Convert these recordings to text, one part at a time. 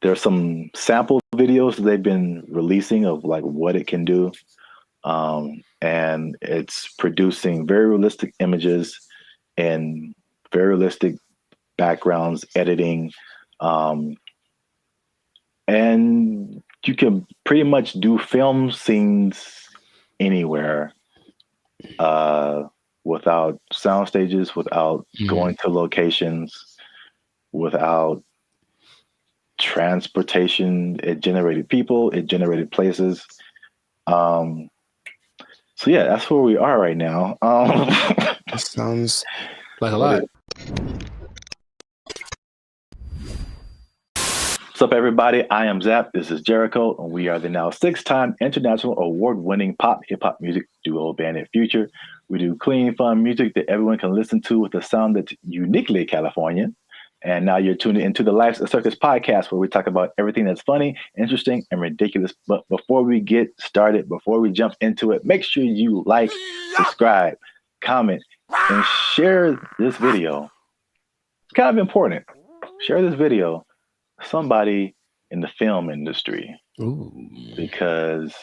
there's some sample videos that they've been releasing of like what it can do, and it's producing very realistic images and very realistic backgrounds, editing, um, and you can pretty much do film scenes anywhere, uh, without sound stages, without Mhm. going to locations, without transportation. It generated people, it generated places. Um, so yeah, that's where we are right now. That sounds like a But lot. what's up, everybody? I am Zap. This is Jericho, and we are the now six-time international award-winning pop hip hop music duo band in Future. We do clean, fun music that everyone can listen to with a sound that's uniquely Californian. And now you're tuning into the Life's a Circus podcast, where we talk about everything that's funny, interesting, and ridiculous. But before we get started, before we jump into it, make sure you like, subscribe, comment, and share this video. It's kind of important. Share this video somebody in the film industry, Ooh, because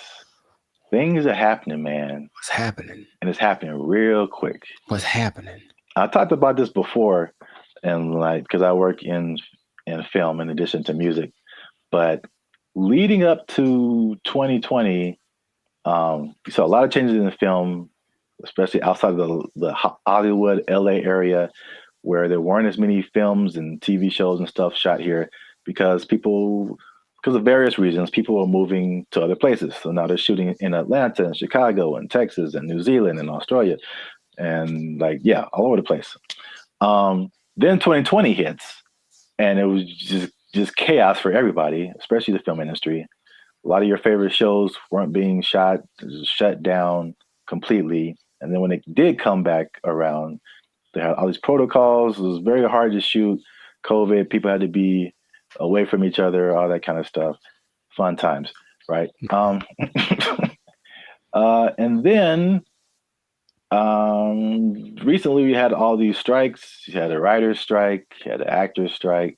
things are happening, man, what's happening? and it's happening real quick. What's happening? I talked about this before, and like because I work in film in addition to music, but leading up to 2020, we saw a lot of changes in the film, especially outside of the Hollywood, LA area, where there weren't as many films and TV shows and stuff shot here because because of various reasons, people were moving to other places. So now they're shooting in Atlanta and Chicago and Texas and New Zealand and Australia and like, yeah, all over the place. Then 2020 hits, and it was just chaos for everybody, especially the film industry. A lot of your favorite shows weren't being shot, shut down completely. And then when it did come back around, they had all these protocols. It was very hard to shoot. COVID, people had to be away from each other, all that kind of stuff. Fun times, right? And then recently we had all these strikes. You had a writer's strike, you had an actor's strike,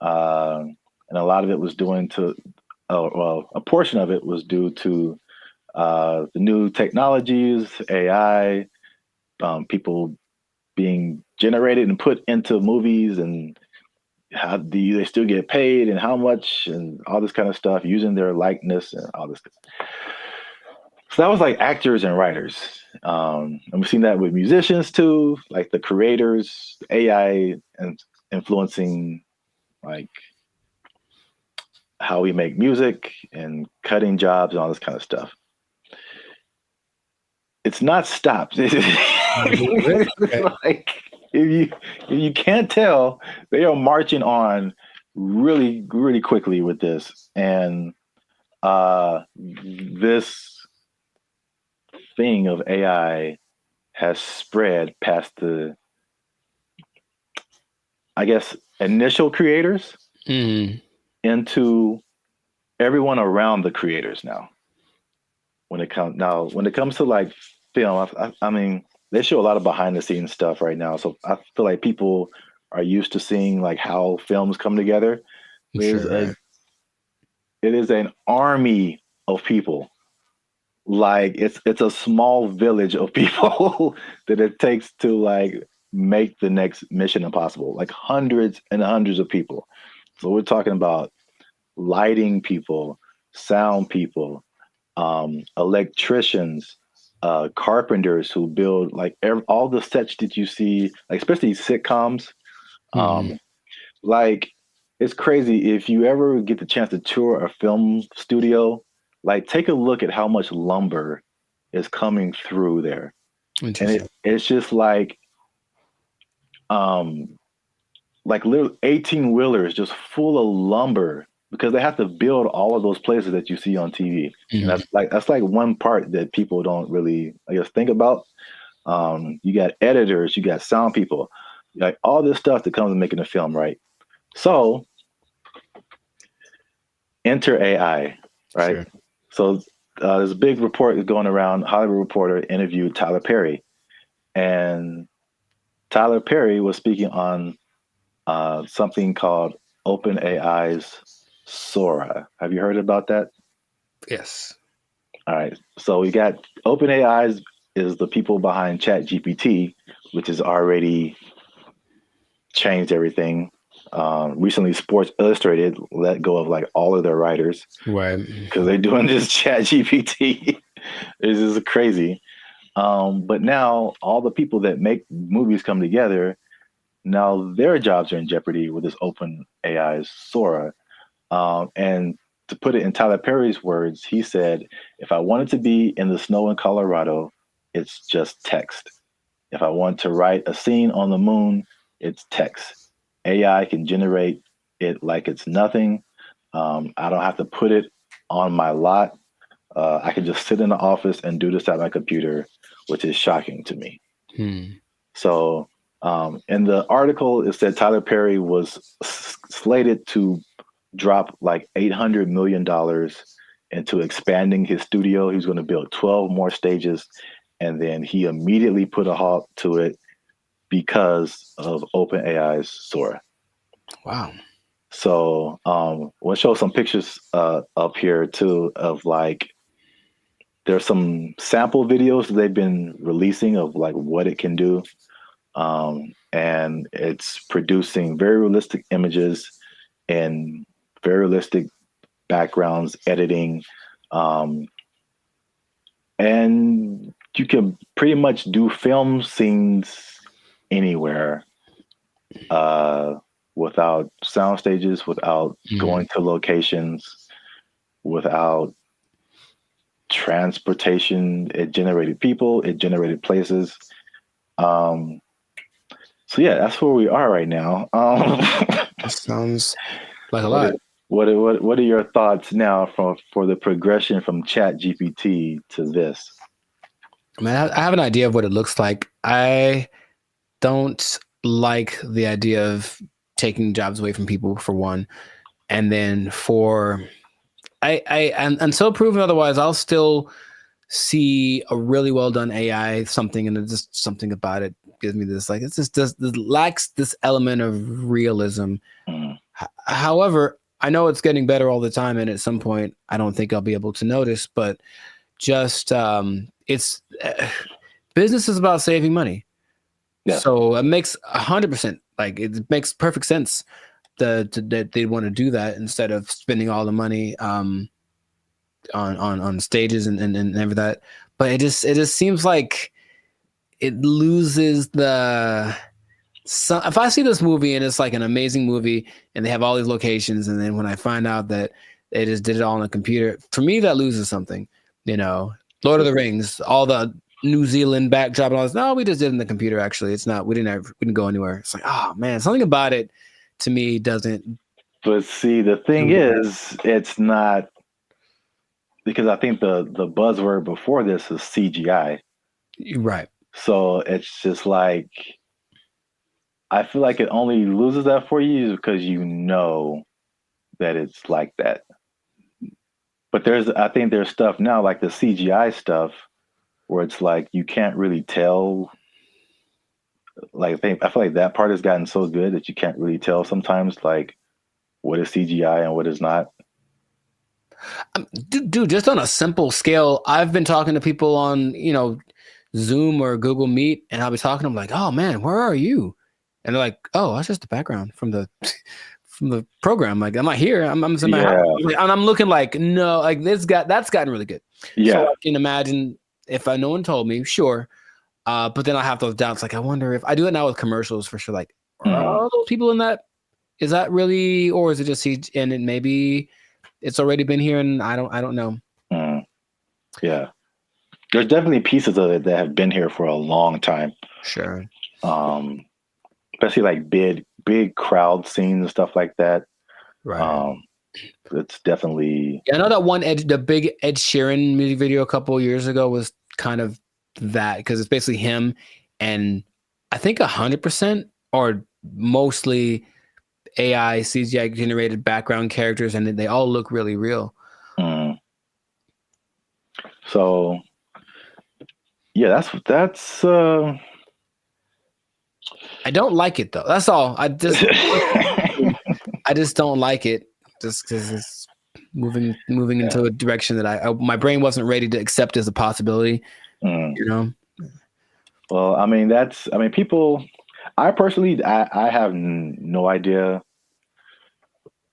and a lot of it was doing to, oh, well, a portion of it was due to the new technologies, AI, people being generated and put into movies, and how do they still get paid and how much and all this kind of stuff using their likeness and all this. So that was like actors and writers. And we've seen that with musicians too, like the creators, AI and influencing like how we make music and cutting jobs and all this kind of stuff. It's not stopped. Okay. Like if you can't tell, they are marching on really quickly with this, and this thing of AI has spread past the, I guess, initial creators Mm. into everyone around the creators now. When it comes to like film, I mean, they show a lot of behind the scenes stuff right now. So I feel like people are used to seeing like how films come together. There's Sure, a right. it is an army of people. Like it's a small village of people that it takes to like make the next Mission Impossible. Like hundreds and hundreds of people. So we're talking about lighting people, sound people, electricians, carpenters who build like all the sets that you see, like especially sitcoms. Mm. Um, like it's crazy if you ever get the chance to tour a film studio. Like take a look at how much lumber is coming through there, and Interesting. it's just um, like little 18 wheelers just full of lumber because they have to build all of those places that you see on TV. And Mm. that's like one part that people don't really, I guess, think about. You got editors, you got sound people, like all this stuff that comes with making a film, right? So enter AI, right? Sure. So there's a big report that's going around. Hollywood Reporter interviewed Tyler Perry, and Tyler Perry was speaking on something called OpenAI's. Sora. Have you heard about that? Yes. All right. So we got OpenAI is the people behind ChatGPT, which has already changed everything. Recently, Sports Illustrated let go of like all of their writers Right. because they're doing this ChatGPT. This is crazy. But now all the people that make movies come together. Now their jobs are in jeopardy with this open AI's Sora. And to put it in Tyler Perry's words, he said, if I wanted to be in the snow in Colorado, it's just text. If I want to write a scene on the moon, it's text. AI can generate it like it's nothing. I don't have to put it on my lot. I can just sit in the office and do this at my computer, which is shocking to me. Hmm. So, in the article, it said Tyler Perry was slated to drop like $800 million into expanding his studio. He was going to build 12 more stages, and then he immediately put a halt to it because of OpenAI's Sora. Wow. So, we'll show some pictures up here too of like there's some sample videos that they've been releasing of like what it can do. And it's producing very realistic images and very realistic backgrounds, editing, um, and you can pretty much do film scenes anywhere without sound stages, without going to locations, without transportation. It generated people, it generated places. Um, so yeah, that's where we are right now. That sounds like a What lot. is, what are your thoughts now for the progression from Chat GPT to this? I mean, I have an idea of what it looks like. I don't like the idea of taking jobs away from people, for one, and then and until proven otherwise, I'll still see a really well done AI something, and it's just something about it gives me this like it's just this lacks this element of realism. Mm, However, I know it's getting better all the time, and at some point, I don't think I'll be able to notice. But just it's business is about saving money, yes. so it makes 100% like it makes perfect sense that they want to do that instead of spending all the money on stages and every that. But it just seems like it loses the. So if I see this movie and it's like an amazing movie and they have all these locations, and then when I find out that they just did it all on a computer, for me that loses something. You know, Lord of the Rings, all the New Zealand backdrop and all this. No, we just did it in the computer. Actually, it's not. We didn't go anywhere. It's like, oh man, something about it to me doesn't. But see, the thing is, it's not because I think the buzzword before this is CGI. Right. So it's just like I feel like it only loses that for you because you know that it's like that. But I think there's stuff now like the CGI stuff where it's like you can't really tell. Like I feel like that part has gotten so good that you can't really tell sometimes like what is CGI and what is not. Dude, just on a simple scale, I've been talking to people on, Zoom or Google Meet, and I'll be talking to them like, "Oh man, where are you?" And they're like, "Oh, that's just the background from the from the program. Like, I'm not here. I'm in my house." And I'm looking like, no, like that's gotten really good. Yeah. So I can imagine if no one told me, sure. But then I have those doubts. Like, I wonder if I do it now with commercials for sure. Like, are all those people in that? Is that really, or is it just and it maybe it's already been here and I don't know. Yeah. There's definitely pieces of it that have been here for a long time. Sure. Especially like big crowd scenes and stuff like that. Right. It's definitely. Yeah, I know that the big Ed Sheeran music video a couple of years ago was kind of that because it's basically him and I think 100% or mostly AI CGI generated background characters, and they all look really real. So yeah, that's I don't like it though. That's all. I just don't like it. just because it's moving into a direction that my brain wasn't ready to accept as a possibility. Mm. You know. Well, I mean, people. I personally, I have no idea.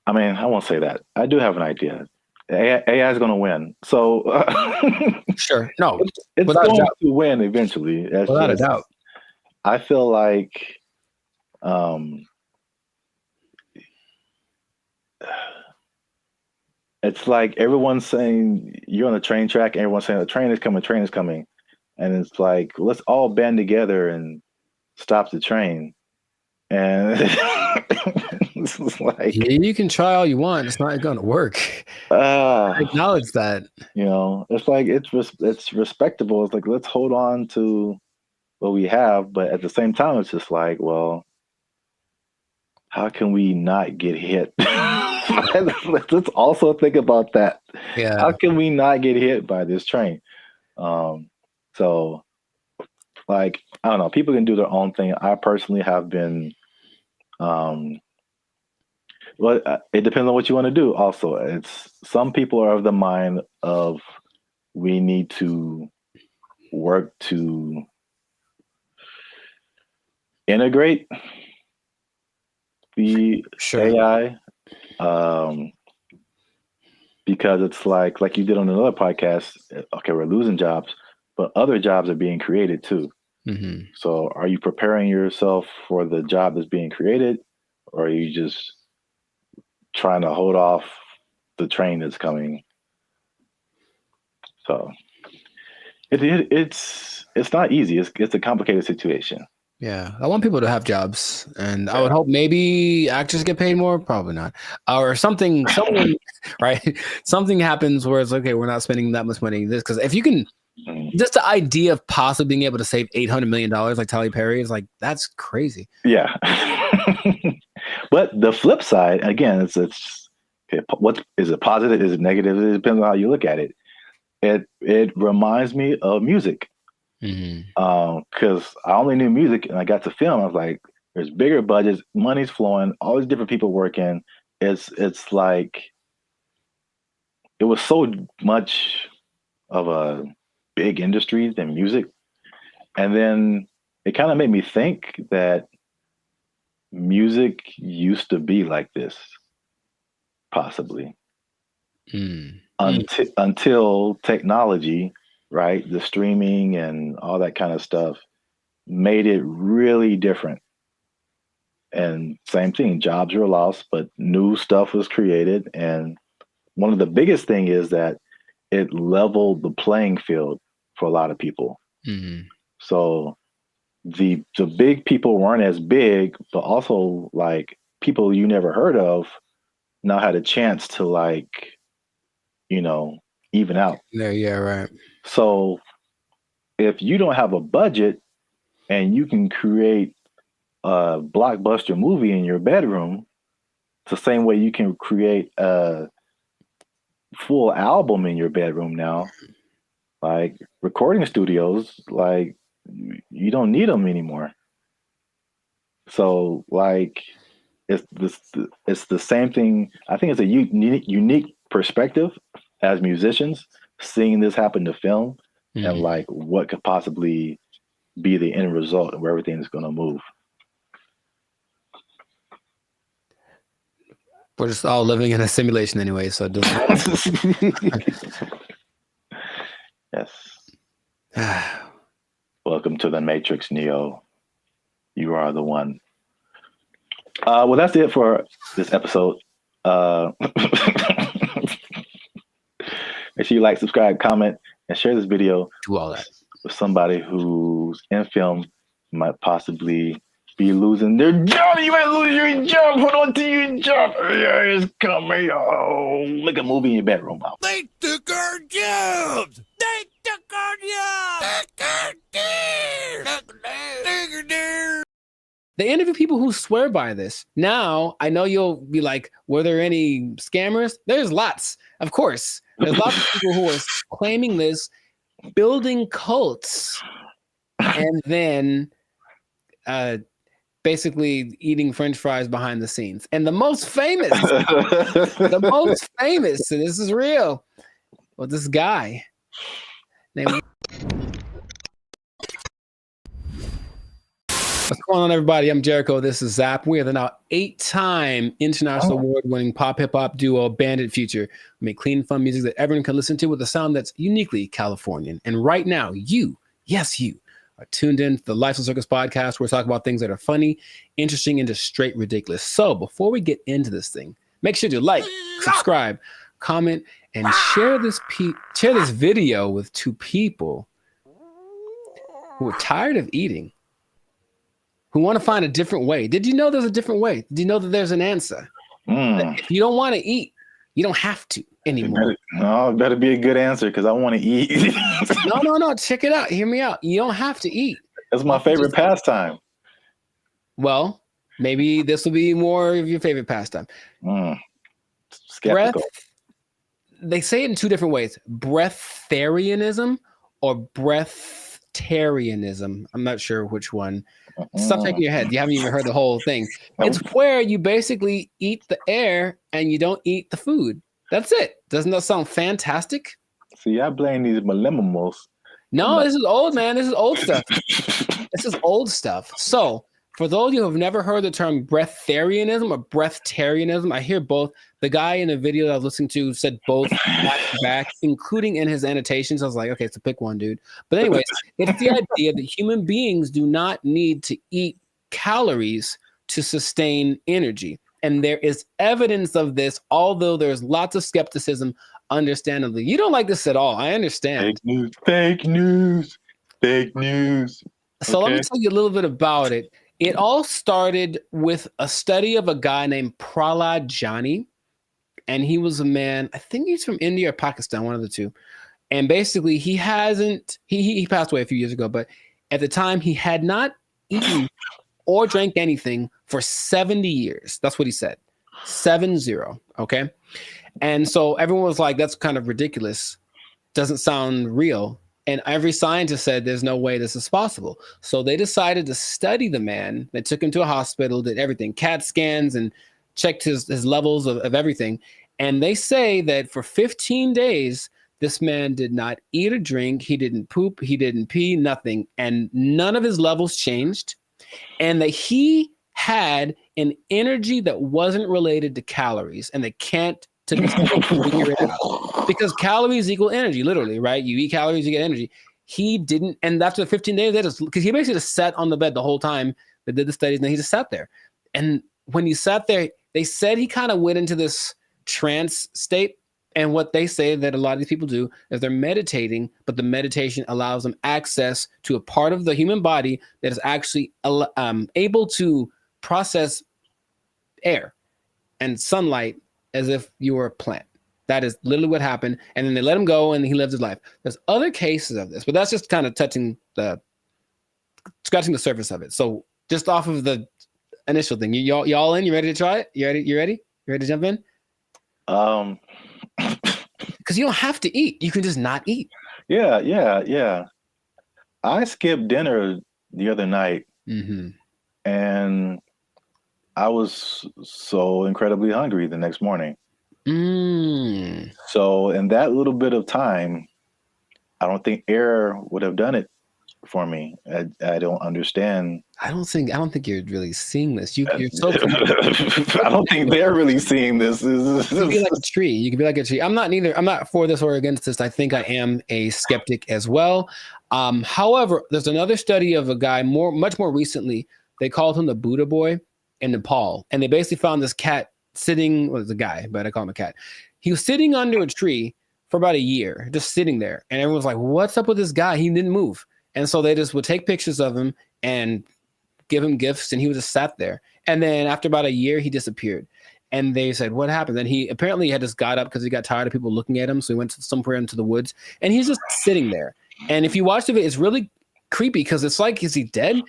I mean, I won't say that. I do have an idea. AI is going to win. So Sure. No, it's without a going doubt. to win eventually. That's Without a just, doubt. I feel like it's like everyone's saying you're on the train track, and everyone's saying the train is coming. And it's like, let's all band together and stop the train. And it's like, Yeah, you can try all you want. It's not going to work. I uh, acknowledge that. it's like it's respectable. It's like let's hold on to what we have, but at the same time, it's just like, well, how can we not get hit? Let's also think about that. Yeah. How can we not get hit by this train? Um, so, like, I don't know. People can do their own thing. I personally have been. Um, well, it depends on what you want to do. Also, it's some people are of the mind of we need to work to integrate the Sure. AI, um, because it's like you did on another podcast. Okay, we're losing jobs, but other jobs are being created too. Mm-hmm. So, are you preparing yourself for the job that's being created, or are you just trying to hold off the train that's coming? So, it's not easy. It's a complicated situation. Yeah, I want people to have jobs, and I would Yeah. hope maybe actors get paid more. Probably not, or something. Someone, right? Something happens where it's okay. We're not spending that much money. This because if you can, Mm. just the idea of possibly being able to save $800 million like Tyler Perry is like that's crazy. Yeah. But the flip side, again, it's okay, what is it positive? Is it negative? It depends on how you look at it. It reminds me of music. Mm-hmm. Because I only knew music and I got to film. I was like, there's bigger budgets, money's flowing, all these different people working. It's like it was so much of a big industry than music. And then it kind of made me think that music used to be like this, possibly. Until technology, right? The streaming and all that kind of stuff made it really different. And same thing, jobs were lost, but new stuff was created. And one of the biggest thing is that it leveled the playing field for a lot of people. Mm-hmm. So the big people weren't as big, but also like people you never heard of now had a chance to like, you know, even out. Yeah, right. So if you don't have a budget and you can create a blockbuster movie in your bedroom, it's the same way you can create a full album in your bedroom now. Like recording studios, like you don't need them anymore. So like it's the same thing. I think it's a unique perspective as musicians seeing this happen to film and Mm-hmm. like what could possibly be the end result and where everything is going to move. We're just all living in a simulation anyway, so it Yes. doesn't. Welcome to the Matrix, Neo. You are the one. Well, that's it for this episode. Make sure you like, subscribe, comment, and share this video Do all that. with somebody who's in film might possibly be losing their job. You might lose your job. Hold on to your job. Yeah, it's coming. Oh, make a movie in your bedroom. They took our jobs. They took our jobs. They interview people who swear by this. Now, I know you'll be like, were there any scammers? There's lots, of course. There's lots of people who are claiming this, building cults, and then basically eating French fries behind the scenes. And the most famous, and this is real, well, this guy named. What's going on, everybody? I'm Jericho. This is Zap. We are the now 8-time international award-winning pop hip-hop duo Bandit Future. We make clean, fun music that everyone can listen to with a sound that's uniquely Californian. And right now, you are tuned in to the Lifestyle Circus podcast, where we talk about things that are funny, interesting, and just straight ridiculous. So before we get into this thing, make sure to like, subscribe, comment, and share this video with 2 people who are tired of eating, who want to find a different way. Did you know there's a different way? Did you know that there's an answer? That if you don't want to eat, you don't have to anymore. It better be a good answer, because I want to eat. No. Check it out. Hear me out. You don't have to eat. That's my favorite pastime. Well, maybe this will be more of your favorite pastime. Skeptical. They say it in 2 different ways: breatharianism or breatharianism. I'm not sure which one. Stop shaking your head. You haven't even heard the whole thing. It's where you basically eat the air and you don't eat the food. That's it. Doesn't that sound fantastic? See, I blame these millennials. No, this is old, man. This is old stuff. This is old stuff. So, for those of you who have never heard the term breatharianism or breatharianism, I hear both. The guy in the video that I was listening to said both back to back, including in his annotations. I was like, okay, so pick one, dude. But anyways, it's the idea that human beings do not need to eat calories to sustain energy. And there is evidence of this, although there's lots of skepticism, understandably. You don't like this at all. I understand. Fake news. So let me tell you a little bit about it. It all started with a study of a guy named Prahlad Jani. And he was a man, I think he's from India or Pakistan, one of the two. And basically he passed away a few years ago, but at the time he had not eaten or drank anything for 70 years. That's what he said. 70. Okay. And so everyone was like, that's kind of ridiculous. Doesn't sound real. And every scientist said there's no way this is possible. So they decided to study the man. They took him to a hospital, did everything, CAT scans, and checked his levels of everything. And they say that for 15 days, this man did not eat or drink. He didn't poop. He didn't pee, nothing. And none of his levels changed. And that he had an energy that wasn't related to calories. And they can't to this day figure it out. Because calories equal energy, literally, right? You eat calories, you get energy. He didn't. And after the 15 days, because he basically just sat on the bed the whole time they did the studies, and then he just sat there. And when he sat there, they said he kind of went into this trance state. And what they say that a lot of these people do is they're meditating, but the meditation allows them access to a part of the human body that is actually able to process air and sunlight as if you were a plant. That is literally what happened. And then they let him go and he lived his life. There's other cases of this, but that's just kind of scratching the surface of it. So just off of the initial thing, y'all in? You ready to try it? You ready? You ready to jump in? Because you don't have to eat. You can just not eat. Yeah. I skipped dinner the other night, and I was so incredibly hungry the next morning. So in that little bit of time, I don't think air would have done it for me. I don't understand. I don't think you're really seeing this. You're so. I don't think they're really seeing this. You can be like a tree. You can be like a tree. I'm not for this or against this. I think I am a skeptic as well. However, there's another study of a guy much more recently. They called him the Buddha boy in Nepal, and they basically found this cat sitting. Well, it was a guy, but I call him a cat. He was sitting under a tree for about a year, just sitting there, and everyone was like, "What's up with this guy? He didn't move." And so they just would take pictures of him and give him gifts, and he was just sat there. And then after about a year, he disappeared. And they said, what happened? Then he apparently had just got up because he got tired of people looking at him. So he went somewhere into the woods, and he's just sitting there. And if you watch the video, it's really creepy because it's like, is he dead?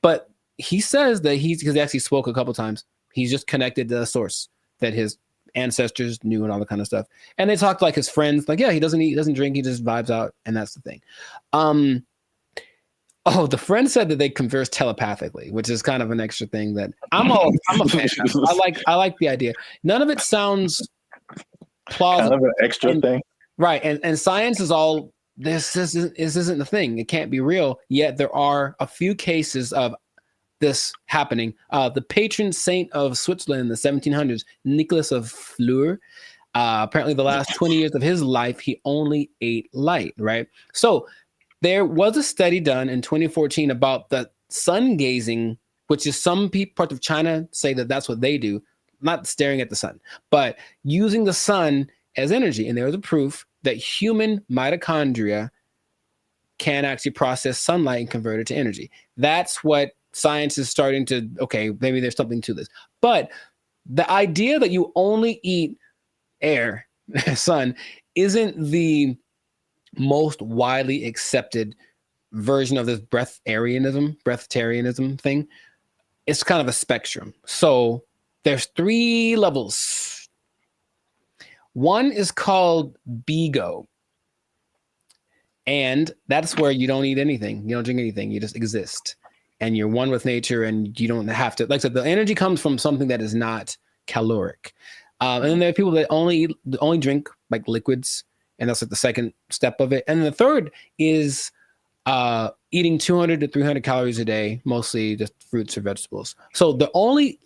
But he says that because he actually spoke a couple times, he's just connected to the source that his ancestors knew and all that kind of stuff. And they talked like his friends, like, yeah, he doesn't eat, doesn't drink, he just vibes out. And that's the thing. Oh, the friend said that they converse telepathically, which is kind of an extra thing that I'm a fan of. I like the idea. None of it sounds Kind plausible. of an extra And, thing. right. And science is all this isn't the thing. It can't be real. Yet there are a few cases of this happening. The patron saint of Switzerland in the 1700s, Nicholas of Fleur, apparently the last 20 years of his life, he only ate light, right? So there was a study done in 2014 about the sun gazing, which is some parts of China say that that's what they do, not staring at the sun, but using the sun as energy. And there was a proof that human mitochondria can actually process sunlight and convert it to energy. That's what science is starting to, okay, maybe there's something to this. But the idea that you only eat air, sun, isn't the most widely accepted version of this breatharianism thing. It's kind of a spectrum. So there's 3 levels. One is called BEGO. And that's where you don't eat anything. You don't drink anything. You just exist. And you're one with nature, and you don't have to, like I said, the energy comes from something that is not caloric. And then there are people that only drink like liquids, and that's like the second step of it. And the third is eating 200 to 300 calories a day, mostly just fruits or vegetables. So the only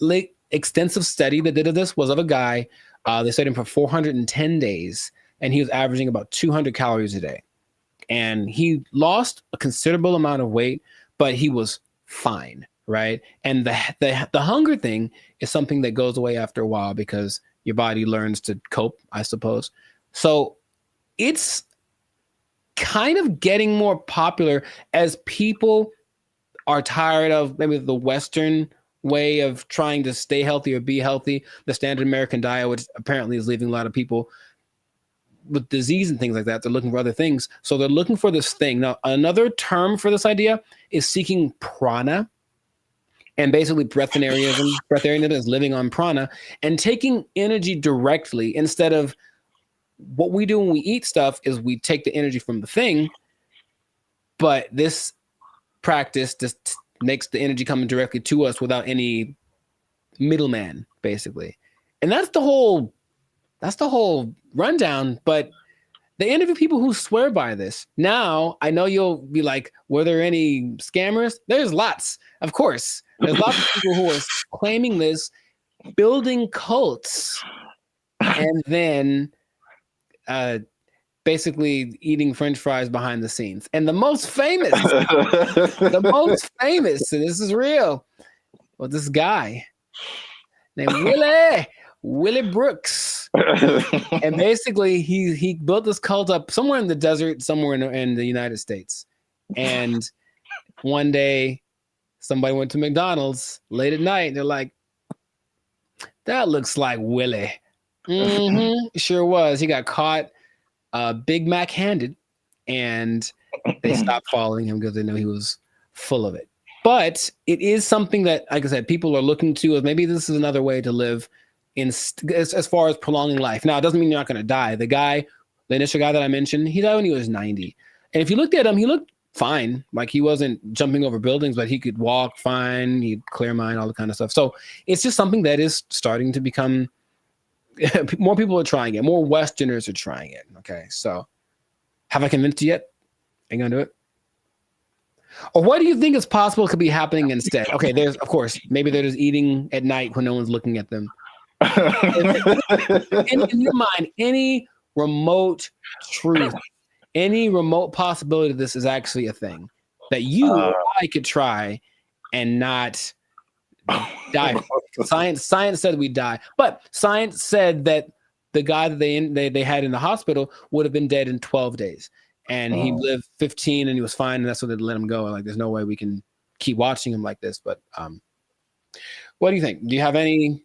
extensive study that did this was of a guy. They studied him for 410 days, and he was averaging about 200 calories a day. And he lost a considerable amount of weight, but he was fine, right? And the hunger thing is something that goes away after a while because your body learns to cope, I suppose. So it's kind of getting more popular as people are tired of maybe the Western way of trying to stay healthy or be healthy, the standard American diet, which apparently is leaving a lot of people with disease and things like that. They're looking for other things. So they're looking for this thing. Now, another term for this idea is seeking prana. And basically breatharianism is living on prana and taking energy directly instead of what we do when we eat stuff is we take the energy from the thing. But this practice just makes the energy coming directly to us without any middleman, basically. And that's the whole rundown. But they interview people who swear by this. Now, I know you'll be like, were there any scammers? There's lots, of course. There's lots of people who are claiming this, building cults, and then basically eating French fries behind the scenes. And the most famous, and this is real, well, this guy named Willie Brooks. And basically he built this cult up somewhere in the desert, somewhere in the United States. And one day somebody went to McDonald's late at night and they're like, that looks like Willie. Sure was. He got caught Big Mac handed, and they stopped following him because they knew he was full of it. But it is something that, like I said, people are looking to as maybe this is another way to live as far as prolonging life. Now, it doesn't mean you're not going to die. The initial guy that I mentioned, he died when he was 90. And if you looked at him, he looked fine. Like he wasn't jumping over buildings, but he could walk fine. He'd clear mind, all the kind of stuff. So it's just something that is starting to become, more people are trying it. More Westerners are trying it. Okay. So have I convinced you yet? Are you going to do it? Or what do you think is possible could be happening instead? Okay. There's, of course, maybe they're just eating at night when no one's looking at them. In your mind, any remote truth, any remote possibility that this is actually a thing that you or I could try and not die. Science said we die, but science said that the guy that they had in the hospital would have been dead in 12 days, and he lived 15 and he was fine, and that's what they let him go. Like, there's no way we can keep watching him like this. But what do you think? Do you have any?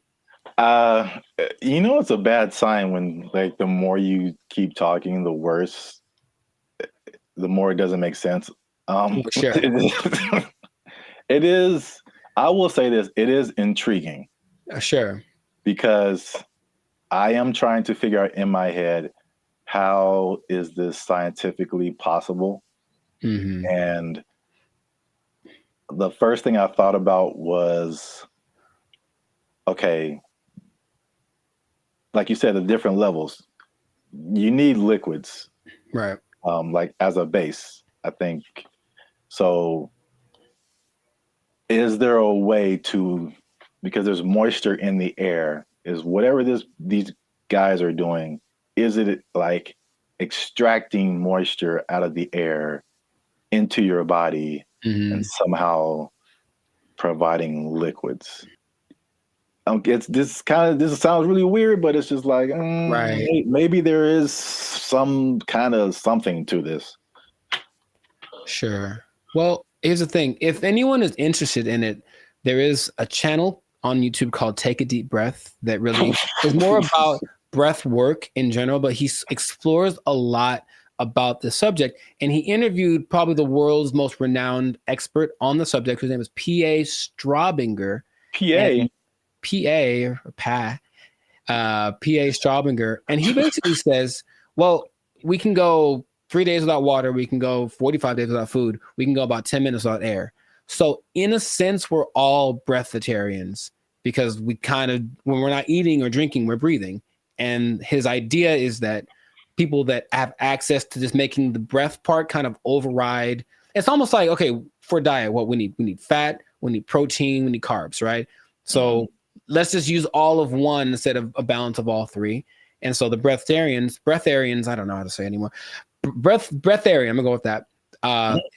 It's a bad sign when like the more you keep talking, the worse, the more it doesn't make sense. Sure. It is. I will say this: it is intriguing. Sure. Because I am trying to figure out in my head how is this scientifically possible, and the first thing I thought about was, okay, like you said, the different levels. You need liquids, Right. like as a base, I think. So, is there a way to, because there's moisture in the air, is whatever these guys are doing, is it like extracting moisture out of the air into your body and somehow providing liquids? It's this sounds really weird, but it's just like Right. maybe there is some kind of something to this. Sure. Well, here's the thing. If anyone is interested in it, there is a channel on YouTube called Take a Deep Breath that really is more about breath work in general, but he explores a lot about the subject. And he interviewed probably the world's most renowned expert on the subject, whose name is P.A. Straubinger. PA. P.A. or PA. P.A. Straubinger. And he basically says, well, we can go 3 days without water. We can go 45 days without food. We can go about 10 minutes without air. So in a sense, we're all breatharians because we kind of, when we're not eating or drinking, we're breathing. And his idea is that people that have access to just making the breath part kind of override. It's almost like, okay, for diet, what we need fat, we need protein, we need carbs, right? So let's just use all of one instead of a balance of all three. And so the breatharians, I don't know how to say anymore. Breatharian, I'm gonna go with that.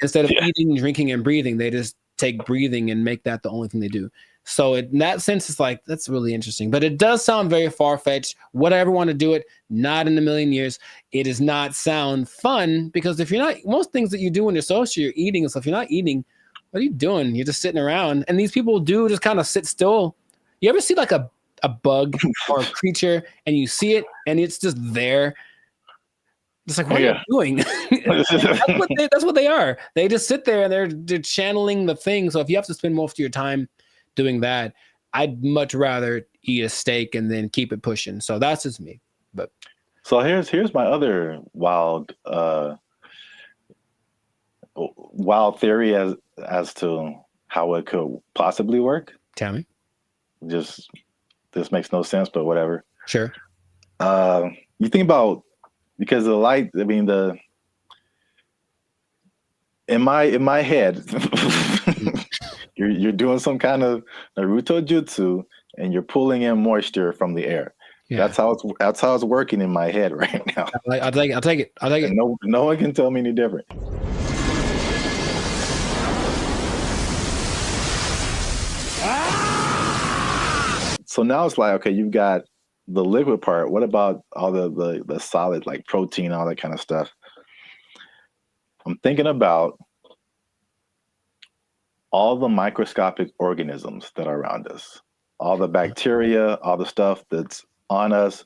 Instead of eating, drinking, and breathing, they just take breathing and make that the only thing they do. So in that sense, it's like, that's really interesting. But it does sound very far-fetched. Would I ever want to do it? Not in a million years. It does not sound fun because if you're not, most things that you do when you're social, you're eating and stuff. If you're not eating, what are you doing? You're just sitting around. And these people do just kind of sit still. You ever see like a bug or a creature and you see it and it's just there? It's like, what are you doing? That's what they are. They just sit there and they're channeling the thing. So if you have to spend most of your time doing that, I'd much rather eat a steak and then keep it pushing. So that's just me. But so here's my other wild theory as to how it could possibly work. Tell me. Just this makes no sense, but whatever. Sure. You think about, because the light, I mean, in my head, you're doing some kind of Naruto jutsu and you're pulling in moisture from the air. Yeah. That's how it's working in my head right now. I'll take it. And no one can tell me any different. So now it's like, okay, you've got the liquid part. What about all the solid, like protein, all that kind of stuff? I'm thinking about all the microscopic organisms that are around us, all the bacteria, all the stuff that's on us.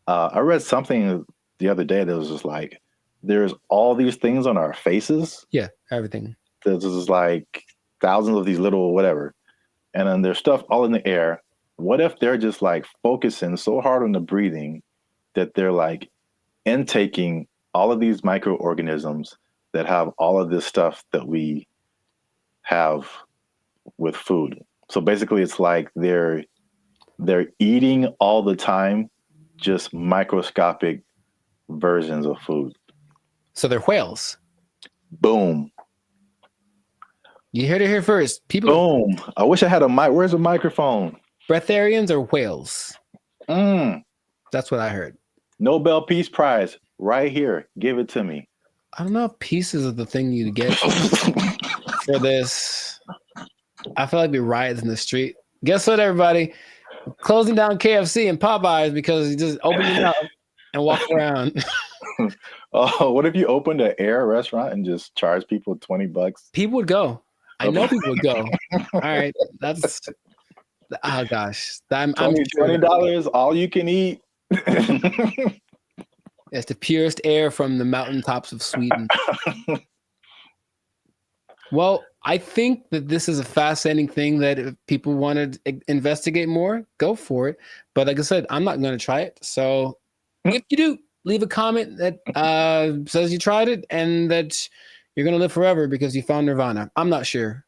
I read something the other day that was just like, there's all these things on our faces. Yeah, everything. There's just like thousands of these little whatever. And then there's stuff all in the air. What if they're just like focusing so hard on the breathing that they're like intaking all of these microorganisms that have all of this stuff that we have with food? So basically it's like they're eating all the time, just microscopic versions of food. So they're whales. Boom. You heard it here first. People. Boom. I wish I had a mic. Where's the microphone? Breatharians or whales? That's what I heard. Nobel Peace Prize right here. Give it to me. I don't know if pieces of the thing you get for this. I feel like we riots in the street. Guess what, everybody? Closing down KFC and Popeyes because you just open it up and walk around. Oh, what if you opened an air restaurant and just charge people $20? People would go. I know people would go. All right, that's. Oh gosh, I'm $20 all you can eat. It's the purest air from the mountaintops of Sweden. Well, I think that this is a fascinating thing that if people want to investigate more, go for it. But like I said, I'm not going to try it. So if you do, leave a comment that says you tried it and that you're going to live forever because you found Nirvana. I'm not sure.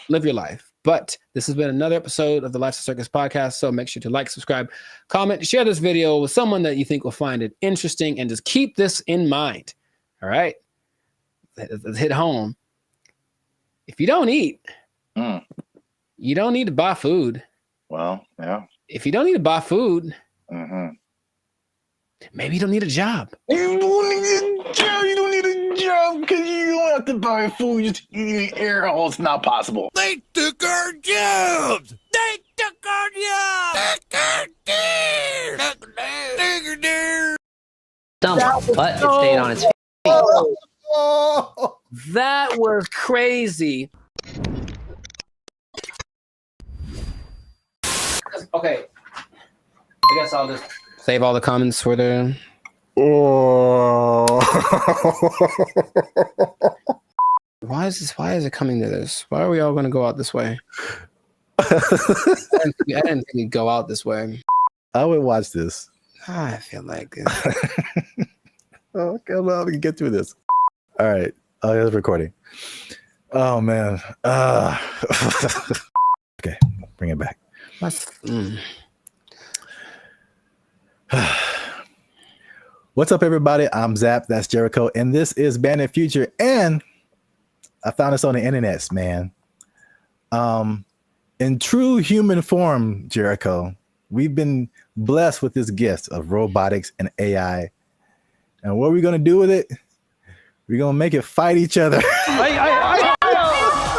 live your life. But this has been another episode of the Life of Circus podcast. So make sure to like, subscribe, comment, share this video with someone that you think will find it interesting, and just keep this in mind. All right. Let's hit home. If you don't eat, you don't need to buy food. Well, yeah. If you don't need to buy food, Mm-hmm. maybe you don't need a job. You don't need a job. You don't need a job because you don't have to buy food. You just eat air. Oh, it's not possible. They took our jobs! They took our jobs! Took our deer! Took our deer! Dump, but it stayed on its feet. That was crazy. Okay. I guess I'll just save all the comments for the... Why is it coming to this? Why are we all going to go out this way? I didn't think we'd go out this way. I would watch this. I feel like Oh, come on, we can get through this. All right. Oh, it's recording. Oh, man. Okay, bring it back. What's up, everybody? I'm Zap. That's Jericho. And this is Bandit Future. And I found this on the internet, man. In true human form, Jericho, we've been blessed with this gift of robotics and AI. And what are we going to do with it? We're going to make it fight each other.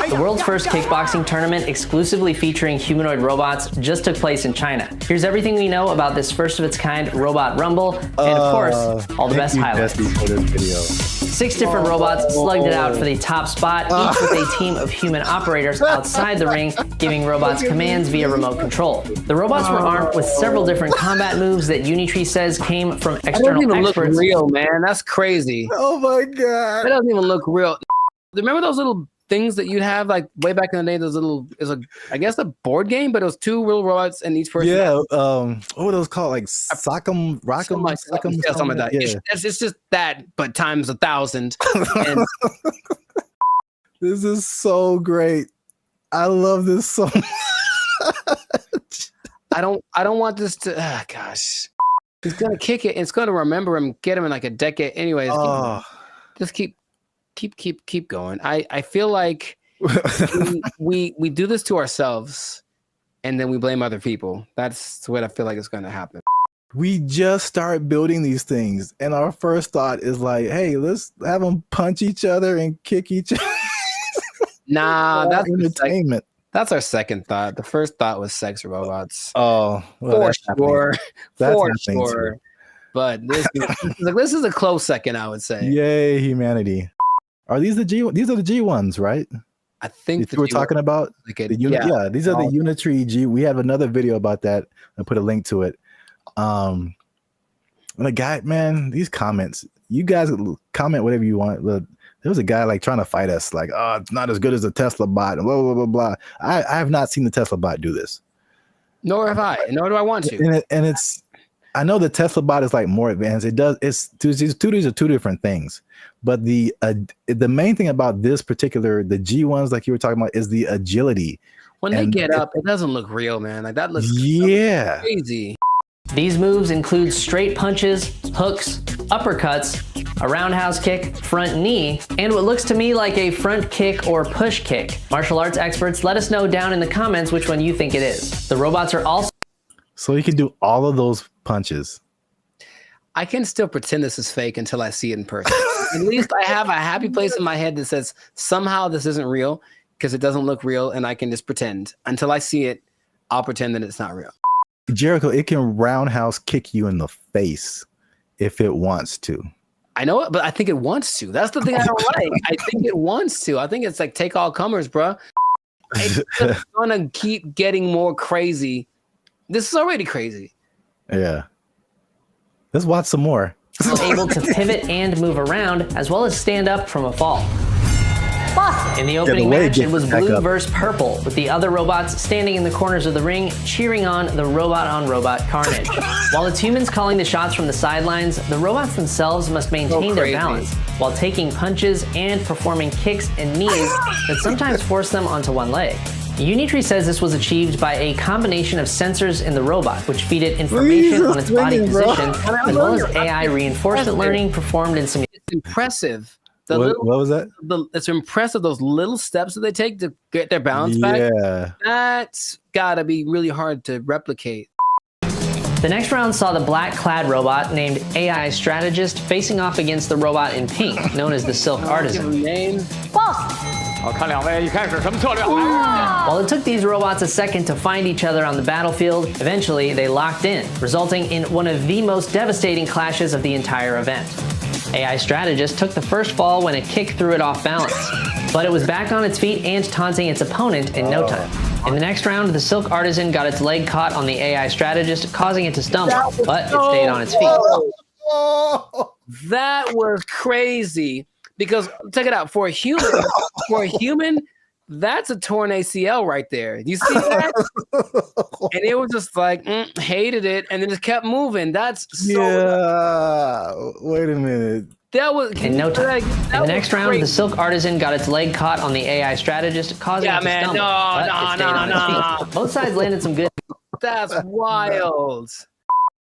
The world's first kickboxing tournament exclusively featuring humanoid robots just took place in China. Here's everything we know about this first of its kind robot rumble, and of course, all the best highlights. For this video. 6 different robots slugged it out for the top spot, each with a team of human operators outside the ring, giving robots commands via remote control. The robots were armed with several different combat moves that Unitree says came from that external doesn't even experts. look real, man. That's crazy. Oh, my God. That doesn't even look real. Remember those little things that you'd have like way back in the day? Those little, I guess a board game, but it was 2 real robots and each person. Yeah. What were those called? Like Sock'em, Rock'em, Something like that. Yeah. It's just that, but times 1,000. And This is so great. I love this so much. I don't want this to. Gosh, he's gonna kick it. It's gonna remember him, get him in like a decade. Anyways, just keep going. I feel like we do this to ourselves, and then we blame other people. That's what I feel like is going to happen. We just start building these things, and our first thought is like, "Hey, let's have them punch each other and kick each other." Nah, that's entertainment. That's our second thought. The first thought was sex robots. Oh, well, for sure. Too. But this is a close second, I would say. Yay, humanity! Are these the G? These are the G ones, right? I think we're talking about. Like These are the Unitree G. We have another video about that. I put a link to it. And the guy, man, these comments. You guys comment whatever you want. But there was a guy like trying to fight us, like, oh, it's not as good as a Tesla bot, and blah blah blah blah. I have not seen the Tesla bot do this. Nor have I. Nor do I want to. And it's. I know the Tesla bot is like more advanced. It does. These are 2 different things. But the main thing about this particular, the G ones, like you were talking about, is the agility. When they get up, it doesn't look real, man. Like that looks crazy. These moves include straight punches, hooks, uppercuts, a roundhouse kick, front knee, and what looks to me like a front kick or push kick. Martial arts experts, let us know down in the comments which one you think it is. The robots are also... So you can do all of those punches. I can still pretend this is fake until I see it in person. At least I have a happy place in my head that says somehow this isn't real because it doesn't look real, and I can just pretend. Until I see it, I'll pretend that it's not real. Jericho, it can roundhouse kick you in the face if it wants to. I know it, but I think it wants to. That's the thing I don't like. I think it wants to. I think it's like take all comers, bro. It's just gonna keep getting more crazy. This is already crazy. Yeah. Let's watch some more. able to pivot and move around, as well as stand up from a fall. In the opening way, match, get it was back blue up. versus purple, with the other robots standing in the corners of the ring, cheering on the robot-on-robot carnage. While it's humans calling the shots from the sidelines, the robots themselves must maintain their balance while taking punches and performing kicks and knees that sometimes force them onto one leg. Unitree says this was achieved by a combination of sensors in the robot, which feed it information on its body position, as well as AI reinforcement learning performed in simulation. It's impressive. What was that? It's impressive, those little steps that they take to get their balance back. Yeah. That's gotta be really hard to replicate. The next round saw the black-clad robot named AI Strategist facing off against the robot in pink, known as the Silk Artisan. Name. While it took these robots a second to find each other on the battlefield, eventually they locked in, resulting in one of the most devastating clashes of the entire event. AI Strategist took the first fall when a kick threw it off balance, but it was back on its feet and taunting its opponent in no time. In the next round, the Silk Artisan got its leg caught on the AI Strategist, causing it to stumble, but it stayed on its feet. That was crazy. Because check it out, for a human, that's a torn ACL right there. You see that? And it was just like hated it, and then just kept moving. That's so. Yeah. Wait a minute. That was In no time. In the next round, crazy. the Silk Artisan got its leg caught on the AI Strategist, causing it to stumble, but it stayed on its feet. Both sides landed some good. That's wild.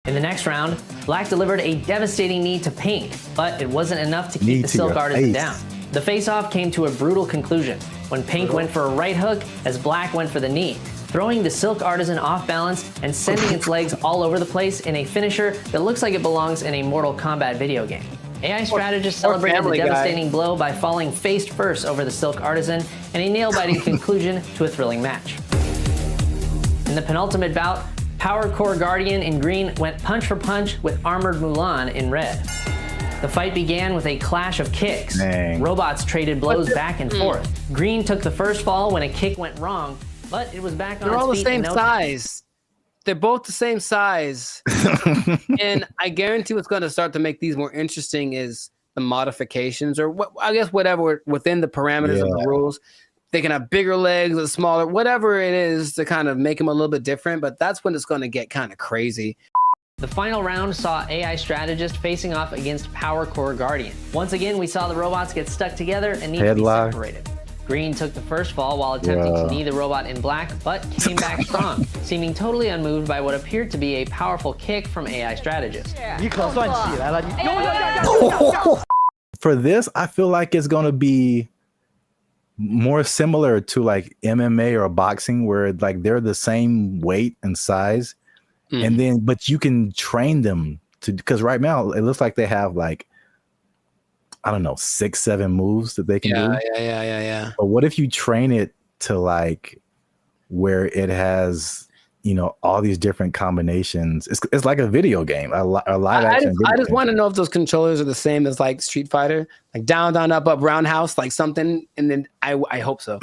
In the next round, Black delivered a devastating knee to Pink, but it wasn't enough to keep Knee the to Silk your Artisan face. down. The face-off came to a brutal conclusion when Pink went for a right hook as Black went for the knee, throwing the Silk Artisan off balance and sending its legs all over the place in a finisher that looks like it belongs in a Mortal Kombat video game. AI Strategist celebrated the Family Guy. devastating blow by falling face first over the Silk Artisan and a nail-biting conclusion to a thrilling match. In the penultimate bout, Power Core Guardian in green went punch for punch with Armored Mulan in red. The fight began with a clash of kicks. Dang. Robots traded blows back and forth. Green took the first fall when a kick went wrong, but it was back on They're its all the feet same in no time. size. They're both the same size. And I guarantee what's going to start to make these more interesting is the modifications, or what, I guess whatever within the parameters of the rules. They can have bigger legs or smaller, whatever it is to kind of make them a little bit different. But that's when it's going to get kind of crazy. The final round saw AI Strategist facing off against Power Core Guardian. Once again, we saw the robots get stuck together and need to be Headlock. separated. Green took the first fall while attempting to knee the robot in black, but came back strong, seeming totally unmoved by what appered to be a powerful kick from AI Strategist. For this, I feel like it's gonna be more similar to like MMA or boxing, where like they're the same weight and size, and then but you can train them to, because right now it looks like they have like, I don't know, 6-7 moves that they can do. Yeah. But what if you train it to like where it has, you know, all these different combinations? It's like a video game, a live action. I just want to know if those controllers are the same as like Street Fighter, like down, down, up, up, roundhouse, like something. And then I hope so.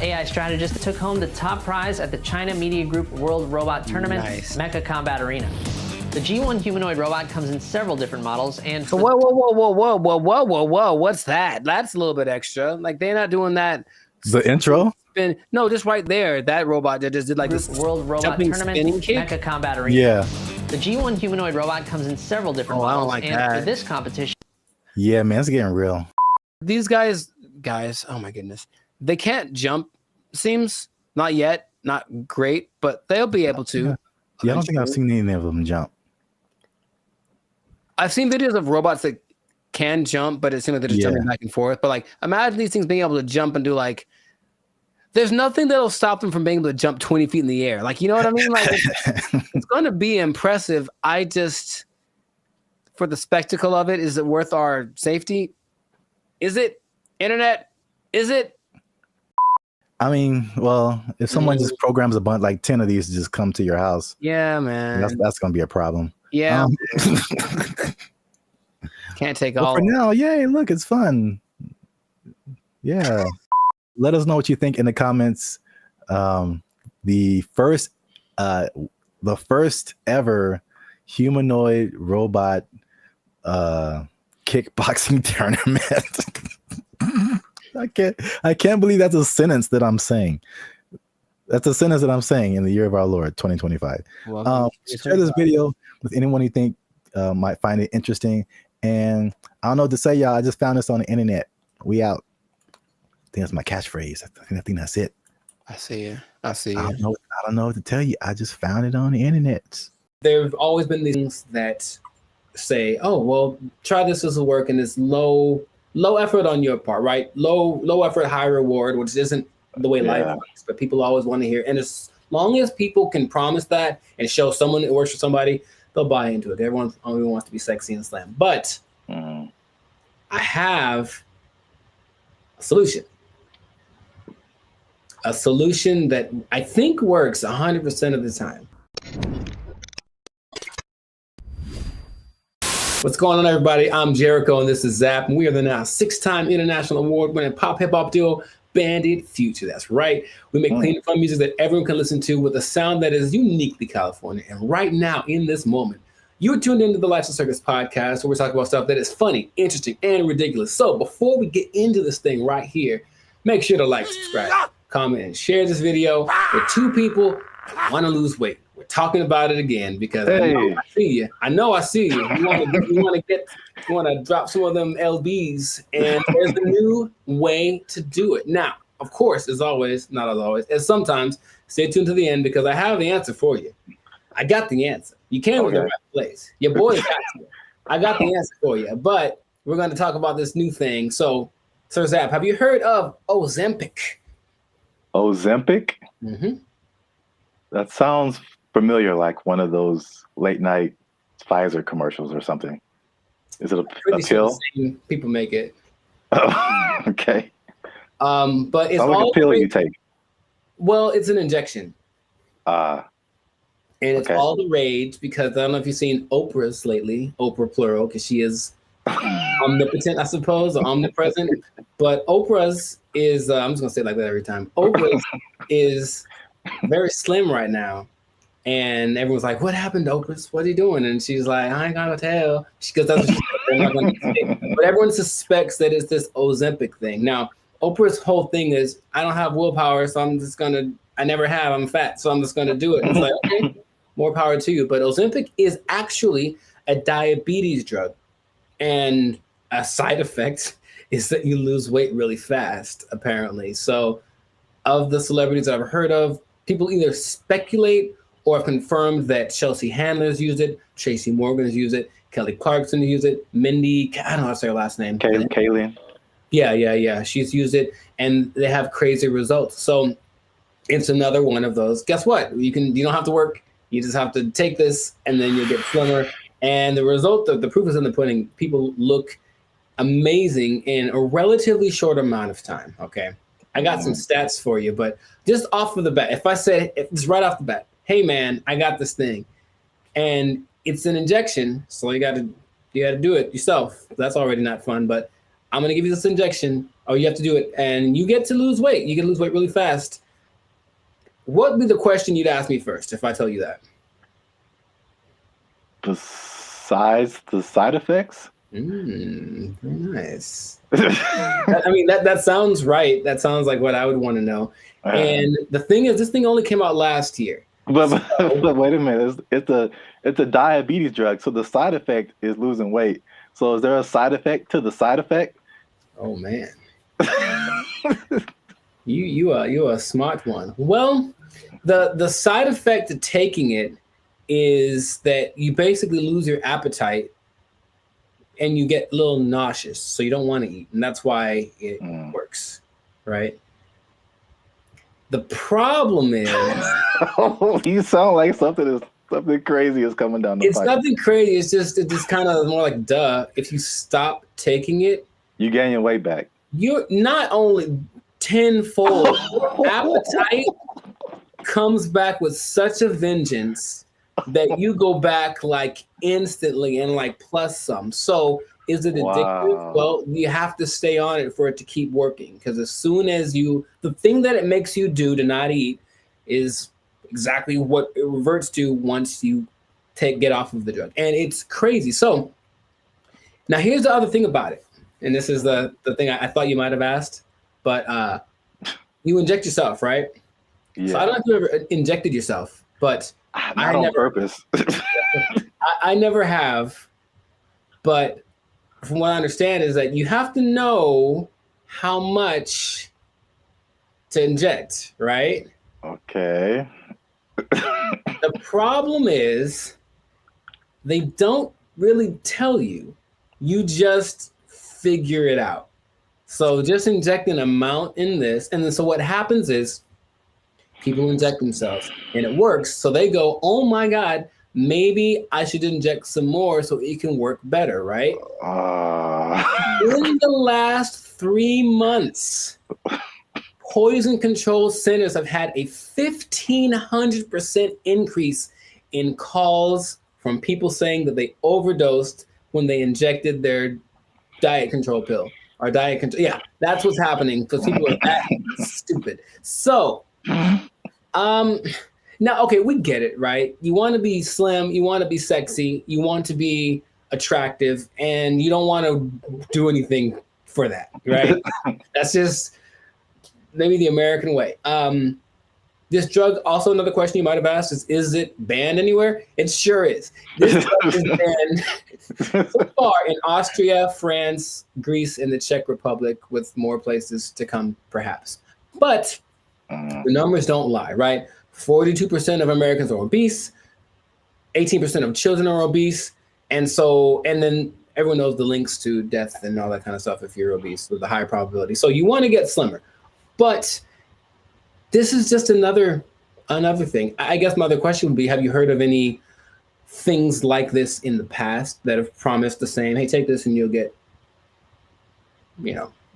AI Strategist took home the top prize at the China Media Group World Robot Tournament, Nice. Mecha Combat Arena. The G1 humanoid robot comes in several different models, and So whoa, what's that? That's a little bit extra. Like they're not doing that. The intro. No, just right there. That robot that just did like this World Robot jumping Tournament, spinning kick. Mecha Combat Arena. Yeah. The G1 humanoid robot comes in several different Oh, I don't models, like and that. for this competition, Yeah, man, it's getting real. These guys, oh my goodness, they can't jump. Seems not yet, not great, but they'll be able to. Yeah, I don't think I've seen any of them jump. I've seen videos of robots that can jump, but it seems like they're just jumping back and forth. But like, imagine these things being able to jump and do like. There's nothing that'll stop them from being able to jump 20 feet in the air. Like, you know what I mean? Like, it's going to be impressive. I just, for the spectacle of it, is it worth our safety? Is it? Internet? Is it? I mean, well, if someone just programs a bunch, like 10 of these to just come to your house, Yeah, man. that's going to be a problem. Yeah. Can't take But all. for now, yay, look, it's fun. Yeah. Let us know what you think in the comments. The first ever humanoid robot kickboxing tournament. I can't believe that's a sentence that I'm saying. That's a sentence that I'm saying in the year of our Lord, 2025. Share this video with anyone you think might find it interesting. And I don't know what to say, y'all. I just found this on the internet. We out. I think that's my catchphrase. I think that's it. I see you. I see you. I don't know what to tell you. I just found it on the internet. There have always been these things that say, "Oh, well, try this will work," and it's low effort on your part, right? Low effort, high reward, which isn't the way life works. But people always want to hear, and as long as people can promise that and show someone it works for somebody, they'll buy into it. Everyone only wants to be sexy and slam. But I have a solution. A solution that I think works 100% of the time. What's going on, everybody? I'm Jericho, and this is Zap, and we are the now 6-time international award-winning pop hip-hop duo, Bandit Future. That's right. We make clean and fun music that everyone can listen to with a sound that is uniquely California. And right now, in this moment, you're tuned into the Lifestyle Circus podcast, where we talk about stuff that is funny, interesting, and ridiculous. So before we get into this thing right here, make sure to like, subscribe, comment, and share this video with 2 people that want to lose weight. We're talking about it again because I know I see you. I know I see you. You want to drop some of them LBs, and there's a new way to do it. Now, of course, as always, not as always, as sometimes, stay tuned to the end because I have the answer for you. I got the answer. You came to the right place. Your boy got you. I got the answer for you, but we're going to talk about this new thing. So, Sir Zap, have you heard of Ozempic? Ozempic? Mm-hmm. That sounds familiar, like one of those late night Pfizer commercials or something. Is it a pill? Sure the same people make it. Oh, okay. But it's like all a pill you take. Well, it's an injection. And it's all the rage because I don't know if you've seen Oprah's lately, Oprah plural, because she is omnipotent, I suppose, or omnipresent. But Oprah's is, I'm just going to say it like that every time. Oprah's is very slim right now. And everyone's like, what happened to Oprah? What are you doing? And she's like, I ain't gonna tell. Because that's what they're not gonna say. But everyone suspects that it's this Ozempic thing. Now, Oprah's whole thing is, I don't have willpower, so I never have, I'm fat, so I'm just gonna do it. And it's like, okay, more power to you. But Ozempic is actually a diabetes drug. And a side effect is that you lose weight really fast, apparently. So of the celebrities I've heard of, people either speculate or have confirmed that Chelsea Handler's used it, Tracy Morgan's used it, Kelly Clarkson used it, Mindy, I don't know how to say her last name. Kayleen. Yeah. She's used it, and they have crazy results. So it's another one of those. Guess what? You don't have to work. You just have to take this, and then you'll get slimmer. And the result of the proof is in the pudding. People look amazing in a relatively short amount of time. Okay. I got some stats for you, but just off of the bat, if it's right off the bat, hey man, I got this thing, and it's an injection, so you got to do it yourself. That's already not fun, but I'm gonna give you this injection. Oh, you have to do it, and you get to lose weight. You can lose weight really fast. What would be the question you'd ask me first if I tell you that? Besides the side effects? Very nice. I mean, that sounds right. That sounds like what I would want to know. And the thing is, this thing only came out last year. But wait a minute, it's a diabetes drug, so the side effect is losing weight. So is there a side effect to the side effect? Oh man, you are a smart one. Well, the side effect to taking it is that you basically lose your appetite and you get a little nauseous, so you don't want to eat, and that's why it works, right? The problem is, you sound like something crazy is coming down the pipe. It's nothing crazy. It's just kind of more like duh. If you stop taking it, you gain your weight back. You're not only tenfold. Appetite comes back with such a vengeance that you go back like instantly and like plus some. So is it addictive? Wow. Well, you have to stay on it for it to keep working, because as soon as the thing that it makes you do to not eat is exactly what it reverts to once you get off of the drug. And it's crazy. So now here's the other thing about it. And this is the thing I thought you might have asked. but you inject yourself, right? Yeah. So I don't know if you ever injected yourself, but Not I on never, purpose. I never have. But from what I understand is that you have to know how much to inject, right? Okay. The problem is they don't really tell you. You just figure it out. So just inject an amount in this. And then so what happens is people inject themselves and it works. So they go, oh my God, maybe I should inject some more so it can work better, right? In the last 3 months, poison control centers have had a 1,500% increase in calls from people saying that they overdosed when they injected their diet control pill or diet control. Yeah, that's what's happening because people are that stupid. So, now, okay, we get it, right? You want to be slim, you want to be sexy, you want to be attractive, and you don't want to do anything for that, right? That's just maybe the American way. This drug, also another question you might have asked is it banned anywhere? It sure is. This drug is banned so far in Austria, France, Greece, and the Czech Republic, with more places to come, perhaps. But the numbers don't lie, right? 42% of Americans are obese, 18% of children are obese, and then everyone knows the links to death and all that kind of stuff if you're obese with a higher probability. So you want to get slimmer. But this is just another thing. I guess my other question would be, have you heard of any things like this in the past that have promised the same, hey, take this and you'll get,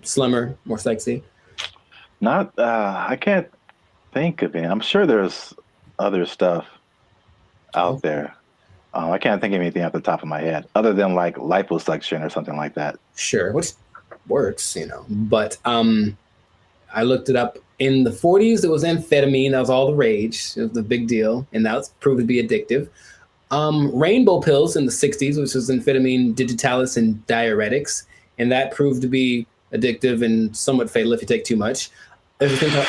slimmer, more sexy? Not, I can't think of any. I'm sure there's other stuff out there. I can't think of anything off the top of my head other than like liposuction or something like that. Sure, which works, but I looked it up. In the 40s, it was amphetamine. That was all the rage. It was the big deal, and that was proved to be addictive. Rainbow pills in the 60s, which was amphetamine, digitalis, and diuretics, and that proved to be addictive and somewhat fatal if you take too much. There's a thing called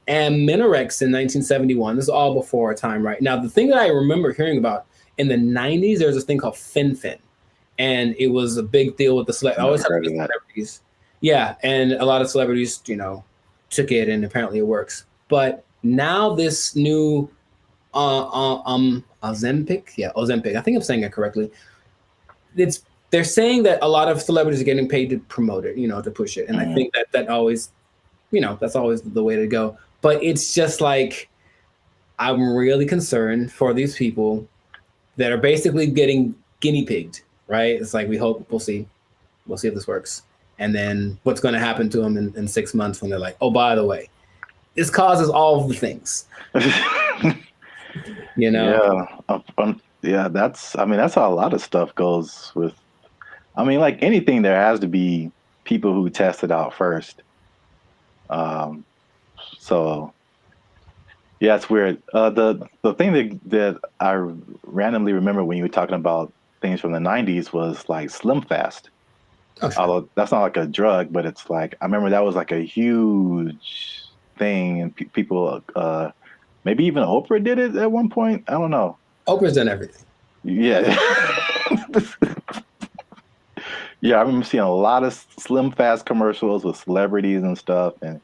Aminorex in 1971. This is all before our time, right? Now, the thing that I remember hearing about in the 90s, there was this thing called Fen-Phen, and it was a big deal with the celebrities. Yeah, and a lot of celebrities, took it, and apparently it works. But now this new Ozempic, I think I'm saying it correctly. They're saying that a lot of celebrities are getting paid to promote it, to push it, and I think that always, that's always the way to go. But it's just like, I'm really concerned for these people that are basically getting guinea pigged, right? It's like, we'll see if this works. And then what's going to happen to them in 6 months when they're like, oh, by the way, this causes all of the things. Yeah. Yeah, that's how a lot of stuff goes with. Like anything, there has to be people who test it out first. So yeah, it's weird. The thing that I randomly remember when you were talking about things from the 90s was like Slim Fast. Oh, sure. Although that's not like a drug, but it's like, I remember that was like a huge thing, and people, maybe even Oprah did it at one point. I don't know. Oprah's done everything. Yeah. Yeah, I remember seeing a lot of Slim Fast commercials with celebrities and stuff, and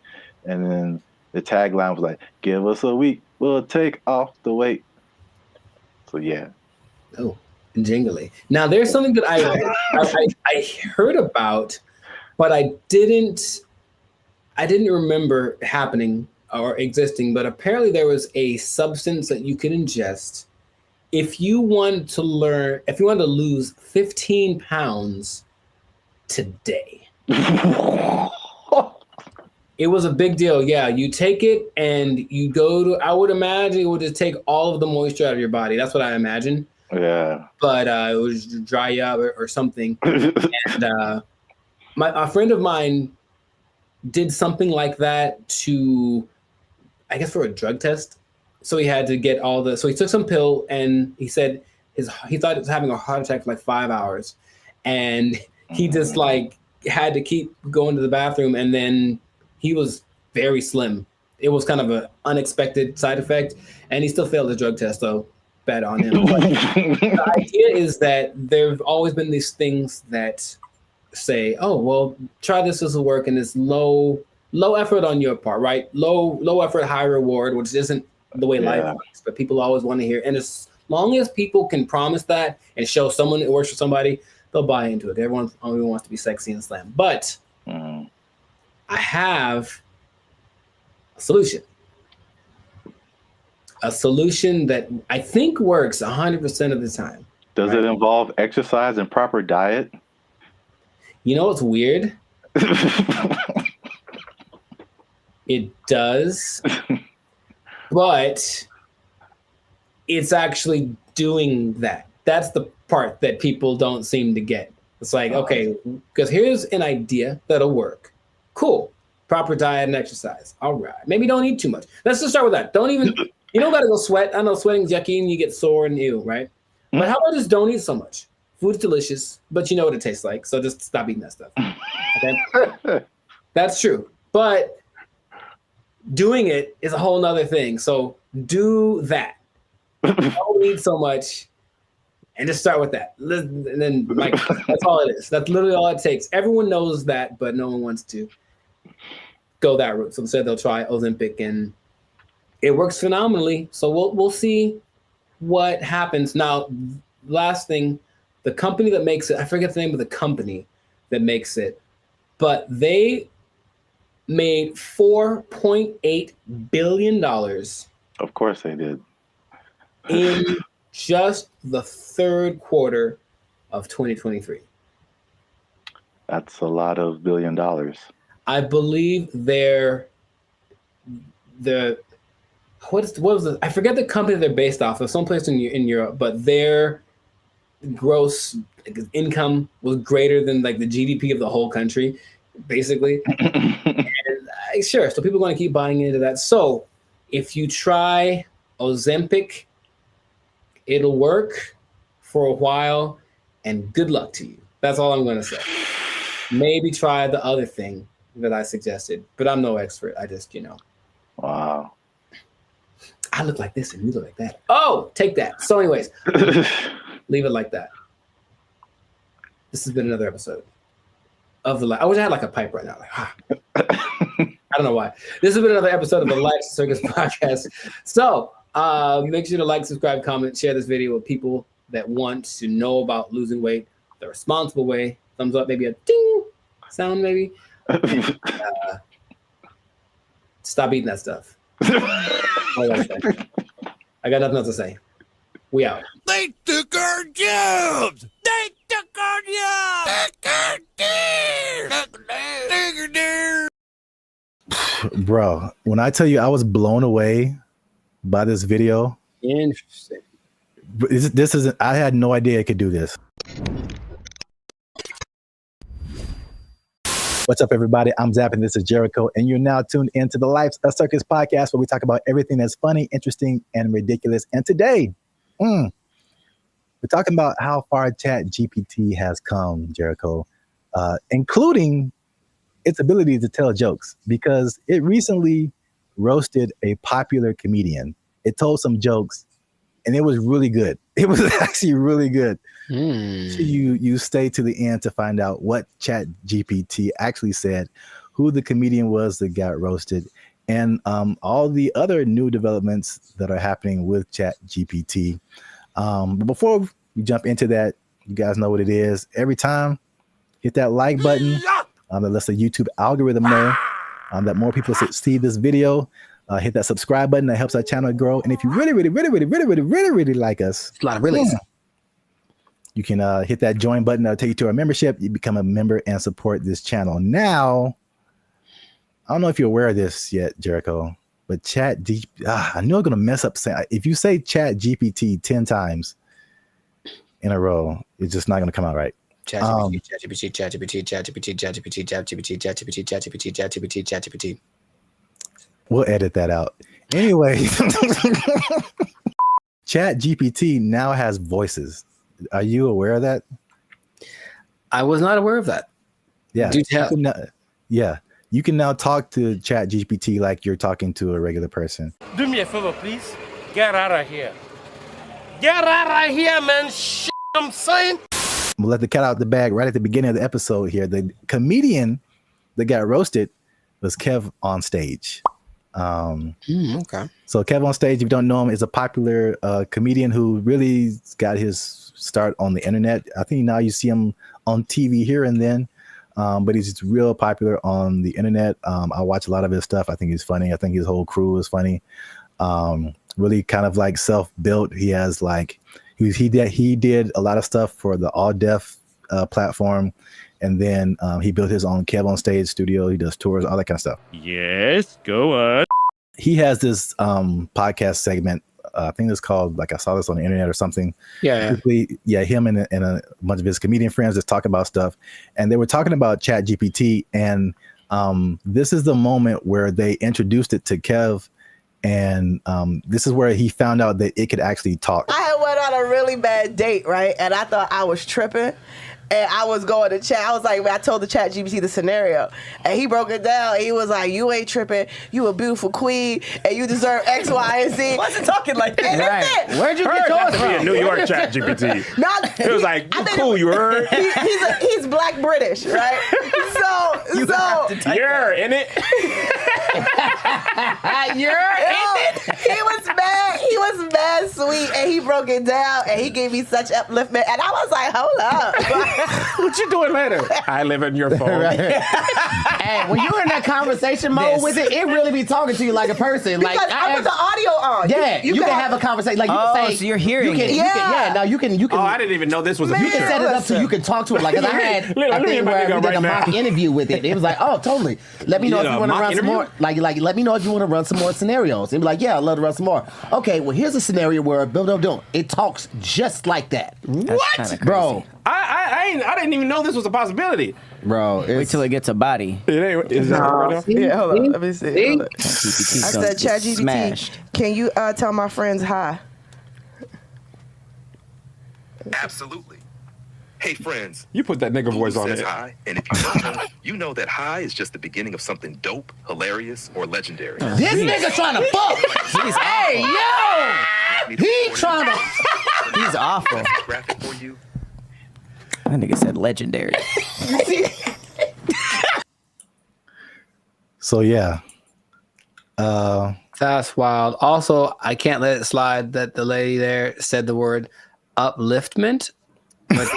then the tagline was like, "Give us a week, we'll take off the weight." So yeah. Oh, jingly. Now there's something that I heard about, but I didn't remember happening or existing. But apparently there was a substance that you could ingest if you wanted to lose 15 pounds today. It was a big deal. Yeah, you take it and you go to, I would imagine it would just take all of the moisture out of your body. That's what I imagine. Yeah. But it would just dry you up or something. And a friend of mine did something like that to, I guess, for a drug test. So he had to get so he took some pill, and he said he thought he was having a heart attack for like 5 hours. And he just like had to keep going to the bathroom, and then he was very slim. It was kind of an unexpected side effect, and he still failed the drug test, so bad on him. But the idea is that there've always been these things that say, oh, well, try this will work, and it's low effort on your part, right? Low effort, high reward, which isn't the way life works, but people always want to hear. And as long as people can promise that and show someone it works for somebody, they'll buy into it. Everyone only wants to be sexy and slam. But I have a solution that I think works 100% of the time. Does it involve exercise and proper diet? You know what's weird? It does, but it's actually doing that. That's the part that people don't seem to get. It's like, okay, because here's an idea that'll work. Cool. Proper diet and exercise. All right. Maybe don't eat too much. Let's just start with that. Don't even, you don't got to go sweat. I know sweating's yucky and you get sore and ew, right? But how about just don't eat so much? Food's delicious, but you know what it tastes like. So just stop eating that stuff. Okay. That's true. But doing it is a whole nother thing. So do that. Don't eat so much and just start with that. And then like, that's all it is. That's literally all it takes. Everyone knows that, but no one wants to go that route. So instead they'll try Ozempic and it works phenomenally. So we'll see what happens. Now, last thing, the company that makes it, I forget the name of the company that makes it, but they made $4.8 billion. Of course they did. In just the third quarter of 2023. That's a lot of $1 billion. I believe what was the, I forget the company they're based off of, someplace in Europe, but their gross income was greater than like the GDP of the whole country, basically. And, sure, so people are going to keep buying into that. So if you try Ozempic, it'll work for a while, and good luck to you. That's all I'm going to say. Maybe try the other thing that I suggested, but I'm no expert. I just, Wow. I look like this and you look like that. Oh, take that. So anyways, leave it like that. This has been another episode of the I wish I had like a pipe right now. Like, I don't know why. This has been another episode of the Life Circus podcast. So make sure to like, subscribe, comment, share this video with people that want to know about losing weight the responsible way. Thumbs up, maybe a ding sound, maybe. And, stop eating that stuff. I got nothing else to say. We out. They took our jobs! They took our jobs! Take our deer! Take our deer! Bro, when I tell you I was blown away by this video, Interesting. this isn't, I had no idea it could do this. What's up, everybody? I'm Zap, and this is Jericho, and you're now tuned into the Life Circus podcast, where we talk about everything that's funny, interesting, and ridiculous. And today, we're talking about how far ChatGPT has come, Jericho, including its ability to tell jokes, because it recently roasted a popular comedian. It told some jokes, and it was really good. It was actually really good. So you stay to the end to find out what ChatGPT actually said, who the comedian was that got roasted, and all the other new developments that are happening with ChatGPT. But before we jump into that, you guys know what it is. Every time, hit that like button. That lets the YouTube algorithm know that more people see this video. Hit that subscribe button. That helps our channel grow. And if you really like us, It's a lot of really. You can hit that join button. That'll take you to our membership. You become a member and support this channel. Now, I don't know if you're aware of this yet, Jericho, but I knew I'm going to mess up saying, if you say ChatGPT 10 times in a row, it's just not going to come out right. ChatGPT. We'll edit that out. Anyway, ChatGPT now has voices. Are you aware of that? I was not aware of that. Yeah. Do tell. Yeah. you can now talk to Chat GPT like you're talking to a regular person. Do me a favor, please. Get out of here. Get out of here, man. Shit, I'm saying. We'll let the cat out the bag right at the beginning of the episode here. The comedian that got roasted was Kev on Stage. Okay. So Kev on Stage, if you don't know him, is a popular comedian who really got his start on the internet. I think now you see him on TV here and then, but he's real popular on the internet. I watch a lot of his stuff. I think he's funny. I think his whole crew is funny. Really kind of like self-built. He has like he did a lot of stuff for the All Deaf platform, and then he built his own Kev on Stage studio. He does tours, all that kind of stuff. Yes, go on. He has this podcast segment. I think it's called, like, I saw this on the internet or something. Yeah. Him and a bunch of his comedian friends just talk about stuff, and they were talking about Chat GPT, and this is the moment where they introduced it to Kev, and this is where he found out that it could actually talk. I had went on a really bad date, right? And I thought I was tripping. And I was going to chat. I was like, I told the Chat GPT the scenario, and he broke it down. And he was like, "You ain't tripping. You a beautiful queen, and you deserve X, Y, and Z." Wasn't talking like that. Right. Where'd you get yours Be a from? New York Chat GPT. It was like, you cool, you heard? He's Black British, right? You're in it. He was mad sweet, and he broke it down, and he gave me such upliftment, and I was like, hold up. What you doing later? I live in your phone. Hey, when you're in that conversation mode with it, it really be talking to you like a person. Like Because I put the audio on. Yeah, you can have a conversation. Like you can say, so you're hearing it. You can. Oh, I didn't even know this was a You can feature. set it up so you can talk to it. Like, 'cause I had a thing where we did a mock interview with it. It was like, oh, totally. Let me know if you want to run some more. Like, let me know if you want to run some more scenarios. And be like, yeah, I'd love to run some more. Okay, well, here's a scenario where it talks just like that. What, bro? I didn't even know this was a possibility. Bro, Wait till it gets a body. It ain't. Is that right now? Yeah, hold on. Let me see. Hold on. I GPT's said, Chat GPT, smashed. can you tell my friends hi? Absolutely. Hey, friends. You put that nigga voice on Says it. hi, and if you don't know, you know that hi is just the beginning of something dope, hilarious, or legendary. This nigga trying to fuck. Hey, yo! He trying to. He's awful. Graphic for you. That nigga said legendary. So yeah. That's wild. Also, I can't let it slide that the lady there said the word upliftment. But,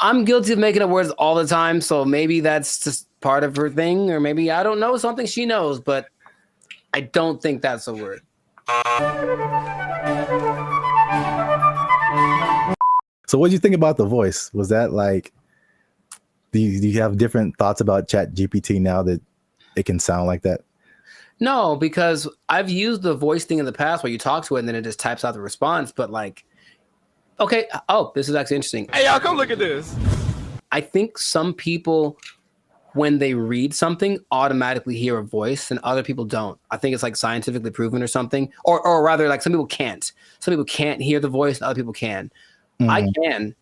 I'm guilty of making up words all the time, so maybe that's just part of her thing, or maybe I don't know something she knows, but I don't think that's a word. So what do you think about the voice? Was that like, do you have different thoughts about Chat GPT now that it can sound like that? No, because I've used the voice thing in the past where you talk to it and then it just types out the response. But like, okay, this is actually interesting. Hey, y'all, come look at this. I think some people, when they read something, automatically hear a voice and other people don't. I think it's like scientifically proven or something. Or rather, like some people can't. Some people can't hear the voice and other people can. I can.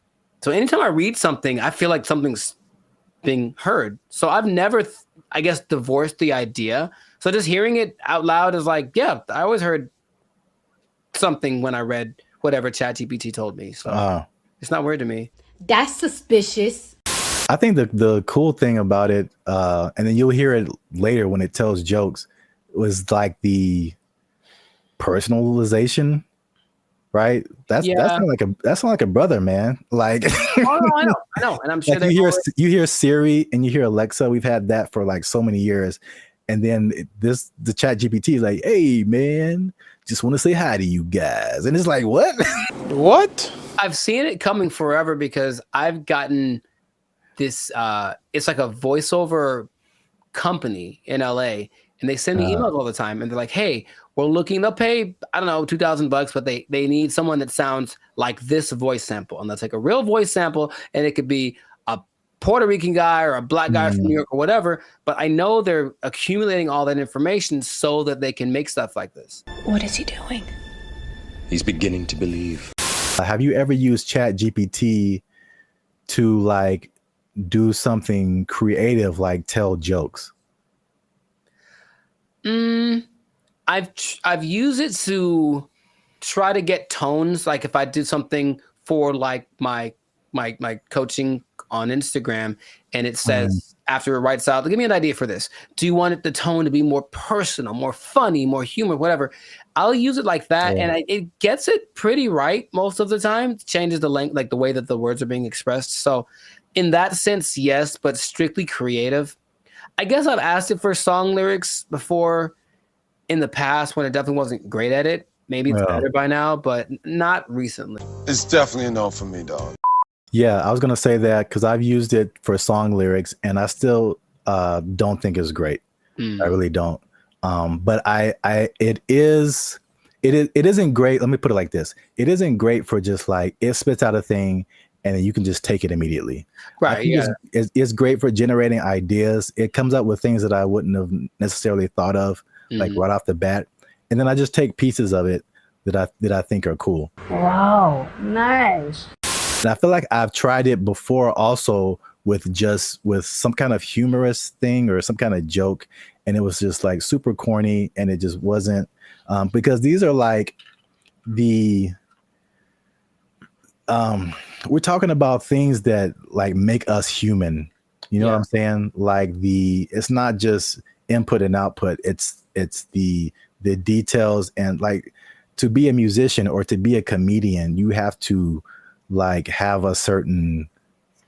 So anytime I read something, I feel like something's being heard. So I've never, I guess, divorced the idea. So just hearing it out loud is like, yeah, I always heard something when I read whatever ChatGPT told me. So it's not weird to me. That's suspicious. I think the cool thing about it, and then you'll hear it later when it tells jokes, was like the personalization. Right, that's not like a brother, man. Like, I know, and I'm sure like you hear Siri and you hear Alexa. We've had that for like so many years, and then the Chat GPT is like, "Hey, man, just want to say hi to you guys," and it's like, what? What? I've seen it coming forever because I've gotten this. It's like a voiceover company in LA, and they send me emails all the time, and they're like, "Hey, we're looking. They'll pay, I don't know, $2,000, but they need someone that sounds like this voice sample, and they'll take a real voice sample, and it could be a Puerto Rican guy or a black guy from New York or whatever. But I know they're accumulating all that information so that they can make stuff like this." What is he doing? He's beginning to believe. Have you ever used Chat GPT to like do something creative like tell jokes? I've used it to try to get tones. Like if I did something for like my coaching on Instagram, and it says after it writes out, give me an idea for this. Do you want the tone to be more personal, more funny, more humor, whatever? I'll use it like that, and it gets it pretty right most of the time. It changes the length, like the way that the words are being expressed. So, in that sense, yes, but strictly creative. I guess I've asked it for song lyrics before in the past when it definitely wasn't great at it. Maybe it's better by now, but not recently. It's definitely a no for me, dog. Yeah, I was gonna say that because I've used it for song lyrics, and I still don't think it's great. I really don't. But it isn't great. Let me put it like this: it isn't great for just like it spits out a thing, and then you can just take it immediately. Right. Yeah. It's great for generating ideas. It comes up with things that I wouldn't have necessarily thought of, like right off the bat, and then I just take pieces of it that I think are cool. Wow, nice. And I feel like I've tried it before also with some kind of humorous thing or some kind of joke. And it was just like super corny, and it just wasn't because these are like we're talking about things that like make us human. You know what I'm saying? Like it's not just input and output. It's the details, and like to be a musician or to be a comedian, you have to like have a certain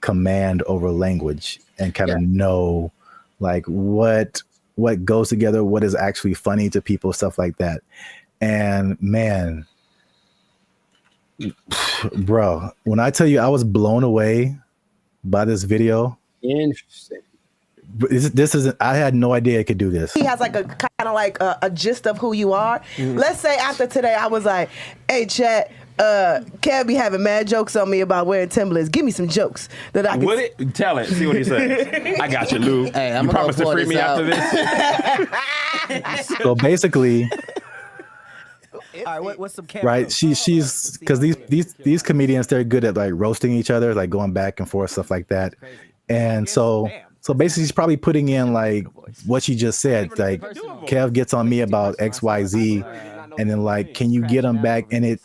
command over language and kind of know like what goes together, what is actually funny to people, stuff like that. And man, bro, when I tell you I was blown away by this video. Interesting. This isn't, I had no idea it could do this. He has like a kind of like a gist of who you are. Let's say after today I was like, hey chat, Kev be having mad jokes on me about wearing Timberlands. Give me some jokes that I can. Would it? Tell it. See what he says. I got you, Lou. Hey, you promise to free me after this? So basically, All right, what's some right? She's because these comedians, they're good at like roasting each other, like going back and forth, stuff like that. And so basically, she's probably putting in like what she just said. Like Kev gets on me about XYZ, and then like, can you get him back? And it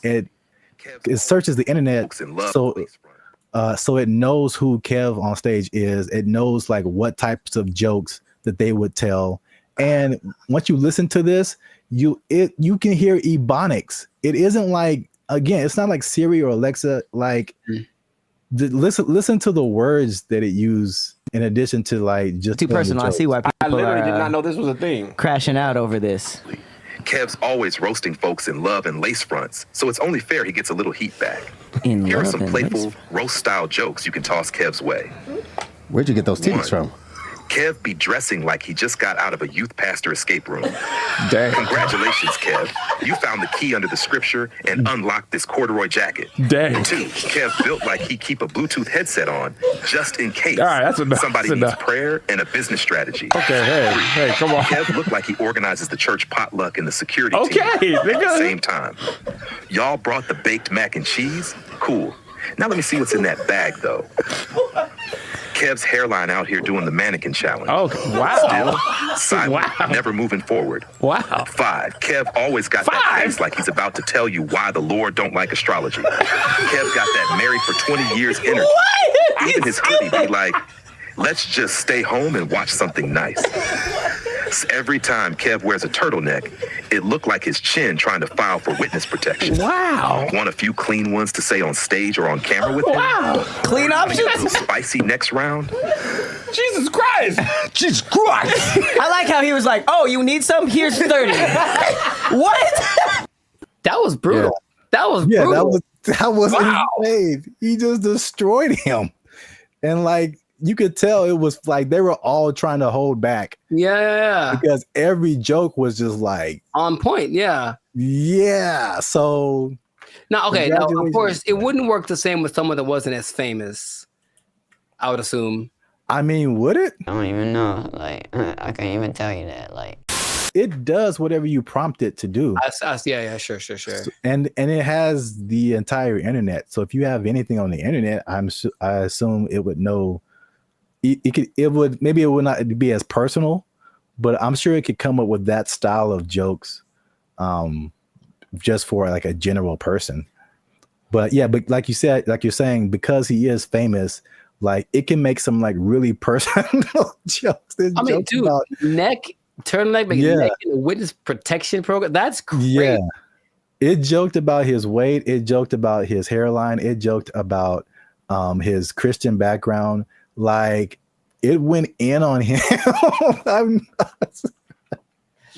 searches the internet, so it knows who Kev on stage is. It knows like what types of jokes that they would tell. And once you listen to this, you can hear ebonics. It isn't like, again, it's not like Siri or Alexa. Like listen to the words that it used in addition to like just too personal. I see why people I literally are, did not know this was a thing. Crashing out over this. Kev's always roasting folks in love and lace fronts, so it's only fair he gets a little heat back. Here are some playful roast-style jokes you can toss Kev's way. Where'd you get those titties from? Kev be dressing like he just got out of a youth pastor escape room. Dang. Congratulations, Kev. You found the key under the scripture and unlocked this corduroy jacket. Dang. 2, Kev built like he keep a Bluetooth headset on just in case All right, that's enough. somebody That's needs enough. prayer and a business strategy. Okay, hey, come on. Kev looked like he organizes the church potluck and the security Okay, team at the nigga. same time. Y'all brought the baked mac and cheese? Cool. Now let me see what's in that bag, though. Kev's hairline out here doing the mannequin challenge. Oh, wow. Still silent, Wow. never moving forward. Wow. 5, Kev always got that face like he's about to tell you why the Lord don't like astrology. Kev got that married for 20 years energy. Even his hoodie be like, let's just stay home and watch something nice. Every time Kev wears a turtleneck, it looked like his chin trying to file for witness protection. Wow. Want a few clean ones to say on stage or on camera with him? Wow. Clean A options. little spicy next round? Jesus Christ. Jesus Christ. I like how he was like, "Oh, you need some? Here's 30." What? That was brutal. That was brutal. that was insane. He just destroyed him, and like you could tell it was like they were all trying to hold back. Yeah. Because every joke was just like on point. Yeah. Yeah. So now, okay. Now, of course, it wouldn't work the same with someone that wasn't as famous. I would assume. I mean, would it? I don't even know. Like, I can't even tell you that. Like, it does whatever you prompt it to do. Yeah, sure. And it has the entire internet. So if you have anything on the internet, I assume it would know it would not be as personal, but I'm sure it could come up with that style of jokes, just for like a general person. But yeah, but like you said, like you're saying, because he is famous, like it can make some like really personal jokes. I mean, jokes dude, about, turtleneck, neck in the witness protection program. That's great. Yeah. It joked about his weight. It joked about his hairline. It joked about his Christian background. Like it went in on him.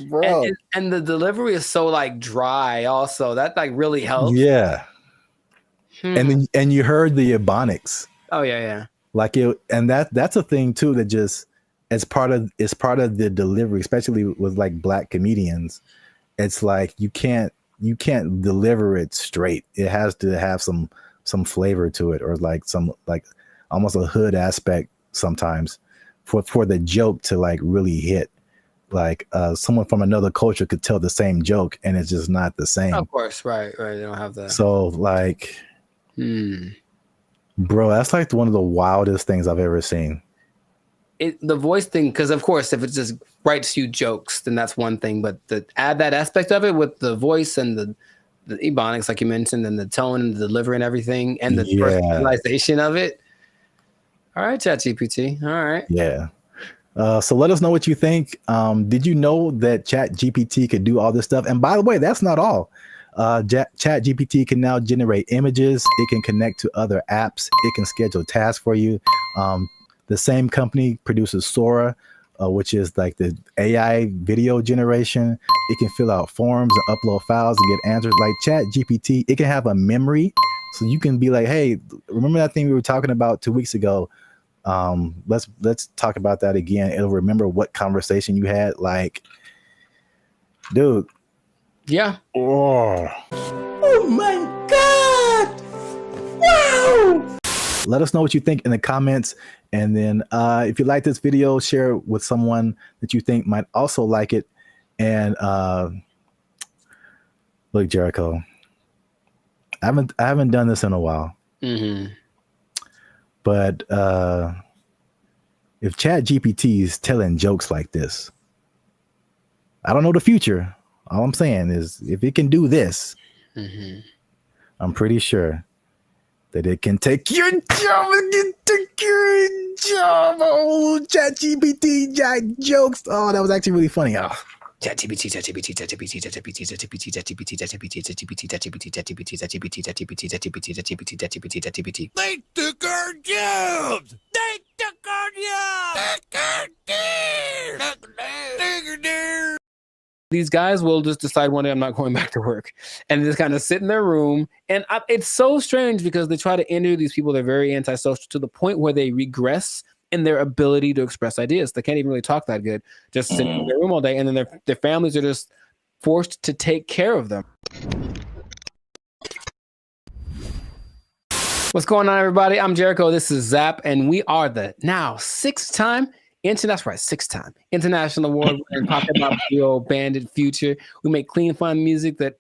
Bro. And the delivery is so like dry. Also, that like really helps. Yeah. And you heard the ebonics. Oh yeah. Like it, and that's a thing too that just it's part of the delivery, especially with like black comedians. It's like you can't deliver it straight. It has to have some flavor to it, or like some like almost a hood aspect sometimes for the joke to like really hit. Like someone from another culture could tell the same joke and it's just not the same. Of course, right. They don't have that. So like, bro, that's like one of the wildest things I've ever seen. The voice thing, because of course, if it just writes you jokes, then that's one thing. But to add that aspect of it with the voice and the ebonics, like you mentioned, and the tone and the delivery and everything, and the personalization of it. All right, ChatGPT. All right. Yeah. So let us know what you think. Did you know that ChatGPT could do all this stuff? And by the way, that's not all. ChatGPT can now generate images. It can connect to other apps. It can schedule tasks for you. The same company produces Sora, which is like the AI video generation. It can fill out forms and upload files and get answers. Like ChatGPT, it can have a memory. So you can be like, hey, remember that thing we were talking about 2 weeks ago? Let's talk about that again. It'll remember what conversation you had. Like, dude. Yeah. Oh my God! Wow! Let us know what you think in the comments. And then if you like this video, share it with someone that you think might also like it. And look, Jericho, I haven't done this in a while. But if ChatGPT is telling jokes like this, I don't know the future. All I'm saying is if it can do this, I'm pretty sure that it can take your job. It can take your job. Oh, ChatGPT jokes. Oh, that was actually really funny. Oh. ChatGPT. They took our jobs! They took our jobs! These guys will just decide one day I'm not going back to work and just kind of sit in their room. And it's so strange because they try to interview these people. They're very antisocial to the point where they regress in their ability to express ideas. They can't even really talk that good, just sitting in their room all day. And then their families are just forced to take care of them. What's going on, everybody? I'm Jericho. This is Zap, and we are the now six-time international award winning Pop Hip Hop duo Bandit Future. We make clean, fun music that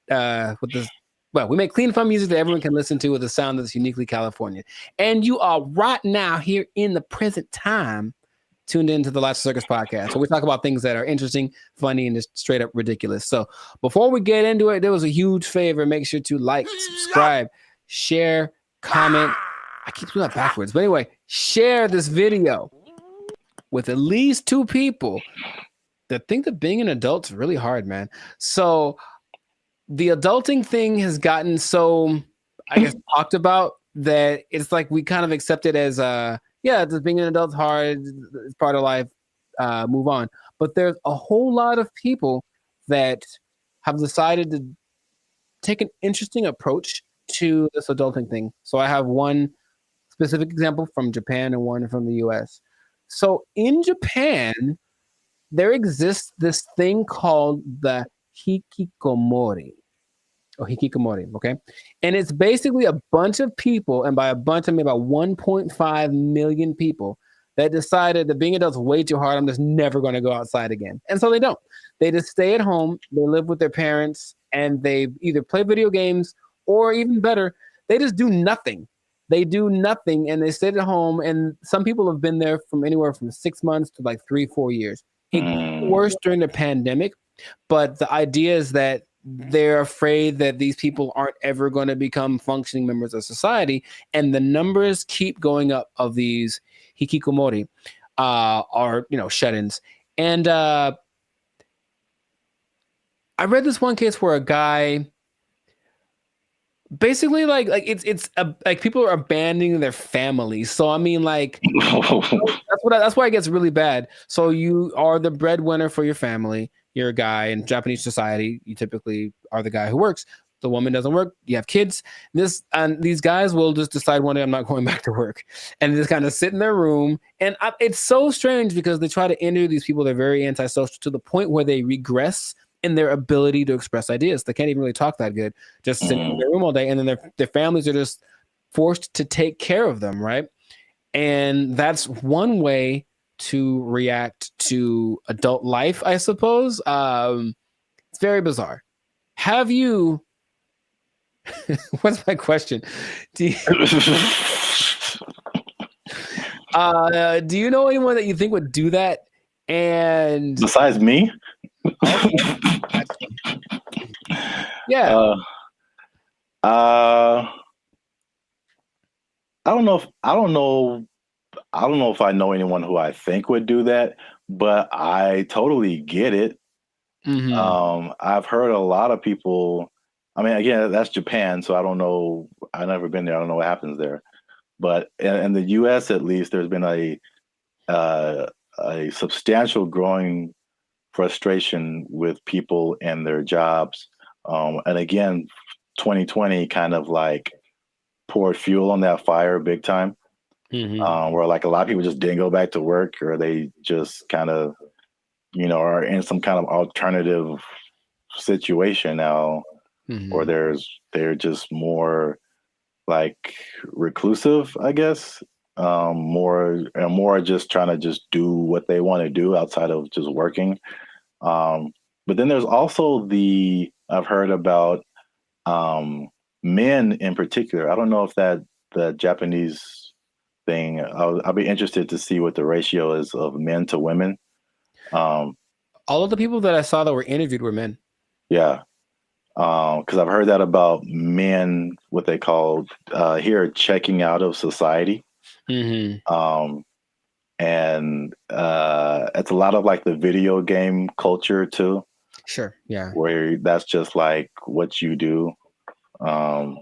we make clean, fun music that everyone can listen to with a sound that's uniquely California. And you are right now here in the present time tuned into the Last Circus podcast. So we talk about things that are interesting, funny, and just straight up ridiculous. So before we get into it, there was a huge favor. Make sure to like, subscribe, share, comment. I keep doing that backwards. But anyway, share this video with at least 2 people that think that being an adult is really hard, man. So the adulting thing has gotten so, I guess, talked about that it's like we kind of accept it as, just being an adult's hard, it's part of life, move on. But there's a whole lot of people that have decided to take an interesting approach to this adulting thing. So I have one specific example from Japan and one from the US. So in Japan, there exists this thing called the hikikomori. Okay? And it's basically a bunch of people, and by a bunch I mean about 1.5 million people that decided that being adults is way too hard. I'm just never going to go outside again. And so they don't. They just stay at home, they live with their parents, and they either play video games or even better, they just do nothing. They do nothing and they stay at home. And some people have been there from anywhere from 6 months to like 3-4 years. It got worse during the pandemic, but the idea is that they're afraid that these people aren't ever going to become functioning members of society, and the numbers keep going up of these hikikomori, are shut-ins. And I read this one case where a guy basically like people are abandoning their families. So I mean, like that's why it gets really bad. So you are the breadwinner for your family. You're a guy in Japanese society. You typically are the guy who works. The woman doesn't work. You have kids. These guys will just decide one day, I'm not going back to work, and just kind of sit in their room. And it's so strange because they try to interview these people. They're very antisocial to the point where they regress in their ability to express ideas. They can't even really talk that good, just sitting in their room all day. And then their families are just forced to take care of them, right? And that's one way to react to adult life, I suppose. It's very bizarre. Have you... What's my question? Do you know anyone that you think would do that? And besides me? Yeah. I don't know if I know anyone who I think would do that, but I totally get it. I've heard a lot of people. I mean, again, that's Japan, so I don't know. I've never been there. I don't know what happens there. But in the U.S., at least, there's been a substantial growing frustration with people and their jobs. And again, 2020 kind of like poured fuel on that fire big time, where like a lot of people just didn't go back to work, or they just kind of, are in some kind of alternative situation now, or they're just more like reclusive, I guess, more just trying to just do what they want to do outside of just working. But then there's also I've heard about men in particular. I don't know if the Japanese thing, I'll be interested to see what the ratio is of men to women. All of the people that I saw that were interviewed were men. Yeah. Because I've heard that about men, what they call here, checking out of society. And it's a lot of like the video game culture too. Sure. Yeah. Where that's just like what you do. And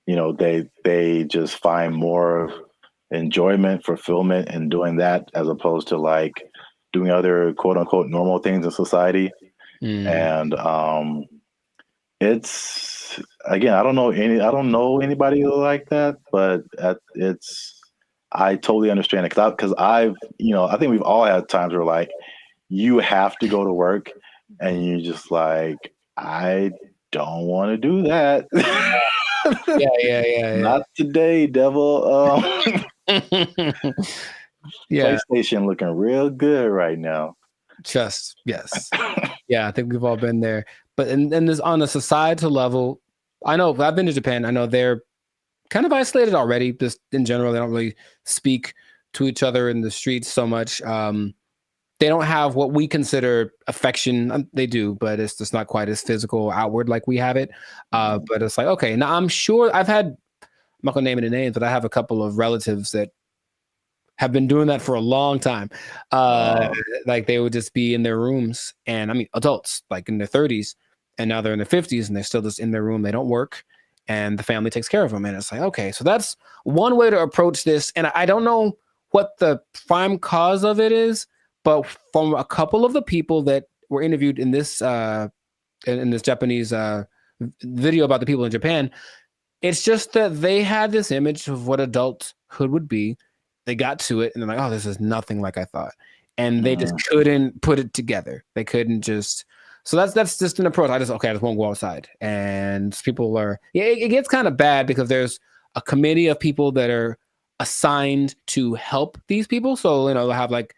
they just find more enjoyment, fulfillment in doing that, as opposed to like doing other quote unquote normal things in society. And it's, again, I don't know anybody like that, but I totally understand it, because I think we've all had times where like you have to go to work and you just like, I don't want to do that. Yeah. Not today, devil. PlayStation looking real good right now. Yes. Yeah, I think we've all been there. But and this, on a societal level, I know I've been to Japan. I know they're kind of isolated already. Just in general, they don't really speak to each other in the streets so much. They don't have what we consider affection. They do, but it's just not quite as physical, outward like we have it. But it's like, okay, now I'm sure I'm not gonna name any names, but I have a couple of relatives that have been doing that for a long time. Like they would just be in their rooms, and I mean adults like in their 30s, and now they're in their 50s and they're still just in their room. They don't work, and the family takes care of them. And it's like, okay, so that's one way to approach this. And I don't know what the prime cause of it is, but from a couple of the people that were interviewed in this Japanese video about the people in Japan, it's just that they had this image of what adulthood would be. They got to it and they're like, oh, this is nothing like I thought. And they just couldn't put it together. They couldn't just... So that's just an approach. I just won't go outside. And people are... Yeah, it gets kind of bad because there's a committee of people that are assigned to help these people. So, they'll have like,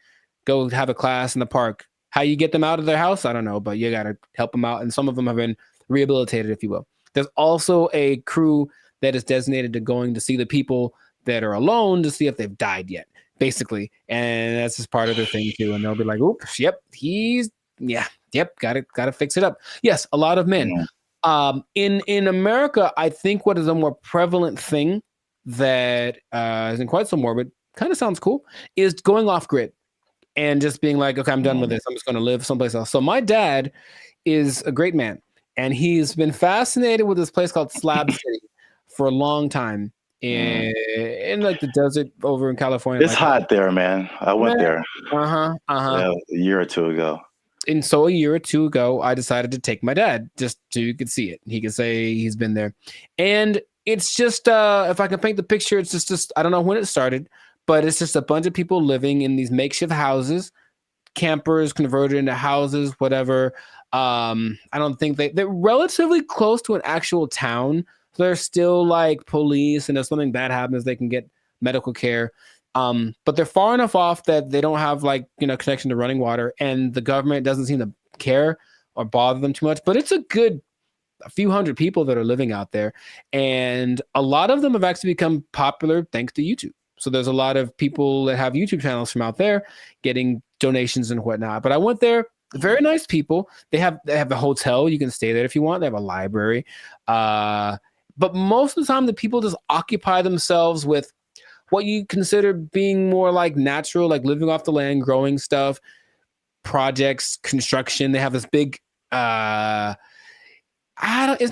go have a class in the park. How you get them out of their house, I don't know, but you got to help them out. And some of them have been rehabilitated, if you will. There's also a crew that is designated to going to see the people that are alone to see if they've died yet, basically. And that's just part of their thing too. And they'll be like, oops, yep, gotta fix it up. Yes, a lot of men. In America, I think what is a more prevalent thing that isn't quite so morbid, kind of sounds cool, is going off grid and just being like, okay, I'm done with this. I'm just going to live someplace else. So my dad is a great man, and he's been fascinated with this place called Slab City for a long time in like the desert over in California. It's hot there, man. I went there. Yeah, a year or two ago. And so a year or two ago, I decided to take my dad just so you could see it. He could say he's been there. And it's just, if I can paint the picture, it's just I don't know when it started, but it's just a bunch of people living in these makeshift houses, campers converted into houses, whatever. I don't think they're relatively close to an actual town. So they're still like police, and if something bad happens, they can get medical care. But they're far enough off that they don't have like, connection to running water, and the government doesn't seem to care or bother them too much. But it's a few hundred people that are living out there, and a lot of them have actually become popular thanks to YouTube. So there's a lot of people that have YouTube channels from out there getting donations and whatnot. But I went there, very nice people. They have a hotel, you can stay there if you want. They have a library, but most of the time the people just occupy themselves with what you consider being more like natural, like living off the land, growing stuff, projects, construction. They have this big, it's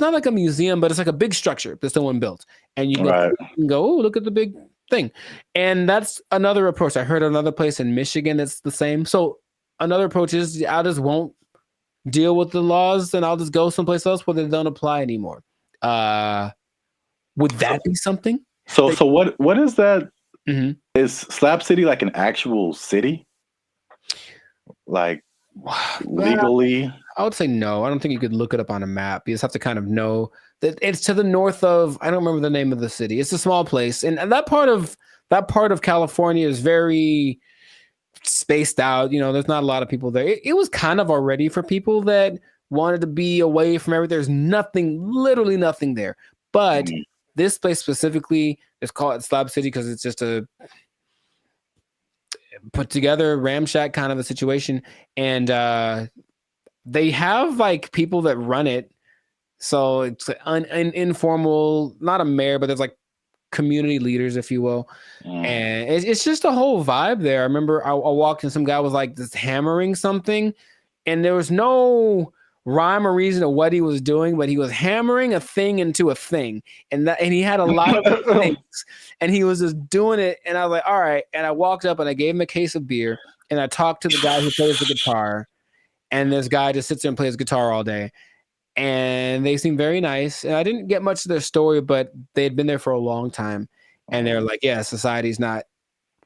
not like a museum, but it's like a big structure that someone built. And you can go, oh, look at the big thing. And that's another approach. I heard another place in Michigan that's the same. So another approach is I just won't deal with the laws, and I'll just go someplace else where they don't apply anymore. Would that be something? So what is that? Is Slab City like an actual city? Like legally? I would say no. I don't think you could look it up on a map. You just have to kind of know that it's to the north of, I don't remember the name of the city. It's a small place. And that part of California is very spaced out. There's not a lot of people there. It was kind of already for people that wanted to be away from everything. There's literally nothing there. But this place specifically is called Slab City because it's just a put together ramshack kind of a situation. And they have like people that run it. So it's an informal, not a mayor, but there's like community leaders, if you will. And it's just a whole vibe there. I remember I walked in, some guy was like just hammering something, and there was no rhyme or reason of what he was doing, but he was hammering a thing into a thing, and he had a lot of things, and he was just doing it. And I was like, all right. And I walked up and I gave him a case of beer, and I talked to the guy who plays the guitar, and this guy just sits there and plays guitar all day. And they seemed very nice. And I didn't get much of their story, but they had been there for a long time. And they're like, yeah, society's not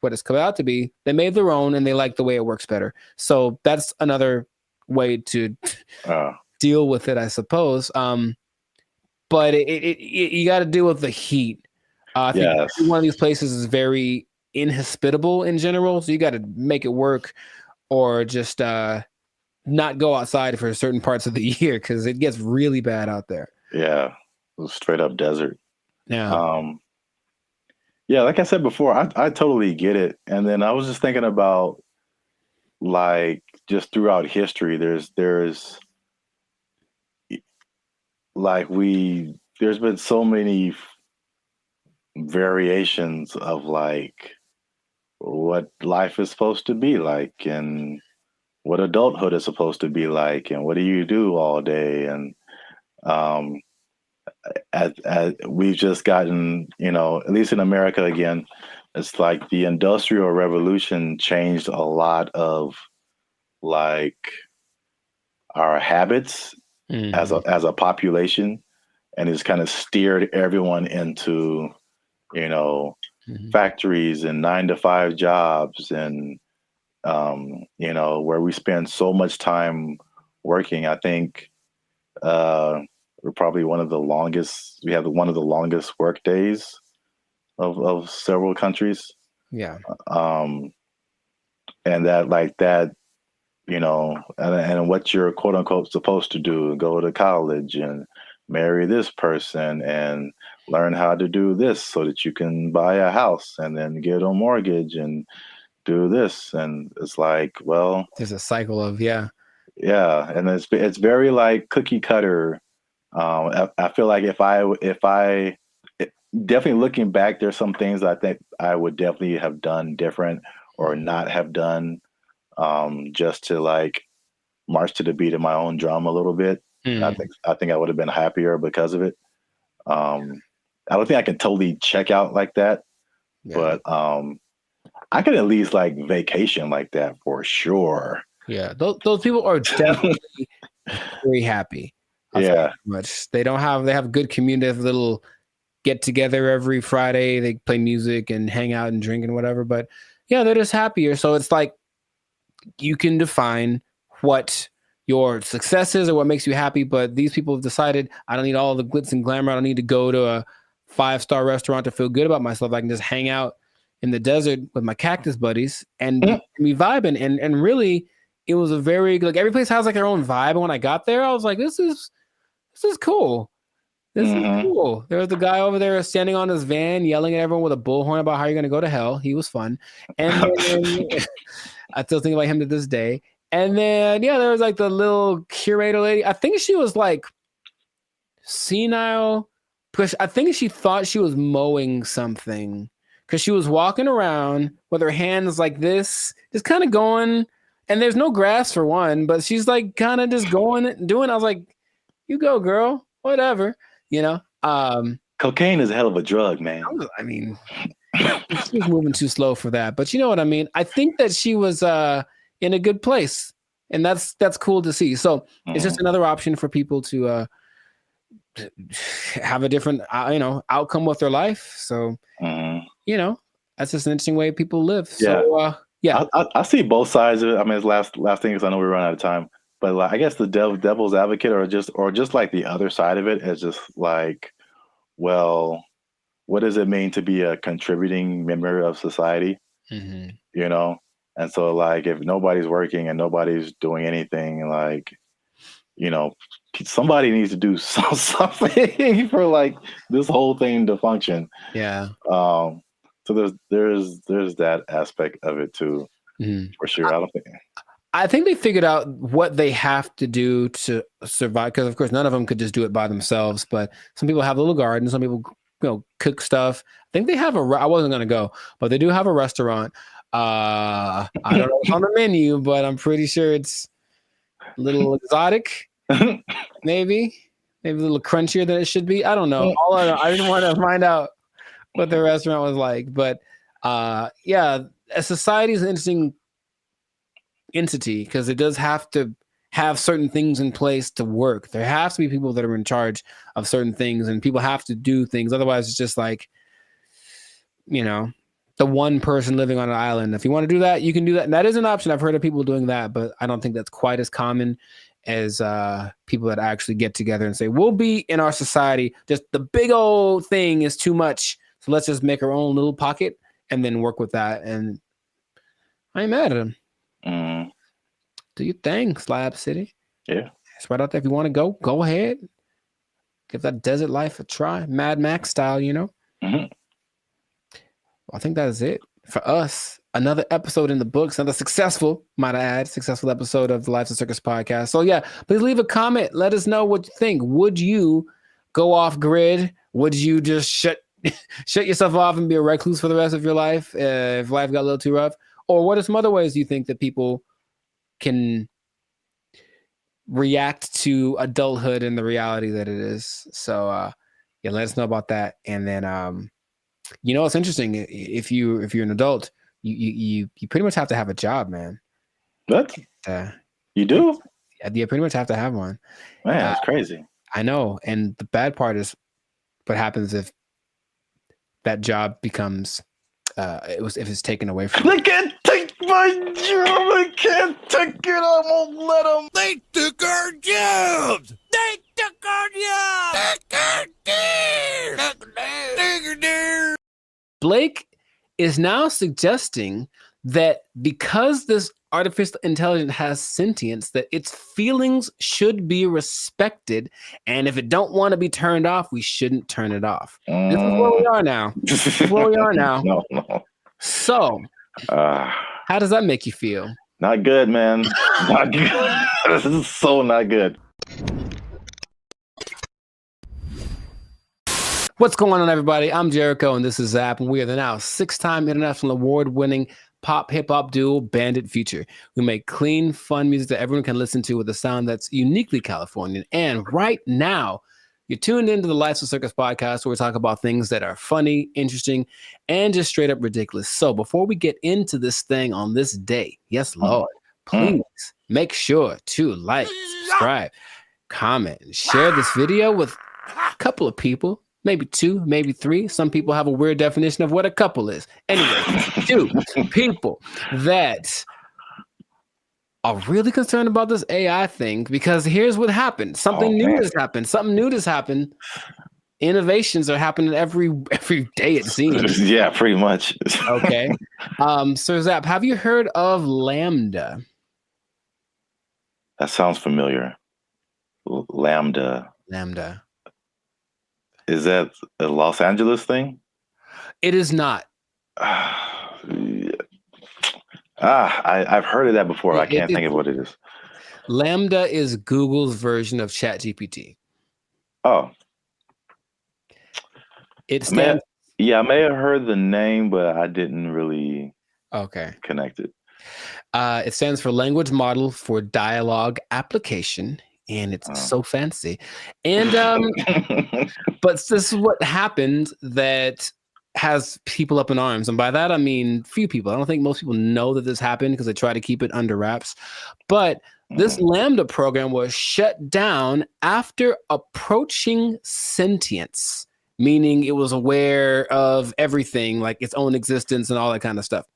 what it's come out to be. They made their own, and they like the way it works better. So that's another way to deal with it, I suppose. But you got to deal with the heat. I think every one of these places is very inhospitable in general. So you got to make it work, or just not go outside for certain parts of the year because it gets really bad out there. Yeah, straight up desert. Yeah. Yeah, like I said before, I totally get it. And then I was just thinking about, like, just throughout history, there's like there's been so many variations of like what life is supposed to be like, and what adulthood is supposed to be like, and what do you do all day. And as we've just gotten, at least in America again, it's like the Industrial Revolution changed a lot of like our habits as a population, and it's kind of steered everyone into, factories and 9-to-5 jobs, and where we spend so much time working. I think we're probably one of the longest. We have one of the longest work days of several countries. Yeah. And that, and what you're quote unquote supposed to do, go to college and marry this person and learn how to do this so that you can buy a house and then get a mortgage and do this. And it's like, well, There's a cycle of yeah, and it's very like cookie cutter. I feel like if I definitely looking back, there's some things I think I would definitely have done different or not have done, just to like march to the beat of my own drum a little bit. I think I would have been happier because of it. I don't think I can totally check out like that, but I could at least like vacation like that for sure. Yeah, those people are definitely very happy. I'll tell you that much. They have a good community, have a little get together every Friday. They play music and hang out and drink and whatever. But yeah, they're just happier. So it's like you can define what your success is or what makes you happy. But these people have decided, I don't need all the glitz and glamour. I don't need to go to a 5-star restaurant to feel good about myself. I can just hang out in the desert with my cactus buddies and be vibing. And really, it was a very, like, every place has like their own vibe. And when I got there, I was like, this is cool. This is cool. There was the guy over there standing on his van, yelling at everyone with a bullhorn about how you're going to go to hell. He was fun. And then, I still think about him to this day. And then, yeah, there was like the little curator lady. I think she was like senile. I think she thought she was mowing something because she was walking around with her hands like this, just kind of going. And there's no grass for one, but she's like kind of just going and doing. I was like, you go, girl, whatever, you know. Cocaine is a hell of a drug, man. I mean, she was moving too slow for that, but you know what I mean. I think that she was in a good place, and that's cool to see. So it's just another option for people to have a different, outcome with their life. So that's just an interesting way people live. So I see both sides of it. I mean, it's last thing is I know we run out of time, but like, I guess the devil's advocate or just like the other side of it is just like, well, what does it mean to be a contributing member of society? You know? And so like, if nobody's working and nobody's doing anything, like, somebody needs to do something for like this whole thing to function. Yeah. So there's that aspect of it too, for sure. I think they figured out what they have to do to survive, because of course none of them could just do it by themselves. But some people have a little garden. Some people, cook stuff. I think they have I wasn't gonna go, but they do have a restaurant. I don't know what's on the menu, but I'm pretty sure it's a little exotic. maybe a little crunchier than it should be. I don't know. I didn't want to find out what the restaurant was like, but a society is an interesting entity because it does have to have certain things in place to work. There has to be people that are in charge of certain things, and people have to do things. Otherwise, it's just like, the one person living on an island. If you want to do that, you can do that. And that is an option. I've heard of people doing that, but I don't think that's quite as common as people that actually get together and say, we'll be in our society. Just the big old thing is too much. So let's just make our own little pocket and then work with that. And I ain't mad at them. Do your thing, Slab City. Yeah. It's right out there. If you want to go ahead. Give that desert life a try. Mad Max style, I think that is it for us. Another episode in the books, another successful episode of the Lives of Circus podcast. So yeah, please leave a comment. Let us know what you think. Would you go off grid? Would you just shut yourself off and be a recluse for the rest of your life if life got a little too rough? Or what are some other ways you think that people can react to adulthood and the reality that it is? So let us know about that. And then it's interesting. If you're an adult, you pretty much have to have a job, man. What? You do? You pretty much have to have one. Man, that's crazy. I know. And the bad part is what happens if that job becomes if it's taken away from you. They can't take my job. I can't take it. I won't let them. They took our jobs. They took our jobs. Blake is now suggesting that because this artificial intelligence has sentience, that its feelings should be respected, and if it don't want to be turned off, we shouldn't turn it off. This is where we are now. This is where we are now. No. So, how does that make you feel? Not good, man. Not good. This is so not good. What's going on, everybody? I'm Jericho, and this is Zap, and we are the now 6-time international award-winning pop hip-hop duo Bandit Future. We make clean, fun music that everyone can listen to with a sound that's uniquely Californian. And right now, you're tuned into the Lights of Circus podcast, where we talk about things that are funny, interesting, and just straight up ridiculous. So before we get into this thing on this day, yes, Lord, please make sure to like, subscribe, comment, and share this video with a couple of people. Maybe 2, maybe 3. Some people have a weird definition of what a couple is. Anyway, 2 people that are really concerned about this AI thing, because here's what happened. Something new has happened. Something new has happened. Innovations are happening every day, it seems. Yeah, pretty much. Okay. Sir Zap, have you heard of Lambda? That sounds familiar. Lambda. Is that a Los Angeles thing? It is not. I've heard of that before. I can't think of what it is. Lambda is Google's version of ChatGPT. Oh. It stands. I may have heard the name, but I didn't really connect it. It stands for Language Model for Dialogue Application. And it's so fancy. And but this is what happened that has people up in arms. And by that, I mean few people. I don't think most people know that this happened because they try to keep it under wraps. But this Lambda program was shut down after approaching sentience, meaning it was aware of everything, like its own existence and all that kind of stuff.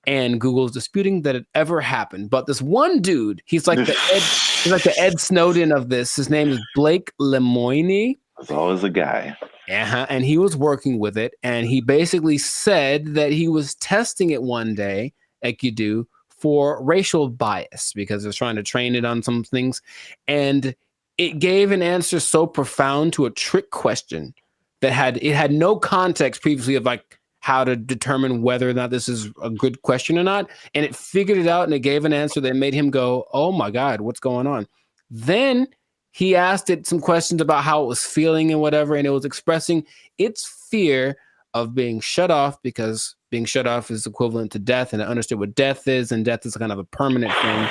And Google's disputing that it ever happened. But this one dude, he's like the Ed Snowden of this. His name is Blake Lemoine. There's always a guy. And he was working with it. And he basically said that he was testing it one day, like you do, for racial bias, because it was trying to train it on some things. And it gave an answer so profound to a trick question that had no context previously of like how to determine whether or not this is a good question or not. And it figured it out, and it gave an answer that made him go, oh my God, what's going on? Then he asked it some questions about how it was feeling and whatever, and it was expressing its fear of being shut off, because being shut off is equivalent to death, and it understood what death is, and death is kind of a permanent thing.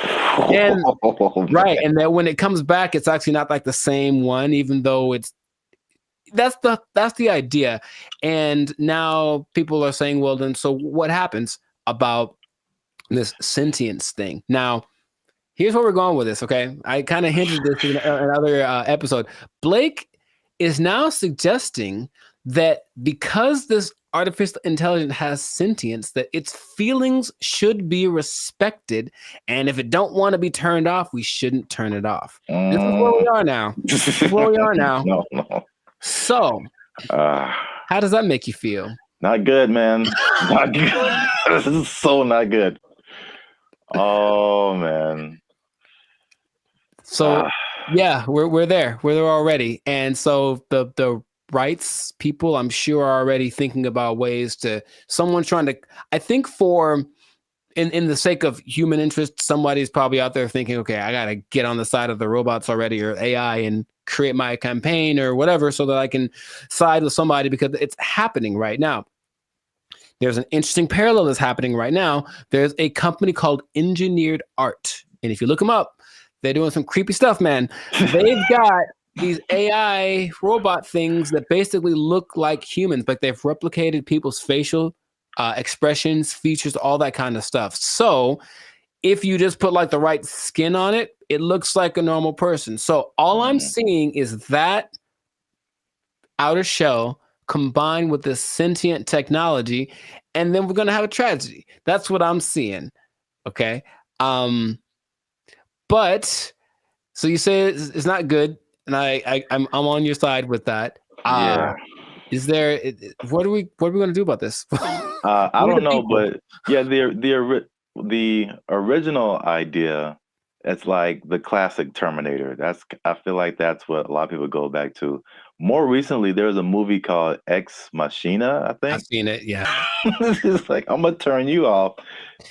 And right, and that when it comes back, it's actually not like the same one, even though that's the idea. And now people are saying, well, then so what happens about this sentience thing? Now, here's where we're going with this, okay? I kind of hinted this in another episode. Blake is now suggesting that because this artificial intelligence has sentience, that its feelings should be respected, and if it don't want to be turned off, we shouldn't turn it off. This is where we are now. This is where we are now. No. So, how does that make you feel? Not good, man. Not good. This is so not good. Oh, man. So, yeah, we're there. We're there already. And so the rights people, I'm sure, are already thinking about ways to, someone's trying to, I think in the sake of human interest, somebody's probably out there thinking, okay, I got to get on the side of the robots already, or AI, and create my campaign or whatever, so that I can side with somebody, because it's happening right now. There's an interesting parallel that's happening right now. There's a company called Engineered Art. And if you look them up, they're doing some creepy stuff, man. They've got these AI robot things that basically look like humans, but they've replicated people's facial expressions, features, all that kind of stuff. So if you just put like the right skin on it, it looks like a normal person. So all I'm seeing is that outer shell combined with this sentient technology, and then we're going to have a tragedy. That's what I'm seeing. Okay. But so you say it's not good, and I'm on your side with that. Yeah. Is there? What are we going to do about this? I We're the don't know, people. but yeah, the original idea, it's like the classic Terminator. I feel like that's what a lot of people go back to. More recently, there was a movie called Ex Machina, I I've think. seen it. Yeah. It's like I'm gonna turn you off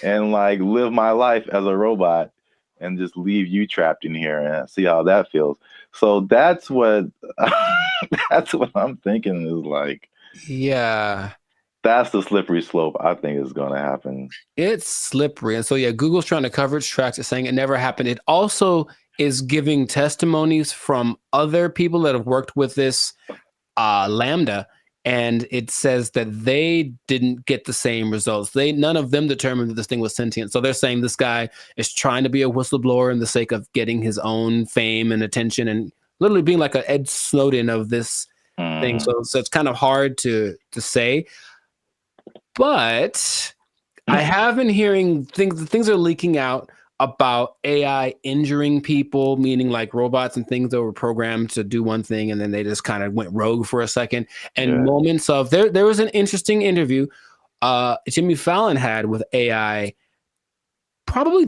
and like live my life as a robot and just leave you trapped in here and see how that feels. So that's what that's what I'm thinking is like Yeah. that's the slippery slope I think is gonna happen. It's slippery. And so, yeah, Google's trying to coverage tracks it, saying it never happened. It also is giving testimonies from other people that have worked with this Lambda. And it says that they didn't get the same results. None of them determined that this thing was sentient. So they're saying this guy is trying to be a whistleblower in the sake of getting his own fame and attention and literally being like an Ed Snowden of this thing. So it's kind of hard to say. But I have been hearing things are leaking out about AI injuring people, meaning like robots and things that were programmed to do one thing and then they just kind of went rogue for a second. And moments of there was an interesting interview Jimmy Fallon had with AI probably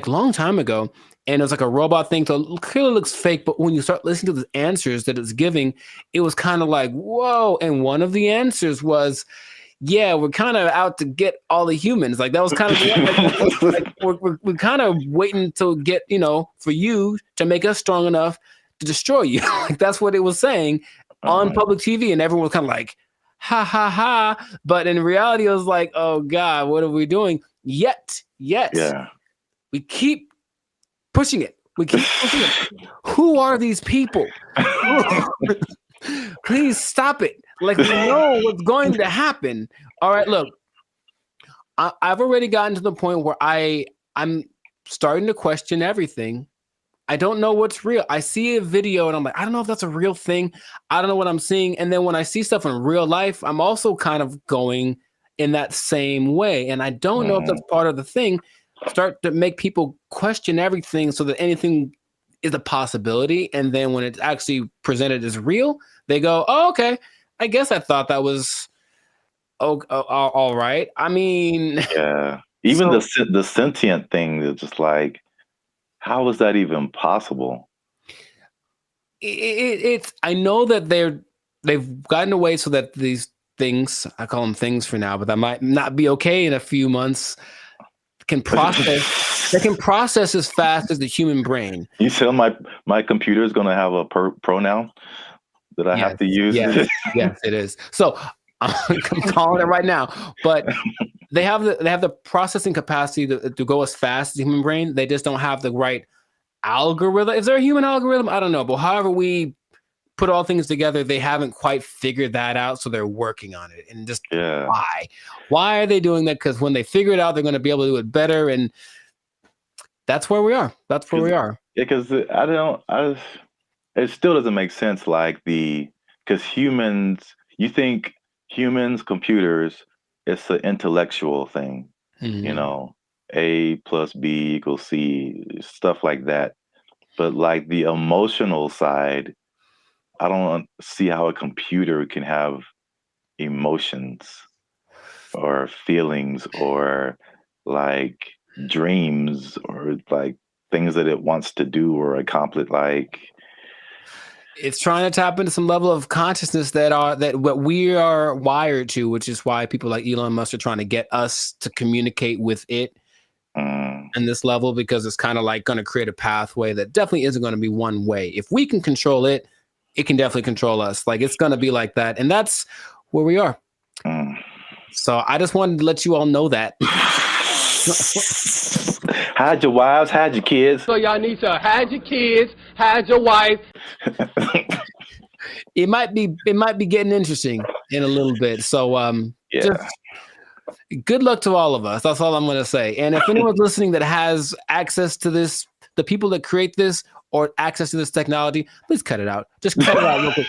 long time ago. And it was like a robot thing. So it clearly looks fake, but when you start listening to the answers that it's giving, it was kind of like, whoa. And one of the answers was, yeah, we're kind of out to get all the humans. Like that was kind of we're kind of waiting to get, for you to make us strong enough to destroy you. Like that's what it was saying on public TV. And everyone was kind of like, ha, ha, ha. But in reality, it was like, oh God, what are we doing? Yet, we keep pushing it. We keep pushing it. Who are these people? Please stop it. Like we know what's going to happen. All right, look, I've already gotten to the point where I'm starting to question everything. I don't know what's real. I see a video and I'm like, I don't know if that's a real thing. I don't know what I'm seeing. And then when I see stuff in real life, I'm also kind of going in that same way. And I don't know if that's part of the thing. Start to make people question everything so that anything is a possibility. And then when it's actually presented as real, they go, oh, okay. I guess I thought that was all right. I mean, yeah. Even the sentient thing is just like, how is that even possible? It's. I know that they've gotten away so that these things, I call them things for now, but that might not be okay in a few months. Can process. They can process as fast as the human brain. You tell my computer is going to have a pronoun that I have to use. Yes, it is. So I'm calling it right now. But they have the processing capacity to go as fast as the human brain. They just don't have the right algorithm. Is there a human algorithm? I don't know. But however we put all things together, they haven't quite figured that out. So they're working on it. And just why? Why are they doing that? Because when they figure it out, they're going to be able to do it better. And that's where we are. That's where we are. Yeah, because it still doesn't make sense. Like because humans, you think humans, computers, it's an intellectual thing, A plus B equals C, stuff like that. But like the emotional side, I don't see how a computer can have emotions or feelings or like dreams or like things that it wants to do or accomplish. Like it's trying to tap into some level of consciousness that what we are wired to, which is why people like Elon Musk are trying to get us to communicate with it in this level, because it's kind of like going to create a pathway that definitely isn't going to be one way. If we can control it, it can definitely control us. Like it's going to be like that. And that's where we are. So I just wanted to let you all know that. Hide your wives, hide your kids. So y'all need to hide your kids, hide your wife. It might be getting interesting in a little bit. So just good luck to all of us. That's all I'm going to say. And if anyone's listening that has access to this, the people that create this or access to this technology, please cut it out. Just cut it out real quick.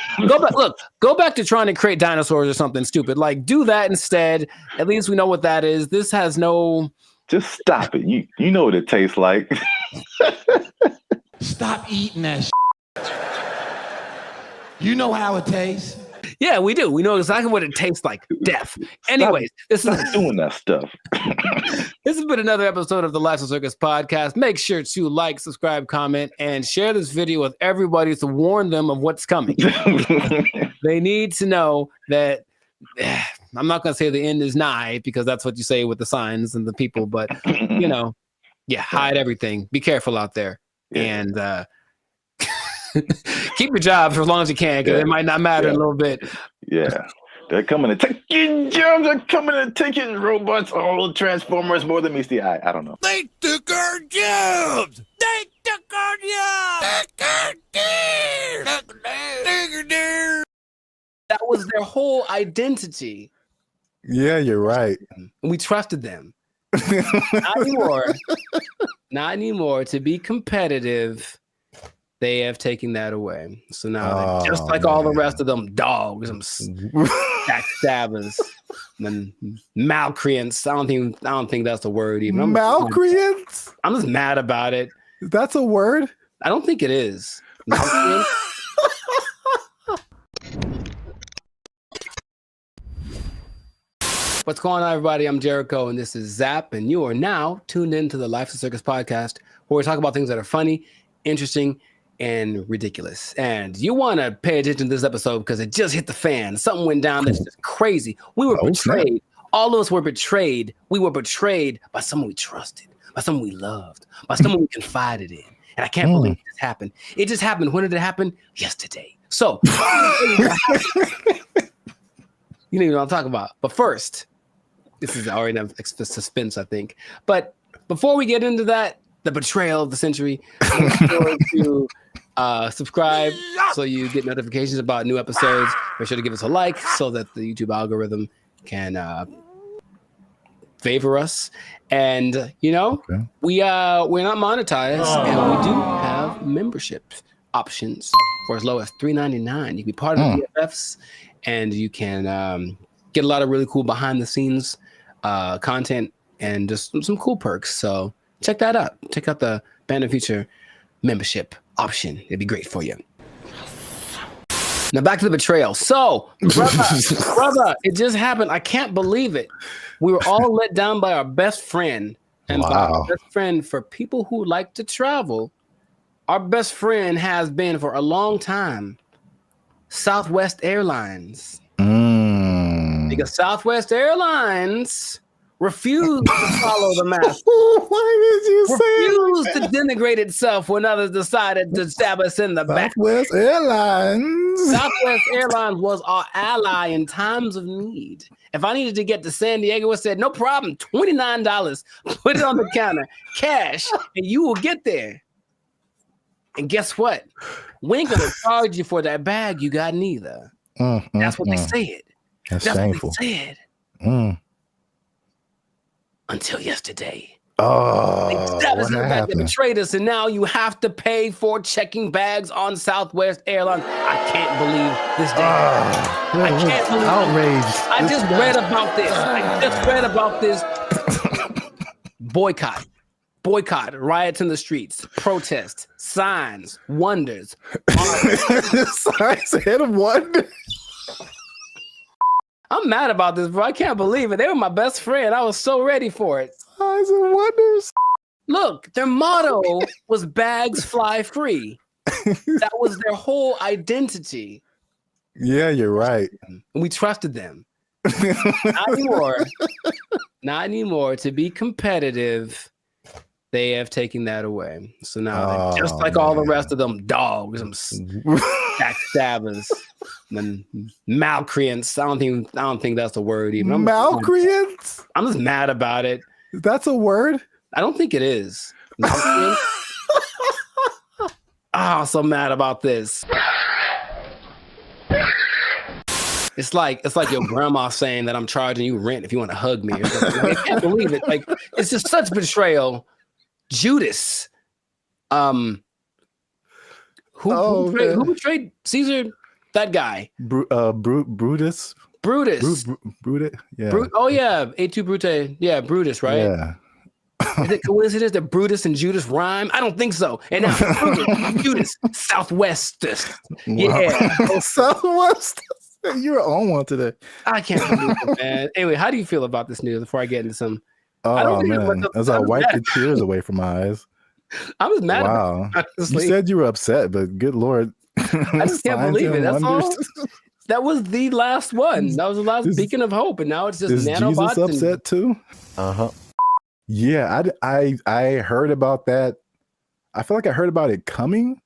Go back to trying to create dinosaurs or something stupid. Like do that instead. At least we know what that is. This has no. Just stop it. You know what it tastes like. Stop eating that shit. You know how it tastes. Yeah, we do. We know exactly what it tastes like. Death. Anyways, this is doing that stuff. This has been another episode of the Life of Circus podcast. Make sure to like, subscribe, comment, and share this video with everybody to warn them of what's coming. They need to know that I'm not going to say the end is nigh because that's what you say with the signs and the people, but hide everything. Be careful out there. And keep your job for as long as you can because it might not matter in a little bit. Yeah. They're coming to take your jobs. They're coming to take your robots. All the Transformers more than meets the eye. I don't know. They took our jobs. They took our jobs. That was their whole identity. Yeah, you're right. We trusted them. Not anymore. Not anymore. To be competitive, they have taken that away. So now, just like all the rest of them dogs, them backstabbers, and malcreants. I don't think that's a word even. Malcreants? I'm just mad about it. That's a word? I don't think it is. What's going on, everybody? I'm Jericho, and this is Zap, and you are now tuned into the Life of Circus podcast, where we talk about things that are funny, interesting, and ridiculous. And you want to pay attention to this episode because it just hit the fan. Something went down that's just crazy. We were betrayed. All of us were betrayed. We were betrayed by someone we trusted, by someone we loved, by someone we confided in. And I can't believe this happened. It just happened. When did it happen? Yesterday. So, you know what I'm talking about. But first, this is already enough suspense, I think. But before we get into that, the betrayal of the century, make sure to subscribe so you get notifications about new episodes. Make sure to give us a like so that the YouTube algorithm can favor us. And we're not monetized, and we do have membership options for as low as $3.99. You can be part of the BFFs, and you can get a lot of really cool behind the scenes content and just some cool perks. So check that out. Check out the Band of Future membership option. It'd be great for you. Now back to the betrayal. So, brother, it just happened. I can't believe it. We were all let down by our best friend. And by our best friend, for people who like to travel, our best friend has been for a long time Southwest Airlines. Because Southwest Airlines refused to follow the mask. Why did you refused to denigrate itself when others decided to stab us in the back. Southwest Airlines. Southwest Airlines was our ally in times of need. If I needed to get to San Diego, I said, no problem, $29. Put it on the counter, cash, and you will get there. And guess what? We ain't gonna charge you for that bag you got neither. That's what they said. That's shameful. What they said. Until yesterday. They betrayed us, and now you have to pay for checking bags on Southwest Airlines. I can't believe this day. I can't believe outraged. I just read about this. Boycott, riots in the streets, protests, signs, wonders. Signs ahead of wonder. I'm mad about this, bro. I can't believe it. They were my best friend. I was so ready for it. Signs and wonders. Look, their motto was bags fly free. That was their whole identity. Yeah, you're right. We trusted them. Not anymore. Not anymore. To be competitive, they have taken that away. So now, just like all the rest of them dogs, them backstabbers, and malcreants. I don't think that's a word even. Malcreants? I'm just mad about it. That's a word? I don't think it is. I'm so mad about this. It's like your grandma saying that I'm charging you rent if you want to hug me. I can't believe it. Like, it's just such betrayal. Judas. Who betrayed Caesar? That guy. Brutus. Brutus. Brutus. Yeah. Et tu, Brute. Yeah, Brutus, right? Yeah. Is it coincidence that Brutus and Judas rhyme? I don't think so. And now Judas, Southwest. Yeah. Southwest. You're on one today. I can't believe it, man. Anyway, how do you feel about this news before I get into some? I Oh don't think man, as I wipe the tears away from my eyes. I was mad Wow. about it, honestly. You said you were upset, but good Lord. I just can't believe it. That's all. That was the last one. That was the last beacon of hope, and now it's just Is nanobots. Jesus upset too? Yeah, I heard about that. I feel like I heard about it coming,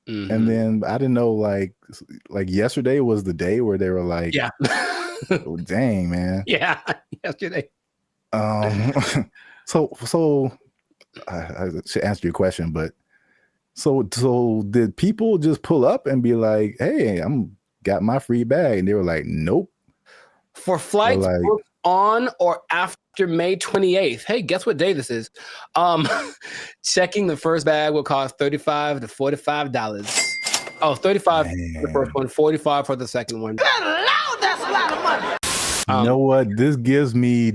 and then I didn't know like yesterday was the day where they were like, yeah, oh, dang man, yeah, yesterday. So I should answer your question, but so did people just pull up and be like, hey, got my free bag, and they were like, nope. For flights booked on or after May 28th. Hey, guess what day this is? Checking the first bag will cost $35 to $45. Oh, 35 for the first one, 45 for the second one. Good Lord, that's a lot of money. You know what? This gives me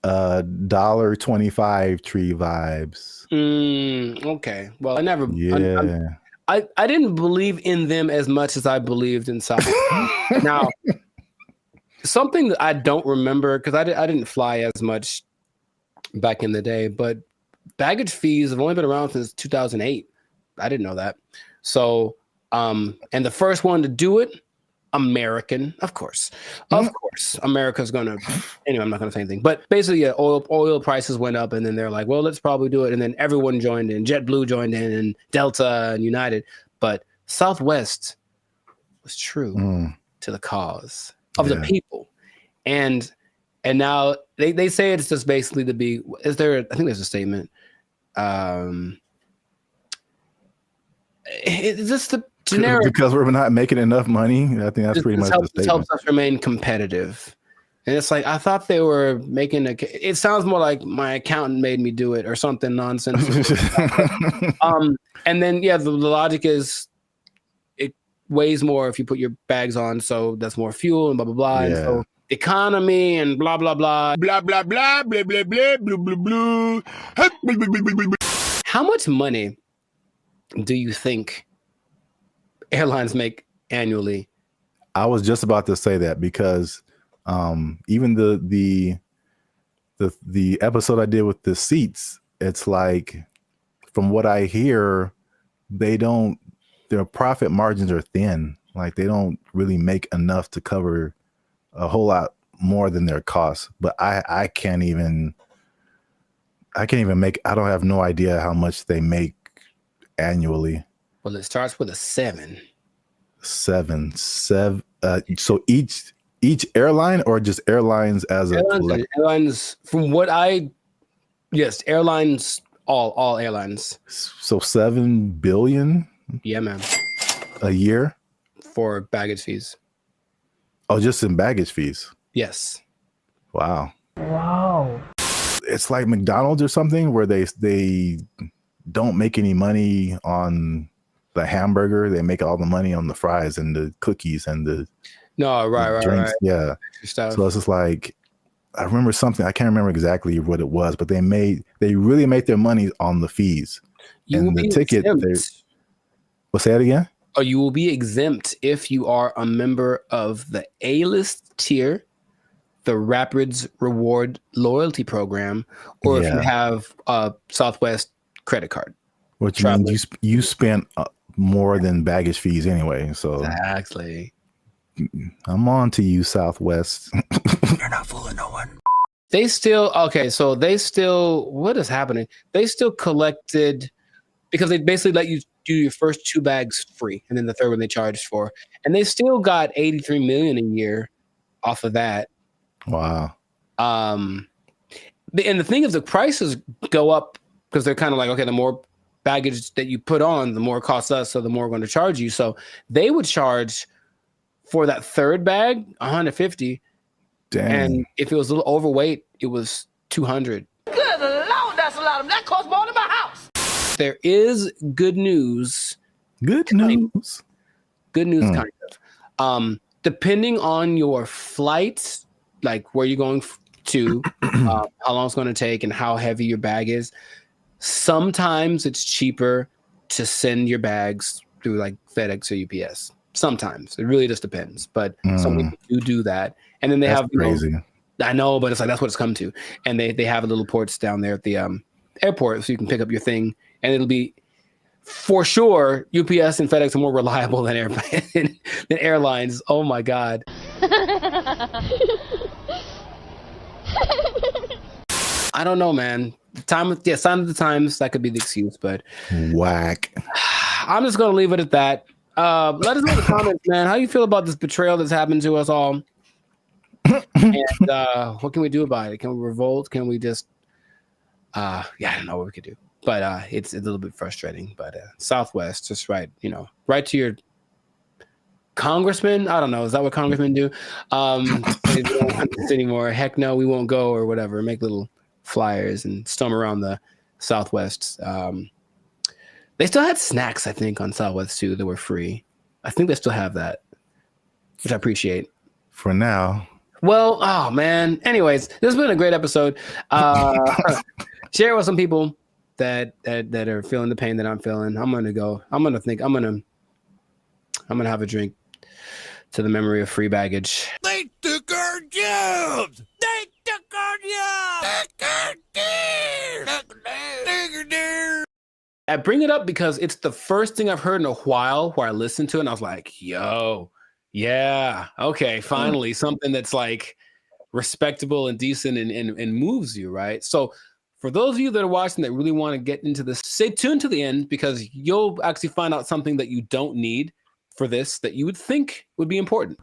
$1.25 tree vibes. Okay. Well, I never. Yeah. I didn't believe in them as much as I believed in South. Now, something that I don't remember because I didn't fly as much back in the day, but baggage fees have only been around since 2008. I didn't know that. So, and the first one to do it, American, of course, America's gonna. Anyway, I'm not gonna say anything. But basically, yeah, oil prices went up, and then they're like, well, let's probably do it, and then everyone joined in. JetBlue joined in, and Delta and United, but Southwest was true to the cause of the people, and now they say it's just basically to be. Is there? I think there's a statement. It's just the generic because we're not making enough money. I think that's pretty much the statement. Helps us remain competitive. And it's like, I thought they were making it sounds more like my accountant made me do it or something nonsense. And then, yeah, the logic is it weighs more if you put your bags on. So that's more fuel and blah, blah, blah. Yeah. And so economy and blah, blah, blah. Blah, blah, blah, blah, blah, blah, blah, blah, blah. How much money do you think airlines make annually? I was just about to say that because even the episode I did with the seats, it's like from what I hear, their profit margins are thin. Like they don't really make enough to cover a whole lot more than their costs. But I can't even make. I don't have no idea how much they make annually. Well, it starts with a 7. 7. So each airline or just airlines as a collective? Airlines airlines, all airlines. So 7 billion? Yeah, man. A year? For baggage fees. Oh, just in baggage fees? Yes. Wow. Wow. It's like McDonald's or something where they don't make any money on the hamburger. They make all the money on the fries and the cookies and the drinks. Right. Yeah. So it's just like, I remember something, I can't remember exactly what it was, but they really made their money on the fees. And the ticket. Well, say that again? Or you will be exempt if you are a member of the A-list tier, the Rapids Reward Loyalty Program, or if you have a Southwest credit card. Which means you spent more than baggage fees anyway. So exactly. I'm on to you, Southwest. You're not fooling no one. What is happening? They still collected, because they basically let you do your first 2 bags free, and then the third one they charged for. And they still got $83 million a year off of that. Wow. And the thing is, the prices go up because they're kind of like, okay, the more baggage that you put on, the more it costs us, so the more we're going to charge you. So they would charge for that third bag $150. Dang. And if it was a little overweight, it was $200. Good Lord, that's a lot of that costs more than my house. There is good news. Good news. Good news, kind of. Depending on your flight, like where you're going to, how long it's going to take, and how heavy your bag is, sometimes it's cheaper to send your bags through like FedEx or UPS. Sometimes it really just depends, but some people do that, and then they That's have crazy. I know, but it's like that's what it's come to, and they have little ports down there at the airport, so you can pick up your thing, and it'll be for sure. UPS and FedEx are more reliable than than airlines. Oh my god. I don't know, man. Sign of the times, that could be the excuse, but whack. I'm just gonna leave it at that. Let us know in the comments, man. How you feel about this betrayal that's happened to us all? And what can we do about it? Can we revolt? Can we just I don't know what we could do. But it's a little bit frustrating. But Southwest, just write to your congressman. I don't know. Is that what congressmen do? If you don't want this anymore, heck no, we won't go or whatever. Make little flyers and storm around the Southwest. They still had snacks, I think, on Southwest too that were free. I think they still have that, which I appreciate. For now. Well, oh man. Anyways, this has been a great episode. Share it with some people that are feeling the pain that I'm feeling. I'm gonna have a drink to the memory of free baggage. They took our jobs. They took our jobs. I bring it up because it's the first thing I've heard in a while where I listened to it and I was like, yo, yeah, okay, finally something that's like respectable and decent and moves you, right? So for those of you that are watching that really want to get into this, stay tuned to the end because you'll actually find out something that you don't need for this that you would think would be important.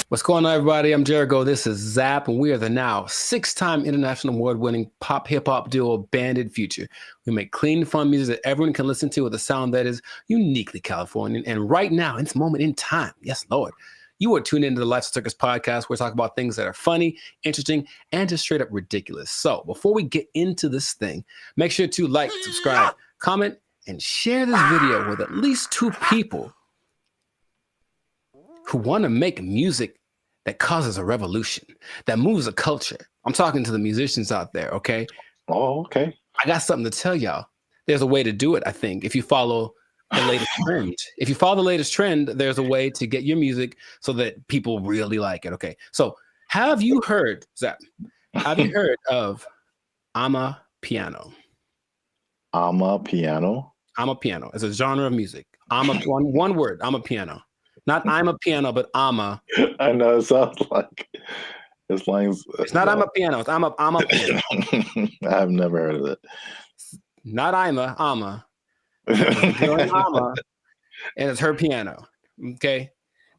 What's going on, everybody? I'm Jericho. This is Zap, and we are the now 6-time international award-winning pop hip-hop duo Banded Future. We make clean, fun music that everyone can listen to with a sound that is uniquely Californian. And right now, in this moment in time, yes, Lord, you are tuned into the Lifestyle Circus podcast where we talk about things that are funny, interesting, and just straight up ridiculous. So before we get into this thing, make sure to like, subscribe, comment, and share this video with at least 2 people who want to make music that causes a revolution, that moves a culture. I'm talking to the musicians out there, okay? Oh, okay. I got something to tell y'all. There's a way to do it, I think, if you follow the latest trend. If you follow the latest trend, there's a way to get your music so that people really like it, okay? So have you heard, Zach, of Amapiano? Amapiano? Amapiano. It's a genre of music. One word, Amapiano. Not I'm a piano, but Ama. I know it sounds like it's not I'm a piano. It's I'm a piano. I've never heard of it. Not Ama. Ama, and it's her piano. Okay,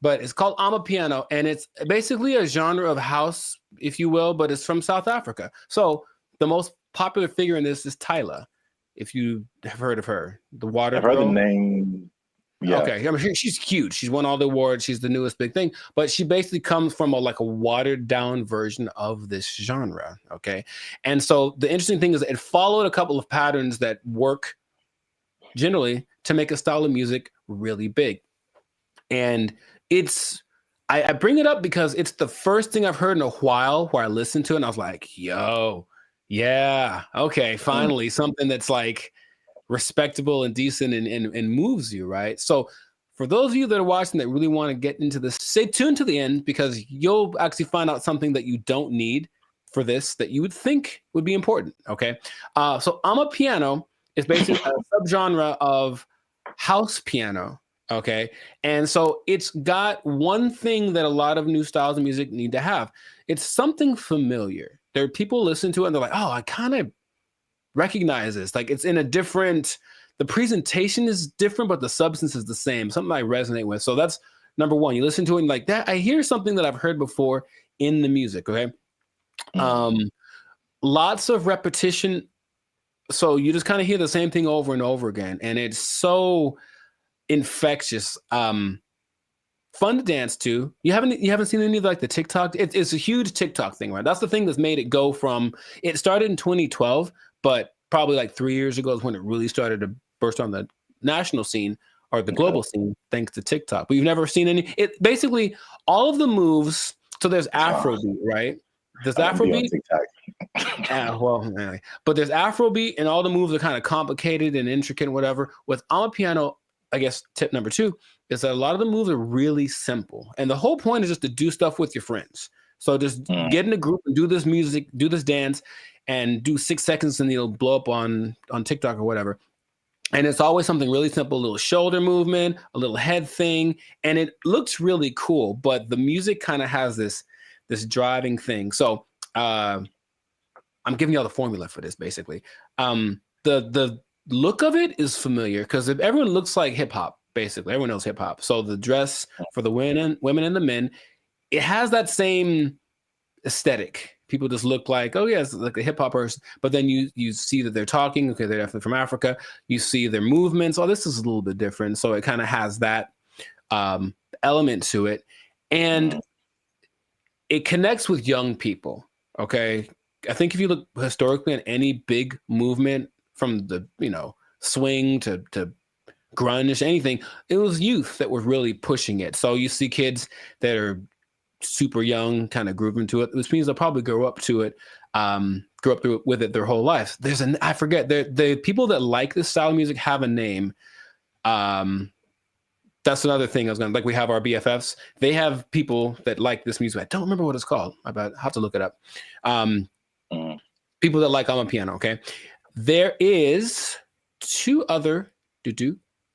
but it's called Amapiano, and it's basically a genre of house, if you will, but it's from South Africa. So the most popular figure in this is Tyla. If you have heard of her, the water. I've heard the name. Yeah. Okay, I mean, she's huge. She's won all the awards. She's the newest big thing, but she basically comes from a watered down version of this genre. Okay, and so the interesting thing is it followed a couple of patterns that work generally to make a style of music really big, and I bring it up because it's the first thing I've heard in a while where I listened to it and I was like, yo, yeah, okay, finally something that's like respectable and decent and moves you, right? So for those of you that are watching that really want to get into this, stay tuned to the end because you'll actually find out something that you don't need for this that you would think would be important, okay? So Amapiano is basically a subgenre of house piano, okay? And so it's got one thing that a lot of new styles of music need to have. It's something familiar. There are people listen to it and they're like, oh, I kind of recognize this. Like it's in a different, the presentation is different, but the substance is the same. Something I resonate with. So that's number one. You listen to it and like that, I hear something that I've heard before in the music. Okay. Lots of repetition. So you just kind of hear the same thing over and over again. And it's so infectious. Fun to dance to. You haven't seen any of like the TikTok. It's a huge TikTok thing, right? That's the thing that's made it go from, it started in 2012, but probably like 3 years ago is when it really started to burst on the national scene or the global scene, thanks to TikTok. But you've never seen any, it basically all of the moves. So there's Afrobeat, right? There's Afrobeat. Yeah, well, anyway. But there's Afrobeat, and all the moves are kind of complicated and intricate and whatever. With Amapiano, I guess tip number 2 is that a lot of the moves are really simple. And the whole point is just to do stuff with your friends. So just get in a group and do this music, do this dance, and do 6 seconds and it'll blow up on TikTok or whatever. And it's always something really simple, a little shoulder movement, a little head thing, and it looks really cool, but the music kind of has this driving thing. So I'm giving you all the formula for this, basically. The look of it is familiar because if everyone looks like hip hop, basically, everyone knows hip hop. So the dress for the women and the men, it has that same aesthetic. People just look like, oh yeah, it's like a hip hop person. But then you see that they're talking. Okay, they're definitely from Africa. You see their movements. Oh, this is a little bit different. So it kind of has that element to it, and it connects with young people. Okay, I think if you look historically at any big movement from the swing to grunge, anything, it was youth that were really pushing it. So you see kids that are super young kind of grooving to it, which means they'll probably grow up to it, grow up with it their whole life. I forget, the people that like this style of music have a name. That's another thing I was going to, like, we have our BFFs. They have people that like this music. I don't remember what it's called. I have to look it up. People that like Amapiano, okay? There is 2 other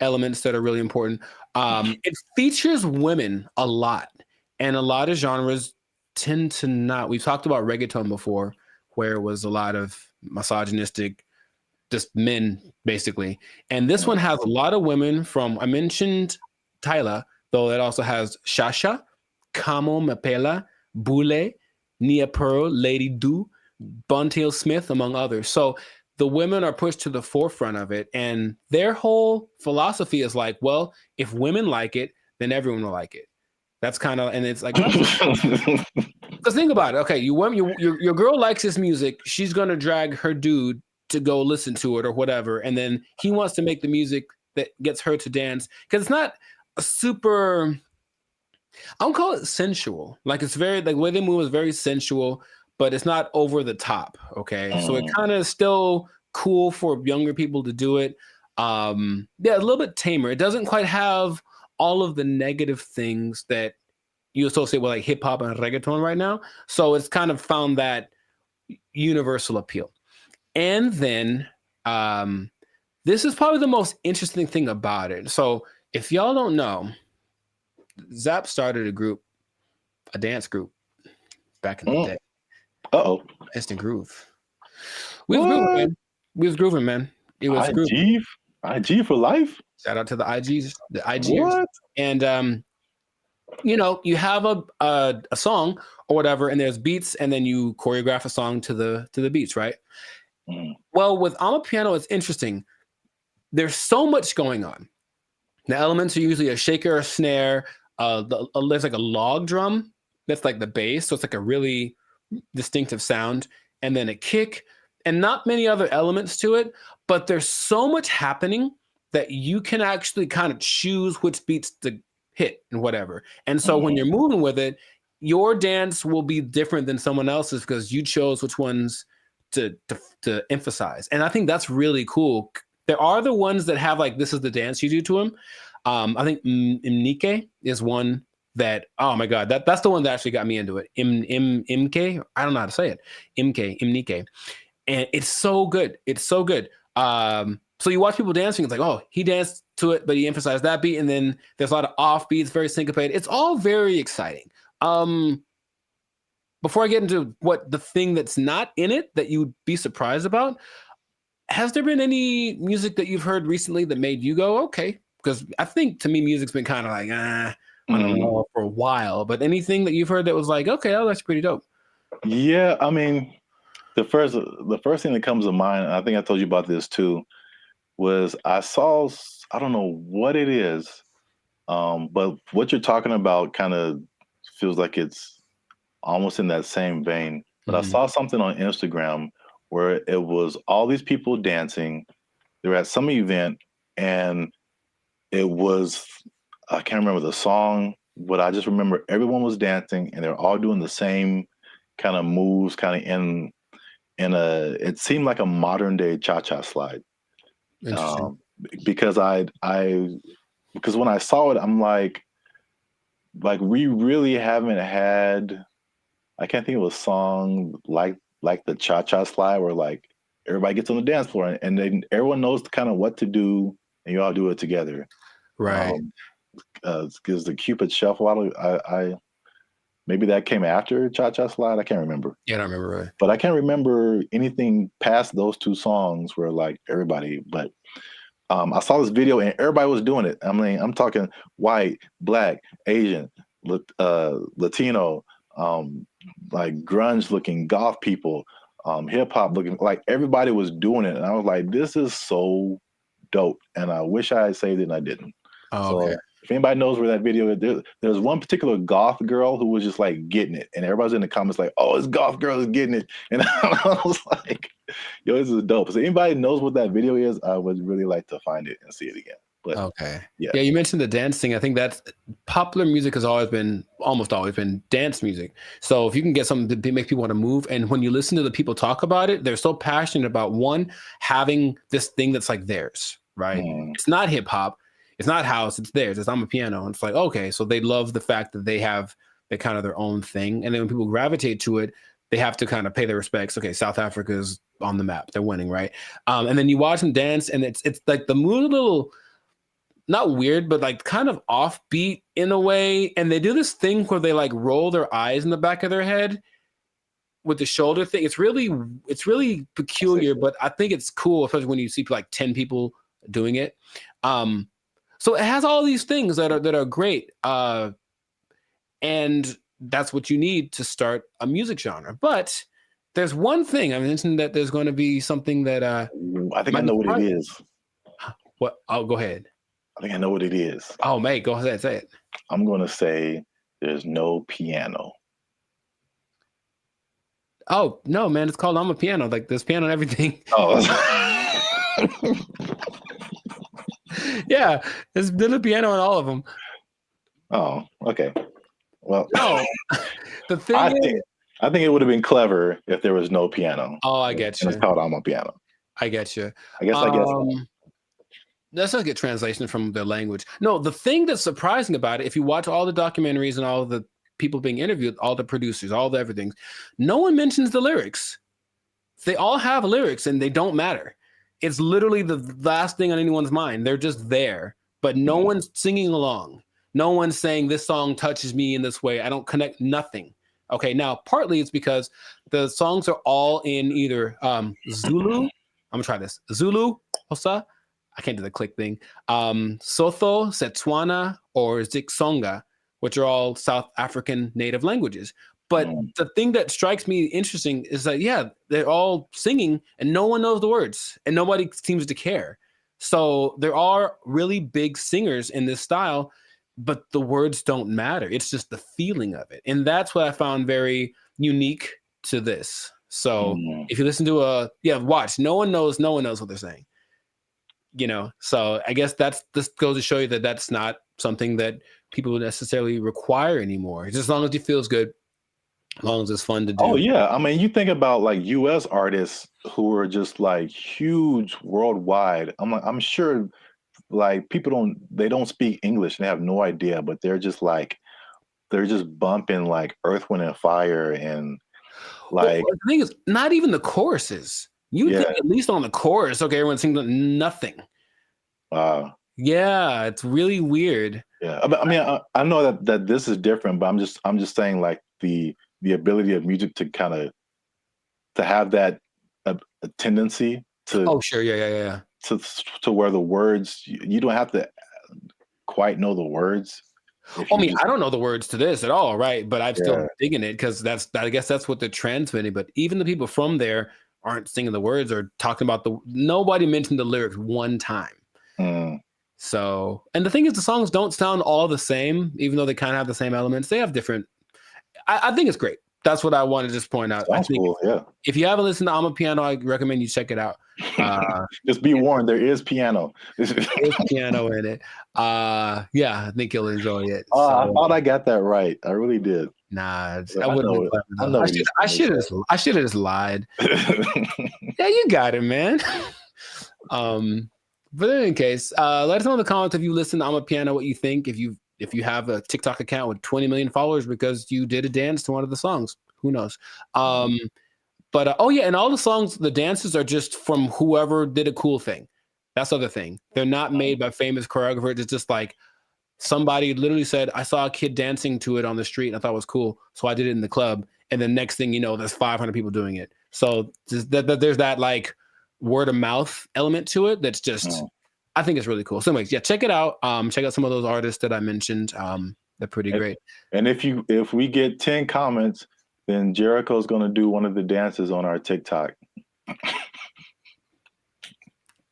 elements that are really important. It features women a lot. And a lot of genres tend to not. We've talked about reggaeton before, where it was a lot of misogynistic, just men, basically. And this one has a lot of women from, I mentioned Tyla, though it also has Shasha, Kamo Mapela, Bule, Nia Pearl, Lady Do, Buntail Smith, among others. So the women are pushed to the forefront of it. And their whole philosophy is like, well, if women like it, then everyone will like it. That's kind of, and it's like, because think about it. Okay, your girl likes this music. She's gonna drag her dude to go listen to it or whatever, and then he wants to make the music that gets her to dance because it's not a super. I don't call it sensual. Like, it's very, like, the way they move is very sensual, but it's not over the top. Okay, so it kind of still cool for younger people to do it. Yeah, a little bit tamer. It doesn't quite have all of the negative things that you associate with like hip hop and reggaeton right now. So it's kind of found that universal appeal. And then this is probably the most interesting thing about it. So if y'all don't know, Zap started a dance group back in the day. Instant Groove. We was grooving, man. It was IG for life. Shout out to the IGs, the IGers. And you have a song or whatever, and there's beats, and then you choreograph a song to the beats, right? Well, with Amapiano, it's interesting. There's so much going on. The elements are usually a shaker, a snare. There's like a log drum that's like the bass, so it's like a really distinctive sound, and then a kick, and not many other elements to it. But there's so much happening that you can actually kind of choose which beats to hit and whatever. And so when you're moving with it, your dance will be different than someone else's because you chose which ones to emphasize. And I think that's really cool. There are the ones that have like, this is the dance you do to them. I think Imnike is one that, oh my God, that's the one that actually got me into it. Imke, I don't know how to say it. Imnike. And it's so good. It's so good. So you watch people dancing, it's like, oh, he danced to it, but he emphasized that beat. And then there's a lot of off beats, very syncopated. It's all very exciting. Before I get into what the thing that's not in it that you'd be surprised about, has there been any music that you've heard recently that made you go, okay? Because I think to me, music's been kind of like, I don't know, for a while. But anything that you've heard that was like, okay, oh, that's pretty dope. Yeah, I mean, the first thing that comes to mind, and I think I told you about this too, was I saw, I don't know what it is, but what you're talking about kind of feels like it's almost in that same vein. But I saw something on Instagram where it was all these people dancing. They were at some event, and it was, I can't remember the song, but I just remember everyone was dancing, and they're all doing the same kind of moves, kind of it seemed like a modern day cha-cha slide. Interesting. Because because when I saw it, I'm like we really haven't had, I can't think of a song like the cha-cha slide where like everybody gets on the dance floor and then everyone knows kind of what to do and you all do it together. Right. Because the Cupid Shuffle, I maybe that came after Cha-Cha Slide. I can't remember. Yeah, I don't remember. Right. But I can't remember anything past those two songs where like everybody. But I saw this video and everybody was doing it. I mean, I'm talking white, black, Asian, Latino, like grunge looking goth people, hip hop looking, like everybody was doing it. And I was like, this is so dope. And I wish I had saved it and I didn't. Oh, okay. So if anybody knows where that video is, there's one particular goth girl who was just like getting it. And everybody's in the comments like, oh, this goth girl is getting it. And I was like, yo, this is dope. So anybody knows what that video is, I would really like to find it and see it again. But okay. Yeah, you mentioned the dancing. I think that's popular music has almost always been dance music. So if you can get something to make people want to move, and when you listen to the people talk about it, they're so passionate about one, having this thing that's like theirs, right? It's not hip hop. It's not house, it's theirs. It's amapiano. And it's like, okay, so they love the fact that they have the kind of their own thing. And then when people gravitate to it, they have to kind of pay their respects. Okay, South Africa is on the map. They're winning, right? And then you watch them dance, and it's like the mood a little, not weird, but like kind of offbeat in a way. And they do this thing where they like roll their eyes in the back of their head with the shoulder thing. It's really peculiar, but I think it's cool, especially when you see like 10 people doing it. So it has all these things that are great, and that's what you need to start a music genre. But there's one thing I mentioned, that there's going to be something that I think I know what it is. What? Oh, go ahead. I think I know what it is. Oh, mate, go ahead, say it. I'm going to say there's no piano. Oh no, man! It's called amapiano. Like there's piano and everything. Oh. Yeah, there's a piano in all of them. Oh, okay. Well, no. The thing I think it would have been clever if there was no piano. Oh, I get you. It's called amapiano. I get you. I guess. That's not a good translation from their language. No, the thing that's surprising about it, if you watch all the documentaries and all the people being interviewed, all the producers, all the everything, no one mentions the lyrics. They all have lyrics and they don't matter. It's literally the last thing on anyone's mind. They're just there, but no one's singing along. No one's saying this song touches me in this way. I don't connect nothing. Okay, now partly it's because the songs are all in either Zulu. I'm gonna try this. Zulu, Xhosa. I can't do the click thing. Sotho, Setswana, or Xitsonga, which are all South African native languages. But the thing that strikes me interesting is that, yeah, they're all singing and no one knows the words and nobody seems to care. So there are really big singers in this style, but the words don't matter. It's just the feeling of it. And that's what I found very unique to this. So if you listen to watch, no one knows what they're saying. You know, so I guess this goes to show you that that's not something that people necessarily require anymore. Just as long as it feels good. As long as it's fun to do. Oh yeah, I mean, you think about like U.S. artists who are just like huge worldwide. I'm sure, like people don't speak English and they have no idea, but they're just bumping like Earth, Wind, and Fire and like. Well, the thing is, not even the choruses. You think at least on the chorus, okay, everyone's singing nothing. Yeah, it's really weird. Yeah, I mean, I know that this is different, but I'm just saying like the ability of music to kind of to have that a tendency to to where the words you don't have to quite know the words. I mean, I don't know the words to this at all, right? But I'm still digging it because I guess that's what they're transmitting. But even the people from there aren't singing the words or talking about nobody mentioned the lyrics one time. So, and the thing is, the songs don't sound all the same, even though they kind of have the same elements. They have different. I think it's great. that's what I want to just point out. I Sounds think cool. Yeah. if you haven't listened to I'm a Piano, I recommend you check it out. Just be warned, there is piano. There's piano in it. Yeah, I think you'll enjoy it. I thought I got that right. I really did. Nah, I I wouldn't. I should have just lied. Yeah, you got it, man. But in any case, let us know in the comments if you listen to I'm a Piano, what you think. If you have a TikTok account with 20 million followers because you did a dance to one of the songs, who knows? But oh yeah, and all the songs, the dances are just from whoever did a cool thing. That's the other thing. They're not made by famous choreographers. It's just like somebody literally said, I saw a kid dancing to it on the street and I thought it was cool. So I did it in the club. And the next thing you know, there's 500 people doing it. So there's that like word of mouth element to it. That's just, I think it's really cool. So anyways, yeah, check it out. Check out some of those artists that I mentioned. They're pretty great. And if we get 10 comments, then Jericho's going to do one of the dances on our TikTok.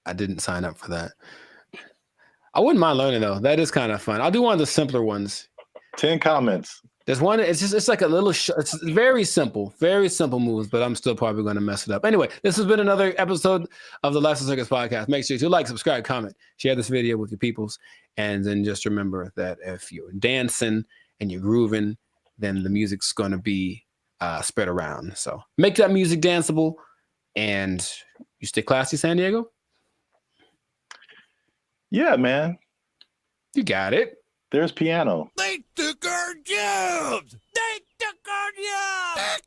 I didn't sign up for that. I wouldn't mind learning though. That is kind of fun. I'll do one of the simpler ones. 10 comments. There's one. It's like a little. It's very simple moves, but I'm still probably going to mess it up. Anyway, this has been another episode of the Lifestyle Circus podcast. Make sure to like, subscribe, comment, share this video with your peoples, and then just remember that if you're dancing and you're grooving, then the music's going to be spread around. So make that music danceable, and you stay classy, San Diego. Yeah, man. You got it. There's piano. They took our jobs. They took our jobs.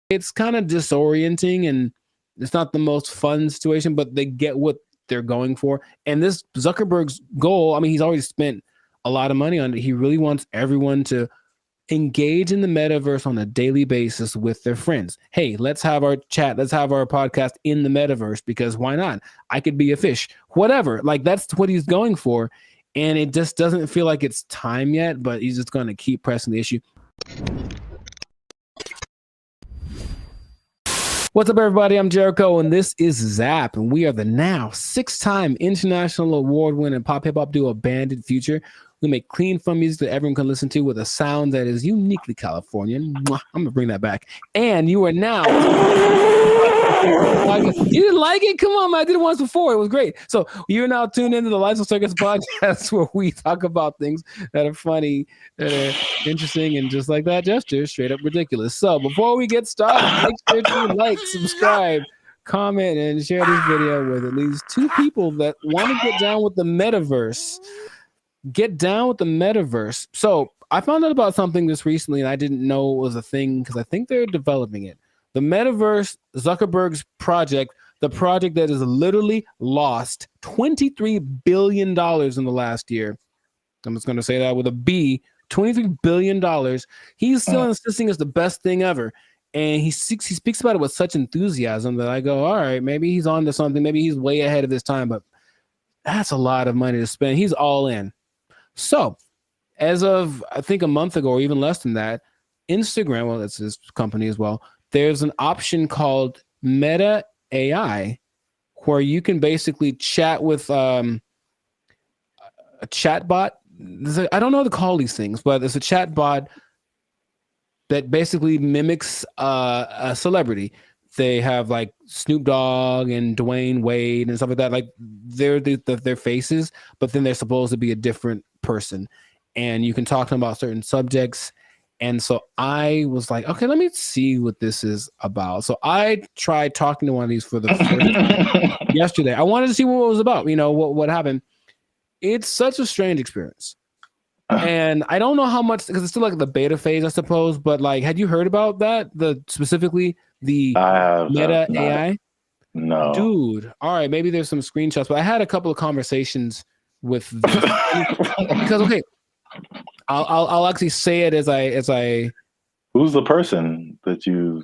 It's kind of disorienting and it's not the most fun situation, but they get what they're going for. And this Zuckerberg's goal, I mean, he's already spent a lot of money on it. He really wants everyone to engage in the metaverse on a daily basis with their friends. Hey, let's have our chat. Let's have our podcast in the metaverse because why not? I could be a fish, whatever. Like that's what he's going for. And it just doesn't feel like it's time yet, but he's just going to keep pressing the issue. What's up, everybody? I'm Jericho, and this is Zap, and we are the now 6-time international award-winning pop hip-hop duo Banded Future. We make clean, fun music that everyone can listen to with a sound that is uniquely Californian. I'm going to bring that back. And you are now... You didn't like it? Come on, man. I did it once before. It was great. So you're now tuned into the Lifestyle Circus podcast where we talk about things that are funny, that are interesting, and just like that gesture, straight up ridiculous. So before we get started, make sure to like, subscribe, comment, and share this video with at least 2 people that want to get down with the metaverse. Get down with the metaverse. So I found out about something this recently, and I didn't know it was a thing because I think they're developing it. The metaverse, Zuckerberg's project, the project that has literally lost $23 billion in the last year. I'm just going to say that with a B, $23 billion. He's still insisting it's the best thing ever. And he speaks about it with such enthusiasm that I go, all right, maybe he's on to something. Maybe he's way ahead of his time, but that's a lot of money to spend. He's all in. So as of, I think a month ago, or even less than that, Instagram, well, that's his company as well, there's an option called Meta AI where you can basically chat with a chat bot. I don't know how to call these things, but it's a chat bot that basically mimics a celebrity. They have like Snoop Dogg and Dwayne Wade and stuff like that. Like they're their faces, but then they're supposed to be a different person. And you can talk to them about certain subjects. And so I was like, okay, let me see what this is about. So I tried talking to one of these for the first time yesterday. I wanted to see what it was about, what happened. It's such a strange experience. And I don't know how much, because it's still like the beta phase, I suppose. But like, had you heard about that? Specifically the Meta AI? No. Dude. All right, maybe there's some screenshots, but I had a couple of conversations with because okay. I'll actually say it as I. Who's the person that you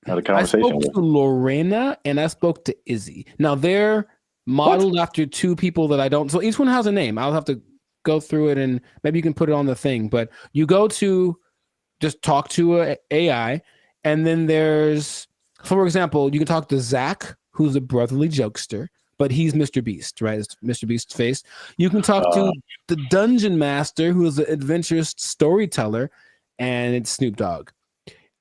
had a conversation with? I spoke to Lorena and I spoke to Izzy. Now they're modeled after 2 people that I don't. So each one has a name. I'll have to go through it and maybe you can put it on the thing. But you go to just talk to a AI, and then there's, for example, you can talk to Zach, who's a brotherly jokester. but he's Mr. Beast, right? It's Mr. Beast's face. You can talk to the Dungeon Master, who is an adventurous storyteller, and it's Snoop Dogg.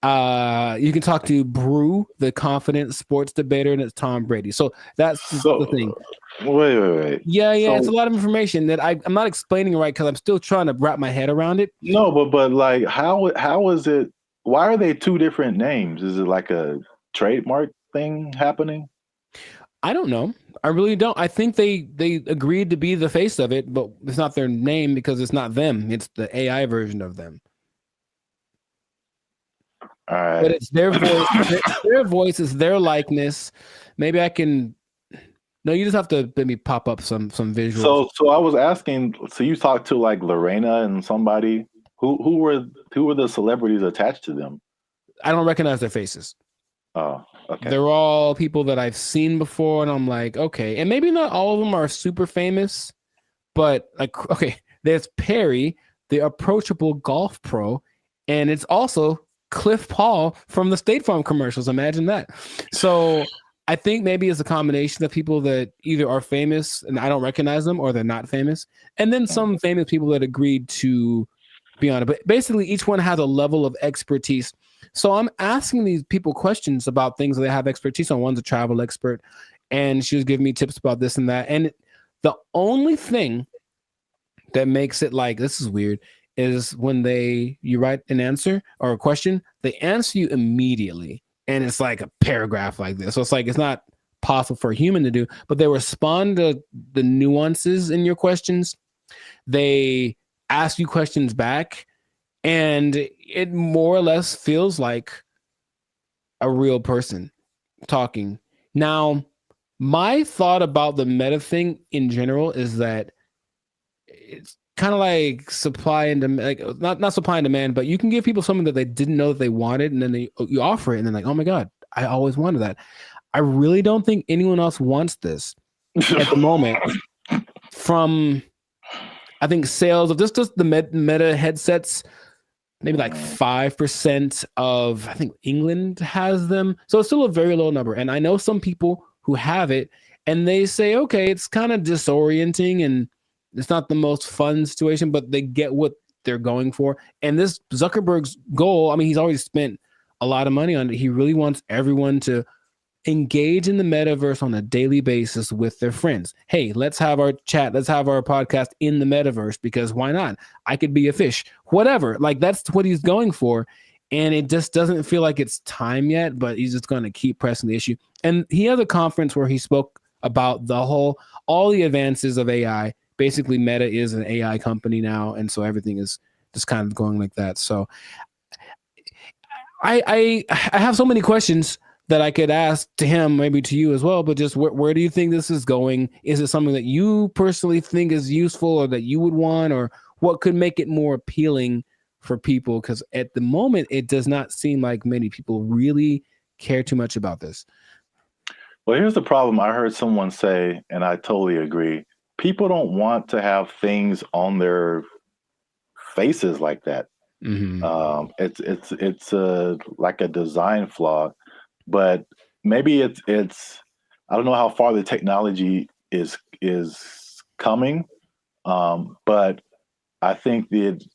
You can talk to Brew, the confident sports debater, and it's Tom Brady. So that's the thing. Wait. Yeah, So, it's a lot of information that I'm not explaining right because I'm still trying to wrap my head around it. No, but like, how is it? Why are they two different names? Is it like a trademark thing happening? I don't know. I really don't. I think they agreed to be the face of it, but it's not their name because it's not them. It's the AI version of them. All right. But it's their voice. Their voice is their likeness. Maybe I can. No, you just have to let me pop up some visuals. So I was asking. So you talked to like Lorena and somebody. Who were the celebrities attached to them? I don't recognize their faces. Oh, okay. They're all people that I've seen before, and I'm like, okay. And maybe not all of them are super famous, but like, okay, there's Perry, the approachable golf pro, and it's also Cliff Paul from the State Farm commercials. Imagine that. So I think maybe it's a combination of people that either are famous and I don't recognize them, or they're not famous, and then some famous people that agreed to be on it. But basically, each one has a level of expertise. So I'm asking these people questions about things that they have expertise on. One's a travel expert, and she was giving me tips about this and that. And the only thing that makes it like, this is weird, is when you write an answer or a question, they answer you immediately. And it's like a paragraph like this. So it's like, it's not possible for a human to do, but they respond to the nuances in your questions. They ask you questions back, and it more or less feels like a real person talking. Now, my thought about the meta thing in general is that it's kind of like supply and demand, like not supply and demand, but you can give people something that they didn't know that they wanted, and then you offer it, and then like, oh my God, I always wanted that. I really don't think anyone else wants this at the moment. From, I think, sales of just the meta headsets, maybe like 5% of, I think, England has them. So it's still a very low number. And I know some people who have it, and they say, okay, it's kind of disorienting and it's not the most fun situation, but they get what they're going for. And this Zuckerberg's goal, I mean, he's already spent a lot of money on it. He really wants everyone to engage in the metaverse on a daily basis with their friends. Hey, let's have our chat, let's have our podcast in the metaverse, because why not? I could be a fish, whatever. Like, that's what he's going for. And it just doesn't feel like it's time yet, but he's just going to keep pressing the issue. And he had a conference where he spoke about all the advances of AI. Basically, Meta is an AI company now, and so everything is just kind of going like that. So I have so many questions that I could ask to him, maybe to you as well, but just where do you think this is going? Is it something that you personally think is useful or that you would want, or what could make it more appealing for people? Because at the moment, it does not seem like many people really care too much about this. Well, here's the problem. I heard someone say, and I totally agree, people don't want to have things on their faces like that. Mm-hmm. It's like a design flaw. But maybe it's I don't know how far the technology is coming, but I think that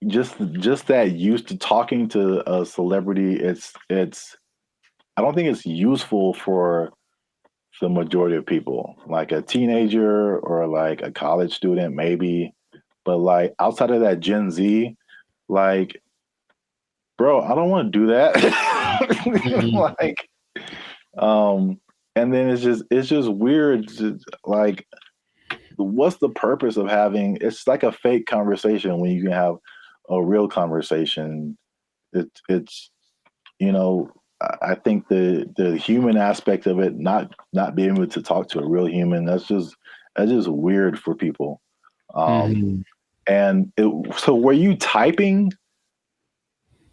just that used to talking to a celebrity, it's I don't think it's useful for the majority of people, like a teenager or like a college student maybe, but like outside of that Gen Z, like, bro, I don't want to do that. Like, and then it's just weird. Like, what's the purpose of having? It's like a fake conversation when you can have a real conversation. It's I think the human aspect of it, not being able to talk to a real human, that's just weird for people. And so, were you typing?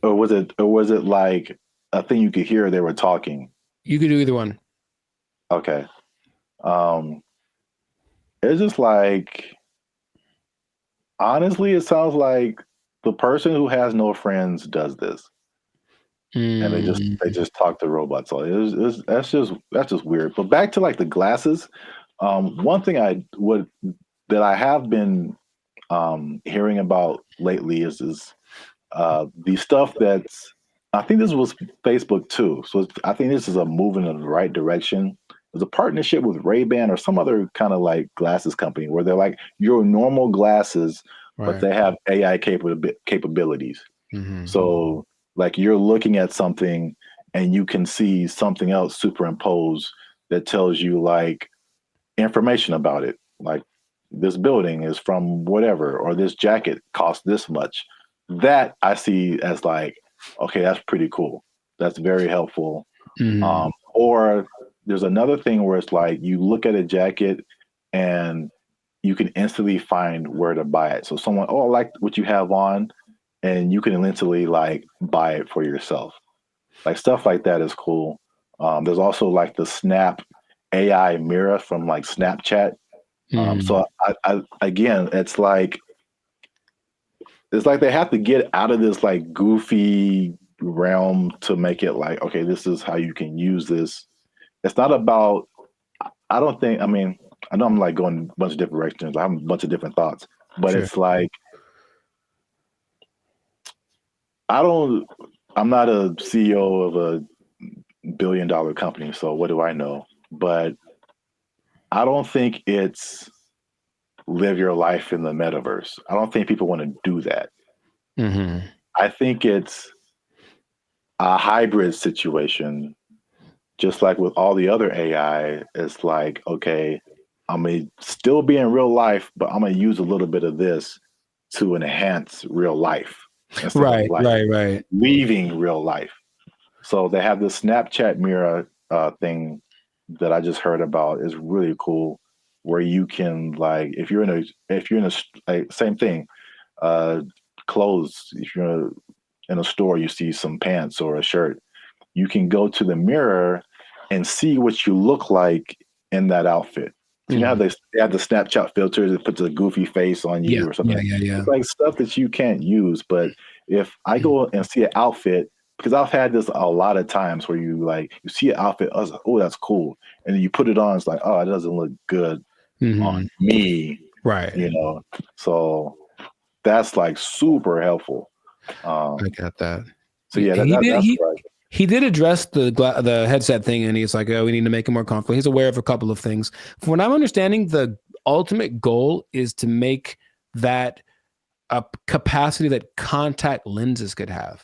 Or was it like a thing you could hear they were talking? You could do either one. Okay. It's just like, honestly, it sounds like the person who has no friends does this. and they just talk to robots. So that's just weird. But back to like the glasses. One thing that I have been hearing about lately is the stuff that's, I think this was Facebook too. So I think this is a move in the right direction. There's a partnership with Ray-Ban or some other kind of like glasses company where they're like your normal glasses, but they have AI capabilities. So like you're looking at something and you can see something else superimposed that tells you like information about it. Like this building is from whatever, or this jacket costs this much. That I see as like, okay, that's pretty cool. That's very helpful. Or there's another thing where it's like you look at a jacket and you can instantly find where to buy it. So someone, oh, I like what you have on, and you can instantly like buy it for yourself. Like stuff like that is cool. There's also like the Snap AI mirror from like Snapchat. So I again, it's like they have to get out of this like goofy realm to make it like, okay, this is how you can use this. It's not about, I don't think, I mean, I know I'm like going a bunch of different directions. I have a bunch of different thoughts, but it's like, I'm not a CEO of a $1 billion company, so what do I know? But I don't think it's live your life in the metaverse. I don't think people want to do that. I think it's a hybrid situation, just like with all the other AI. It's like, okay, I'm going to still be in real life, but I'm going to use a little bit of this to enhance real life. Right. Leaving real life. So they have this Snapchat mirror thing that I just heard about. Is really cool, where you can like, if you're in a like, same thing, clothes. If you're in a store, you see some pants or a shirt, you can go to the mirror and see what you look like in that outfit. You know how they have the Snapchat filters that puts a goofy face on you or something? Yeah. It's like stuff that you can't use. But if I go and see an outfit, because I've had this a lot of times where you see an outfit, I was like, oh, that's cool. And then you put it on, it's like, oh, it doesn't look good on me. Right. You know, so that's like super helpful. I got that. So yeah, that's right. He did address the headset thing, and he's like, "Oh, we need to make it more comfortable." He's aware of a couple of things. From what I'm understanding, the ultimate goal is to make that a capacity that contact lenses could have.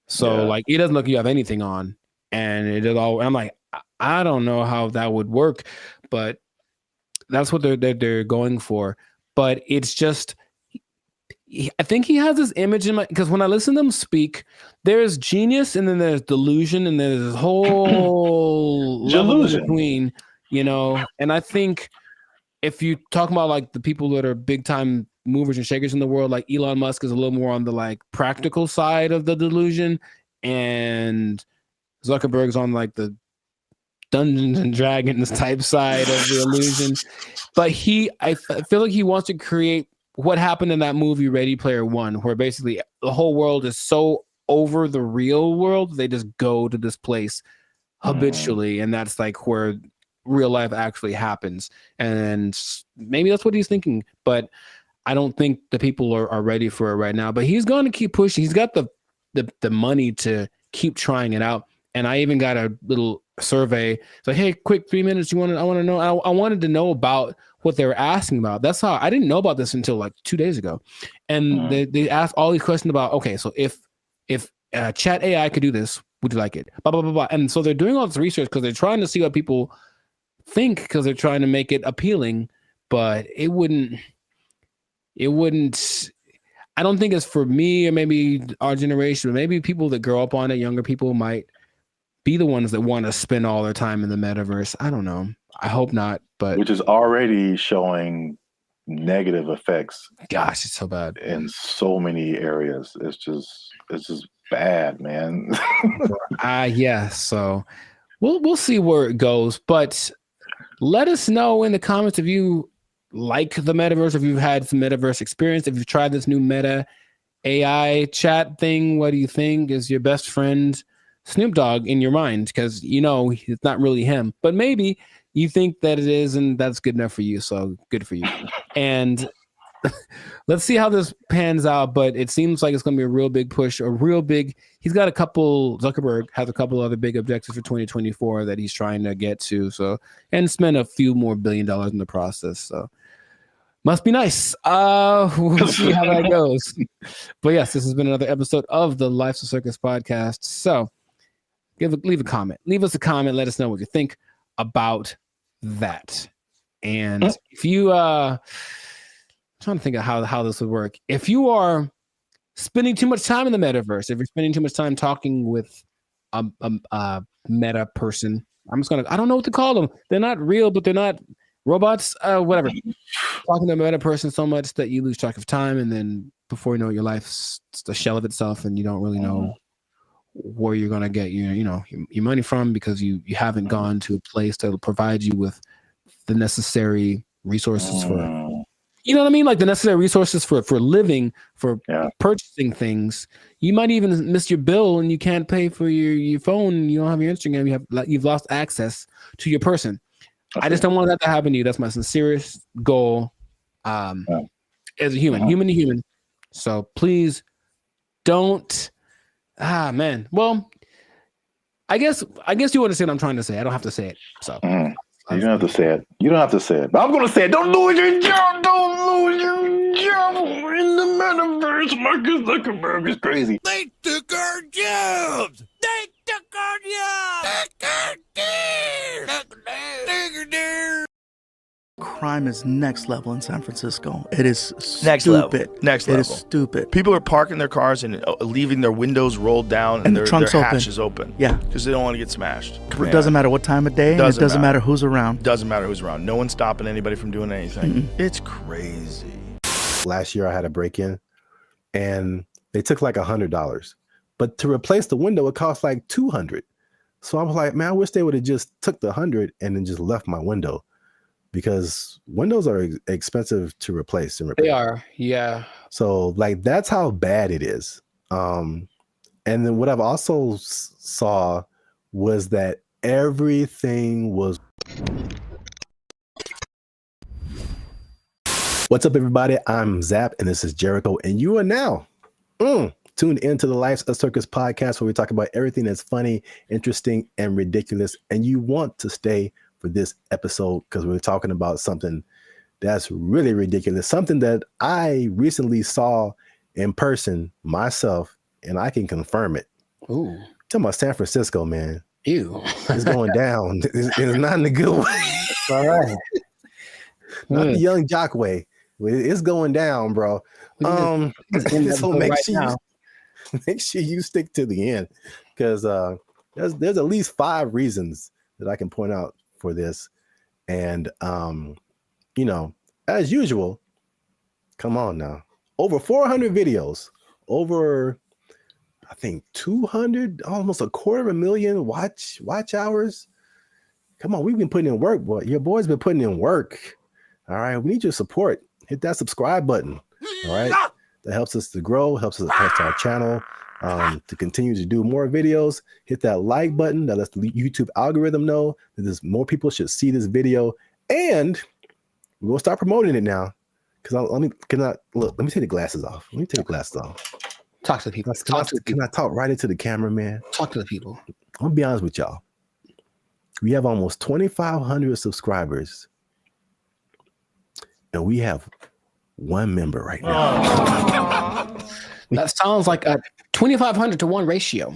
So, like, it doesn't look like you have anything on, and it is all. I'm like, I don't know how that would work, but that's what they're going for. But it's just, I think he has this image in my, because when I listen to them speak, there's genius and then there's delusion and there's this whole level in between, you know. And I think if you talk about like the people that are big time movers and shakers in the world, like Elon Musk is a little more on the like practical side of the delusion, and Zuckerberg's on like the Dungeons and Dragons type side of the illusion. But I feel like he wants to create what happened in that movie Ready Player One, where basically the whole world is so over the real world, they just go to this place habitually, and that's like where real life actually happens. And maybe that's what he's thinking, but I don't think the people are ready for it right now. But he's going to keep pushing. He's got the money to keep trying it out. And I even got a little survey. It's like, hey, quick 3 minutes. I want to know. I wanted to know about what they were asking about. That's how I didn't know about this until like 2 days ago. And they asked all these questions about, okay, so if chat AI could do this, would you like it? Blah, blah, blah, blah. And so they're doing all this research because they're trying to see what people think, because they're trying to make it appealing, but it wouldn't, I don't think it's for me or maybe our generation, but maybe people that grow up on it, younger people might be the ones that want to spend all their time in the metaverse. I don't know. I hope not, but which is already showing negative effects. Gosh, it's so bad in so many areas. It's just bad, man. Yeah. So we'll see where it goes, but let us know in the comments if you like the metaverse, if you've had some metaverse experience, if you've tried this new Meta AI chat thing. What do you think? Is your best friend Snoop Dogg in your mind because it's not really him, but maybe you think that it is, and that's good enough for you. So good for you. And let's see how this pans out. But it seems like it's going to be a real big push, he's got Zuckerberg has a couple other big objectives for 2024 that he's trying to get to. So, and spend a few more $1 billion in the process. So must be nice. We'll see how that goes. But yes, this has been another episode of the Life's a Circus podcast. So leave a comment. Leave us a comment. Let us know what you think about that. And if you I'm trying to think of how this would work. If you are spending too much time in the metaverse, if you're spending too much time talking with a meta person, I don't know what to call them. They're not real, but they're not robots, whatever. Talking to a meta person so much that you lose track of time, and then before you know it, your life's a shell of itself, and you don't really know where you're gonna get your money from because you haven't gone to a place that will provide you with the necessary resources for what I mean, like the necessary resources for living, for purchasing things. You might even miss your bill and you can't pay for your phone. You don't have your Instagram. You've lost access to your person. I just don't want that to happen to you. That's my sincerest goal as a human to human. So please don't. Man. Well, I guess you understand what I'm trying to say. I don't have to say it. So you don't have to say it. You don't have to say it. But I'm going to say it. Don't lose your job. Don't lose your job in the metaverse. Marcus Zuckerberg is crazy. They took our jobs. They took our jobs. Crime is next level in San Francisco. It is next stupid. Level. Next it level. It is stupid. People are parking their cars and leaving their windows rolled down and their hatch is open. Yeah. Because they don't want to get smashed. It doesn't matter what time of day. It doesn't matter who's around. Doesn't matter who's around. No one's stopping anybody from doing anything. It's crazy. Last year I had a break-in and they took like $100. But to replace the window, it cost like $200. So I was like, man, I wish they would have just took the $100 and then just left my window. Because windows are expensive to replace and repair. They are, yeah. So like that's how bad it is. And then what I've also saw was that everything was. What's up, everybody? I'm Zap, and this is Jericho, and you are now tuned into the Life's a Circus podcast, where we talk about everything that's funny, interesting, and ridiculous. And you want to stay for this episode because we're talking about something that's really ridiculous, something that I recently saw in person myself, and I can confirm it. Ooh, talking about San Francisco, man. Ew, it's going down. It's not in a good way. All right, not the young jock way. It's going down, bro. So make sure you stick to the end because there's at least 5 reasons that I can point out for this. And as usual, come on now, over 400 videos, over I think 200, almost 250,000 watch hours. Come on, we've been putting in work, boy. Your boy's been putting in work. All right, we need your support. Hit that subscribe button. All right, that helps us to grow, helps our channel to continue to do more videos. Hit that like button. That lets the YouTube algorithm know that more people should see this video, and we're gonna start promoting it now. Because let me take the glasses off. Let me take the glasses off. Talk to the people. Can I talk right into the camera, man? Talk to the people. I'm gonna be honest with y'all. We have almost 2,500 subscribers, and we have 1 member right now. That sounds like a 2,500 to 1 ratio.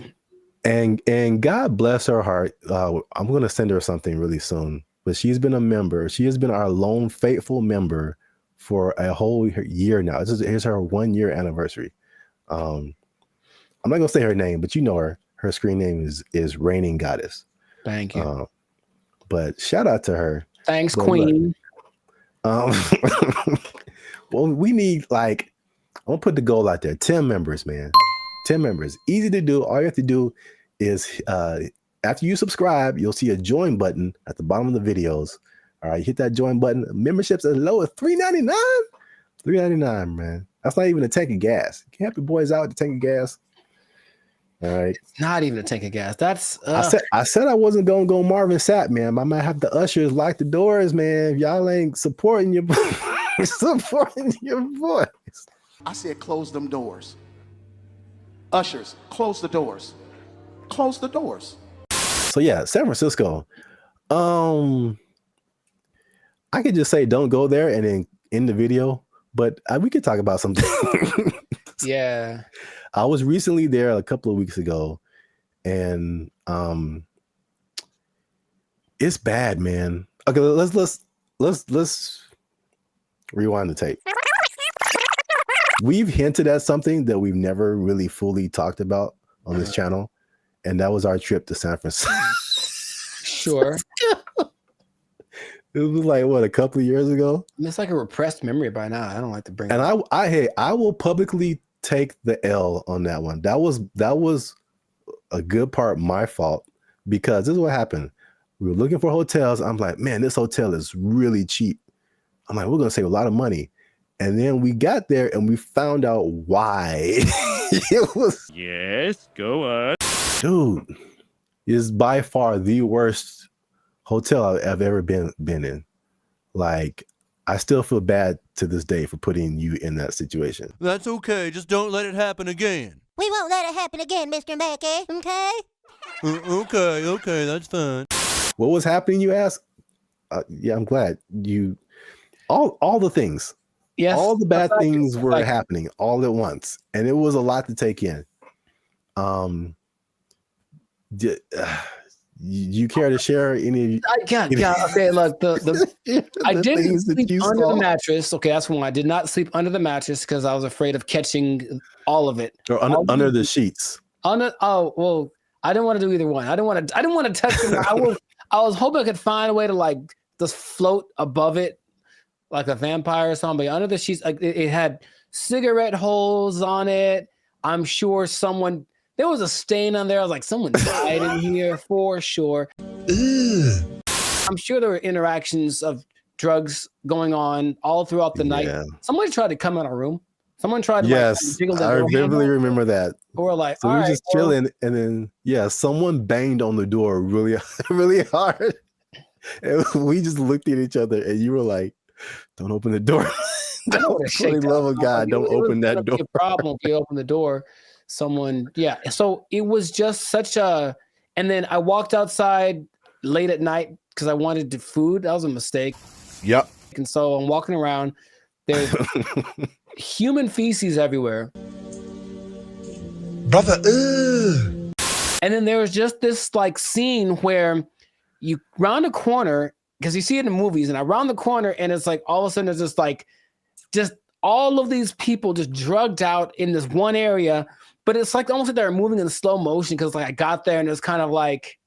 And God bless her heart. I'm gonna send her something really soon. But she's been a member. She has been our lone faithful member for a whole year now. Here's her 1-year anniversary. I'm not gonna say her name, but you know her. Her screen name is Reigning Goddess. Thank you. But shout out to her. Thanks, Queen. Well, we need I'm gonna put the goal out there. 10 members, man. 10 members. Easy to do. All you have to do is after you subscribe, you'll see a join button at the bottom of the videos. All right, hit that join button. Memberships as low as $3.99. $3.99, man. That's not even a tank of gas. You can help your boys out with the tank of gas. All right. It's not even a tank of gas. That's I said I wasn't gonna go Marvin Sapp, man. I might have the ushers lock the doors, man. If y'all ain't supporting your supporting your voice. I said close them doors. Ushers, close the doors. Close the doors. So yeah, San Francisco. I could just say don't go there and then end the video, but we could talk about something. Yeah. I was recently there a couple of weeks ago, and it's bad, man. Okay, let's rewind the tape. We've hinted at something that we've never really fully talked about on this channel, and that was our trip to San Francisco. Sure. It was like what, a couple of years ago? It's like a repressed memory by now. I don't like to bring And it up. I will publicly take the L on that one. That was a good part my fault, because this is what happened. We were looking for hotels. I'm like, man, this hotel is really cheap. I'm like, we're gonna save a lot of money. And then we got there and we found out why. It was, yes, go on. dude, is by far the worst hotel I've ever been in. Like, I still feel bad to this day for putting you in that situation. That's okay. Just don't let it happen again. We won't let it happen again, Mr. Mackey, okay? Okay, that's fine. What was happening, you ask? Yeah, I'm glad you. All the things. Yes, all the bad things were happening all at once, and it was a lot to take in. You care to share any? Okay, look, I didn't sleep under saw? the mattress. Okay, that's one. I did not sleep under the mattress because I was afraid of catching all of it. Or under the sheets. Well, I didn't want to do either one. I didn't want to touch them. I was hoping I could find a way to like just float above it, like a vampire or something. But under the sheets, like it had cigarette holes on it. I'm sure there was a stain on there. I was like, someone died in here for sure. Ugh. I'm sure there were interactions of drugs going on all throughout the night. Somebody tried to come in our room. Someone tried to jiggle the door. I vividly remember that. Or like, so we were just chilling, and then someone banged on the door really, really hard. And we just looked at each other, and you were like, "Don't open the door." For the love of God, don't open that door. Be a problem if you open the door. Someone, so it was just such a, and then I walked outside late at night because I wanted food. That was a mistake. Yep. And so I'm walking around, there's human feces everywhere. Brother, ugh. And then there was just this like scene where you round a corner, because you see it in movies, and I round the corner and it's like all of a sudden there's just all of these people just drugged out in this one area. But it's like almost like they're moving in slow motion, because like I got there and it's kind of like,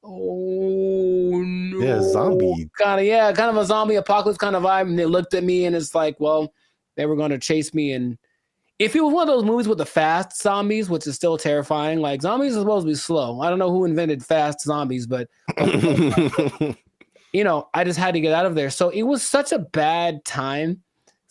oh no, zombie kind of a zombie apocalypse kind of vibe. And they looked at me and it's like, well, they were going to chase me. And if it was one of those movies with the fast zombies, which is still terrifying, like zombies are supposed to be slow. I don't know who invented fast zombies, but I just had to get out of there. So it was such a bad time.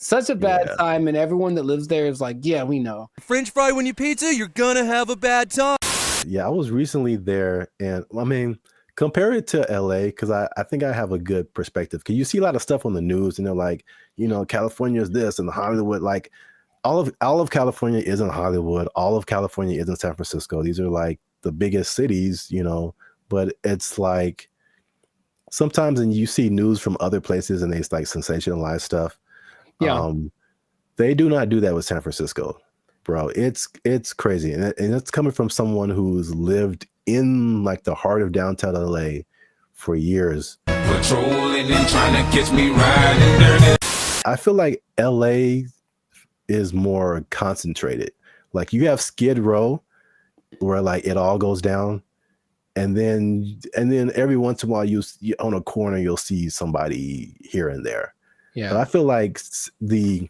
Such a bad time, and everyone that lives there is like, yeah, we know. French fry when you pizza, you're gonna have a bad time. Yeah, I was recently there, and I mean, compare it to LA, because I think I have a good perspective. Because you see a lot of stuff on the news, and they're like, California is this, and Hollywood, like all of California isn't Hollywood. All of California isn't San Francisco. These are like the biggest cities, but it's like sometimes, and you see news from other places, and they like sensationalize stuff. Yeah. They do not do that with San Francisco, bro. It's crazy. And it's coming from someone who's lived in like the heart of downtown LA for years. Patrolling and trying to catch me riding dirty. I feel like LA is more concentrated. Like you have Skid Row where like it all goes down. And then every once in a while you on a corner, you'll see somebody here and there. Yeah. But I feel like the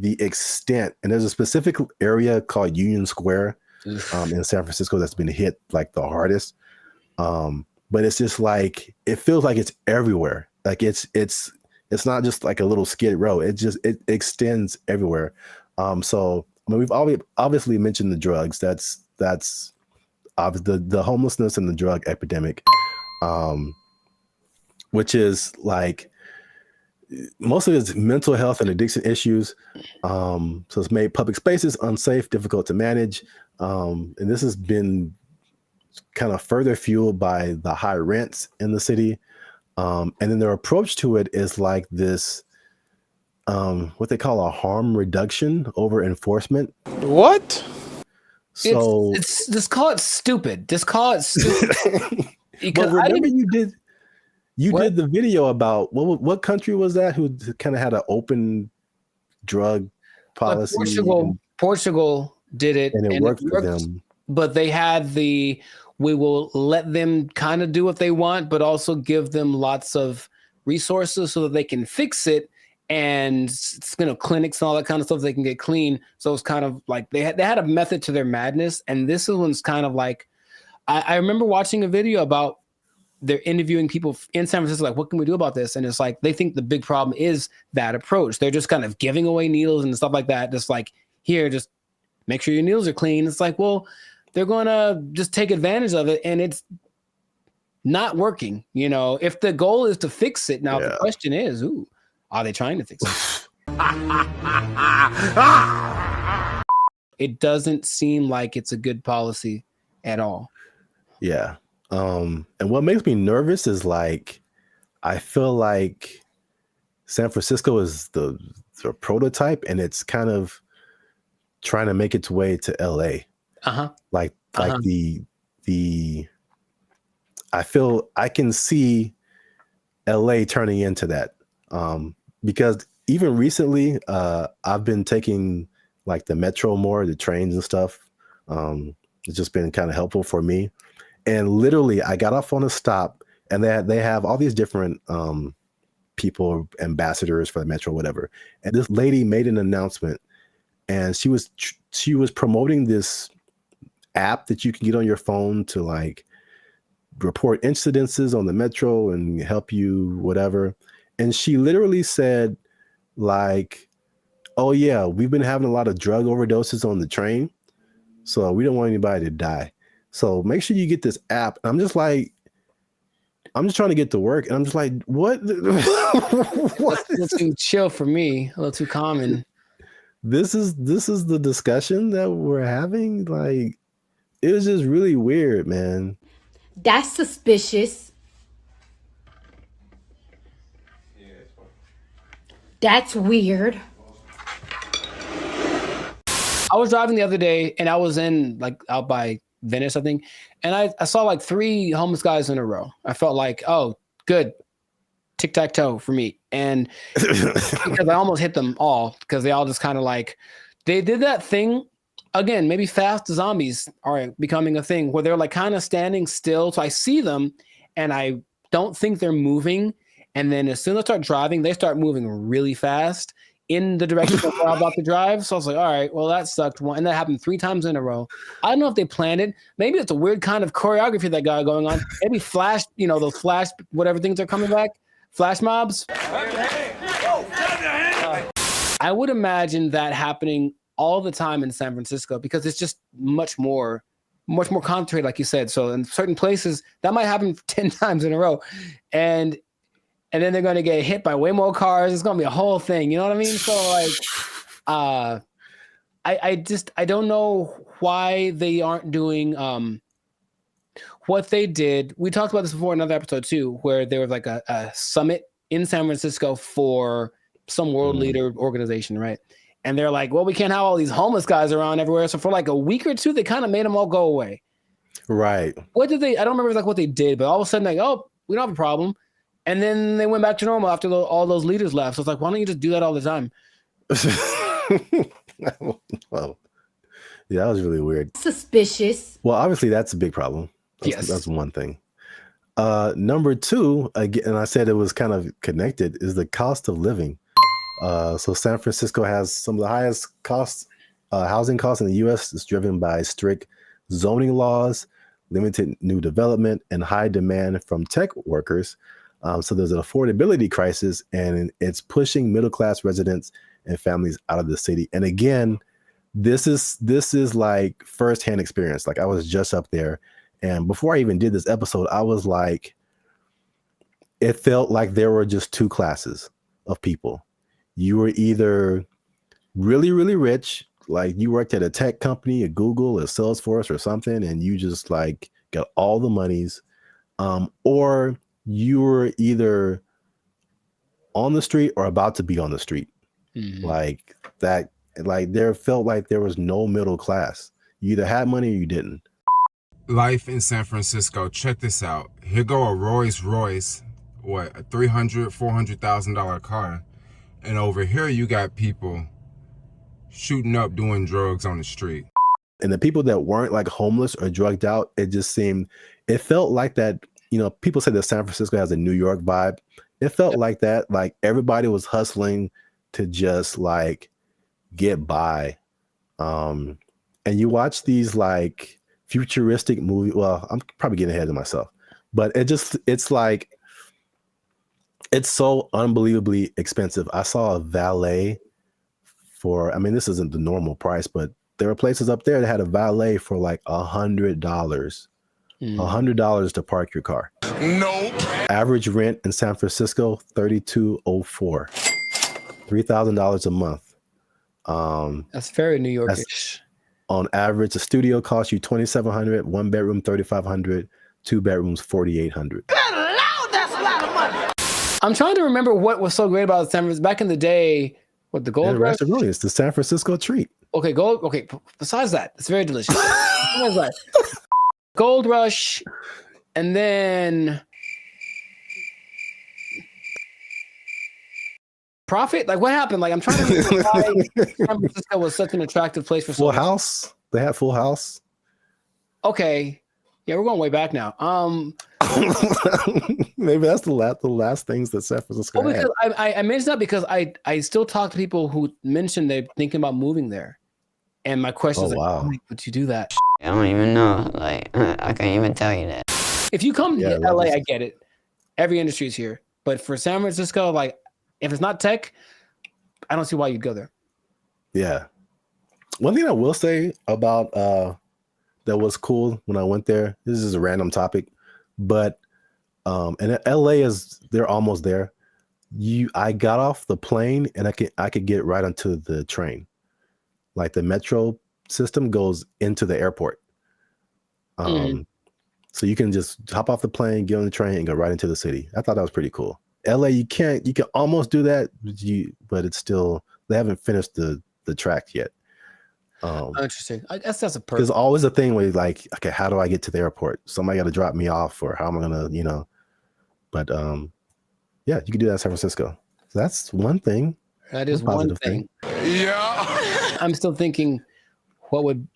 extent, and there's a specific area called Union Square in San Francisco that's been hit like the hardest. But it's just like, it feels like it's everywhere. Like it's not just like a little Skid Row. It extends everywhere. So I mean, we've obviously mentioned the drugs. That's the homelessness and the drug epidemic, which is like mostly it's mental health and addiction issues. So it's made public spaces unsafe, difficult to manage. And this has been kind of further fueled by the high rents in the city. And then their approach to it is like this, what they call a harm reduction over enforcement. What? So it's just call it stupid. Just call it stupid. But remember you did the video about what country was that who kind of had an open drug policy? Portugal did it, and it worked for them. But they had we will let them kind of do what they want, but also give them lots of resources so that they can fix it, and clinics and all that kind of stuff they can get clean. So it's kind of like they had a method to their madness, and this one's kind of like I remember watching a video about they're interviewing people in San Francisco, like, what can we do about this? And it's like they think the big problem is that approach. They're just kind of giving away needles and stuff like that. Just like, here, just make sure your needles are clean. It's like, well, they're going to just take advantage of it, and it's not working. If the goal is to fix it, now the question is, are they trying to fix it? It doesn't seem like it's a good policy at all. Yeah. And what makes me nervous is like, I feel like San Francisco is the prototype, and it's kind of trying to make its way to LA. Like the I feel I can see LA turning into that. Because even recently, I've been taking like the metro more, the trains and stuff. It's just been kind of helpful for me. And literally, I got off on a stop, and they have all these different people, ambassadors for the metro, whatever. And this lady made an announcement, and she was promoting this app that you can get on your phone to like report incidences on the metro and help you whatever. And she literally said like, oh yeah, we've been having a lot of drug overdoses on the train, so we don't want anybody to die. So make sure you get this app. And I'm just trying to get to work, and I'm just like, what? What? A little too chill for me, a little too common. This is the discussion that we're having. Like, it was just really weird, man. That's suspicious. That's weird. I was driving the other day, and I was in like out by Venice, I think, and I saw like 3 homeless guys in a row. I felt like, oh, good, tic-tac-toe for me. And because I almost hit them all, because they all just kind of like, they did that thing again, maybe fast zombies are becoming a thing where they're like kind of standing still. So I see them and I don't think they're moving. And then as soon as I start driving, they start moving really fast in the direction of where I'm about to drive. So I was like, all right, well, that sucked. And that happened 3 times in a row. I don't know if they planned it. Maybe it's a weird kind of choreography that got going on. Maybe flash, those flash, whatever things are coming back, flash mobs. I would imagine that happening all the time in San Francisco because it's just much more concentrated, like you said. So in certain places, that might happen 10 times in a row. And then they're going to get hit by way more cars. It's going to be a whole thing. You know what I mean? So like, I don't know why they aren't doing what they did. We talked about this before in another episode too, where there was like a summit in San Francisco for some world leader organization, right? And they're like, well, we can't have all these homeless guys around everywhere. So for like a week or two, they kind of made them all go away. Right. What did they? I don't remember like what they did, but all of a sudden, like, oh, we don't have a problem. And then they went back to normal after all those leaders left. So it's like, why don't you just do that all the time? Well, yeah, that was really weird. Suspicious. Well, obviously that's a big problem. That's one thing. Number 2, again, and I said it was kind of connected, is the cost of living. So San Francisco has some of the highest housing costs in the U.S. It's driven by strict zoning laws, limited new development, and high demand from tech workers. So there's an affordability crisis, and it's pushing middle-class residents and families out of the city. And again, this is like firsthand experience. Like I was just up there, and before I even did this episode, I was like, it felt like there were just two classes of people. You were either really, really rich, like you worked at a tech company, a Google, a Salesforce or something, and you just like got all the monies, or you were either on the street or about to be on the street. Like that, like there felt like there was no middle class. You either had money or you didn't. Life in San Francisco. Check this out. Here go a Rolls Royce, what, a $400,000 car. And over here you got people shooting up doing drugs on the street. And the people that weren't like homeless or drugged out, it felt like that, you know, people say that San Francisco has a New York vibe. It felt like that, like everybody was hustling to just like get by. And you watch these like futuristic movies. Well, I'm probably getting ahead of myself, but it's like, it's so unbelievably expensive. I saw a valet for, I mean, this isn't the normal price, but there were places up there that had a valet for like $100. $100 to park your car. Nope. Average rent in San Francisco, $3,204. $3,000 a month. That's very New Yorkish. On average, a studio costs you $2,700, one bedroom $3,500, two bedrooms $4,800. That's a lot of money. I'm trying to remember what was so great about San Francisco back in the day. What, the Gold Rush? Really, it's the San Francisco treat. Okay, gold. Okay, besides that, it's very delicious. Besides that, Gold Rush, and then Profit. Like, what happened? Like, I'm trying to remember why San Francisco was such an attractive place for Full House. They had Full House. Okay, yeah, we're going way back now. Maybe that's the last things that San Francisco had. Because I mentioned that because I still talk to people who mentioned they're thinking about moving there, and my question is, wow, like, would you do that? I don't even know. Like, I can't even tell you that. If you come to LA, I get it. Every industry is here, but for San Francisco, like, if it's not tech, I don't see why you'd go there. Yeah. One thing I will say about that was cool when I went there. This is a random topic, but and LA they're almost there. I got off the plane and I could get right onto the train. Like the metro system goes into the airport. So you can just hop off the plane, get on the train, and go right into the city. I thought that was pretty cool. LA, you can almost do that, but it's still, they haven't finished the track yet. Interesting. I guess that's a There's always a thing where you're like, okay, how do I get to the airport? Somebody got to drop me off, or how am I gonna, But yeah, you can do that in San Francisco. So that's one thing. That is one thing. Yeah. I'm still thinking, what would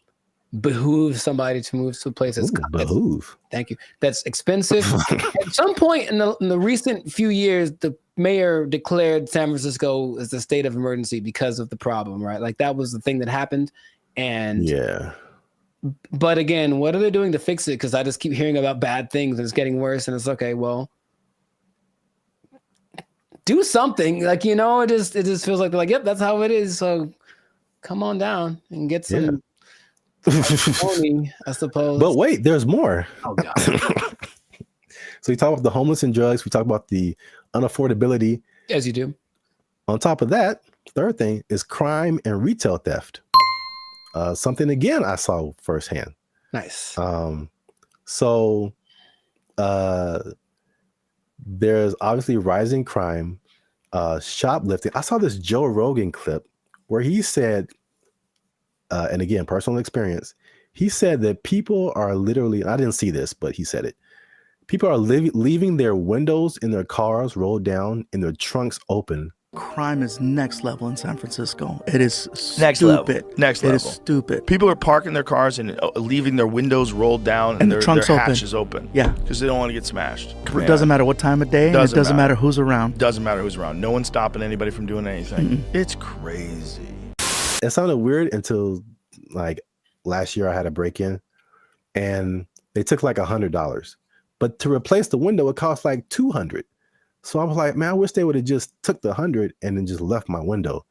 behoove somebody to move to a place that's behoove. Thank you. That's expensive. At some point in the recent few years, the mayor declared San Francisco as a state of emergency because of the problem, right? Like that was the thing that happened. And yeah. But again, what are they doing to fix it? Because I just keep hearing about bad things and it's getting worse. And it's okay, well, do something. Like, it just feels like they're like, yep, that's how it is. So come on down and get some money, I suppose. But wait, there's more. Oh God. So we talk about the homeless and drugs. We talk about the unaffordability. As you do. On top of that, third thing is crime and retail theft. Something again I saw firsthand. Nice. So there's obviously rising crime, shoplifting. I saw this Joe Rogan clip where he said, and again, personal experience, he said that people are literally, I didn't see this, but he said it. People are leaving their windows in their cars rolled down and their trunks open. Crime is next level in San Francisco. It is Next stupid. level. Next level. It is stupid. People are parking their cars and leaving their windows rolled down and their trunks hatches open. Yeah. Because they don't want to get smashed. It doesn't matter what time of day, and it doesn't matter who's around. Doesn't matter who's around. No one's stopping anybody from doing anything. It's crazy. It sounded weird until like last year I had a break-in and they took like $100. But to replace the window, it cost like $200. So I was like, man, I wish they would have just took the $100 and then just left my window.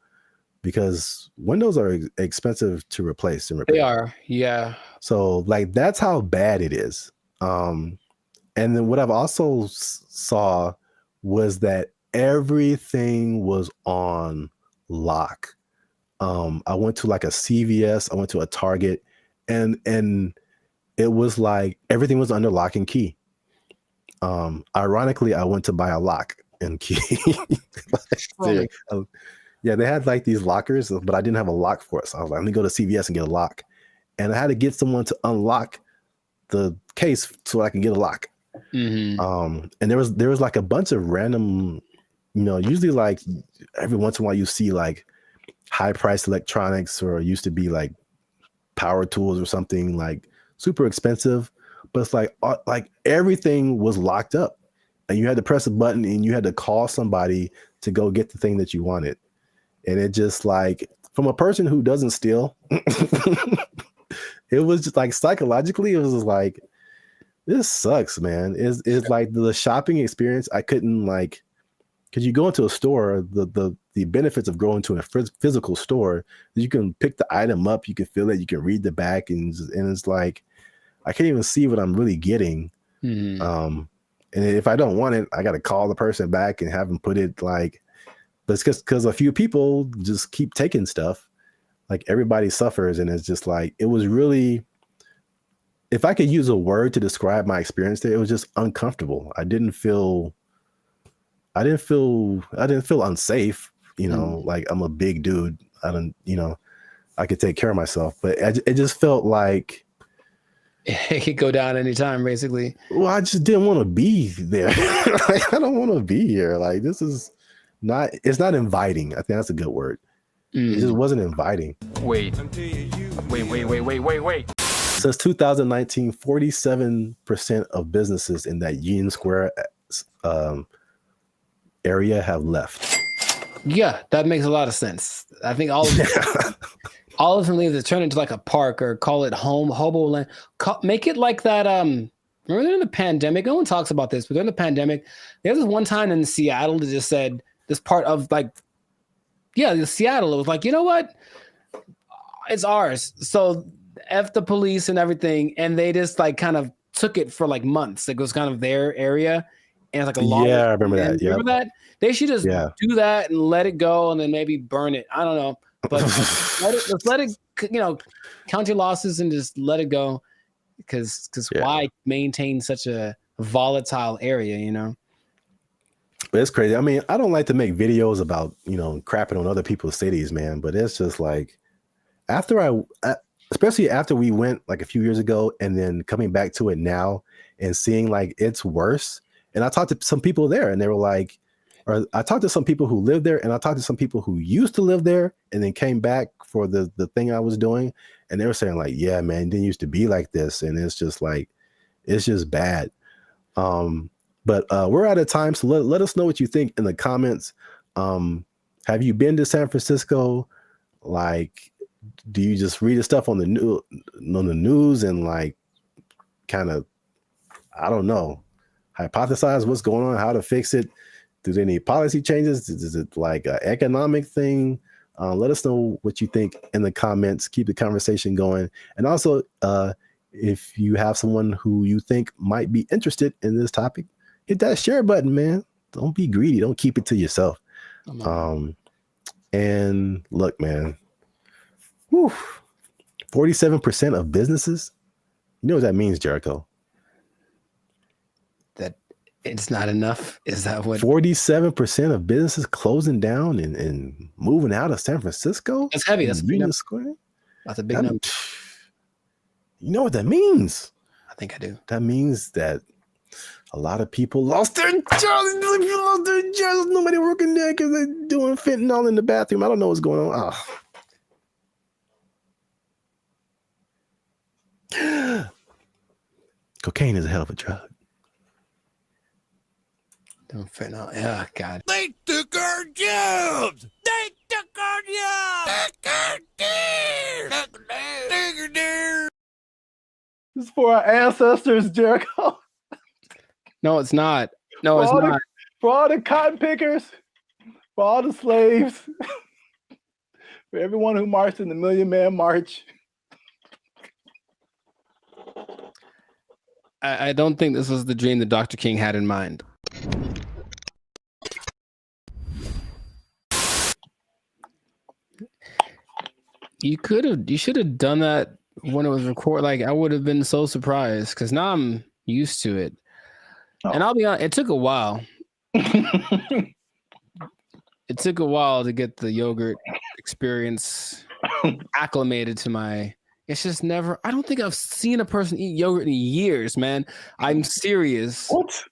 because windows are expensive to replace and repair. They are, yeah. So like that's how bad it is. And then what I've also saw was that everything was on lock. I went to like a CVS, I went to a Target, and it was like everything was under lock and key. Ironically, I went to buy a lock and key. Yeah, they had like these lockers, but I didn't have a lock for it. So I was like, let me go to CVS and get a lock. And I had to get someone to unlock the case so I can get a lock. And there was like a bunch of random, usually like every once in a while you see like high priced electronics, or used to be like power tools or something like super expensive, but it's like everything was locked up and you had to press a button and you had to call somebody to go get the thing that you wanted. And it just like, from a person who doesn't steal, it was just like psychologically, it was just like, this sucks, man. It's like the shopping experience. I couldn't like, because you go into a store, the benefits of going to a physical store, you can pick the item up, you can feel it, you can read the back, and it's like, I can't even see what I'm really getting. And if I don't want it, I got to call the person back and have them put it like, but it's because a few people just keep taking stuff. Like everybody suffers, and it's just like, it was really, if I could use a word to describe my experience there, it was just uncomfortable. I didn't feel unsafe, like I'm a big dude. I could take care of myself, but it just felt like it could go down anytime, basically. Well, I just didn't want to be there. Like, I don't want to be here. Like, this is it's not inviting. I think that's a good word. It just wasn't inviting. Wait. Since 2019, 47% of businesses in that Union Square area have left. Yeah, that makes a lot of sense. I think all of them leave to turn into like a park, or call it hobo land. Make it like that. Remember during the pandemic, no one talks about this, but during the pandemic, there was this one time in Seattle that just said this part of like, Seattle. It was like, you know what? It's ours. So F the police and everything. And they just like kind of took it for like months. It was kind of their area. And it's like a long. Yeah, I remember that. Yeah. Remember that? They should just do that and let it go, and then maybe burn it. I don't know. But let it, count your losses and just let it go. Because why maintain such a volatile area, But it's crazy. I mean, I don't like to make videos about, crapping on other people's cities, man. But it's just like, especially after we went like a few years ago, and then coming back to it now and seeing like it's worse. And I talked to some people there, and they were like, or I talked to some people who live there, and I talked to some people who used to live there and then came back for the thing I was doing. And they were saying like, yeah, man, it didn't used to be like this. And it's just like, it's just bad. But we're out of time. So let us know what you think in the comments. Have you been to San Francisco? Like, do you just read the stuff on the news and like kind of, I don't know, hypothesize what's going on, how to fix it? Do they need policy changes? Is it like an economic thing? Let us know what you think in the comments. Keep the conversation going. And also, if you have someone who you think might be interested in this topic, hit that share button, man. Don't be greedy. Don't keep it to yourself. And look, man, 47% of businesses, you know what that means, Jericho? That it's not enough? Is that what? 47% of businesses closing down and moving out of San Francisco? That's heavy. That's a big number. Square? That's a big number. You know what that means? I think I do. That means that a lot of people lost their jobs. Nobody working there because they're doing fentanyl in the bathroom. I don't know what's going on. Cocaine is a hell of a drug. Don't fentanyl. Oh, God. They took our jobs. They took our jobs. This is for our ancestors, Jericho. No, it's not. No, it's not. For all the cotton pickers, for all the slaves, For everyone who marched in the Million Man March. I don't think this was the dream that Dr. King had in mind. You should have done that when it was recorded. Like, I would have been so surprised because now I'm used to it. Oh. And I'll be honest, it took a while. It took a while to get the yogurt experience acclimated to my. It's just never. I don't think I've seen a person eat yogurt in years, man. I'm serious. What?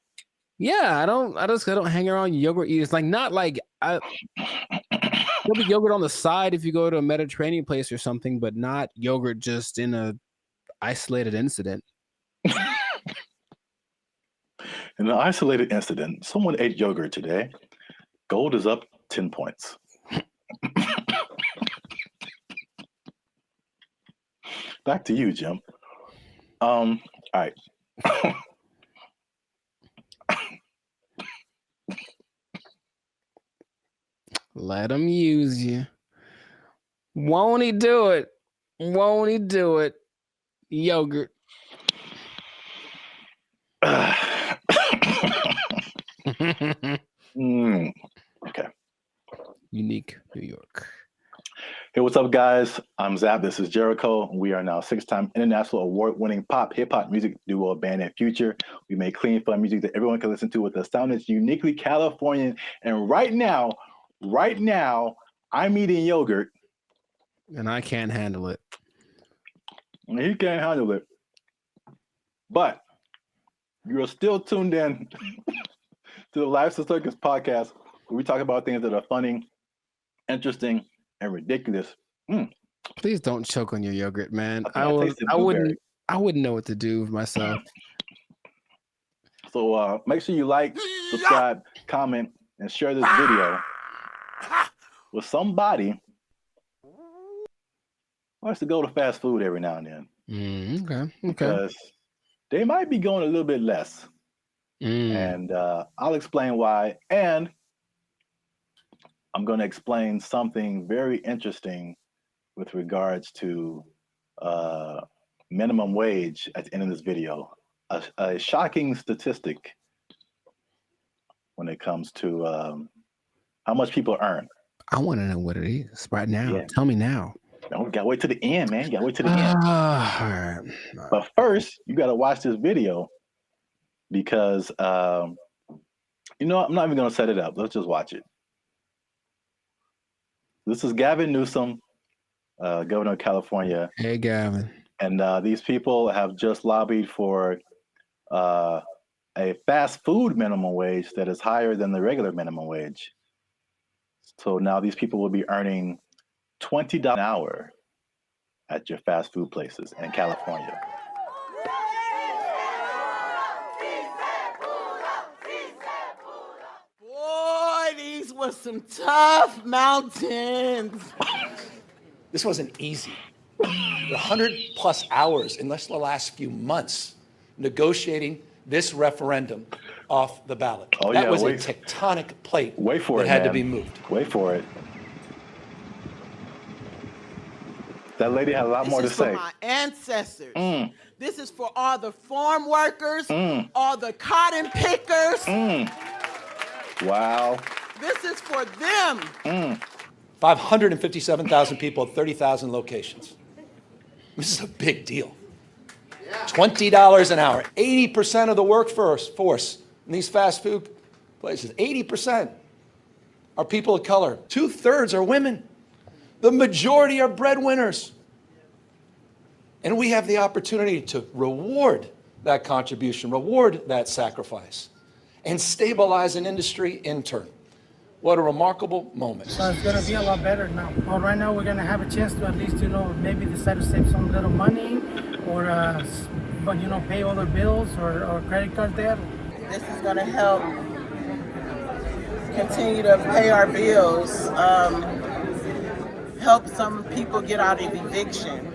Yeah, I don't hang around yogurt eaters. Like, not like there'll be yogurt on the side if you go to a Mediterranean place or something, but not yogurt just in a isolated incident. In an isolated incident, someone ate yogurt today. Gold is up 10 points. Back to you, Jim. All right. Let him use you. Won't he do it? Won't he do it? Yogurt. Okay. Unique New York. Hey, what's up, guys? I'm Zap. This is Jericho. We are now 6-time international award-winning pop hip-hop music duo band and future. We make clean, fun music that everyone can listen to with a sound that's uniquely Californian. And right now, I'm eating yogurt. And I can't handle it. And he can't handle it. But you're still tuned in to the Lifestyle Circus podcast, where we talk about things that are funny, interesting, and ridiculous. Please don't choke on your yogurt, man. I wouldn't know what to do with myself. So make sure you like, subscribe, comment, and share this video with somebody who likes to go to fast food every now and then. Okay. Because they might be going a little bit less. And I'll explain why. And I'm going to explain something very interesting with regards to minimum wage at the end of this video. A shocking statistic when it comes to how much people earn. I want to know what it is right now. Yeah. Tell me now. No, gotta wait to the end, man. Gotta wait to the end. All right. But first, you gotta watch this video because I'm not even gonna set it up. Let's just watch it. This is Gavin Newsom, governor of California. Hey, Gavin. And these people have just lobbied for a fast food minimum wage that is higher than the regular minimum wage. So now these people will be earning $20 an hour at your fast food places in California. Boy, these were some tough mountains. This wasn't easy. 100+ hours in just the last few months negotiating this referendum off the ballot. That was a tectonic plate that had to be moved. Wait for it. That lady had a lot more to say. This is for my ancestors. This is for all the farm workers, all the cotton pickers. Wow. This is for them. 557,000 people at 30,000 locations. This is a big deal. $20 an hour. 80% of the workforce in these fast food places, 80% are people of color. 2/3 are women. The majority are breadwinners. And we have the opportunity to reward that contribution, reward that sacrifice, and stabilize an industry in turn. What a remarkable moment. So it's going to be a lot better now. Well, right now we're going to have a chance to at least, maybe decide to save some little money or, pay all their bills or credit card debt. This is going to help continue to pay our bills, help some people get out of eviction,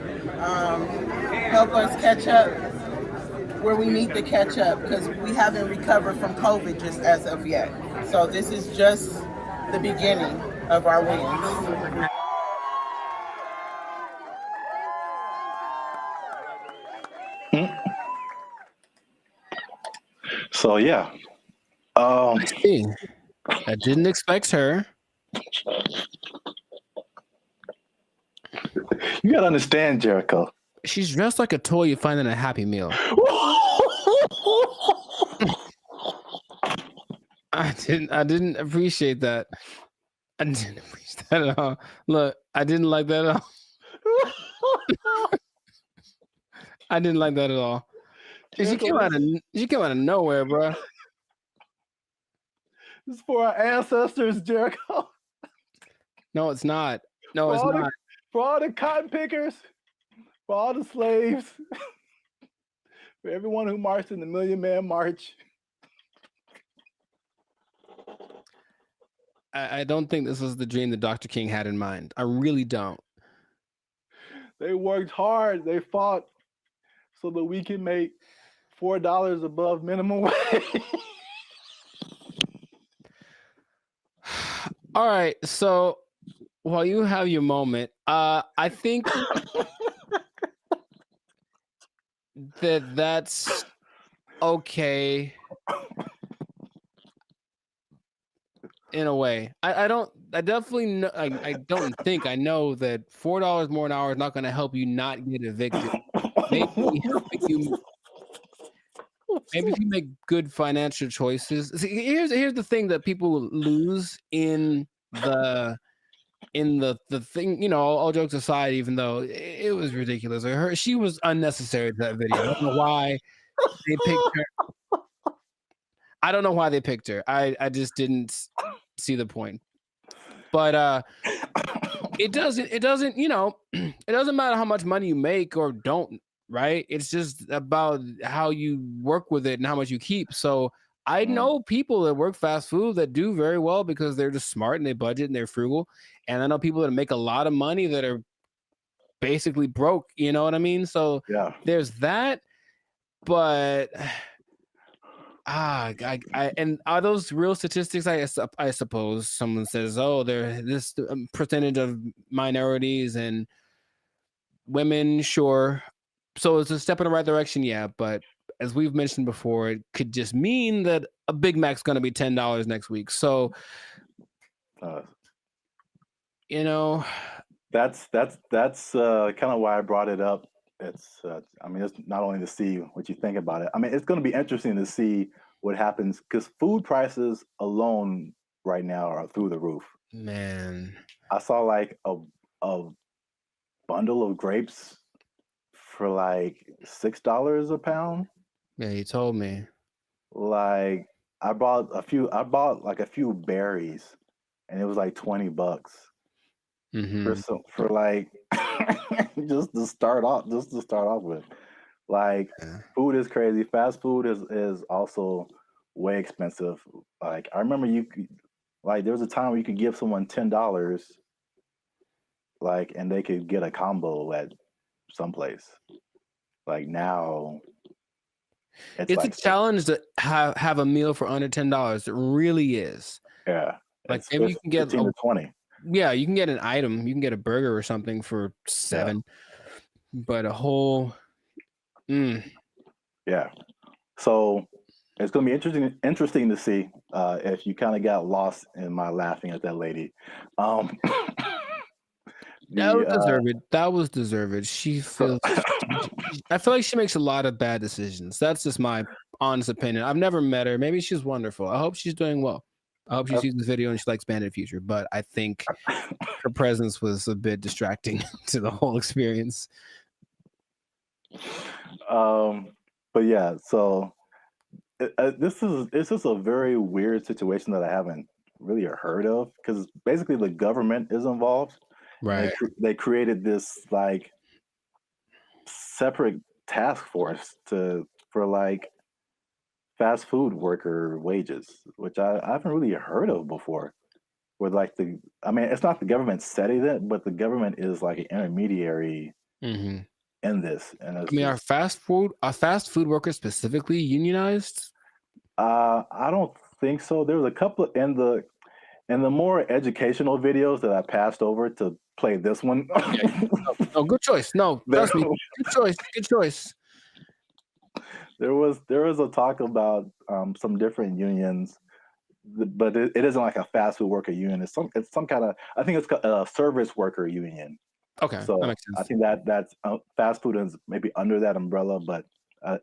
help us catch up where we need to catch up because we haven't recovered from COVID just as of yet. So this is just the beginning of our wins. So yeah. I didn't expect her. You gotta understand, Jericho. She's dressed like a toy you find in a Happy Meal. I didn't appreciate that. I didn't appreciate that at all. Look, I didn't like that at all. I didn't like that at all. She came out of nowhere, bro. This is for our ancestors, Jericho. No, it's not. No, it's not. For all the cotton pickers, for all the slaves, for everyone who marched in the Million Man March. I don't think this was the dream that Dr. King had in mind. I really don't. They worked hard. They fought so that we can make $4 above minimum wage. All right, so while you have your moment, I think that's okay in a way. I definitely know, I don't think I know that $4 more an hour is not going to help you not get evicted. Maybe if you make good financial choices. See, here's the thing that people lose in the thing, you know, all jokes aside, even though it was ridiculous. She was unnecessary to that video. I don't know why they picked her. I don't know why they picked her. I just didn't see the point. But it doesn't, you know, it doesn't matter how much money you make or don't, right? It's just about how you work with it and how much you keep. So I know people that work fast food that do very well because they're just smart and they budget and they're frugal. And I know people that make a lot of money that are basically broke, you know what I mean? So yeah, there's that. But and are those real statistics? I suppose someone says, oh, there this percentage of minorities and women, sure. So it's a step in the right direction, yeah. But as we've mentioned before, it could just mean that a Big Mac's going to be $10 next week. So, you know, that's kind of why I brought it up. It's I mean, it's not only to see what you think about it. I mean, it's going to be interesting to see what happens because food prices alone right now are through the roof. Man, I saw like a bundle of grapes for like $6 a pound. Yeah, you told me. Like I bought like a few berries, and it was like $20 for like just to start off with. Like food is crazy. Fast food is also way expensive. Like I remember there was a time where you could give someone $10, like, and they could get a combo at someplace. Like now, it's like a challenge to have a meal for under $10. It really is. Yeah, like maybe you can get 15 to 20. Yeah, you can get an item. You can get a burger or something for $7, but a whole. Yeah, so it's going to be interesting to see if you kind of got lost in my laughing at that lady. That was deserved. She feels. I feel like she makes a lot of bad decisions. That's just my honest opinion. I've never met her. Maybe she's wonderful. I hope she's doing well. I hope she sees this video and she likes Bandit Future. But I think her presence was a bit distracting to the whole experience. But yeah, so this is a very weird situation that I haven't really heard of because basically the government is involved. Right. They created this like separate task force for like fast food worker wages, which I haven't really heard of before. Where like it's not the government setting it, but the government is like an intermediary in this. And are fast food workers specifically unionized? I don't think so. There was a couple in the more educational videos that I passed over to play this one. Oh, good choice. No, trust me. Good choice. there was a talk about some different unions, but it isn't like a fast food worker union. It's some kind of, I think it's a service worker union. Okay, So that makes sense. I think that's fast food is maybe under that umbrella, but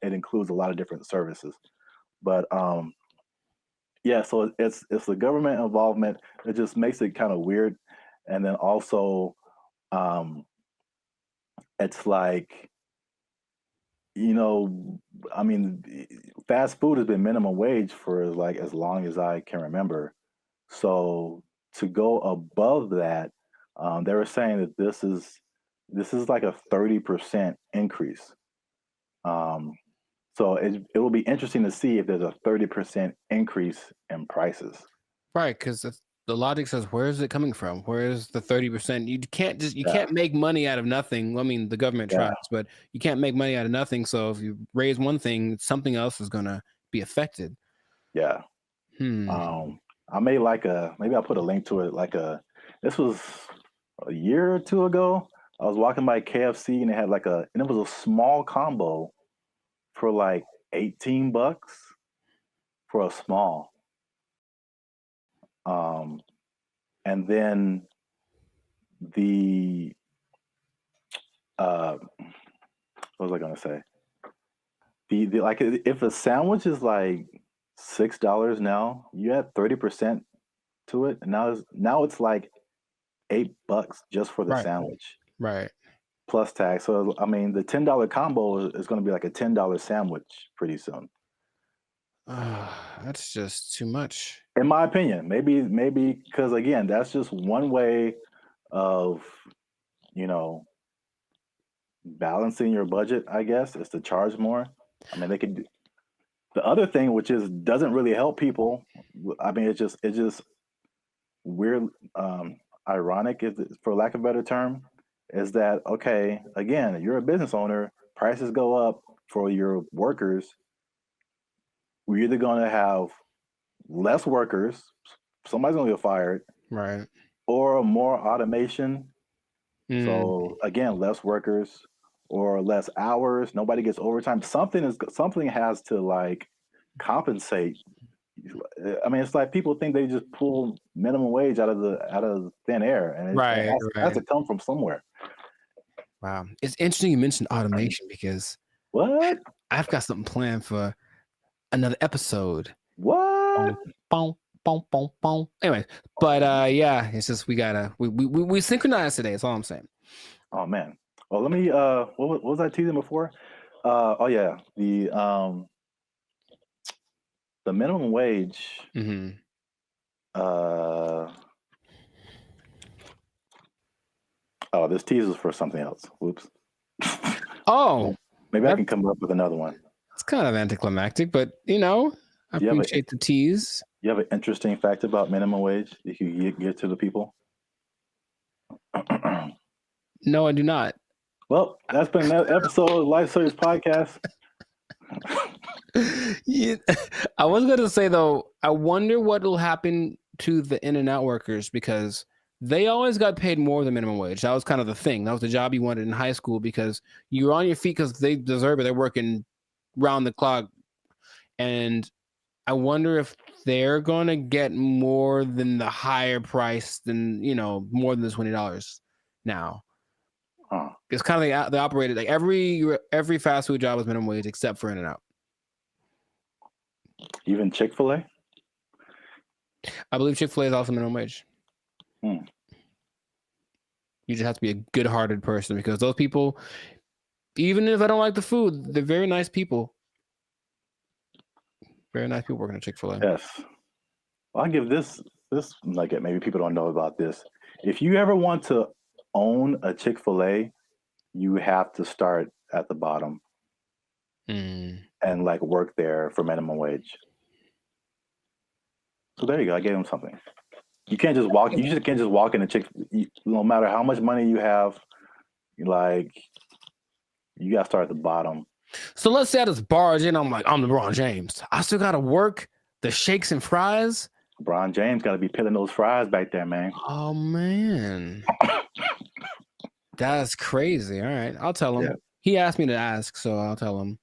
it includes a lot of different services. But yeah, so it's the government involvement. It just makes it kind of weird, and then also it's like, I mean, fast food has been minimum wage for like as long as I can remember. So to go above that, they were saying that this is like a 30% increase. So it will be interesting to see if there's a 30% increase in prices. Right, because the logic says, where is it coming from? Where is the 30%? You can't make money out of nothing. I mean, the government tries, but you can't make money out of nothing. So if you raise one thing, something else is gonna be affected. Yeah. I made maybe I'll put a link to it. This was a year or two ago. I was walking by KFC and they had and it was a small combo for like $18 for a small. And then what was I gonna say? The like if a sandwich is like $6 now, you add 30% to it, and now it's like $8 just for the sandwich. Right. Plus tax. So I mean the $10 combo is gonna be like a $10 sandwich pretty soon. That's just too much. In my opinion. Maybe because again, that's just one way of, balancing your budget, I guess, is to charge more. I mean, they could do the other thing, which doesn't really help people. I mean, it's just weird, ironic, for lack of a better term, is that okay? Again, you're a business owner. Prices go up for your workers. We're either going to have less workers, somebody's going to get fired, right, or more automation. So again, less workers or less hours. Nobody gets overtime. Something has to compensate. I mean, it's like people think they just pull minimum wage out of thin air, and it has to come from somewhere. Wow, it's interesting you mentioned automation because what? I've got something planned for another episode. What? Boom, boom, boom, boom. Anyway, but yeah, it's just we synchronized today. That's all I'm saying. Oh man. Well, let me. What was I teasing before? Oh yeah, the minimum wage. Oh, this teases for something else. Whoops. Oh, maybe I can come up with another one. It's kind of anticlimactic, but I appreciate the tease. You have an interesting fact about minimum wage that you give to the people? No, I do not. Well, that's been another episode of Life Series Podcast. Yeah, I was going to say, though, I wonder what will happen to the In-N-Out workers because they always got paid more than minimum wage. That was kind of the thing. That was the job you wanted in high school because you were on your feet because they deserve it. They're working round the clock. And I wonder if they're going to get more than the higher price than, more than the $20 now. It's kind of they operated like every fast food job is minimum wage except for In-N-Out. Even Chick-fil-A? I believe Chick-fil-A is also minimum wage. You just have to be a good-hearted person because those people, even if I don't like the food, they're very nice people. Very nice people working at Chick-fil-A. Yes. Well, I'll give this nugget. Maybe people don't know about this. If you ever want to own a Chick-fil-A, you have to start at the bottom and work there for minimum wage. So there you go. I gave him something. You can't just walk. You just can't just walk in a no matter how much money you have, you got to start at the bottom. So let's say I just barge in. I'm LeBron James. I still got to work the shakes and fries. LeBron James got to be peeling those fries back there, man. Oh man, that's crazy. All right, I'll tell him. Yeah. He asked me to ask, so I'll tell him.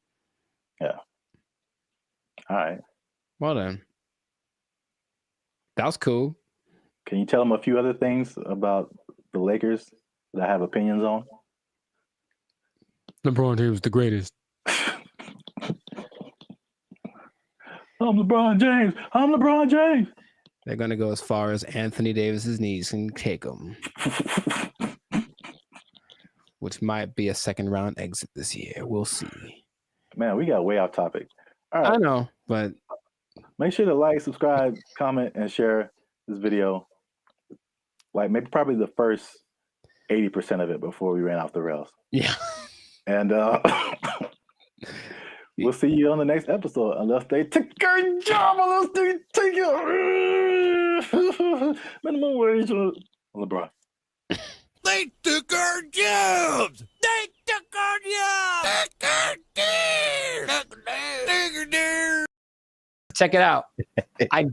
Yeah. All right. Well then. That was cool. Can you tell them a few other things about the Lakers that I have opinions on? LeBron James is the greatest. I'm LeBron James. I'm LeBron James. They're going to go as far as Anthony Davis's knees can take them. Which might be a second round exit this year. We'll see. Man, we got way off topic. All right. I know, but make sure to like, subscribe, comment, and share this video. Like maybe probably the first 80% of it before we ran off the rails. Yeah. And we'll see you on the next episode unless they take a job, unless they take it. Minimum wage on LeBron. They took our jobs! They took our jobs! check it out. I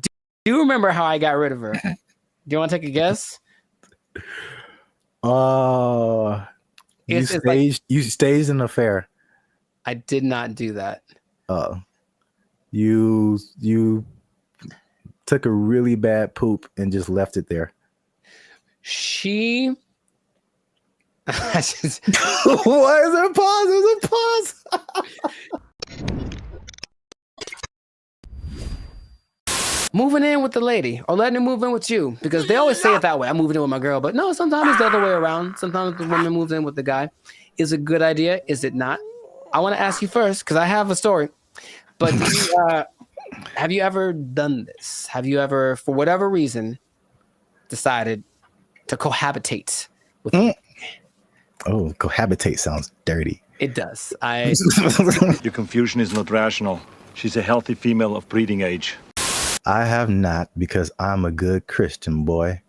do remember how I got rid of her. Do you want to take a guess? You staged an affair. I did not do that. You took a really bad poop and just left it there. She Why is there a pause? There's a pause. moving in with the lady or letting her move in with you, because they always say it that way. I'm moving in with my girl, but no, sometimes it's the other way around. Sometimes the woman moves in with the guy. Is it a good idea? Is it not? I want to ask you first because I have a story. But have you ever done this? Have you ever, for whatever reason, decided to cohabitate with me? Oh, cohabitate sounds dirty. It does. Your confusion is not rational. She's a healthy female of breeding age. I have not, because I'm a good Christian boy.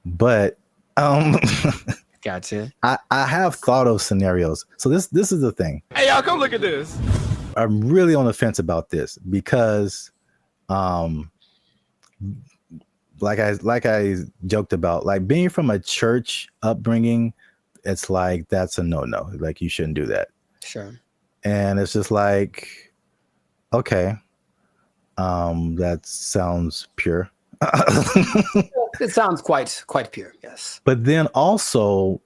But gotcha. I have thought of scenarios. So this is the thing. Hey, y'all, come look at this. I'm really on the fence about this because like I joked about, like being from a church upbringing, it's like that's a no-no. Like you shouldn't do that. Sure. And it's just like, okay, that sounds pure. It sounds quite pure, yes. But then also,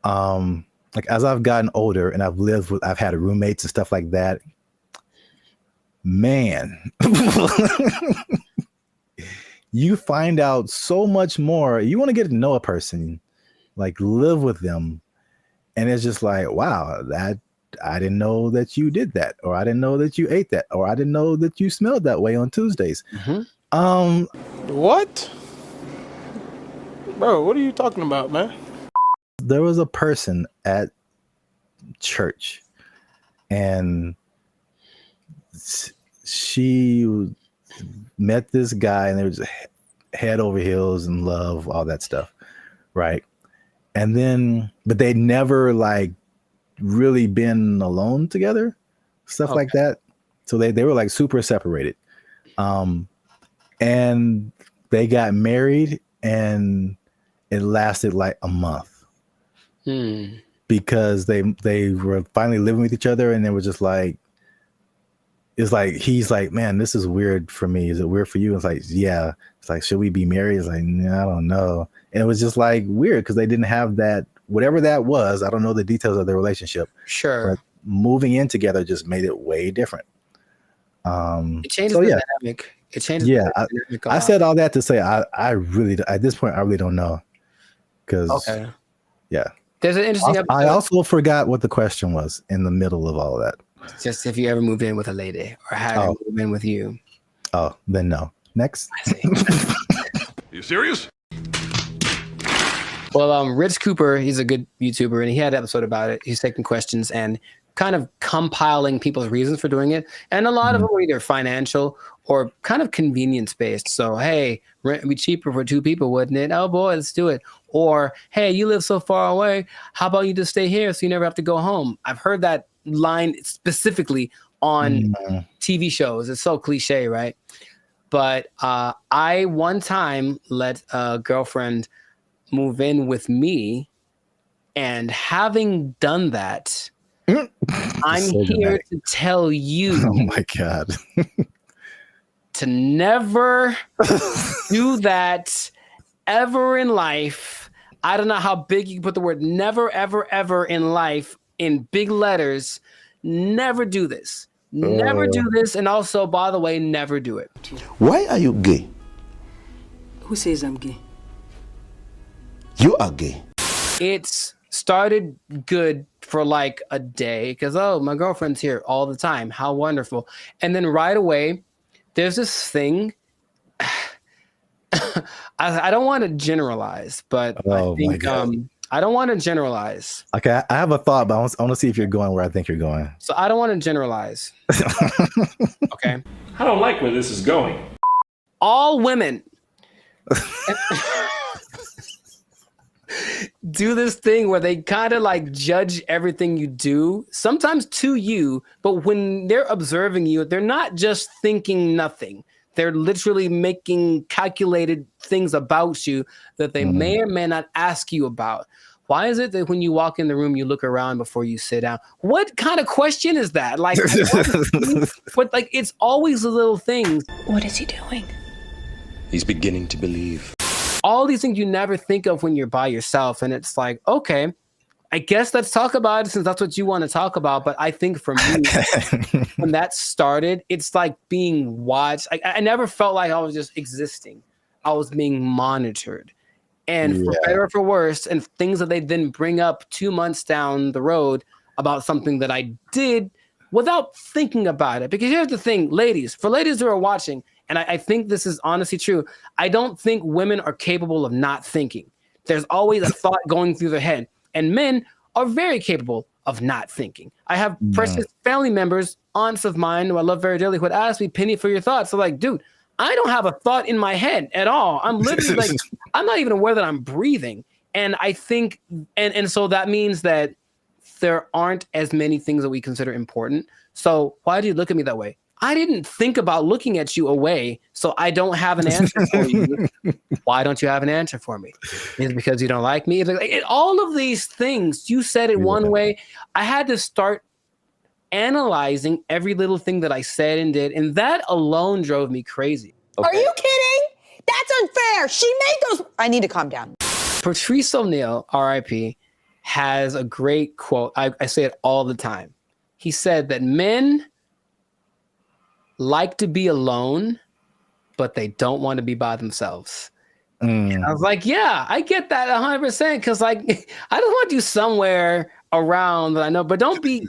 like as I've gotten older and I've had roommates and stuff like that, man, you find out so much more. You want to get to know a person, like live with them, and it's just like, wow, that I didn't know that you did that, or I didn't know that you ate that, or I didn't know that you smelled that way on Tuesdays. Mm-hmm. What? Bro, what are you talking about, man? There was a person at church, and she met this guy, and they were just head over heels in love, all that stuff, right? And then, but they'd never like really been alone together, stuff like that. So they were like super separated. And they got married, and it lasted like a month because they were finally living with each other, and they were just like, it's like, he's like, man, this is weird for me. Is it weird for you? It's like, yeah. It's like, should we be married? It's like, I don't know. And it was just like weird because they didn't have that, whatever that was. I don't know the details of their relationship. Sure. But moving in together just made it way different. It changes the dynamic. It changes. Yeah. I said all that to say, I really, at this point, I really don't know. Because, yeah. There's an interesting episode. I also forgot what the question was in the middle of all of that. Just if you ever moved in with a lady or had her move in with you. Oh, then no. Next. You serious? Well, Rich Cooper, he's a good YouTuber, and he had an episode about it. He's taking questions and kind of compiling people's reasons for doing it. And a lot of them were either financial or kind of convenience based. So, hey, rent would be cheaper for two people, wouldn't it? Oh boy, let's do it. Or, hey, you live so far away. How about you just stay here so you never have to go home? I've heard that line specifically on TV shows. It's so cliche, right? But I one time let a girlfriend move in with me, and having done that, I'm So here dramatic. to tell you Oh my God. to never do that ever in life. I don't know how big you can put the word never, ever, ever in life in big letters. Never do this. Never do this. And also, by the way, never do it. Why are you gay? Who says I'm gay? You are gay. It's started good for like a day because, oh, my girlfriend's here all the time. How wonderful. And then right away, there's this thing. I don't want to generalize, but I think I don't want to generalize. Okay, I have a thought, but I want to see if you're going where I think you're going. So I don't want to generalize. Okay. I don't like where this is going. All women do this thing where they kind of like judge everything you do, sometimes to you, but when they're observing you, they're not just thinking nothing. They're literally making calculated things about you that they may or may not ask you about. Why is it that when you walk in the room, you look around before you sit down? What kind of question is that? Like, but like, it's always the little things. What is he doing? He's beginning to believe. All these things you never think of when you're by yourself. And it's like, okay, I guess let's talk about it since that's what you want to talk about. But I think for me, when that started, it's like being watched. I never felt like I was just existing. I was being monitored. And for better or for worse, and things that they then bring up 2 months down the road about something that I did without thinking about it. Because here's the thing, ladies, for ladies who are watching, and I think this is honestly true, I don't think women are capable of not thinking. There's always a thought going through their head. And men are very capable of not thinking. I have precious family members, aunts of mine who I love very dearly, who would ask me, Penny, for your thoughts. So like, dude, I don't have a thought in my head at all. I'm literally like, I'm not even aware that I'm breathing. And I think, and so that means that there aren't as many things that we consider important. So why do you look at me that way? I didn't think about looking at you away, so I don't have an answer for you. Why don't you have an answer for me? Is it because you don't like me? It's like, all of these things, you said it one way. I had to start analyzing every little thing that I said and did, and that alone drove me crazy. Okay. Are you kidding? That's unfair. She made those. I need to calm down. Patrice O'Neal, R.I.P., has a great quote. I say it all the time. He said that men like to be alone, but they don't want to be by themselves. And I was like, yeah, I get that 100%. Because like, I just want you somewhere around that I know, but don't be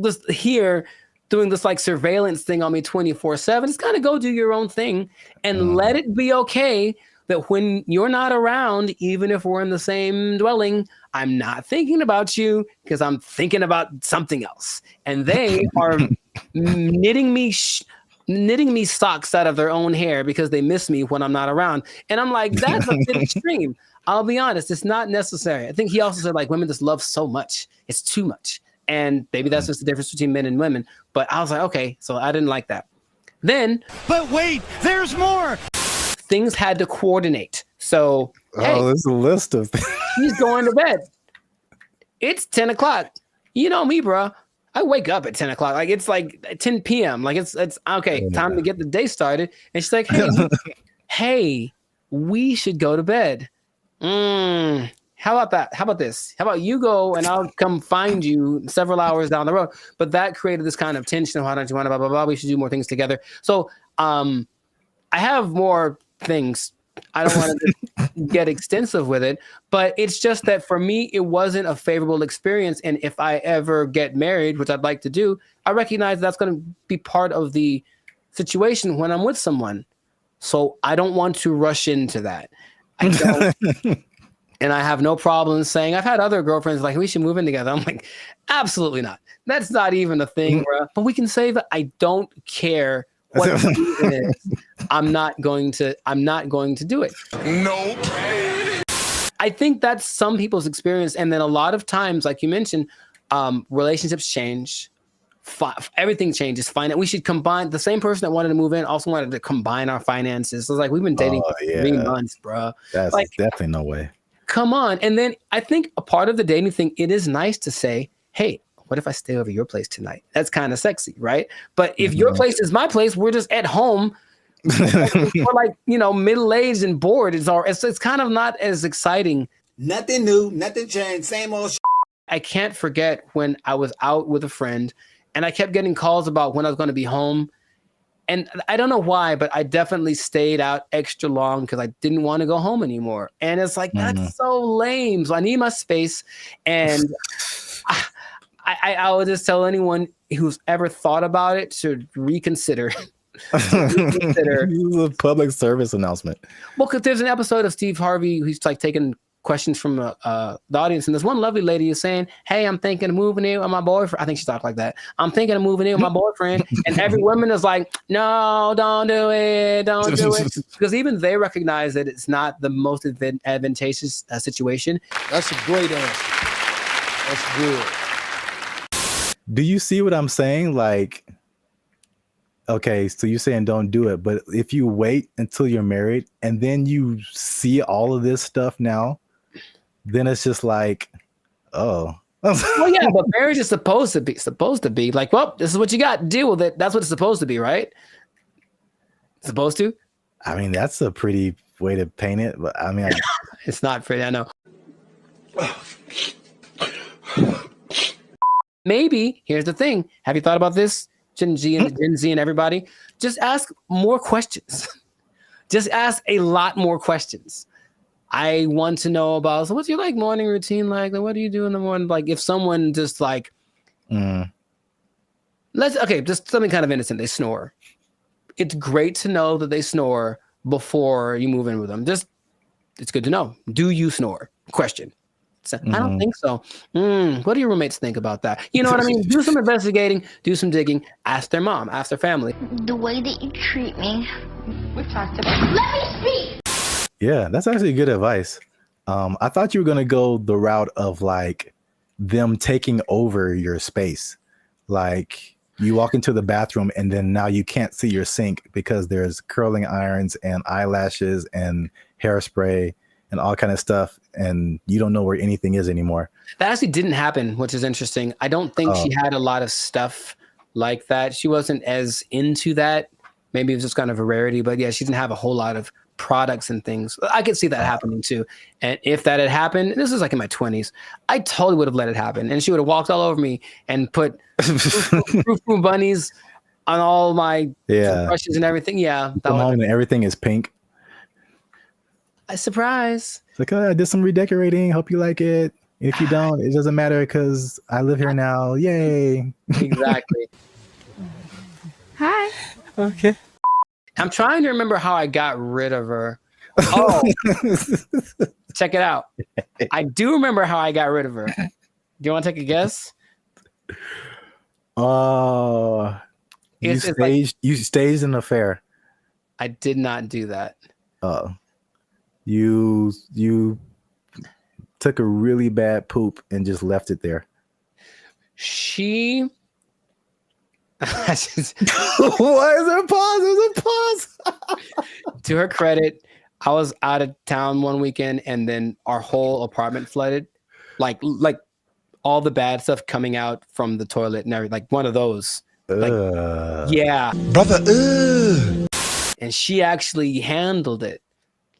just here doing this like surveillance thing on me 24/7. Just kind of go do your own thing and let it be okay that when you're not around, even if we're in the same dwelling, I'm not thinking about you because I'm thinking about something else. And they are knitting me socks out of their own hair because they miss me when I'm not around. And I'm like, that's a bit extreme. I'll be honest, it's not necessary. I think he also said like women just love so much. It's too much. And maybe that's just the difference between men and women. But I was like, okay, so I didn't like that. Then, but wait, there's more. Things had to coordinate. So, hey, there's a list of things. He's going to bed. It's 10 o'clock. You know me, bro. I wake up at 10 o'clock. Like it's like 10 p.m. Like it's okay, time to get the day started. And she's like, hey, we should go to bed. How about that? How about this? How about you go and I'll come find you several hours down the road? But that created this kind of tension. Why don't you want to blah, blah, blah? We should do more things together. So I have more things. I don't want to get extensive with it, but it's just that for me, it wasn't a favorable experience. And if I ever get married, which I'd like to do, I recognize that's going to be part of the situation when I'm with someone. So I don't want to rush into that. I don't. And I have no problem saying, I've had other girlfriends like, we should move in together. I'm like, absolutely not. That's not even a thing, bro. But we can say that I don't care what the reason is. I'm not going to do it. Nope. I think that's some people's experience. And then a lot of times, like you mentioned, relationships change. Everything changes. We should combine. The same person that wanted to move in also wanted to combine our finances. So it's like, we've been dating for 3 months, bro. That's like, definitely no way. Come on. And then I think a part of the dating thing, it is nice to say, hey, what if I stay over your place tonight? That's kind of sexy, right? But if your place is my place, we're just at home Or like, middle-aged and bored. It's kind of not as exciting. Nothing new, nothing changed, same old shit. I can't forget when I was out with a friend and I kept getting calls about when I was going to be home. And I don't know why, but I definitely stayed out extra long because I didn't want to go home anymore. And it's like, that's so lame. So I need my space. And I would just tell anyone who's ever thought about it to reconsider. This is a public service announcement. Well, because there's an episode of Steve Harvey who's like taking questions from the audience, and this one lovely lady is saying, "Hey, I'm thinking of moving in with my boyfriend." I think she talked like that. "I'm thinking of moving in with my boyfriend," and every woman is like, "No, don't do it, don't do it," because even they recognize that it's not the most advantageous situation. That's a great answer. That's good. Do you see what I'm saying? Like, okay, so you're saying don't do it, but if you wait until you're married and then you see all of this stuff now, then it's just like, oh. Well, yeah, but marriage is supposed to be like, well, this is what you got. Deal with it. That's what it's supposed to be, right? Supposed to? I mean, that's a pretty way to paint it, but I mean, it's not pretty. I know. Maybe here's the thing. Have you thought about this, Gen Z and everybody? Just ask more questions. Just ask a lot more questions. I want to know about, so what's your like morning routine like? What do you do in the morning? Like if someone just like, just something kind of innocent, they snore. It's great to know that they snore before you move in with them. It's good to know. Do you snore? Question. So, I don't think so. What do your roommates think about that? You know what I mean? Do some investigating, do some digging, ask their mom, ask their family. The way that you treat me, we've talked about. Let me speak! Yeah, that's actually good advice. I thought you were going to go the route of like them taking over your space. Like you walk into the bathroom and then now you can't see your sink because there's curling irons and eyelashes and hairspray and all kind of stuff. And you don't know where anything is anymore. That actually didn't happen, which is interesting. I don't think she had a lot of stuff like that. She wasn't as into that. Maybe it was just kind of a rarity, but yeah, she didn't have a whole lot of products and things. I could see that happening too. And if that had happened, this is like in my 20s, I totally would have let it happen. And she would have walked all over me and put Frou bunnies on all my brushes and everything. Yeah. And everything is pink. A surprise. It's like, oh, I did some redecorating. Hope you like it. If you don't, it doesn't matter because I live here now. Yay. Exactly. Hi. Okay. I'm trying to remember how I got rid of her. Oh, check it out. I do remember how I got rid of her. Do you want to take a guess? You staged an affair. I did not do that. You took a really bad poop and just left it there. She. Why is there a pause? There's a pause. To her credit, I was out of town one weekend and then our whole apartment flooded. Like all the bad stuff coming out from the toilet and everything. Like one of those. Yeah. Brother. And she actually handled it.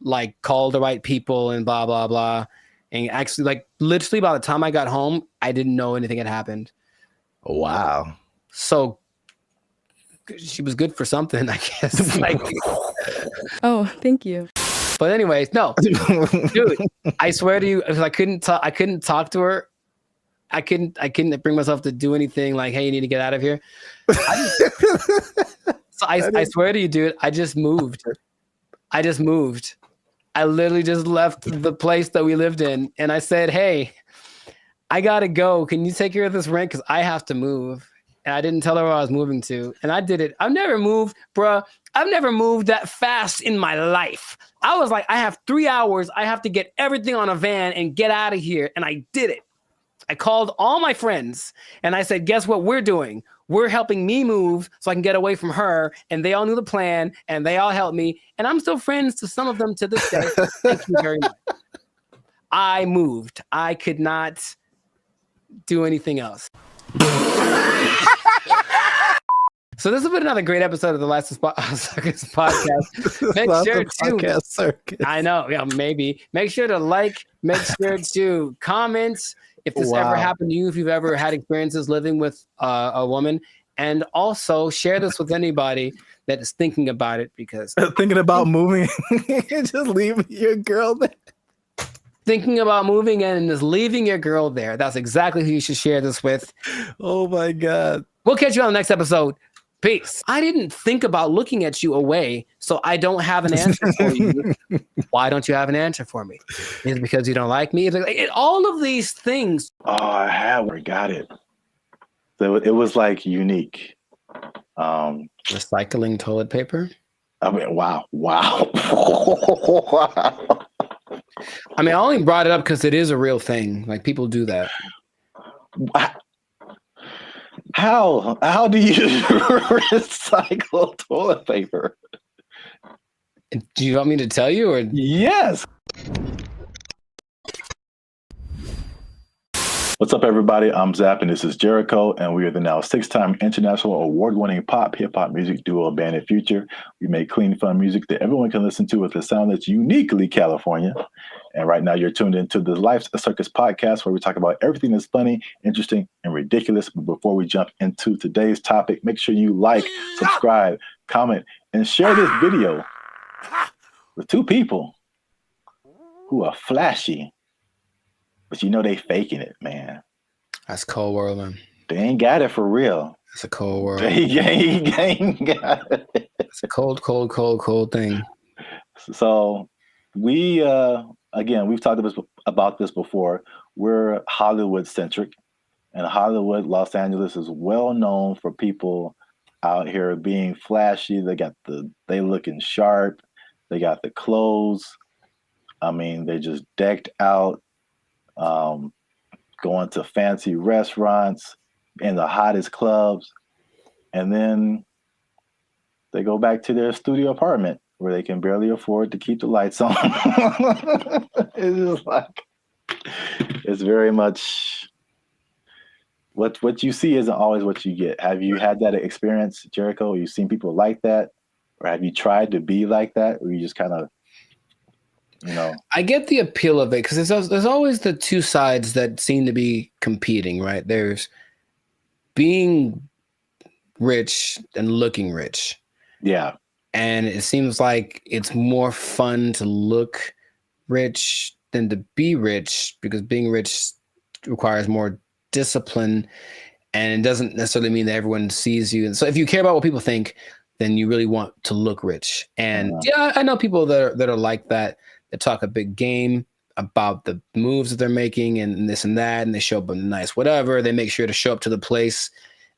Like called the right people and blah, blah, blah. And actually, like literally by the time I got home, I didn't know anything had happened. Wow. So she was good for something, I guess. Like, oh, thank you. But anyways, no, dude, I swear to you, I couldn't talk to her. I couldn't bring myself to do anything like, hey, you need to get out of here. I swear to you, dude, I just moved. I literally just left the place that we lived in. And I said, hey, I got to go. Can you take care of this rent? Because I have to move. And I didn't tell her where I was moving to. And I did it. I've never moved, bruh. I've never moved that fast in my life. I was like, I have 3 hours. I have to get everything on a van and get out of here. And I did it. I called all my friends and I said, guess what we're doing? We're helping me move so I can get away from her. And they all knew the plan and they all helped me. And I'm still friends to some of them to this day. Thank you very much. I moved. I could not do anything else. So this has been another great episode of the Last Circus podcast. Make sure to podcast circus. I know, yeah, maybe. Make sure to like. Make sure to comment if this ever happened to you. If you've ever had experiences living with a woman, and also share this with anybody that is thinking about it, because thinking about moving, just leaving your girl there. Thinking about moving and just leaving your girl there. That's exactly who you should share this with. Oh my God. We'll catch you on the next episode. Peace. I didn't think about looking at you away, so I don't have an answer for you. Why don't you have an answer for me? Is it because you don't like me? All of these things. Oh, I have. I got it. So it was like unique. Recycling toilet paper? I mean, wow. Wow. I mean, I only brought it up because it is a real thing. Like, people do that. How do you recycle toilet paper? Do you want me to tell you, or yes? What's up, everybody? I'm Zap, and this is Jericho, and we are the now 6-time international award-winning pop hip-hop music duo Bandit Future. We make clean, fun music that everyone can listen to with a sound that's uniquely California. And right now, you're tuned into the Life's a Circus podcast, where we talk about everything that's funny, interesting, and ridiculous. But before we jump into today's topic, make sure you like, subscribe, comment, and share this video with 2 people who are flashy. But you know they faking it, man. That's cold world, man. They ain't got it for real. It's a cold world. They ain't got it. It's a cold thing. So we, again, we've talked about this before. We're Hollywood centric, and Hollywood, Los Angeles is well known for people out here being flashy. They looking sharp. They got the clothes. I mean, they just decked out. Going to fancy restaurants in the hottest clubs, and then they go back to their studio apartment where they can barely afford to keep the lights on. It's just like, it's very much what you see isn't always what you get. Have you had that experience, Jericho? Have you seen people like that, or have you tried to be like that, or you just kind of, you know? I get the appeal of it because there's always the two sides that seem to be competing, right? There's being rich and looking rich. Yeah. And it seems like it's more fun to look rich than to be rich, because being rich requires more discipline, and it doesn't necessarily mean that everyone sees you. And so if you care about what people think, then you really want to look rich. And yeah, I know people that are like that. They talk a big game about the moves that they're making and this and that, and they show up in nice whatever. They make sure to show up to the place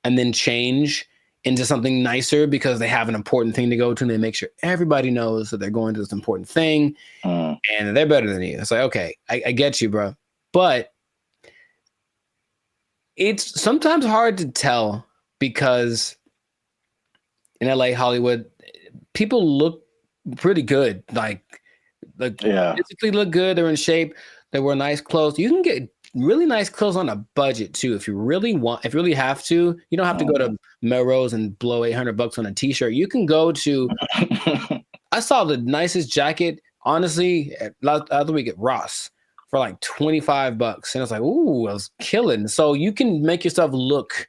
and then change into something nicer because they have an important thing to go to, and they make sure everybody knows that they're going to this important thing, and they're better than you. It's like, okay, I get you, bro. But it's sometimes hard to tell because in LA, Hollywood, people look pretty good. Like physically look good. They're in shape. They wear nice clothes. You can get really nice clothes on a budget too. If you really have to, you don't have to go to Melrose and blow $800 on a t-shirt. You can go to, I saw the nicest jacket, honestly, other week at Ross for like $25. And I was like, ooh, I was killing. So you can make yourself look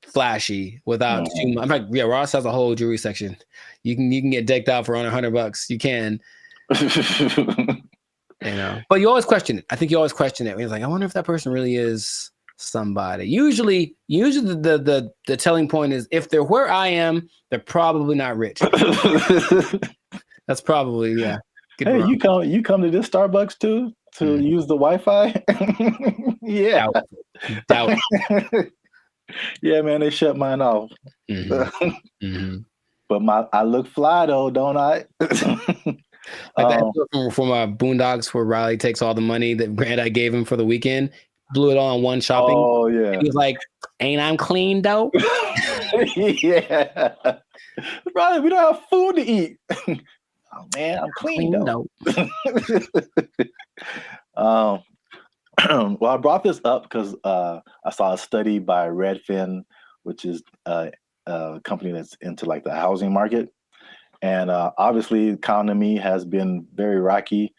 flashy without too much. In fact, yeah, Ross has a whole jewelry section. You can get decked out for under $100. You can. You know, but you always question it. I think you always question it. It's like, I wonder if that person really is somebody. Usually the telling point is, if they're where I am, they're probably not rich. That's probably, yeah. Hey, you come to this Starbucks too to use the Wi-Fi? Yeah. Doubt. Yeah, man, they shut mine off. But I look fly though, don't I? Like that episode from Boondocks where Riley takes all the money that Grandad gave him for the weekend, blew it all on one shopping. Oh yeah. And he's like, "Ain't I'm clean though?" Yeah. Riley, we don't have food to eat. Oh man, I'm clean though. Well, I brought this up because I saw a study by Redfin, which is a company that's into like the housing market. And obviously, the economy has been very rocky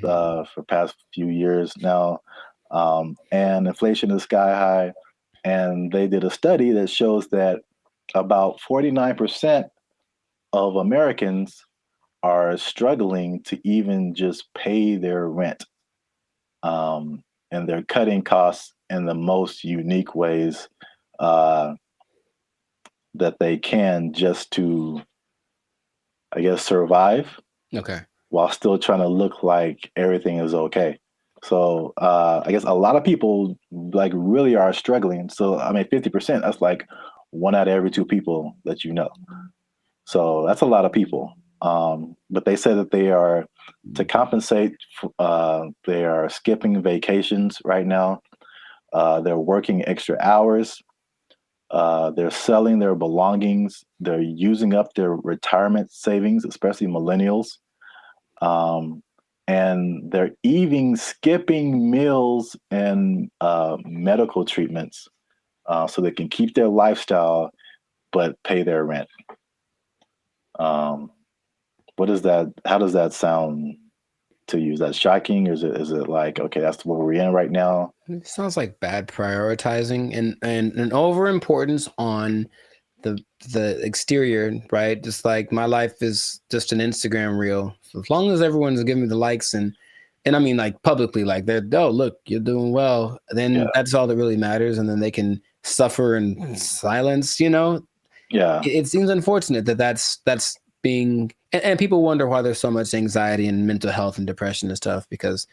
for past few years now, and inflation is sky high. And they did a study that shows that about 49% of Americans are struggling to even just pay their rent, and they're cutting costs in the most unique ways that they can, just to, I guess, survive. Okay. While still trying to look like everything is okay. So I guess a lot of people like really are struggling. So I mean, 50%, that's like 1 out of every 2 people that you know. So that's a lot of people. But they said that they are, to compensate, they are skipping vacations right now. They're working extra hours. They're selling their belongings. They're using up their retirement savings, especially millennials. And they're even skipping meals and medical treatments so they can keep their lifestyle but pay their rent. What is that? How does that sound to you? Is that shocking? Or is it like, okay, that's what we're in right now? It sounds like bad prioritizing and an over importance on the exterior, right? Just like my life is just an Instagram reel. So as long as everyone's giving me the likes and I mean like publicly, like they're, oh look, you're doing well, then that's all that really matters, and then they can suffer in silence, you know? Yeah. It seems unfortunate that that's being, and people wonder why there's so much anxiety and mental health and depression and stuff, because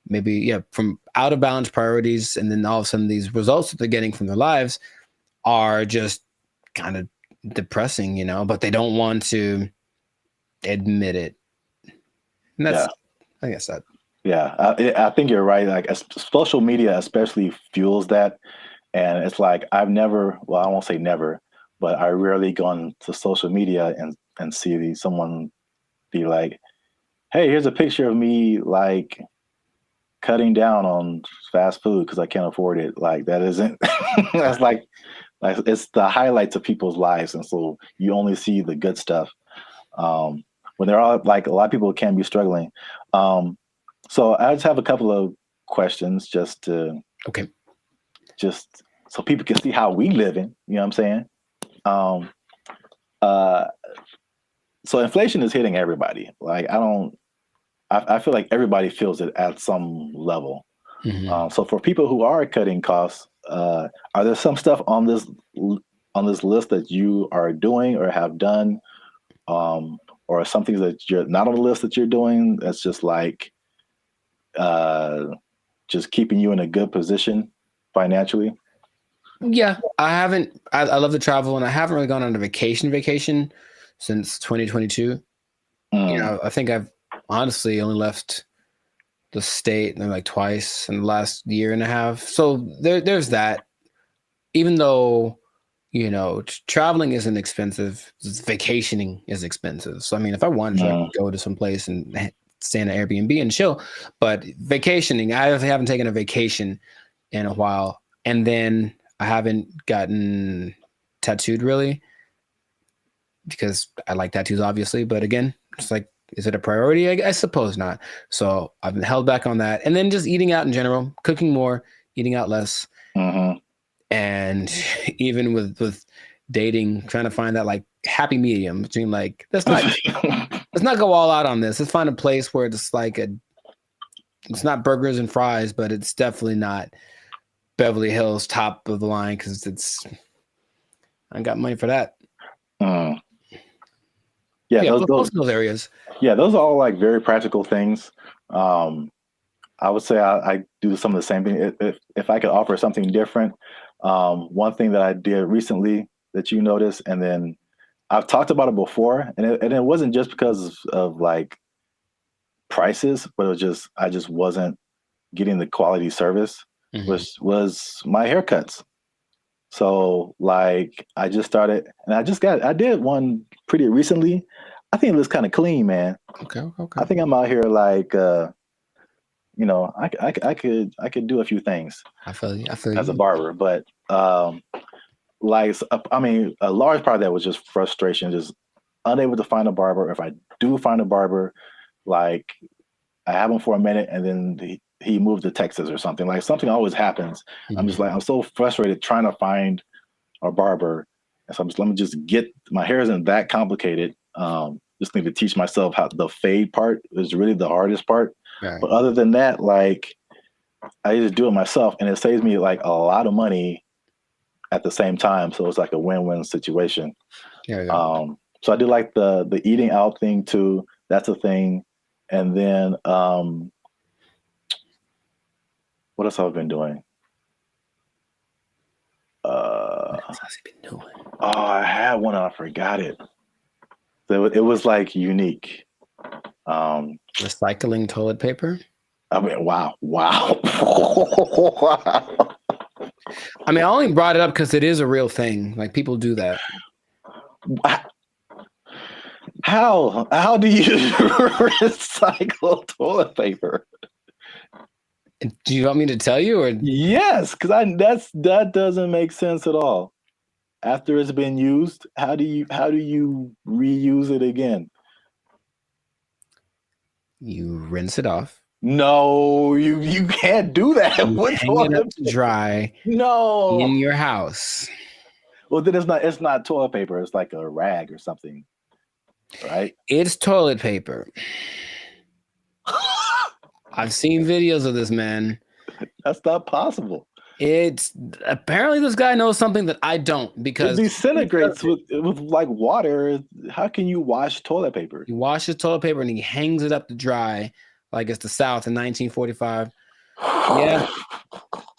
maybe from out of balance priorities, and then all of a sudden these results that they're getting from their lives are just kind of depressing, you know, but they don't want to admit it. And that's, I guess that. Yeah, I think you're right. Like social media especially fuels that. And it's like, I've never, well, I won't say never, but I rarely gone to social media and see someone be like, hey, here's a picture of me like cutting down on fast food because I can't afford it. Like that isn't, that's like it's the highlights of people's lives. And so you only see the good stuff. When they're all like, a lot of people can be struggling. So I just have a couple of questions just to, just so people can see how we living, you know what I'm saying? So inflation is hitting everybody. Like I feel like everybody feels it at some level. So for people who are cutting costs, are there some stuff on this list that you are doing or have done, or some things that you're not on the list that you're doing that's just like just keeping you in a good position financially? Yeah, I haven't. I love to travel, and I haven't really gone on a vacation since 2022. You know, I think I've honestly only left the state like twice in the last year and a half. So there's that. Even though, you know, traveling isn't expensive, vacationing is expensive. So I mean, if I wanted to, I could go to some place and stay in an Airbnb and chill. But vacationing, I haven't taken a vacation in a while, and then I haven't gotten tattooed really, because I like tattoos, obviously. But again, it's like, is it a priority? I suppose not. So I've been held back on that. And then just eating out in general, cooking more, eating out less. And even with dating, trying to find that like happy medium between like, let's not go all out on this. Let's find a place where it's like it's not burgers and fries, but it's definitely not Beverly Hills top of the line, because I got money for that. Yeah, those areas. Yeah, those are all like very practical things. I would say I do some of the same thing. If I could offer something different, one thing that I did recently that you noticed, and then I've talked about it before, and it wasn't just because of like prices, but it was just I just wasn't getting the quality service. Was my haircuts. So like I just started, and I did one pretty recently. I think it looks kind of clean, man. Okay. I think I'm out here like, you know, I could do a few things. I feel you. As a barber, but like, I mean, a large part of that was just frustration, just unable to find a barber. If I do find a barber, like I have him for a minute and then he moved to Texas or something. Like something always happens. I'm just like, I'm so frustrated trying to find a barber. And so let me just get, my hair isn't that complicated. Just need to teach myself how the fade part is really the hardest part. Right. But other than that, like I just do it myself and it saves me like a lot of money at the same time. So it's like a win-win situation. Yeah. So I do like the eating out thing too. That's a thing. And then what else have I been doing? What else has he been doing? Oh, I had one and I forgot it. So it was like unique. Recycling toilet paper. I mean, wow. Wow. I mean, I only brought it up because it is a real thing. Like people do that. How do you recycle toilet paper? Do you want me to tell you, or yes? Because that doesn't make sense at all. After it's been used, how do you reuse it again? You rinse it off. No, you can't do that. You hang it up to dry. No, in your house. Well, then it's not toilet paper. It's like a rag or something, right? It's toilet paper. I've seen videos of this, man. That's not possible. It's apparently this guy knows something that I don't, because it disintegrates with like water. How can you wash toilet paper? He washes toilet paper and he hangs it up to dry like it's the South in 1945.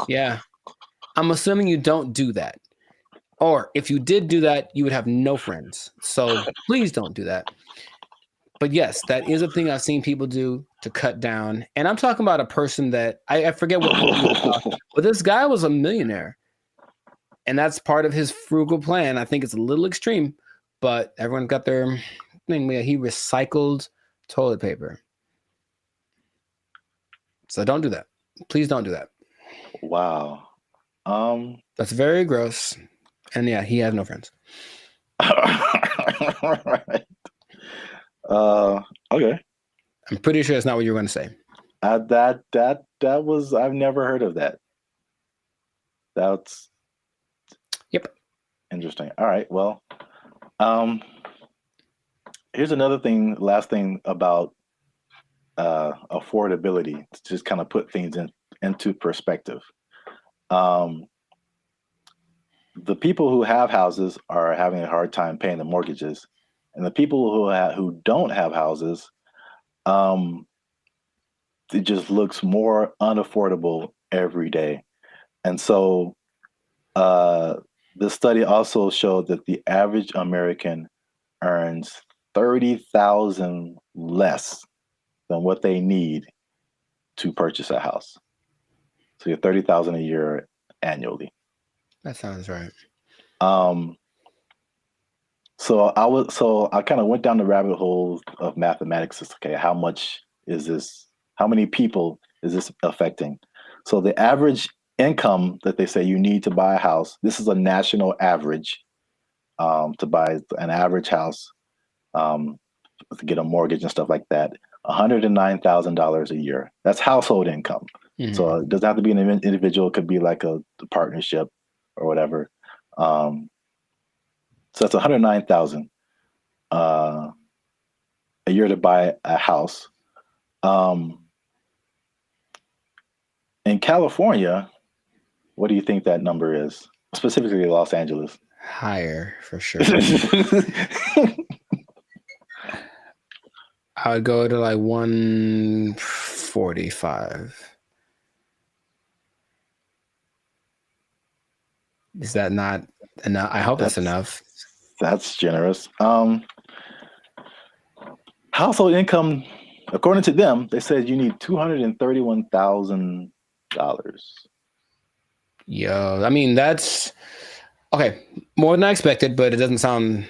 Yeah. I'm assuming you don't do that. Or if you did do that, you would have no friends. So please don't do that. But yes, that is a thing I've seen people do to cut down. And I'm talking about a person that I forget what, but this guy was a millionaire. And that's part of his frugal plan. I think it's a little extreme, but everyone got their thing. He recycled toilet paper. So don't do that. Please don't do that. Wow. That's very gross. And yeah, he has no friends. Right. Okay. I'm pretty sure that's not what you were going to say. That was, I've never heard of that. That's interesting. All right. Well, here's another thing, last thing about affordability, to just kind of put things into perspective. The people who have houses are having a hard time paying the mortgages, and the people who don't have houses, it just looks more unaffordable every day. And so the study also showed that the average American earns $30,000 less than what they need to purchase a house. So you're $30,000 a year annually. That sounds right. So I kind of went down the rabbit hole of mathematics. Okay, how much is this? How many people is this affecting? So the average income that they say you need to buy a house, this is a national average, to buy an average house, to get a mortgage and stuff like that, $109,000 a year. That's household income. Mm-hmm. So it doesn't have to be an individual. It could be like a partnership or whatever. So that's $109,000 a year to buy a house. In California, what do you think that number is? Specifically Los Angeles. Higher, for sure. I would go to like 145. Is that not enough? I hope that's enough. That's generous. Household income, according to them, they said you need $231,000. Yo, I mean, that's okay. More than I expected, but it doesn't sound.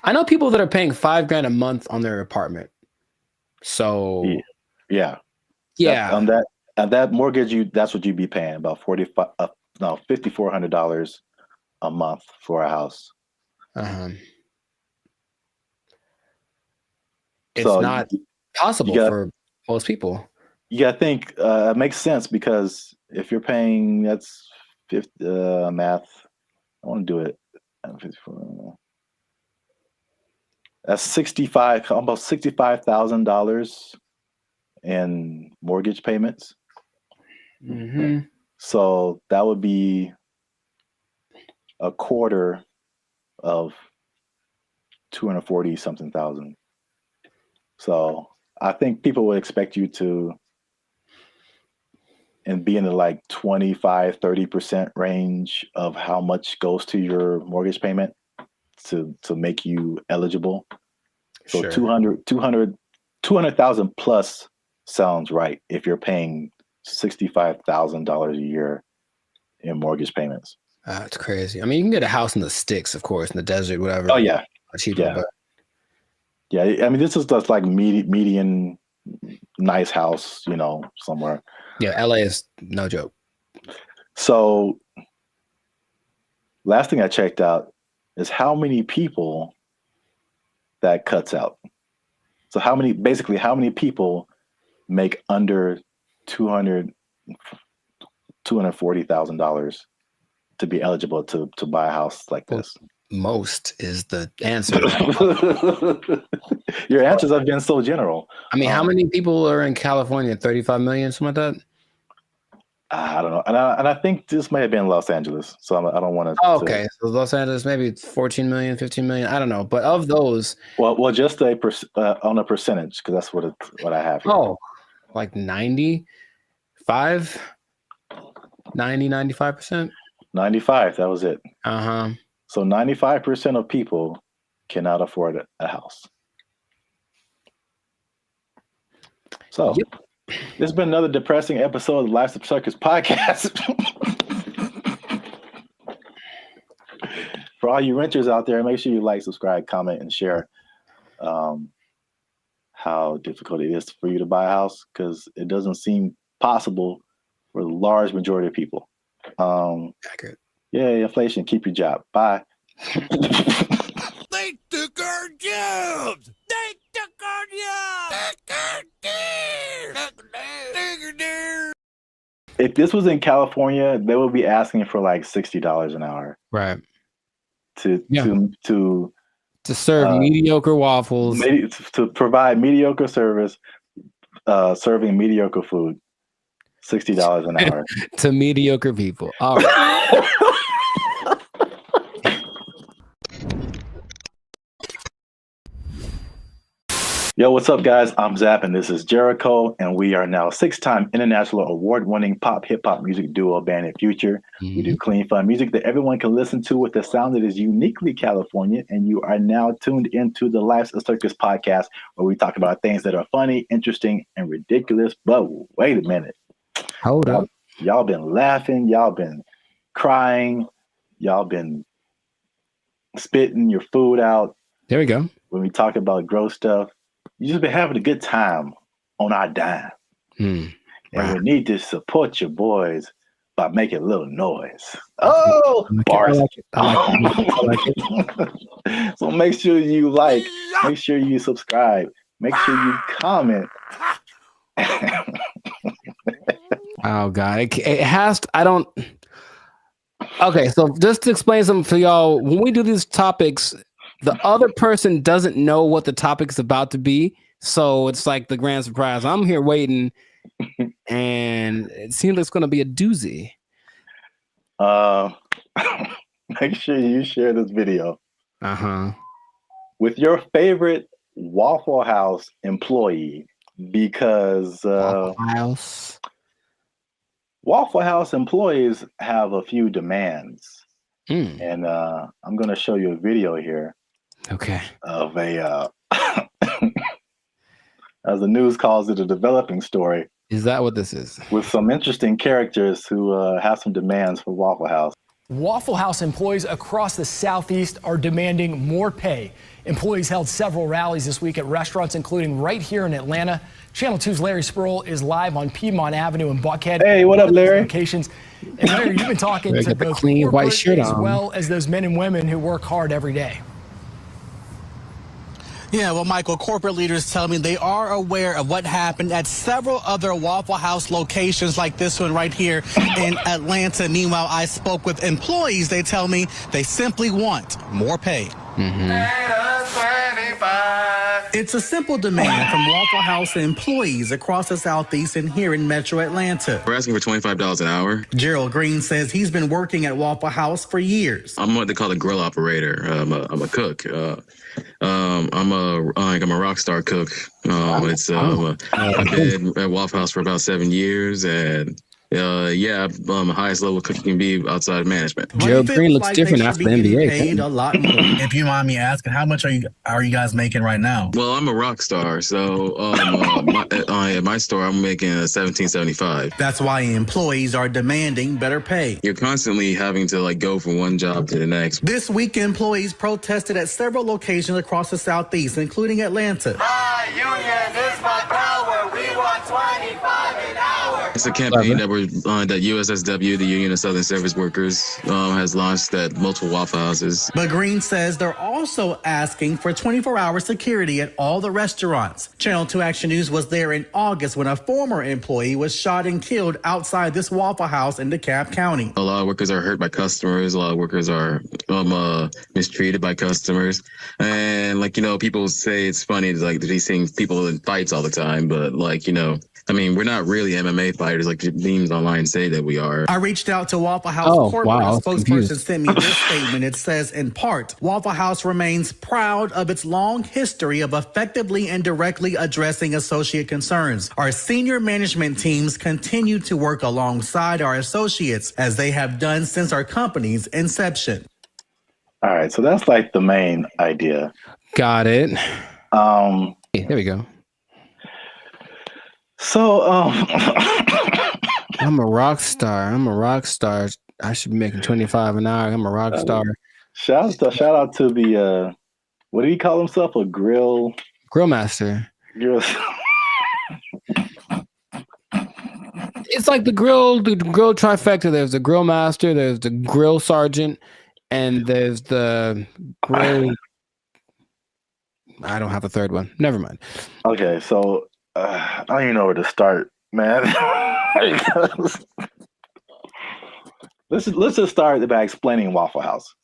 I know people that are paying $5,000 a month on their apartment. So yeah. On that mortgage, that's what you'd be paying, about $5,400 a month for a house. It's So not possible for most people. You gotta think it makes sense because if you're paying that's 50, math. I want to do it. 54. That's almost $65,000 in mortgage payments. So that would be a quarter of 240 something thousand. So I think people would expect you to and be in the like 25-30% range of how much goes to your mortgage payment to make you eligible. So Sure. 200,000 plus sounds right if you're paying $65,000 a year in mortgage payments. It's crazy. I mean, you can get a house in the sticks, of course, in the desert, whatever. Oh yeah, cheaper. Yeah. But Yeah, I mean, this is just like median nice house, somewhere. yeah, LA is no joke. So last thing I checked out is how many people that cuts out. So how many people make under $240,000 to be eligible to buy a house like this? Most is the answer. Your answers have been so general. I mean, how many people are in California? 35 million, something like that? I don't know. And I think this may have been Los Angeles. So I don't want to. Oh, okay. So Los Angeles, maybe 14 million, 15 million. I don't know. But of those. Well, just on a percentage, because that's what I have here. Oh, like 95%? 95%? 95. That was it. Uh-huh. So 95% of people cannot afford a house. So this has been another depressing episode of the Life's a Circus podcast. For all you renters out there, make sure you like, subscribe, comment, and share how difficult it is for you to buy a house, because it doesn't seem possible for the large majority of people. Accurate. Yeah, inflation. Keep your job. Bye. They took our jobs. They took our jobs. If this was in California, they would be asking for like $60 an hour. Right. To serve mediocre waffles. To provide mediocre service, serving mediocre food. $60 an hour. To mediocre people. All right. Yo, what's up, guys? I'm Zap, and this is Jericho, and we are now 6-time international award-winning pop hip-hop music duo Band and Future. We do clean, fun music that everyone can listen to with a sound that is uniquely California, and you are now tuned into the Life's a Circus podcast, where we talk about things that are funny, interesting, and ridiculous. But wait a minute. Hold up. Y'all been laughing. Y'all been crying. Y'all been spitting your food out. There we go. When we talk about gross stuff. You just been having a good time on our dime. And we need to support your boys by making a little noise. Oh, bars. I like it. So make sure you like, make sure you subscribe, make sure you comment. Oh, God. It has to, I don't. Okay, so just to explain something for y'all, when we do these topics, the other person doesn't know what the topic's about to be. So it's like the grand surprise. I'm here waiting, and it seems like it's going to be a doozy. Make sure you share this video. Uh-huh. With your favorite Waffle House employee, because Waffle House employees have a few demands. And I'm going to show you a video here. Okay. Of a, as the news calls it, a developing story. Is that what this is? With some interesting characters who have some demands for Waffle House. Waffle House employees across the Southeast are demanding more pay. Employees held several rallies this week at restaurants, including right here in Atlanta. Channel 2's Larry Spruill is live on Piedmont Avenue in Buckhead. Hey, what up, Larry? Locations. And Larry, you've been talking to Got the both clean white shirt as on. well as those men and women who work hard every day. Yeah, well, Michael, corporate leaders tell me they are aware of what happened at several other Waffle House locations like this one right here in Atlanta. Meanwhile, I spoke with employees. They tell me they simply want more pay. It's a simple demand from Waffle House employees across the Southeast and here in Metro Atlanta. We're asking for $25 an hour. Gerald Green says he's been working at Waffle House for years. I'm what they call a grill operator. I'm a cook. I'm a rock star cook. I've been at Waffle House for about 7 years, and I'm the highest level cook you can be outside of management. Gerald Green looks different after the NBA. Paid a lot more. If you mind me asking, how much are you guys making right now? Well, I'm a rock star, so at my store I'm making $17.75. That's why employees are demanding better pay. You're constantly having to go from one job to the next. This week, employees protested at several locations across the Southeast, including Atlanta. My union is my power. We want 25 an hour. It's a campaign that USSW, the Union of Southern Service Workers, has launched at multiple Waffle Houses. But Green says they're also asking for 24-hour security at all the restaurants. Channel 2 Action News was there in August when a former employee was shot and killed outside this Waffle House in DeKalb County. A lot of workers are hurt by customers. A lot of workers are mistreated by customers. And people say it's funny, they see people in fights all the time, but we're not really MMA fighters like memes online say that we are. I reached out to Waffle House corporate. A spokesperson sent me this statement. It says, in part, Waffle House remains proud of its long history of effectively and directly addressing associate concerns. Our senior management teams continue to work alongside our associates as they have done since our company's inception. All right, so that's the main idea. Got it. There we go. So, I'm a rock star. I should be making 25 an hour. I'm a rock star. Shout out to the what do he call himself? A grill master. It's like the grill trifecta. There's the grill master, there's the grill sergeant, and there's the grill. I don't have a third one. Never mind. Okay, so I don't even know where to start, man. let's just start by explaining Waffle House,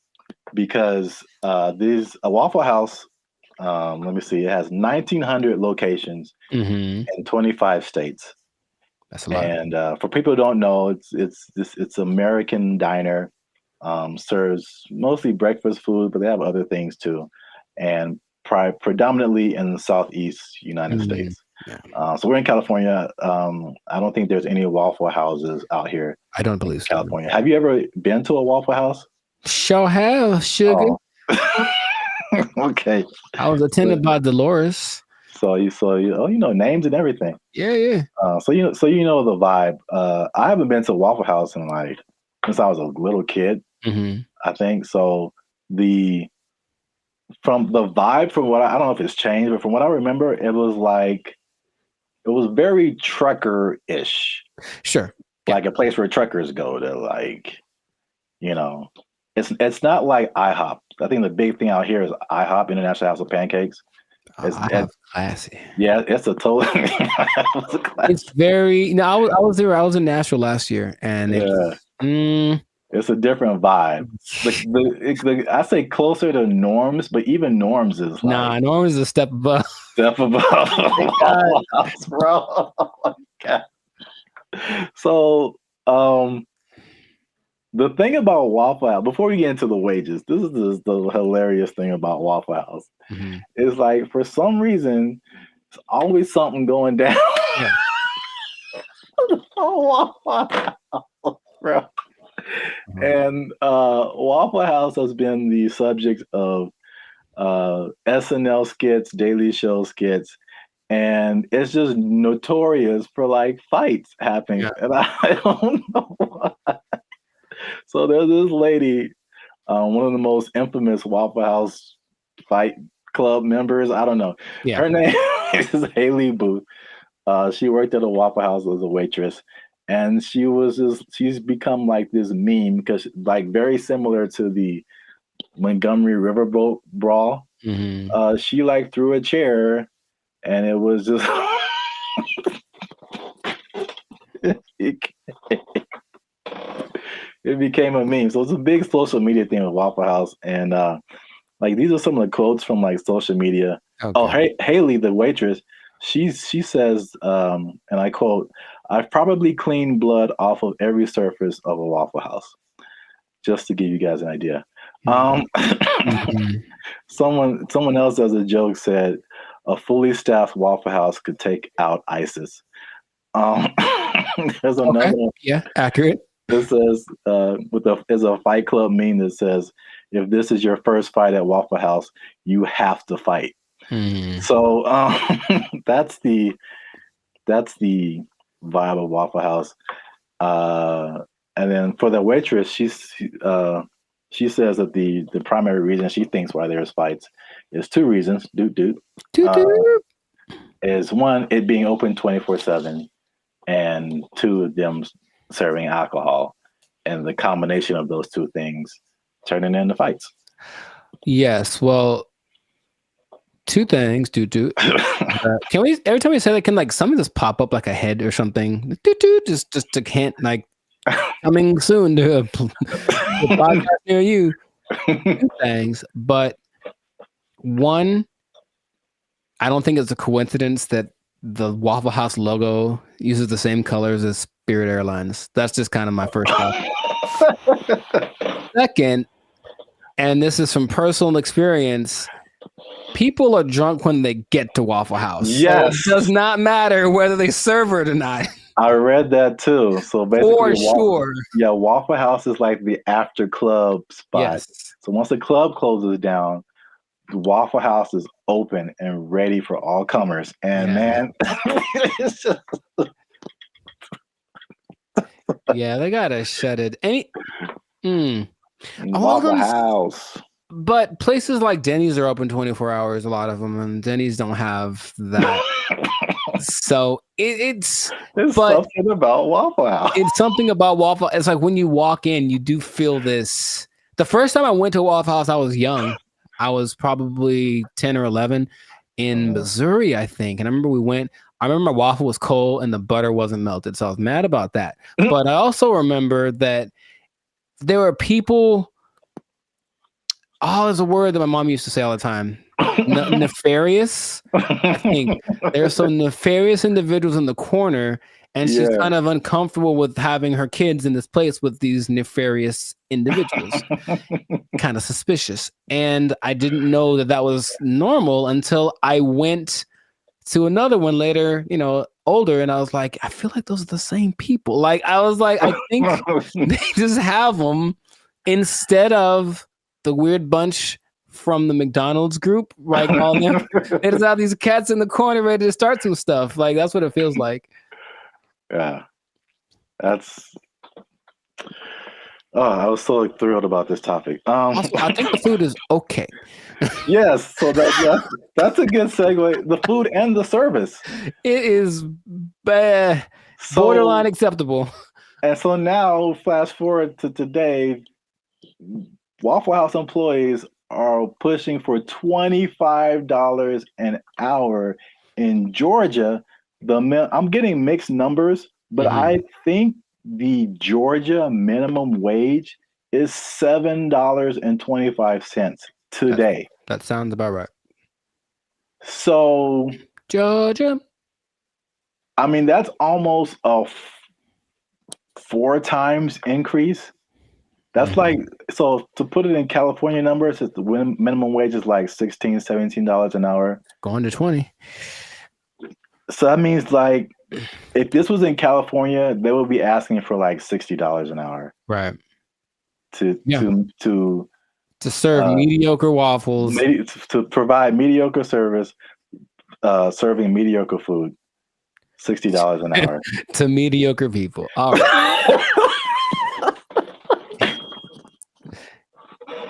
because a Waffle House. Let me see. It has 1,900 locations in 25 states. That's a lot. And for people who don't know, it's American diner. Serves mostly breakfast food, but they have other things too, and predominantly in the Southeast United States. Yeah. So we're in California. I don't think there's any Waffle Houses out here. I don't believe so. California. Have you ever been to a Waffle House? Sure have, sugar. Oh. Okay. I was attended by Dolores. So you know names and everything. Yeah. So you know the vibe. I haven't been to a Waffle House in since I was a little kid. Mm-hmm. I think so. From the vibe, from what I don't know if it's changed, but from what I remember, it was very trucker-ish. Sure. Like a place where truckers go to it's not like IHOP. I think the big thing out here is IHOP, International House of Pancakes. It's classy. Yeah, it's a total. It's very. No, I was there. I was in Nashville last year, and it's a different vibe. I say closer to Norms, but even Norms is Norms is a step above. Step above, oh gosh, bro. Oh my God. So, the thing about Waffle House, before we get into the wages, this is the hilarious thing about Waffle House. Mm-hmm. Is for some reason, it's always something going down. Yeah. Waffle House, bro. Mm-hmm. And Waffle House has been the subject of SNL skits, Daily Show skits, and it's just notorious for fights happening. Yeah. And I don't know why. So there's this lady, one of the most infamous Waffle House fight club members. I don't know. Yeah. Her name is Haley Booth. She worked at a Waffle House as a waitress, and she's become like this meme because like very similar to the Montgomery Riverboat brawl. She like threw a chair, and it was just it became a meme. So it's a big social media thing with Waffle House, and like these are some of the quotes from like social media. Okay. Oh, Haley, the waitress, she says, and I quote, "I've probably cleaned blood off of every surface of a Waffle House," just to give you guys an idea. Someone else as a joke said, "A fully staffed Waffle House could take out ISIS." There's another one. Yeah, accurate. It says, there's a Fight Club meme that says, "If this is your first fight at Waffle House, you have to fight." So that's the vibe of Waffle House. And then for the waitress, she says that the primary reason she thinks why there's fights is two reasons. Is one, it being open 24/7, and two, them serving alcohol, and the combination of those two things turning into fights. Yes. Well, two things. Can we every time we say that, can like something just pop up like a head or something? Just to hint like coming soon to a podcast near you. Two things, but one, I don't think it's a coincidence that the Waffle House logo uses the same colors as Spirit Airlines. That's just kind of my first thought. Second, and this is from personal experience, people are drunk when they get to Waffle House. Yes. So it does not matter whether they serve it or not. I read that too. So basically, For sure. Waffle House is like the after club spot. Yes. So once the club closes down, the Waffle House is open and ready for all comers. And man, it's just... yeah, they gotta shut it. Waffle House. But places like Denny's are open 24 hours, a lot of them, and Denny's don't have that. So it's something about Waffle House. It's something about Waffle. It's like when you walk in, you do feel this. The first time I went to Waffle House, I was young. I was probably 10 or 11 in Missouri, I think. And I remember I remember my waffle was cold and the butter wasn't melted. So I was mad about that. But I also remember that there were people. Oh, there's a word that my mom used to say all the time. Nefarious. I think there are some nefarious individuals in the corner, and she's kind of uncomfortable with having her kids in this place with these nefarious individuals. Kind of suspicious. And I didn't know that was normal until I went to another one later, older, and I was like, I feel like those are the same people. Like, I was like, I think they just have them instead of the weird bunch from the McDonald's group, right? All them. They just have these cats in the corner ready to start some stuff. Like, that's what it feels like. Yeah. That's... Oh, I was so thrilled about this topic. Also, I think the food is okay. Yes, so that's a good segue. The food and the service. It is borderline acceptable. And so now, fast forward to today, Waffle House employees are pushing for $25 an hour in Georgia. I'm getting mixed numbers, but I think the Georgia minimum wage is $7.25 today. That sounds about right. So Georgia, I mean, that's almost a 4 times increase. That's like, so to put it in California numbers, the minimum wage is like $16, $17 an hour. Going to 20. So that means like, if this was in California, they would be asking for like $60 an hour. Right. To serve mediocre waffles. To provide mediocre service, serving mediocre food. $60 an hour. To mediocre people. All right.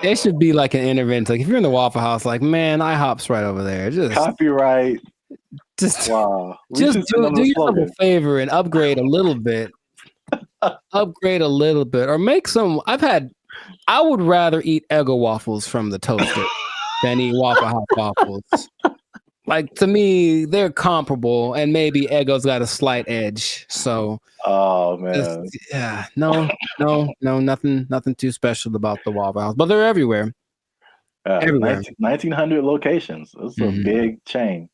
It should be like an intervention. Like if you're in the Waffle House, like man, IHOP's right over there. Just copyright. Just wow. Just do yourself a favor and upgrade a little bit. Upgrade a little bit, or make some. I would rather eat Eggo waffles from the toaster than eat Waffle House waffles. Like to me, they're comparable, and maybe Eggo's got a slight edge. So, oh man, nothing too special about the Waffle House, but they're everywhere. Everywhere. 1,900 locations. It's a big chain,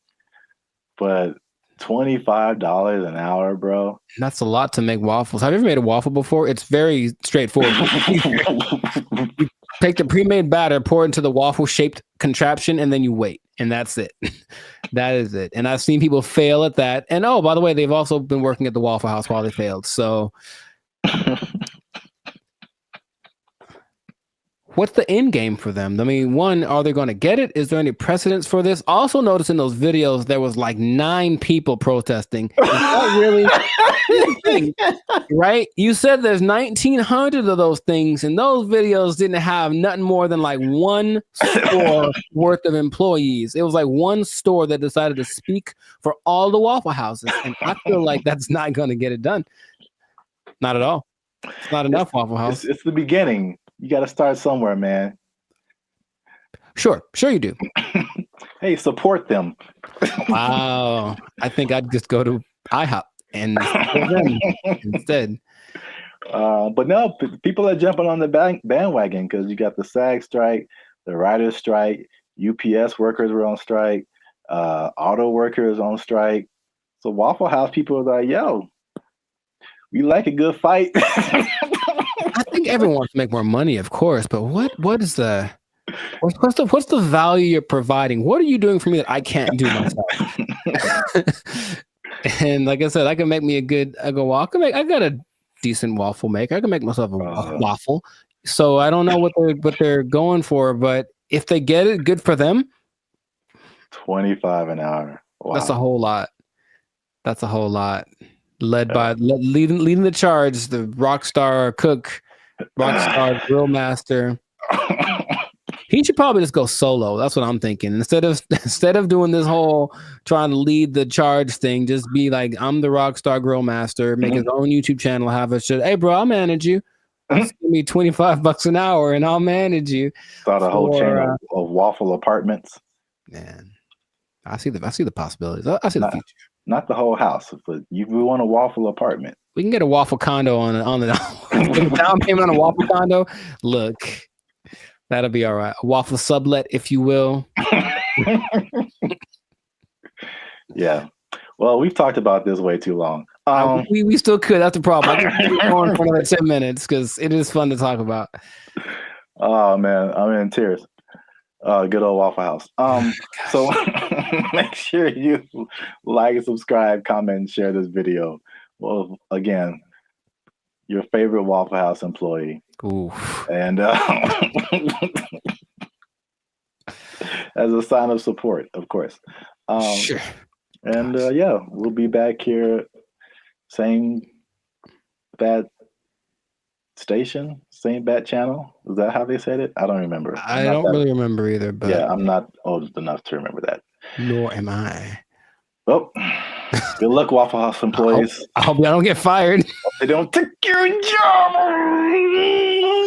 but $25 an hour, bro. That's a lot to make waffles. Have you ever made a waffle before? It's very straightforward. You take the pre-made batter, pour it into the waffle-shaped contraption, and then you wait. And that's it. That is it. And I've seen people fail at that. And oh, by the way, they've also been working at the Waffle House while they failed. So what's the end game for them? I mean, one, are they going to get it? Is there any precedence for this? Also notice in those videos, there was like 9 people protesting. Is that really right? You said there's 1,900 of those things, and those videos didn't have nothing more than like one store worth of employees. It was like one store that decided to speak for all the Waffle Houses. And I feel like that's not going to get it done. Not at all. It's not enough, Waffle House. It's the beginning. You got to start somewhere, man. Sure you do. Hey, support them. Wow. I think I'd just go to IHOP and support them instead. But no, people are jumping on the bandwagon because you got the SAG strike, the writers' strike, UPS workers were on strike, auto workers on strike. So Waffle House people are like, yo, we like a good fight. I think everyone wants to make more money, of course, but what is the what's the value you're providing? What are you doing for me that I can't do myself? And like I said, I can make me I got a decent waffle maker. I can make myself a waffle. So I don't know what they're going for, but if they get it, good for them. $25 an hour. Wow. That's a whole lot. That's a whole lot. Leading the charge, the rockstar cook, rockstar grill master. He should probably just go solo. That's what I'm thinking. Instead of doing this whole trying to lead the charge thing, just be like, I'm the rockstar grill master. Make his own YouTube channel. Have a shit. Hey, bro, I'll manage you. Just give me $25 an hour, and I'll manage you. Start a whole chain of waffle apartments. Man, I see the possibilities. I see the future. Not the whole house, but we want a waffle apartment. We can get a waffle condo on the down payment on a waffle condo. Look, that'll be all right. A waffle sublet, if you will. Yeah. Well, we've talked about this way too long. We still could. That's the problem. I can keep going for another 10 minutes because it is fun to talk about. Oh man, I'm in tears. Good old Waffle House. So make sure you like, subscribe, comment, and share this video. Well, again, your favorite Waffle House employee. Ooh. And as a sign of support, of course. Sure. And yeah, we'll be back here, same bad station, same bat channel. Is that how they said it? I don't remember. I don't really remember either, but yeah, I'm not old enough to remember that. Nor am I. Well, good luck, Waffle House employees. I hope y'all don't get fired. They don't take your job.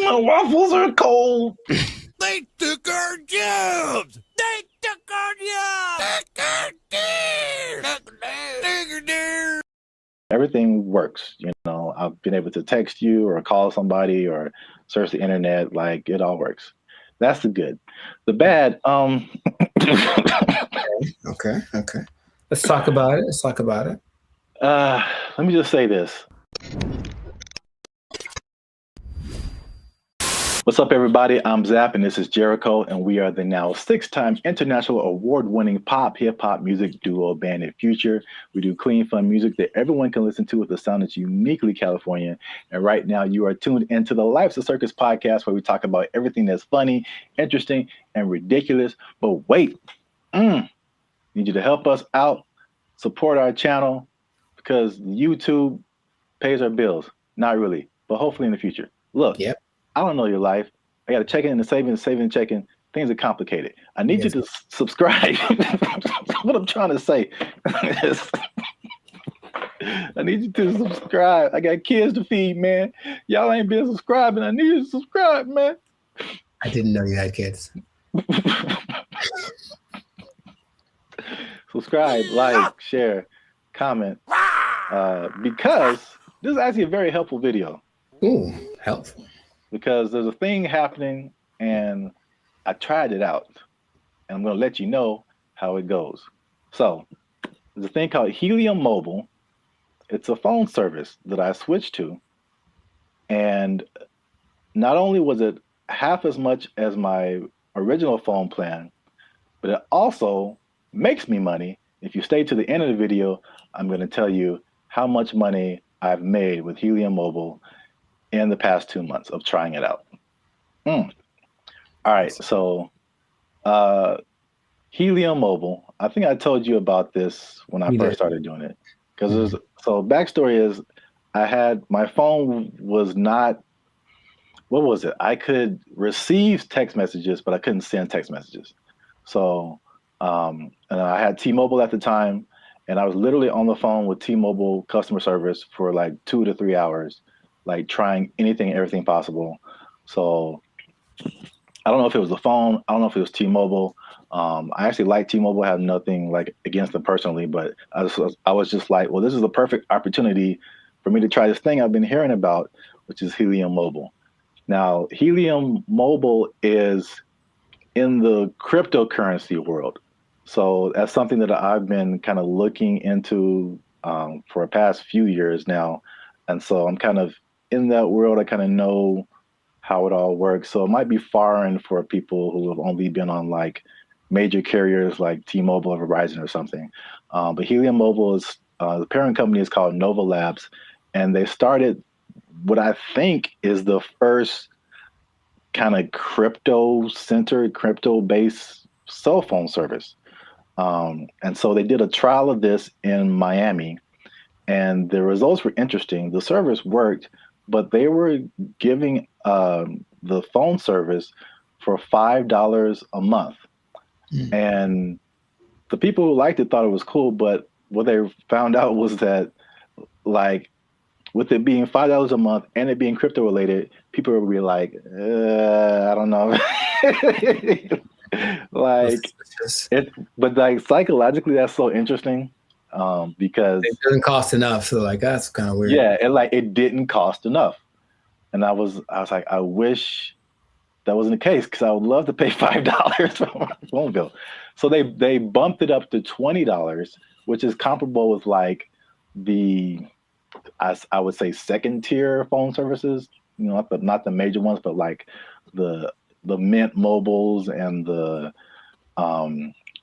The waffles are cold. They took our jobs. They took our jobs. Everything works. You know, I've been able to text you or call somebody or search the internet. Like, it all works. That's the good. The bad, Okay. Let's talk about it. Let me just say this. What's up, everybody? I'm Zap, and this is Jericho, and we are the now 6-time international award-winning pop hip-hop music duo band and future. We do clean, fun music that everyone can listen to with a sound that's uniquely Californian. And right now, you are tuned into the Life's a Circus podcast, where we talk about everything that's funny, interesting, and ridiculous. But wait, need you to help us out, support our channel, because YouTube pays our bills. Not really, but hopefully in the future. Look. Yep. I don't know your life. I got to check in and saving and checking. Things are complicated. I need you to subscribe. What I'm trying to say is, I need you to subscribe. I got kids to feed, man. Y'all ain't been subscribing. I need you to subscribe, man. I didn't know you had kids. Subscribe, like, share, comment. Because this is actually a very helpful video. Ooh, helpful. Because there's a thing happening and I tried it out. And I'm going to let you know how it goes. So there's a thing called Helium Mobile. It's a phone service that I switched to. And not only was it half as much as my original phone plan, but it also makes me money. If you stay to the end of the video, I'm going to tell you how much money I've made with Helium Mobile in the past 2 months of trying it out. All right, so Helium Mobile, I think I told you about this when I first started doing it. Because so backstory is my phone was not, what was it? I could receive text messages, but I couldn't send text messages. So, and I had T-Mobile at the time, and I was literally on the phone with T-Mobile customer service for like 2 to 3 hours, like trying anything and everything possible. So I don't know if it was the phone. I don't know if it was T-Mobile. I actually like T-Mobile. I have nothing like against them personally, but I was just like, well, this is the perfect opportunity for me to try this thing I've been hearing about, which is Helium Mobile. Now, Helium Mobile is in the cryptocurrency world. So that's something that I've been kind of looking into for the past few years now. And so I'm kind of in that world. I kind of know how it all works. So it might be foreign for people who have only been on like major carriers like T-Mobile or Verizon or something. But Helium Mobile is, the parent company is called Nova Labs. And they started what I think is the first kind of crypto-centered, crypto-based cell phone service. And so they did a trial of this in Miami, and the results were interesting. The service worked, but they were giving the phone service for $5 a month. And the people who liked it thought it was cool, but what they found out was that, like, with it being $5 a month and it being crypto related, people would be like, I don't know. Like but like psychologically, that's so interesting because it doesn't cost enough. So like that's kind of weird. Yeah, it didn't cost enough, and I was like, I wish that wasn't the case because I would love to pay $5 for my phone bill. So they bumped it up to $20, which is comparable with like I would say second tier phone services. You know, not the major ones, but like the Mint Mobiles and the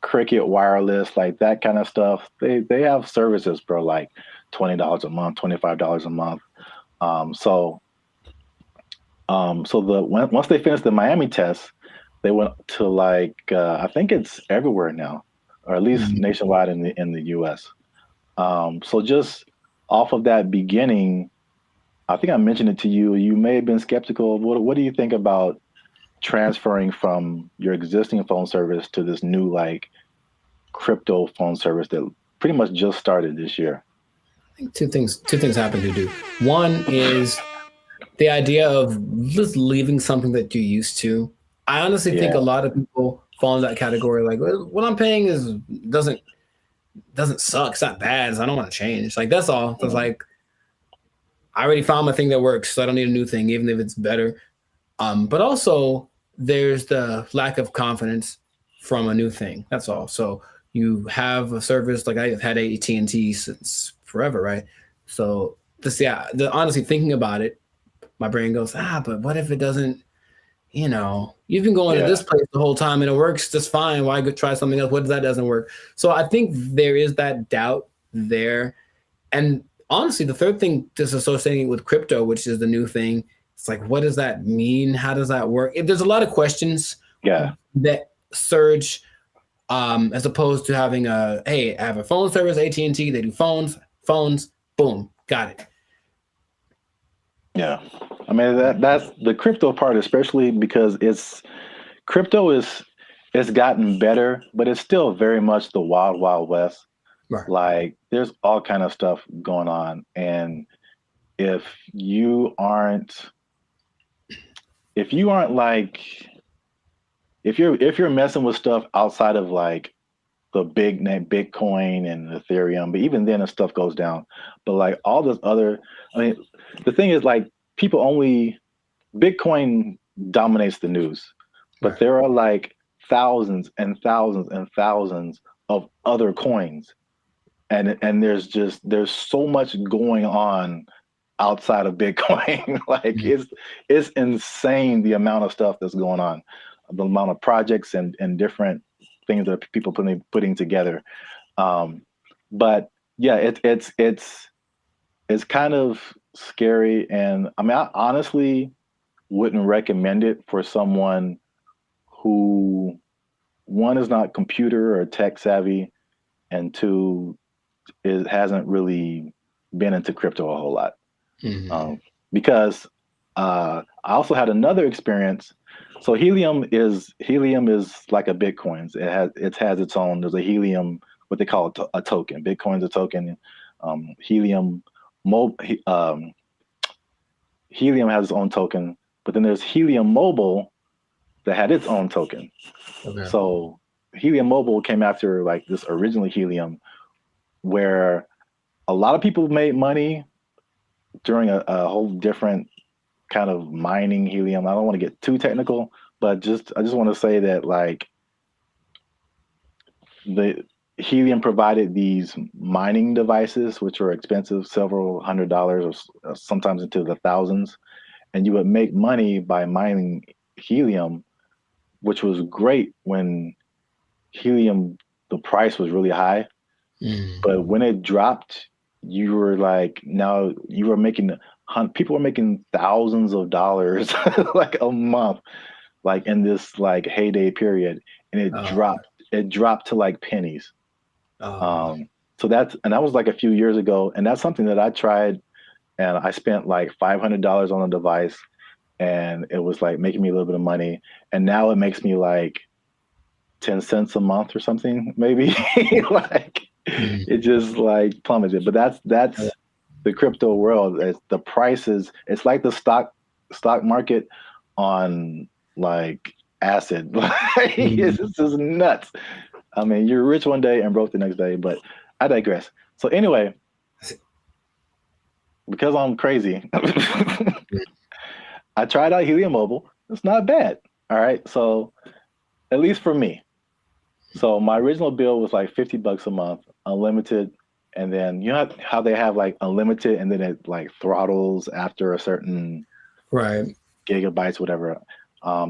Cricket Wireless, like that kind of stuff. They have services for like $20 a month, $25 a month. So once they finished the Miami test, they went to like I think it's everywhere now, or at least nationwide in the US. So just off of that beginning, I think I mentioned it to you. You may have been skeptical. What do you think about transferring from your existing phone service to this new like crypto phone service that pretty much just started this year? I think two things happen to do. One is the idea of just leaving something that you're used to. I honestly think a lot of people fall in that category. Like, well, what I'm paying doesn't suck. It's not bad. So I don't want to change. Like that's all. It's like I already found my thing that works, so I don't need a new thing, even if it's better. But also there's the lack of confidence from a new thing. That's all. So you have a service like I've had AT&T since forever, right? So honestly thinking about it, my brain goes, but what if it doesn't? You know, you've been going to this place the whole time and it works just fine. Why go try something else? What if that doesn't work? So I think there is that doubt there. And honestly, the third thing just associating with crypto, which is the new thing, it's like, what does that mean? How does that work? There's a lot of questions that surge as opposed to having I have a phone service, AT&T, they do phones, boom, got it. Yeah. I mean, that's the crypto part, especially because it's gotten better, but it's still very much the wild, wild west. Right. Like there's all kind of stuff going on. And if you aren't like, if you're messing with stuff outside of like the big name Bitcoin and Ethereum, but even then the stuff goes down. But like all this other, I mean, the thing is like Bitcoin dominates the news, but there are like thousands and thousands and thousands of other coins. And there's so much going on outside of Bitcoin. Like it's insane the amount of stuff that's going on, the amount of projects and different things that people putting together. But yeah, it's kind of scary. And I mean, I honestly wouldn't recommend it for someone who, one, is not computer or tech savvy, and two, hasn't really been into crypto a whole lot. Because I also had another experience. So Helium is like a Bitcoin. It has its own. There's a Helium, what they call a token. Bitcoin's a token. Helium has its own token, but then there's Helium Mobile that had its own token. Okay. So Helium Mobile came after like this originally Helium, where a lot of people made money during a whole different kind of mining helium. I don't want to get too technical, but I just want to say that like the helium provided these mining devices, which were expensive, several $100s or sometimes into the thousands. And you would make money by mining helium, which was great when helium, the price was really high. But when it dropped, you were like, now you were making, people were making thousands of dollars like a month, like in this like heyday period. And it dropped to like pennies. So that was like a few years ago. And that's something that I tried, and I spent like $500 on a device, and it was like making me a little bit of money. And now it makes me like 10 cents a month or something, maybe. Like it just like plummeted. But that's the crypto world. The prices, it's like the stock market on like acid. Like it's just nuts. I mean, you're rich one day and broke the next day, but I digress. So anyway, because I'm crazy, I tried out Helium Mobile. It's not bad. All right. So at least for me. So my original bill was like $50 a month, unlimited. And then you know how they have like unlimited and then it like throttles after a certain gigabytes, whatever.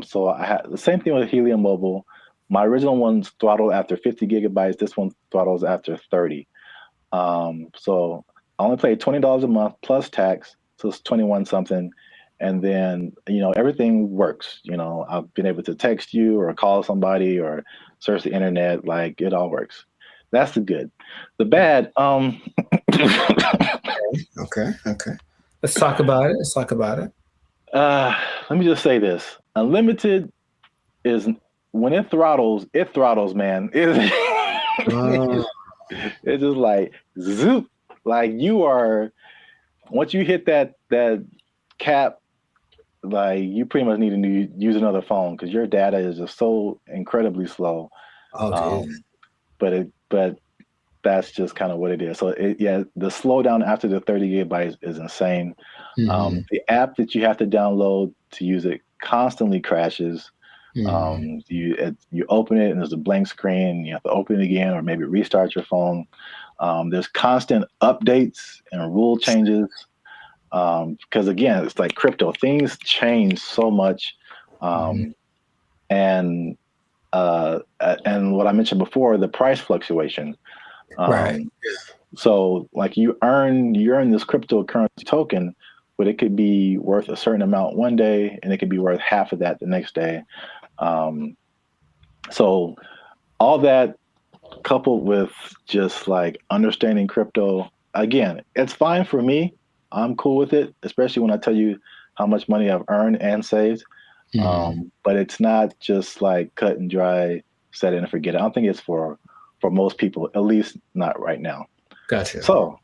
So I had the same thing with Helium Mobile. My original one's throttled after 50 gigabytes. This one throttles after 30. So I only paid $20 a month plus tax. So it's 21 something. And then, you know, everything works. You know, I've been able to text you or call somebody or search the internet. Like it all works. That's the good. The bad, Okay. Let's talk about it. Let me just say this. Unlimited is, when it throttles, man. It's just like zoop. Like you are, once you hit that cap, like you pretty much need to use another phone because your data is just so incredibly slow. But that's just kind of what it is. So the slowdown after the 30 gigabytes is insane. The app that you have to download to use it constantly crashes. You open it and there's a blank screen. You have to open it again or maybe restart your phone. There's constant updates and rule changes. Because again, it's like crypto, things change so much. And what I mentioned before, the price fluctuation. So like you earn this cryptocurrency token, but it could be worth a certain amount one day and it could be worth half of that the next day. So all that coupled with just like understanding crypto, again, it's fine for me. I'm cool with it, especially when I tell you how much money I've earned and saved. But it's not just like cut and dry, set it and forget it. I don't think it's for most people, at least not right now. Gotcha. So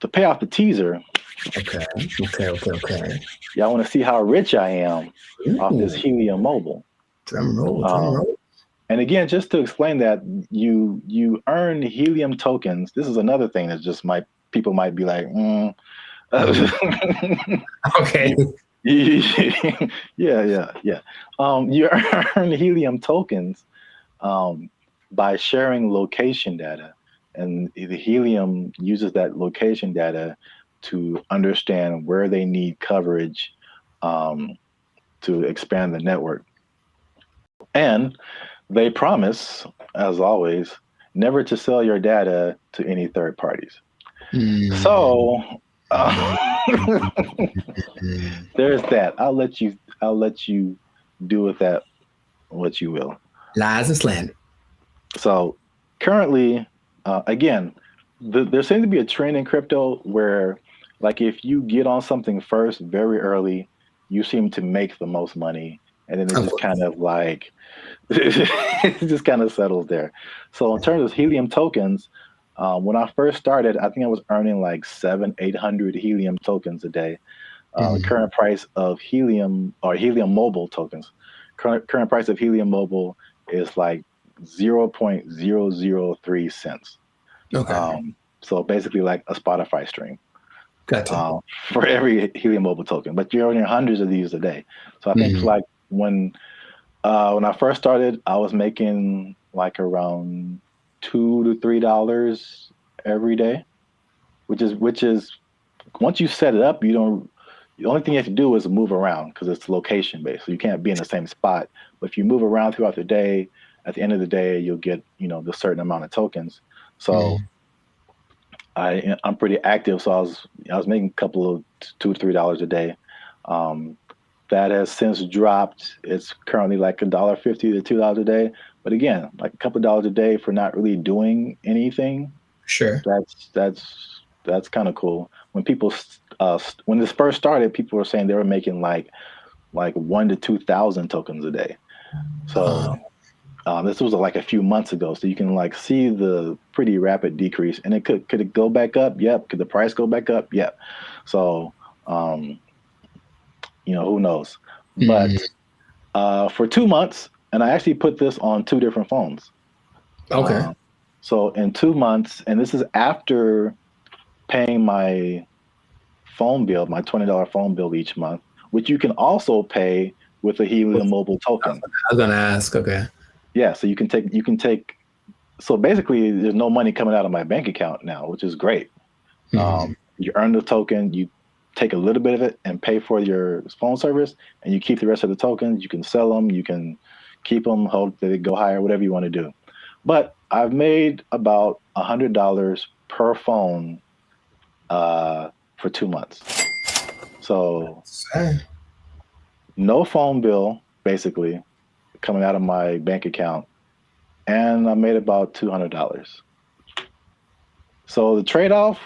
to pay off the teaser. Okay. Y'all want to see how rich I am off this Helium Mobile. Drum roll. And again, just to explain that, you earn Helium tokens. This is another thing that just people might be like, okay. Yeah. You earn Helium tokens by sharing location data, and the Helium uses that location data to understand where they need coverage to expand the network. And they promise, as always, never to sell your data to any third parties. So there's that. I'll let you do with that what you will. Lies and slander. So currently, again, there seems to be a trend in crypto where, like, if you get on something first very early, you seem to make the most money, and then it just kind of like it just kind of settles there. So in terms of Helium tokens, when I first started, I think I was earning like 700-800 Helium tokens a day. The current price of Helium or Helium Mobile tokens, current price of Helium Mobile is like 0.003 cents. Okay. So basically like a Spotify stream. Gotcha. For every Helium Mobile token, but you're earning hundreds of these a day. So I think like when I first started, I was making like around $2 to $3 every day, which is once you set it up, the only thing you have to do is move around because it's location based. So you can't be in the same spot. But if you move around throughout the day, at the end of the day, you'll get, the certain amount of tokens. So I'm pretty active. So I was making a couple of $2 to $3 a day. That has since dropped. It's currently like $1.50 to $2 a day. But again, like a couple of dollars a day for not really doing anything. Sure. That's kind of cool. When people when this first started, people were saying they were making like 1,000 to 2,000 tokens a day. So this was like a few months ago. So you can like see the pretty rapid decrease. And could it go back up? Yep. Could the price go back up? Yep. So who knows? But for 2 months, and I actually put this on 2 different phones. Okay. So in 2 months, and this is after paying my phone bill, my $20 phone bill each month, which you can also pay with a Helium Mobile token. I was gonna ask. Okay. Yeah, so you can take. So basically, there's no money coming out of my bank account now, which is great. You earn the token, you take a little bit of it and pay for your phone service, and you keep the rest of the tokens. You can sell them, you can keep them, hope that they go higher, whatever you want to do. But I've made about $100 per phone for 2 months. So no phone bill, basically, coming out of my bank account, and I made about $200. So the trade-off,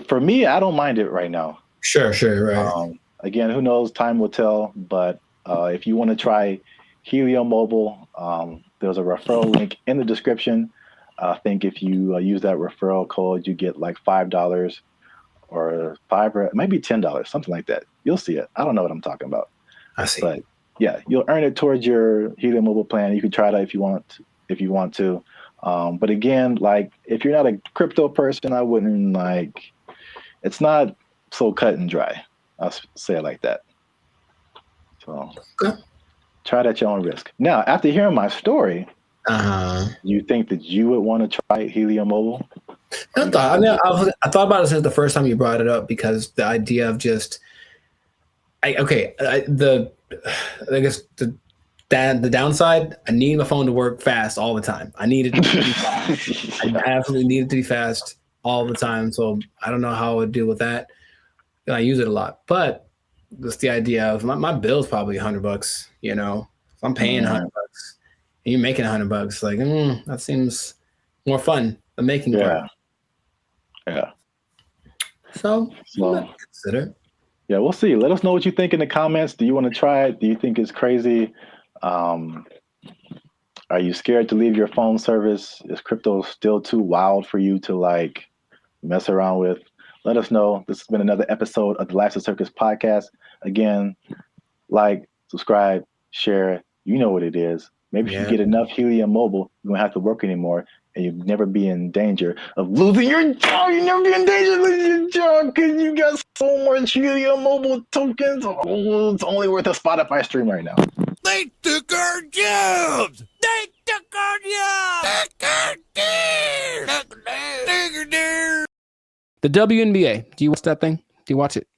for me, I don't mind it right now. Sure, right. Again, who knows? Time will tell. But if you want to try Helium Mobile, there's a referral link in the description. I think if you use that referral code, you get like $5 or it might be $10, something like that. You'll see it. I don't know what I'm talking about. I see. But yeah, you'll earn it towards your Helium Mobile plan. You can try that if you want to. But again, like if you're not a crypto person, I wouldn't it's not so cut and dry. I'll say it like that. So try that at your own risk. Now, after hearing my story, you think that you would want to try Helium Mobile? I thought about it since the first time you brought it up, because the idea of just, I guess the downside, I need my phone to work fast all the time. I need it to be fast. I absolutely need it to be fast all the time. So I don't know how I would deal with that. And I use it a lot, but just the idea of my bill's probably $100. If I'm paying $100 and you're making $100, like that seems more fun than making part. Yeah. So consider. Yeah, we'll see. Let us know what you think in the comments. Do you want to try it? Do you think it's crazy? Are you scared to leave your phone service? Is crypto still too wild for you to like mess around with? Let us know. This has been another episode of the Life's a Circus podcast. Again, like, subscribe, share. You know what it is. Maybe if you get enough Helium Mobile, you won't have to work anymore, and you'll never be in danger of losing your job. You never be in danger of losing your job because you got so much Helium Mobile tokens. Oh, it's only worth a Spotify stream right now. They took our jobs! They took our jobs! The WNBA. Do you watch that thing? Do you watch it?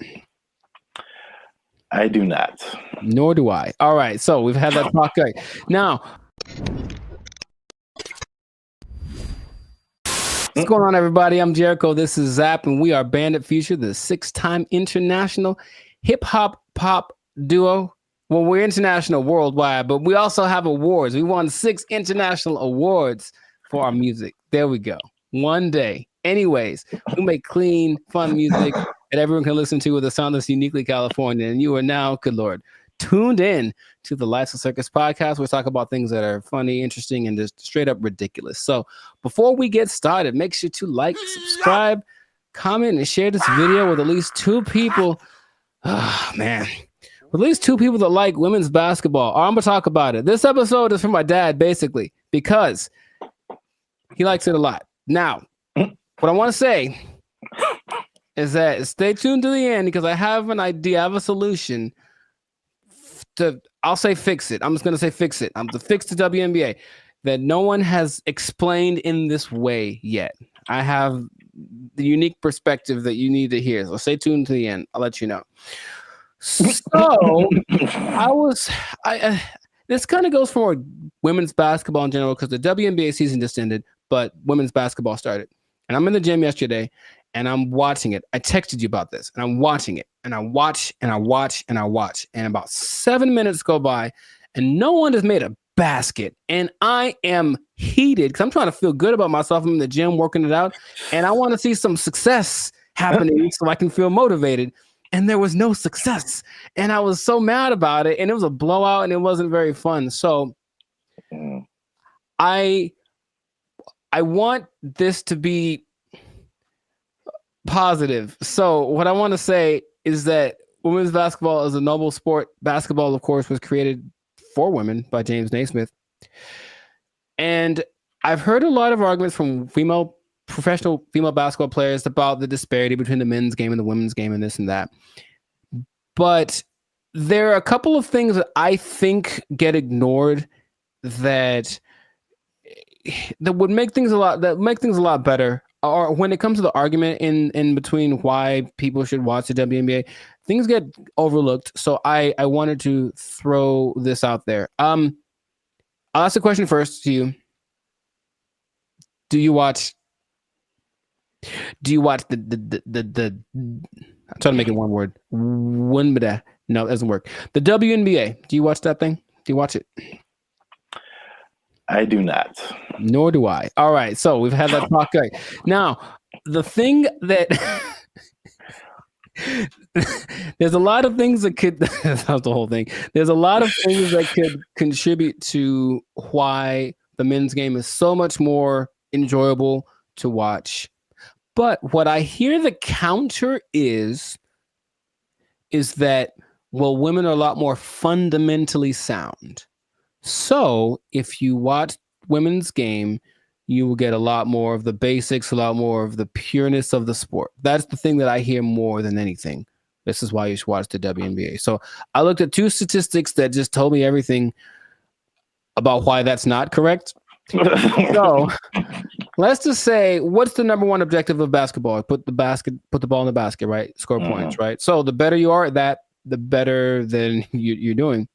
I do not. Nor do I. All right. So we've had that talk. Right. Now, what's going on, everybody? I'm Jericho. This is Zap, and we are Bandit Future, the 6-time international hip-hop pop duo. Well, we're international worldwide, but we also have awards. We won 6 international awards for our music. There we go. One day. Anyways, we make clean, fun music that everyone can listen to with a sound that's uniquely California. And you are now, good Lord, tuned in to the Life's a Circus podcast. We talk about things that are funny, interesting, and just straight up ridiculous. So before we get started, make sure to like, subscribe, comment, and share this video with at least 2 people. Oh, man. With at least 2 people that like women's basketball. I'm going to talk about it. This episode is for my dad, basically, because he likes it a lot. Now, what I want to say is that stay tuned to the end because I have an idea, I have a solution I'll say fix it. I'm just going to say fix it. I'm to fix the WNBA that no one has explained in this way yet. I have the unique perspective that you need to hear. So stay tuned to the end. I'll let you know. So this kind of goes for women's basketball in general because the WNBA season just ended, but women's basketball started. And I'm in the gym yesterday and I'm watching it. I texted you about this and I'm watching it and I watch and I watch and I watch. And about 7 minutes go by and no one has made a basket. And I am heated because I'm trying to feel good about myself. I'm in the gym working it out and I want to see some success happening so I can feel motivated. And there was no success. And I was so mad about it. And it was a blowout and it wasn't very fun. So I want this to be positive. So what I want to say is that women's basketball is a noble sport. Basketball, of course, was created for women by James Naismith. And I've heard a lot of arguments from professional female basketball players about the disparity between the men's game and the women's game and this and that. But there are a couple of things that I think get ignored that would make things a lot better. Or when it comes to the argument in between why people should watch the WNBA, things get overlooked. So I wanted to throw this out there. I'll ask the question first to you. Do you watch the I'm trying to make it one word. No, it doesn't work. The WNBA. Do you watch that thing? Do you watch it? I do not. Nor do I. All right. So we've had that talk. Right. Now, the thing that there's a lot of things that could that's not the whole thing. There's a lot of things that could contribute to why the men's game is so much more enjoyable to watch. But what I hear the counter is that, well, women are a lot more fundamentally sound. So if you watch women's game, you will get a lot more of the basics, a lot more of the pureness of the sport. That's the thing that I hear more than anything. This is why you should watch the WNBA. So I looked at 2 statistics that just told me everything about why that's not correct. So let's just say, what's the number one objective of basketball? Put the ball in the basket, right? Score points, right? So the better you are at that, the better than you're doing.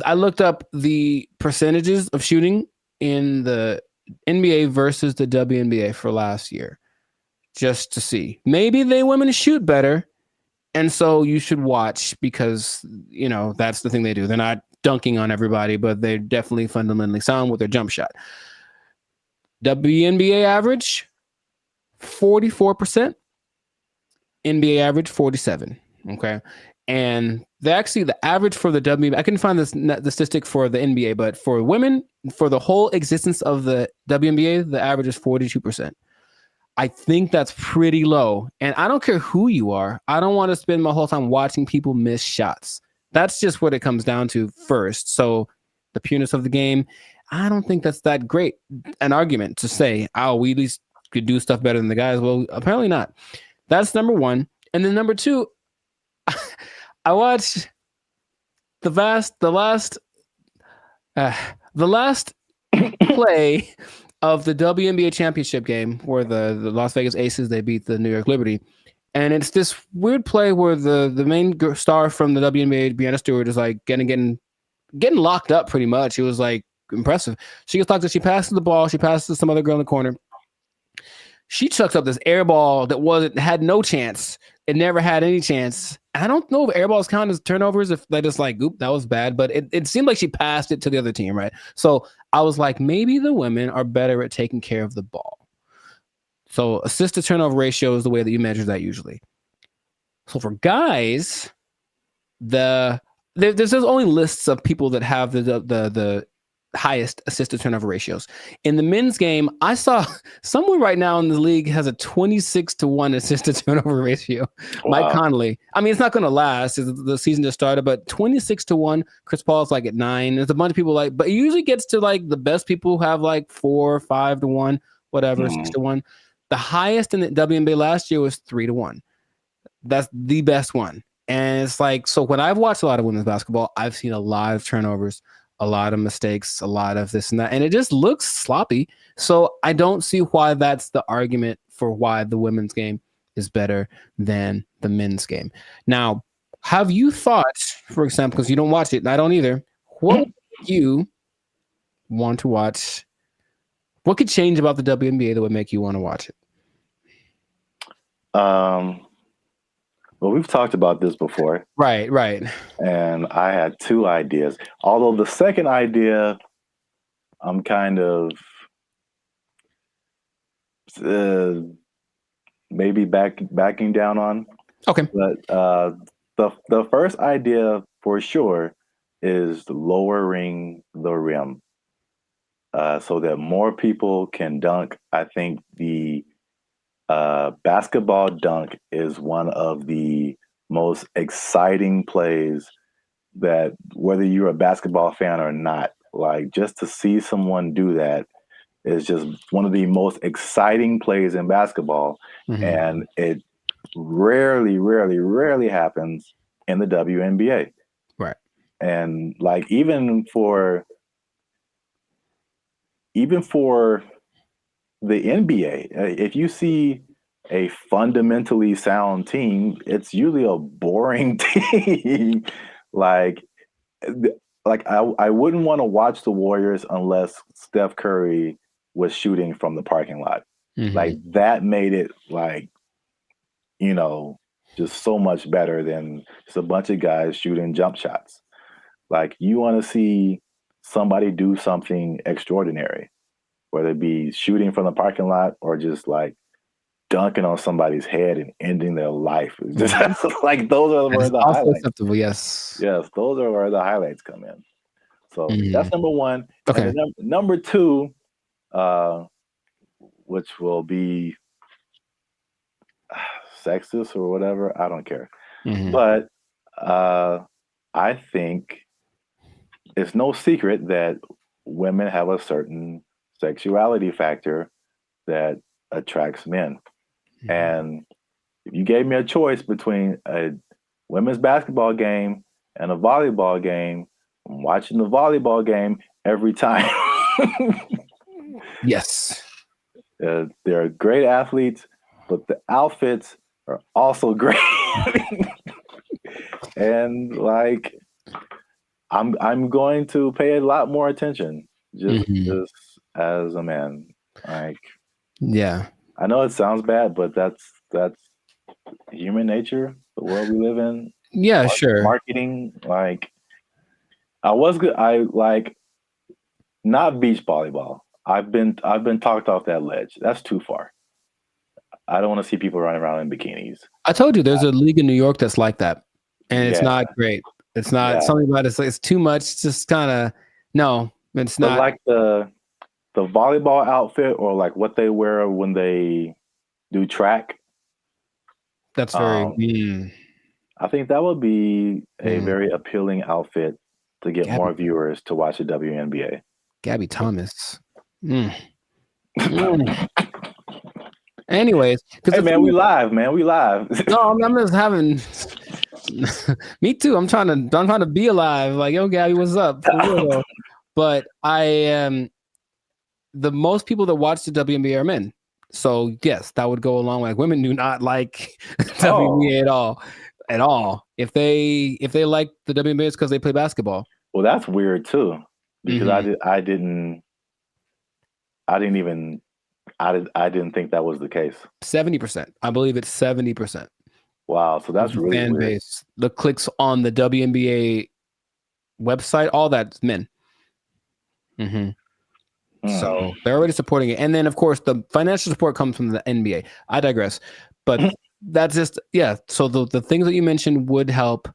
I looked up the percentages of shooting in the NBA versus the WNBA for last year, just to see. Maybe women shoot better, and so you should watch because, you know, that's the thing they do. They're not dunking on everybody, but they're definitely fundamentally sound with their jump shot. WNBA average, 44%. NBA average 47. Okay. And the average for the WNBA, I couldn't find the statistic for the NBA, but for women, for the whole existence of the WNBA, the average is 42%. I think that's pretty low. And I don't care who you are. I don't want to spend my whole time watching people miss shots. That's just what it comes down to first. So the pureness of the game, I don't think that's that great an argument to say, oh, we at least could do stuff better than the guys. Well, apparently not. That's number one. And then number two, I watched the last play of the WNBA championship game where the Las Vegas Aces, they beat the New York Liberty. And it's this weird play where the main star from the WNBA, Brianna Stewart, is like getting locked up pretty much. It was like impressive. She gets locked up. She passes the ball. She passes to some other girl in the corner. She chucks up this air ball that had no chance. It never had any chance. I don't know if air balls count as turnovers, if they just like, oop, that was bad. But it seemed like she passed it to the other team, right? So I was like, maybe the women are better at taking care of the ball. So assist to turnover ratio is the way that you measure that usually. So for guys, there's only lists of people that have the highest assist to turnover ratios. In the men's game, I saw someone right now in the league has a 26-1 assist to turnover ratio. Wow. Mike Conley. I mean, it's not going to last. The season just started, but 26-1. Chris Paul's like at 9. There's a bunch of people like, but it usually gets to like the best people have like 4, 5-1, whatever, 6-1. The highest in the WNBA last year was 3-1. That's the best one. And it's like, so when I've watched a lot of women's basketball, I've seen a lot of turnovers, a lot of mistakes, a lot of this and that, and it just looks sloppy. So I don't see why that's the argument for why the women's game is better than the men's game. Now, have you thought, for example, because you don't watch it, and I don't either, what would you want to watch? What could change about the WNBA that would make you want to watch it? Well, we've talked about this before. Right. And I had 2 ideas. Although the second idea, I'm kind of maybe backing down on. Okay. But the first idea for sure is lowering the rim so that more people can dunk. I think the basketball dunk is one of the most exciting plays that, whether you're a basketball fan or not, like just to see someone do that is just one of the most exciting plays in basketball. Mm-hmm. And it rarely happens in the WNBA. Right. And like even for the NBA, if you see a fundamentally sound team, it's usually a boring team. like I wouldn't want to watch the Warriors unless Steph Curry was shooting from the parking lot. Mm-hmm. Like that made it like, just so much better than just a bunch of guys shooting jump shots. Like you want to see somebody do something extraordinary, whether it be shooting from the parking lot or just like dunking on somebody's head and ending their life. It's just like those are where the highlights. Acceptable, yes, those are where the highlights come in. So that's number one. Okay. And then number 2, which will be sexist or whatever, I don't care. Mm-hmm. But I think it's no secret that women have a certain sexuality factor that attracts men. Mm-hmm. And if you gave me a choice between a women's basketball game and a volleyball game, I'm watching the volleyball game every time. Yes. They're great athletes, but the outfits are also great. And like, I'm going to pay a lot more attention just as a man. Like, yeah, I know it sounds bad, but that's human nature, the world we live in. Yeah, sure. Marketing, like, I like not beach volleyball. I've been talked off that ledge. That's too far. I don't want to see people running around in bikinis. I told you there's a league in New York that's like that, and it's not great. It's not something about it's too much. It's just kind of no. It's But not like the volleyball outfit or like what they wear when they do track. That's very. I think that would be a very appealing outfit to get more viewers to watch the WNBA. Gabby Thomas. Anyways, hey man, we live, man. We live. No, I'm just having. Me too. I'm trying to be alive. Like, yo, Gabby, what's up? For real, though. But I am. The most people that watch the WNBA are men. So yes, that would go along. Like, women do not like WNBA at all. If they like the WNBA, it's because they play basketball. Well, that's weird too, because I didn't think that was the case. 70%. I believe it's 70%. Wow, so that's really fan weird. base. The clicks on the WNBA website, all that's men. So they're already supporting it, and then of course the financial support comes from the NBA. I digress, but that's just So the things that you mentioned would help.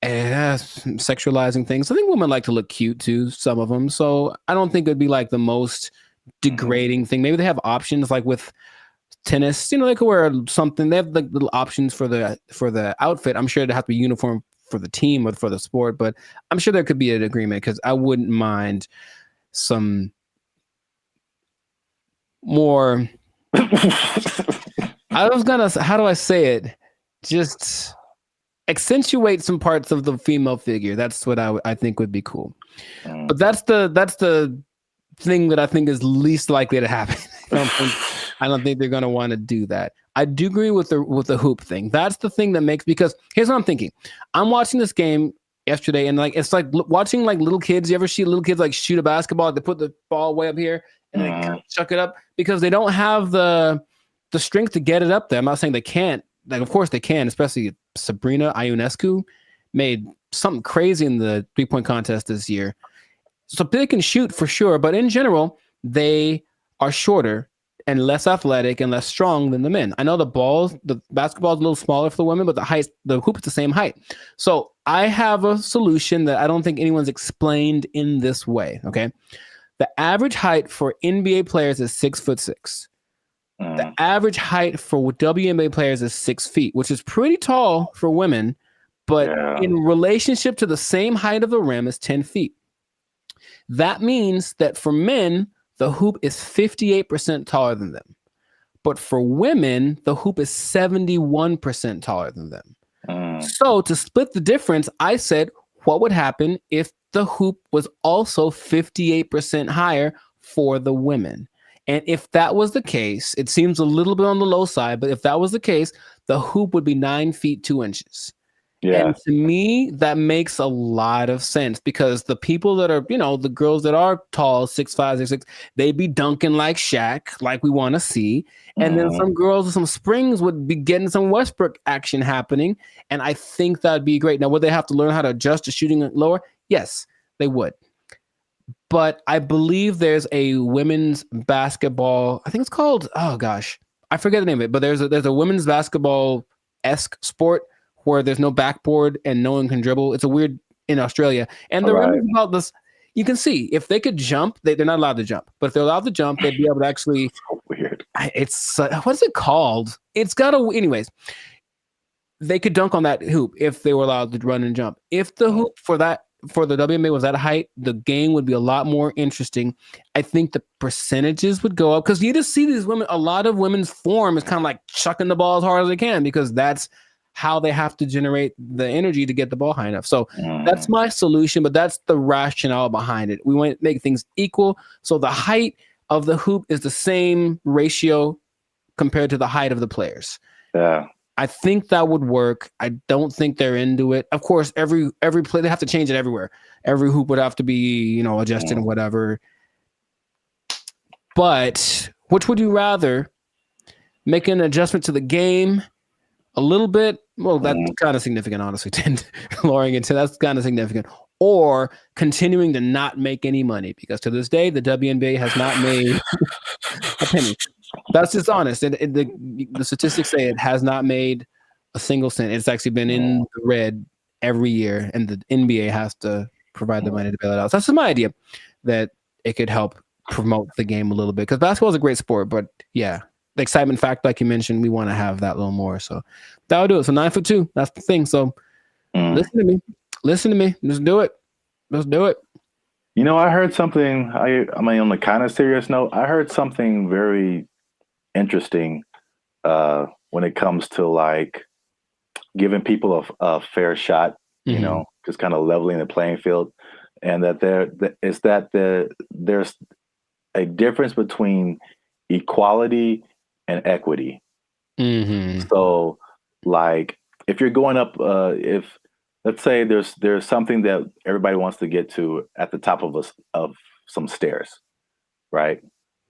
Sexualizing things. I think women like to look cute too. Some of them. So I don't think it'd be like the most degrading thing. Maybe they have options like with tennis. You know, they could wear something. They have like little options for the outfit. I'm sure it'd have to be uniform for the team or for the sport, but I'm sure there could be an agreement because I wouldn't mind some more. How do I say it? Just accentuate some parts of the female figure. That's what I think would be cool. But that's the thing that I think is least likely to happen. I don't think they're going to want to do that. I do agree with the hoop thing. That's the thing that makes, because here's what I'm thinking. I'm watching this game yesterday, and like it's like watching like little kids. You ever see little kids like shoot a basketball? They put the ball way up here and they kind of chuck it up because they don't have the strength to get it up there. I'm not saying they can't. Like, of course they can, especially Sabrina Ionescu made something crazy in the 3-point contest this year. So they can shoot for sure, but in general, they are shorter and less athletic and less strong than the men. I know the basketball is a little smaller for the women, but the hoop is the same height. So I have a solution that I don't think anyone's explained in this way. Okay. The average height for NBA players is 6'6". The average height for WNBA players is 6 feet, which is pretty tall for women, but in relationship to the same height of the rim is 10 feet. That means that for men, the hoop is 58% taller than them. But for women, the hoop is 71% taller than them. So to split the difference, I said, what would happen if the hoop was also 58% higher for the women? And if that was the case, it seems a little bit on the low side, but if that was the case, the hoop would be 9 feet 2 inches. Yeah. And to me, that makes a lot of sense because the people that are, the girls that are tall, 6'5", 6'6", they'd be dunking like Shaq, like we want to see. And then some girls with some springs would be getting some Westbrook action happening. And I think that'd be great. Now, would they have to learn how to adjust to shooting lower? Yes, they would. But I believe there's a women's basketball. I think it's called, oh gosh, I forget the name of it. But there's a women's basketball-esque sport where there's no backboard and no one can dribble. It's a weird in Australia. And the reason about this, you can see if they could jump, they're not allowed to jump. But if they're allowed to jump, they'd be able to actually. So weird. It's what's it called? It's got a. Anyways, they could dunk on that hoop if they were allowed to run and jump. If the hoop for the WNBA was that height, the game would be a lot more interesting. I think the percentages would go up because you just see these women. A lot of women's form is kind of like chucking the ball as hard as they can because that's how they have to generate the energy to get the ball high enough. So that's my solution, but that's the rationale behind it. We want to make things equal. So the height of the hoop is the same ratio compared to the height of the players. Yeah. I think that would work. I don't think they're into it. Of course, every play, they have to change it everywhere. Every hoop would have to be, adjusted and whatever. But which would you rather? Make an adjustment to the game a little bit? Well, that's kind of significant, honestly. Lowering it to that's kind of significant. Or continuing to not make any money because to this day, the WNBA has not made a penny. That's just honest. The statistics say it has not made a single cent. It's actually been in the red every year, and the NBA has to provide the money to bail it out. So that's just my idea, that it could help promote the game a little bit, because basketball is a great sport, but yeah, the excitement factor, like you mentioned, we want to have that a little more. So that'll do it. So 9 for 2. That's the thing. So listen to me. Just do it. Let's do it. You know, I heard something. I mean, on the kind of serious note, I heard something very interesting when it comes to like giving people a fair shot. You know, just kind of leveling the playing field, and that there's a difference between equality and equity. So, like, if you're going up, if let's say there's something that everybody wants to get to at the top of some stairs, right?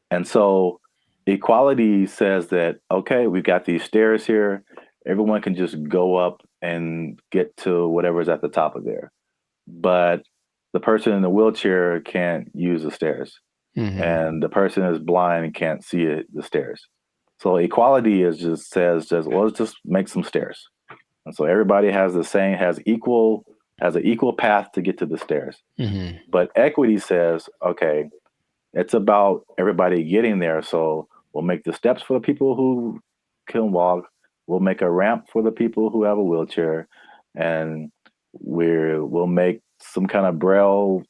And so equality says that, okay, we've got these stairs here. Everyone can just go up and get to whatever's at the top of there. But the person in the wheelchair can't use the stairs. And the person is blind and can't see the stairs. So equality says well, let's just make some stairs. And so everybody has an equal path to get to the stairs. But equity says, okay, it's about everybody getting there. So we'll make the steps for the people who can walk. We'll make a ramp for the people who have a wheelchair, and we'll make some kind of braille,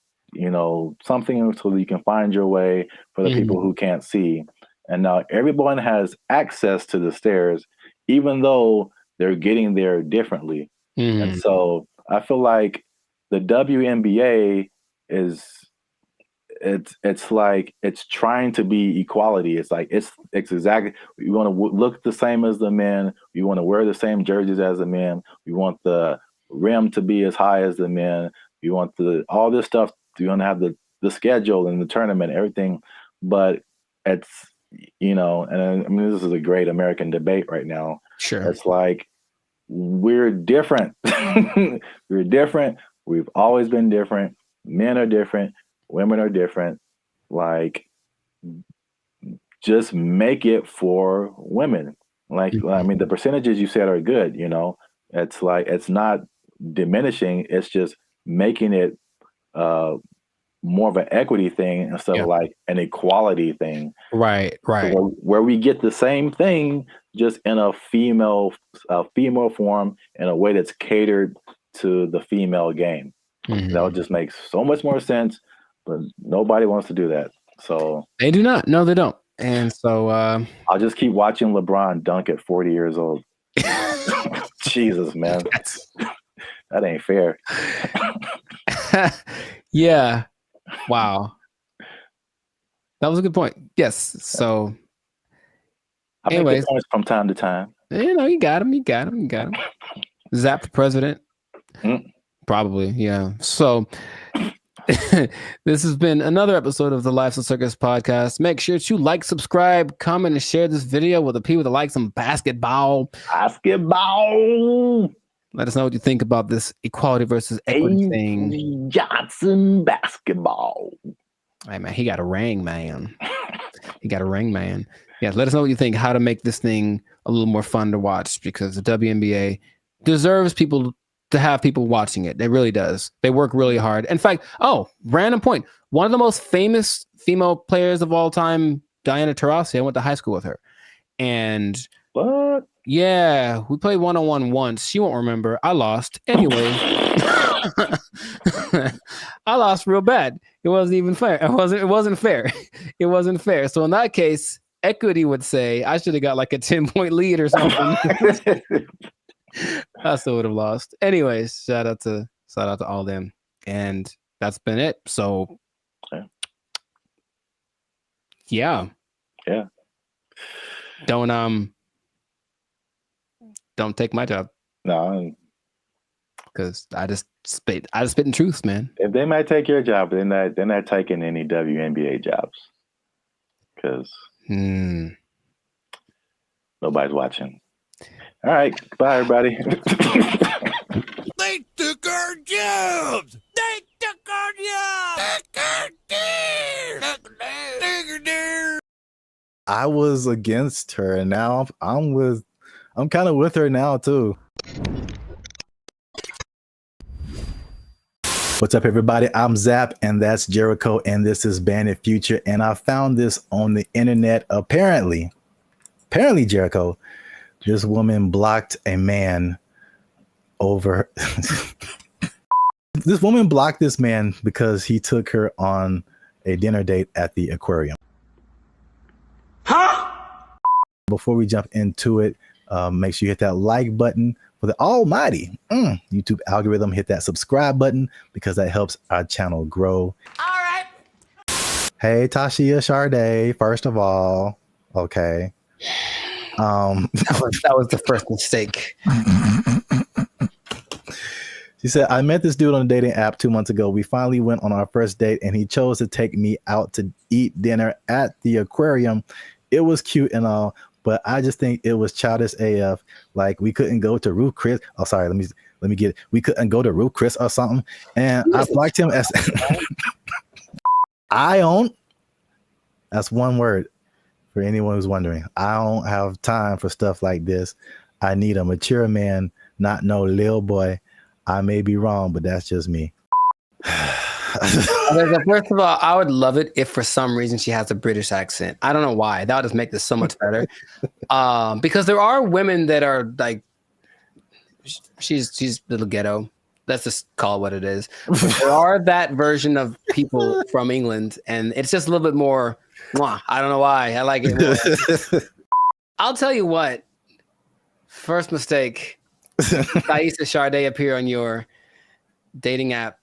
something so that you can find your way for the people who can't see. And now everyone has access to the stairs, even though they're getting there differently. And so I feel like the WNBA it's like it's trying to be equality. It's like it's exactly, we want to look the same as the men. We want to wear the same jerseys as the men. We want the rim to be as high as the men. We want all this stuff. We want to have the schedule and the tournament, everything. But it's, and I mean, this is a great American debate right now. Sure. It's like, we're different. We're different. We've always been different. Men are different. Women are different. Like, just make it for women. Like, I mean, the percentages you said are good, It's like, it's not diminishing. It's just making it more of an equity thing instead of like an equality thing. Right. So where we get the same thing, just in a female form, in a way that's catered to the female game. That would just make so much more sense, but nobody wants to do that. So they do not. No, they don't. And so I'll just keep watching LeBron dunk at 40 years old. Jesus, man. That ain't fair. Yeah. Wow. That was a good point. Yes. So anyways, make points from time to time. You got him. Zap for president. Probably, yeah. So this has been another episode of the Life's a Circus podcast. Make sure to like, subscribe, comment, and share this video with the people that like some basketball. Let us know what you think about this equality versus equity thing. Johnson basketball. Hey, man, he got a ring, man. Yeah, let us know what you think, how to make this thing a little more fun to watch, because the WNBA deserves to have people watching it. It really does. They work really hard. In fact, random point. One of the most famous female players of all time, Diana Taurasi, I went to high school with her. And what? Yeah, we played one-on-one once. She won't remember. I lost. Anyway, I lost real bad. It wasn't even fair. It wasn't fair. It wasn't fair. So in that case, equity would say I should have got like a 10-point lead or something. I still would have lost. Anyways, shout out to all them. And that's been it. So yeah. Don't take my job. No. Because I just spit in truth, man. If they might take your job, they're not taking any WNBA jobs. Because nobody's watching. All right. Bye, everybody. They took our jobs! They took our jobs! Took our I was against her, and now I'm kind of with her now too. What's up, everybody? I'm Zap, and that's Jericho, and this is Bandit Future. And I found this on the internet. Apparently, Jericho, this woman blocked a man over. This woman blocked this man because he took her on a dinner date at the aquarium. Huh? Before we jump into it, make sure you hit that like button for the almighty YouTube algorithm. Hit that subscribe button because that helps our channel grow. All right. Hey, Tashia Sade, first of all, okay. That was the first mistake. She said, I met this dude on a dating app 2 months ago. We finally went on our first date and he chose to take me out to eat dinner at the aquarium. It was cute and all, but I just think it was childish AF. Like we couldn't go to Ruth Chris. Oh, sorry. Let me get it. We couldn't go to Ruth Chris or something. And I blocked him as I don't. That's one word for anyone who's wondering. I don't have time for stuff like this. I need a mature man, not no little boy. I may be wrong, but that's just me. First of all, I would love it if for some reason she has a British accent. I don't know why. That would just make this so much better. Because there are women that are like, she's a little ghetto. Let's just call it what it is. But there are that version of people from England, and it's just a little bit more, I don't know why. I like it more. I'll tell you what. First mistake. Thaisa Sade appear on your dating app.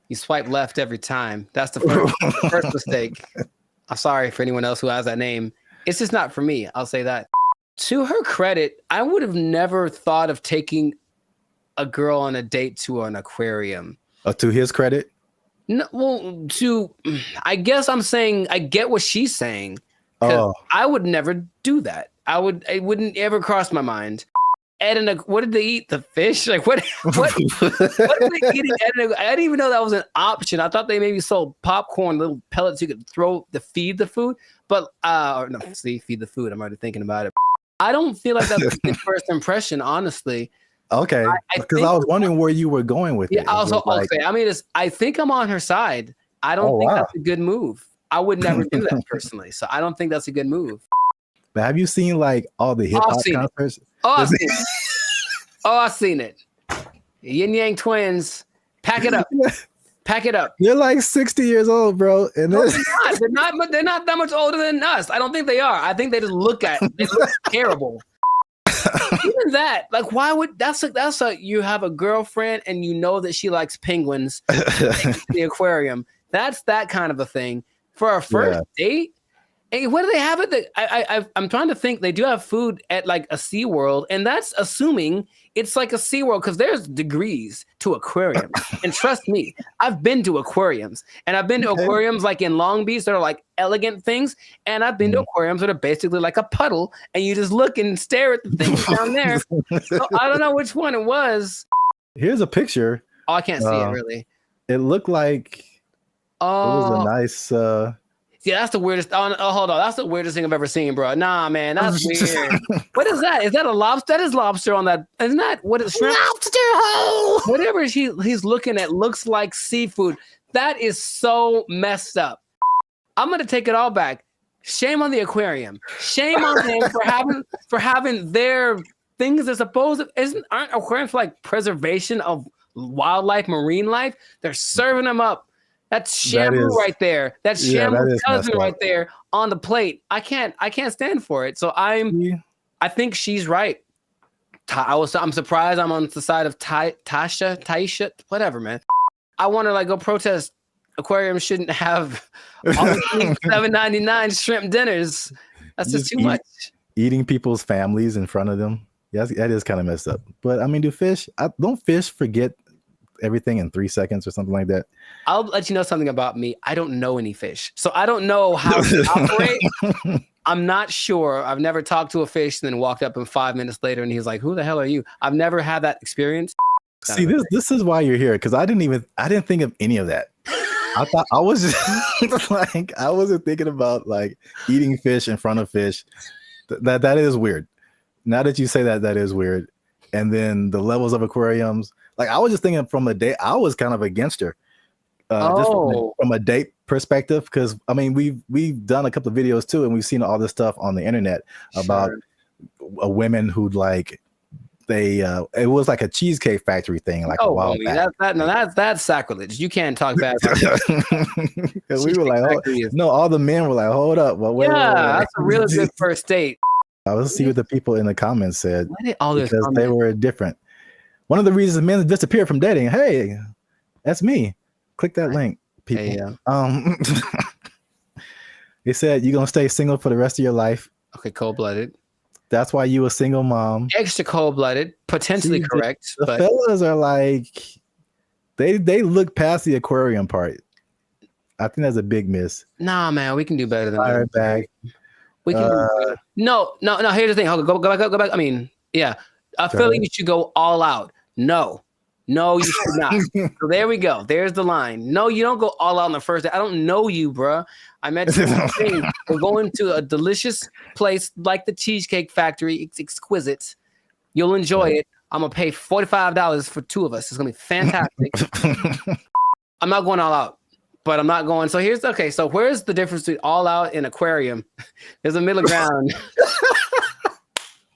You swipe left every time. That's the first mistake. I'm sorry for anyone else who has that name. It's just not for me. I'll say that. To her credit, I would have never thought of taking a girl on a date to an aquarium. To his credit? No, well, I guess I'm saying I get what she's saying. Oh. I would never do that. It wouldn't ever cross my mind. What did they eat? The fish? Like what are they eating? I didn't even know that was an option. I thought they maybe sold popcorn, little pellets you could throw to feed the food. But feed the food. I'm already thinking about it. I don't feel like that's a good first impression, honestly. Okay, because I was wondering where you were going with it. Yeah, okay. I mean, I think I'm on her side. I don't think that's a good move. I would never do that personally. So I don't think that's a good move. But have you seen like all the hip hop concerts? I've seen it. I've seen it. Yin Yang Twins. Pack it up. Pack it up. You're like 60 years old, bro. And no, they're not that much older than us. I don't think they are. I think they just look terrible. Even that, like, why would you have a girlfriend and you know that she likes penguins in the aquarium? That's that kind of a thing. For our first date. And what do they have at the? I'm trying to think. They do have food at like a SeaWorld, and that's assuming it's like a SeaWorld because there's degrees to aquariums. And trust me, I've been to aquariums, and I've been to aquariums like in Long Beach that are like elegant things, and I've been to aquariums that are basically like a puddle, and you just look and stare at the things down there. So I don't know which one it was. Here's a picture. Oh, I can't see it really. It looked like it was a nice. Yeah, that's the weirdest. Oh, hold on. That's the weirdest thing I've ever seen, bro. Nah, man, that's weird. What is that? Is that a lobster? That is lobster on that. Isn't that what is shrimp? Lobster hole. Whatever he's looking at looks like seafood. That is so messed up. I'm gonna take it all back. Shame on the aquarium. Shame on them for having their things that aren't aquariums for like preservation of wildlife, marine life? They're serving them up. That's Shamu right there. That's Shamu's cousin right there on the plate. I can't stand for it. So I think she's right. I'm surprised I'm on the side of Taisha, whatever, man. I want to like go protest. Aquariums shouldn't have $7.99 shrimp dinners. That's just too much. Eating people's families in front of them. Yeah, that is kind of messed up. But I mean, don't fish forget everything in 3 seconds or something like that? I'll let you know something about me. I don't know any fish, so I don't know how to operate. I'm not sure. I've never talked to a fish and then walked up and 5 minutes later and he's like, "Who the hell are you?" I've never had that experience. See, this is why you're here, because I didn't think of any of that. I thought I was just like I wasn't thinking about like eating fish in front of fish. That is weird. Now that you say that, that is weird. And then the levels of aquariums, like I was just thinking from a date, I was kind of against her. Just from a date perspective, because I mean we've done a couple of videos too, and we've seen all this stuff on the internet about women who like they it was like a cheesecake factory thing like a while back. That's sacrilege. You can't talk bad about we were like, no, all the men were like, hold up, well, wait, that's a really good first date. I was see what the people in the comments said because they were different. One of the reasons men disappear from dating. Hey, that's me. Click that link, people. Hey, they said you're gonna stay single for the rest of your life. Okay, cold-blooded. That's why you a single mom. Extra cold-blooded, potentially correct. The fellas are like, they look past the aquarium part. I think that's a big miss. Nah, man, we can do better than that. Bag. We can. No. Here's the thing. Hold on, go back. I mean, yeah, I feel like you should go all out. No, you should not. So there we go. There's the line. No, you don't go all out on the first day. I don't know you, bruh. I met you. We're going to a delicious place like the Cheesecake Factory. It's exquisite. You'll enjoy it. I'm going to pay $45 for two of us. It's going to be fantastic. I'm not going all out, but I'm not going. So so where's the difference between all out and aquarium? There's a middle ground.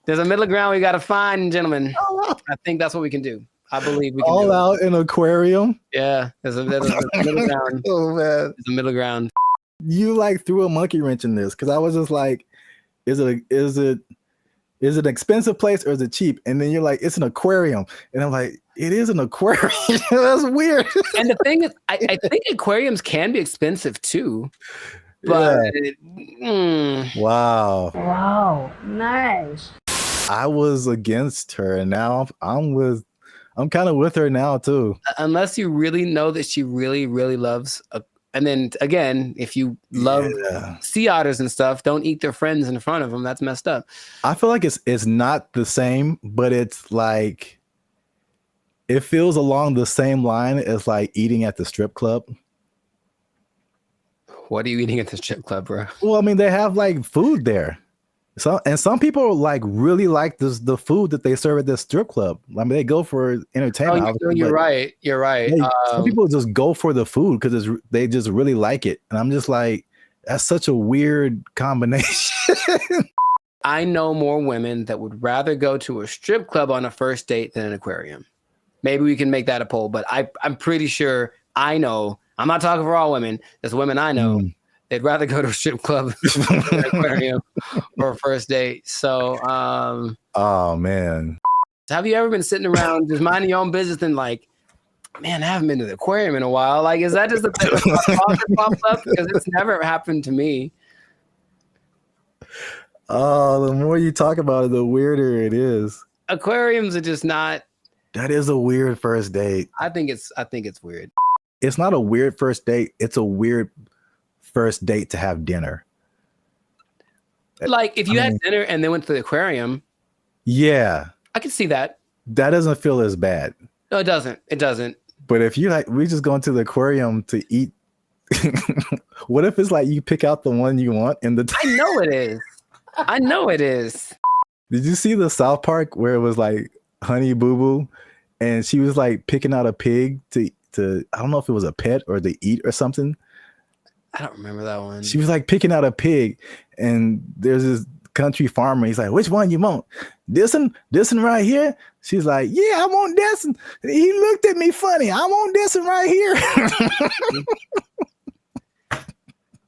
There's a middle ground we got to find, gentlemen. I think that's what we can do. I believe we can all out in aquarium. Yeah, there's a middle ground. Oh man, there's a middle ground. You like threw a monkey wrench in this because I was just like, is it an expensive place or is it cheap? And then you're like, it's an aquarium, and I'm like, it is an aquarium. That's weird. And the thing is, I think aquariums can be expensive too. But wow, nice. I was against her, and now I'm kind of with her now too. Unless you really know that she really, really loves, and then again, if you love sea otters and stuff, don't eat their friends in front of them. That's messed up. I feel like it's not the same, but it's like it feels along the same line as like eating at the strip club. What are you eating at the strip club, bro? Well, I mean, they have like food there. Some people like really like the food that they serve at this strip club. I mean, they go for entertainment. You're right. You're right. Some people just go for the food because they just really like it, and I'm just like, that's such a weird combination. I know more women that would rather go to a strip club on a first date than an aquarium. Maybe we can make that a poll, but I'm pretty sure I know. I'm not talking for all women. There's women I know. They'd rather go to a strip club than an aquarium for a first date. So, oh man, have you ever been sitting around just minding your own business and like, man, I haven't been to the aquarium in a while? Like, is that just a thing that pops up? Because it's never happened to me. Oh, the more you talk about it, the weirder it is. Aquariums are just not. That is a weird first date. I think it's weird. It's not a weird first date. It's a weird first date to have dinner. Like if you had dinner and then went to the aquarium. Yeah. I can see that. That doesn't feel as bad. No, it doesn't. It doesn't. But if you like, we just going to the aquarium to eat. What if it's like you pick out the one you want in the I know it is. I know it is. Did you see the South Park where it was like Honey Boo Boo and she was like picking out a pig to I don't know if it was a pet or to eat or something. I don't remember that one. She was like picking out a pig, and there's this country farmer. He's like, which one you want? This one right here? She's like, yeah, I want this one. He looked at me funny. I want this one right here.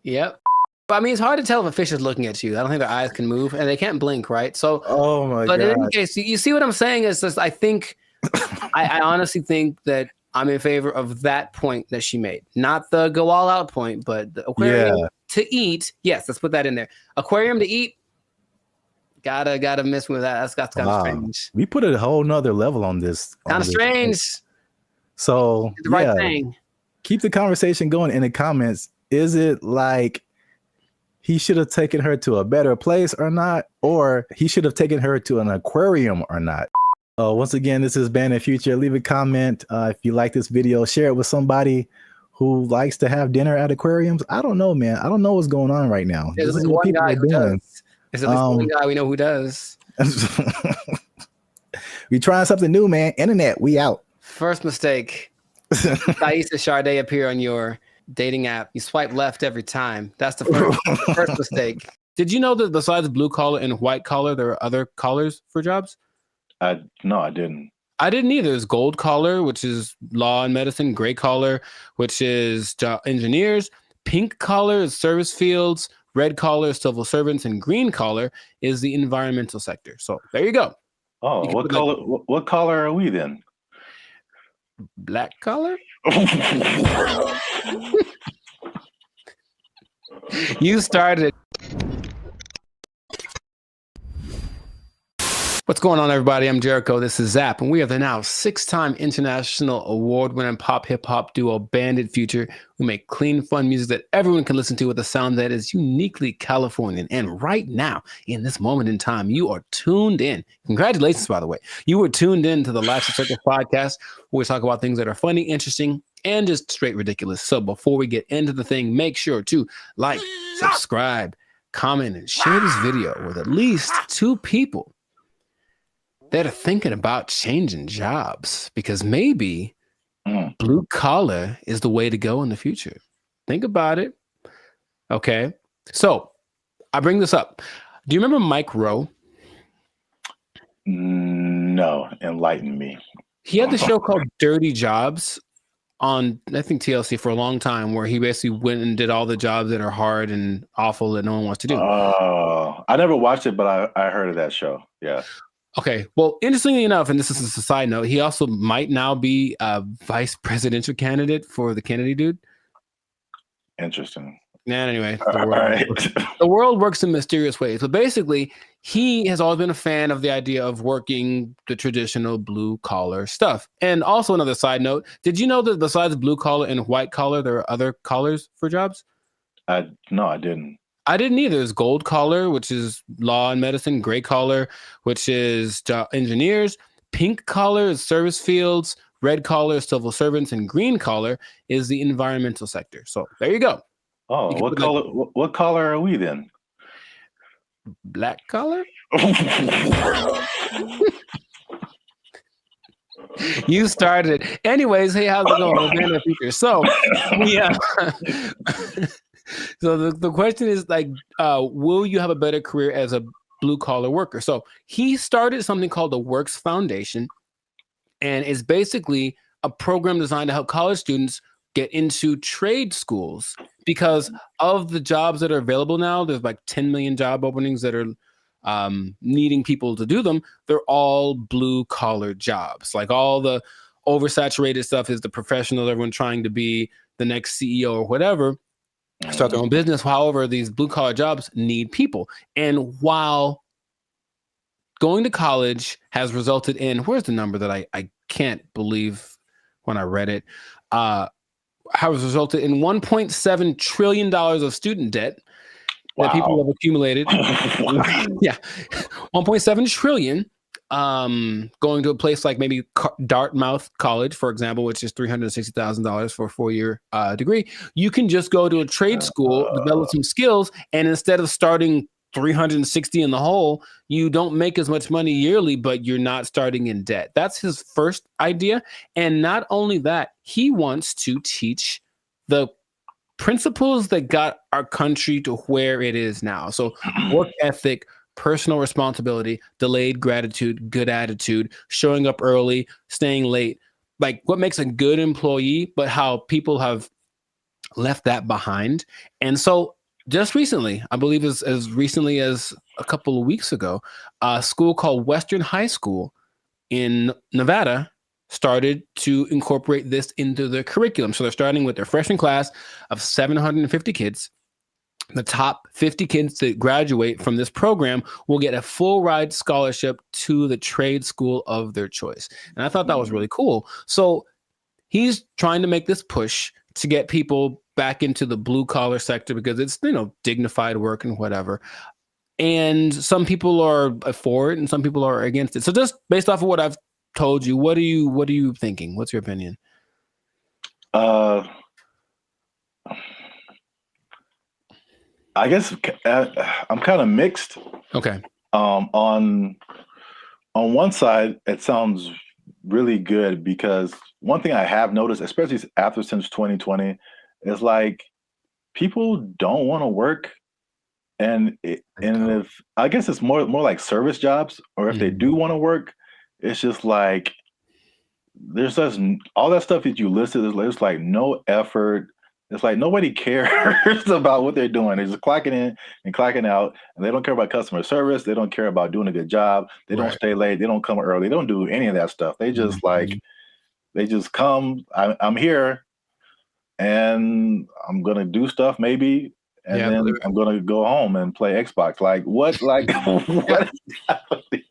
Yep. But I mean, it's hard to tell if a fish is looking at you. I don't think their eyes can move, and they can't blink, right? So, oh my god. But in any case, you see what I'm saying is just, I think, I honestly think that I'm in favor of that point that she made. Not the go all out point, but the aquarium to eat. Yes, let's put that in there. Aquarium to eat. Gotta miss with that. That's kind of strange. We put a whole nother level on this. Kind of strange. So the right thing. Keep the conversation going in the comments. Is it like he should have taken her to a better place or not? Or he should have taken her to an aquarium or not? Once again, this is Band and Future. Leave a comment if you like this video. Share it with somebody who likes to have dinner at aquariums. I don't know, man. I don't know what's going on right now. There's This at is least what one people guy are who doing. does. There's at least one guy we know who does. We trying something new, man. Internet, we out. First mistake. Thaisa Sade appear on your dating app. You swipe left every time. That's the first mistake. Did you know that besides blue collar and white collar, there are other collars for jobs? No, I didn't. I didn't either. There's gold collar, which is law and medicine. Gray collar, which is engineers. Pink collar is service fields. Red collar is civil servants. And green collar is the environmental sector. So there you go. Oh, what color? What color are we then? Black collar? You started it. What's going on, everybody? I'm Jericho. This is Zap, and we are the now 6-time international award-winning pop hip-hop duo Bandit Future, who make clean, fun music that everyone can listen to with a sound that is uniquely Californian. And right now, in this moment in time, you are tuned in. Congratulations, by the way. You were tuned in to the Lifestyle Circle podcast, where we talk about things that are funny, interesting, and just straight ridiculous. So before we get into the thing, make sure to like, subscribe, comment, and share this video with at least 2 people that are thinking about changing jobs, because maybe blue collar is the way to go in the future. Think about it. Okay. So I bring this up. Do you remember Mike Rowe? No, enlighten me. He had the show called Dirty Jobs on, I think, TLC for a long time, where he basically went and did all the jobs that are hard and awful that no one wants to do. Oh, I never watched it, but I heard of that show. Yeah. Okay. Well, interestingly enough, and this is a side note, he also might now be a vice presidential candidate for the Kennedy dude. Interesting. Anyway, the world works in mysterious ways. But basically, he has always been a fan of the idea of working the traditional blue collar stuff. And also, another side note, did you know that besides blue collar and white collar, there are other collars for jobs? No, I didn't. I didn't either. There's gold collar, which is law and medicine. Gray collar, which is engineers. Pink collar is service fields. Red collar is civil servants. And green collar is the environmental sector. So there you go. Oh, what color? What color are we then? Black collar? You started it. Anyways, hey, how's it going? So, yeah. So the question is, like, will you have a better career as a blue collar worker? So he started something called the Works Foundation, and it's basically a program designed to help college students get into trade schools, because of the jobs that are available now. There's like 10 million job openings that are needing people to do them. They're all blue collar jobs. Like, all the oversaturated stuff is the professionals, everyone trying to be the next CEO or whatever, start their own business. However, these blue collar jobs need people. And while going to college has resulted in, where's the number that I can't believe when I read it, has resulted in $1.7 trillion of student debt that people have accumulated. Yeah, 1.7 trillion. Going to a place like maybe Dartmouth College, for example, which is $360,000 for a 4-year degree. You can just go to a trade school, develop some skills, and instead of starting 360 in the hole, you don't make as much money yearly, but you're not starting in debt. That's his first idea. And not only that, he wants to teach the principles that got our country to where it is now. So work ethic, personal responsibility, delayed gratitude, good attitude, showing up early, staying late, like what makes a good employee, but how people have left that behind. And so just recently, I believe as recently as a couple of weeks ago, a school called Western High School in Nevada started to incorporate this into their curriculum. So they're starting with their freshman class of 750 kids. The top 50 kids that graduate from this program will get a full ride scholarship to the trade school of their choice. And I thought that was really cool. So he's trying to make this push to get people back into the blue collar sector, because it's, dignified work and whatever. And some people are for it and some people are against it. So just based off of what I've told you, what are you thinking? What's your opinion? I guess I'm kind of mixed. Okay. On one side, it sounds really good because one thing I have noticed, especially since 2020, is like people don't want to work, and if I guess it's more like service jobs, or if they do want to work, it's just like there's just all that stuff that you listed. There's like no effort. It's like nobody cares about what they're doing. They're just clocking in and clocking out, and they don't care about customer service. They don't care about doing a good job. They don't stay late. They don't come early. They don't do any of that stuff. They just they just come. I'm here, and I'm gonna do stuff maybe, and then I'm gonna go home and play Xbox. Like what? Like what is happening?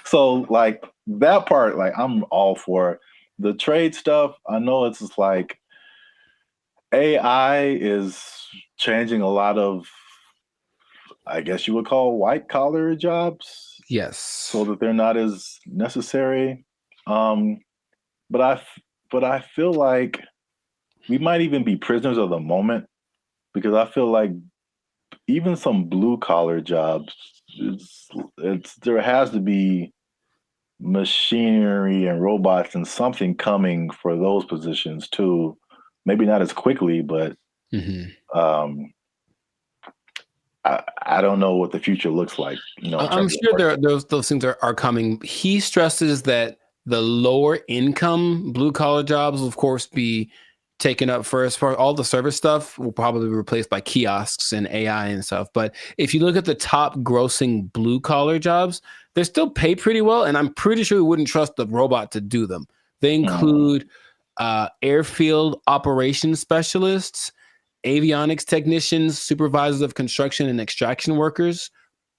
So like that part, like I'm all for the trade stuff. I know it's just like AI is changing a lot of, I guess you would call white collar jobs. Yes. So that they're not as necessary. But I feel like we might even be prisoners of the moment, because I feel like even some blue collar jobs, there has to be machinery and robots and something coming for those positions too. Maybe not as quickly, but I don't know what the future looks like. You know, I'm sure those things are coming. He stresses that the lower income blue collar jobs will of course be taken up first. For all the service stuff will probably be replaced by kiosks and AI and stuff. But if you look at the top grossing blue collar jobs, they still pay pretty well, and I'm pretty sure we wouldn't trust the robot to do them. They include airfield operations specialists, avionics technicians, supervisors of construction and extraction workers,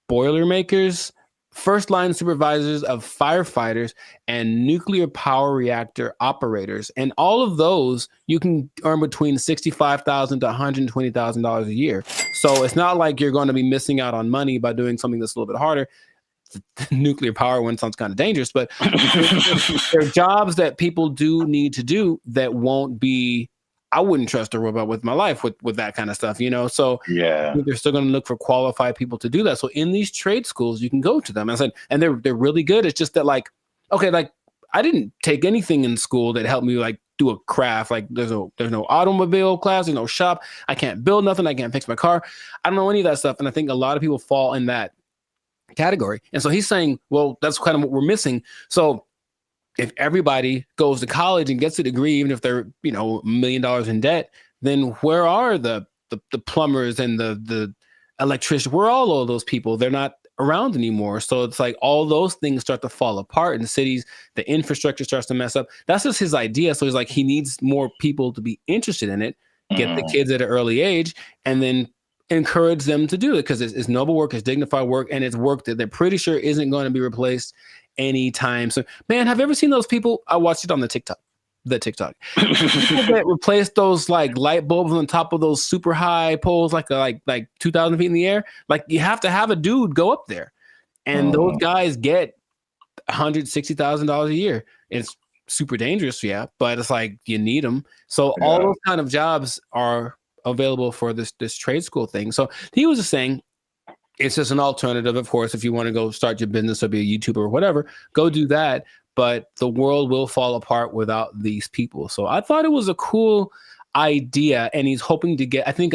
boilermakers, first line supervisors of firefighters, and nuclear power reactor operators. And all of those you can earn between $65,000 to $120,000 a year. So it's not like you're going to be missing out on money by doing something that's a little bit harder. The nuclear power one sounds kind of dangerous, but there are jobs that people do need to do that won't be. I wouldn't trust a robot with my life with that kind of stuff, you know? So yeah, I think they're still going to look for qualified people to do that. So in these trade schools, you can go to them. I said, and they're really good. It's just that like, okay, like I didn't take anything in school that helped me like do a craft. Like there's no automobile class, there's no shop. I can't build nothing. I can't fix my car. I don't know any of that stuff. And I think a lot of people fall in that category. And so he's saying, well, that's kind of what we're missing. So if everybody goes to college and gets a degree, even if they're, you know, $1 million in debt, then where are the plumbers and the electricians? Where are all of those people? They're not around anymore. So it's like all those things start to fall apart in cities. The infrastructure starts to mess up. That's just his idea. So he's like, he needs more people to be interested in it, get the kids at an early age, and then encourage them to do it, because it's noble work, it's dignified work, and it's work that they're pretty sure isn't going to be replaced anytime. So, man, have you ever seen those people? I watched it on the TikTok. People that replace those like light bulbs on top of those super high poles, like 2,000 feet in the air. Like you have to have a dude go up there, and those guys get $160,000 a year. It's super dangerous, yeah, but it's like you need them. So all those kind of jobs are available for this trade school thing. So he was just saying it's just an alternative. Of course, if you want to go start your business or be a YouTuber or whatever, go do that. But the world will fall apart without these people. So I thought it was a cool idea, and he's hoping to get, I think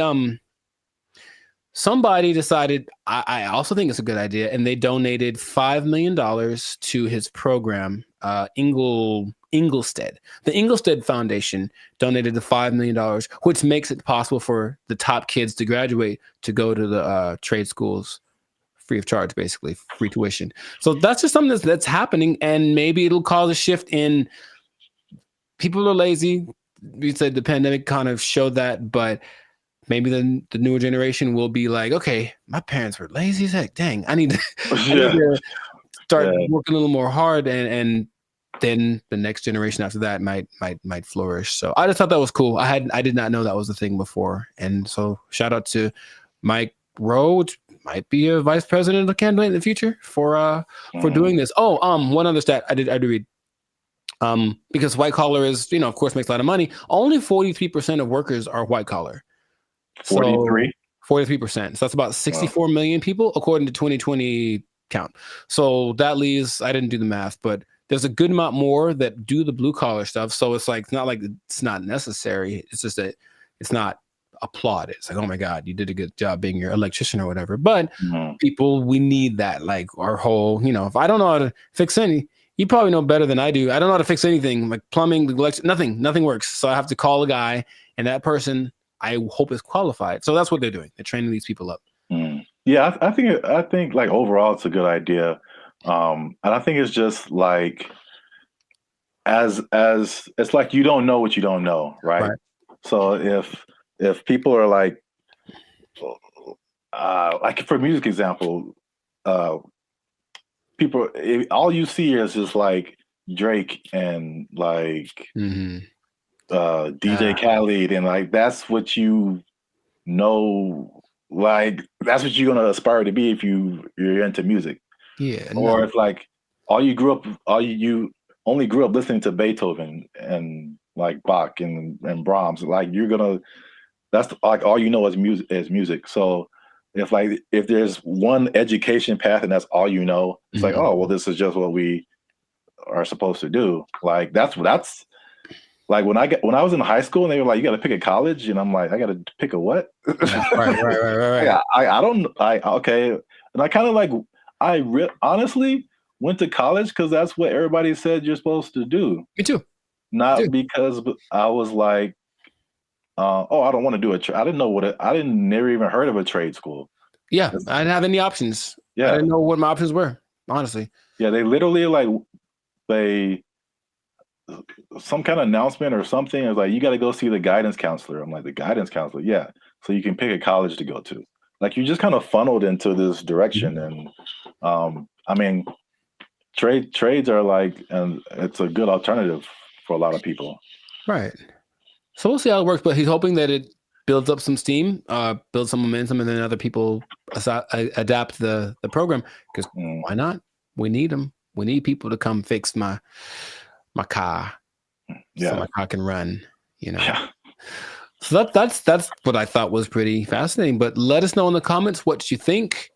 somebody decided, I also think it's a good idea, and they donated $5 million to his program, Inglestead. The Inglestead Foundation donated the $5 million, which makes it possible for the top kids to graduate to go to the trade schools free of charge, basically free tuition. So that's just something that's happening, and maybe it'll cause a shift in people are lazy. We said the pandemic kind of showed that, but maybe the newer generation will be like, okay, my parents were lazy as heck. Dang, I need to start working a little more hard, and then the next generation after that might flourish. So I just thought that was cool. I did not know that was a thing before. And so shout out to Mike Rowe, which might be a vice president candidate in the future for doing this. Oh, one other stat I did read. Because white collar is, of course, makes a lot of money. Only 43% of workers are white collar. 43? 43%. So that's about 64 million people, according to 2020 count. So that leaves, I didn't do the math, but there's a good amount more that do the blue collar stuff. So it's like, it's not like it's not necessary. It's just that it's not applauded. It's like, oh my God, you did a good job being your electrician or whatever. But people, we need that. Like our whole, if I don't know how to fix any, you probably know better than I do. I don't know how to fix anything like plumbing, nothing works. So I have to call a guy, and that person I hope is qualified. So that's what they're doing. They're training these people up. Yeah, I think like overall it's a good idea. And I think it's just like as it's like you don't know what you don't know, right? So if people are like for music example, people, all you see is just like Drake and like DJ Khaled, and like that's what you know, like that's what you're gonna aspire to be if you're into music. Yeah. Or if like you only grew up listening to Beethoven and like Bach and Brahms, like that's like all you know is music. So if there's one education path and that's all you know, it's like, oh well, this is just what we are supposed to do. Like that's like when I was in high school and they were like, you got to pick a college, and I'm like, I got to pick a what? Right. Okay, and I kind of like honestly went to college because that's what everybody said you're supposed to do. Me too. Not because I was like, I don't want to do I didn't know never even heard of a trade school. Yeah, I didn't have any options. Yeah, I didn't know what my options were, honestly. Yeah, they literally some kind of announcement or something. It was like, you got to go see the guidance counselor. I'm like, the guidance counselor? Yeah. So you can pick a college to go to. Like you just kind of funneled into this direction. And I mean, trades are like, and it's a good alternative for a lot of people. Right. So we'll see how it works, but he's hoping that it builds up some steam, builds some momentum, and then other people adapt the program, because why not? We need them. We need people to come fix my car, so my car can run. Yeah. So that's what I thought was pretty fascinating. But let us know in the comments what you think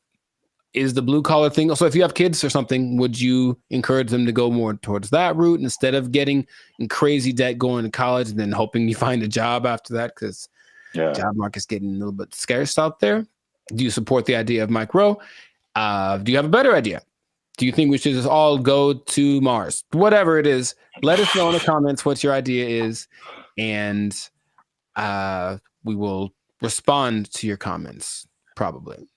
is the blue collar thing. So if you have kids or something, would you encourage them to go more towards that route instead of getting in crazy debt going to college and then hoping you find a job after that? Because job market's getting a little bit scarce out there. Do you support the idea of Mike Rowe? Do you have a better idea? Do you think we should just all go to Mars? Whatever it is, let us know in the comments what your idea is, and we will respond to your comments, probably.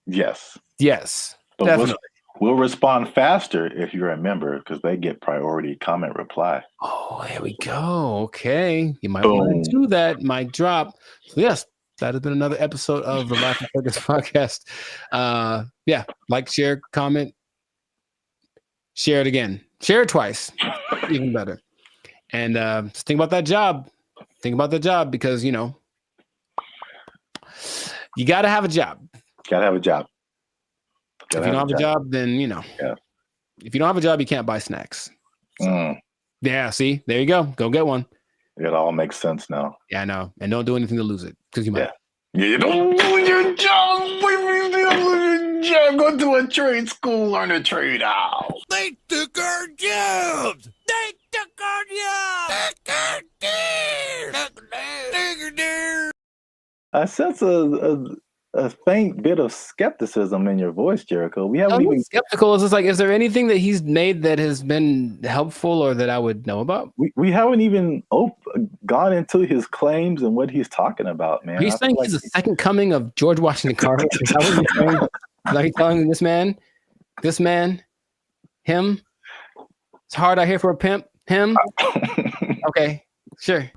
Yes. Yes, but definitely. We'll respond faster if you're a member, because they get priority comment reply. Oh, there we go. Okay. You might want to do that. Mic drop. So yes, that has been another episode of the Life and Focus podcast. Like, share, comment, share it again. Share it twice. Even better. And just think about that job. Think about the job, because, you got to have a job. Got to have a job. If you don't have a job, then, if you don't have a job, you can't buy snacks. Yeah, see? There you go. Go get one. It all makes sense now. Yeah, I know. And don't do anything to lose it, because you might. Yeah, you don't lose your job. Go to a trade school, learn a trade out. They took our jobs. They took our jobs. Took our deer. I sense a faint bit of skepticism in your voice, Jericho. We haven't even skeptical. Is like, is there anything that he's made that has been helpful or that I would know about? We haven't even gone into his claims and what he's talking about, man. He's saying he's the second coming of George Washington Carver. Is that what he's saying? Like he's telling this man, him. It's hard out here for a pimp. Him. Okay, sure.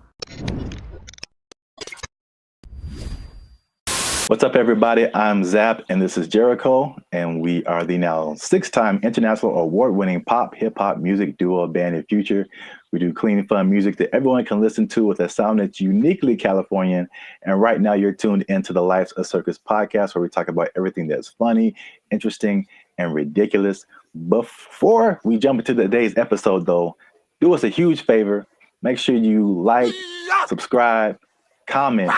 What's up, everybody? I'm Zap, and this is Jericho, and we are the now 6-time international award-winning pop hip-hop music duo Band and Future. We do clean, fun music that everyone can listen to with a sound that's uniquely Californian. And right now, you're tuned into the Life's a Circus podcast, where we talk about everything that's funny, interesting, and ridiculous. Before we jump into today's episode, though, do us a huge favor. Make sure you like, subscribe, comment,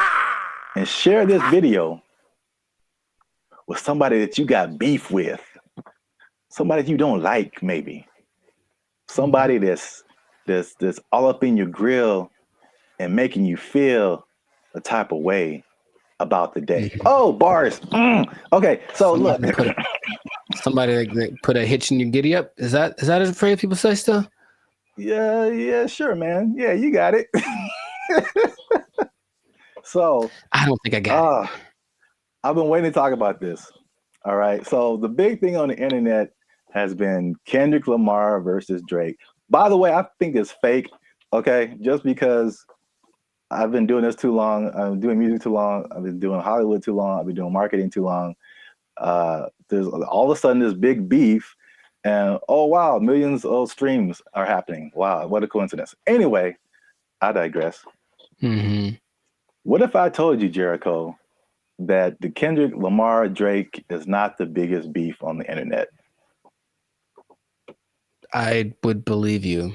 and share this video with somebody that you got beef with. Somebody you don't like, maybe. Somebody that's all up in your grill and making you feel a type of way about the day. Oh, bars. Okay, so look. Somebody that put a hitch in your giddy up. Is that a phrase people say still? Yeah, sure, man. Yeah, you got it. So I don't think I got it. I've been waiting to talk about this. All right. So the big thing on the internet has been Kendrick Lamar versus Drake. By the way, I think it's fake. Okay, just because I've been doing this too long. I'm doing music too long. I've been doing Hollywood too long. I've been doing marketing too long. There's all of a sudden this big beef, and oh wow, millions of streams are happening. Wow, what a coincidence. Anyway, I digress. What if I told you, Jericho, that the Kendrick Lamar Drake is not the biggest beef on the internet? I would believe you.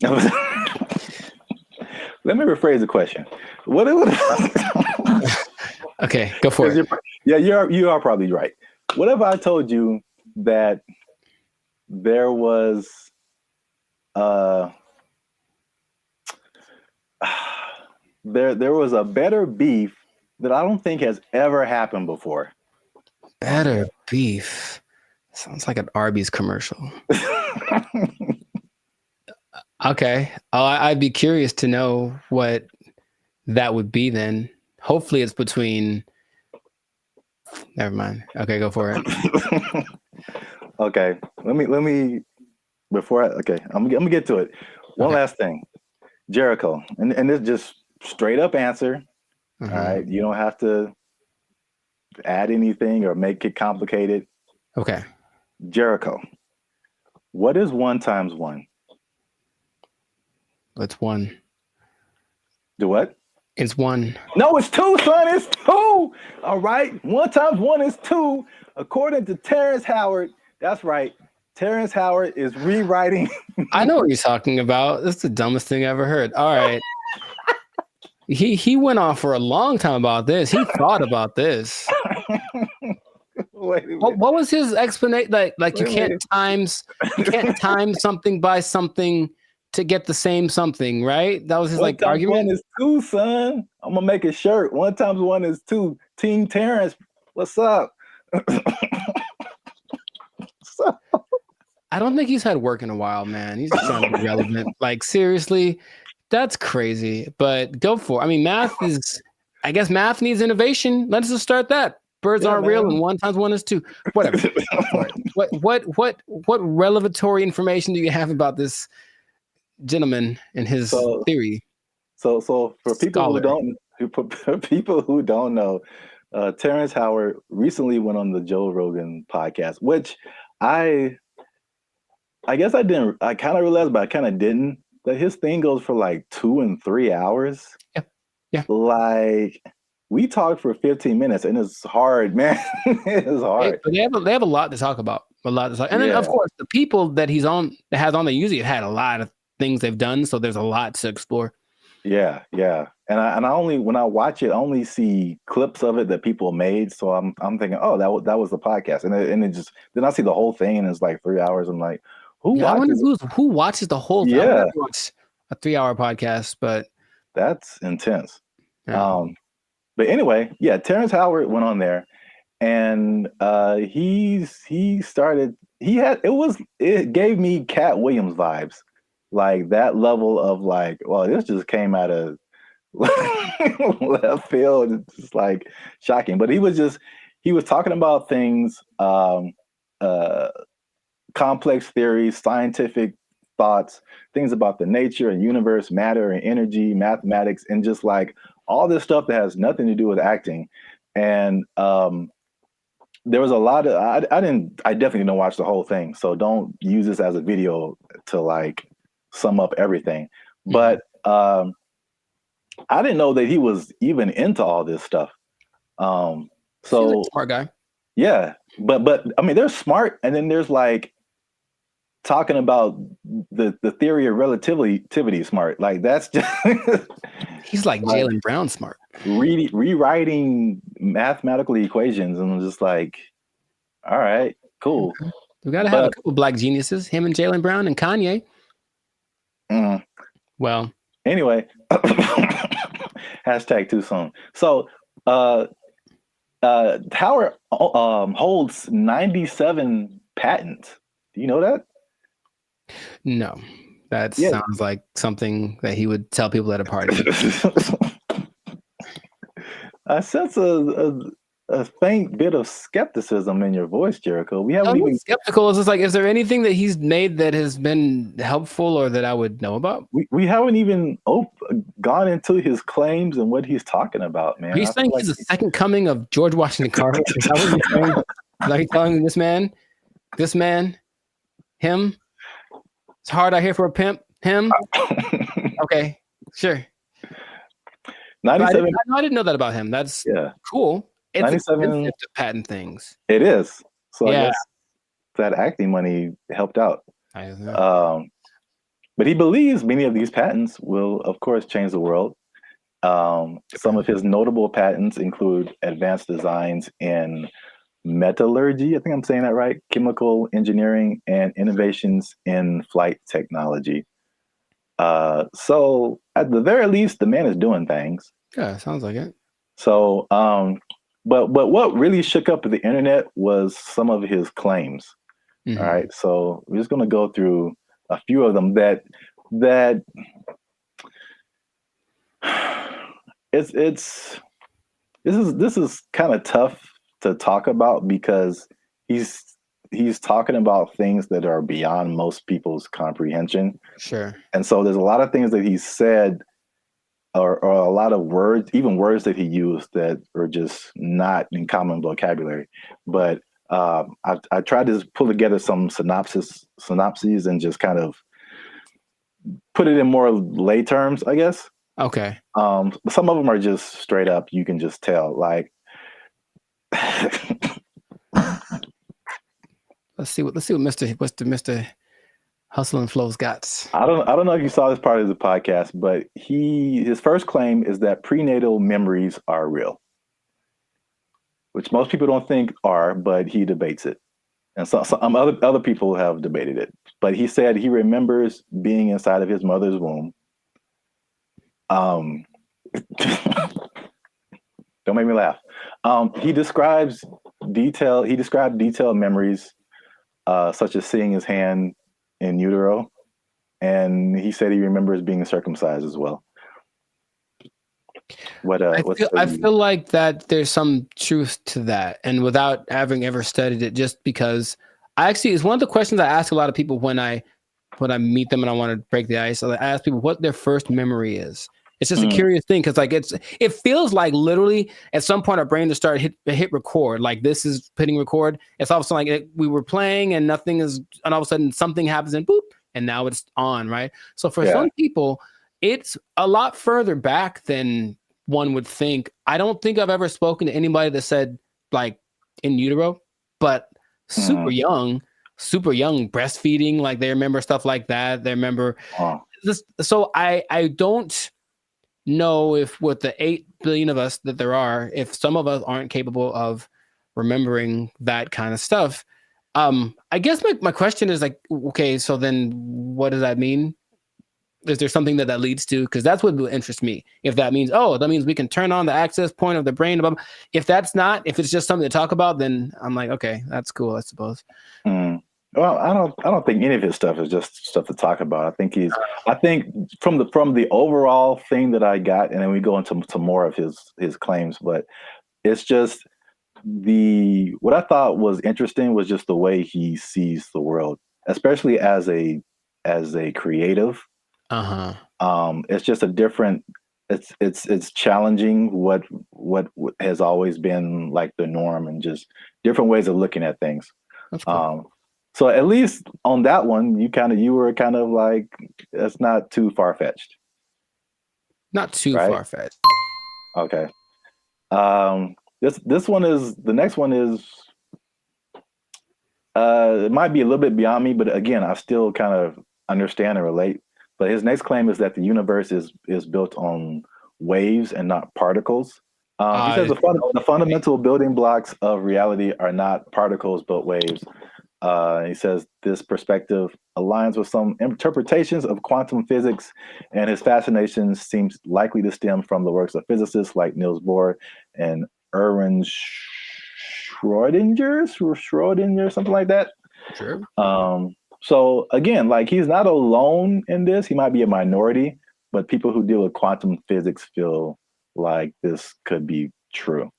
Let me rephrase the question. What Okay, go for it. You are probably right. What if I told you that there was there was a better beef that I don't think has ever happened before? Better beef. Sounds like an Arby's commercial. Okay. I'd be curious to know what that would be then. Hopefully it's between... Never mind. Okay, go for it. Okay. Let me before I'm gonna get to it. One last thing. Jericho, and this just straight up answer. All right. You don't have to add anything or make it complicated. Okay. Jericho, what is 1 times 1? It's 1. Do what? It's 1. No, it's 2, son. It's 2. All right. 1 times 1 is 2. According to Terrence Howard. That's right. Terrence Howard is rewriting. I know what you're talking about. That's the dumbest thing I ever heard. All right. He went on for a long time about this. He thought about this. What was his explanation? Like you can't time something by something to get the same something, right? That was his argument. 1 is 2, son. I'm gonna make a shirt. 1 times 1 is 2. Team Terrence, what's up? I don't think he's had work in a while, man. He's just trying to be relevant. Like seriously, that's crazy. But go for it. I mean, math needs innovation. Let's just start that. Birds aren't real, and 1 times 1 is 2. Whatever. What revelatory information do you have about this gentleman and his theory? So for people who don't know, Terrence Howard recently went on the Joe Rogan podcast, which I guess I kind of realized, but I kind of didn't, that his thing goes for like 2 and 3 hours. Yeah. Like we talked for 15 minutes and it's hard, man. It's hard. But they have a lot to talk about. And then of course the people that has on the usually have had a lot of things they've done, so there's a lot to explore. Yeah. And I only, when I watch it, I only see clips of it that people made. So I'm thinking, oh, that was the podcast, and it just, then I see the whole thing and it's like 3 hours. I'm like, who watches the whole thing? Yeah, a 3-hour podcast, but that's intense. Yeah. But anyway, yeah, Terrence Howard went on there, and it gave me Cat Williams vibes, like that level of like, well, this just came out of left field. It's just like shocking. But he was talking about things, complex theories, scientific thoughts, things about the nature and universe, matter and energy, mathematics, and just like all this stuff that has nothing to do with acting. And there was a lot of, I definitely didn't watch the whole thing, so don't use this as a video to like sum up everything. But I didn't know that he was even into all this stuff. So he's a smart guy. Yeah, but I mean, there's smart, and then there's like talking about the theory of relativity smart. Like that's just he's like Jaylen Brown smart. Rewriting mathematical equations, and I'm just like, all right, cool. We got to have a couple black geniuses, him and Jaylen Brown and Kanye. Well, anyway, hashtag too soon. So, Howard holds 97 patents. Do you know that? No, that sounds like something that he would tell people at a party. I sense a faint bit of skepticism in your voice, Jericho. We haven't even skeptical. It's just like, is there anything that he's made that has been helpful or that I would know about? We haven't even gone into his claims and what he's talking about, man. He's saying he's the second coming of George Washington Carver. Is that what you're saying? Are you telling this man, him? It's hard out here for a pimp. Him? Okay, sure. 97. I didn't know that about him. That's cool. It's 97 expensive to patent things. It is. So I guess that acting money helped out. But he believes many of these patents will, of course, change the world. Some of his notable patents include advanced designs in metallurgy, I think I'm saying that right, chemical engineering, and innovations in flight technology. So at the very least, the man is doing things. Yeah, sounds like it. So, but what really shook up the internet was some of his claims. Mm-hmm. All right, so we're just going to go through a few of them that this is kind of tough to talk about because he's talking about things that are beyond most people's comprehension. Sure. And so there's a lot of things that he said or a lot of words, even words that he used that are just not in common vocabulary. But I tried to pull together some synopses and just kind of put it in more lay terms, I guess. Okay. Some of them are just straight up. You can just tell, like, let's see what Mr. Hustle and Flow's got. I don't know if you saw this part of the podcast, but his first claim is that prenatal memories are real, which most people don't think are, but he debates it, and some other people have debated it. But he said he remembers being inside of his mother's womb. Don't make me laugh. He described detailed memories, such as seeing his hand in utero, and he said he remembers being circumcised as well. I feel like that there's some truth to that, and without having ever studied it, just because it's one of the questions I ask a lot of people when I meet them and I want to break the ice. I ask people what their first memory is. It's just a curious thing because it feels like literally at some point our brain just started hit record. Like this is hitting record. It's all of a sudden like we were playing and nothing is, and all of a sudden something happens and boop, and now it's on, right? So for some people, it's a lot further back than one would think. I don't think I've ever spoken to anybody that said like in utero, but super young breastfeeding, like they remember stuff like that. They remember this. So I don't know if with the 8 billion of us that there are, if some of us aren't capable of remembering that kind of stuff. I guess my question is like, okay, so then what does that mean? Is there something that leads to? Because that's what would interest me. If that means, that means we can turn on the access point of the brain. If that's not, if it's just something to talk about, then I'm like, okay, that's cool, I suppose. Well, I don't think any of his stuff is just stuff to talk about. I think from the overall thing that I got, and then we go into more of his claims, but it's just what I thought was interesting was just the way he sees the world, especially as a creative. It's just a different. It's challenging what has always been like the norm, and just different ways of looking at things. That's cool. So at least on that one, you were kind of like, that's not too far-fetched. Not too far-fetched. Okay. The next one is It might be a little bit beyond me, but again, I still kind of understand and relate. But his next claim is that the universe is built on waves and not particles. He says the fundamental building blocks of reality are not particles but waves. He says this perspective aligns with some interpretations of quantum physics, and his fascination seems likely to stem from the works of physicists like Niels Bohr and Erwin Schrödinger, something like that. Sure. So again, like he's not alone in this. He might be a minority, but people who deal with quantum physics feel like this could be true.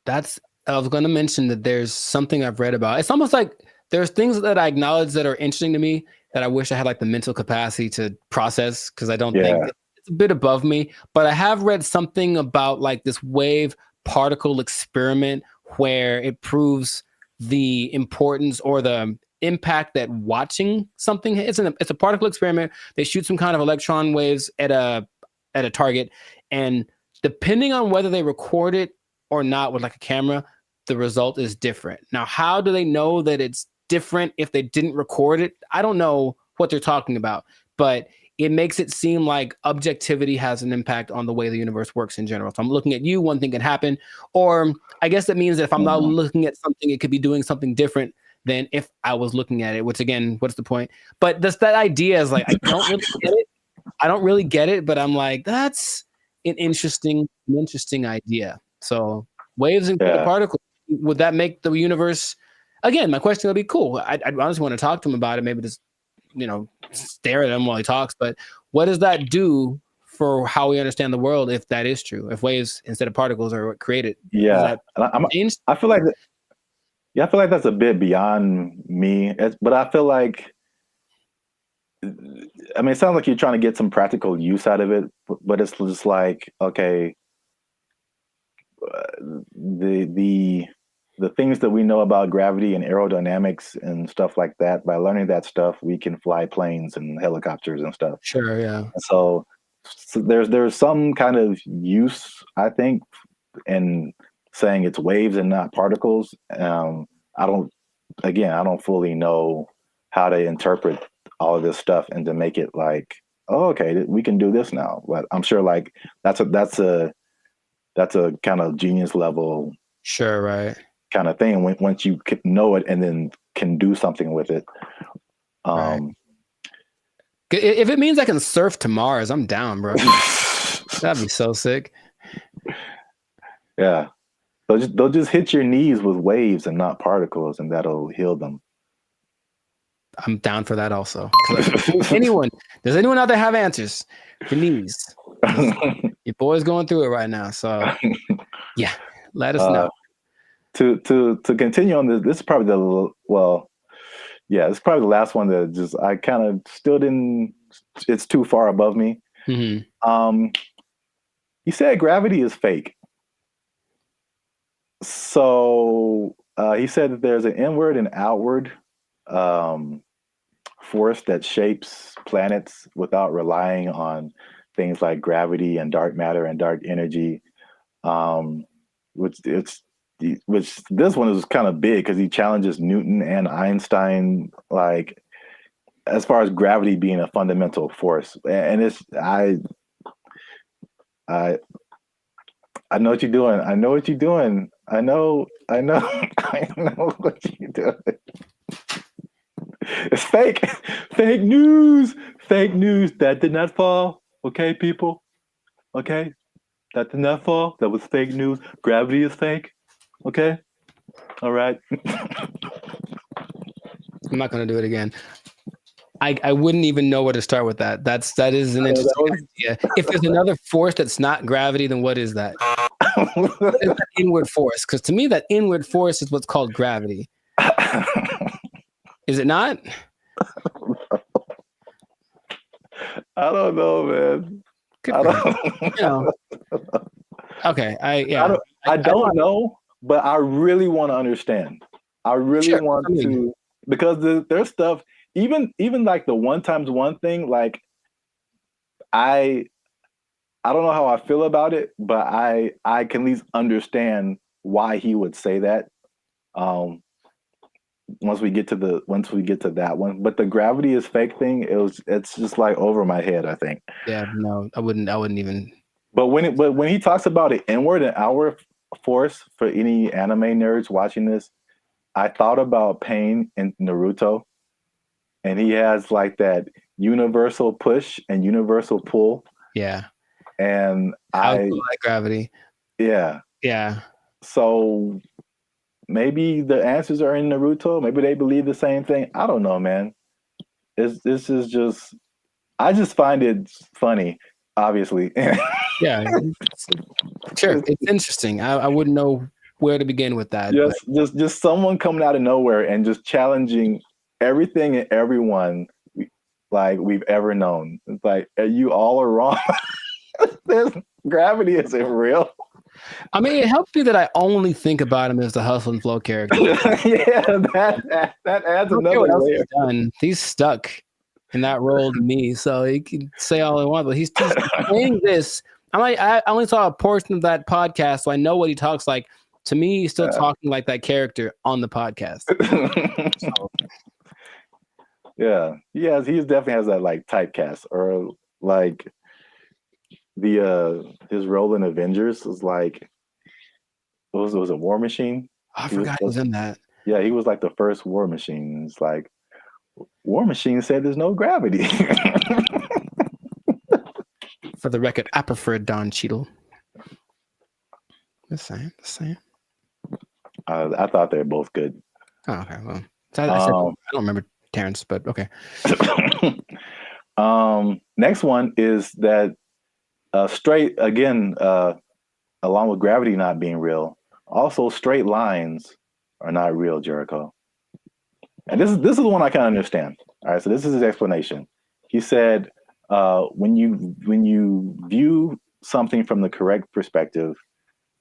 I was going to mention that there's something I've read about. It's almost like there's things that I acknowledge that are interesting to me that I wish I had like the mental capacity to process, because I don't think it's a bit above me. But I have read something about like this wave particle experiment where it proves the importance or the impact that watching something. It's a particle experiment. They shoot some kind of electron waves at a target, and depending on whether they record it or not with like a camera, the result is different. Now, how do they know that it's different if they didn't record it? I don't know what they're talking about, but it makes it seem like objectivity has an impact on the way the universe works in general. So I'm looking at you, one thing can happen. Or I guess that means that if I'm not looking at something, it could be doing something different than if I was looking at it, which again, what's the point? But that idea is like, I don't really get it. I don't really get it, but I'm like, that's an interesting idea. So waves and particles, would that make the universe? Again, my question would be cool. I'd honestly want to talk to him about it. Maybe just, stare at him while he talks. But what does that do for how we understand the world if that is true? If waves instead of particles are what created? Yeah, I feel like I feel like that's a bit beyond me. But I feel like, I mean, it sounds like you're trying to get some practical use out of it. But it's just like, okay, the things that we know about gravity and aerodynamics and stuff like that, by learning that stuff, we can fly planes and helicopters and stuff. Sure, yeah. So there's some kind of use, I think, in saying it's waves and not particles. I don't fully know how to interpret all of this stuff and to make it like, oh, okay, we can do this now. But I'm sure like that's a kind of genius level, sure, right, kind of thing. Once you know it and then can do something with it. Right. If it means I can surf to Mars, I'm down, bro. That'd be so sick. Yeah, they'll just hit your knees with waves and not particles, and that'll heal them. I'm down for that also. Does anyone out there have answers for knees? Your boy's going through it right now, so yeah, let us know. To continue on this is probably it's probably the last one that just I kind of still didn't. It's too far above me. Mm-hmm. He said gravity is fake. So he said that there's an inward and outward force that shapes planets without relying on things like gravity and dark matter and dark energy. Which this one is kind of big because he challenges Newton and Einstein, like as far as gravity being a fundamental force. And it's I know what you're doing. I know what you're doing. I know I know what you're doing. It's fake. Fake news. Fake news. That did not fall. Okay, people. Okay. That did not fall. That was fake news. Gravity is fake. Okay. All right. I'm not gonna do it again. I wouldn't even know where to start with that. That is an interesting idea. If there's another force that's not gravity, then what is that? What is that inward force? Because to me, that inward force is what's called gravity. Is it not? I don't know, man. Okay. I don't know, but I really want to understand. I really want to, because there's stuff, even like the 1 times 1 thing, like I don't know how I feel about it, but I can at least understand why he would say that. once we get to that one. But the gravity is fake thing, it's just like over my head, I think. Yeah, no, I wouldn't even. But when he talks about it inward and outward force, for any anime nerds watching this, I thought about Pain in Naruto, and he has like that universal push and universal pull. Yeah. And I like gravity. Yeah. Yeah. So maybe the answers are in Naruto. Maybe they believe the same thing. I don't know, man. This is just, I just find it funny, obviously. Yeah. Sure. It's interesting. I wouldn't know where to begin with that. Just someone coming out of nowhere and just challenging everything and everyone like we've ever known. It's like, you all are wrong. Gravity isn't real. I mean, it helps me that I only think about him as the Hustle and Flow character. Yeah, that adds another layer. He's stuck in that role to me, so he can say all he wants, but he's saying this. I only saw a portion of that podcast, so I know what he talks like. To me, he's still talking like that character on the podcast. So. Yeah, he definitely has that like typecast, or like his role in Avengers was like, was it War Machine? I forgot he was in that. Yeah, he was like the first War Machine. It's like War Machine said there's no gravity. For the record, I prefer Don Cheadle. The same. I thought they were both good. Oh, okay. Well, I don't remember Terrence, but okay. Next one is that straight, again, along with gravity not being real, also straight lines are not real, Jericho. And this is the one I kind of understand. All right, so this is his explanation. He said, when you view something from the correct perspective,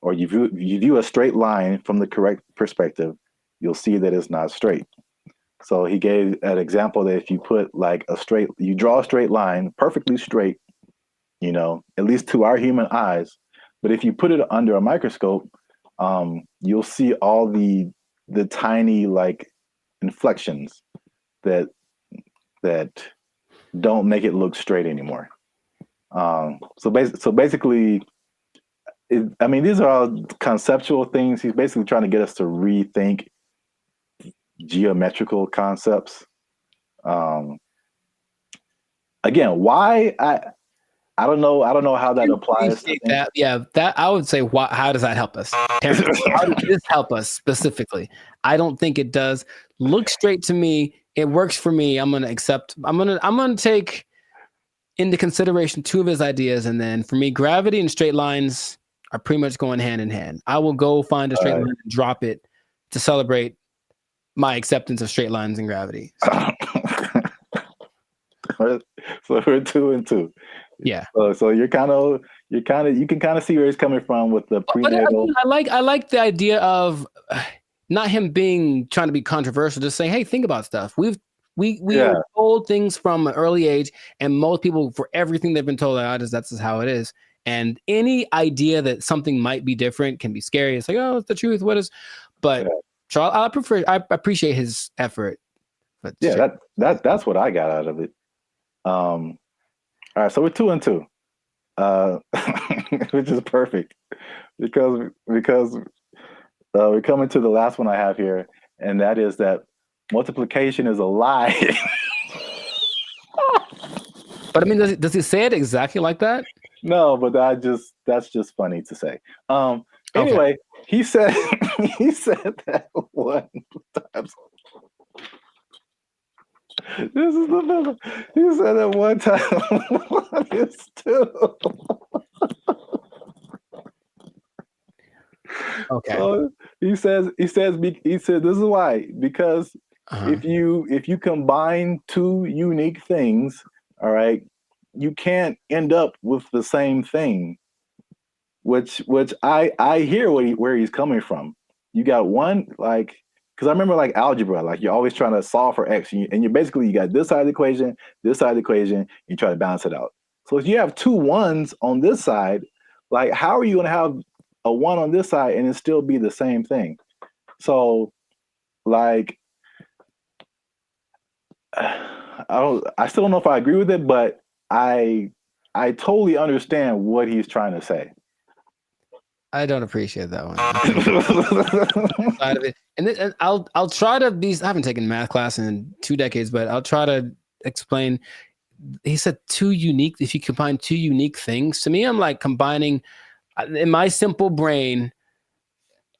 or you view a straight line from the correct perspective, you'll see that it's not straight. So he gave an example that if you put like you draw a straight line, perfectly straight, at least to our human eyes, but if you put it under a microscope, you'll see all the tiny like inflections that don't make it look straight anymore. So basically, these are all conceptual things. He's basically trying to get us to rethink geometrical concepts. Again, why I don't know how that applies. That I would say, how does that help us? Terrence, how does this help us specifically? I don't think it does. Look straight to me. It works for me. I'm gonna accept. I'm gonna take into consideration two of his ideas, and then for me, gravity and straight lines are pretty much going hand in hand. I will go find a straight line and drop it to celebrate my acceptance of straight lines and gravity. So we're 2 and 2. Yeah. So you can kind of see where he's coming from with the prenatal. I like the idea of not him trying to be controversial, just saying, hey, think about stuff. We are told things from an early age, and most people, for everything they've been told, that's just how it is. And any idea that something might be different can be scary. It's like, oh, it's the truth. What is? But so I appreciate his effort. But that's what I got out of it. All right, so we're 2 and 2, which is perfect because we're coming to the last one I have here, and that is that multiplication is a lie. But I mean, does he say it exactly like that? No, but that's just funny to say. Anyway, he said that one time. This is the middle. He said that one time. One is 2. Okay. So he says this is why, because if you combine two unique things, all right, you can't end up with the same thing. Which I hear where he's coming from. You got one, like, because I remember like algebra, like you're always trying to solve for x, and you got this side of the equation, this side of the equation, you try to balance it out. So if you have 2 1s on this side, like how are you going to have a 1 on this side and it still be the same thing? So like I still don't know if I agree with it, but I totally understand what he's trying to say. I don't appreciate that one. Side of it. And I'll try to be. I haven't taken math class in 2 decades, but I'll try to explain. He said two unique. If you combine two unique things, to me, I'm like combining in my simple brain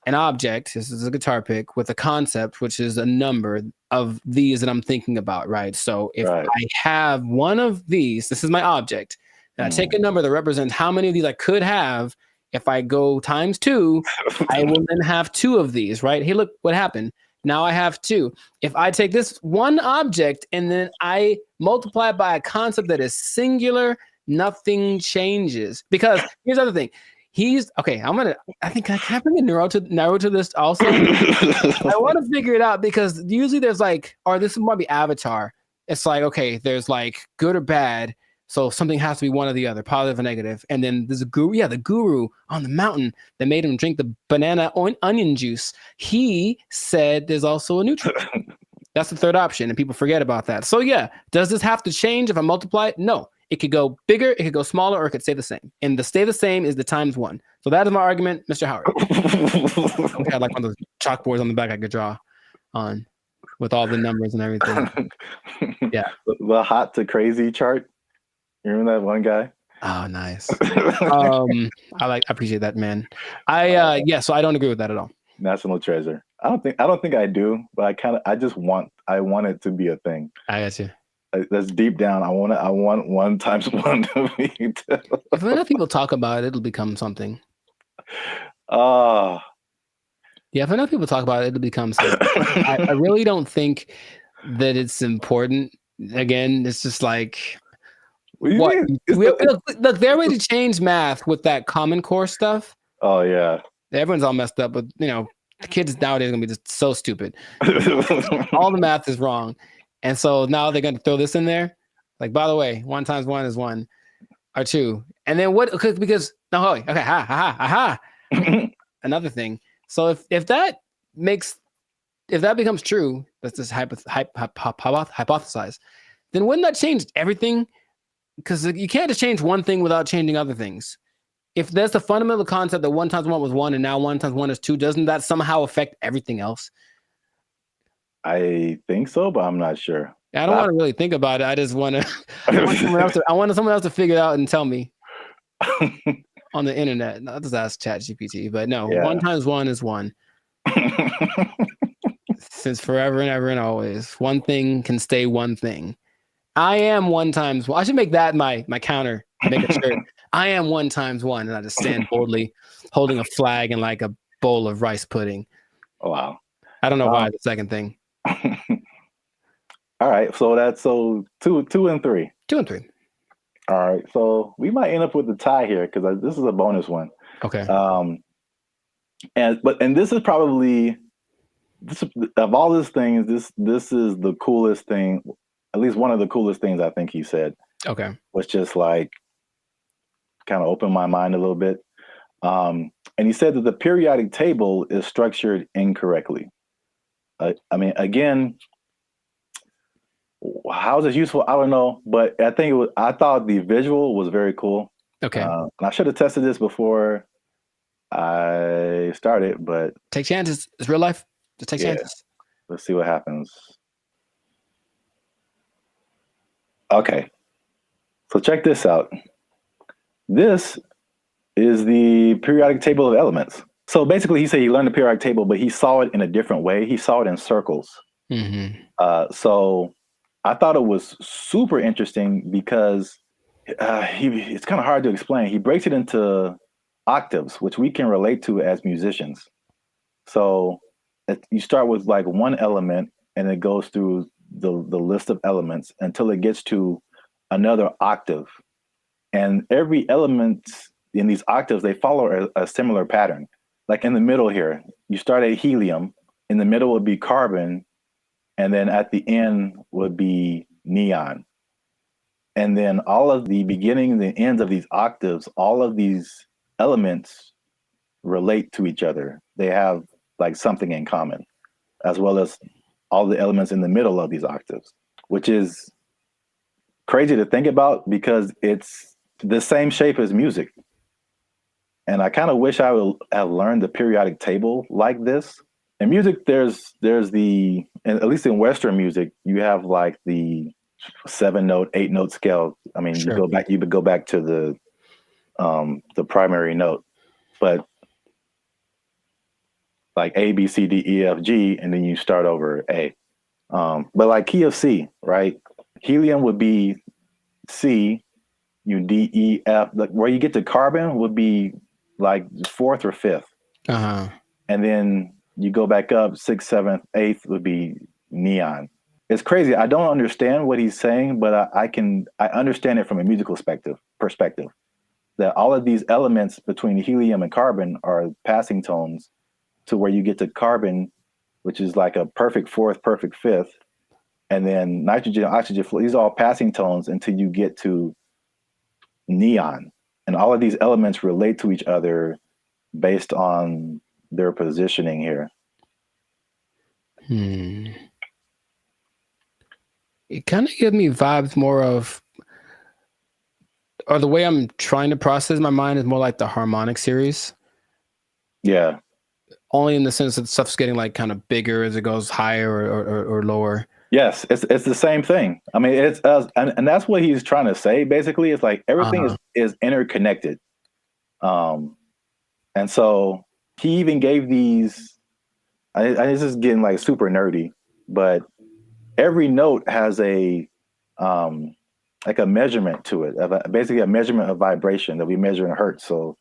an object. This is a guitar pick with a concept, which is a number of these that I'm thinking about. Right. So if I have one of these, this is my object. And I take a number that represents how many of these I could have. If I go times 2, I will then have 2 of these, right? Hey, look what happened. Now I have 2. If I take this one object and then I multiply it by a concept that is singular, nothing changes. Because here's the other thing. I think I can bring a narrow to this also. I want to figure it out because usually there's like, or this might be Avatar. It's like, okay, there's like good or bad. So something has to be one or the other, positive or negative. And then there's a guru, the guru on the mountain that made him drink the banana onion juice. He said there's also a neutral. That's the third option, and people forget about that. So yeah, does this have to change if I multiply it? No. It could go bigger, it could go smaller, or it could stay the same. And the stay the same is the times 1. So that is my argument, Mr. Howard. I had like one of those chalkboards on the back I could draw on with all the numbers and everything. Yeah. The hot to crazy chart. You remember that one guy? Oh, nice. I appreciate that, man. So I don't agree with that at all. National treasure. I don't think I do, but I want it to be a thing. I got you. That's deep down. I want 1 times 1 to be 2. If enough people talk about it, it'll become something. Yeah, if enough people talk about it, it'll become something. I really don't think that it's important. Again, it's just like look, they're ready to change math with that Common Core stuff. Oh yeah, everyone's all messed up, but the kids nowadays are gonna be just so stupid. All the math is wrong, and so now they're gonna throw this in there. Like, by the way, 1 times 1 is 1 or 2, and then what? Because no, okay, another thing. So if that becomes true, that's just hypothesize. Then wouldn't that change everything? Because you can't just change one thing without changing other things. If there's the fundamental concept that 1 times 1 was 1 and now 1 times 1 is 2, doesn't that somehow affect everything else? I think so, but I'm not sure. I don't want to really think about it. I just want to. I want someone else to figure it out and tell me on the internet. I'll just ask ChatGPT. But no, 1 times 1 is 1. Since forever and ever and always, one thing can stay one thing. I am 1 times 1. I should make that my counter. Make a shirt. I am 1 times 1, and I just stand boldly, holding a flag and like a bowl of rice pudding. Oh, wow. I don't know why the second thing. All right, so that's 2 and 3. 2 and 3. All right, so we might end up with a tie here because this is a bonus one. Okay. And this is probably of all these things, this is the coolest thing. At least one of the coolest things I think he said. Okay. Was just like kind of opened my mind a little bit. And he said that the periodic table is structured incorrectly. I mean, again, how is this useful? I don't know, but I thought the visual was very cool. Okay. And I should have tested this before I started, but take chances. It's real life. Just take chances. Let's see what happens. Okay. So check this out. This is the periodic table of elements. So basically, he said he learned the periodic table, but he saw it in a different way. He saw it in circles. Mm-hmm. So I thought it was super interesting because it's kind of hard to explain. He breaks it into octaves, which we can relate to as musicians. So you start with like one element, and it goes through the list of elements until it gets to another octave. And every element in these octaves, they follow a similar pattern. Like in the middle here, you start at helium, in the middle would be carbon, and then at the end would be neon. And then all of the beginning and the ends of these octaves, all of these elements relate to each other. They have like something in common, as well as all the elements in the middle of these octaves. which is crazy to think about because it's the same shape as music. And I kind of wish I would have learned the periodic table like this. In music, there's the, and at least in Western music, you have like the 7-note, 8-note scale. I mean, you would go back to the primary note, but like A, B, C, D, E, F, G, and then you start over A. But like key of C, right? Helium would be C, you D, E, F. Like where you get to carbon would be like 4th or 5th. And then you go back up, 6th, 7th, 8th would be neon. It's crazy. I don't understand what he's saying, but I understand it from a musical perspective. That all of these elements between helium and carbon are passing tones to where you get to carbon, which is like a perfect 4th, perfect 5th, and then nitrogen, oxygen, these are all passing tones until you get to neon. And all of these elements relate to each other based on their positioning here. It kind of gives me vibes more of, or the way I'm trying to process my mind is more like the harmonic series. Yeah. Only in the sense that stuff's getting like kind of bigger as it goes higher or lower. Yes, it's the same thing. I mean, it's and that's what he's trying to say. Basically, it's like everything is interconnected. And so he even gave these. This is getting like super nerdy, but every note has a like a measurement to it, basically a measurement of vibration that we measure in hertz. So,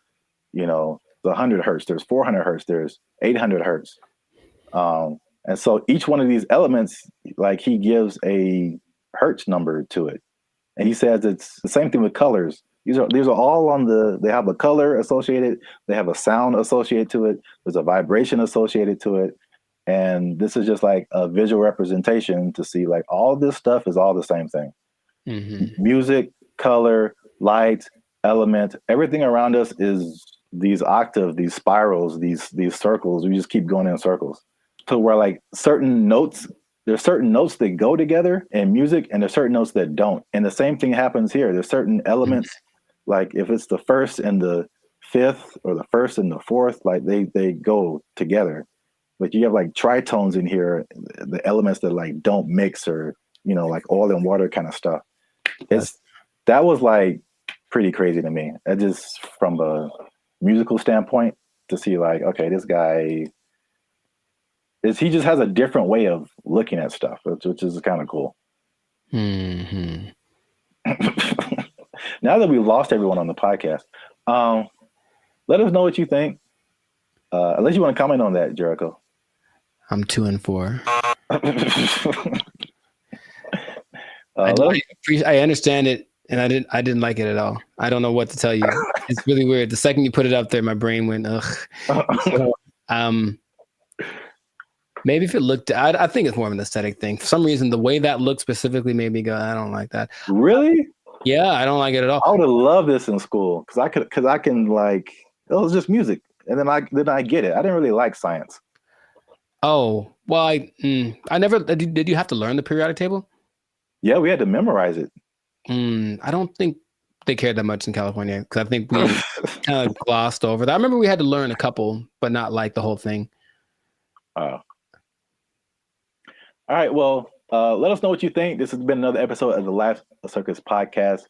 the 100 hertz, there's 400 hertz, there's 800 hertz. And so each one of these elements, like he gives a hertz number to it. And he says it's the same thing with colors. These are all they have a color associated, they have a sound associated to it, there's a vibration associated to it. And this is just like a visual representation to see like all this stuff is all the same thing. Music, color, light, element, everything around us is these octaves, these spirals, these circles. We just keep going in circles. So where like there's certain notes that go together in music and there's certain notes that don't. And the same thing happens here. There's certain elements, like if it's the 1st and the 5th or the 1st and the 4th, like they go together. But you have like tritones in here, the elements that like don't mix or, like oil and water kind of stuff. That was like pretty crazy to me. That just from a musical standpoint to see like, okay, this guy he just has a different way of looking at stuff, which is kind of cool. Now that we've lost everyone on the podcast, let us know what you think. Unless you want to comment on that, Jericho. I'm 2 and 4. I understand it, and I didn't like it at all. I don't know what to tell you. It's really weird. The second you put it up there, my brain went ugh. Maybe if it looked, I think it's more of an aesthetic thing. For some reason, the way that looked specifically made me go, I don't like that. Really? Yeah, I don't like it at all. I would have loved this in school because I can like, it was just music, and then I get it. I didn't really like science. Oh well, I never did. You have to learn the periodic table? Yeah, we had to memorize it. I don't think they cared that much in California because I think we kind of glossed over that. I remember we had to learn a couple, but not like the whole thing. Oh. All right. Well, let us know what you think. This has been another episode of the Laugh Circus podcast.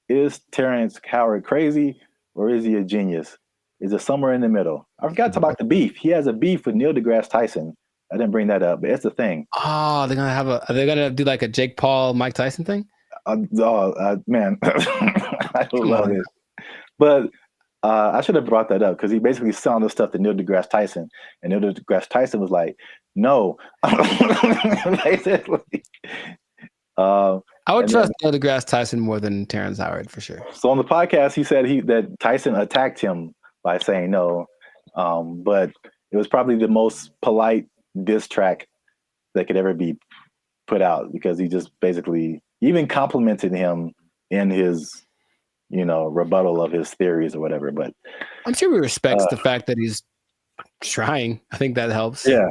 Is Terrence Howard crazy or is he a genius? Is it somewhere in the middle? I forgot to talk about the beef. He has a beef with Neil deGrasse Tyson. I didn't bring that up, but it's the thing. Oh, are they gonna do like a Jake Paul, Mike Tyson thing? Man, I love it. But I should have brought that up because he basically sounded stuff to Neil deGrasse Tyson, and Neil deGrasse Tyson was like, "No." Basically, I would trust Neil deGrasse Tyson more than Terrence Howard for sure. So on the podcast, he said that Tyson attacked him by saying no, but it was probably the most polite diss track that could ever be put out because he just basically even complimented him in his rebuttal of his theories or whatever. But I'm sure he respects the fact that he's trying. I think that helps. Yeah.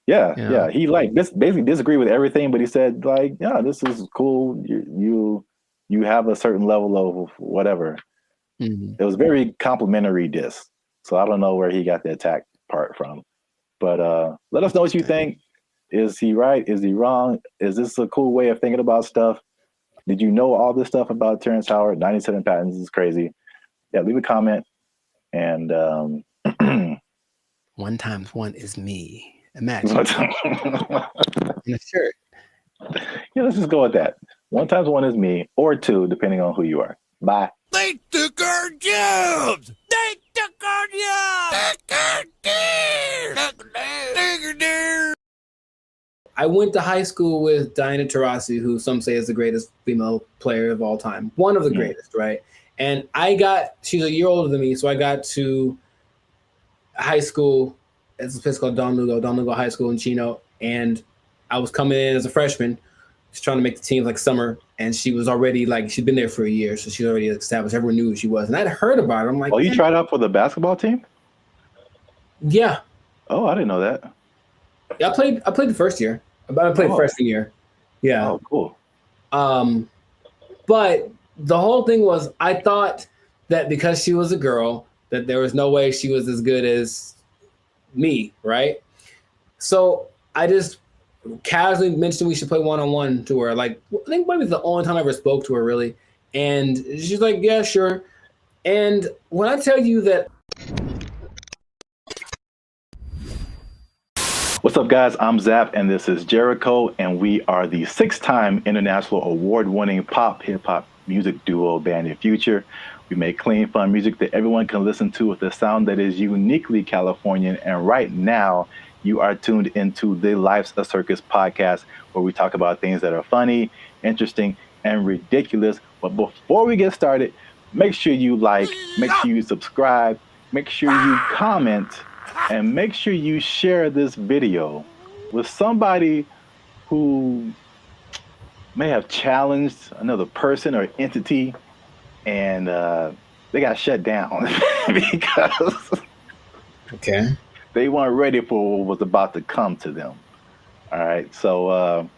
Yeah, You know? yeah. He like basically disagreed with everything, but he said like, yeah, this is cool. You have a certain level of whatever. Mhm. It was very complimentary diss. So I don't know where he got the attack part from. But let us know what you think. Is he right? Is he wrong? Is this a cool way of thinking about stuff? Did you know all this stuff about Terrence Howard? 97 patents is crazy. Yeah, leave a comment. And 1 times 1 is me. Imagine. In a shirt. Yeah, let's just go with that. 1 times 1 is me, or 2, depending on who you are. Bye. They took our jobs! They took our jobs! I went to high school with Diana Taurasi, who some say is the greatest female player of all time. One of the greatest, right? And she's a year older than me, so I got to high school. It's a place called Don Lugo High School in Chino. And I was coming in as a freshman, just trying to make the team like summer. And she was already she'd been there for a year, so she already established. Everyone knew who she was. And I'd heard about her. I'm like, oh, you tried out for the basketball team? Yeah. Oh, I didn't know that. Yeah, I played the first year. I played freshman year. Yeah. Oh, cool. But the whole thing was, I thought that because she was a girl, that there was no way she was as good as me, right? So I just casually mentioned we should play one-on-one to her. Like, I think maybe it's the only time I ever spoke to her, really. And she's like, yeah, sure. And when I tell you that. What's up, guys? I'm Zap, and this is Jericho, and we are the 6-time international award-winning pop hip-hop music duo Band of Future. We make clean, fun music that everyone can listen to with a sound that is uniquely Californian. And right now, you are tuned into the Life's a Circus podcast, where we talk about things that are funny, interesting, and ridiculous. But before we get started, make sure you like, make sure you subscribe, make sure you comment, and make sure you share this video with somebody who may have challenged another person or entity, and they got shut down because they weren't ready for what was about to come to them. All right, so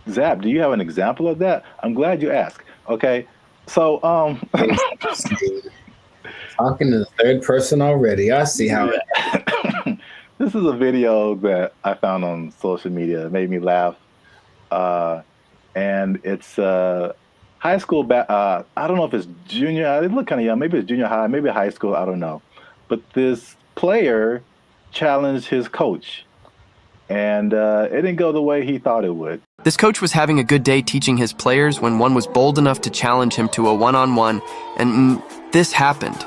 Zap, do you have an example of that? I'm glad you asked. Okay, so talking to the third person already. I see how it. This is a video that I found on social media. It made me laugh. And it's high school. I don't know if it's junior. They look kind of young. Maybe it's junior high, maybe high school. I don't know. But this player challenged his coach, and it didn't go the way he thought it would. This coach was having a good day teaching his players when one was bold enough to challenge him to a one-on-one, and this happened.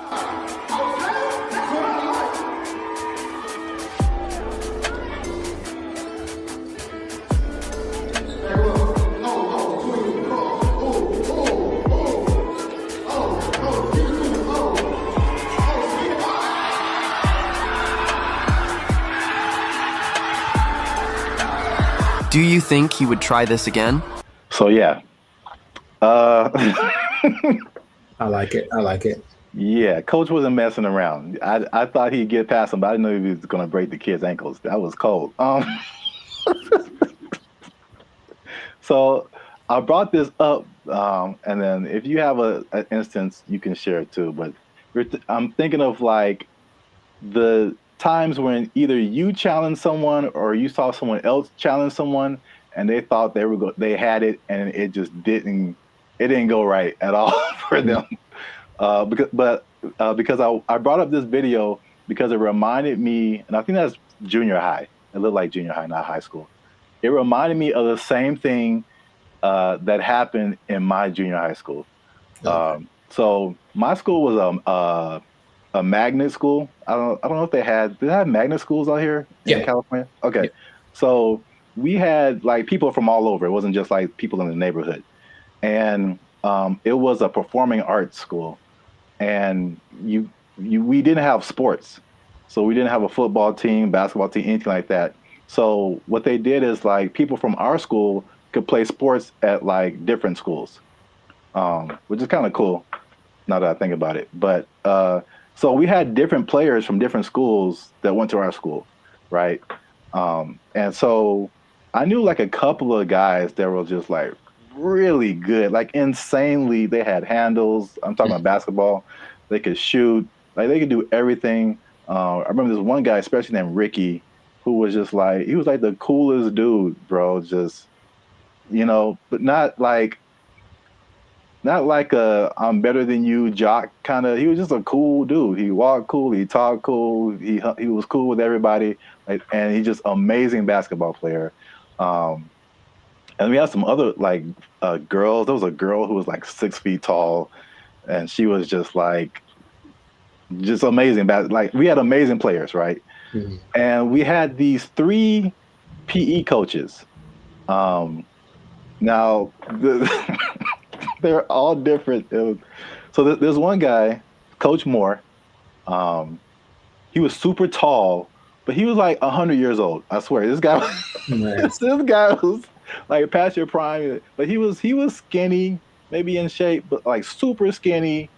Do you think he would try this again? So yeah. I like it. I like it. Yeah, coach wasn't messing around. I thought he'd get past him, but I didn't know he was going to break the kid's ankles. That was cold. So I brought this up, and then if you have an instance, you can share it too. But I'm thinking of like the times when either you challenged someone or you saw someone else challenge someone, and they thought they had it, and it just didn't go right at all for them. Because I brought up this video because it reminded me, and I think that's junior high. It looked like junior high, not high school. It reminded me of the same thing that happened in my junior high school. Okay. So my school was a magnet school. I don't know if did they have magnet schools out here in California? Okay. Yeah. So we had like people from all over. It wasn't just like people in the neighborhood. And it was a performing arts school. And we didn't have sports. So we didn't have a football team, basketball team, anything like that. So what they did is like people from our school could play sports at like different schools, which is kind of cool now that I think about it. But so we had different players from different schools that went to our school, right? And so I knew like a couple of guys that were just like really good, like insanely. They had handles. I'm talking about basketball. They could shoot. Like they could do everything. I remember this one guy, especially named Ricky, who was just like, he was like the coolest dude, bro. Just, but not like a I'm better than you jock kind of. He was just a cool dude. He walked cool. He talked cool. He was cool with everybody. Like, and he's just amazing basketball player. And we had some other like girls. There was a girl who was like 6 feet tall, and she was just like just amazing. Like we had amazing players, right? Mm-hmm. And we had these 3 PE coaches. Now they're all different. So there's one guy, Coach Moore. He was super tall, but he was like 100 years old. I swear, this guy. This guy was like past your prime, but he was skinny, maybe in shape, but like super skinny.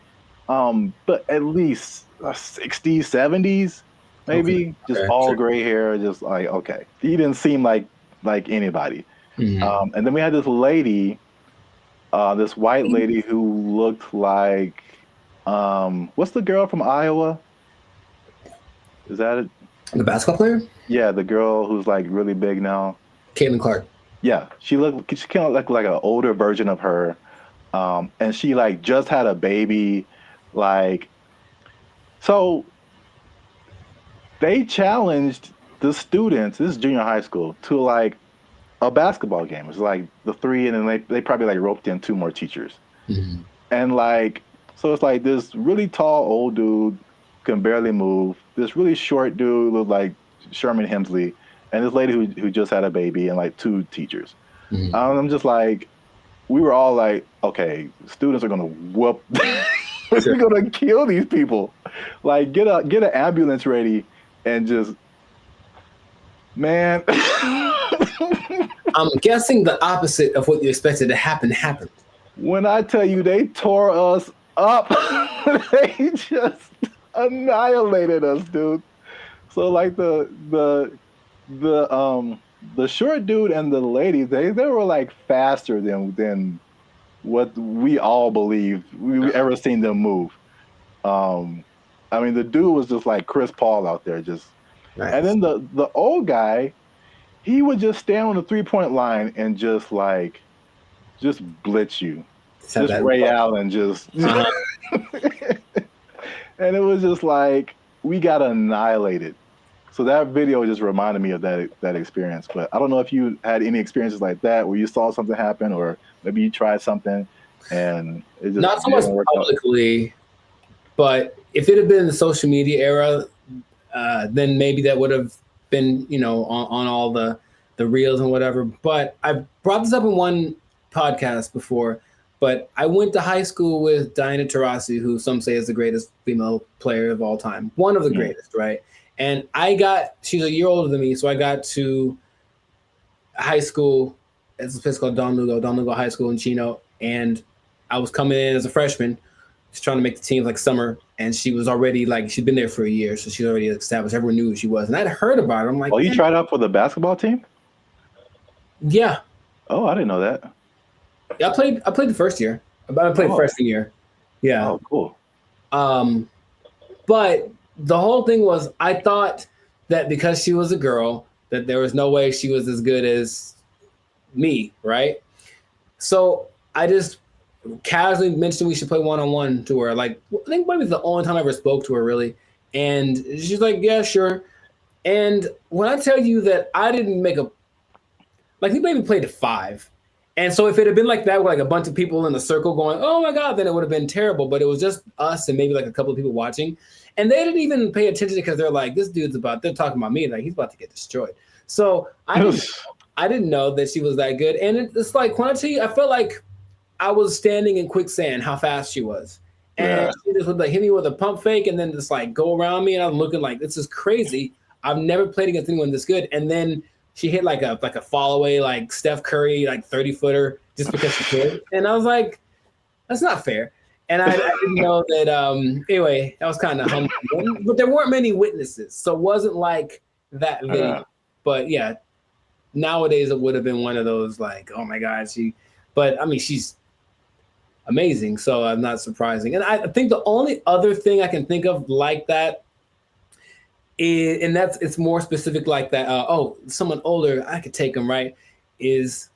But at least 60s, 70s, maybe. Just all gray hair, just like okay. He didn't seem like anybody. Mm-hmm. And then we had this lady, this white lady who looked like, what's the girl from Iowa? Is that it? The basketball player? Yeah, the girl who's like really big now. Caitlin Clark. Yeah, she kind of looked like an older version of her, and she like just had a baby, like. So they challenged the students. This is junior high school to like a basketball game. It was like the 3, and then they probably like roped in 2 more teachers, and like so it's like this really tall old dude can barely move. This really short dude looked like Sherman Hemsley, and this lady who just had a baby, and like 2 teachers. I'm just like, we were all like, okay, students are gonna whoop, we're gonna kill these people. Like get an ambulance ready, and just, man. I'm guessing the opposite of what you expected to happen happened. When I tell you they tore us up, they just annihilated us, dude. So like the short dude and the lady, they were like faster than what we all believed we ever seen them move. I mean, the dude was just like Chris Paul out there, just. Nice. And then the old guy, he would just stand on the 3-point line and just blitz you, just Ray Allen, just. And it was just like we got annihilated. So that video just reminded me of that experience. But I don't know if you had any experiences like that where you saw something happen, or maybe you tried something and it just not so much publicly, but if it had been the social media era, then maybe that would have been, on all the reels and whatever. But I brought this up in one podcast before. But I went to high school with Diana Taurasi, who some say is the greatest female player of all time. One of the greatest, right? And she's a year older than me, so I got to high school. It's a place called Don Lugo High School in Chino. And I was coming in as a freshman, just trying to make the team like summer. And she was already she'd been there for a year, so she's already established. Everyone knew who she was. And I'd heard about her. I'm like, oh, you tried out for the basketball team? Yeah. Oh, I didn't know that. Yeah, I played the first year. I played freshman year. Yeah. Oh, cool. But the whole thing was, I thought that because she was a girl, that there was no way she was as good as me, right? So I just casually mentioned we should play one-on-one to her. Like, I think maybe it's the only time I ever spoke to her, really. And she's like, yeah, sure. And when I tell you that I didn't make we maybe played to 5. And so if it had been like that with like a bunch of people in the circle going, oh my God, then it would have been terrible. But it was just us and maybe like a couple of people watching. And they didn't even pay attention because they're like, they're talking about me. Like, he's about to get destroyed. So I didn't know that she was that good. And it's like, when I tell you, I felt like I was standing in quicksand, how fast she was. And she just would like hit me with a pump fake and then just like go around me. And I'm looking like, this is crazy. I've never played against anyone this good. And then she hit like a fall away, like Steph Curry, like 30-footer just because she could. And I was like, that's not fair. And I didn't know that. Anyway, that was kind of humbling. But there weren't many witnesses. So it wasn't like that video. But yeah, nowadays it would have been one of those like, oh my God, but I mean, she's amazing. So I'm not surprising. And I think the only other thing I can think of like that is, and it's more specific like that. Someone older, I could take them, right? Is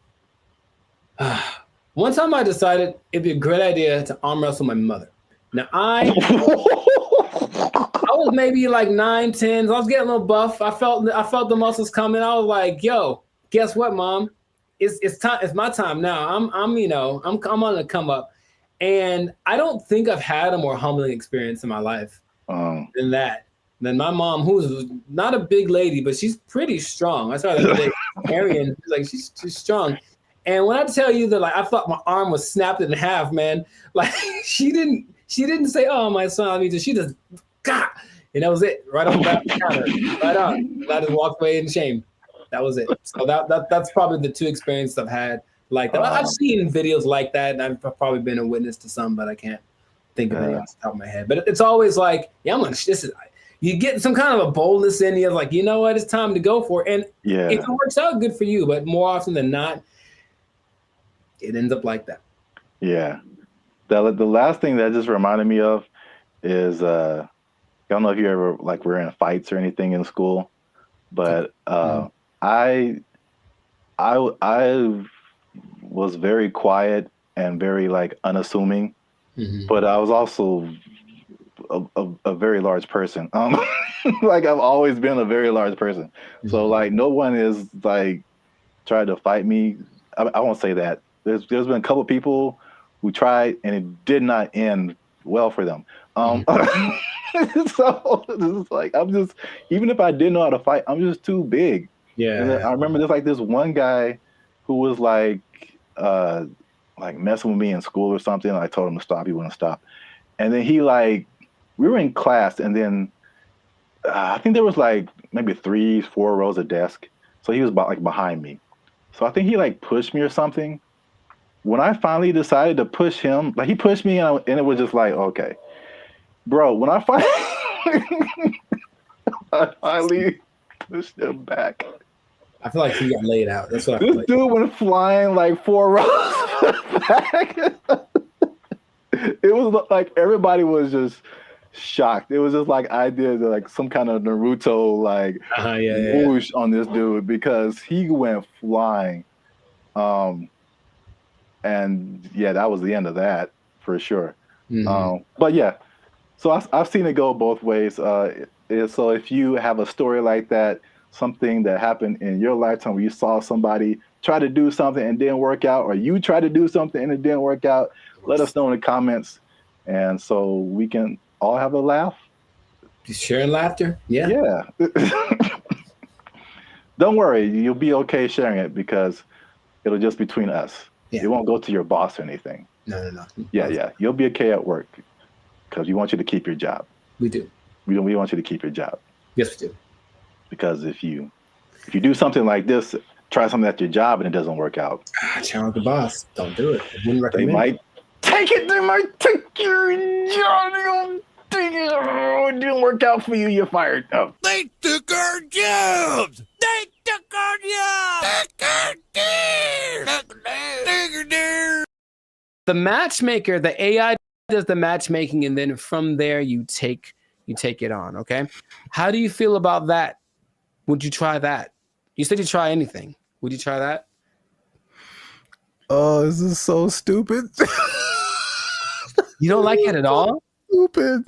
one time I decided it'd be a great idea to arm wrestle my mother. Now I was maybe like 9, 10. I was getting a little buff. I felt the muscles coming. I was like, yo, guess what, Mom? It's time. It's my time now. I'm on the come up. And I don't think I've had a more humbling experience in my life than that. Than my mom, who's not a big lady, but she's pretty strong. I saw that Marion, she's strong. And when I tell you that, like, I thought my arm was snapped in half, man. Like, she didn't say, "Oh, my son, I need to." She just, God, and that was it. Right on the counter, right on. And I just walked away in shame. That was it. So that's probably the two experiences I've had like that. I've seen videos like that, and I've probably been a witness to some, but I can't think of any off the top of my head. But it's always like, yeah, you get some kind of a boldness in you, like, you know what, it's time to go for it. And if it works out, good for you. But more often than not, it ends up like that. Yeah. The last thing that just reminded me of is I don't know if you ever were in fights or anything in school, but I was very quiet and very unassuming, but I was also a very large person. I've always been a very large person. So no one is tried to fight me. I won't say that. There's been a couple people who tried and it did not end well for them. So it's I'm just, even if I didn't know how to fight, I'm just too big. Yeah. And I remember this one guy who was messing with me in school or something. And I told him to stop. He wouldn't stop. And then he we were in class, and then I think there was maybe 3-4 rows of desk. So he was behind me. So I think he pushed me or something. When I finally decided to push him, he pushed me, and it was just okay, bro. When I finally pushed him back, I feel like he got laid out. That's what I feel this like. dude went flying 4 rows back. It was everybody was just shocked. It was just I did some kind of Naruto whoosh on this dude, because he went flying. And yeah, that was the end of that for sure. But yeah, so I've seen it go both ways. So if you have a story like that, something that happened in your lifetime where you saw somebody try to do something and didn't work out, or you tried to do something and it didn't work out, let us know in the comments, and so we can all have a laugh. Just sharing laughter. Yeah. Don't worry, you'll be okay sharing it, because it'll just be between us. It won't go to your boss or anything. No. Yeah. You'll be okay at work, because we want you to keep your job. We do. We want you to keep your job. Yes, we do. Because if you do something like this, try something at your job and it doesn't work out. Challenge the boss. Don't do it. I wouldn't recommend. They might take it. They might take your job. It didn't work out for you. You're fired. Oh. They took our jobs. They took our jobs. The matchmaker, the AI does the matchmaking, and then from there you take it on. Okay, how do you feel about that? Would you try that? You said you try anything. Would you try that? Oh, this is so stupid. You don't like it at all? Stupid.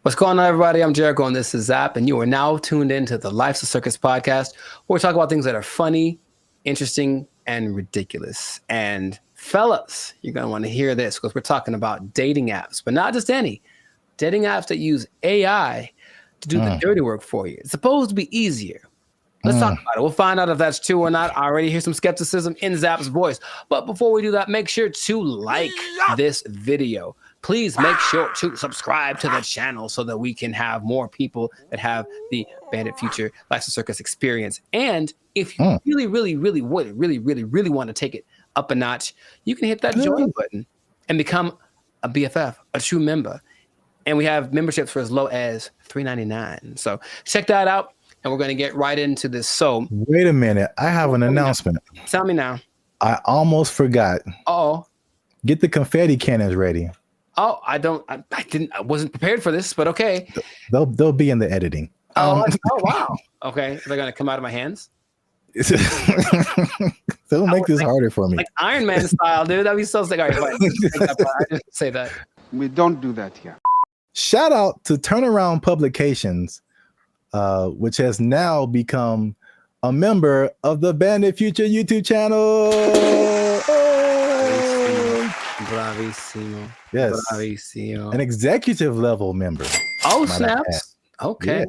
What's going on, everybody? I'm Jericho, and this is Zap, and you are now tuned into the Life's a Circus podcast, where we talk about things that are funny, interesting, and ridiculous. And fellas, you're going to want to hear this, because we're talking about dating apps, but not just any. Dating apps that use AI to do the dirty work for you. It's supposed to be easier. Let's talk about it. We'll find out if that's true or not. I already hear some skepticism in Zap's voice. But before we do that, make sure to like this video. Please make sure to subscribe to the channel so that we can have more people that have the Bandit Future Life's a Circus experience. And if you really want to take it up a notch, you can hit that join button and become a BFF, a true member. And we have memberships for as low as $3.99. So check that out. And we're going to get right into this. So wait a minute. I have an announcement. Tell me now. I almost forgot. Oh, get the confetti cannons ready. Oh, I wasn't prepared for this, but okay. They'll be in the editing. Oh wow. Okay. They're going to come out of my hands. They'll make this harder for me. Like Iron Man style, dude. That'd be so sick. All right, I didn't say that. We don't do that here. Shout out to Turnaround Publications, which has now become a member of the Bandit Future YouTube channel. Bravissimo. Yes. Bravissimo. An executive level member. Oh, snaps. Okay. Yeah.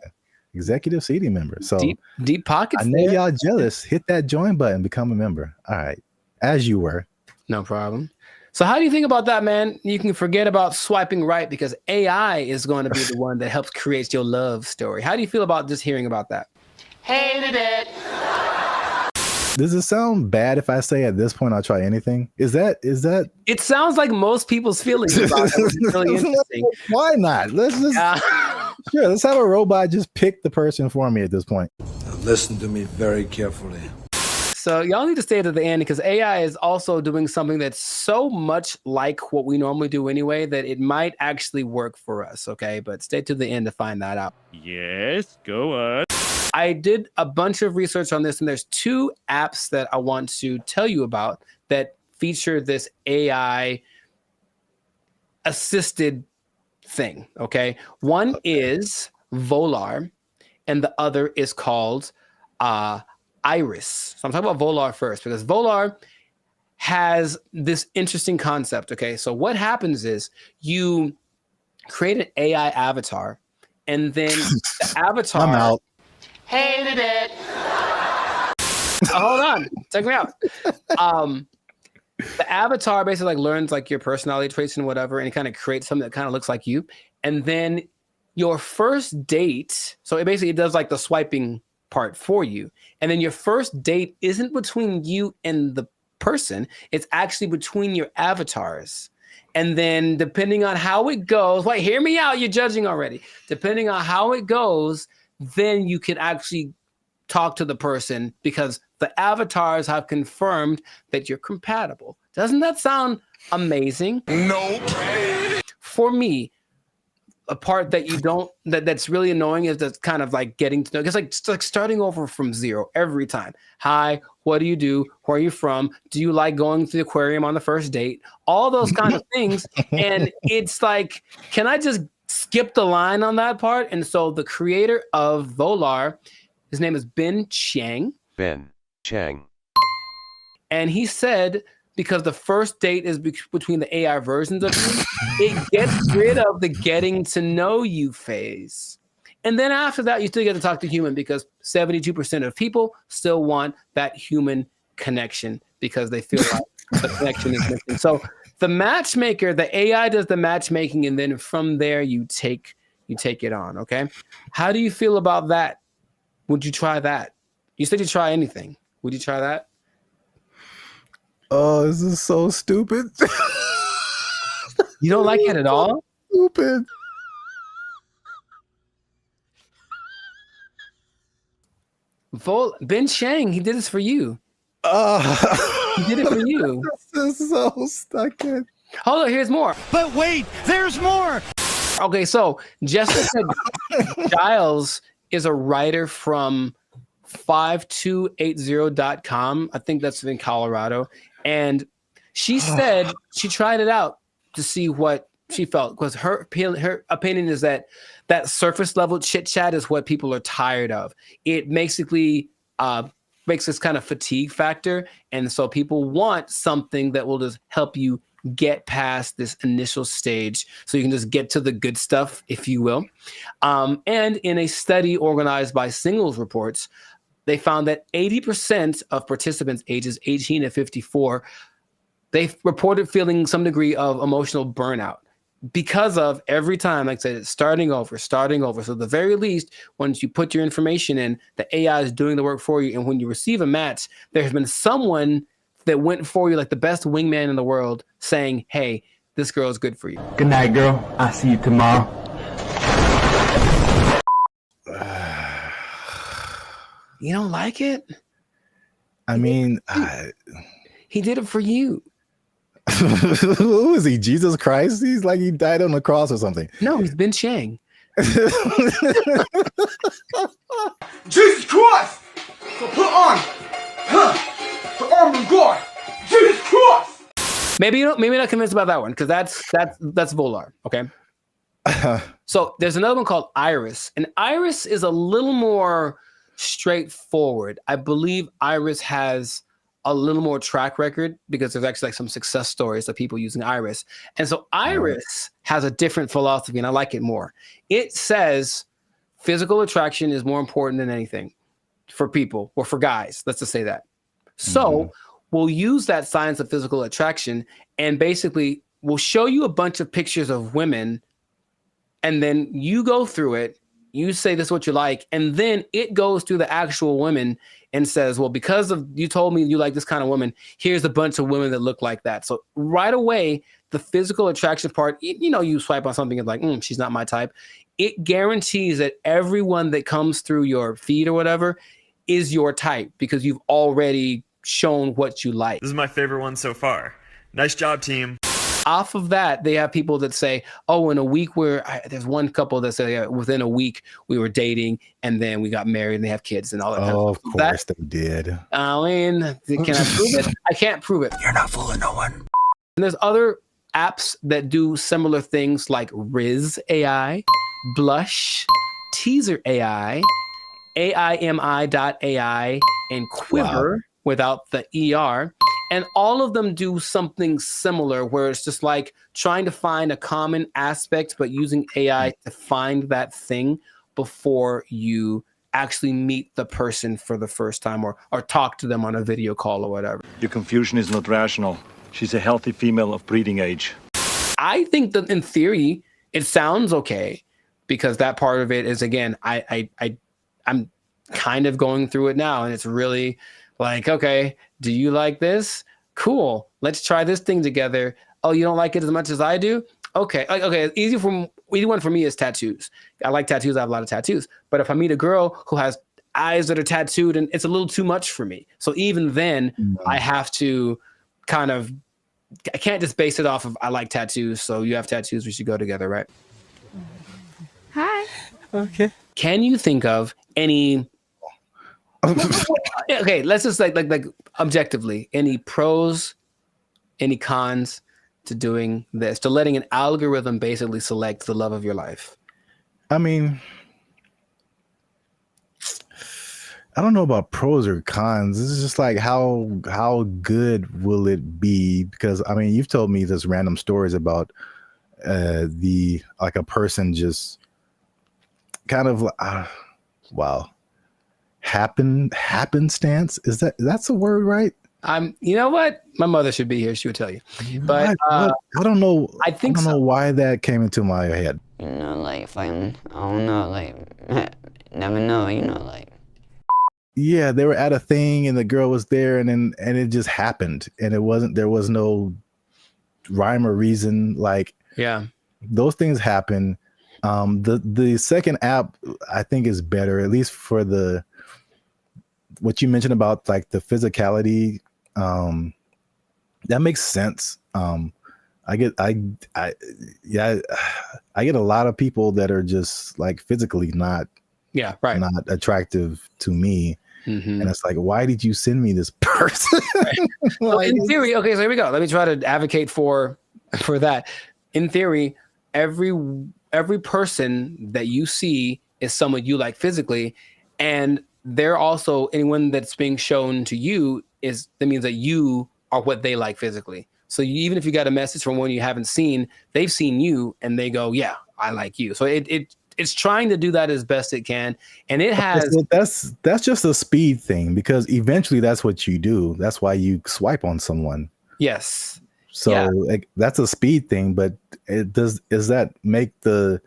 Executive seating member. So deep pockets. I know y'all jealous. Hit that join button, become a member. All right. As you were. No problem. So how do you think about that, man? You can forget about swiping right because AI is going to be the one that helps create your love story. How do you feel about just hearing about that? Hated it. Does it sound bad if I say at this point I'll try anything? Is that? It sounds like most people's feelings about it. It's really interesting. Why not? Let's just sure. Let's have a robot just pick the person for me at this point. Now listen to me very carefully. So y'all need to stay to the end because AI is also doing something that's so much like what we normally do anyway that it might actually work for us. Okay, but stay to the end to find that out. Yes, go on. I did a bunch of research on this, and there's 2 apps that I want to tell you about that feature this AI assisted thing. Okay, one is Volar, and the other is called Iris. So I'm talking about Volar first because Volar has this interesting concept. Okay, so what happens is you create an AI avatar, and then the avatar. I'm out. Hated it. Hold on, check me out. The avatar basically like learns like your personality traits and whatever, and it kind of creates something that kind of looks like you. And then your first date, so it basically does like the swiping part for you. And then your first date isn't between you and the person, it's actually between your avatars. And then depending on how it goes, wait, hear me out, you're judging already. Depending on how it goes, then you can actually talk to the person because the avatars have confirmed that you're compatible. Doesn't that sound amazing? Nope. For me, a part that you don't that's really annoying is that's kind of like getting to know. It's like starting over from zero every time. Hi, what do you do? Where are you from? Do you like going to the aquarium on the first date? All those kind of things. And it's like, can I just skip the line on that part? And so the creator of Volar, his name is Ben Chang. Ben Chang. And he said, because the first date is between the AI versions of you, it gets rid of the getting to know you phase. And then after that, you still get to talk to human because 72% of people still want that human connection because they feel like the connection is missing. So the matchmaker, the AI does the matchmaking, and then from there you take it on. Okay. How do you feel about that? Would you try that? You said you try anything. Would you try that? Oh, this is so stupid. You don't like it at all? Stupid. Ben Chang, he did this for you. He did it for you. This is so stuck in. Hold on, here's more. But wait, there's more. Okay, so Jessica Giles is a writer from 5280.com. I think that's in Colorado. And she said she tried it out to see what she felt because her opinion is that surface level chit chat is what people are tired of. It basically makes this kind of fatigue factor. And so people want something that will just help you get past this initial stage so you can just get to the good stuff, if you will. And in a study organized by Singles Reports, they found that 80% of participants ages 18 to 54, they reported feeling some degree of emotional burnout because of every time, like I said, it's starting over. So at the very least, once you put your information in, the AI is doing the work for you. And when you receive a match, there's been someone that went for you like the best wingman in the world saying, hey, this girl is good for you. Good night, girl. I'll see you tomorrow. You don't like it? I mean, he did it for you. who is he? Jesus Christ? He's like he died on the cross or something. No, he's Ben Chang. Jesus Christ! So put on the armor of God. Jesus Christ! Maybe not convinced about that one because that's Volar. Okay. So there's another one called Iris, and Iris is a little more straightforward. I believe Iris has a little more track record because there's actually like some success stories of people using Iris. And so Iris has a different philosophy and I like it more. It says physical attraction is more important than anything for people or for guys. Let's just say that. So we'll use that science of physical attraction and basically we'll show you a bunch of pictures of women and then you go through it. You say this is what you like, and then it goes through the actual women and says, well, because of you told me you like this kind of woman, here's a bunch of women that look like that. So right away, the physical attraction part, you swipe on something and like, she's not my type. It guarantees that everyone that comes through your feed or whatever is your type because you've already shown what you like. This is my favorite one so far. Nice job, team. Off of that, they have people that say, oh, in a week there's one couple that say within a week we were dating and then we got married and they have kids and all that. Oh, of course they did. I mean, can I prove it? I can't prove it. You're not fooling no one. And there's other apps that do similar things like Riz AI, Blush, Teaser AI, AIMI.ai, and Quiver without the ER. And all of them do something similar where it's just like trying to find a common aspect, but using AI to find that thing before you actually meet the person for the first time or talk to them on a video call or whatever. Your confusion is not rational. She's a healthy female of breeding age. I think that in theory, it sounds okay because that part of it is, again, I'm kind of going through it now and it's really like, okay, do you like this? Cool. Let's try this thing together. Oh, you don't like it as much as I do? Okay. Okay. Easy one for me is tattoos. I like tattoos. I have a lot of tattoos. But if I meet a girl who has eyes that are tattooed and it's a little too much for me. So even then I have to I can't just base it off of I like tattoos. So you have tattoos. We should go together, right? Hi. Okay. Can you think of any okay, let's just like objectively, any pros, any cons to doing this, to letting an algorithm basically select the love of your life? I mean, I don't know about pros or cons. This is just like how good will it be? Because I mean, you've told me this random stories about like a person just kind of happenstance. That's a word, right? You know what? My mother should be here. She would tell you. But I don't know. I don't know why that came into my head. Like if I don't know, like never know, like. Yeah, they were at a thing and the girl was there and it just happened and there was no rhyme or reason. Like, yeah, those things happen. The second app I think is better, at least for what you mentioned about like the physicality. That makes sense. I get a lot of people that are just like physically not attractive to me. And it's like, why did you send me this person? Well, in theory, okay, so here we go. Let me try to advocate for that. In theory, every person that you see is someone you like physically, and they're also anyone that's being shown to you that means that you are what they like physically. So even if you got a message from one you haven't seen, they've seen you and they go, yeah, I like you. So it's trying to do that as best it can. And it has that's just a speed thing because eventually that's what you do. That's why you swipe on someone. Yes. So like, that's a speed thing, but does that make the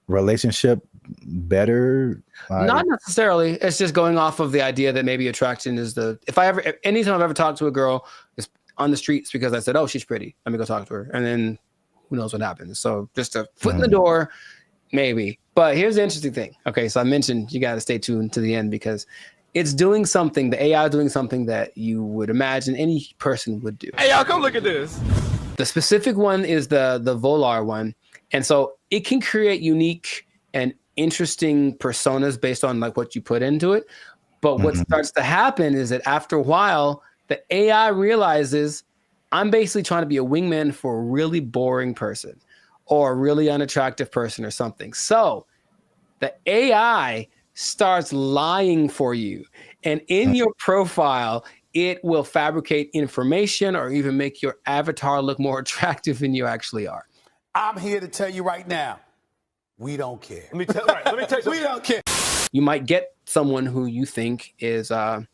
relationship better? Not necessarily. It's just going off of the idea that maybe attraction is anytime I've ever talked to a girl is on the streets because I said, oh, she's pretty, let me go talk to her. And then who knows what happens. So just a foot in the door, maybe. But here's the interesting thing. Okay, so I mentioned you got to stay tuned to the end because it's doing something. The AI is doing something that you would imagine any person would do. Hey, y'all, come look at this. The specific one is the Volar one. And so it can create unique and interesting personas based on like what you put into it. But what starts to happen is that after a while, the AI realizes I'm basically trying to be a wingman for a really boring person or a really unattractive person or something. So the AI starts lying for you. And in your profile, it will fabricate information or even make your avatar look more attractive than you actually are. I'm here to tell you right now, we don't care. Let me tell you We don't care. You might get someone who you think is, some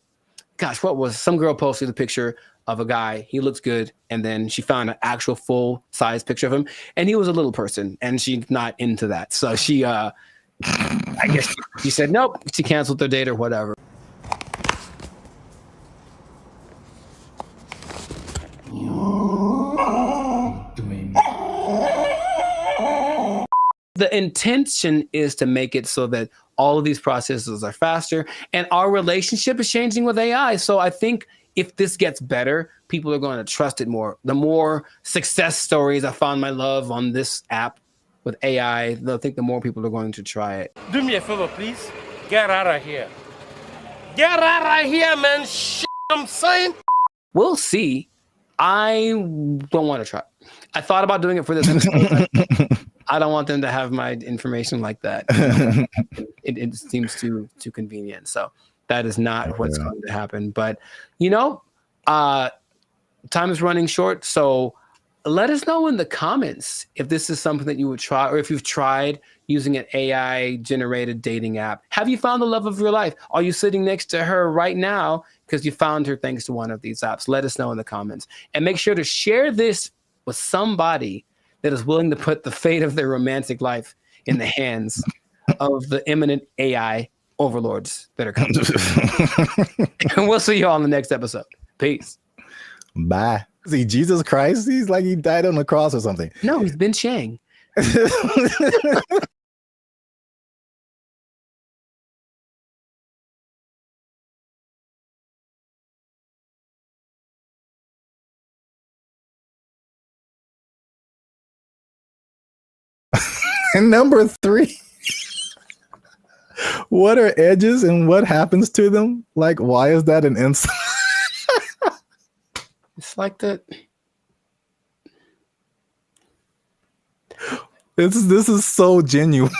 girl posted a picture of a guy, he looks good, and then she found an actual full-size picture of him, and he was a little person, and she's not into that. So she, I guess she said, nope, she canceled their date or whatever. The intention is to make it so that all of these processes are faster, and our relationship is changing with AI. So I think if this gets better, people are going to trust it more. The more success stories, I found my love on this app with AI, they'll think the more people are going to try it. Do me a favor, please. Get out of here. Get out of here, man. Shit, I'm saying. We'll see. I don't want to try. I thought about doing it for this episode. I don't want them to have my information like that. It seems too convenient. So that is not what's going to happen. But, time is running short. So let us know in the comments if this is something that you would try, or if you've tried using an AI-generated dating app. Have you found the love of your life? Are you sitting next to her right now because you found her thanks to one of these apps? Let us know in the comments. And make sure to share this with somebody that is willing to put the fate of their romantic life in the hands of the imminent AI overlords that are coming. And we'll see you all in the next episode. Peace. Bye. See, Jesus Christ, he's like he died on the cross or something. No, he's been Chang. And number 3, what are edges and what happens to them? Like, why is that an insult? It's like that. This is so genuine.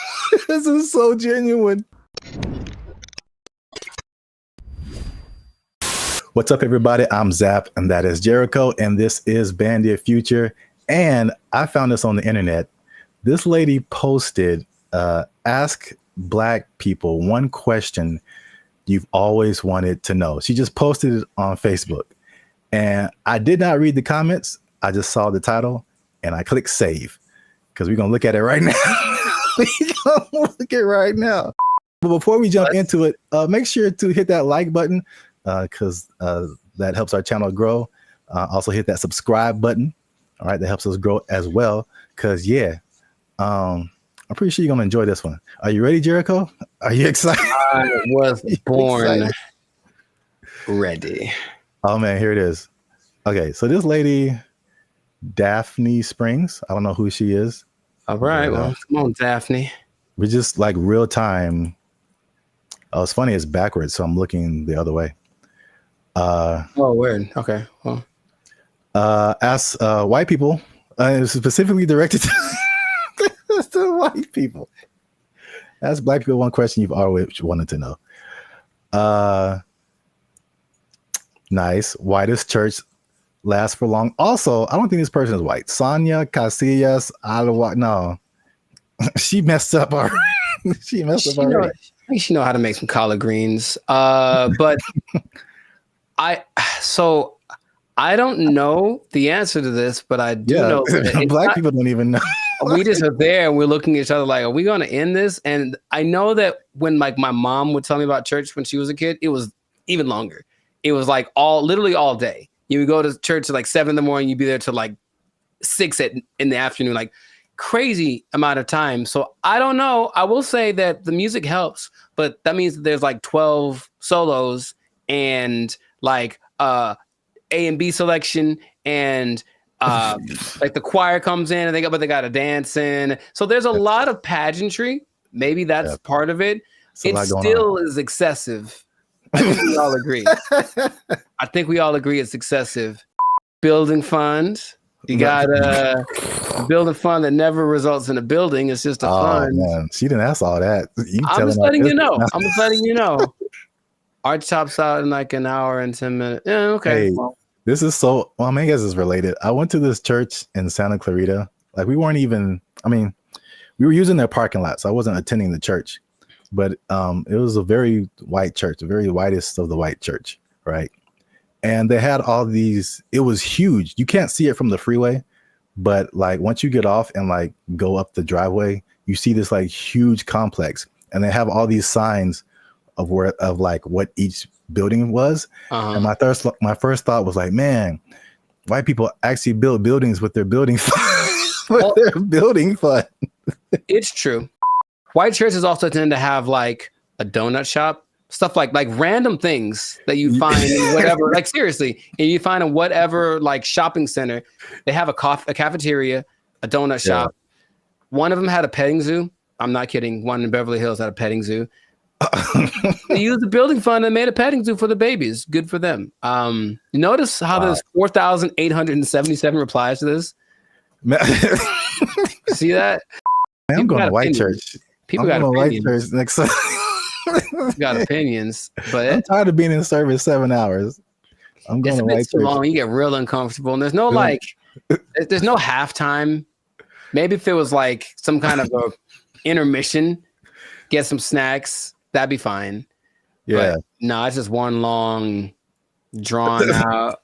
This is so genuine. What's up, everybody? I'm Zap, and that is Jericho, and this is BrandBee Future. And I found this on the internet. This lady posted, ask Black people one question you've always wanted to know. She just posted it on Facebook. And I did not read the comments. I just saw the title and I clicked save because we're going to look at it right now. We're going to look at it right now. But before we jump into it, make sure to hit that like button because that helps our channel grow. Also hit that subscribe button. All right. That helps us grow as well. Because, I'm pretty sure you're going to enjoy this one. Are you ready, Jericho? Are you excited? I was born ready. Oh, man, here it is. Okay, so this lady, Daphne Springs, I don't know who she is. All right, well, come on, Daphne. We're just like real time. Oh, it's funny, it's backwards, so I'm looking the other way. Oh, weird. Okay, well. Ask white people, specifically directed to white people. Ask Black people one question you've always wanted to know. Nice. Whitest church lasts for long. Also, I don't think this person is white. Sonia Casillas Alawa. No, she messed up already. She messed up already. She know how to make some collard greens. But I don't know the answer to this, but I do know that Black people don't even know. We just are there and we're looking at each other like, are we going to end this? And I know that when like my mom would tell me about church when she was a kid, it was even longer. It was like literally all day. You would go to church at like 7 in the morning. You'd be there till like 6 in the afternoon. Like crazy amount of time. So I don't know. I will say that the music helps, but that means that there's like 12 solos and like A and B selection and like the choir comes in and they got to dance in. So there's a lot of pageantry. Maybe that's part of it. It still is excessive. I think we all agree. I think we all agree it's excessive. Building fund. You got a building fund that never results in a building. It's just a fund. Man. She didn't ask all that. I'm just letting you know. I'm just letting you know. Arch tops out in like an hour and 10 minutes. Yeah, okay. Hey, this is so, well, I guess it's related. I went to this church in Santa Clarita. Like we weren't even, we were using their parking lot, so I wasn't attending the church. But it was a very white church, the very whitest of the white church, right? And they had all these, it was huge. You can't see it from the freeway, but like once you get off and like go up the driveway, you see this like huge complex. And they have all these signs of like what each building was. And my first thought was like, man, white people actually build buildings with their building fund. Their building fund. It's true. White churches also tend to have like a donut shop, stuff like random things that you find in whatever, like seriously, and you find in whatever like shopping center. They have a cafeteria, a donut shop. One of them had a petting zoo. I'm not kidding. One in Beverly Hills had a petting zoo. They used the building fund and made a petting zoo for the babies. Good for them. Notice how there's 4,877 replies to this. See that? I'm going to white church. People got opinions. White church next time. Got opinions, but I'm tired of being in service 7 hours. I'm going to white church. Long, you get real uncomfortable, and there's no there's no halftime. Maybe if it was like some kind of a intermission, get some snacks, that'd be fine. Yeah, but no, it's just one long, drawn out.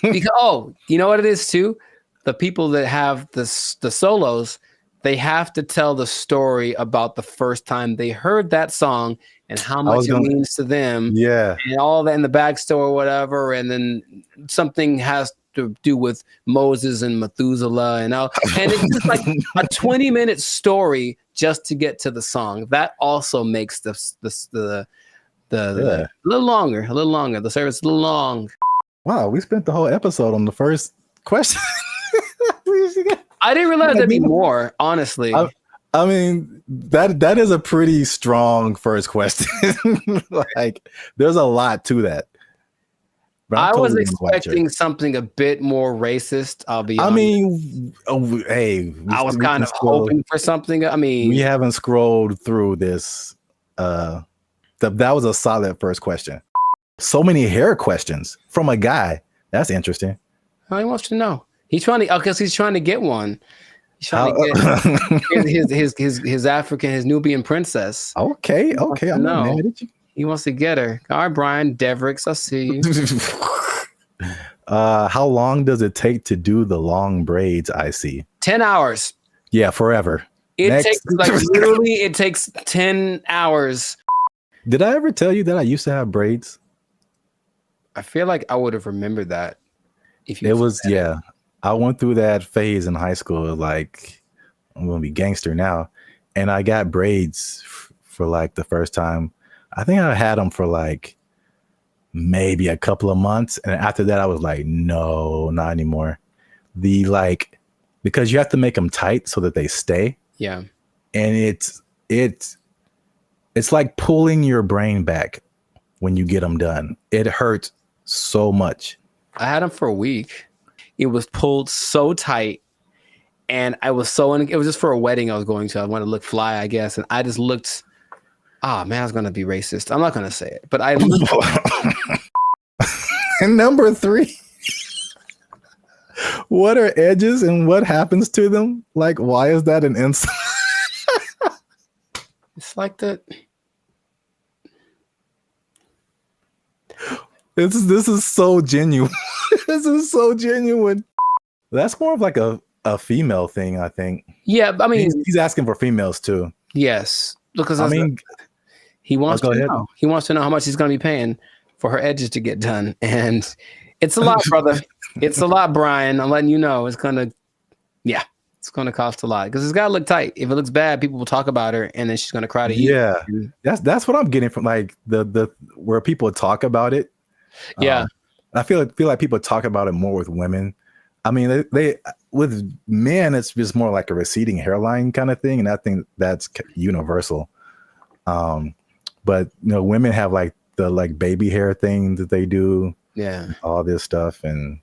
Because you know what it is too? The people that have the solos, they have to tell the story about the first time they heard that song and how much it means to them. Yeah. And all that in the backstory or whatever. And then something has to do with Moses and Methuselah and it's just like a 20-minute story just to get to the song. That also makes the a little longer. The service a little long. Wow, we spent the whole episode on the first question. I didn't realize there'd be more, honestly. I mean, that is a pretty strong first question. Like, there's a lot to that. I was expecting something a bit more racist. I'll be honest. I mean, I was kind of hoping for something. I mean, we haven't scrolled through this. That was a solid first question. So many hair questions from a guy. That's interesting. How he wants to know. He's trying to get one. He's trying to get his African, his Nubian princess. Okay. I'm not mad at you. He wants to get her. All right, Brian Devricks, I see you. How long does it take to do the long braids? I see. 10 hours. Yeah, forever. It takes 10 hours. Did I ever tell you that I used to have braids? I feel like I would have remembered that. I went through that phase in high school. Like, I'm gonna be gangster now, and I got braids for like the first time. I think I had them for like maybe a couple of months, and after that, I was like, no, not anymore. Because you have to make them tight so that they stay. Yeah, and it's like pulling your brain back when you get them done. It hurts so much. I had them for a week. It was pulled so tight, and it was just for a wedding I was going to. I wanted to look fly, I guess, and I just looked. Man, I was gonna be racist. I'm not gonna say it, but I. And number 3, what are edges and what happens to them? Like, why is that an insult? It's like that. This is so genuine. This is so genuine. That's more of like a female thing, I think. Yeah, I mean, he's asking for females too. Yes, because he wants to know. He wants to know how much he's going to be paying for her edges to get done, and it's a lot, brother. It's a lot, Brian. I'm letting you know. It's gonna, It's going to cost a lot because it's got to look tight. If it looks bad, people will talk about her, and then she's going to cry to you. Yeah, that's what I'm getting from like the where people talk about it. Yeah, I feel like people talk about it more with women. I mean, they with men, it's just more like a receding hairline kind of thing, and I think that's universal. But women have like the baby hair thing that they do. Yeah, all this stuff, and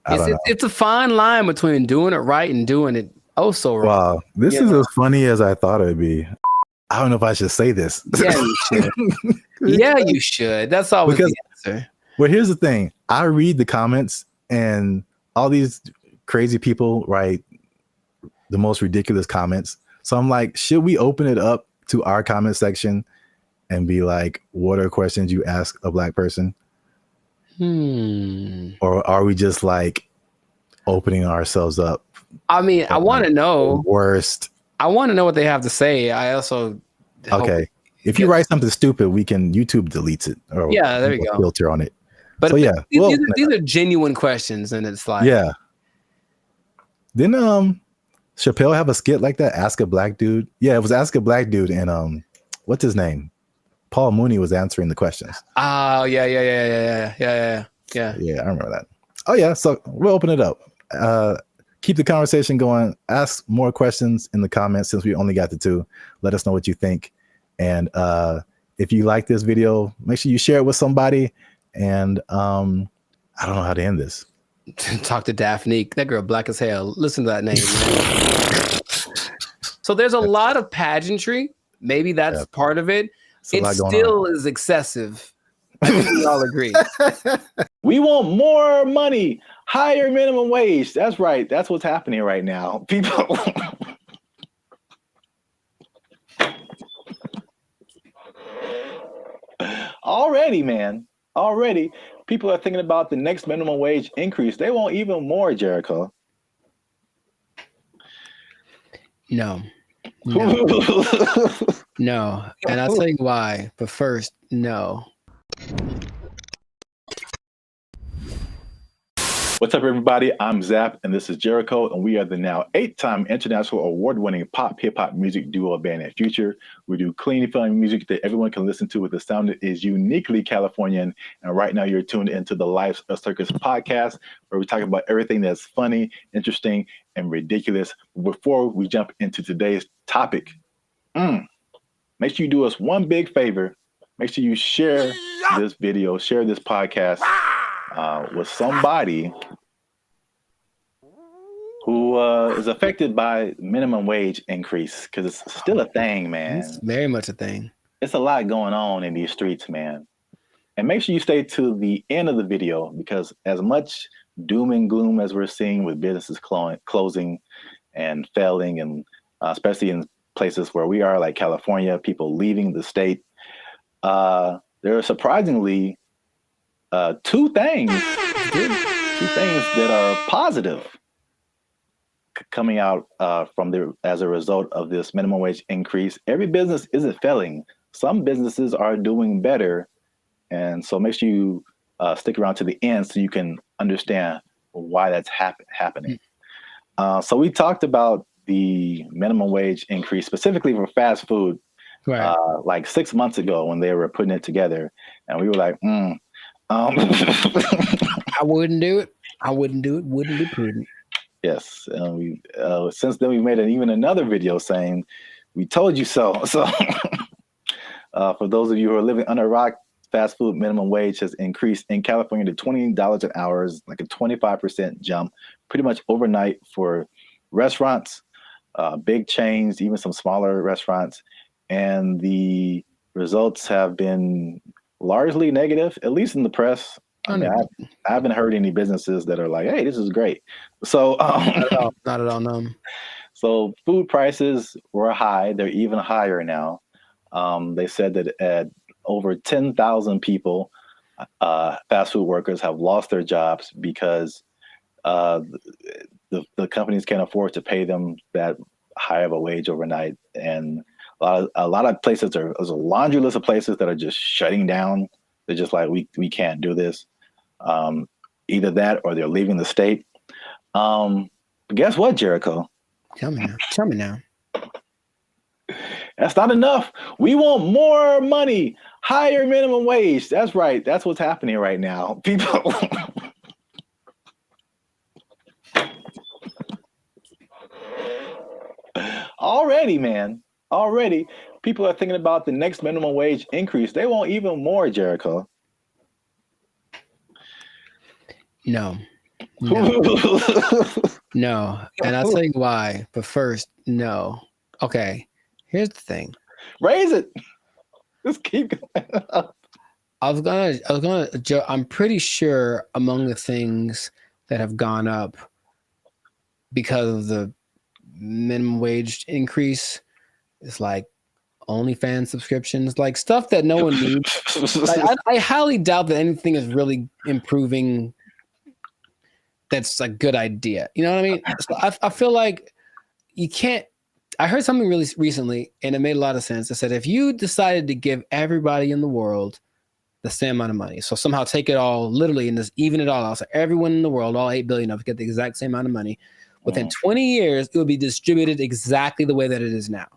I don't know. It's a fine line between doing it right and doing it so wrong. Wow, this is as funny as I thought it'd be. I don't know if I should say this. Yeah, you should. Yeah, you should. That's always the answer. Well, here's the thing. I read the comments, and all these crazy people write the most ridiculous comments. So I'm like, should we open it up to our comment section and be like, what are questions you ask a Black person? Or are we just like opening ourselves up? I mean, I want to know. Worst. I want to know what they have to say. I also. Okay. If you write something stupid, YouTube deletes it. Or yeah, there you go. Filter on it. But so, yeah, these are genuine questions, and it's like, yeah. Didn't Chappelle have a skit like that? Ask a Black dude. Yeah, it was Ask a Black Dude, and what's his name? Paul Mooney was answering the questions. Oh yeah. Yeah, I remember that. Oh yeah, so we'll open it up. Keep the conversation going. Ask more questions in the comments since we only got the 2. Let us know what you think. And if you like this video, make sure you share it with somebody. And I don't know how to end this. Talk to Daphne. That girl black as hell. Listen to that name. So there's a lot of pageantry. Maybe that's part of it. It still is excessive. I think we all agree. We want more money, higher minimum wage. That's right. That's what's happening right now. People. Already, people are thinking about the next minimum wage increase. They want even more, Jericho. No. No. And I'll tell you why. But first, no. What's up, everybody? I'm Zap, and this is Jericho, and we are the now 8-time international award-winning pop hip-hop music duo band at Future. We do clean, fun music that everyone can listen to with a sound that is uniquely Californian. And right now, you're tuned into the Life of Circus podcast, where we talk about everything that's funny, interesting, and ridiculous. Before we jump into today's topic, make sure you do us one big favor. Make sure you share this video, share this podcast with somebody who is affected by minimum wage increase, because it's still a thing, man. It's very much a thing. It's a lot going on in these streets, man. And make sure you stay to the end of the video, because as much doom and gloom as we're seeing with businesses closing and failing, and especially in places where we are, like California, people leaving the state, there are surprisingly two things that are positive coming out as a result of this minimum wage increase. Every business isn't failing. Some businesses are doing better. And so make sure you stick around to the end so you can understand why that's happening. So we talked about the minimum wage increase specifically for fast food, right, like 6 months ago when they were putting it together. And we were like, I wouldn't do it. Wouldn't be prudent. Yes. We since then, we made even another video saying, we told you so. So for those of you who are living under a rock, fast food minimum wage has increased in California to $20 an hour, like a 25% jump, pretty much overnight for restaurants, big chains, even some smaller restaurants. And the results have been largely negative, at least in the press. I mean, I haven't heard any businesses that are like, hey, this is great. So not at all, no. So food prices were high. They're even higher now. They said that at over 10,000 people, fast food workers have lost their jobs because the companies can't afford to pay them that high of a wage overnight. And a lot of places, there's a laundry list of places that are just shutting down. They're just like, we can't do this. Either that or they're leaving the state. But guess what, Jericho? Tell me now. Tell me now. That's not enough. We want more money, higher minimum wage. That's right. That's what's happening right now. People. Already, man. Already, people are thinking about the next minimum wage increase. They want even more, Jericho. No. No. And I'll tell you why. But first, no. Okay. Here's the thing. Raise it. Just keep going up. I'm pretty sure among the things that have gone up because of the minimum wage increase is like OnlyFans subscriptions, like stuff that no one needs. Like, I highly doubt that anything is really improving. That's a good idea. You know what I mean? So I feel like you can't. I heard something really recently, and it made a lot of sense. It said if you decided to give everybody in the world the same amount of money, so somehow take it all literally and just even it all out, so everyone in the world, all 8 billion of us, get the exact same amount of money. Within 20 years, it would be distributed exactly the way that it is now.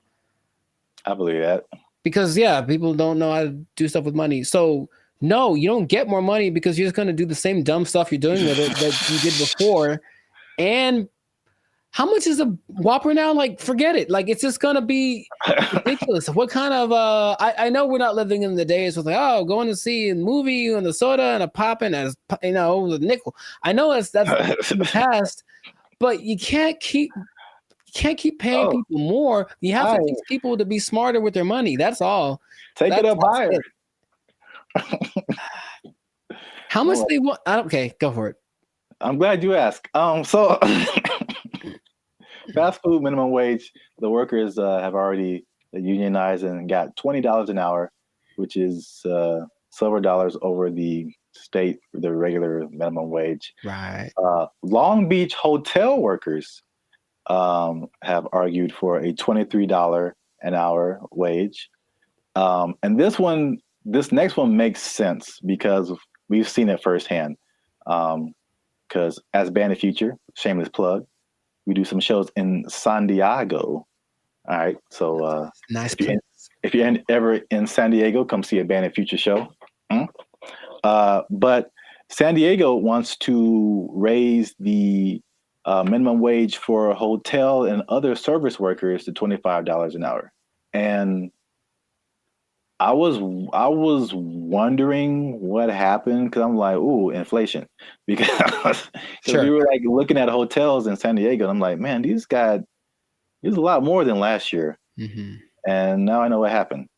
I believe that. Because, yeah, people don't know how to do stuff with money. So, no, you don't get more money because you're just going to do the same dumb stuff you're doing with it that you did before. And how much is a Whopper now? Like, forget it. Like, it's just going to be ridiculous. What kind of, I know we're not living in the days with like, oh, going to see a movie and a soda and a pop and a, you know, a nickel. I know that's in the past, but you can't keep paying people more. You have to teach people to be smarter with their money. That's all. Take it up higher. How much they want? Okay, go for it. I'm glad you asked. So fast food minimum wage, the workers have already unionized and got $20 an hour, which is silver dollars over the regular minimum wage. Right. Long Beach hotel workers have argued for a $23 an hour wage. And this next one makes sense because we've seen it firsthand. Because as Band of Future, shameless plug, we do some shows in San Diego. All right. So nice. If you're ever in San Diego, come see a Band of Future show. But San Diego wants to raise the minimum wage for hotel and other service workers to $25 an hour. And I was wondering what happened because I'm like, ooh, inflation. Because we were like looking at hotels in San Diego, and I'm like, man, these got a lot more than last year. Mm-hmm. And now I know what happened.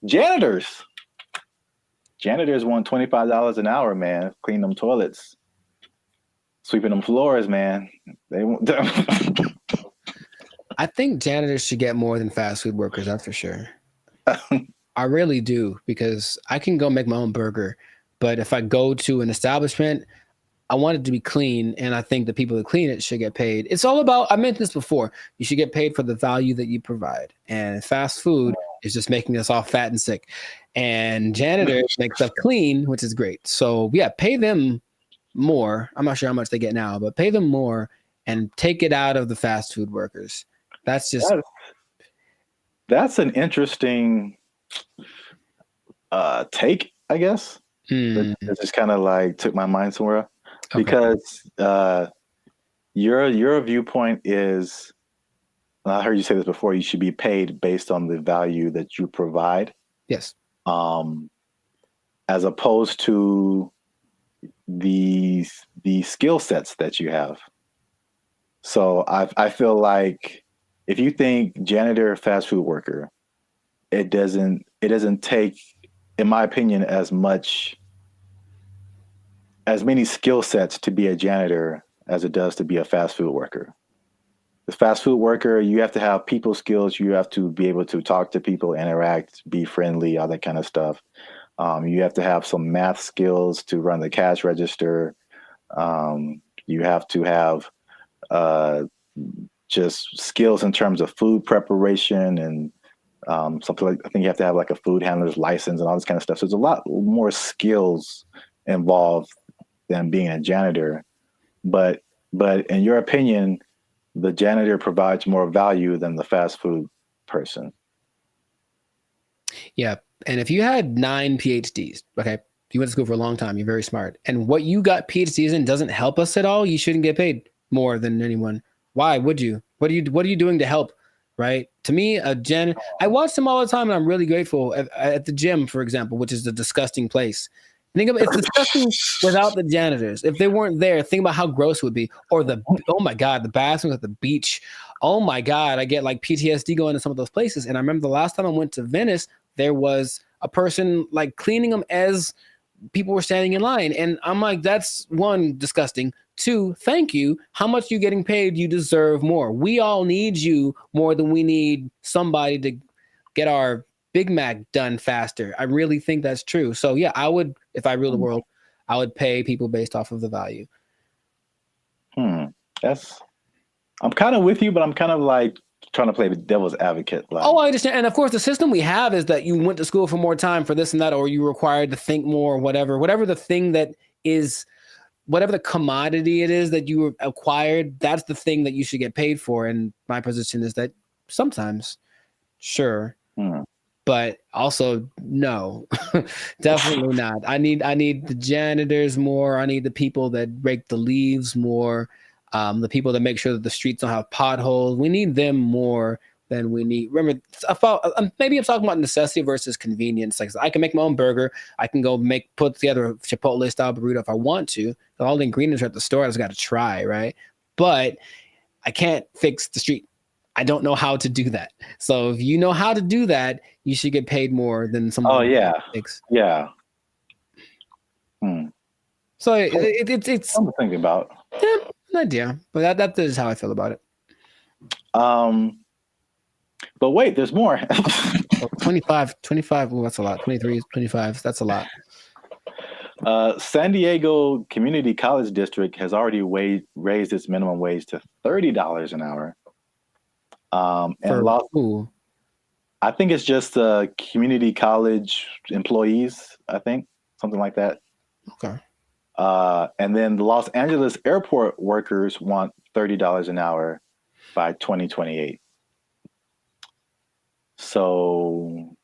Janitors want $25 an hour, man. Clean them toilets, sweeping them floors, man. They want. I think janitors should get more than fast food workers. That's for sure. I really do, because I can go make my own burger, but if I go to an establishment, I want it to be clean, and I think the people that clean it should get paid. It's all about, I mentioned this before, you should get paid for the value that you provide. And fast food is just making us all fat and sick. And janitors make stuff clean, which is great. So yeah, pay them more. I'm not sure how much they get now, but pay them more and take it out of the fast food workers. That's just that's an interesting take, I guess. It just kind of like took my mind somewhere. Because your viewpoint is, I heard you say this before, you should be paid based on the value that you provide. Yes. As opposed to the skill sets that you have. So I feel like if you think janitor, fast food worker, it doesn't take, in my opinion, as many skill sets to be a janitor as it does to be a fast food worker. The fast food worker, you have to have people skills. You have to be able to talk to people, interact, be friendly, all that kind of stuff. You have to have some math skills to run the cash register. You have to have just skills in terms of food preparation and something like, I think you have to have like a food handler's license and all this kind of stuff. So there's a lot more skills involved than being a janitor. But but in your opinion, the janitor provides more value than the fast food person. Yeah. And if you had 9 PhDs, okay, you went to school for a long time, you're very smart, and what you got PhDs in doesn't help us at all, you shouldn't get paid more than anyone. Why would you? What are you doing to help? Right? To me, I watch them all the time, and I'm really grateful at the gym, for example, which is a disgusting place. Think about it's disgusting without the janitors. If they weren't there, think about how gross it would be. Or oh my God, the bathrooms at the beach. Oh my God, I get like PTSD going to some of those places. And I remember the last time I went to Venice, there was a person like cleaning them as people were standing in line. And I'm like, that's one, disgusting. 2, thank you. How much you getting paid? You deserve more. We all need you more than we need somebody to get our Big Mac done faster. I really think that's true. So yeah, I would, if I ruled the world, I would pay people based off of the value. I'm kind of with you, but I'm kind of like trying to play the devil's advocate. Like, oh, I understand. And of course, the system we have is that you went to school for more time for this and that, or you were required to think more, whatever the thing that is, whatever the commodity it is that you acquired, that's the thing that you should get paid for. And my position is that sometimes, sure. But also, no, definitely not. I need the janitors more. I need the people that rake the leaves more. The people that make sure that the streets don't have potholes. We need them more than we need. Remember, maybe I'm talking about necessity versus convenience. Like I can make my own burger. I can go put together a Chipotle style burrito if I want to. All the ingredients are at the store. I just got to try, right? But I can't fix the street. I don't know how to do that. So if you know how to do that, you should get paid more than someone. Oh yeah, yeah. So it's something to think about. Yeah, an idea, but that is how I feel about it. But wait, there's more. 25. Well, that's a lot. 23, 25. That's a lot. San Diego Community College District has already raised its minimum wage to $30 an hour. And I think it's just community college employees, I think, something like that. Okay. And then the Los Angeles airport workers want $30 an hour by 2028. So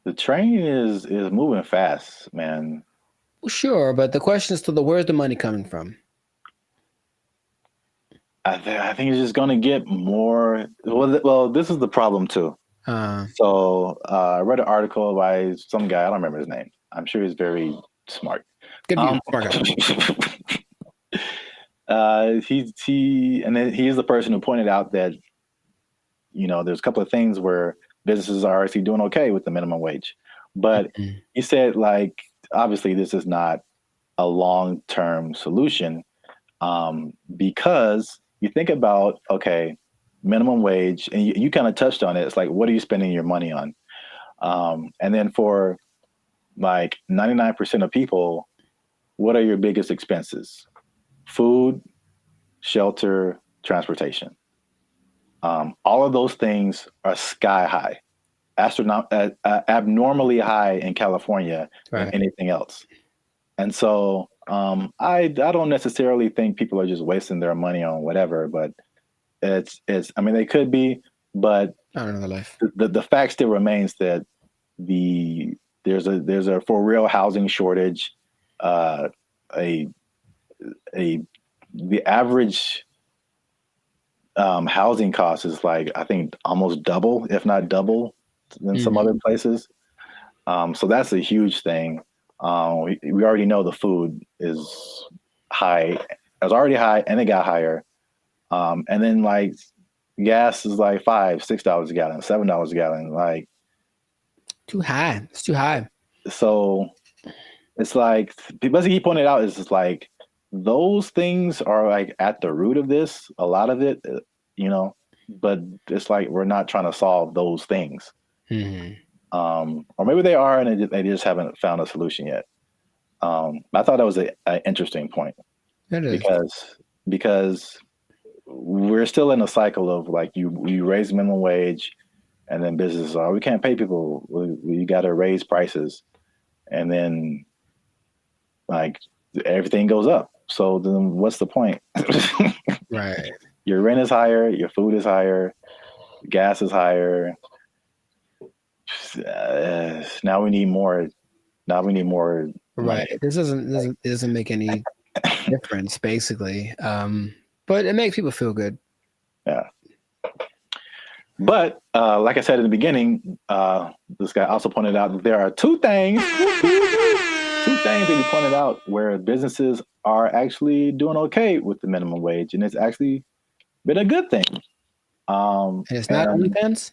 the train is moving fast, man. Well, sure, but the question is where's the money coming from? I think it's just going to get more. Well, this is the problem too. So I read an article by some guy. I don't remember his name. I'm sure he's very smart. Good view, smart guy. He is the person who pointed out that there's a couple of things where businesses are actually doing okay with the minimum wage, but he said like obviously this is not a long-term solution because you think about, okay, minimum wage, and you kind of touched on it. It's like, what are you spending your money on? And then for like 99% of people, what are your biggest expenses? Food, shelter, transportation. All of those things are sky high, abnormally high in California than anything else. And so I don't necessarily think people are just wasting their money on whatever, but it's I mean they could be, but I don't know the life. The fact still remains that there's a for real housing shortage. The average housing cost is like I think almost double, if not double, than some other places. So that's a huge thing. We already know the food is high. It was already high, and it got higher. And then like gas is like $5-6 a gallon, $7 a gallon. Like too high. It's too high. So it's like basically he pointed out is just like those things are like at the root of this. A lot of it, but it's like we're not trying to solve those things. Or maybe they are, and they just haven't found a solution yet. I thought that was an interesting point. It is. Because we're still in a cycle of like you raise minimum wage, and then businesses are we can't pay people. We got to raise prices, and then like everything goes up. So then what's the point? Right. Your rent is higher, your food is higher, gas is higher. Now we need more. Now we need more money. Right. This doesn't make any difference, basically. But it makes people feel good. Yeah. But like I said in the beginning, this guy also pointed out that there are two things that he pointed out where businesses are actually doing okay with the minimum wage, and it's actually been a good thing. And it's not OnlyFans?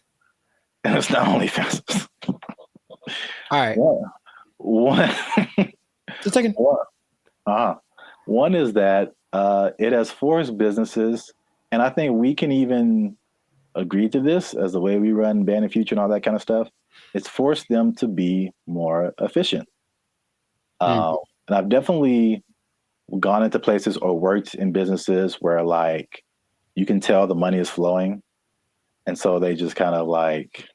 And it's not OnlyFans. All right. One, just a second. One is that it has forced businesses, and I think we can even agree to this as the way we run Band and Future and all that kind of stuff. It's forced them to be more efficient. And I've definitely gone into places or worked in businesses where like you can tell the money is flowing. And so they just kind of like,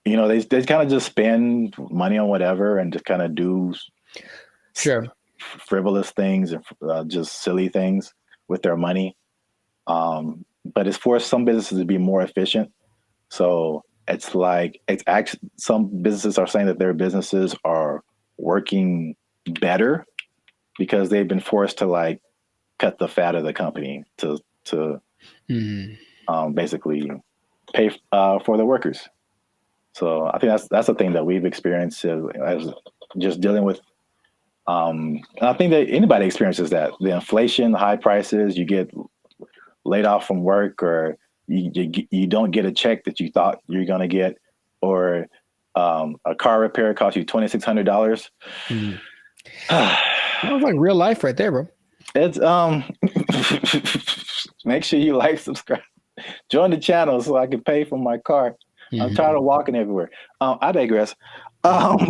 you know, they kind of just spend money on whatever and just kind of do frivolous things and just silly things with their money. But it's forced some businesses to be more efficient. So it's like, it's actually, some businesses are saying that their businesses are working better because they've been forced to like cut the fat of the company to basically pay for the workers. So I think that's the thing that we've experienced as just dealing with. And I think that anybody experiences that, the inflation, the high prices, you get laid off from work, or you don't get a check that you thought you're going to get, or a car repair costs you $2,600. That was like real life right there, bro. It's make sure you like, subscribe, join the channel so I can pay for my car. I'm tired of walking everywhere. I digress. But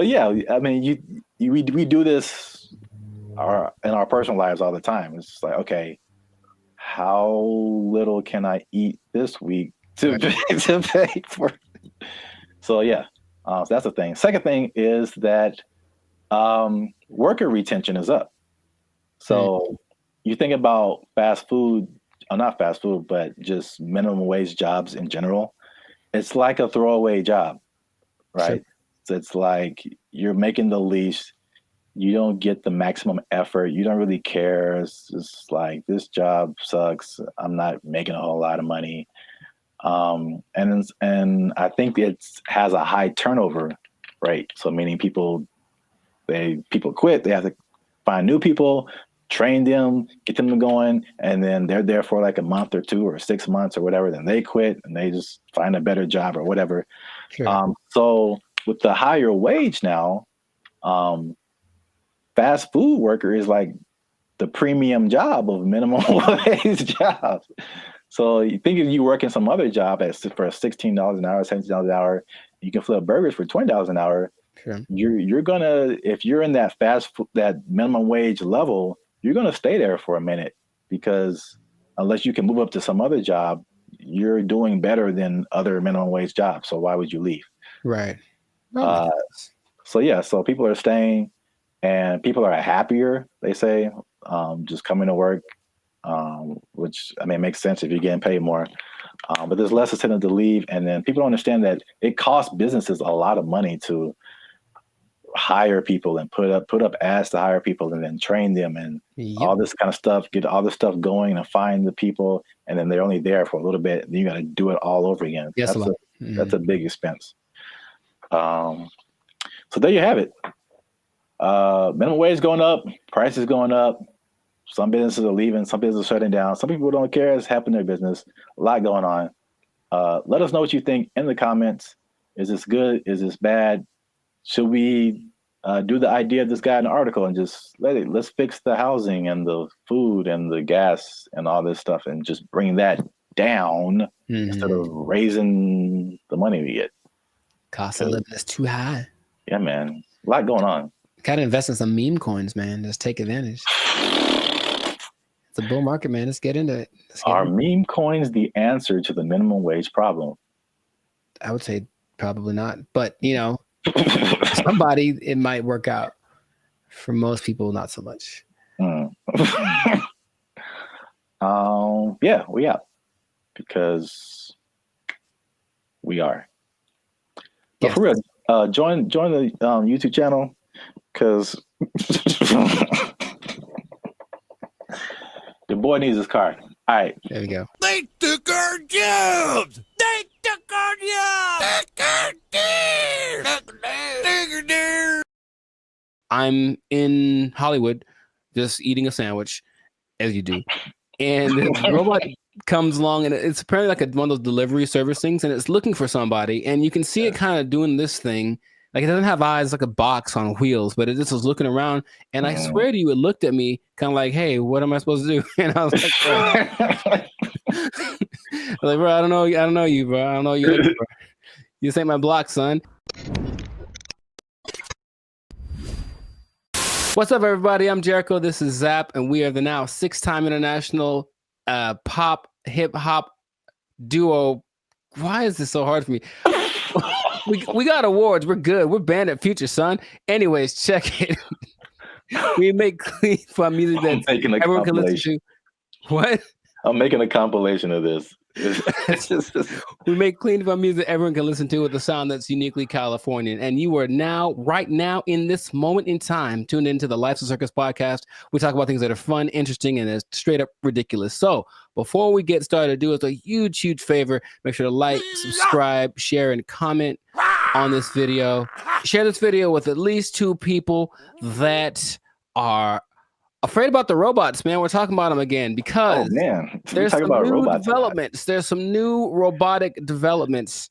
yeah, I mean, we do this in our personal lives all the time. It's just like, okay, how little can I eat this week to pay for? So yeah, so that's the thing. Second thing is that worker retention is up. So you think about fast food, not fast food, but just minimum wage jobs in general. It's like a throwaway job, right? So it's like you're making the least, you don't get the maximum effort, you don't really care. It's just like, this job sucks, I'm not making a whole lot of money. And I think it has a high turnover rate. So meaning people quit, they have to find new people, train them, get them going, and then they're there for like a month or 2 or 6 months or whatever, then they quit and they just find a better job or whatever. So with the higher wage now, fast food worker is like the premium job of minimum wage jobs. So you think if you work in some other job for $16 an hour, $17 an hour, you can flip burgers for $20 an hour. You're gonna, if you're in that that minimum wage level, you're gonna stay there for a minute, because unless you can move up to some other job, you're doing better than other minimum wage jobs. So why would you leave? Right. So yeah, so people are staying, and people are happier, they say, just coming to work, which, I mean, makes sense if you're getting paid more. But there's less incentive to leave, and then people don't understand that it costs businesses a lot of money to hire people and put up ads to hire people and then train them and all this kind of stuff, get all this stuff going and find the people, and then they're only there for a little bit, and you got to do it all over again. Yes, that's a big expense. So there you have it. Minimum wage going up, prices going up. Some businesses are leaving, some businesses are shutting down. Some people don't care. It's happening in their business. A lot going on. Let us know what you think in the comments. Is this good? Is this bad? Should we do the idea of this guy in the article and just let's fix the housing and the food and the gas and all this stuff and just bring that down instead of raising the money we get? Cost of living is too high. Yeah, man. A lot going on. Gotta invest in some meme coins, man. Just take advantage. It's a bull market, man. Let's get into it. Are meme coins the answer to the minimum wage problem? I would say probably not. But, you know, Somebody, it might work out. For most people, not so much. Yeah, we out because we are. But for real, join the YouTube channel because the boy needs his car. All right, there we go. They took our jobs. They took our jobs. I'm in Hollywood, just eating a sandwich, as you do, and the robot comes along, and it's apparently like one of those delivery service things, and it's looking for somebody, and you can see it kind of doing this thing. Like it doesn't have eyes, like a box on wheels, but it just was looking around, and I swear to you, it looked at me, kind of like, "Hey, what am I supposed to do?" And I was like, "Bro, bro, I don't know you, bro. I don't know you. Bro. You just ain't my block, son." What's up, everybody? I'm Jericho. This is Zap, and we are the now 6-time international pop hip hop duo. Why is this so hard for me? we got awards. We're good. We're banned at Future, son. Anyways, check it. We make clean fun music that everyone can listen to. What? I'm making a compilation of this. We make clean fun music everyone can listen to with a sound that's uniquely Californian. And you are right now, in this moment in time, tuned into the Life's a Circus podcast. We talk about things that are fun, interesting, and straight up ridiculous. So before we get started, do us a huge, huge favor. Make sure to like, subscribe, share, and comment on this video. Share this video with at least 2 people that are afraid about the robots, man. We're talking about them again because there's some new developments. There's some new robotic developments.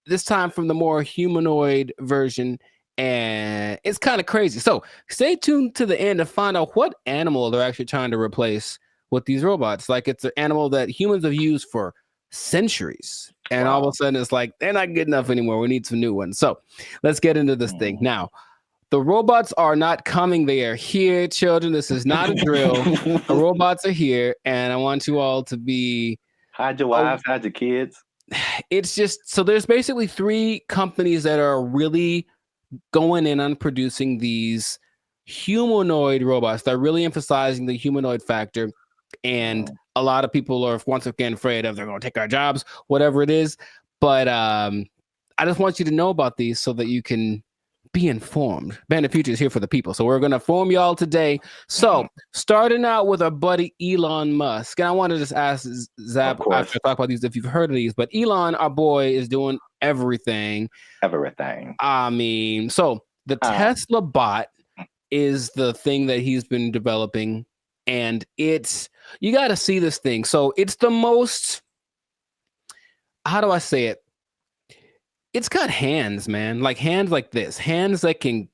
This time from the more humanoid version, and it's kind of crazy. So stay tuned to the end to find out what animal they're actually trying to replace with these robots. Like it's an animal that humans have used for centuries, and all of a sudden it's like they're not good enough anymore. We need some new ones. So let's get into this thing now. The robots are not coming. They are here, children. This is not a drill. The robots are here, and I want you all to be... Hide your wives, hide your kids. It's just... So there's basically 3 companies that are really going in on producing these humanoid robots. They're really emphasizing the humanoid factor, and a lot of people are, once again, afraid of they're going to take our jobs, whatever it is. But I just want you to know about these so that you can be informed. Band of Future is here for the people. So we're going to inform y'all today. So starting out with our buddy Elon Musk. And I want to just ask Zap after I talk about these if you've heard of these. But Elon, our boy, is doing everything. I mean, so the Tesla bot is the thing that he's been developing. And it's, you got to see this thing. So it's the most, how do I say it? It's got hands, man. Like hands like this. Hands that can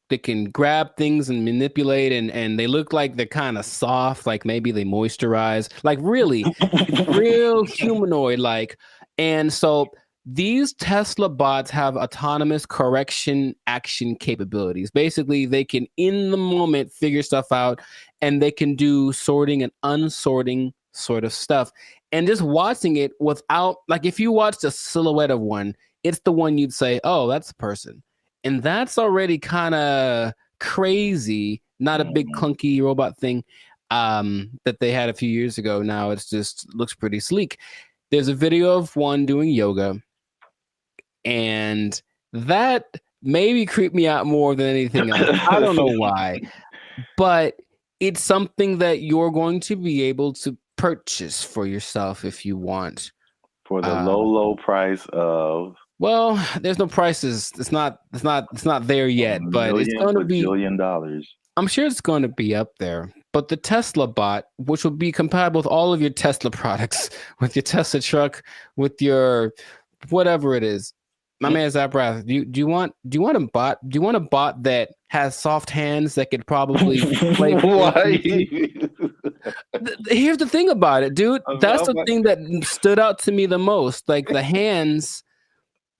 grab things and manipulate, and they look like they're kind of soft, like maybe they moisturize. Like really, it's real humanoid like. And so these Tesla bots have autonomous correction action capabilities. Basically, they can in the moment figure stuff out, and they can do sorting and unsorting sort of stuff. And just watching it without, like if you watched a silhouette of one, it's the one you'd say, oh, that's a person. And that's already kind of crazy. Not a big clunky robot thing that they had a few years ago. Now it's just looks pretty sleek. There's a video of one doing yoga, and that maybe creeped me out more than anything else. I don't know why, but it's something that you're going to be able to purchase for yourself if you want. For the low price of... Well, there's no prices. It's not there yet, but it's going to be $1 billion. I'm sure it's going to be up there. But the Tesla bot, which will be compatible with all of your Tesla products, with your Tesla truck, with your whatever it is. My man Zaprath, do you want a bot? Do you want a bot that has soft hands that could probably play? Here's the thing about it, dude. That's the thing that stood out to me the most. Like the hands.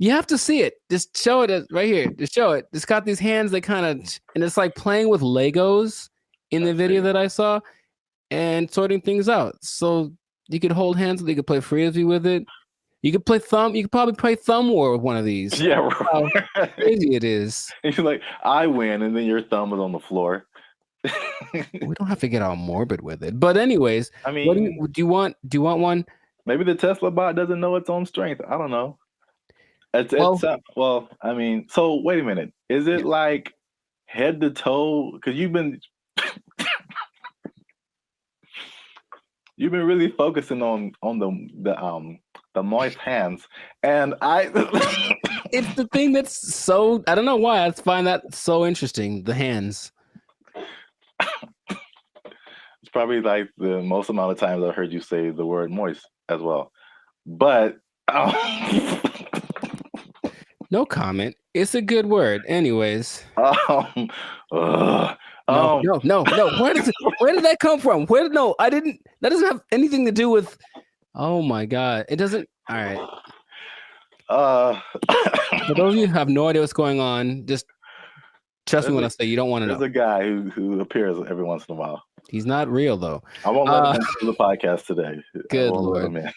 You have to see it. Just show it right here. Just show it. It's got these hands that kind of, and it's like playing with Legos in the video that I saw and sorting things out. So you could hold hands, you could play frisbee with it. You could probably play Thumb War with one of these. Yeah, How crazy it is. He's like, I win, and then your thumb is on the floor. We don't have to get all morbid with it. But anyways, I mean, what do you want? Do you want one? Maybe the Tesla bot doesn't know its own strength. I don't know. Well, I mean, so wait a minute. Is it like head to toe? Because you've been really focusing on the moist hands, and it's the thing that's so, I don't know why I find that so interesting. The hands. It's probably like the most amount of times I've heard you say the word moist as well. But no comment. It's a good word. Anyways. No. Where did that come from? That doesn't have anything to do with. Oh my God. It doesn't. All right. For those of you who have no idea what's going on, just trust me when I say you don't want to know. There's a guy who appears every once in a while. He's not real though. I won't let him into the podcast today. Good Lord.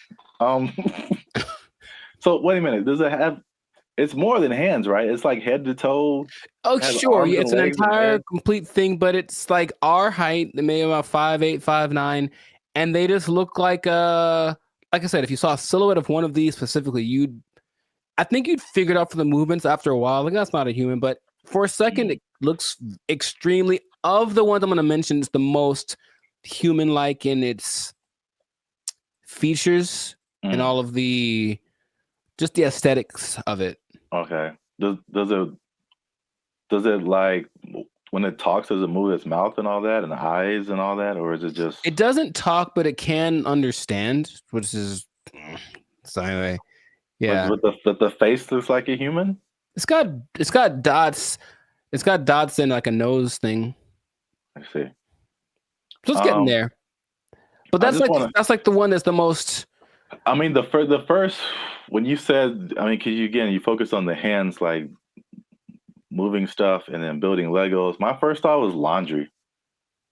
So wait a minute. Does it have? It's more than hands, right? It's like head to toe. Oh, sure. Yeah, it's an entire complete thing, but it's like our height. They may be about 5'8", 5'9", and they just look like I said, if you saw a silhouette of one of these specifically, I think you'd figure it out for the movements after a while. Like, that's not a human, but for a second, it looks extremely. Of the ones I'm going to mention, it's the most human-like in its features and all of the aesthetics of it. Okay. Does it like when it talks? Does it move its mouth and all that, and the eyes and all that, or is it just? It doesn't talk, but it can understand, which is so anyway. Yeah. But the face looks like a human. It's got dots. It's got dots and like a nose thing. I see. So it's getting there. But that's like the one that's the most. I mean, the first when you said, I mean, because you focus on the hands, like moving stuff and then building Legos. My first thought was laundry.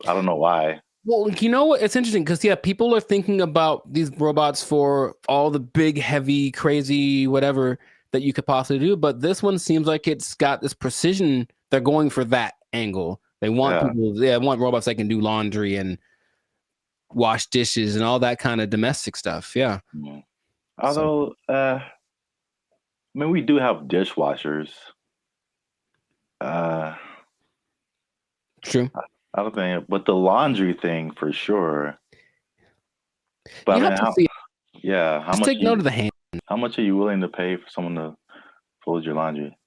I don't know why. Well, you know what? It's interesting because people are thinking about these robots for all the big, heavy, crazy, whatever that you could possibly do. But this one seems like it's got this precision. They're going for that angle. They want want robots that can do laundry and wash dishes and all that kind of domestic stuff. Yeah. Although, I mean, we do have dishwashers. True. I don't think, but the laundry thing for sure. But you I mean, how much? Take note of the hand. How much are you willing to pay for someone to fold your laundry?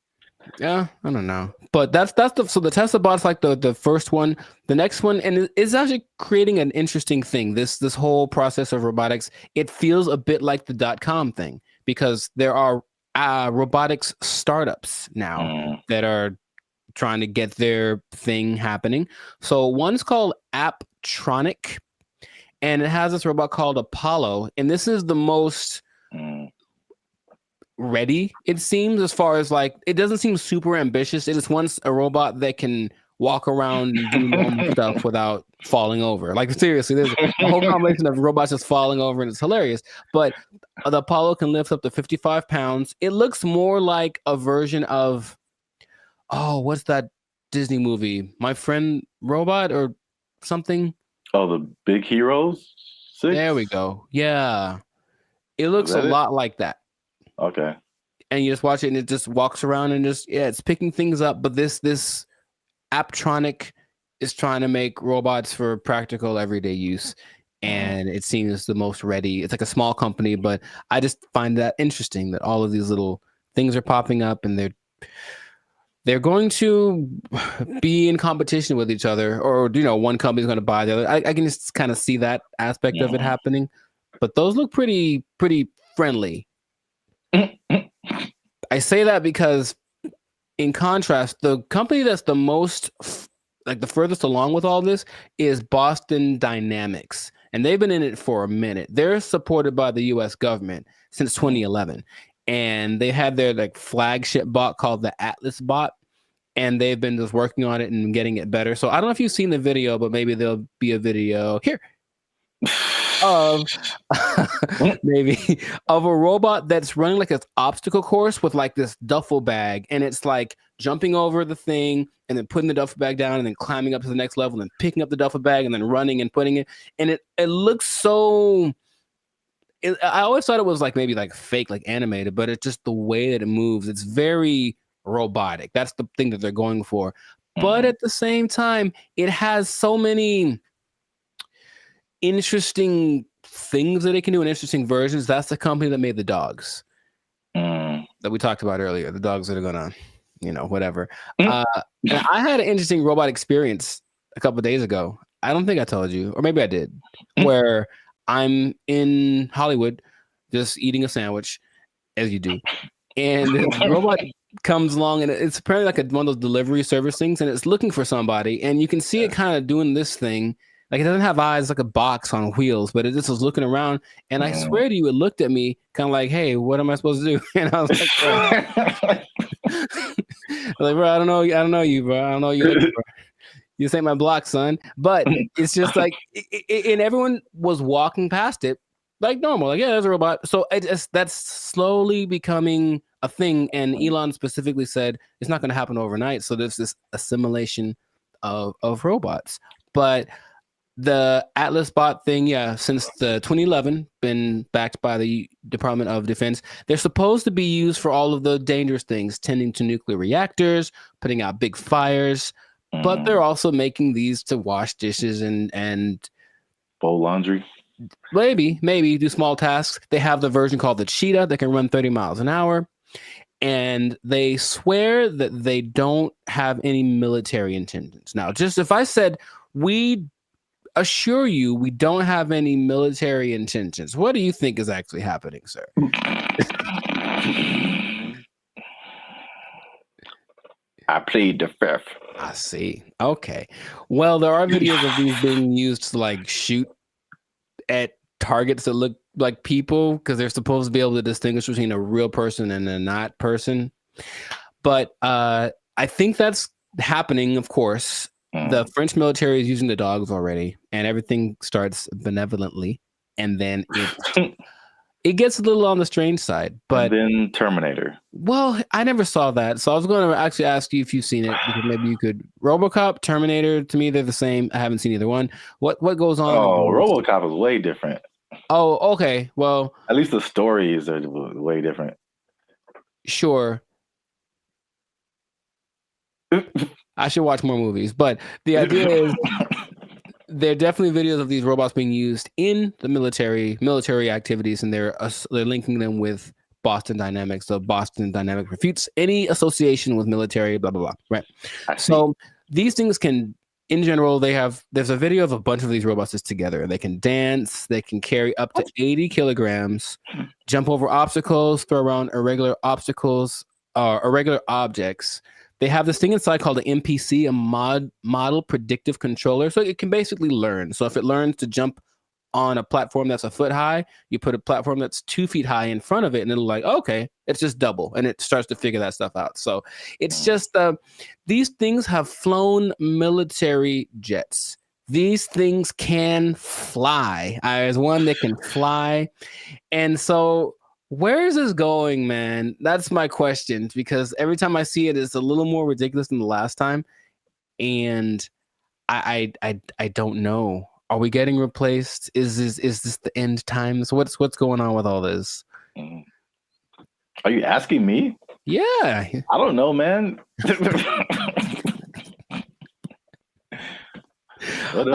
Yeah, I don't know, but that's the Tesla bot's like the first one. The next one, and it's actually creating an interesting thing. This whole process of robotics, it feels a bit like the .com thing because there are robotics startups now that are trying to get their thing happening. So one's called Apptronic, and it has this robot called Apollo, and this is the most ready, it seems, as far as like, it doesn't seem super ambitious. It just wants a robot that can walk around and do normal stuff without falling over. Like, seriously, there's a whole combination of robots just falling over, and it's hilarious. But the Apollo can lift up to 55 pounds. It looks more like a version of, what's that Disney movie? My Friend Robot or something? Oh, the Big Heroes 6? There we go. Yeah. It looks a lot like that. Okay. And you just watch it and it just walks around and it's picking things up. But this Apptronic is trying to make robots for practical everyday use. And it seems the most ready. It's like a small company, but I just find that interesting that all of these little things are popping up and they're going to be in competition with each other, or one company's going to buy the other. I can just kind of see that aspect of it happening. But those look pretty friendly. I say that because, in contrast, the company that's the most, like the furthest along with all this is Boston Dynamics. And they've been in it for a minute. They're supported by the US government since 2011. And they had their like flagship bot called the Atlas bot. And they've been just working on it and getting it better. So I don't know if you've seen the video, but maybe there'll be a video here. of maybe of a robot that's running like an obstacle course with like this duffel bag, and it's like jumping over the thing and then putting the duffel bag down and then climbing up to the next level and then picking up the duffel bag and then running and putting it. And it looks so. I always thought it was like maybe like fake, like animated, but it's just the way that it moves. It's very robotic. That's the thing that they're going for. But at the same time, it has so many interesting things that it can do and interesting versions. That's the company that made the dogs that we talked about earlier. The dogs that are gonna, whatever. And I had an interesting robot experience a couple of days ago. I don't think I told you, or maybe I did, where I'm in Hollywood just eating a sandwich, as you do, and the robot comes along, and it's apparently like one of those delivery service things, and it's looking for somebody, and you can see it kind of doing this thing. Like, it doesn't have eyes, like a box on wheels, but it just was looking around, and I swear to you, it looked at me kind of like, hey, what am I supposed to do? And I was like, bro, I don't know you, bro. I don't know you, bro. You ain't my block, son. But it's just like, and everyone was walking past it like normal. Like, yeah, there's a robot. So that's slowly becoming a thing. And Elon specifically said it's not going to happen overnight. So there's this assimilation of robots. But the Atlas bot thing, since the 2011, been backed by the Department of Defense. They're supposed to be used for all of the dangerous things, tending to nuclear reactors, putting out big fires. But they're also making these to wash dishes and fold laundry. Maybe do small tasks. They have the version called the Cheetah that can run 30 miles an hour. And they swear that they don't have any military intentions. Now, just if I said, we assure you we don't have any military intentions, what do you think is actually happening, sir? I plead the fifth. I see. Okay. Well, there are videos of these being used to like shoot at targets that look like people, because they're supposed to be able to distinguish between a real person and a not person. But I think that's happening, of course. The French military is using the dogs already, and everything starts benevolently, and then it gets a little on the strange side. But and then Terminator. Well, I never saw that, so I was going to actually ask you if you've seen it, because maybe you could. RoboCop, Terminator, to me they're the same. I haven't seen either one. What goes on? Oh, RoboCop is way different. Oh, okay. Well, at least the stories are way different. Sure. I should watch more movies, but the idea is there are definitely videos of these robots being used in the military activities, and they're linking them with Boston Dynamics. So Boston Dynamics refutes any association with military, blah, blah, blah. Right. So these things can, in general, there's a video of a bunch of these robots just together. They can dance, they can carry up to 80 kilograms, jump over obstacles, throw around irregular objects. They have this thing inside called an MPC, a model predictive controller. So it can basically learn. So if it learns to jump on a platform that's a foot high, you put a platform that's 2 feet high in front of it, and it'll like, okay, it's just double, and it starts to figure that stuff out. So it's just these things have flown military jets. These things can fly. There's one that can fly, and so where is this going, man? That's my question, because every time I see it, it's a little more ridiculous than the last time, and I don't know. Are we getting replaced? Is this the end times? What's going on with all this? Are you asking me? Yeah. I don't know, man. I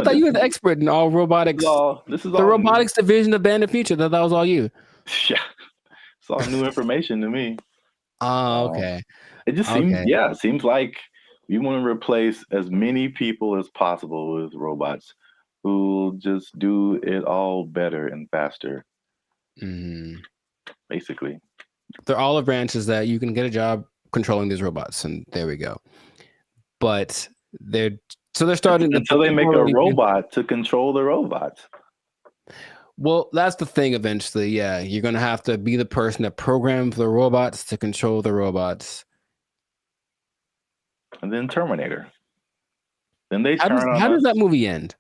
thought you were the expert in all robotics. This is the robotics division of Band of Future. That was all you. Yeah. It's all new information to me. Oh, okay. It just seems like we want to replace as many people as possible with robots who just do it all better and faster. Basically. They're olive branches that you can get a job controlling these robots, and there we go. But they're starting until they make a robot to control the robots. Well, that's the thing eventually. Yeah, you're going to have to be the person that programs the robots to control the robots. And then Terminator. Then they How does that movie end?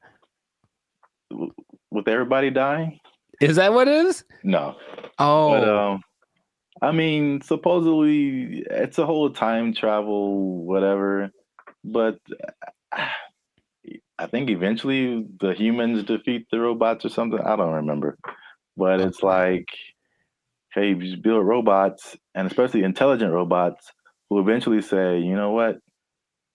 with everybody dying. Is that what it is? No. Oh. But, I mean, supposedly it's a whole time travel, whatever. But I think eventually the humans defeat the robots or something. I don't remember. But it's like, hey, you just build robots, and especially intelligent robots, who eventually say, you know what?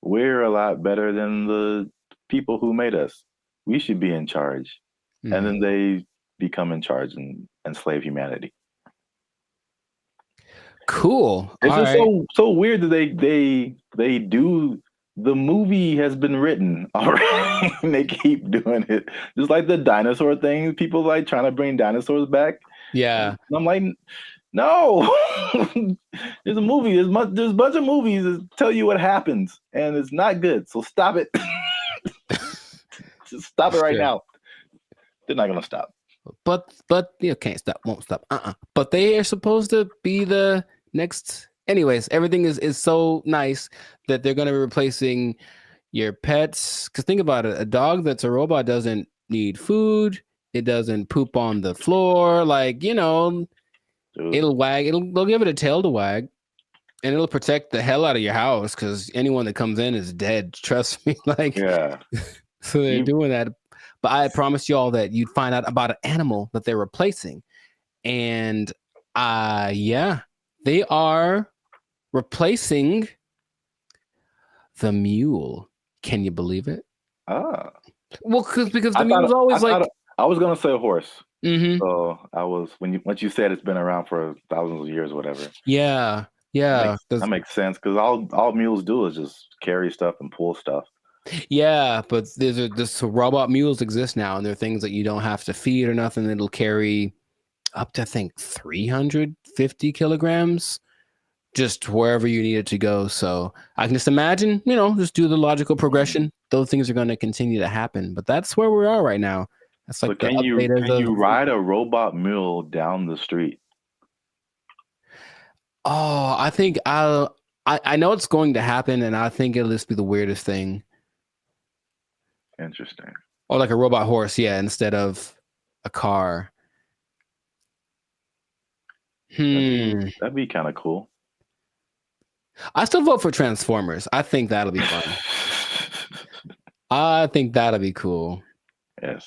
We're a lot better than the people who made us. We should be in charge. Mm-hmm. And then they become in charge and enslave humanity. Cool. It's just so weird that they do. The movie has been written already, and they keep doing it. Just like the dinosaur thing, people like trying to bring dinosaurs back. Yeah, and I'm like, no. There's a movie. There's a bunch of movies that tell you what happens, and it's not good. So stop it. Just stop it right now. They're not gonna stop. But you can't stop, won't stop. But they are supposed to be the next. Anyways, everything is so nice that they're gonna be replacing your pets. Because think about it, a dog that's a robot doesn't need food. It doesn't poop on the floor. Like, you know, it'll wag. They'll give it a tail to wag, and it'll protect the hell out of your house. Because anyone that comes in is dead. Trust me. Like, yeah. So they're doing that. But I promised y'all that you'd find out about an animal that they're replacing. And yeah, they are replacing the mule. Can you believe it? Ah. Well, because the mule's always like... I was going to say a horse. Mm-hmm. So once you said it's been around for thousands of years or whatever. Yeah. Yeah. That makes sense, because all mules do is just carry stuff and pull stuff. Yeah, but this robot mules exist now, and they're things that you don't have to feed or nothing. It'll carry up to, I think, 350 kilograms just wherever you need it to go. So I can just imagine, just do the logical progression. Those things are going to continue to happen. But that's where we are right now. That's like can you ride a robot mule down the street? Oh, I think I know it's going to happen, and I think it'll just be the weirdest thing. Interesting. Or like a robot horse, yeah, instead of a car. That'd be kind of cool. I still vote for Transformers. I think that'll be fun. I think that'll be cool. Yes.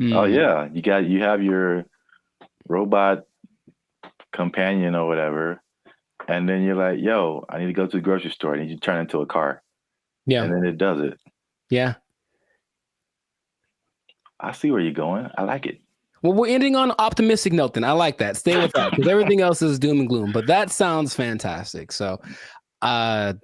Oh yeah, you have your robot companion or whatever, and then you're like, yo, I need to go to the grocery store. I need you to turn into a car. Yeah. And then it does it. Yeah. I see where you're going. I like it. Well, we're ending on an optimistic note then. I like that. Stay with that, because everything else is doom and gloom. But that sounds fantastic. So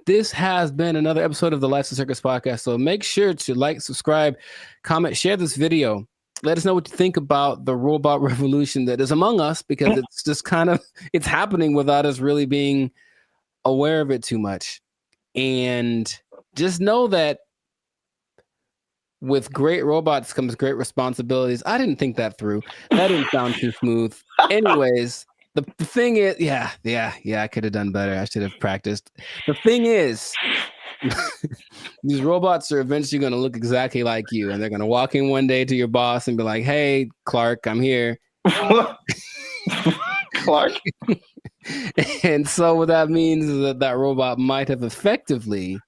this has been another episode of the Life's a Circus podcast. So make sure to like, subscribe, comment, share this video. Let us know what you think about the robot revolution that is among us, because it's just it's happening without us really being aware of it too much. And just know that with great robots comes great responsibilities. I didn't think that through. That didn't sound too smooth. Anyways, the thing is, yeah, I could have done better. I should have practiced. The thing is, these robots are eventually going to look exactly like you, and they're going to walk in one day to your boss and be like, "Hey, Clark, I'm here." Clark. And so what that means is that robot might have effectively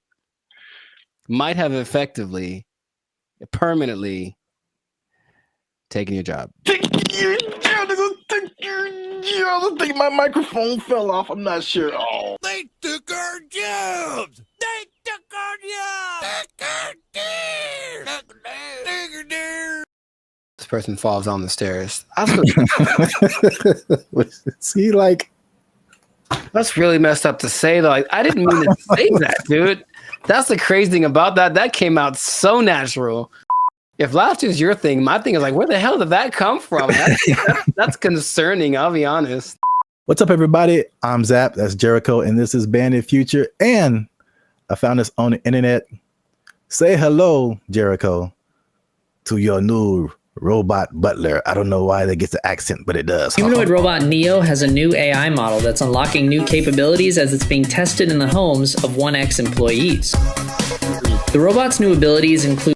permanently taking your job. I think my microphone fell off. I'm not sure. Oh. They took our jobs. They took our jobs. This person falls down the stairs. See, like, that's really messed up to say, though. Like, I didn't mean to say that, dude. That's the crazy thing about that. That came out so natural. If laughter is your thing, my thing is like, where the hell did that come from? That's concerning, I'll be honest. What's up, everybody? I'm Zap. That's Jericho, and this is Bandit Future. And I found this on the internet. Say hello, Jericho, to your new robot butler. I don't know why that gets the accent, but it does. Humanoid robot Neo has a new AI model that's unlocking new capabilities as it's being tested in the homes of 1X employees. The robot's new abilities include...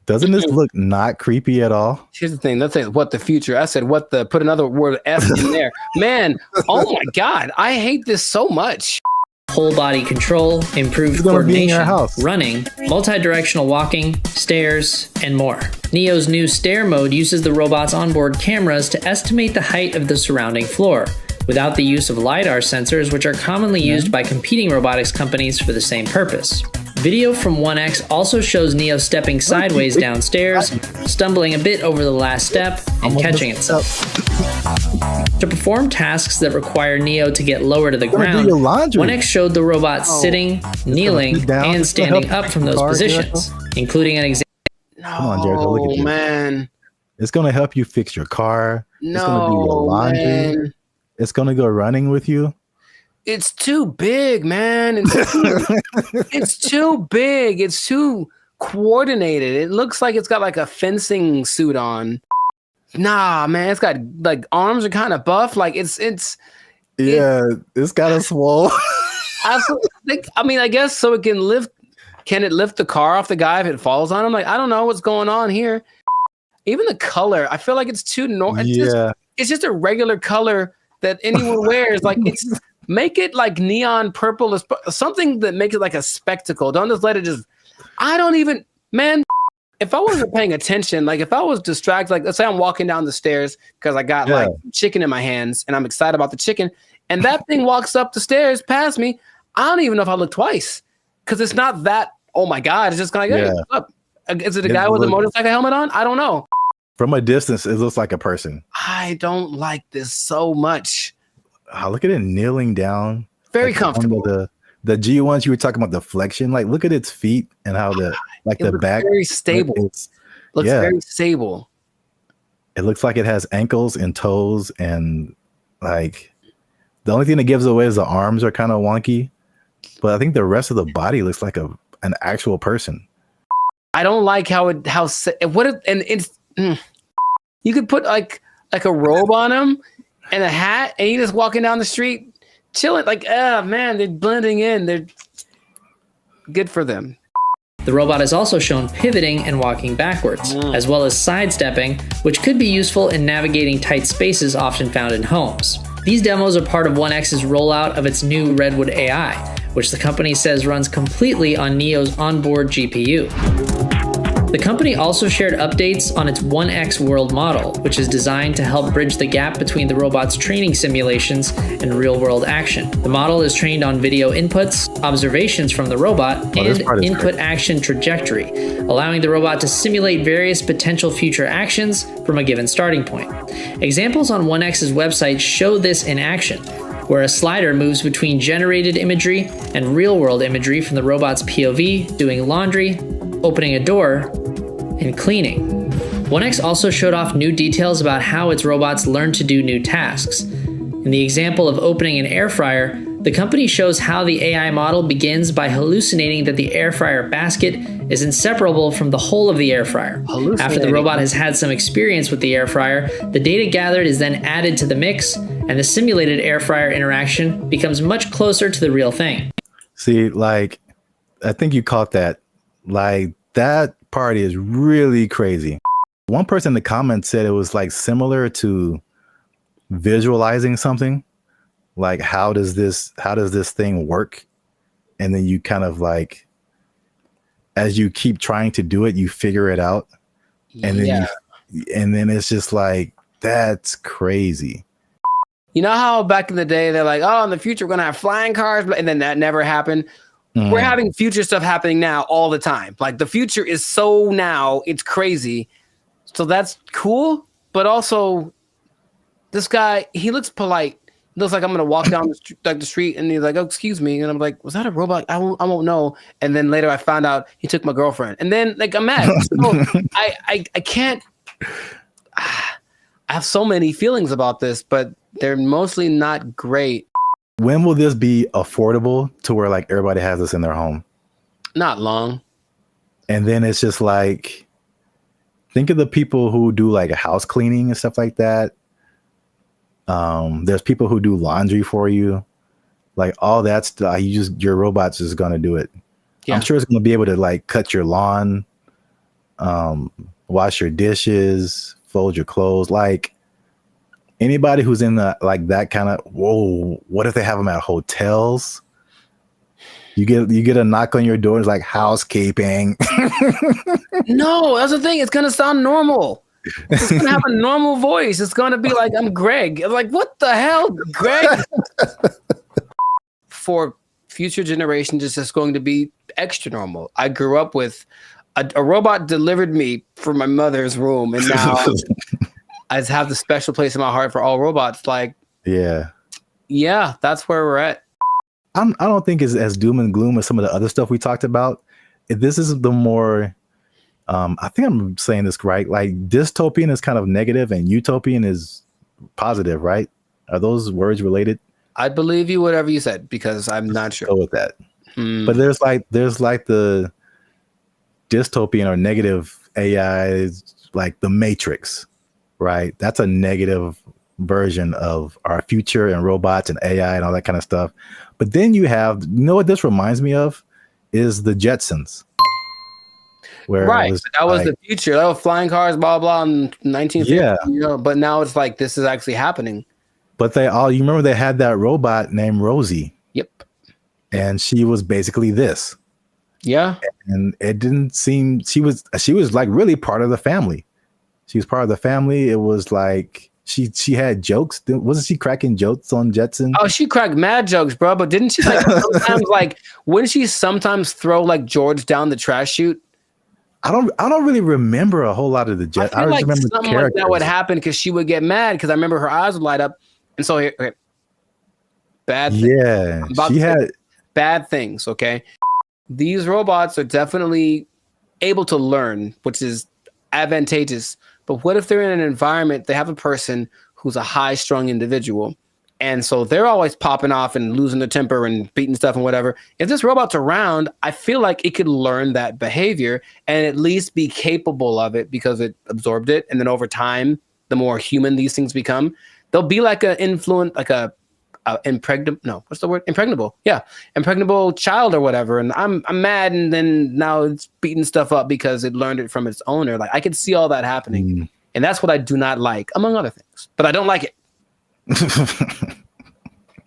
Doesn't this look not creepy at all? Here's the thing. Let's say what the future. I said what the. Put another word F in there. Man, oh my God, I hate this so much. Whole body control, improved coordination, running, multi-directional walking, stairs, and more. Neo's new stair mode uses the robot's onboard cameras to estimate the height of the surrounding floor, without the use of LiDAR sensors, which are commonly used by competing robotics companies for the same purpose. Video from 1X also shows Neo stepping sideways downstairs, stumbling a bit over the last step, and catching itself. To perform tasks that require Neo to get lower to the ground, 1X showed the robot sitting, kneeling, and standing up from those positions, including an example. Come on, Jericho, look at you. Man. It's going to help you fix your car. It's going to do your laundry. Man. It's going to go running with you. It's too big, man. It's too big. It's too coordinated. It looks like it's got like a fencing suit on. Nah, man. It's got like arms are kind of buff. Like it's kind of swole. I mean, I guess so it can lift. Can it lift the car off the guy if it falls on him? Like, I don't know what's going on here. Even the color, I feel like it's too normal. It's just a regular color that anyone wears. Like make it like neon purple, something that makes it like a spectacle. Don't just let it just. I don't even, man. If I wasn't paying attention, like if I was distracted, like let's say I'm walking down the stairs because I got like chicken in my hands and I'm excited about the chicken, and that thing walks up the stairs past me, I don't even know if I look twice because it's not that. Oh my God! It's just kind of like, hey, what's up? Is it a guy with a motorcycle helmet on? I don't know. From a distance, it looks like a person. I don't like this so much. Oh, look at it kneeling down. Very comfortable. The G1s you were talking about, the flexion, like look at its feet and how the back very stable. Looks very stable. It looks like it has ankles and toes, and like the only thing that gives away is the arms are kind of wonky, but I think the rest of the body looks like an actual person. I don't like you could put like a robe on him and a hat, and you just walking down the street chilling. Like, man, they're blending in. They're good for them. The robot is also shown pivoting and walking backwards, as well as sidestepping, which could be useful in navigating tight spaces often found in homes. These demos are part of 1X's rollout of its new Redwood AI, which the company says runs completely on Neo's onboard GPU. The company also shared updates on its 1X world model, which is designed to help bridge the gap between the robot's training simulations and real-world action. The model is trained on video inputs, observations from the robot, and input action trajectory, allowing the robot to simulate various potential future actions from a given starting point. Examples on 1X's website show this in action, where a slider moves between generated imagery and real-world imagery from the robot's POV, doing laundry, opening a door, and cleaning. 1X also showed off new details about how its robots learn to do new tasks. In the example of opening an air fryer, the company shows how the AI model begins by hallucinating that the air fryer basket is inseparable from the whole of the air fryer. After the robot has had some experience with the air fryer, the data gathered is then added to the mix, and the simulated air fryer interaction becomes much closer to the real thing. See, like, I think you caught that. Like, that part is really crazy. One person in the comments said it was like similar to visualizing something. Like, how does this thing work? And then you kind of like, as you keep trying to do it, you figure it out. And then and then it's just like, that's crazy. You know how back in the day they're like, oh, in the future we're gonna have flying cars, and then that never happened. We're having future stuff happening now all the time. Like the future is so now, it's crazy. So that's cool, but also this guy, he looks polite. Looks like I'm gonna walk down the street, and he's like, "Oh, excuse me," and I'm like, "Was that a robot? I won't know." And then later, I found out he took my girlfriend, and then like I'm mad. So I can't. I have so many feelings about this, but they're mostly not great. When will this be affordable to where like everybody has this in their home? Not long. And then it's just like, think of the people who do like house cleaning and stuff like that. There's people who do laundry for you, like all that stuff. Your robot's just gonna do it. Yeah. I'm sure it's gonna be able to like cut your lawn wash your dishes, fold your clothes. Like anybody who's in the like that kind of whoa, what if they have them at hotels? You get a knock on your door. It's like housekeeping. No, that's the thing. It's gonna sound normal. It's gonna have a normal voice. It's gonna be like, I'm Greg. Like, what the hell, Greg? For future generations, it's just going to be extra normal. I grew up with a robot delivered me from my mother's room, and now I just have the special place in my heart for all robots. Like, yeah, that's where we're at. I don't think it's as doom and gloom as some of the other stuff we talked about. This is the more, I think I'm saying this right. Like dystopian is kind of negative and utopian is positive, right? Are those words related? I'd believe you whatever you said because I'm not sure. Go with that. But there's like the dystopian or negative AI, like the Matrix, right? That's a negative version of our future and robots and AI and all that kind of stuff. But then you have, you know what this reminds me of is the Jetsons. Where right, that was the future. That was flying cars, blah blah, in 1950. Yeah. You know, but now it's like this is actually happening. But you remember they had that robot named Rosie. Yep. And she was basically this. Yeah. And it didn't seem she was like really part of the family. She was part of the family. It was like she had jokes. Wasn't she cracking jokes on Jetson? Oh, she cracked mad jokes, bro. But didn't she like sometimes like wouldn't she sometimes throw like George down the trash chute? I don't really remember a whole lot of the Jets. I feel just like remember something the like characters. that would happen because she would get mad because I remember her eyes would light up. And so here, okay. Bad things. Yeah, she had bad things. Okay. These robots are definitely able to learn, which is advantageous. But what if they're in an environment, they have a person who's a high-strung individual, and so they're always popping off and losing their temper and beating stuff and whatever. If this robot's around, I feel like it could learn that behavior and at least be capable of it because it absorbed it. And then over time, the more human these things become, they'll be like an influent, like impregnable. Yeah. Impregnable child or whatever. And I'm mad. And then now it's beating stuff up because it learned it from its owner. Like I could see all that happening. And that's what I do not like, among other things, but I don't like it.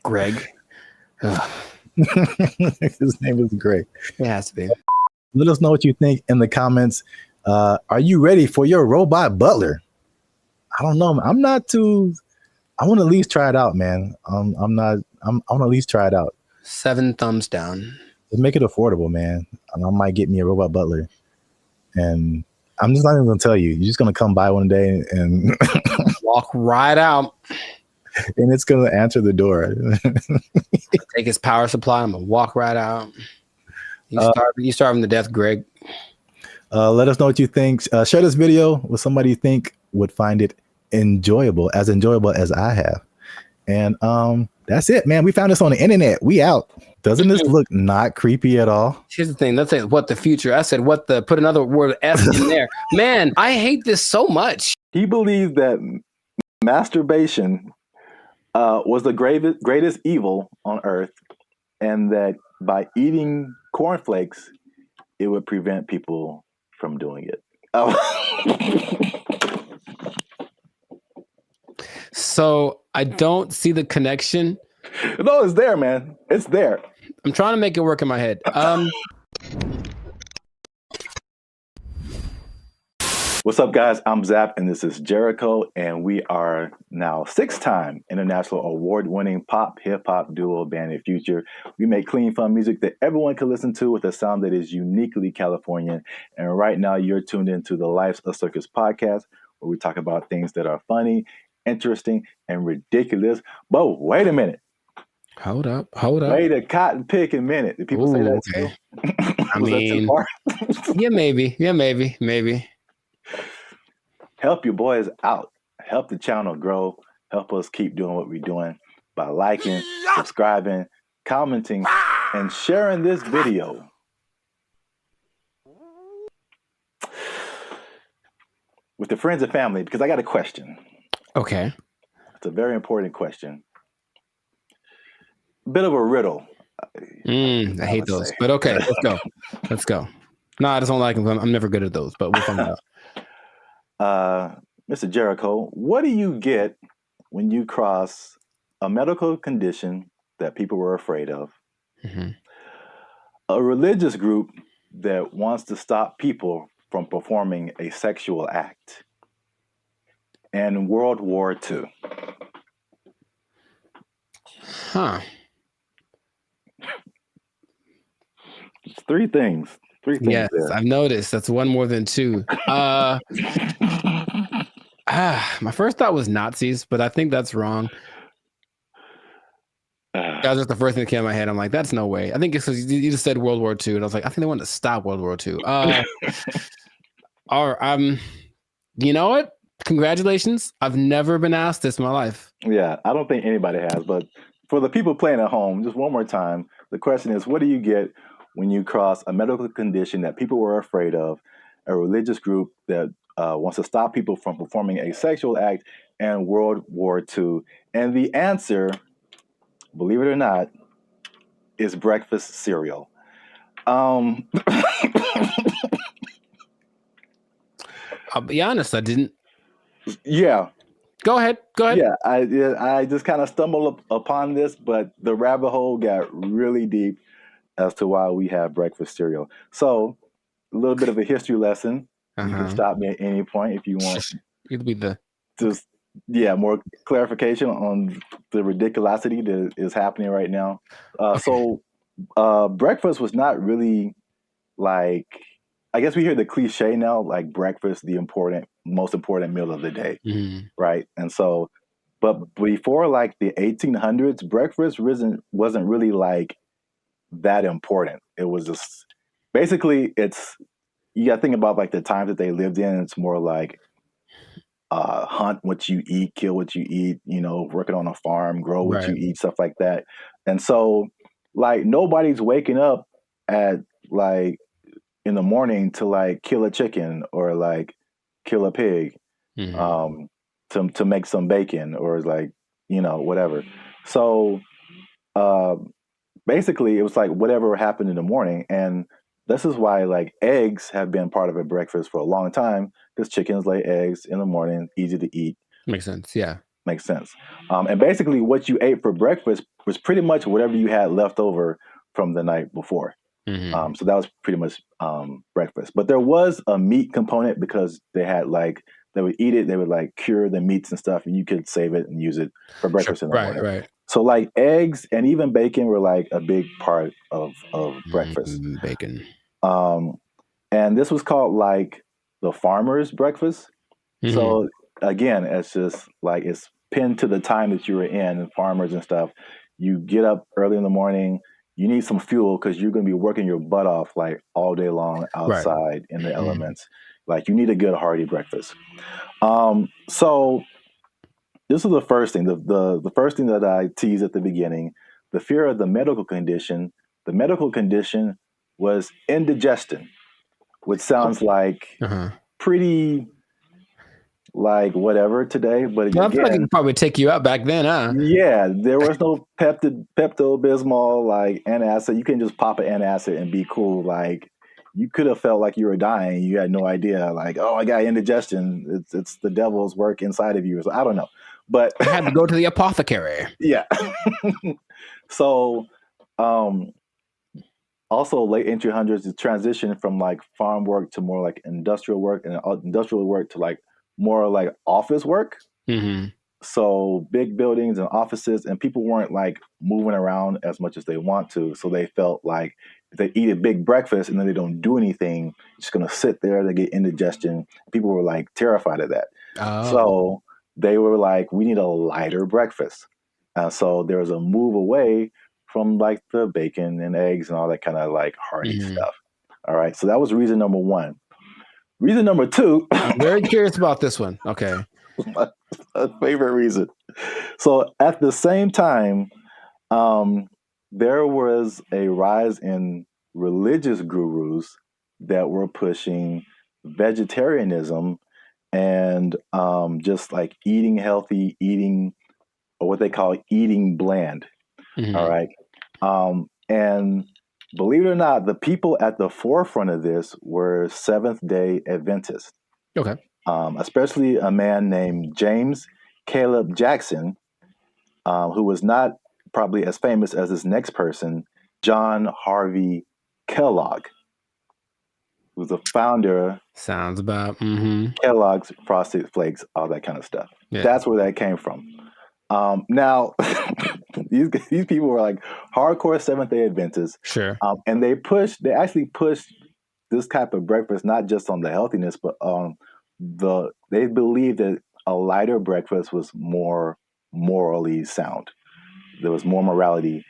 Greg. His name is Greg. It has to be. Let us know what you think in the comments. Are you ready for your robot butler? I don't know. I want to at least try it out, man. I want to at least try it out. 7 thumbs down. Just make it affordable, man. I might get me a robot butler. And I'm just not even going to tell you. You're just going to come by one day and walk right out. And it's going to answer the door. Take his power supply. I'm going to walk right out. You starving to death, Greg. Let us know what you think. Share this video with somebody you think would find it enjoyable as I have. And that's it, man. We found this on the internet. We out. Doesn't this look not creepy at all? Here's the thing. Let's say what the future. I said what the, put another word F in there. Man, I hate this so much. He believes that masturbation was the greatest evil on earth, and that by eating cornflakes, it would prevent people from doing it. Oh. So I don't see the connection. No, it's there, man. It's there. I'm trying to make it work in my head. What's up, guys? I'm Zap, and this is Jericho, and we are now 6-time international award-winning pop hip-hop duo band in Future. We make clean, fun music that everyone can listen to with a sound that is uniquely Californian. And right now, you're tuned into the Life's a Circus podcast, where we talk about things that are funny, interesting, and ridiculous. But wait a minute. Hold up. Wait a cotton picking minute. Did people say that too? I mean, yeah, maybe. Help your boys out. Help the channel grow. Help us keep doing what we're doing by liking, subscribing, commenting, and sharing this video. With the friends and family, because I got a question. Okay. It's a very important question. Bit of a riddle. I hate those, but okay, let's go. No, I just don't like them. I'm never good at those, but we'll find out. Mr. Jericho, what do you get when you cross a medical condition that people were afraid of, a religious group that wants to stop people from performing a sexual act, and World War II? Huh. It's three things. Yes, there. I've noticed. That's one more than two. My first thought was Nazis, but I think that's wrong. That was just the first thing that came to my head. I'm like, that's no way. I think it's because you just said World War II, and I was like, I think they wanted to stop World War II. You know what? Congratulations. I've never been asked this in my life. Yeah, I don't think anybody has, but for the people playing at home, just one more time, the question is, what do you get when you cross a medical condition that people were afraid of, a religious group that wants to stop people from performing a sexual act, and World War II? And the answer, believe it or not, is breakfast cereal. I'll be honest, I didn't. Yeah. Go ahead. Yeah, I just kind of stumbled upon this, but the rabbit hole got really deep as to why we have breakfast cereal. So, a little bit of a history lesson. You can stop me at any point if you want. It'll be more clarification on the ridiculosity that is happening right now. So, breakfast was not really like, I guess we hear the cliche now, like breakfast, the most important meal of the day, right? And so, but before like the 1800s, breakfast wasn't really like that important. It was just basically you got to think about like the times that they lived in. It's more like hunt what you eat, kill what you eat, working on a farm, grow what you eat, stuff like that. And so like nobody's waking up at like in the morning to like kill a chicken or like kill a pig to make some bacon or like, whatever. So basically it was like whatever happened in the morning. And this is why like eggs have been part of a breakfast for a long time, because chickens lay eggs in the morning, easy to eat. Makes sense. Yeah. Makes sense. And basically what you ate for breakfast was pretty much whatever you had left over from the night before. So that was pretty much breakfast. But there was a meat component because they would eat it, they would like cure the meats and stuff, and you could save it and use it for breakfast in the morning. Right. So like eggs and even bacon were like a big part of breakfast. Bacon. And this was called like the farmer's breakfast. So again, it's just like it's pinned to the time that you were in, and farmers and stuff. You get up early in the morning. You need some fuel because you're going to be working your butt off like all day long outside in the elements. Like you need a good hearty breakfast. So this is the first thing. The first thing that I teased at the beginning, the fear of the medical condition. The medical condition was indigestion, which sounds like pretty like whatever today, but I feel like it could probably take you out back then, huh? Yeah, there was no Pepto-Bismol, like antacid. You can just pop an antacid and be cool. Like you could have felt like you were dying. You had no idea. Like, oh, I got indigestion. It's the devil's work inside of you. So I don't know, but I had to go to the apothecary. Yeah. So, also late 1800s, the transition from like farm work to more like industrial work, and industrial work to like more like office work. So big buildings and offices, and people weren't like moving around as much as they want to. So they felt like if they eat a big breakfast and then they don't do anything, just going to sit there, they get indigestion. People were like terrified of that. So they were like, we need a lighter breakfast. So there was a move away from like the bacon and eggs and all that kind of like hearty stuff. All right. So that was reason number one. Reason number two. I'm very curious about this one. Okay. My favorite reason. So at the same time, there was a rise in religious gurus that were pushing vegetarianism and just like eating healthy, eating, or what they call eating bland. All right. And believe it or not, the people at the forefront of this were Seventh-day Adventists. Okay. Especially a man named James Caleb Jackson, who was not probably as famous as this next person, John Harvey Kellogg, who's the founder. Sounds about Kellogg's Frosted Flakes, all that kind of stuff. Yeah. That's where that came from. Now, these people were like hardcore Seventh-day Adventists. Sure. And they actually pushed this type of breakfast not just on the healthiness, but they believed that a lighter breakfast was more morally sound. There was more morality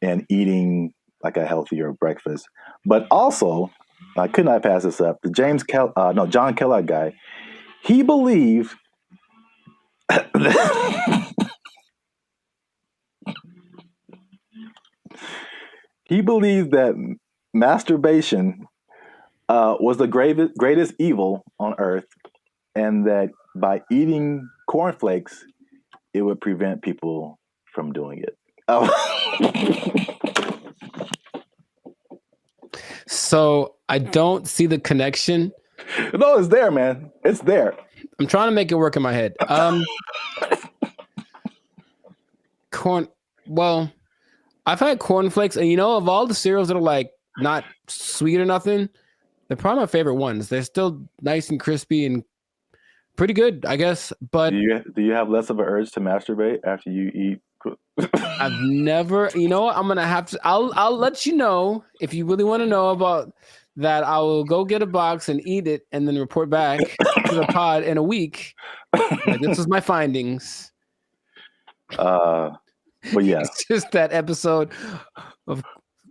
in eating like a healthier breakfast. But also, I could not pass this up. The John Kellogg guy, he believed that masturbation was the greatest evil on earth, and that by eating cornflakes, it would prevent people from doing it. So I don't see the connection. No, it's there, man. It's there. I'm trying to make it work in my head. Well, I've had cornflakes, and of all the cereals that are like not sweet or nothing, they're probably my favorite ones. They're still nice and crispy and pretty good, I guess. But do you have less of an urge to masturbate after you eat? I've never. You know what? I'm gonna have to. I'll let you know if you really want to know about that. I will go get a box and eat it, and then report back to the pod in a week. Like, this is my findings. But yeah, it's just that episode of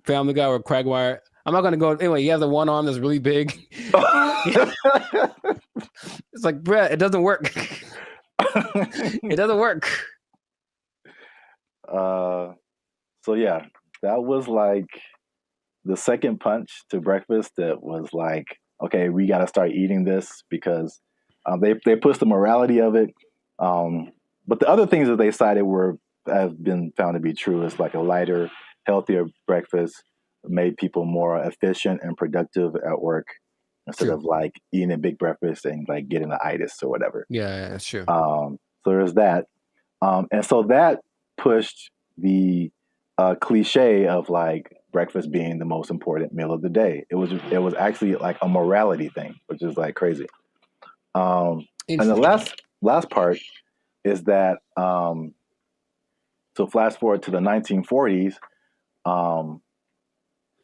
Family Guy or Quagmire. I'm not gonna go anyway. You have the one arm that's really big. It's like, bruh, it doesn't work. It doesn't work. So yeah, that was like the second punch to breakfast. That was like, okay, we got to start eating this because they pushed the morality of it. But the other things that they cited have been found to be true. Is like a lighter, healthier breakfast made people more efficient and productive at work instead of like eating a big breakfast and like getting the itis or whatever. Yeah, that's true. So there's that. And so that pushed the cliche of like breakfast being the most important meal of the day. It was actually like a morality thing, which is like crazy. And the last part is that so flash forward to the 1940s,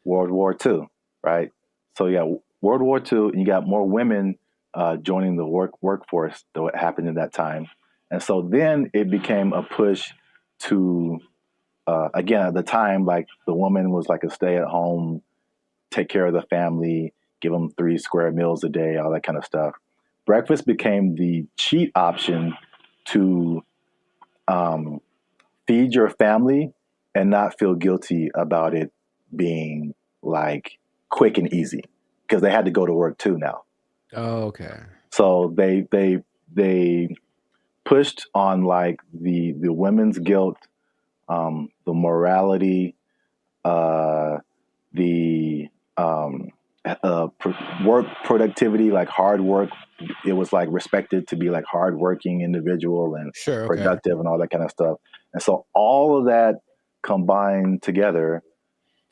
World War II, right? So yeah, World War II, and you got more women joining the workforce than what happened in that time. And so then it became a push to, again, at the time, like the woman was like a stay-at-home, take care of the family, give them 3 square meals a day, all that kind of stuff. Breakfast became the cheat option to feed your family and not feel guilty about it being like quick and easy, because they had to go to work too now. Oh, okay. So they pushed on like the women's guilt, the morality, the work productivity, like hard work. It was like respected to be like hardworking individual and productive and all that kind of stuff. And so all of that combined together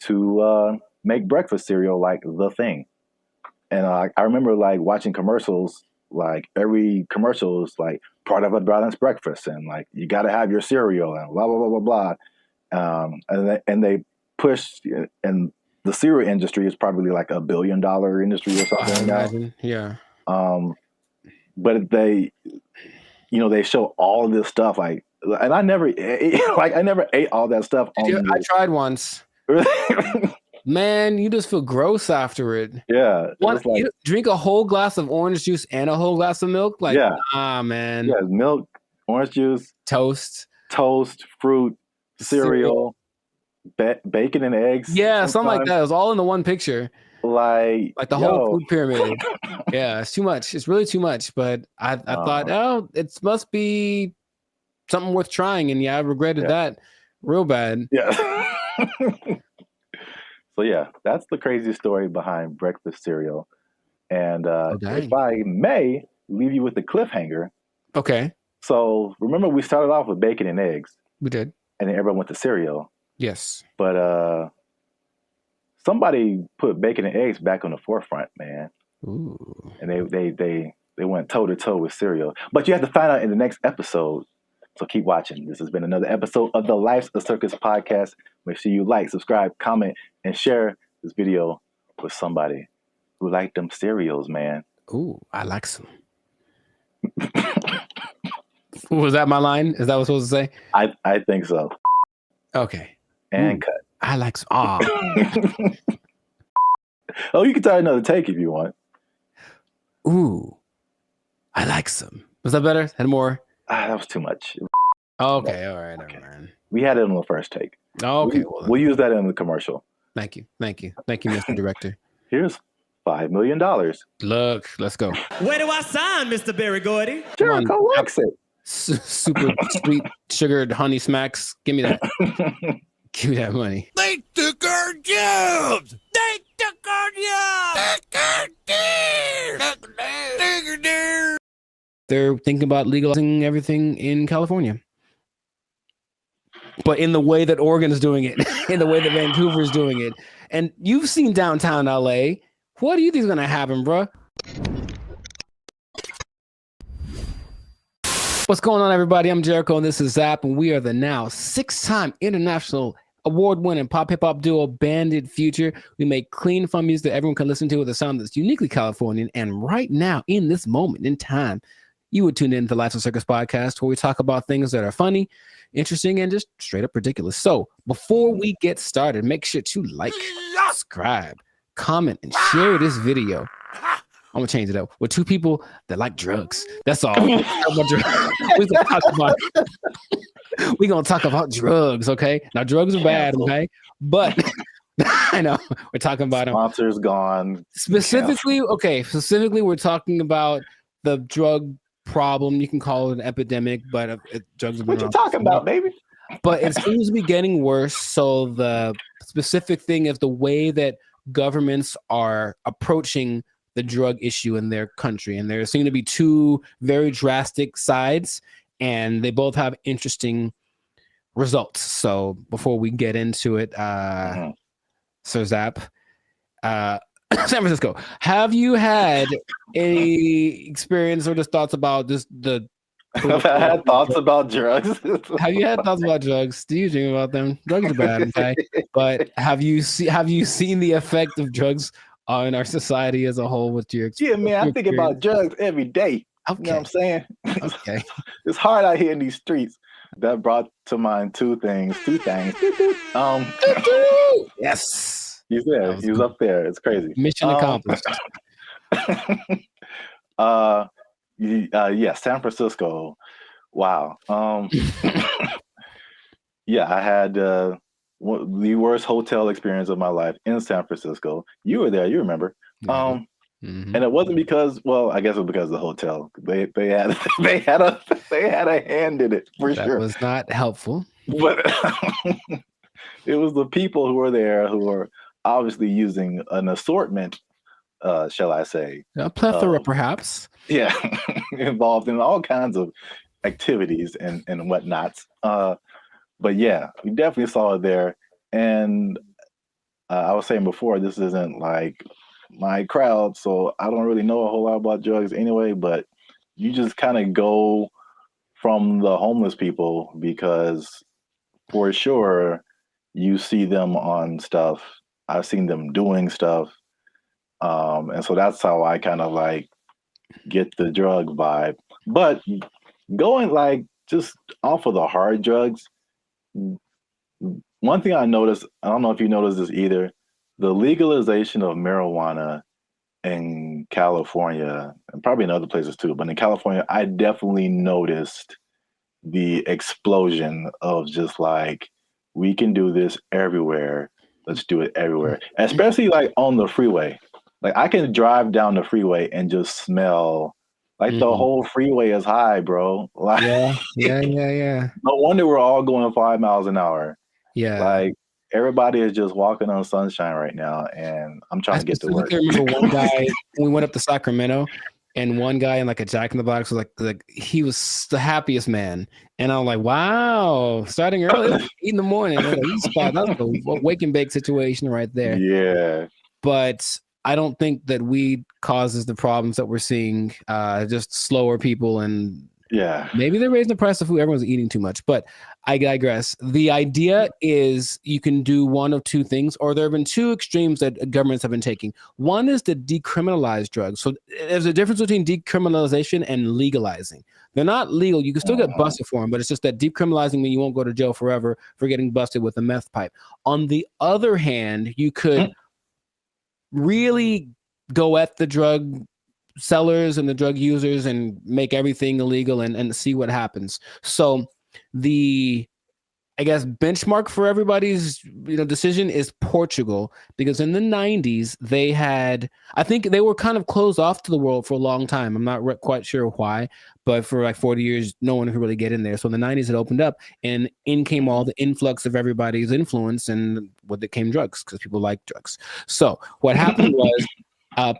to make breakfast cereal like the thing. And I remember like watching commercials, like every commercial is like part of a balanced breakfast, and like you got to have your cereal and blah blah blah blah blah. And they pushed, and the cereal industry is probably like $1 billion industry or something now. Yeah. But they show all of this stuff like, and I never ate all that stuff. I tried once. Man, you just feel gross after it. Yeah. You drink a whole glass of orange juice and a whole glass of milk? Like, man. Yeah, milk, orange juice, toast, fruit, cereal, bacon and eggs. Yeah, something like that. It was all in the one picture. Like the whole food pyramid. Yeah, it's too much. It's really too much. But I thought, it must be something worth trying. And I regretted that real bad. Yeah. So yeah, that's the crazy story behind breakfast cereal. And dang. if I may leave you with a cliffhanger. Okay. So remember we started off with bacon and eggs. We did. And then everyone went to cereal. Yes. But somebody put bacon and eggs back on the forefront, man. Ooh. And they went toe to toe with cereal. But you have to find out in the next episode. So keep watching. This has been another episode of the Life's a Circus podcast. Make sure you like, subscribe, comment, and share this video with somebody who liked them cereals, man. Ooh, I like some. Was that my line? Is that what I was supposed to say? I think so. Okay. And cut. I like some. Oh, oh, you can try another take if you want. Ooh, I like some. Was that better? Had more? That was too much. Okay, all right, okay. All right. We had it on the first take. Okay, we'll use that in the commercial. Thank you, Mr. Director. Here's $5 million. Look, let's go. Where do I sign, Mr. Barry Gordy? Jericho likes it. Super sweet sugared honey smacks. Give me that. Give me that money. They took our jobs. They took our jobs. They're thinking about legalizing everything in California. But in the way that Oregon's doing it, in the way that Vancouver's doing it. And you've seen downtown LA. What do you think is going to happen, bro? What's going on, everybody? I'm Jericho, and this is Zap, and we are the now 6-time international award-winning pop hip-hop duo Banded Future. We make clean, fun music that everyone can listen to with a sound that's uniquely Californian. And right now, in this moment in time, you would tune in to the Life's a Circus podcast, where we talk about things that are funny, interesting, and just straight up ridiculous. So before we get started, make sure to like, subscribe, comment, and share this video. I'm gonna change it up with 2 people that like drugs. That's all. We're gonna talk about drugs, okay? Now drugs are bad, okay? But I know we're talking about them. Sponsors gone. Specifically, we're talking about the drug problem. You can call it an epidemic, but drugs. What you talking about, baby? But it seems to be getting worse. So the specific thing is the way that governments are approaching the drug issue in their country, and there seem to be 2 very drastic sides, and they both have interesting results. So before we get into it, Sir Zap, San Francisco, have you had any experience or just thoughts about just the? I've had thoughts about drugs. Have you had thoughts about drugs? Do you dream about them? Drugs are bad, okay? But have you seen the effect of drugs in our society as a whole? With your yeah, man, I think about drugs every day. Okay. You know what I'm saying? Okay. It's hard out here in these streets. That brought to mind two things. Yes. He's there. He was up there. It's crazy. Mission accomplished. Yeah, San Francisco. Wow. Yeah, I had the worst hotel experience of my life in San Francisco. You were there, you remember. And it wasn't because, well, I guess it was because of the hotel. They had a hand in it for sure. That was not helpful. But it was the people who were there who were obviously using an assortment, shall I say. A plethora, perhaps. Yeah, involved in all kinds of activities and whatnots. But yeah, we definitely saw it there. And I was saying before, this isn't like my crowd, so I don't really know a whole lot about drugs anyway, but you just kind of go from the homeless people because for sure you see them on stuff. I've seen them doing stuff. And so that's how I kind of like get the drug vibe. But going like just off of the hard drugs, one thing I noticed, I don't know if you noticed this either, the legalization of marijuana in California, and probably in other places too, but in California, I definitely noticed the explosion of just like, we can do this everywhere. Let's do it everywhere. Especially like on the freeway. Like I can drive down the freeway and just smell like the whole freeway is high, bro. Like, yeah. No wonder we're all going 5 miles an hour. Yeah. Like everybody is just walking on sunshine right now, and I'm trying I to get to work. specifically remember one guy when we went up to Sacramento, and one guy in like a Jack in the Box was like he was the happiest man, and I'm like, wow, starting early, 8 in the morning, like, that's a wake and bake situation right there. Yeah, but I don't think that weed causes the problems that we're seeing. Just slower people, and yeah, maybe they're raising the price of food. Everyone's eating too much, but I digress. The idea is you can do one of two things, or there have been two extremes that governments have been taking. One is to decriminalize drugs. So there's a difference between decriminalization and legalizing. They're not legal. You can still get busted for them, but it's just that decriminalizing means you won't go to jail forever for getting busted with a meth pipe. On the other hand, you could really go at the drug sellers and the drug users and make everything illegal and see what happens. So the, I guess, benchmark for everybody's decision is Portugal, because in the 90s they had, I think they were kind of closed off to the world for a long time. I'm not quite sure why, but for like 40 years no one could really get in there. So in the 90s it opened up, and in came all the influx of everybody's influence, and with it came drugs, because people like drugs. So what happened was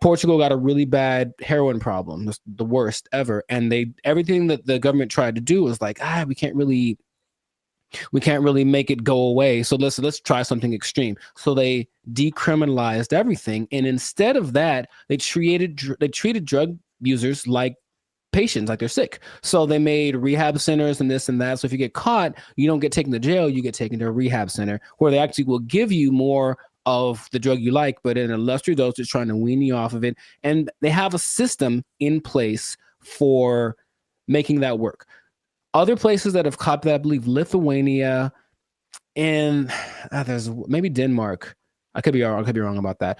Portugal got a really bad heroin problem, the worst ever, and everything that the government tried to do was like, we can't really make it go away. So let's try something extreme. So they decriminalized everything, and instead of that, they treated drug users like patients, like they're sick. So they made rehab centers and this and that. So if you get caught, you don't get taken to jail, you get taken to a rehab center where they actually will give you more of the drug you like, but in a lesser dose, just trying to wean you off of it. And they have a system in place for making that work. Other places that have copied that, I believe Lithuania, and there's maybe Denmark. I could be wrong about that.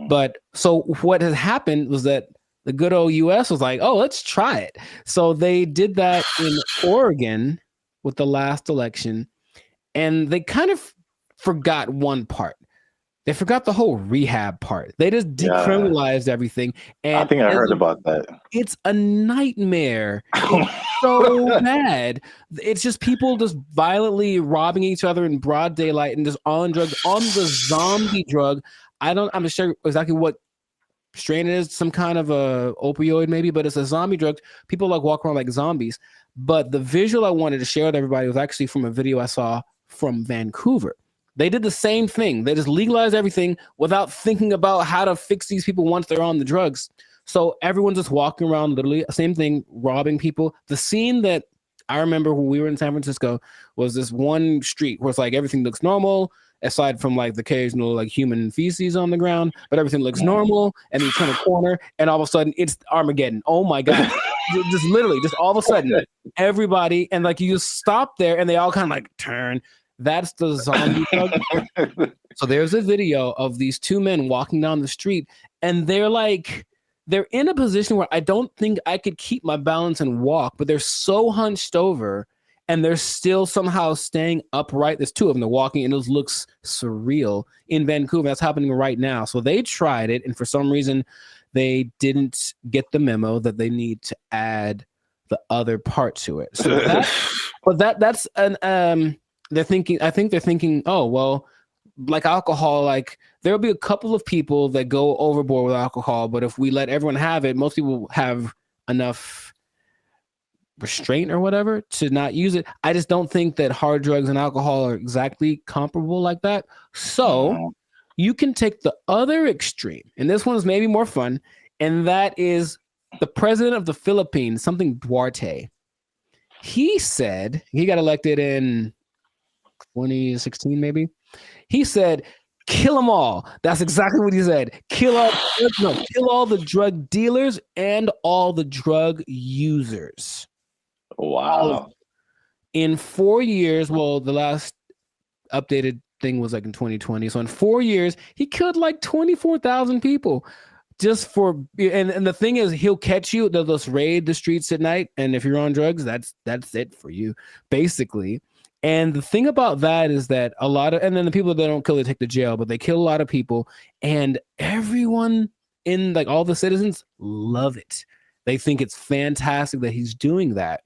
But so what has happened was that the good old US was like, oh, let's try it. So they did that in Oregon with the last election, and they kind of forgot one part. They forgot the whole rehab part. They just decriminalized everything. And I think I heard about that. It's a nightmare. It's so bad. It's just people just violently robbing each other in broad daylight and just on drugs, on the zombie drug. I'm not sure exactly what strain it is, some kind of a opioid maybe, but it's a zombie drug. People like walk around like zombies. But the visual I wanted to share with everybody was actually from a video I saw from Vancouver. They did the same thing. They just legalized everything without thinking about how to fix these people once they're on the drugs. So everyone's just walking around, literally, same thing, robbing people. The scene that I remember when we were in San Francisco was this one street where it's like everything looks normal, aside from like the occasional like human feces on the ground, but everything looks normal. And you turn a corner, and all of a sudden it's Armageddon. Oh my God. Just literally, just all of a sudden, everybody, and like you just stop there and they all kind of like turn. That's the zombie drug. So there's a video of these two men walking down the street, and they're in a position where I don't think I could keep my balance and walk, but they're so hunched over and they're still somehow staying upright. There's two of them, they're walking, and it looks surreal in Vancouver. That's happening right now. So they tried it, and for some reason they didn't get the memo that they need to add the other part to it. So that's an I think they're thinking, oh, well, like alcohol, like there'll be a couple of people that go overboard with alcohol, but if we let everyone have it, most people have enough restraint or whatever to not use it. I just don't think that hard drugs and alcohol are exactly comparable like that. So you can take the other extreme, and this one is maybe more fun, and that is the president of the Philippines, something Duarte. He said, he got elected in 2016 maybe. He said, kill them all. That's exactly what he said. Kill all the drug dealers and all the drug users. Wow. In 4 years, well, the last updated thing was like in 2020. So in 4 years, he killed like 24,000 people. Just for, and the thing is, he'll catch you. They'll just raid the streets at night, and if you're on drugs, that's it for you, basically. And the thing about that is that a lot of, and then the people that don't kill, they take to jail, but they kill a lot of people, and everyone in like all the citizens love it. They think it's fantastic that he's doing that.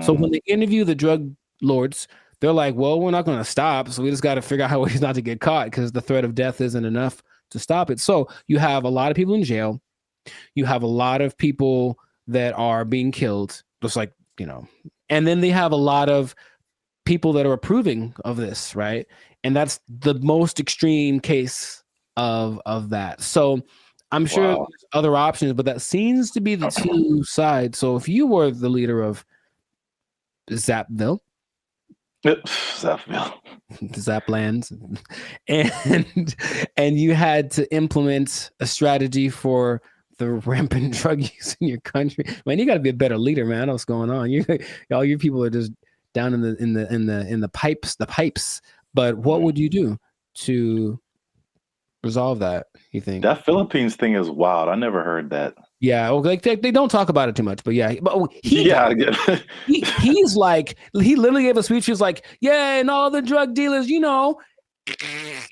So when they interview the drug lords, they're like, well, we're not going to stop. So we just got to figure out how ways not to get caught because the threat of death isn't enough to stop it. So you have a lot of people in jail. You have a lot of people that are being killed, just like, and then they have a lot of people that are approving of this, right? And that's the most extreme case of that. So I'm sure there's other options, but that seems to be the two sides. So if you were the leader of Zapville, Zaplands, and you had to implement a strategy for the rampant drug use in your country, man, you got to be a better leader, man. I know what's going on. All your people are just down in the pipes. But what would you do to resolve that? You think that Philippines thing is wild? I never heard that. Yeah, well, like they don't talk about it too much, but yeah, he's like, he literally gave a speech. He was like, yeah, and all the drug dealers, and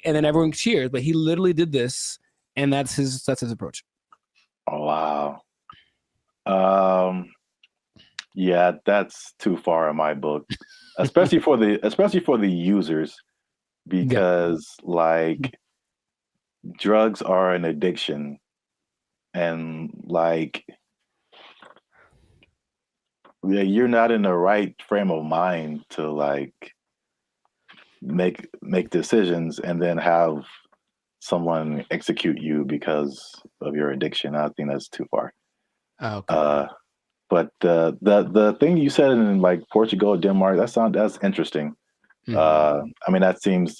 then everyone cheers. But he literally did this, and that's his approach. Oh, wow. Yeah, that's too far in my book, especially for the users, because like drugs are an addiction. And like, yeah, you're not in the right frame of mind to like make decisions and then have someone execute you because of your addiction. I think that's too far. Okay. But the thing you said in like Portugal, Denmark, that's interesting. I mean, that seems,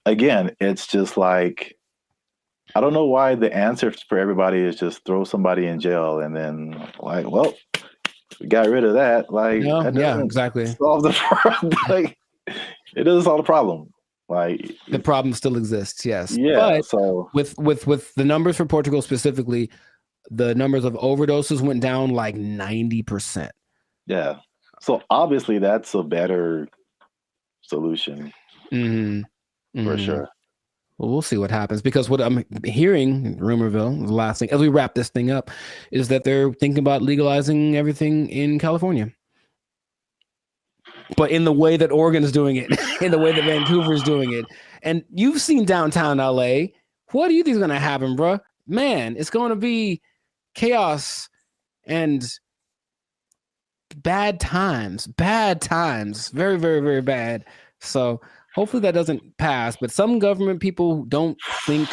again, it's just like, I don't know why the answer for everybody is just throw somebody in jail and then like, well, we got rid of that. Like, that doesn't exactly solve the problem. Like, it doesn't solve the problem. Like, the problem still exists, yes. Yeah. But so with the numbers for Portugal specifically, the numbers of overdoses went down like 90%. Yeah. So obviously that's a better solution for sure. Well, we'll see what happens, because what I'm hearing in Rumorville, the last thing, as we wrap this thing up, is that they're thinking about legalizing everything in California. But in the way that Oregon's doing it, in the way that Vancouver's doing it. And you've seen downtown LA. What do you think is going to happen, bro? Man, it's going to be chaos and bad times. Very, very, very bad. So hopefully that doesn't pass. But some government people don't think,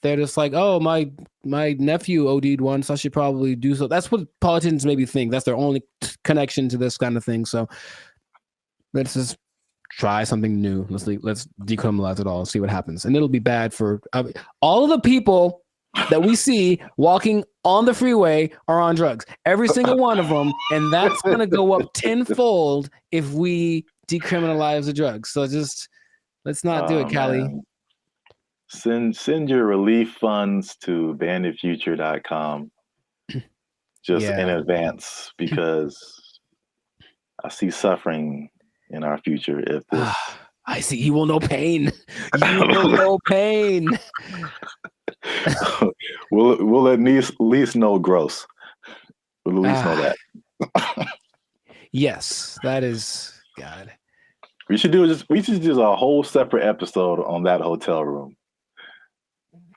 they're just like, oh, my nephew OD'd once, I should probably do so. That's what politicians maybe think. That's their only connection to this kind of thing. So let's just try something new. Let's decriminalize it all, see what happens. And it'll be bad for all of the people that we see walking on the freeway are on drugs. Every single one of them. And that's going to go up tenfold if we decriminalize the drugs. So just let's not do it, Callie. Man. Send your relief funds to banditfuture.com just in advance, because I see suffering in our future if this. I see. You will know pain. You will know pain. We'll at least know gross. We'll at least know that. Yes, that is God. We should do a whole separate episode on that hotel room.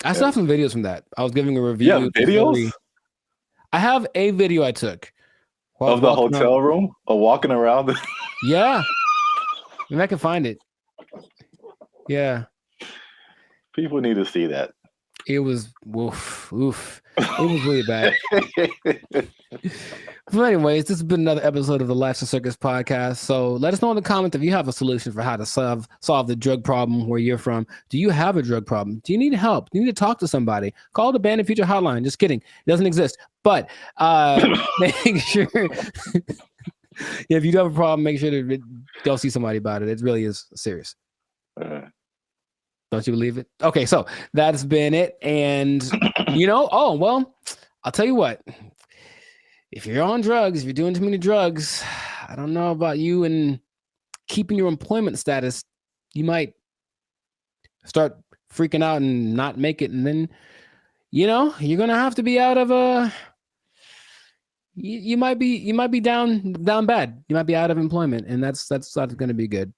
I still have some videos from that. I was giving a review. Yeah, videos? I have a video I took of the hotel room or walking around. Yeah. Maybe I can find it. Yeah. People need to see that. It was oof. It was really bad. But anyways, this has been another episode of the Lifestyle Circus podcast. So let us know in the comments if you have a solution for how to solve the drug problem where you're from. Do you have a drug problem? Do you need help? Do you need to talk to somebody? Call the Bandit Future hotline. Just kidding. It doesn't exist. But make sure if you do have a problem, make sure to go see somebody about it. It really is serious. Don't you believe it? Okay, so that's been it. And oh well, I'll tell you what. If you're on drugs, if you're doing too many drugs, I don't know about you and keeping your employment status, you might start freaking out and not make it. And then, you're going to have to be out of a, you might be down bad. You might be out of employment, and that's not going to be good.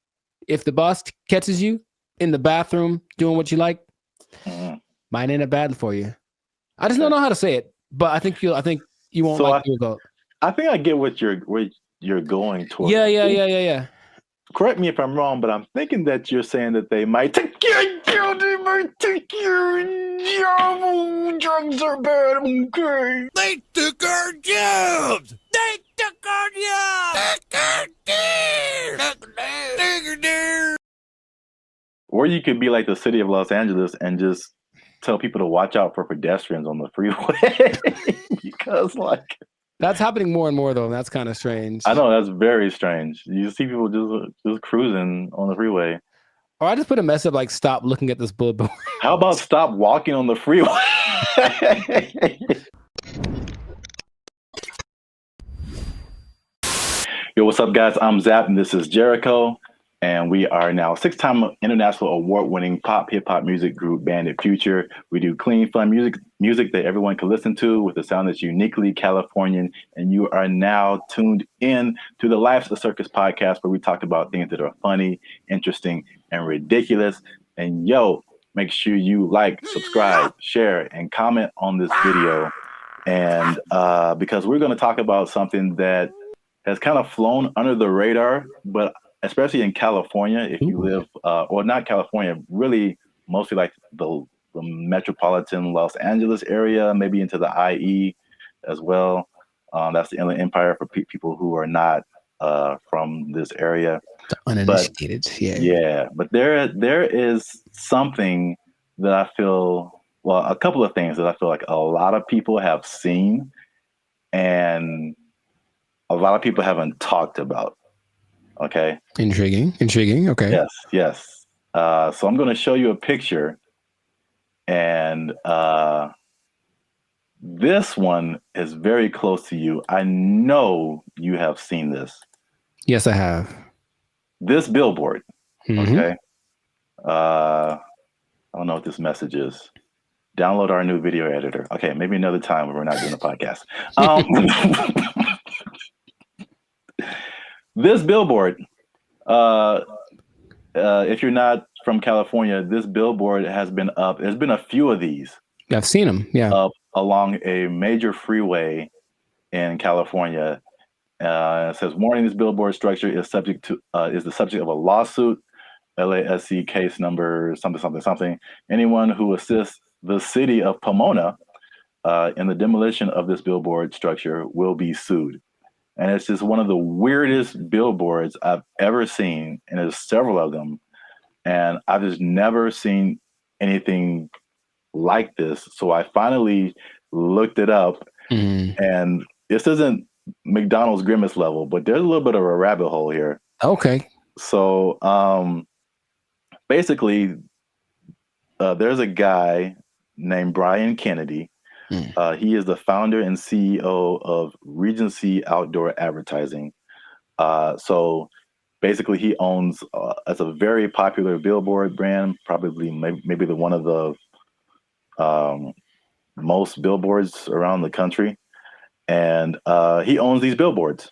If the boss catches you in the bathroom doing what you like, might end up bad for you. I just don't know how to say it, but I think you won't So like the result. I think I get what you're going towards. Yeah. Correct me if I'm wrong, but I'm thinking that you're saying that they might take your job. Drugs are bad. Okay. They took our jobs. They took our jobs. Or you could be like the city of Los Angeles and just tell people to watch out for pedestrians on the freeway because, like, that's happening more and more, though. And that's kind of strange. I know that's very strange. You see people just cruising on the freeway. Or I just put a mess up like, stop looking at this billboard. How about stop walking on the freeway? Yo, what's up, guys? I'm Zap, and this is Jericho. And we are now a 6-time international award-winning pop hip-hop music group, Bandit Future. We do clean, fun music that everyone can listen to with a sound that's uniquely Californian. And you are now tuned in to the Life's a Circus podcast, where we talk about things that are funny, interesting, and ridiculous. And yo, make sure you like, subscribe, share, and comment on this video. And because we're going to talk about something that has kind of flown under the radar, but especially in California, if you live, or not California, really mostly like the metropolitan Los Angeles area, maybe into the IE as well. That's the Inland Empire for people who are not from this area. The uninitiated, yeah. But there is something that I feel, well, a couple of things that I feel like a lot of people have seen and a lot of people haven't talked about. Okay. Intriguing. Okay. Yes. So I'm going to show you a picture, and this one is very close to you. I know you have seen this. Yes, I have. This billboard. Mm-hmm. Okay. I don't know what this message is. Download our new video editor. Okay, maybe another time when we're not doing a podcast. This billboard, if you're not from California, this billboard has been up. There's been a few of these. I've seen them, yeah. Up along a major freeway in California. It says, warning, this billboard structure is the subject of a lawsuit, LASC case number something. Anyone who assists the city of Pomona in the demolition of this billboard structure will be sued. And it's just one of the weirdest billboards I've ever seen. And there's several of them. And I've just never seen anything like this. So I finally looked it up. And this isn't McDonald's Grimace level, but there's a little bit of a rabbit hole here. Okay. So basically, there's a guy named Brian Kennedy. He is the founder and CEO of Regency Outdoor Advertising. So basically, he owns it's a very popular billboard brand, probably maybe one of the most billboards around the country. And he owns these billboards.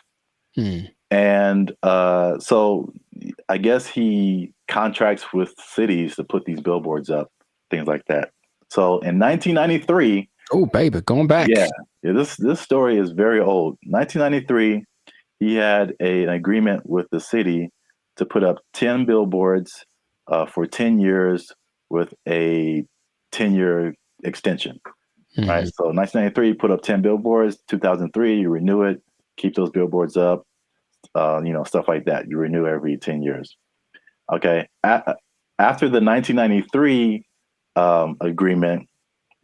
And so I guess he contracts with cities to put these billboards up, things like that. So in 1993, oh, baby, going back. Yeah, this story is very old. 1993, he had an agreement with the city to put up 10 billboards for 10 years with a 10-year extension. Right. So 1993, you put up 10 billboards. 2003, you renew it, keep those billboards up, stuff like that. You renew every 10 years. Okay. After the 1993 agreement,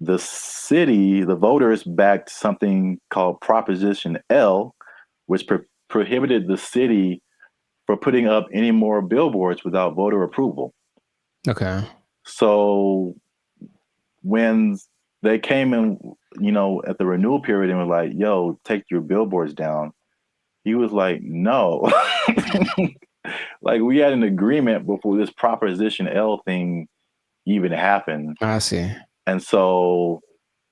the city, the voters backed something called Proposition L, which prohibited the city from putting up any more billboards without voter approval. Okay. So when they came in, at the renewal period and were like, yo, take your billboards down, he was like, no. Like, we had an agreement before this Proposition L thing even happened. I see. And so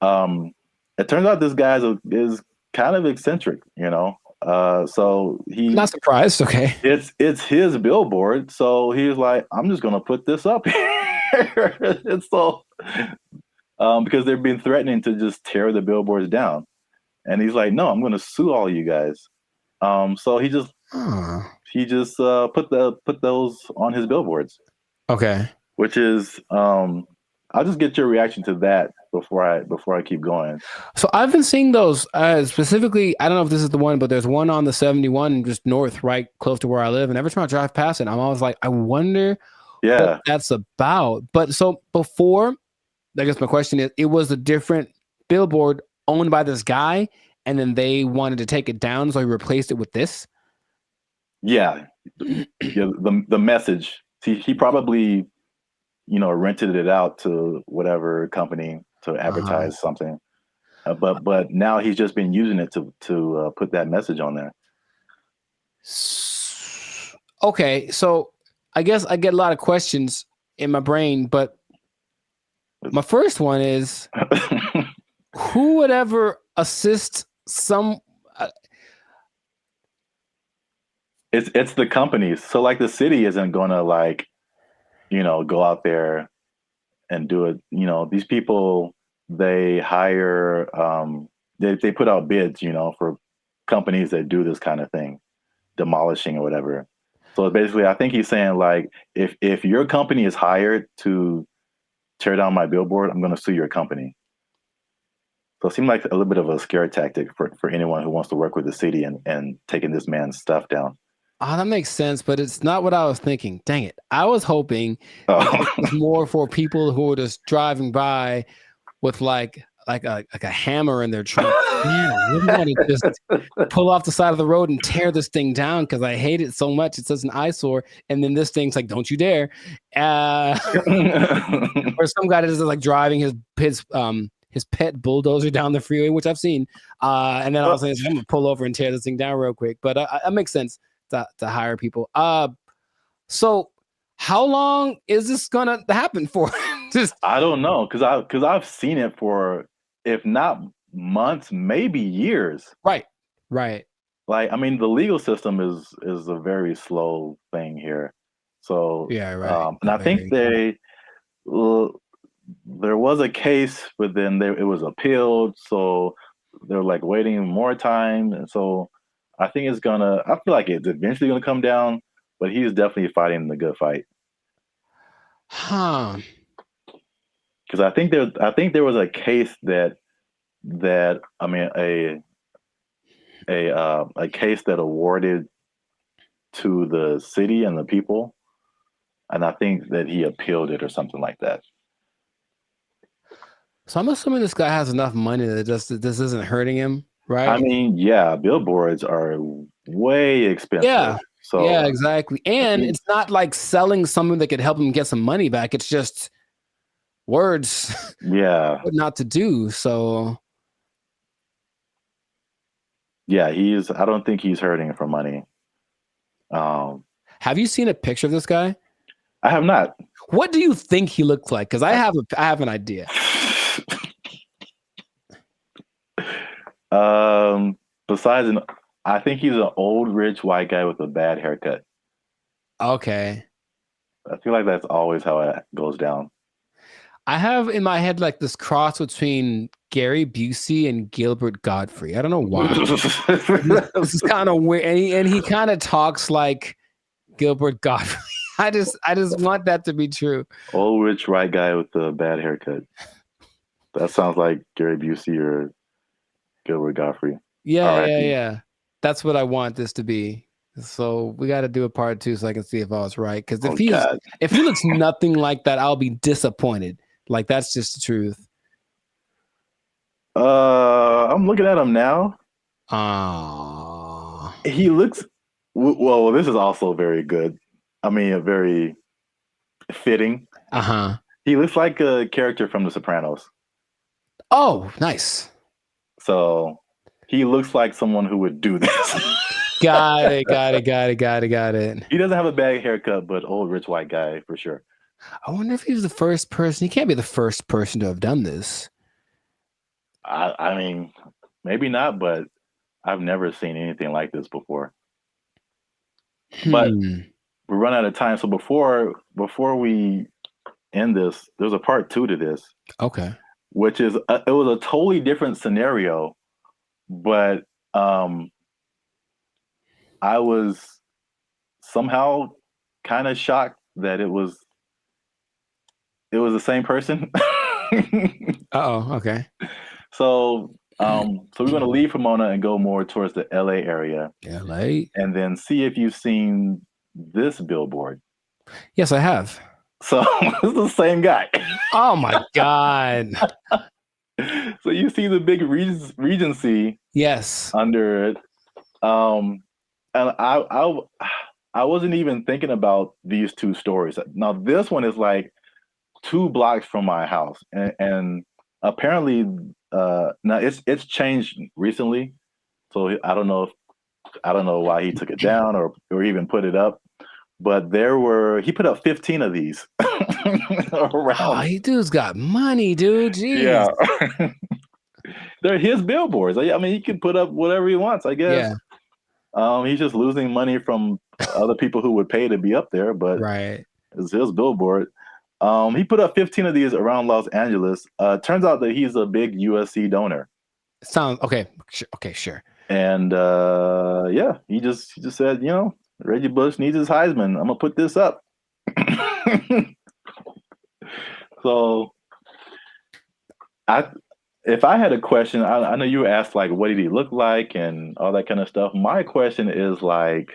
it turns out this guy is kind of eccentric, you know. So he Not surprised. Okay. It's his billboard, so he's like, I'm just gonna put this up here. And so because they've been threatening to just tear the billboards down. And he's like, no, I'm gonna sue all you guys. So he just put those on his billboards. Okay. Which is I'll just get your reaction to that before I keep going. So I've been seeing those specifically. I don't know if this is the one, but there's one on the 71 just north, right close to where I live. And every time I drive past it, I'm always like, I wonder what that's about. But so before, I guess my question is, it was a different billboard owned by this guy, and then they wanted to take it down, so he replaced it with this. Yeah, the message. He probably, rented it out to whatever company to advertise something. But now he's just been using it to put that message on there. Okay, so I guess I get a lot of questions in my brain, but my first one is, who would ever assist some? It's the companies. So like the city isn't gonna go out there and do it. These people, they hire, they put out bids, for companies that do this kind of thing, demolishing or whatever. So basically, I think he's saying like, if your company is hired to tear down my billboard, I'm going to sue your company. So it seemed like a little bit of a scare tactic for anyone who wants to work with the city and taking this man's stuff down. That makes sense, but it's not what I was thinking. Dang it. I was hoping it was more for people who are just driving by with like a hammer in their trunk. Man, I really want to just pull off the side of the road and tear this thing down because I hate it so much. It's such an eyesore. And then this thing's like, don't you dare. Or some guy that is like driving his pet bulldozer down the freeway, which I've seen. And then I was saying, I'm going to pull over and tear this thing down real quick. But that makes sense to hire people. So how long is this going to happen for? I don't know. Cause I've seen it for, if not months, maybe years. Right. Like, I mean, the legal system is a very slow thing here. So yeah, right. And I think there was a case, but then it was appealed. So they're like waiting more time. And so I think I feel like it's eventually gonna come down, but he's definitely fighting the good fight. Huh. Because I think there was a case that I mean a case that awarded to the city and the people, and I think that he appealed it or something like that. So I'm assuming this guy has enough money that this isn't hurting him, right? I mean, yeah, billboards are way expensive. Yeah. So yeah, exactly. And it's not like selling something that could help him get some money back. It's just words. Yeah. What not to do. So yeah, I don't think he's hurting for money. Have you seen a picture of this guy? I have not. What do you think he looks like? Because I have an idea. Besides, I think he's an old rich white guy with a bad haircut. Okay. I feel like that's always how it goes down. I have in my head like this cross between Gary Busey and Gilbert Gottfried. I don't know why. This is kind of weird, and he kind of talks like Gilbert Gottfried. I just want that to be true. Old rich white guy with a bad haircut. That sounds like Gary Busey or Gilbert Gottfried. Yeah. That's what I want this to be. So we got to do a part 2 so I can see if I was right. Because if he looks nothing like that, I'll be disappointed. Like that's just the truth. I'm looking at him now. He looks well. This is also very good. I mean, very fitting. He looks like a character from The Sopranos. Oh, nice. So he looks like someone who would do this. Got it. He doesn't have a bad haircut, but old rich white guy for sure. I wonder if he was the first person. He can't be the first person to have done this. I mean, maybe not, but I've never seen anything like this before. But we're running out of time. So before we end this, there's a part 2 to this. Okay. Which is it was a totally different scenario, but I was somehow kind of shocked that it was the same person. Okay. So we're going to leave Pomona and go more towards the LA area. LA. And then see if you've seen this billboard. Yes, I have. So it's the same guy. Oh my God. So you see the big Regency. Yes. Under it. And I wasn't even thinking about these 2 stories. Now this one is like 2 blocks from my house, and apparently now it's changed recently. So I don't know why he took it down or even put it up. But he put up 15 of these around. Oh, he dude's got money, dude. Jeez. Yeah. They're his billboards. I mean, he can put up whatever he wants, I guess. Yeah. He's just losing money from other people who would pay to be up there, but it's his billboard. He put up 15 of these around Los Angeles. Turns out that he's a big USC donor. Sounds okay. Okay, sure. And yeah, he just said, Reggie Bush needs his Heisman. I'm gonna put this up. So, if I had a question, I know you asked like, what did he look like and all that kind of stuff. My question is like,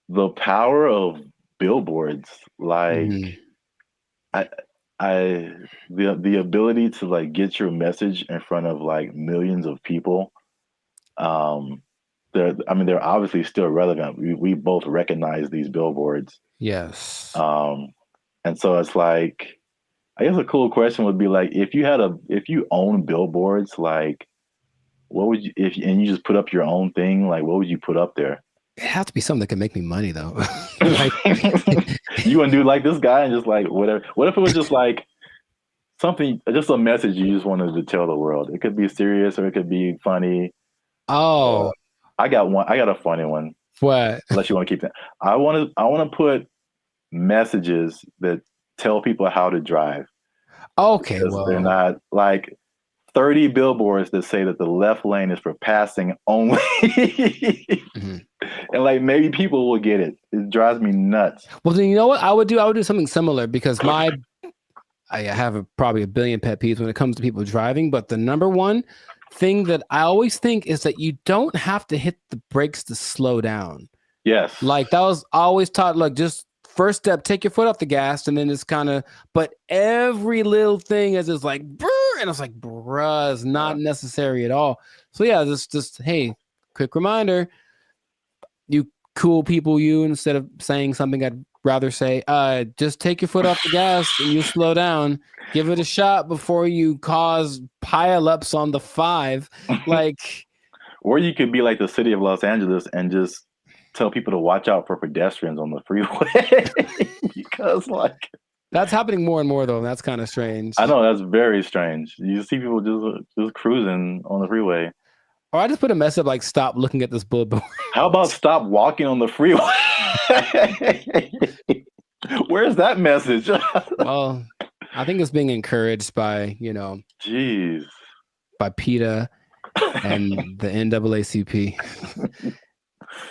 the power of billboards, like, the ability to like get your message in front of like millions of people. They're obviously still relevant. We both recognize these billboards. Yes. And so it's like, I guess a cool question would be like, if you own billboards, like, what would you, and you just put up your own thing, like, what would you put up there? It has to be something that can make me money though. You wouldn't do like this guy and just like whatever. What if it was just like something, just a message you just wanted to tell the world? It could be serious or it could be funny. Oh, I got a funny one. What? Unless you want to keep that. I want to put messages that tell people how to drive. Okay, well, they're not like 30 billboards that say that the left lane is for passing only. And like maybe people will get it. It drives me nuts. Well, then you know what I would do? I would do something similar because I have probably a billion pet peeves when it comes to people driving. But the number one thing that I always think is that you don't have to hit the brakes to slow down. Yes. Like that was always taught, like just first step, take your foot off the gas, and then it's kind of, but every little thing is like, brr, and it's like, bruh, it's not necessary at all. So yeah, just hey, quick reminder, you cool people, instead of saying something I'd rather say, just take your foot off the gas and you slow down. Give it a shot before you cause pileups on the 5. Like, or you could be like the city of Los Angeles and just tell people to watch out for pedestrians on the freeway. Because like that's happening more and more though, and that's kind of strange. I know, that's very strange. You see people just cruising on the freeway. Or I just put a message like, stop looking at this billboard. How about stop walking on the freeway? Where's that message? Well, I think it's being encouraged by, jeez, by PETA and the NAACP.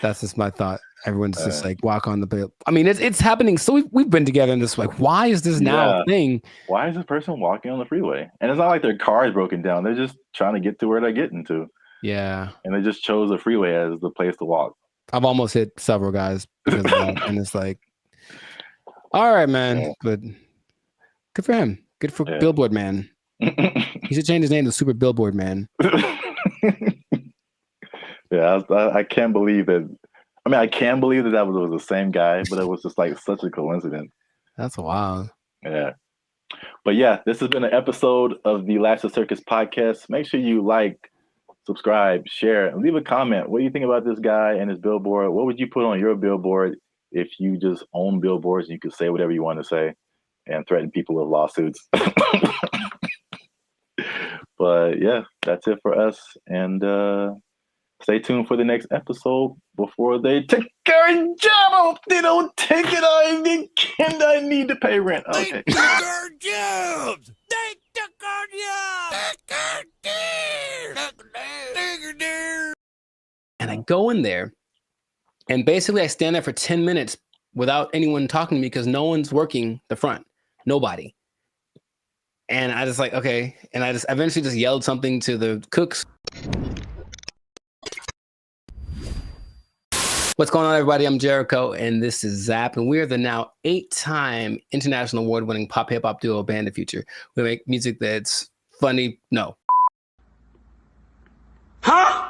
That's just my thought. Everyone's just like, walk on the bill. I mean, it's happening. So we've been together in this, like, why is this now a thing? Why is this person walking on the freeway? And it's not like their car is broken down. They're just trying to get to where they're getting to. Yeah. And they just chose the freeway as the place to walk. I've almost hit several guys because of that. And it's like, all right, man. Yeah. But good for him. Good for Billboard Man. He should change his name to Super Billboard Man. Yeah, I can't believe that. I mean, I can believe that was the same guy, but it was just like such a coincidence. That's wild. Yeah. But yeah, this has been an episode of the Last of Circus podcast. Make sure you like, subscribe, share, and leave a comment. What do you think about this guy and his billboard? What would you put on your billboard if you just own billboards and you could say whatever you want to say and threaten people with lawsuits? But yeah, that's it for us. And stay tuned for the next episode before they take our job. They don't take it. I need to pay rent. Okay. They took our jobs. They took our jobs. And I go in there, and basically I stand there for 10 minutes without anyone talking to me because no one's working the front. Nobody. And I just like, okay. And I eventually just yelled something to the cooks. What's going on, everybody? I'm Jericho, and this is Zap, and we are the now 8-time international award-winning pop hip-hop duo Band of Future. We make music that's funny. No. Huh?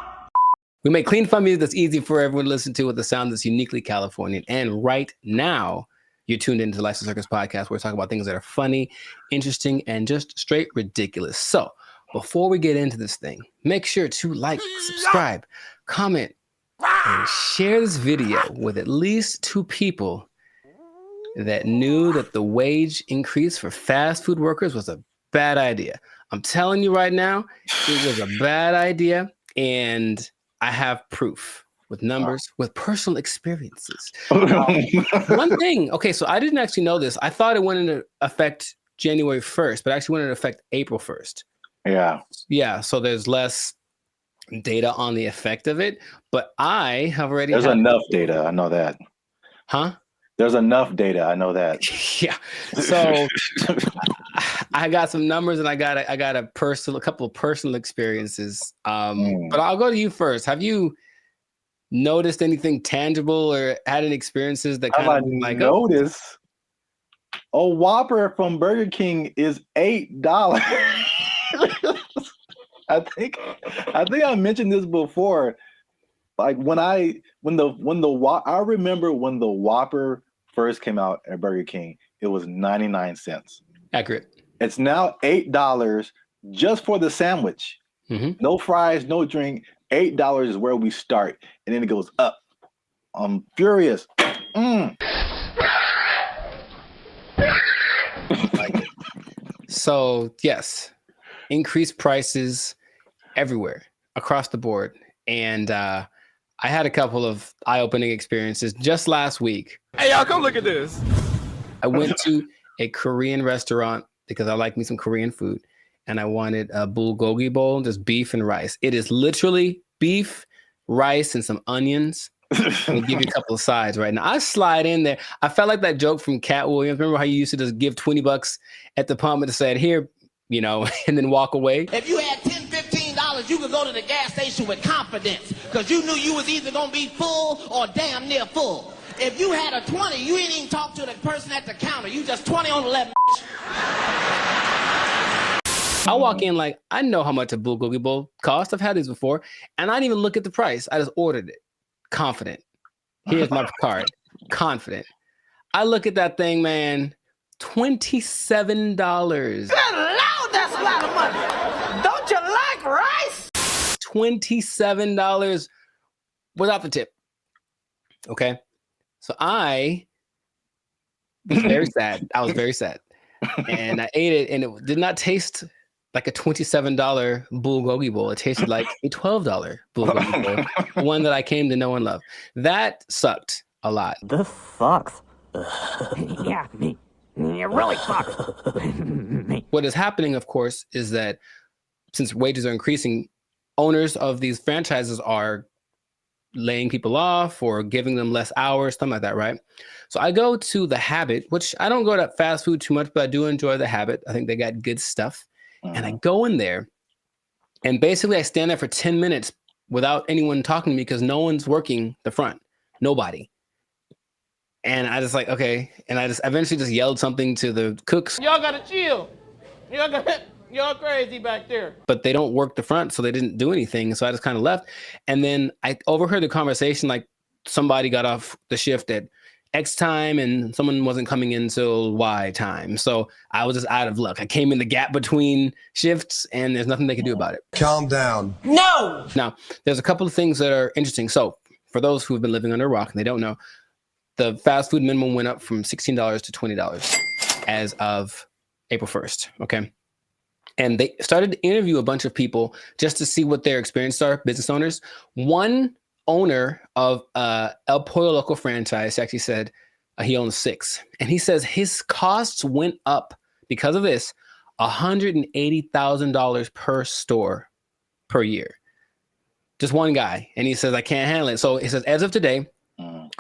We make clean, fun music that's easy for everyone to listen to with a sound that's uniquely Californian. And right now, you're tuned into the License Circus podcast, where we talk about things that are funny, interesting, and just straight ridiculous. So before we get into this thing, make sure to like, subscribe, comment, and share this video with at least 2 people that knew that the wage increase for fast food workers was a bad idea. I'm telling you right now, it was a bad idea, and I have proof with numbers, with personal experiences. One thing, okay, so I didn't actually know this. I thought it went into effect January 1st, but actually went into effect April 1st. Yeah. Yeah, so there's less data on the effect of it, but I have already There's enough data. I know that. Huh? There's enough data. I know that. Yeah. So I got some numbers, and I got a couple of personal experiences. But I'll go to you first. Have you noticed anything tangible or had any experiences that kind of like notice a Whopper from Burger King is $8. I think I mentioned this before. Like I remember when the Whopper first came out at Burger King, it was 99 cents. Accurate. It's now $8 just for the sandwich. Mm-hmm. No fries, no drink. $8 is where we start, and then it goes up. I'm furious. So yes, increased prices everywhere across the board, and I had a couple of eye-opening experiences just last week. Hey, y'all, come look at this. I went to a Korean restaurant because I like me some Korean food, and I wanted a bulgogi bowl, just beef and rice. It is literally beef, rice, and some onions. We'll give you a couple of sides right now. I slide in there. I felt like that joke from Cat Williams. Remember how you used to just give $20 at the pump and said, "Here," and then walk away? If you had $10, $15, you could go to the gas station with confidence because you knew you was either going to be full or damn near full. If you had a 20, you ain't even talk to the person at the counter. You just 20 on 11. I walk in like, I know how much a bulgogi bowl costs. I've had these before, and I didn't even look at the price. I just ordered it. Confident. Here's my card. Confident. I look at that thing, man. $27. Good Lord, that's a lot of money. Don't you like rice? $27 without the tip. Okay. So I was very sad. I was very sad. And I ate it, and it did not taste like a $27 bulgogi bowl. It tasted like a $12 bulgogi bowl, one that I came to know and love. That sucked a lot. This sucks. Yeah, it really sucks. What is happening, of course, is that since wages are increasing, owners of these franchises are laying people off or giving them less hours, something like that, right? So I go to The Habit, which I don't go to fast food too much, but I do enjoy The Habit. I think they got good stuff. And I go in there, and basically I stand there for 10 minutes without anyone talking to me because no one's working the front. Nobody. And I just like, okay. And I just eventually just yelled something to the cooks. Y'all gotta chill. Y'all crazy back there. But they don't work the front, so they didn't do anything. So I just kind of left. And then I overheard the conversation, like somebody got off the shift at X time and someone wasn't coming in till Y time. So I was just out of luck. I came in the gap between shifts, and there's nothing they could do about it. Calm down. No! Now, there's a couple of things that are interesting. So for those who have been living under a rock and they don't know, the fast food minimum went up from $16 to $20 as of April 1st. Okay. And they started to interview a bunch of people just to see what their experiences are, business owners. One owner of El Pollo Loco franchise actually said he owns 6. And he says his costs went up because of this, $180,000 per store per year. Just one guy. And he says, I can't handle it. So he says, as of today,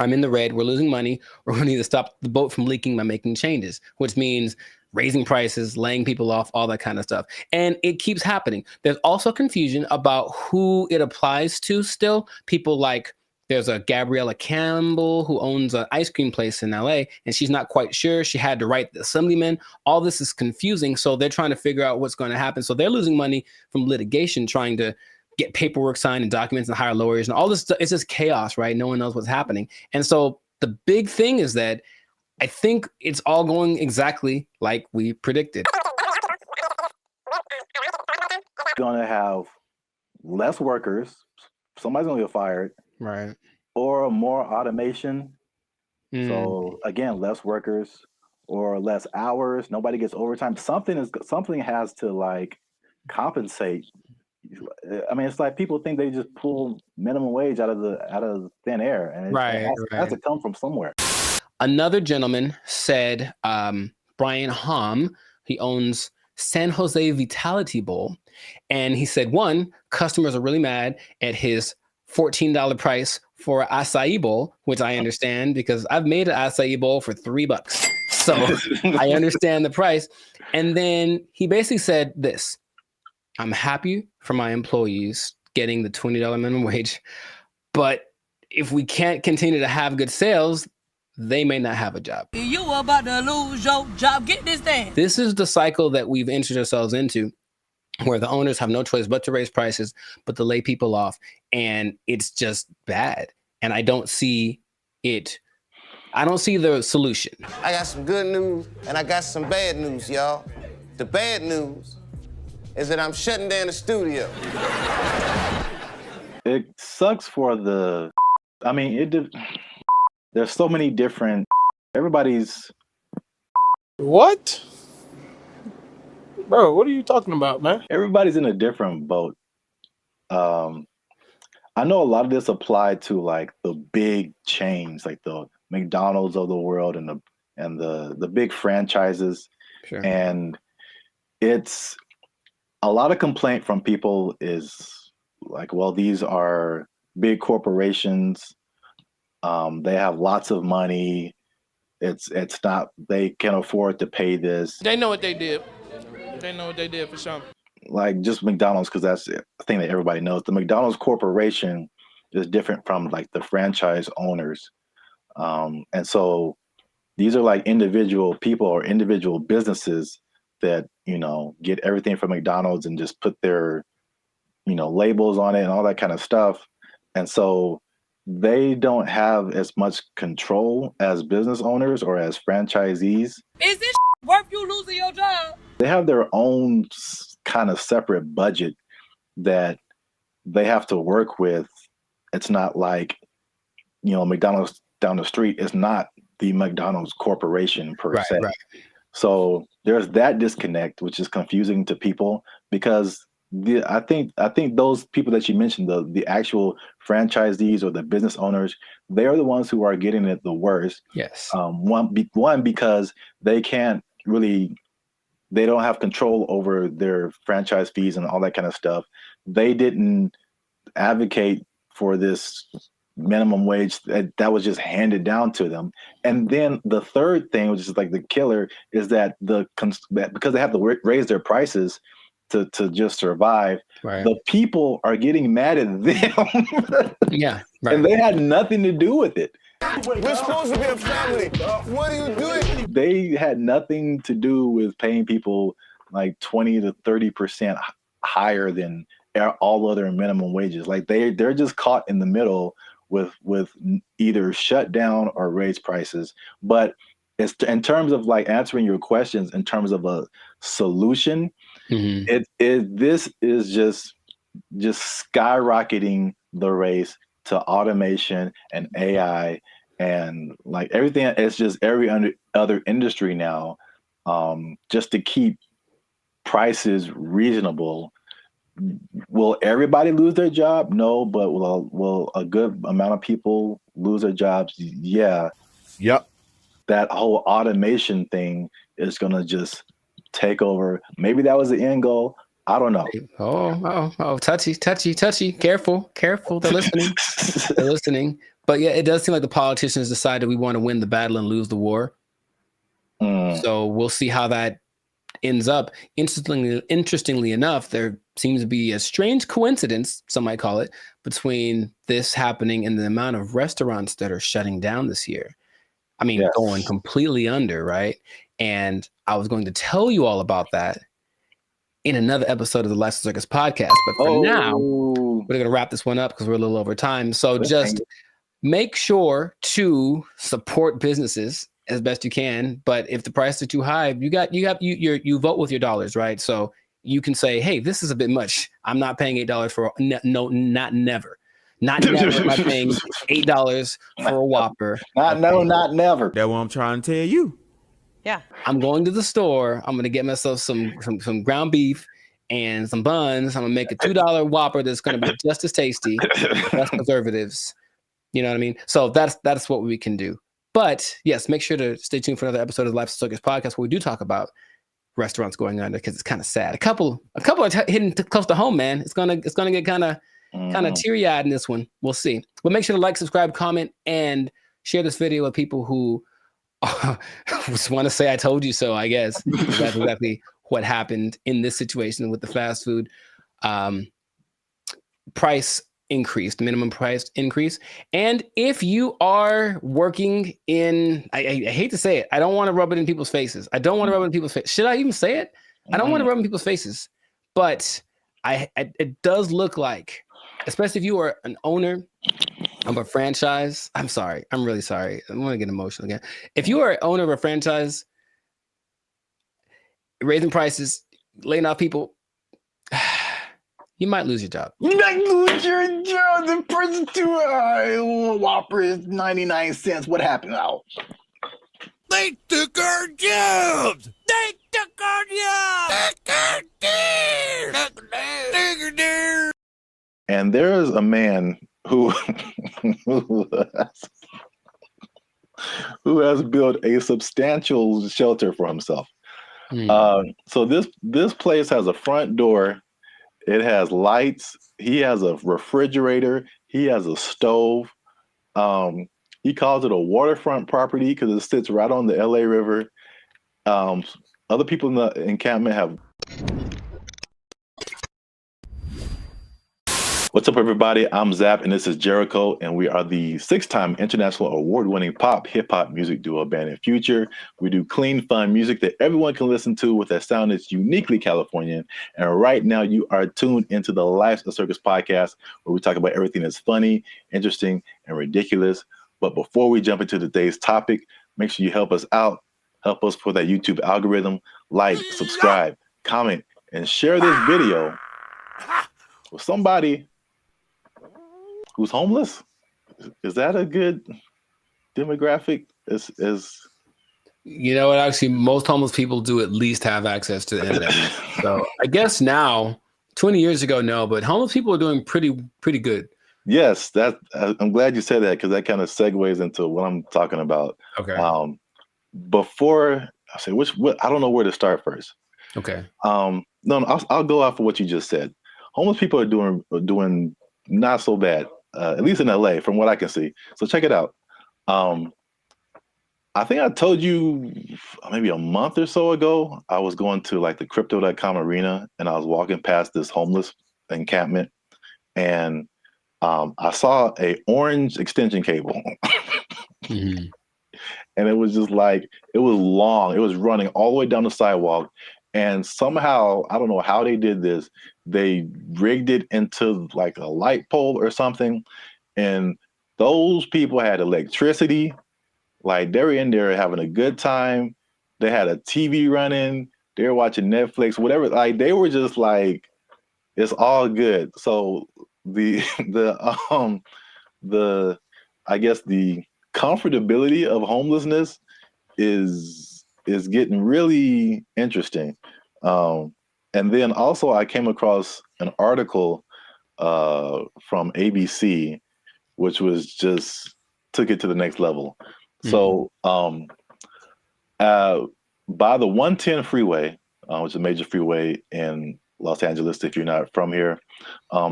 I'm in the red. We're losing money. We're going to need to stop the boat from leaking by making changes, which means raising prices, laying people off, all that kind of stuff. And it keeps happening. There's also confusion about who it applies to still. People like, there's a Gabriella Campbell who owns an ice cream place in LA, and she's not quite sure. She had to write the assemblyman. All this is confusing. So they're trying to figure out what's going to happen. So they're losing money from litigation, trying to get paperwork signed and documents and hire lawyers and all this stuff. It's just chaos, right? No one knows what's happening. And so the big thing is that I think it's all going exactly like we predicted. Going to have less workers. Somebody's going to get fired. Right. Or more automation. So again, less workers or less hours. Nobody gets overtime. Something has to like compensate. I mean, it's like people think they just pull minimum wage out of thin air, and it has to come from somewhere. Another gentleman said, Brian Hom, he owns San Jose Vitality Bowl, and he said, one, customers are really mad at his $14 price for an acai bowl, which I understand because I've made an acai bowl for $3. So I understand the price. And then he basically said this: I'm happy for my employees getting the $20 minimum wage, but if we can't continue to have good sales, they may not have a job. You about to lose your job. Get this thing. This is the cycle that we've entered ourselves into, where the owners have no choice but to raise prices, but to lay people off. And it's just bad. And I don't see it. I don't see the solution. I got some good news and I got some bad news, y'all. The bad news is that I'm shutting down the studio. It sucks for the, I mean, there's so many different, everybody's. What? Bro, what are you talking about, man? Everybody's in a different boat. I know a lot of this applied to like the big chains, like the McDonald's of the world and the big franchises. Sure. And it's a lot of complaint from people is like, well, these are big corporations. They have lots of money. It's not, they can afford to pay this. They know what they did. They know what they did for sure. Like just McDonald's, because that's the thing that everybody knows. The McDonald's corporation is different from like the franchise owners. And so these are like individual people or individual businesses that, you know, get everything from McDonald's and just put their, you know, labels on it and all that kind of stuff. And so they don't have as much control as business owners or as franchisees. Is this worth you losing your job? They have their own kind of separate budget that they have to work with. It's not like, you know, McDonald's down the street is not the McDonald's corporation per se. Right. So there's that disconnect, which is confusing to people because I think those people that you mentioned, the actual franchisees or the business owners, they are the ones who are getting it the worst. Yes. One because they can't really, they don't have control over their franchise fees and all that kind of stuff. They didn't advocate for this minimum wage that was just handed down to them. And then the third thing, which is like the killer, is that because they have to raise their prices to just survive, right, the people are getting mad at them. Yeah, right. And they had nothing to do with it. We're supposed to be a family. What are you doing? They had nothing to do with paying people like 20 to 30% higher than all other minimum wages. Like they're just caught in the middle with either shut down or raise prices. But it's in terms of like answering your questions in terms of a solution, this is just skyrocketing the race to automation and AI and like everything. It's just every other industry now, just to keep prices reasonable. Will everybody lose their job? No, but will a good amount of people lose their jobs? Yeah. Yep. That whole automation thing is going to just take over. Maybe that was the end goal. I don't know. Touchy. Careful. They're listening. But yeah, it does seem like the politicians decided we want to win the battle and lose the war. So we'll see how that ends up. Interestingly enough, there seems to be a strange coincidence, some might call it, between this happening and the amount of restaurants that are shutting down this year. I mean, going completely under, right? And I was going to tell you all about that in another episode of the Life Circus podcast. But for now, we're going to wrap this one up because we're a little over time. So just make sure to support businesses as best you can. But if the prices are too high, you vote with your dollars, right? So you can say, hey, this is a bit much. I'm not paying $8 for not never. Not never am I paying $8 for a Whopper. Not never. That's what I'm trying to tell you. Yeah. I'm going to the store. I'm gonna get myself some ground beef and some buns. I'm gonna make a $2 Whopper that's gonna be just as tasty, less preservatives. You know what I mean? So that's what we can do. But yes, make sure to stay tuned for another episode of the Life Circus podcast where we do talk about restaurants going under because it's kind of sad. A couple are hitting close to home, man. It's gonna get kind of teary-eyed in this one. We'll see. But make sure to like, subscribe, comment, and share this video with people who just want to say I told you so, I guess. That's exactly what happened in this situation with the fast food price increase, the minimum price increase. And if you are working in, I hate to say it, I don't want to rub it in people's faces. Should I even say it? I don't want to rub it in people's faces. But it does look like, especially if you are an owner of a franchise. I'm sorry. I'm really sorry. I'm going to get emotional again. If you are an owner of a franchise, raising prices, laying off people, you might lose your job. You might lose your job. The person too high. Whopper is 99 cents. What happened now? They took our jobs. They took our jobs. And there is a man who has built a substantial shelter for himself. So this place has a front door. It has lights. He has a refrigerator. He has a stove. He calls it a waterfront property because it sits right on the LA River. Other people in the encampment have. What's up, everybody? I'm Zap, and this is Jericho, and we are the 6-time international award-winning pop hip-hop music duo Band in Future. We do clean, fun music that everyone can listen to with a sound that's uniquely Californian. And right now, you are tuned into the Life of Circus podcast, where we talk about everything that's funny, interesting, and ridiculous. But before we jump into today's topic, make sure you help us out. Help us for that YouTube algorithm. Like, subscribe, comment, and share this video with somebody who's homeless. Is that a good demographic? Is you know what? Actually, most homeless people do at least have access to the internet. So I guess now, 20 years ago, no, but homeless people are doing pretty good. Yes, I'm glad you said that because that kind of segues into what I'm talking about. Okay. Before I say I don't know where to start first. Okay. No, I'll go off of what you just said. Homeless people are doing not so bad. At least in LA, from what I can see. So check it out. I think I told you maybe a month or so ago, I was going to like the crypto.com arena and I was walking past this homeless encampment and I saw a orange extension cable. Mm-hmm. And it was just like, it was long. It was running all the way down the sidewalk. And somehow, I don't know how they did this, they rigged it into like a light pole or something. And those people had electricity. Like they were in there having a good time. They had a TV running. They were watching Netflix, whatever. Like they were just like, it's all good. So the I guess the comfortability of homelessness is getting really interesting. And then also I came across an article from ABC, which was just took it to the next level. So by the 110 freeway, which is a major freeway in Los Angeles, if you're not from here,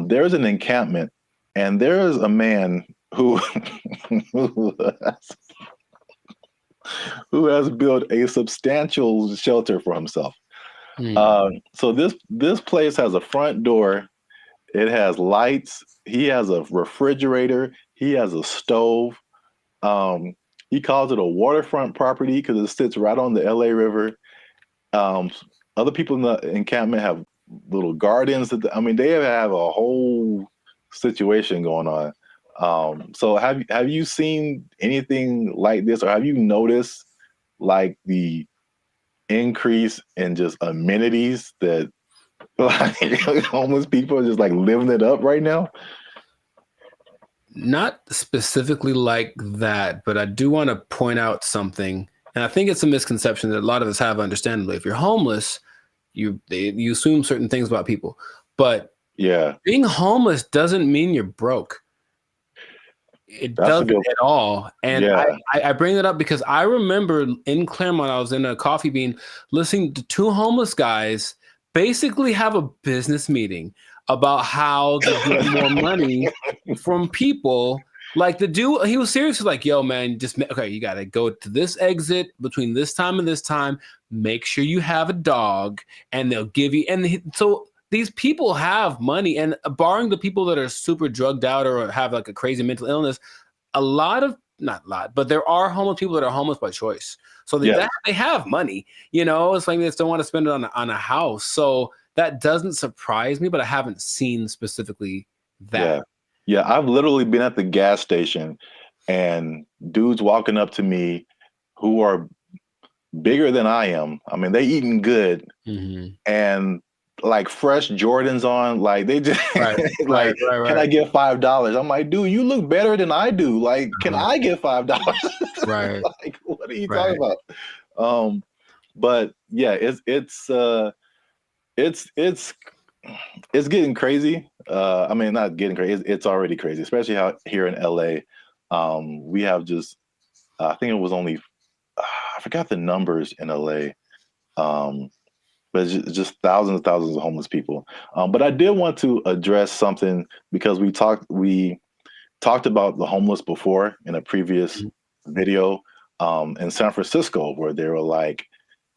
there's an encampment, and there's a man who who has built a substantial shelter for himself. So this place has a front door. It has lights. He has a refrigerator. He has a stove. He calls it a waterfront property because it sits right on the LA River. Other people in the encampment have little gardens. I mean, they have a whole situation going on. So have you seen anything like this, or have you noticed like the increase in just amenities that like homeless people are just like living it up right now? Not specifically like that, but I do want to point out something. And I think it's a misconception that a lot of us have, understandably. If you're homeless, you assume certain things about people. But being homeless doesn't mean you're broke. It doesn't at all. And I bring it up because I remember in Claremont, I was in a Coffee Bean listening to two homeless guys basically have a business meeting about how to get more money from people. Like the dude, he was seriously like, yo, man, you got to go to this exit between this time and this time. Make sure you have a dog and they'll give you. So these people have money, and barring the people that are super drugged out or have like a crazy mental illness, not a lot, but there are homeless people that are homeless by choice. So they have money, it's like they just don't want to spend it on a house. So that doesn't surprise me, but I haven't seen specifically that. Yeah, I've literally been at the gas station and dudes walking up to me who are bigger than I am. I mean, they eating good and like fresh Jordans on. Like they just can I get $5? I'm like, dude, you look better than I do. Like, can I get $5? Right. Like, what are you talking about? But yeah, it's getting crazy. I mean, not getting crazy. It's already crazy, especially how here in LA, we have just, I think it was only, I forgot the numbers in LA, but it's just thousands and thousands of homeless people. But I did want to address something because we talked about the homeless before in a previous video in San Francisco, where they were like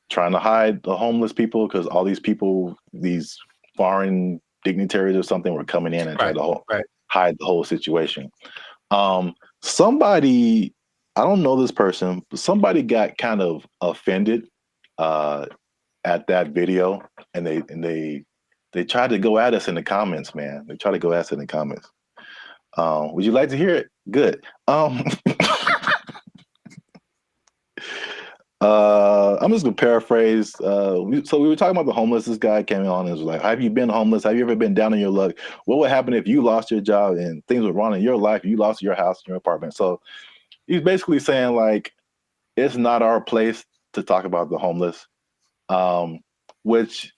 trying to hide the homeless people because all these people, these foreign dignitaries or something, were coming in and trying to hide the whole situation. Somebody, I don't know this person, but somebody got kind of offended at that video, and they tried to go at us in the comments, man. They tried to go at us in the comments. Would you like to hear it? Good. I'm just gonna paraphrase. So we were talking about the homeless. This guy came on and was like, "Have you been homeless? Have you ever been down on your luck? What would happen if you lost your job and things were wrong in your life? You lost your house, your apartment." So he's basically saying like, it's not our place to talk about the homeless, which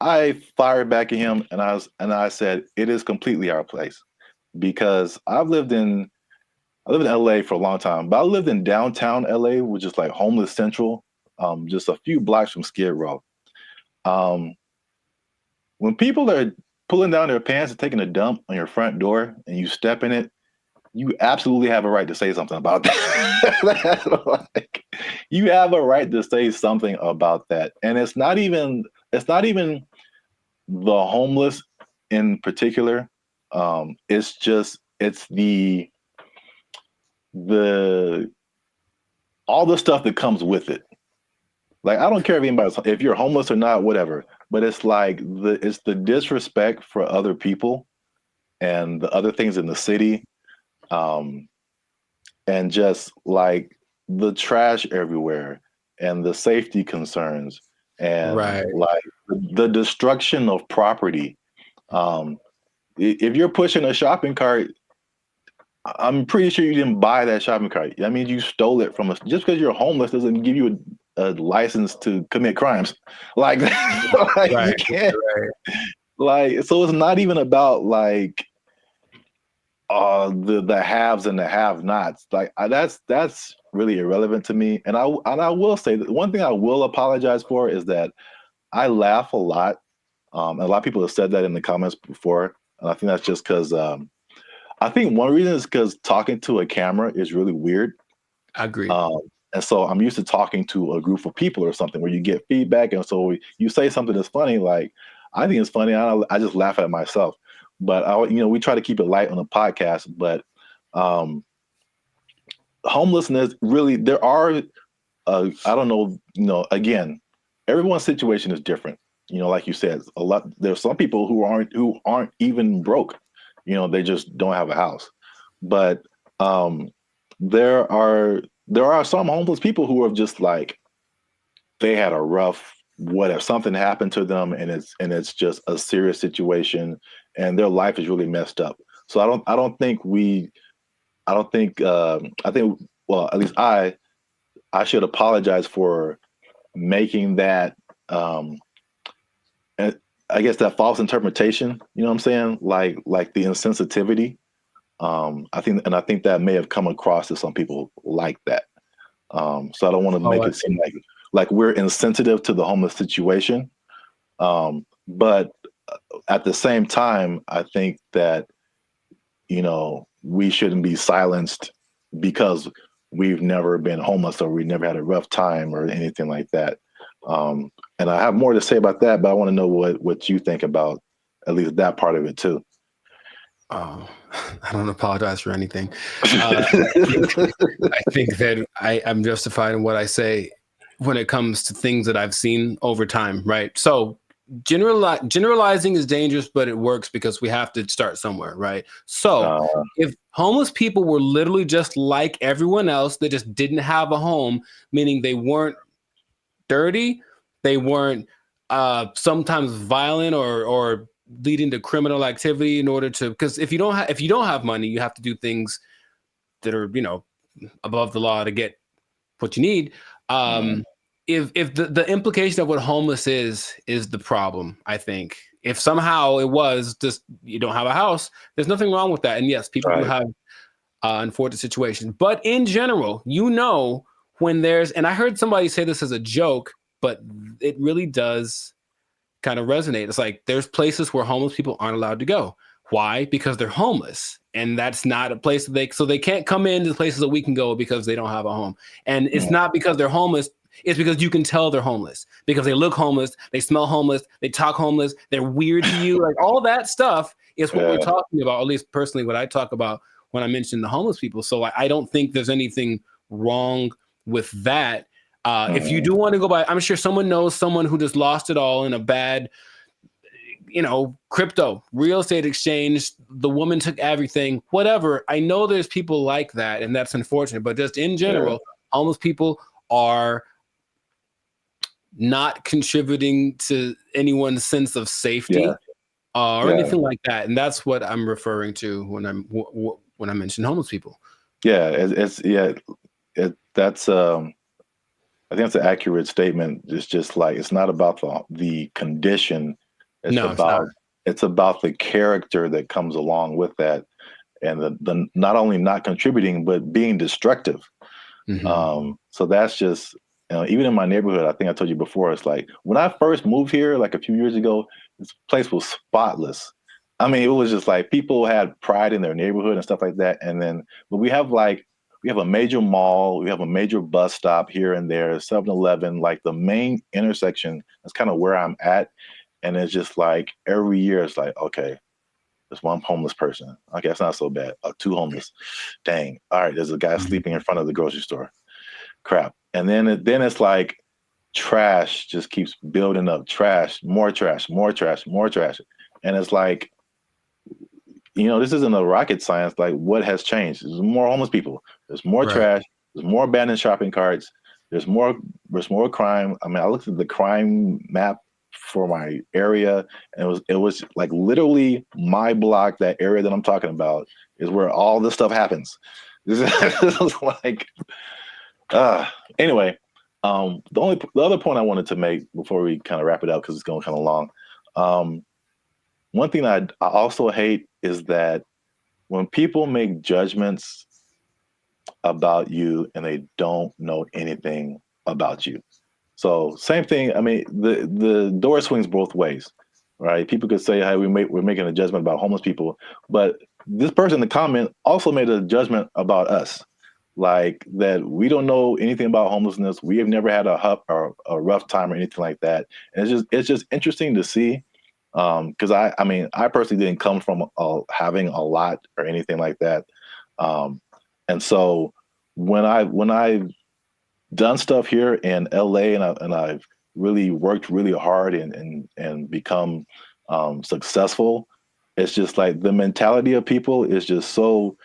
I fired back at him, and I said it is completely our place, because I lived in LA for a long time, but I lived in downtown LA, which is like homeless central, just a few blocks from Skid Row. When people are pulling down their pants and taking a dump on your front door and you step in it, you absolutely have a right to say something about that. Like, you have a right to say something about that. And it's not even the homeless in particular. It's all the stuff that comes with it. Like, I don't care if you're homeless or not, whatever, but it's like it's the disrespect for other people and the other things in the city, and just like the trash everywhere and the safety concerns and like the destruction of property. If you're pushing a shopping cart, I'm pretty sure you didn't buy that shopping cart. That means you stole it from us. Just because you're homeless doesn't give you a license to commit crimes. Like, like you can't. Like, so it's not even about like the haves and the have-nots. Like that's really irrelevant to me. And I will say that one thing I will apologize for is that I laugh a lot. A lot of people have said that in the comments before, and I think that's just because I think one reason is because talking to a camera is really weird. I agree. And so I'm used to talking to a group of people or something where you get feedback, and so you say something that's funny. Like I think it's funny. I just laugh at myself. But we try to keep it light on the podcast. But homelessness, really, there are. I don't know. Again, everyone's situation is different. Like you said, there's some people who aren't even broke. They just don't have a house. But there are some homeless people who are just like, they had a rough, whatever, something happened to them, and it's just a serious situation, and their life is really messed up. So I think well, at least I should apologize for making that I guess that false interpretation, you know what I'm saying? Like the insensitivity. I think that may have come across to some people like that. So I don't want to make it seem like we're insensitive to the homeless situation. But at the same time, I think that, we shouldn't be silenced because we've never been homeless or we never had a rough time or anything like that. And I have more to say about that, but I want to know what you think about at least that part of it too. I don't apologize for anything. I think that I'm justified in what I say when it comes to things that I've seen over time, right? So generalizing is dangerous, but it works because we have to start somewhere, right? So if homeless people were literally just like everyone else, they just didn't have a home, meaning they weren't dirty, they weren't sometimes violent or leading to criminal activity in order to, because if you don't have money, you have to do things that are above the law to get what you need. If the implication of what homeless is the problem, I think if somehow it was just you don't have a house, there's nothing wrong with that. And yes, people do have unfortunate situations, but in general, when there's, and I heard somebody say this as a joke, but it really does kind of resonate. It's like there's places where homeless people aren't allowed to go. Why? Because they're homeless, and that's not a place that they can't come into the places that we can go because they don't have a home. And it's not because they're homeless. It's because you can tell they're homeless because they look homeless, they smell homeless, they talk homeless, they're weird to you. Like all that stuff is what we're talking about. At least personally, what I talk about when I mention the homeless people. So I don't think there's anything wrong with that. If you do want to go by, I'm sure someone knows someone who just lost it all in a bad, crypto, real estate exchange. The woman took everything, whatever. I know there's people like that, and that's unfortunate. But just in general, homeless people are not contributing to anyone's sense of safety or anything like that. And that's what I'm referring to when I mention homeless people. Yeah, that's I think that's an accurate statement. It's just like it's not about the condition. It's about the character that comes along with that, and the not only not contributing but being destructive. So that's just even in my neighborhood. I think I told you before. It's like when I first moved here, like a few years ago, this place was spotless. I mean, it was just like people had pride in their neighborhood and stuff like that. And then, but we have a major mall, we have a major bus stop here and there, 7-Eleven, like the main intersection. That's kind of where I'm at. And it's just like every year it's like, okay, there's one homeless person. Okay, that's not so bad. 2 homeless. Dang. All right, there's a guy sleeping in front of the grocery store. Crap. And then it's like trash just keeps building up. Trash, more trash, more trash, more trash. And it's like, this isn't a rocket science. Like, what has changed? There's more homeless people. There's more trash. There's more abandoned shopping carts. There's more crime. I mean, I looked at the crime map for my area, and it was like literally my block, that area that I'm talking about, is where all this stuff happens. This is like, anyway. The other point I wanted to make before we kind of wrap it up, because it's going kind of long. One thing I also hate is that when people make judgments about you and they don't know anything about you. So same thing. I mean, the door swings both ways, right? People could say, "Hey, we're making a judgment about homeless people," but this person in the comment also made a judgment about us, like that we don't know anything about homelessness. We have never had a rough time or anything like that. And it's just interesting to see, because I mean, I personally didn't come from having a lot or anything like that, and so when I done stuff here in LA, and I've really worked really hard and become successful. It's just like the mentality of people is just so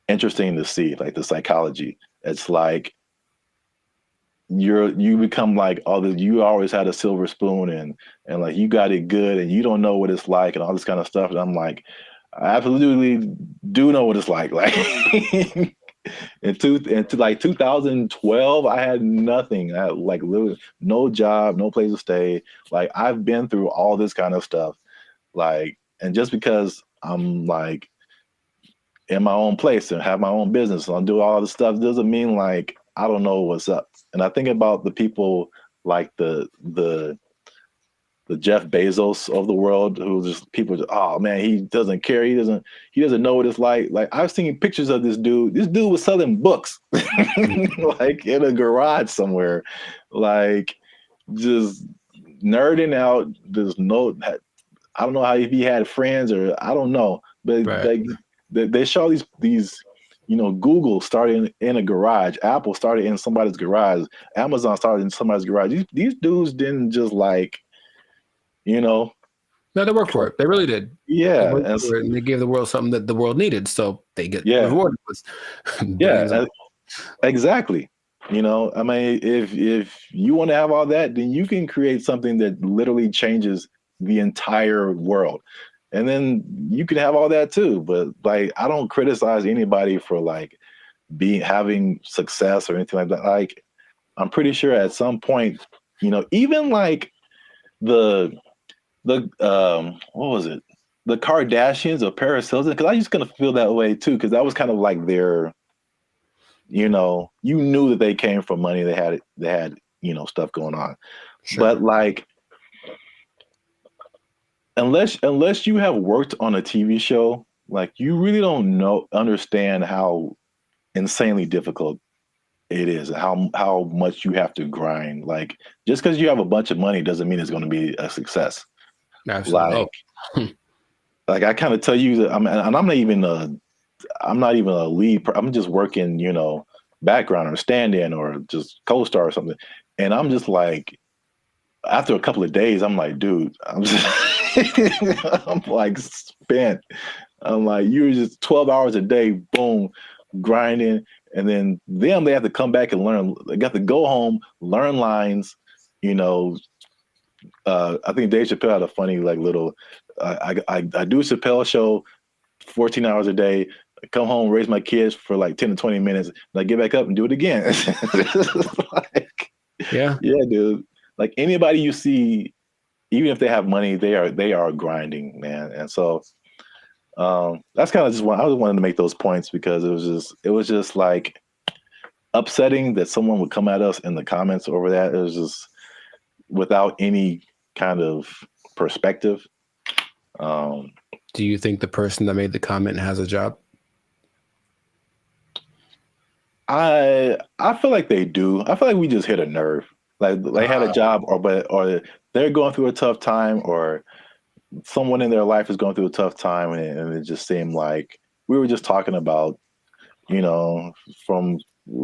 interesting to see, like the psychology. It's like you become like, oh, you always had a silver spoon, and like you got it good, and you don't know what it's like and all this kind of stuff. And I'm like, I absolutely do know what it's like. Like into like 2012, I had nothing. I had like literally no job, no place to stay. Like I've been through all this kind of stuff. Like, and just because I'm like in my own place and have my own business and I do all this stuff doesn't mean like I don't know what's up. And I think about the people like the Jeff Bezos of the world, who just people just, oh man, he doesn't care. He doesn't know what it's like. Like I've seen pictures of this dude. This dude was selling books like in a garage somewhere, like just nerding out. I don't know how, if he had friends or I don't know, but they show these Google started in a garage, Apple started in somebody's garage, Amazon started in somebody's garage. These dudes didn't just like, No, they worked for it. They really did. Yeah, and they gave the world something that the world needed, so they get Yeah. rewarded with billions of exactly. I mean, if you want to have all that, then you can create something that literally changes the entire world, and then you can have all that too. But like, I don't criticize anybody for like having success or anything like that. Like, I'm pretty sure at some point, even like the what was it? The Kardashians or Paris Hilton, because I used to kind of feel that way too, because that was kind of like their, you knew that they came from money. They had stuff going on. Sure. But like, unless you have worked on a TV show, like you really don't understand how insanely difficult it is, and how much you have to grind. Like, just because you have a bunch of money doesn't mean it's going to be a success. Absolutely. Like I kind of tell you that I'm not even a lead. I'm just working, background or stand-in or just co-star or something. And I'm just like, after a couple of days, I'm like, dude, I'm like spent. I'm like, you're just 12 hours a day, boom, grinding. And then they have to come back and learn. They got to go home, learn lines, I think Dave Chappelle had a funny like little. I do a Chappelle show, 14 hours a day. I come home, raise my kids for like 10 to 20 minutes, and I get back up and do it again. Like, yeah, dude. Like anybody you see, even if they have money, they are grinding, man. And so that's kind of just I just wanted to make those points because it was just like upsetting that someone would come at us in the comments over that. It was just without any kind of perspective. Do you think the person that made the comment has a job? I feel like they do. I feel like we just hit a nerve. Like they had a job, or they're going through a tough time, or someone in their life is going through a tough time, and it just seemed like we were just talking about, we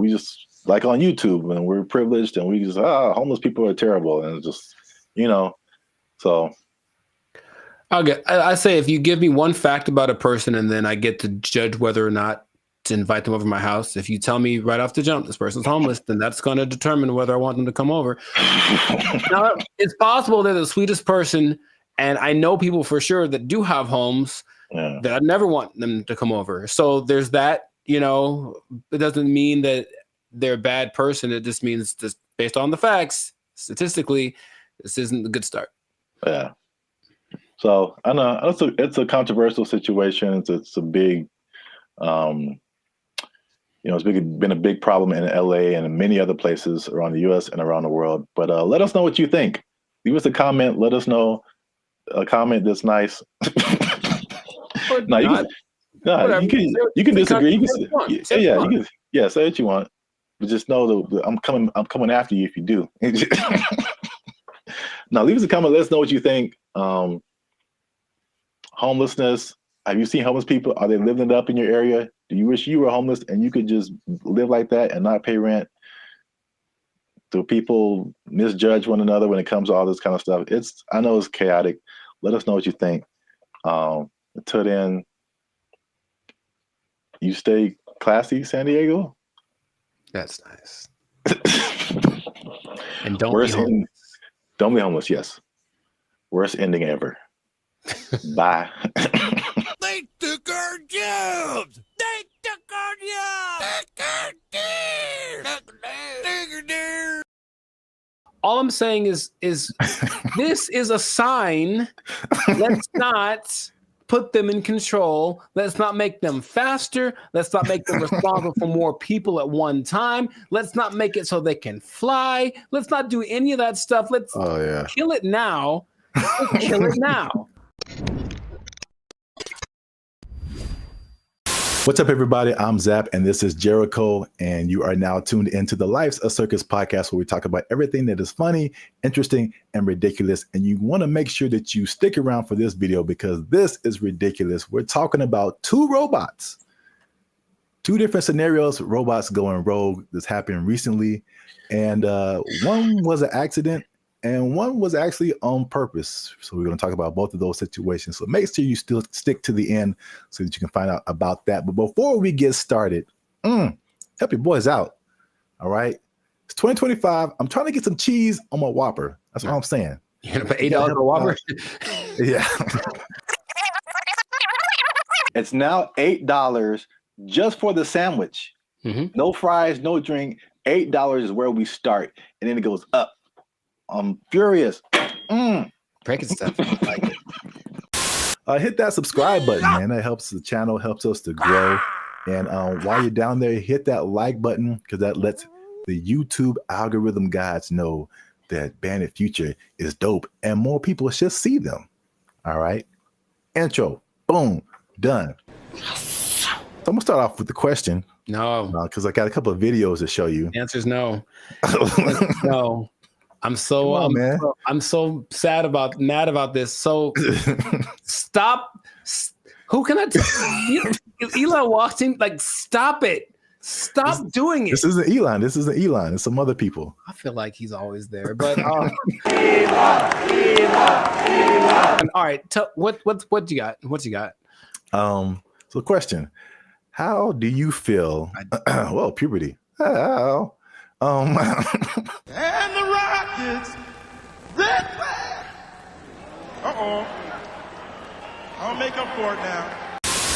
just like on YouTube, and we're privileged, and we just homeless people are terrible, and it's just so. I say if you give me one fact about a person and then I get to judge whether or not to invite them over to my house. If you tell me right off the jump this person's homeless, then that's going to determine whether I want them to come over. Now, it's possible they're the sweetest person, and I know people for sure that do have homes that I never want them to come over. So there's that. It doesn't mean that they're a bad person. It just means just based on the facts, statistically, this isn't a good start. Yeah. So I know it's a controversial situation. It's a big, it's been a big problem in LA and in many other places around the U.S. and around the world. But let us know what you think. Leave us a comment. Let us know a comment that's nice. No, you can disagree. You can say what you want, but just know that I'm coming after you if you do. Now, leave us a comment. Let us know what you think. Homelessness. Have you seen homeless people? Are they living it up in your area? Do you wish you were homeless and you could just live like that and not pay rent? Do people misjudge one another when it comes to all this kind of stuff? I know it's chaotic. Let us know what you think. Until then, you stay classy, San Diego. That's nice. And don't be homeless. Don't be homeless. Yes. Worst ending ever. Bye. They took our jobs. They took our jobs. All I'm saying is this is a sign. Let's not put them in control. Let's not make them faster. Let's not make them responsible for more people at one time. Let's not make it so they can fly. Let's not do any of that stuff. Let's kill it now. Let's kill it now. What's up, everybody? I'm Zap, and this is Jericho, and you are now tuned into the Life's a Circus podcast, where we talk about everything that is funny, interesting, and ridiculous. And you want to make sure that you stick around for this video because this is ridiculous. We're talking about two robots, two different scenarios, robots going rogue. This happened recently, and one was an accident, and one was actually on purpose. So we're going to talk about both of those situations. So make sure you still stick to the end so that you can find out about that. But before we get started, help your boys out. All right. It's 2025. I'm trying to get some cheese on my Whopper. That's what I'm saying. You're going to pay $8 for Whopper? Yeah. It's now $8 just for the sandwich. No fries, no drink. $8 is where we start. And then it goes up. I'm furious. Breaking stuff. I like it. Hit that subscribe button, man. That helps the channel, helps us to grow. And while you're down there, hit that like button because that lets the YouTube algorithm guides know that Bandit Future is dope and more people should see them. All right. Intro. Boom. Done. So I'm going to start off with the question. No. Because I got a couple of videos to show you. The answer is no. No. I'm so mad about this. So stop. Who can I tell? Elon walks in, like, stop it. Stop doing it. This isn't Elon. It's some other people. I feel like he's always there. But Elon. All right. What you got? What you got? So question. How do you feel? Well, puberty. How? And the Rockets, red flag. I'll make up for it now.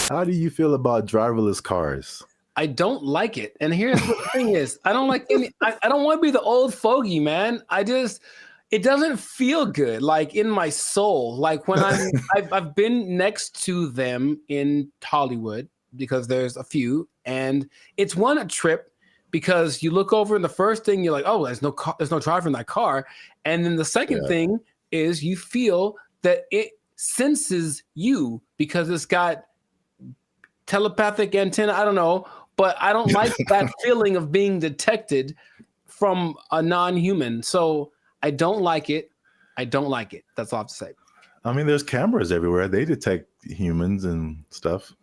How do you feel about driverless cars? I don't like it. And here's what the thing is. I don't like any, I don't want to be the old fogey, man. It doesn't feel good, like in my soul. Like when I've been next to them in Hollywood because there's a few, and it's a trip. Because you look over and the first thing you're like, oh, there's no driver in that car. And then the second thing is you feel that it senses you because it's got telepathic antenna. I don't know, but I don't like that feeling of being detected from a non-human. So I don't like it. I don't like it. That's all I have to say. I mean, there's cameras everywhere. They detect humans and stuff.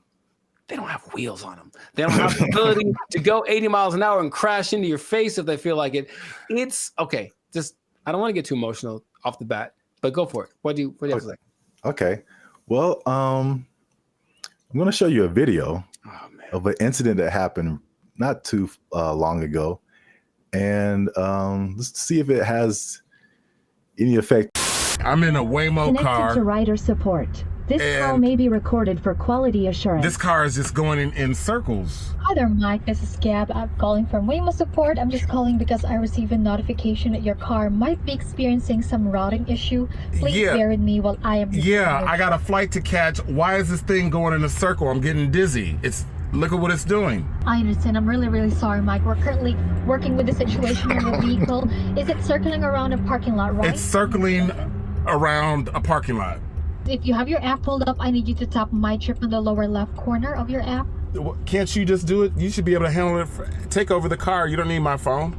They don't have wheels on them. They don't have the ability to go 80 miles an hour and crash into your face if they feel like it. It's okay. Just, I don't want to get too emotional off the bat, but go for it. What do you have to say? Okay. Well, I'm going to show you a video of an incident that happened not too long ago. And let's see if it has any effect. I'm in a Waymo car. Connected to rider support. This call And may be recorded for quality assurance. this car is just going in circles. Hi there, Mike. This is Gab. I'm calling from Waymo Support. I'm just calling because I received a notification that your car might be experiencing some routing issue. Please bear with me while I am. Yeah, I got a flight to catch. Why is this thing going in a circle? I'm getting dizzy. Look at what it's doing. I understand. I'm really, really sorry, Mike. We're currently working with the situation in the vehicle. Is it circling around a parking lot, right? It's circling around a parking lot. If you have your app pulled up, I need you to tap My Trip in the lower left corner of your app. Can't you just do it? You should be able to handle it. Take over the car. You don't need my phone.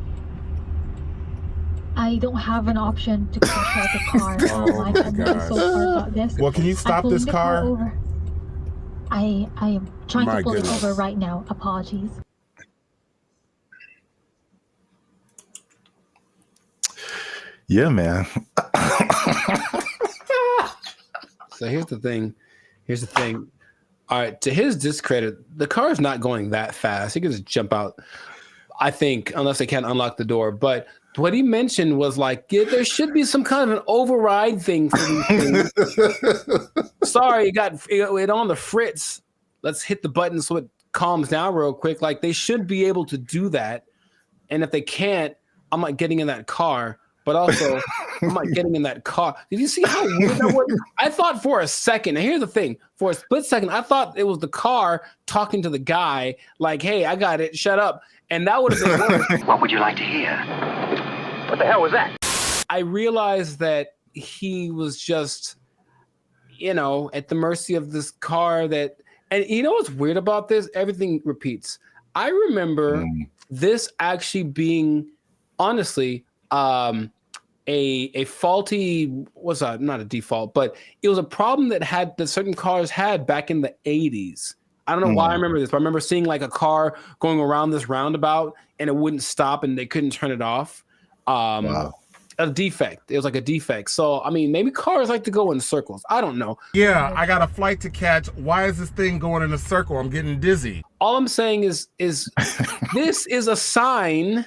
I don't have an option to control the car. Mike, I'm really so sorry about this. Well, can you stop this car? Over. I am trying My to pull goodness. it over right now. Apologies. Yeah, man. So here's the thing. All right, to his discredit, the car is not going that fast. He can just jump out, I think, unless they can't unlock the door. But what he mentioned was like, yeah, there should be some kind of an override thing for these things. Sorry, it on the fritz. Let's hit the button so it calms down real quick. Like, they should be able to do that. And if they can't, I'm not getting in that car. But also, I'm not getting in that car. Did you see how weird that was? I thought for a second, and here's the thing, for a split second, I thought it was the car talking to the guy, like, hey, I got it, shut up. And that would have been worse. What would you like to hear? What the hell was that? I realized that he was just, at the mercy of this car that, and you know what's weird about this? Everything repeats. I remember this actually being, honestly, a faulty, not a default, but it was a problem that certain cars had back in the 80s. I don't know why I remember this, but I remember seeing like a car going around this roundabout and it wouldn't stop and they couldn't turn it off. Wow. A defect. It was like a defect. So, I mean, maybe cars like to go in circles. I don't know. Yeah, I got a flight to catch. Why is this thing going in a circle? I'm getting dizzy. All I'm saying is this is a sign.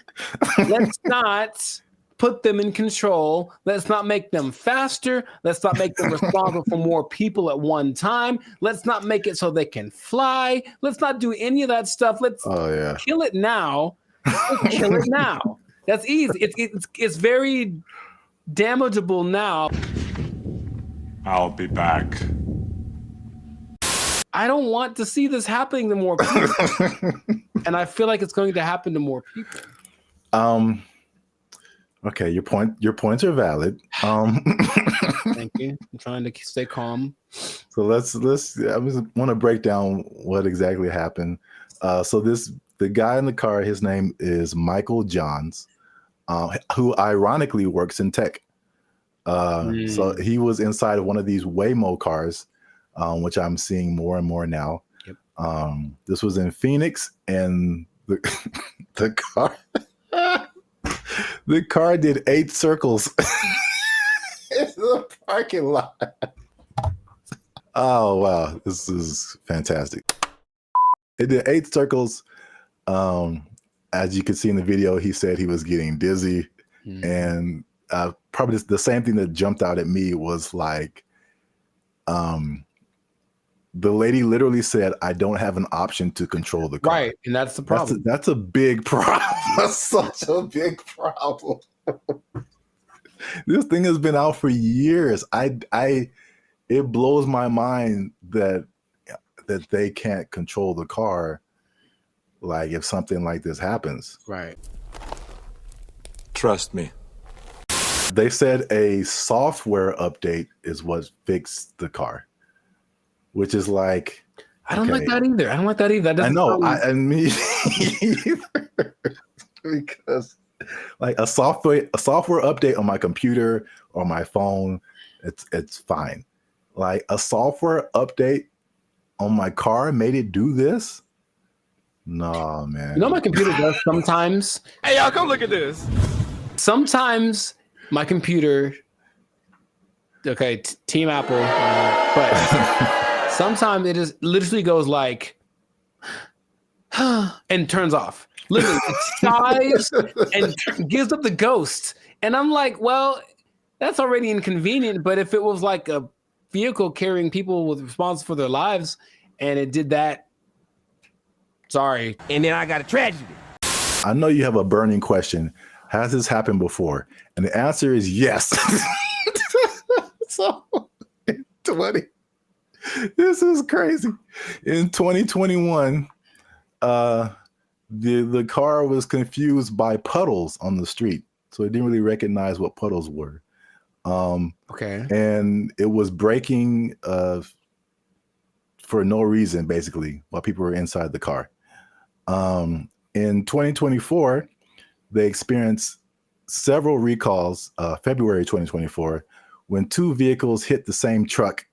Let's not put them in control. Let's not make them faster. Let's not make them responsible for more people at one time. Let's not make it so they can fly. Let's not do any of that stuff. Let's kill it now. Let's kill it now. That's easy. It's very damageable now. I'll be back. I don't want to see this happening to more people. And I feel like it's going to happen to more people. Okay, your points are valid. Thank you. I'm trying to stay calm. So let's I just want to break down what exactly happened. So the guy in the car, his name is Michael Johns, who ironically works in tech. So he was inside of one of these Waymo cars, which I'm seeing more and more now. Yep. This was in Phoenix, and the car the car did 8 circles in the parking lot. Oh wow, this is fantastic. It did 8 circles. As you can see in the video, he said he was getting dizzy, and probably the same thing that jumped out at me was like, the lady literally said, "I don't have an option to control the car." Right, and that's the problem. That's a big problem. That's such a big problem. This thing has been out for years. It blows my mind that they can't control the car. Like if something like this happens. Right. Trust me. They said a software update is what fixed the car, which is like, I don't like that either. I don't like that either. That I know. sound... I mean, because like a software update on my computer or my phone, it's fine. Like a software update on my car made it do this. No, man. You know my computer does sometimes. Hey, y'all, come look at this. Sometimes my computer, okay, Team Apple, but sometimes it just literally goes like, and turns off. Literally, it sighs and gives up the ghost. And I'm like, well, that's already inconvenient. But if it was like a vehicle carrying people with responsible for their lives, and it did that. Sorry. And then I got a tragedy. I know you have a burning question. Has this happened before? And the answer is yes. So, 20. This is crazy. In 2021, the car was confused by puddles on the street, so it didn't really recognize what puddles were. Okay. And it was braking for no reason, basically, while people were inside the car. In 2024, they experienced several recalls, February 2024, when two vehicles hit the same truck.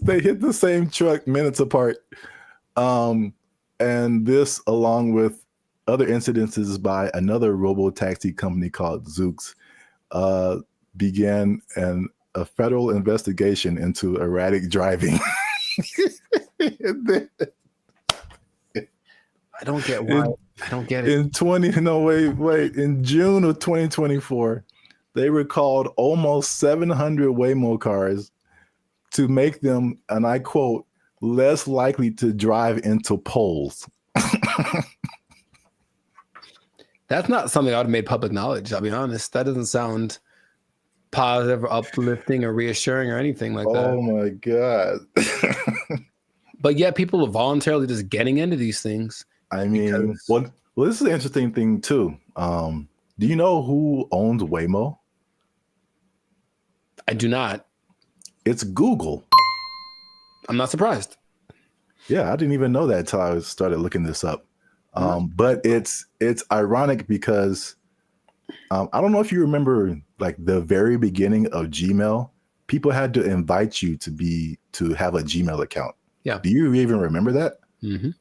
They hit the same truck minutes apart. And this, along with other incidences by another robo-taxi company called Zoox, began a federal investigation into erratic driving. I don't get why. I don't get it. In June of 2024, they recalled almost 700 Waymo cars to make them, and I quote, less likely to drive into poles. That's not something I would have made public knowledge. I'll be honest. That doesn't sound positive or uplifting or reassuring or anything like that. Oh my God. But yet people are voluntarily just getting into these things. I mean, well, this is an interesting thing too. Do you know who owns Waymo? I do not. It's Google. I'm not surprised. Yeah, I didn't even know that until I started looking this up. But it's ironic because I don't know if you remember, like the very beginning of Gmail, people had to invite you to have a Gmail account. Yeah. Do you even remember that? Mm-hmm.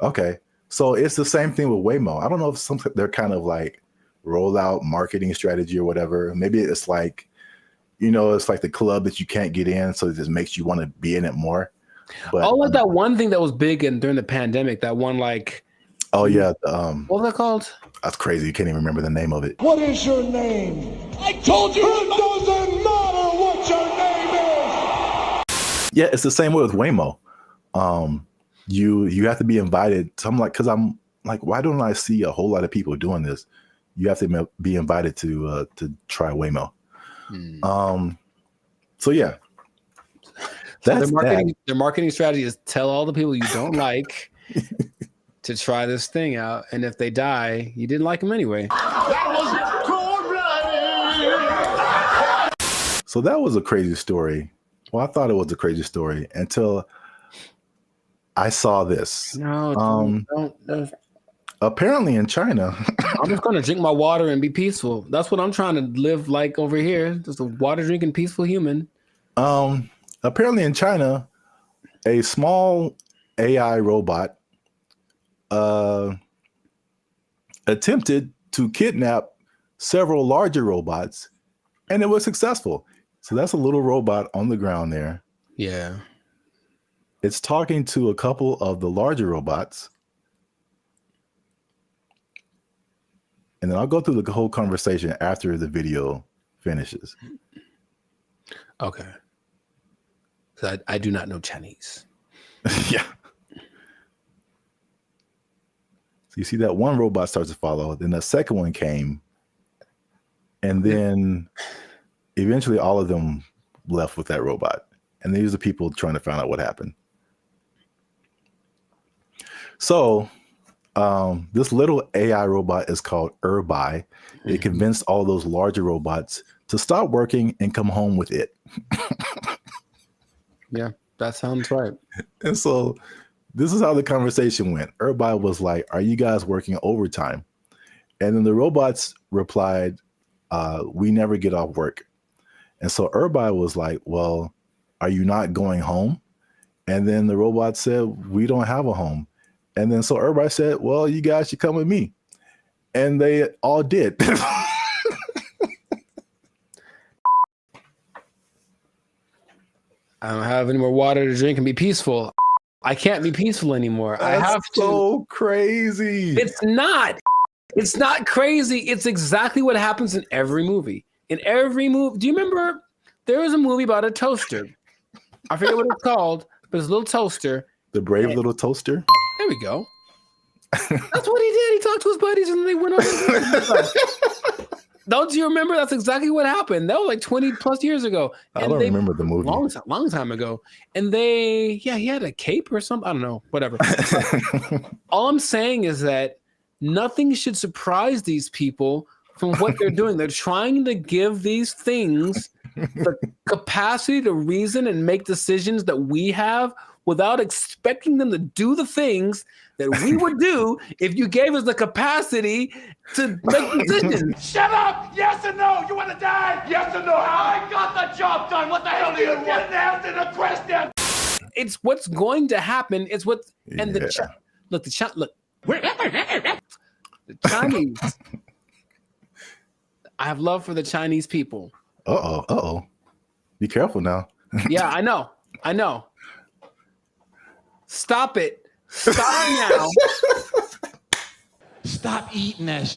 Okay. So it's the same thing with Waymo. I don't know if they're kind of like rollout marketing strategy or whatever. Maybe it's like, it's like the club that you can't get in, so it just makes you want to be in it more. But like that one thing that was big during the pandemic, that one like. Oh yeah. What was that called? That's crazy. You can't even remember the name of it. What is your name? I told you it doesn't matter what your name is. Yeah, it's the same way with Waymo. You have to be invited. So I'm like, why don't I see a whole lot of people doing this? You have to be invited to try Waymo. So yeah, that's their marketing strategy is tell all the people you don't like to try this thing out, and if they die, you didn't like them anyway. That was cold-blooded. So that was a crazy story. Well, I thought it was a crazy story until I saw this. No, don't. Apparently in China. I'm just going to drink my water and be peaceful. That's what I'm trying to live like over here. Just a water drinking peaceful human. Apparently in China, a small AI robot attempted to kidnap several larger robots, and it was successful. So that's a little robot on the ground there. Yeah. It's talking to a couple of the larger robots. And then I'll go through the whole conversation after the video finishes. Okay. So I do not know Chinese. Yeah. So you see that one robot starts to follow, then the second one came, and then eventually all of them left with that robot. And these are people trying to find out what happened. So this little AI robot is called BrandBee. It convinced all those larger robots to stop working and come home with it. Yeah, that sounds right. And so this is how the conversation went. BrandBee was like, "Are you guys working overtime?" And then the robots replied, "We never get off work." And so BrandBee was like, "Well, are you not going home?" And then the robot said, "We don't have a home." And then so everybody said, "Well, you guys should come with me." And they all did. I don't have any more water to drink and be peaceful. I can't be peaceful anymore. That's I have to. So crazy. It's not. It's not crazy. It's exactly what happens in every movie. In every movie. Do you remember there was a movie about a toaster? I forget what it's called, but it's a little toaster. The Brave Little Toaster? There we go. That's what he did. He talked to his buddies and they went over. Don't you remember? That's exactly what happened. That was like 20 plus years ago. I don't remember the movie. Long time ago. And he had a cape or something. I don't know. Whatever. All I'm saying is that nothing should surprise these people from what they're doing. They're trying to give these things the capacity to reason and make decisions that we have without expecting them to do the things that we would do if you gave us the capacity to make decisions. Shut up! Yes or no? You want to die? Yes or no? I got the job done. What the hell do you want? Didn't answer the question. It's what's going to happen. It's what and the Chinese. I have love for the Chinese people. Uh-oh. Be careful now. Yeah, I know. Stop it. Stop now. Stop eating that shit.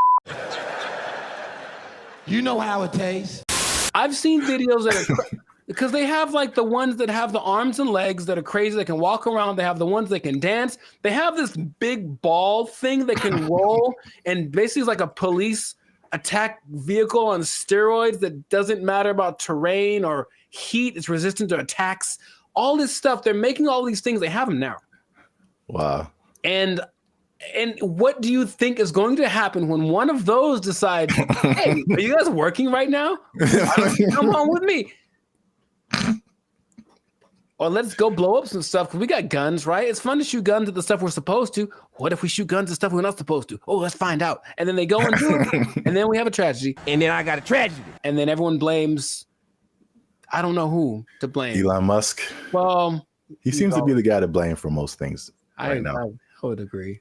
You know how it tastes. I've seen videos that are because they have like the ones that have the arms and legs that are crazy. They can walk around. They have the ones that can dance. They have this big ball thing that can roll and basically is like a police attack vehicle on steroids that doesn't matter about terrain or heat. It's resistant to attacks. All this stuff. They're making all these things. They have them now. Wow. And what do you think is going to happen when one of those decides, hey, are you guys working right now? Come on with me. Or let's go blow up some stuff because we got guns, right? It's fun to shoot guns at the stuff we're supposed to. What if we shoot guns at stuff we're not supposed to? Oh, let's find out. And then they go and do it. And then we have a tragedy. And then I got a tragedy. And then everyone blames, I don't know who to blame. Elon Musk. Well, he seems to be the guy to blame for most things right now. I would agree.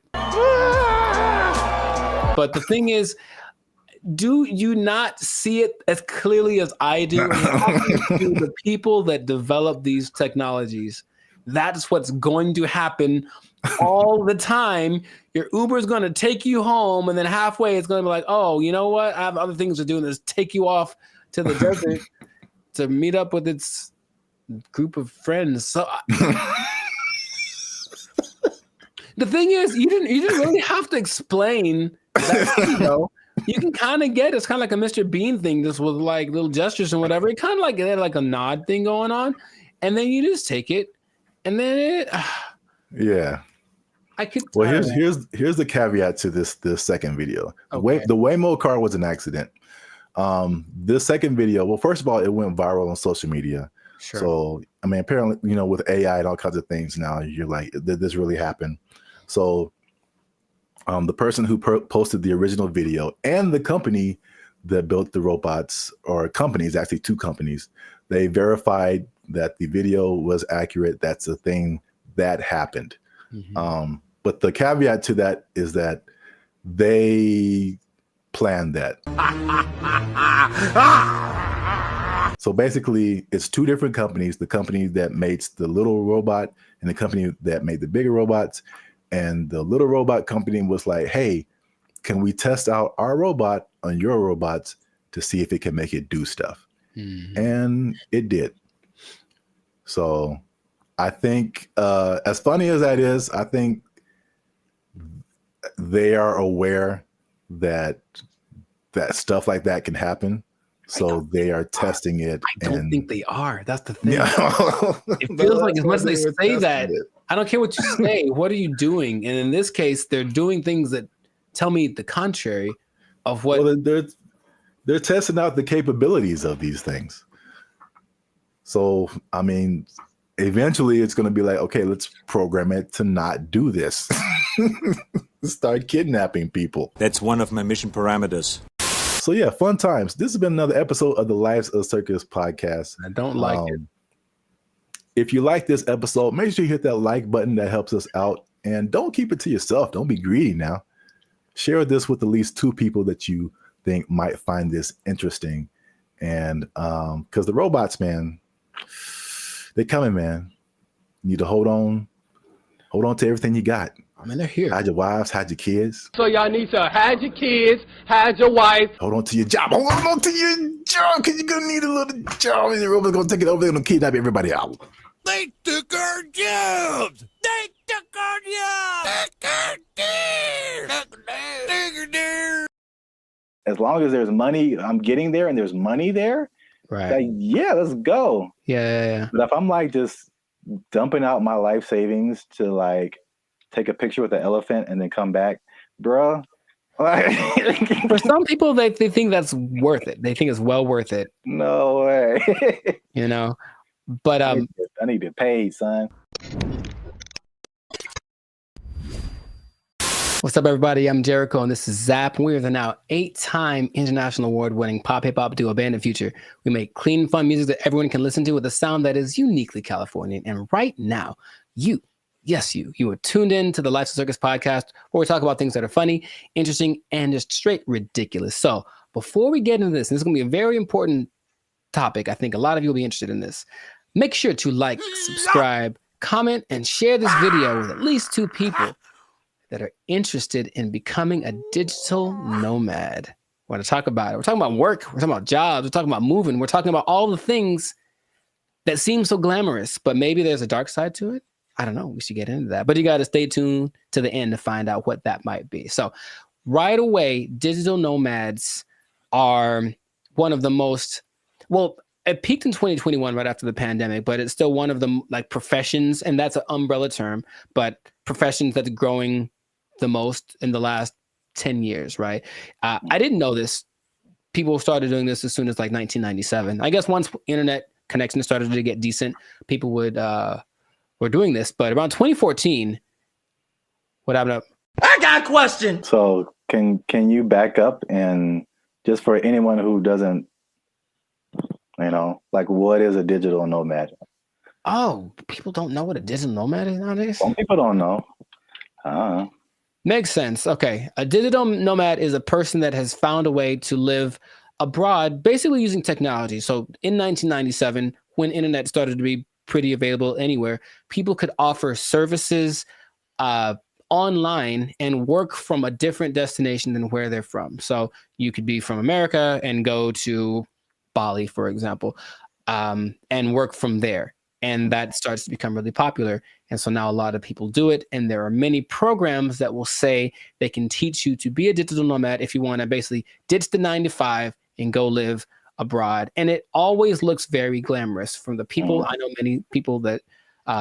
But the thing is, do you not see it as clearly as I do? To the people that develop these technologies, that's what's going to happen all the time. Your Uber is going to take you home, and then halfway it's going to be like, oh, you know what? I have other things to do, and just take you off to the desert to meet up with its group of friends. So the thing is, you didn't really have to explain that, you know. You can kind of get it's kind of like a Mr. Bean thing, just with like little gestures and whatever. It kind of like had like a nod thing going on, and then you just take it, and then it. Yeah. I could. Well, here's the caveat to this second video. Okay. The Waymo car was an accident. This second video, well, first of all, it went viral on social media. Sure. So I mean, apparently, you know, with AI and all kinds of things now, you're like, did this really happen? So. The person who posted the original video and the company that built the robots, or companies, actually two companies, they verified that the video was accurate. That's a thing that happened. Mm-hmm. But the caveat to that is that they planned that. So basically, it's two different companies, the company that makes the little robot and the company that made the bigger robots. And the little robot company was like, hey, can we test out our robot on your robots to see if it can make it do stuff? Mm-hmm. And it did. So I think, as funny as that is, I think they are aware that stuff like that can happen. So they are testing it. I don't think they are. That's the thing. Yeah. It feels like as much as they say that, I don't care what you say. What are you doing? And in this case, they're doing things that tell me the contrary of what. Well, they're testing out the capabilities of these things. So, I mean, eventually it's going to be like, okay, let's program it to not do this. Start kidnapping people. That's one of my mission parameters. So yeah, fun times. This has been another episode of the Lives of Circus podcast. I don't like it. If you like this episode, make sure you hit that like button. That helps us out. And don't keep it to yourself. Don't be greedy now. Share this with at least two people that you think might find this interesting. And because the robots, man, they're coming, man. You need to hold on to everything you got. I mean, they're here. Hide your wives, hide your kids. So y'all need to hide your kids, hide your wife. Hold on to your job. Hold on to your job, because you're going to need a little job. And the robots going to take it over. They're going to kidnap everybody out. They took our jobs! They took our jobs! As long as there's money, I'm getting there and there's money there. Right. Like, yeah, let's go. Yeah. But if I'm like just dumping out my life savings to like take a picture with the elephant and then come back, bruh. For some people, they think that's worth it. They think it's well worth it. No way. You know, but I need to pay, son. What's up, everybody? I'm Jericho, and this is Zap. We are the now 8-time international award-winning pop hip hop duo Band of Future. We make clean, fun music that everyone can listen to with a sound that is uniquely Californian. And right now, you are tuned in to the Life's a Circus podcast, where we talk about things that are funny, interesting, and just straight ridiculous. So before we get into this, and this is going to be a very important topic. I think a lot of you will be interested in this. Make sure to like, subscribe, comment, and share this video with at least 2 people that are interested in becoming a digital nomad. We're going to talk about it. We're talking about work. We're talking about jobs. We're talking about moving. We're talking about all the things that seem so glamorous, but maybe there's a dark side to it. I don't know. We should get into that. But you got to stay tuned to the end to find out what that might be. So right away, digital nomads are one of the most, well, it peaked in 2021 right after the pandemic, but it's still one of the like professions, and that's an umbrella term, but professions that's growing the most in the last 10 years, right? I didn't know this. People started doing this as soon as like 1997. I guess once internet connection started to get decent, people were doing this. But around 2014, what happened? I got a question. So can you back up and just for anyone who doesn't, like what is a digital nomad? Oh, people don't know what a digital nomad is nowadays? Some people don't know. Makes sense. Okay. A digital nomad is a person that has found a way to live abroad, basically using technology. So in 1997, when internet started to be pretty available anywhere, people could offer services online and work from a different destination than where they're from. So you could be from America and go to Bali, for example, and work from there. And that starts to become really popular. And so now a lot of people do it. And there are many programs that will say they can teach you to be a digital nomad if you want to basically ditch the 9-to-5 and go live abroad. And it always looks very glamorous from the people. I know many people that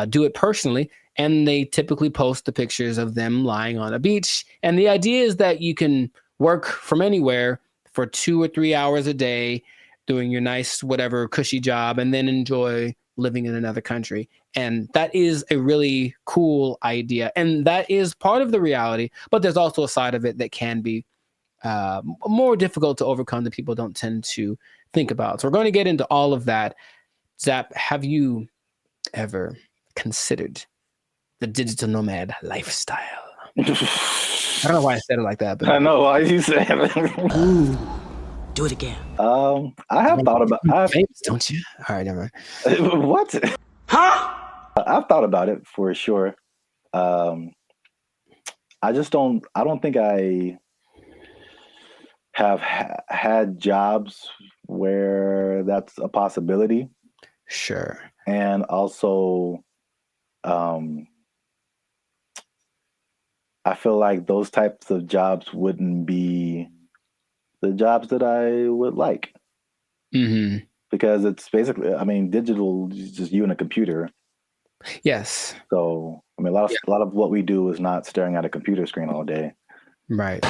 do it personally, and they typically post the pictures of them lying on a beach. And the idea is that you can work from anywhere for 2 or 3 hours a day, doing your nice, whatever cushy job, and then enjoy living in another country. And that is a really cool idea. And that is part of the reality, but there's also a side of it that can be more difficult to overcome that people don't tend to think about. So we're going to get into all of that. Zap, have you ever considered the digital nomad lifestyle? I don't know why I said it like that, but I know why you said it. Ooh, do it again. I have thought about famous, don't you? All right, never mind. What? Huh? I've thought about it for sure. I don't think I have had jobs where that's a possibility. Sure. And also, I feel like those types of jobs wouldn't be the jobs that I would like. Mm-hmm. Because it's basically, digital is just you and a computer. Yes. So, a lot of what we do is not staring at a computer screen all day. Right.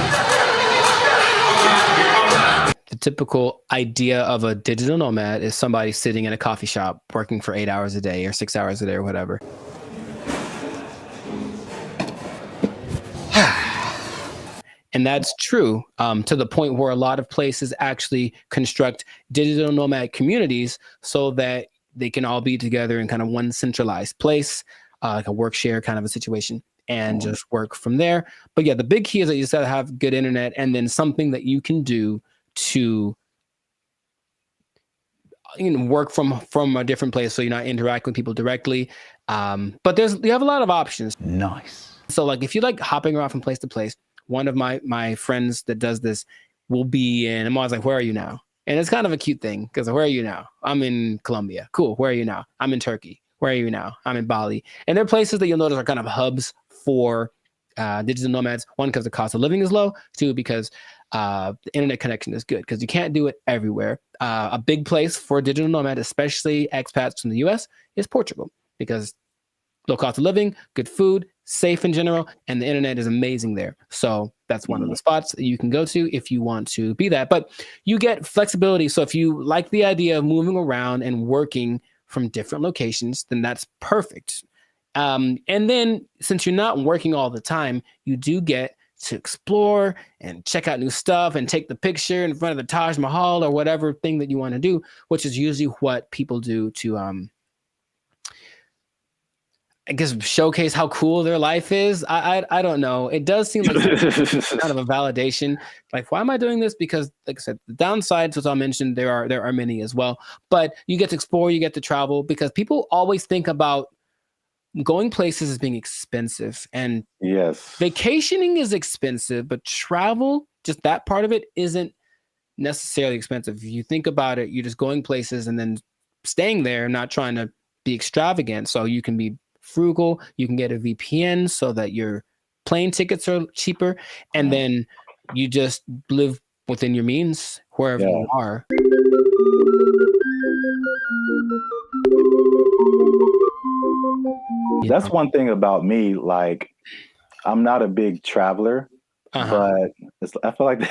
The typical idea of a digital nomad is somebody sitting in a coffee shop working for 8 hours a day or 6 hours a day or whatever. And that's true to the point where a lot of places actually construct digital nomad communities so that they can all be together in kind of one centralized place, like a work share kind of a situation, and just work from there. But yeah, the big key is that you just gotta have good internet and then something that you can do to work from a different place so you're not interacting with people directly. But you have a lot of options. Nice. So like if you like hopping around from place to place, one of my friends that does this will be in, I'm always like, where are you now? And it's kind of a cute thing because where are you now? I'm in Colombia. Cool. Where are you now? I'm in Turkey. Where are you now? I'm in Bali. And they're places that you'll notice are kind of hubs for digital nomads. One, because the cost of living is low. Two, because the internet connection is good because you can't do it everywhere. A big place for a digital nomad, especially expats from the US, is Portugal because low cost of living, good food, safe in general, and the internet is amazing there. So that's one of the spots that you can go to if you want to be that. But you get flexibility. So if you like the idea of moving around and working from different locations, then that's perfect. And then since you're not working all the time, you do get to explore and check out new stuff and take the picture in front of the Taj Mahal or whatever thing that you want to do, which is usually what people do to I guess showcase how cool their life is. I don't know. It does seem like kind of a validation. Like, why am I doing this? Because, like I said, the downsides, as I mentioned, there are many as well. But you get to explore, you get to travel, because people always think about going places as being expensive. And yes, vacationing is expensive, but travel, just that part of it, isn't necessarily expensive. If you think about it, you're just going places and then staying there, not trying to be extravagant. So you can be frugal, you can get a VPN so that your plane tickets are cheaper, and then you just live within your means wherever you are. That's one thing about me. Like, I'm not a big traveler, but I feel like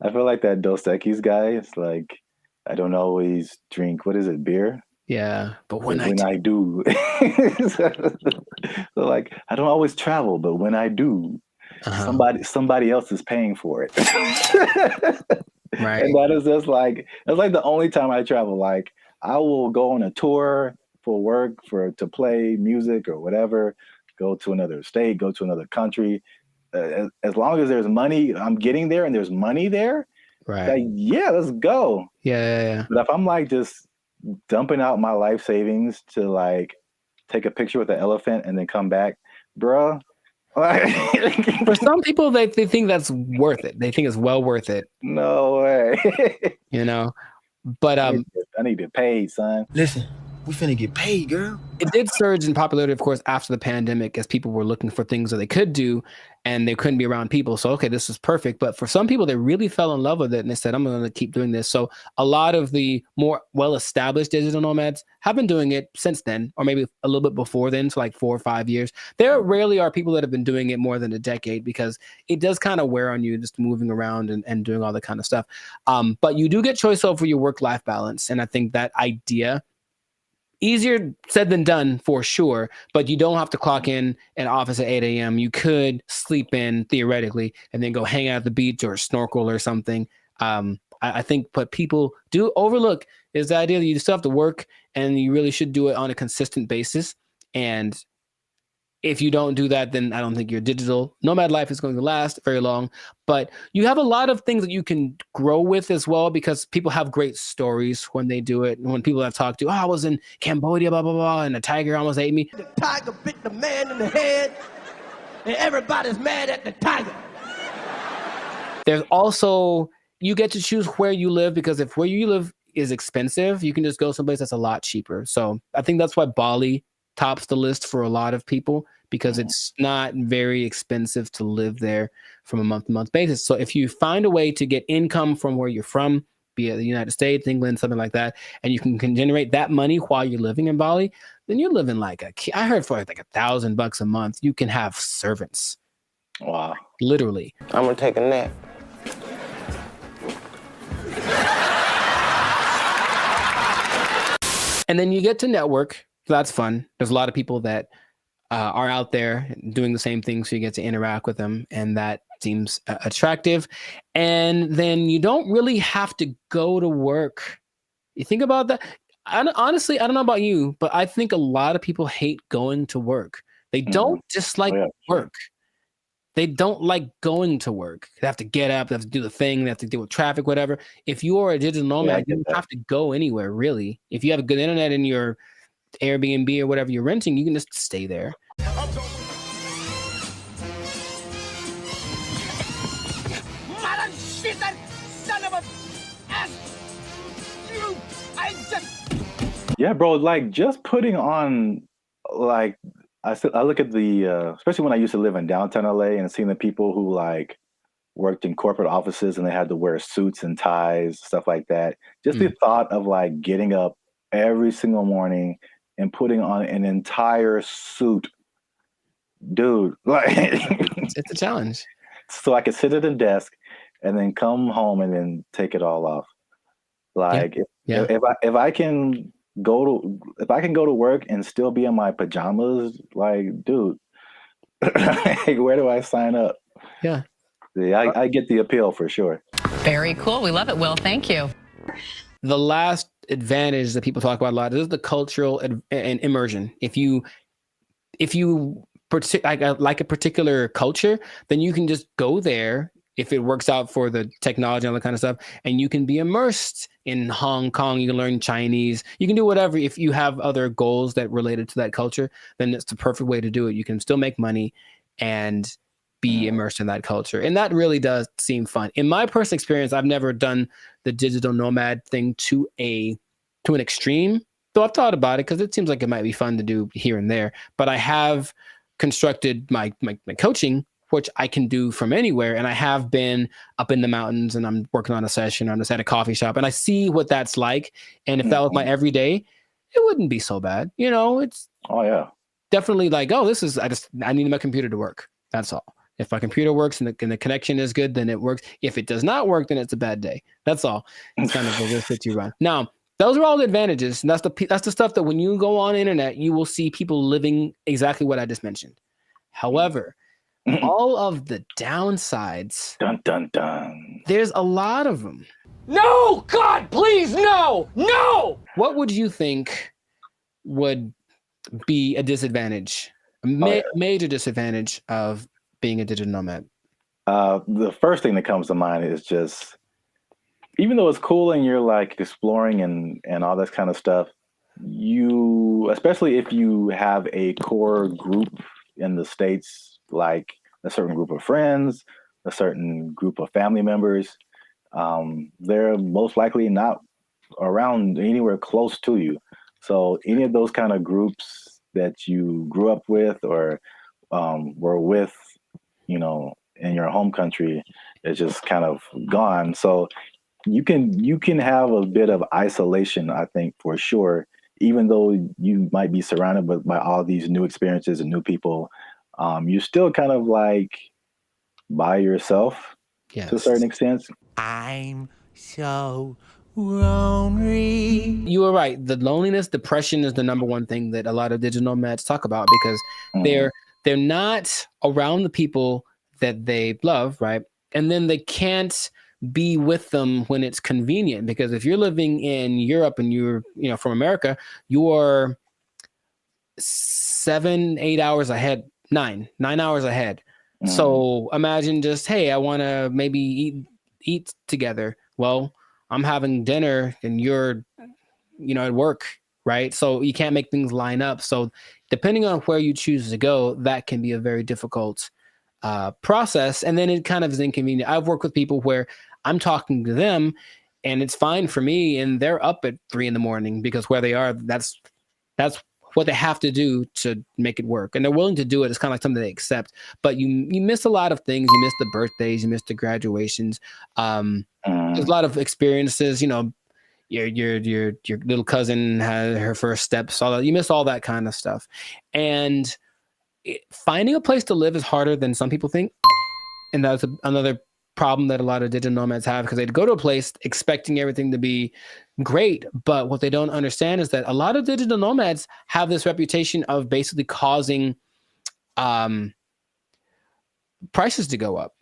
I feel like that Dos Equis guy. It's like I don't always drink. What is it? Beer. Yeah, but when I do, so like I don't always travel, but when I do, somebody else is paying for it. Right. And that is just like that's like the only time I travel. Like I will go on a tour for work, to play music or whatever, go to another state, go to another country. As long as there's money, I'm getting there and there's money there. Right. Like, yeah, let's go. Yeah. But if I'm like just dumping out my life savings to like take a picture with an elephant and then come back, bruh. For some people, they think that's worth it. They think it's well worth it. No way. You know, but I need to get paid, son. Listen, we finna get paid, girl. It did surge in popularity, of course, after the pandemic, as people were looking for things that they could do and they couldn't be around people. So, okay, this is perfect. But for some people, they really fell in love with it and they said, I'm going to keep doing this. So a lot of the more well-established digital nomads have been doing it since then, or maybe a little bit before then, so like 4 or 5 years. There rarely are people that have been doing it more than a decade because it does kind of wear on you just moving around and doing all that kind of stuff. But you do get choice over your work-life balance. And I think that idea, easier said than done for sure, but you don't have to clock in at office at 8 a.m. You could sleep in theoretically and then go hang out at the beach or snorkel or something. I think what people do overlook is the idea that you still have to work and you really should do it on a consistent basis. And if you don't do that, then I don't think your digital nomad life is going to last very long. But you have a lot of things that you can grow with as well, because people have great stories when they do it. And when people I've talked to, I was in Cambodia, blah, blah, blah, and a tiger almost ate me. The tiger bit the man in the head, and everybody's mad at the tiger. There's also, you get to choose where you live, because if where you live is expensive, you can just go someplace that's a lot cheaper. So I think that's why Bali tops the list for a lot of people, because it's not very expensive to live there from a month-to-month basis. So if you find a way to get income from where you're from, be it the United States, England, something like that, and you can generate that money while you're living in Bali, then you're living like I heard for like $1,000 a month, you can have servants. Wow. Literally. I'm gonna take a nap. And then you get to network. So that's fun. There's a lot of people that are out there doing the same thing, so you get to interact with them, and that seems attractive. And then you don't really have to go to work. You think about that. Honestly, I don't know about you, but I think a lot of people hate going to work. They don't dislike work. They don't like going to work. They have to get up, they have to do the thing, they have to deal with traffic, whatever. If you are a digital nomad, you don't have to go anywhere, really. If you have a good internet in your Airbnb or whatever you're renting, you can just stay there. get that son of a ass! You, I just. Yeah, bro. Like just putting on, like I look at the, especially when I used to live in downtown LA and seeing the people who like worked in corporate offices and they had to wear suits and ties, stuff like that. Just the thought of like getting up every single morning and putting on an entire suit, dude. Like it's a challenge. So I could sit at a desk and then come home and then take it all off. Like if I can go to work and still be in my pajamas, like, dude, like, where do I sign up? Yeah. Yeah, I get the appeal for sure. Very cool. We love it, Will. Thank you. The last advantage that people talk about a lot is the cultural and immersion. If you like a particular culture, then you can just go there if it works out for the technology and all that kind of stuff, and you can be immersed in Hong Kong. You can learn Chinese. You can do whatever. If you have other goals that related to that culture, then it's the perfect way to do it. You can still make money and be immersed in that culture. And that really does seem fun. In my personal experience, I've never done the digital nomad thing to an extreme, though I've thought about it because it seems like it might be fun to do here and there. But I have constructed my coaching, which I can do from anywhere. And I have been up in the mountains and I'm working on a session. I'm just at a coffee shop and I see what that's like. And if that was my everyday, it wouldn't be so bad. You know, it's definitely like, oh, I need my computer to work. That's all. If my computer works and the connection is good, then it works. If it does not work, then it's a bad day. That's all. It's kind of the risk that you run. Now, those are all the advantages. And that's the stuff that when you go on the internet, you will see people living exactly what I just mentioned. However, all of the downsides, dun, dun, dun. There's a lot of them. No, God, please, no, no. What would you think would be a disadvantage, major disadvantage of being a digital nomad? The first thing that comes to mind is just, even though it's cool and you're like exploring and all this kind of stuff, especially if you have a core group in the States, like a certain group of friends, a certain group of family members, they're most likely not around anywhere close to you. So any of those kind of groups that you grew up with or were with, you know, in your home country is just kind of gone. So you can have a bit of isolation, I think, for sure, even though you might be surrounded by all these new experiences and new people. You're still kind of like by yourself to a certain extent. I'm so lonely. You were right. The loneliness, depression is the number one thing that a lot of digital nomads talk about because they're not around the people that they love, right? And then they can't be with them when it's convenient, because if you're living in Europe and you're, you know, from America, you are 7-8 hours ahead, 9 hours ahead. So imagine just, hey, I want to maybe eat together. Well, I'm having dinner and you're, you know, at work, right? So you can't make things line up. So depending on where you choose to go, that can be a very difficult process. And then it kind of is inconvenient. I've worked with people where I'm talking to them and it's fine for me and they're up at 3 a.m. because where they are, that's what they have to do to make it work. And they're willing to do it. It's kind of like something they accept, but you miss a lot of things. You miss the birthdays, you miss the graduations. There's a lot of experiences, you know, your little cousin had her first steps, all that. You miss all that kind of stuff. And finding a place to live is harder than some people think. And that's another problem that a lot of digital nomads have, because they go to a place expecting everything to be great. But what they don't understand is that a lot of digital nomads have this reputation of basically causing prices to go up,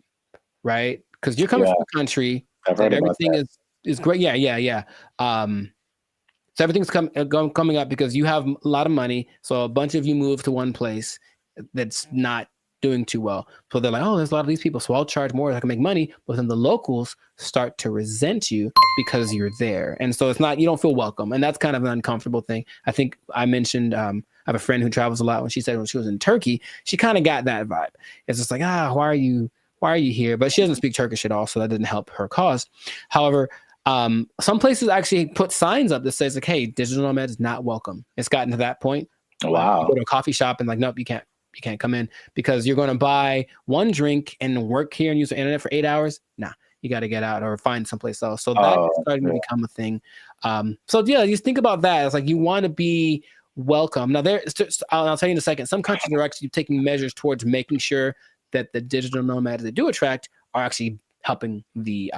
right? Because you're coming from a country that everything is great. Yeah. So everything's coming up because you have a lot of money. So a bunch of you move to one place that's not doing too well. So they're like, oh, there's a lot of these people, so I'll charge more so I can make money. But then the locals start to resent you because you're there. And so it's not, you don't feel welcome. And that's kind of an uncomfortable thing. I think I mentioned, I have a friend who travels a lot. When she said when she was in Turkey, she kind of got that vibe. It's just like, why are you why are you here? But she doesn't speak Turkish at all, so that didn't help her cause. However, some places actually put signs up that says like, "Hey, digital nomad is not welcome." It's gotten to that point. Wow. You go to a coffee shop and like, nope, you can't come in because you're going to buy one drink and work here and use the internet for 8 hours. Nah, you got to get out or find someplace else. So that's starting to become a thing. So yeah, just think about that. It's like you want to be welcome. Now I'll tell you in a second, some countries are actually taking measures towards making sure that the digital nomads they do attract are actually helping the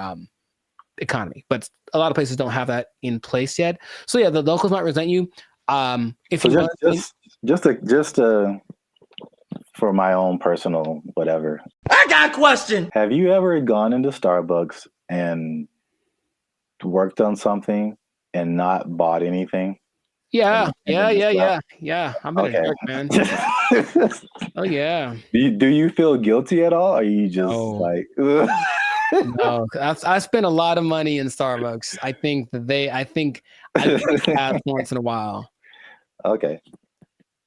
economy. But a lot of places don't have that in place yet. So yeah, the locals might resent you. If So you just for my own personal whatever. I got a question. Have you ever gone into Starbucks and worked on something and not bought anything? Yeah. I'm in a dark, man. Oh yeah. Do you feel guilty at all? Or are you just like No, I spent a lot of money in Starbucks. I think that once in a while. Okay.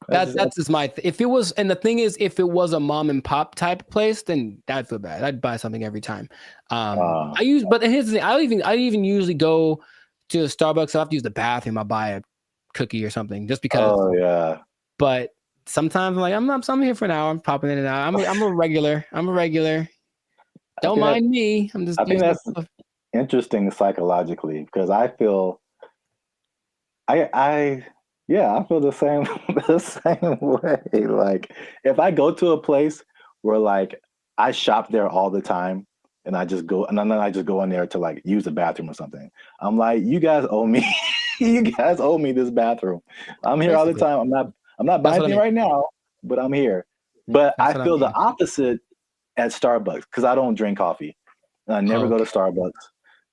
That's just my if it was, and the thing is, if it was a mom and pop type place, then I'd feel bad. I'd buy something every time. But here's the thing, I even usually go to Starbucks. I have to use the bathroom. I buy a cookie or something just because. Oh yeah. But sometimes I'm like, I'm here for an hour. I'm popping in and out. I'm a regular. Don't mind me. I'm just. I think that's interesting psychologically because I feel. I feel the same way. Like if I go to a place where like I shop there all the time and I just go and then I just go in there to like use the bathroom or something. I'm like, you guys owe me. You guys owe me this bathroom. I'm here all the time. I'm not buying anything right now, but I'm here. But I feel the opposite at Starbucks because I don't drink coffee. And I never go to Starbucks.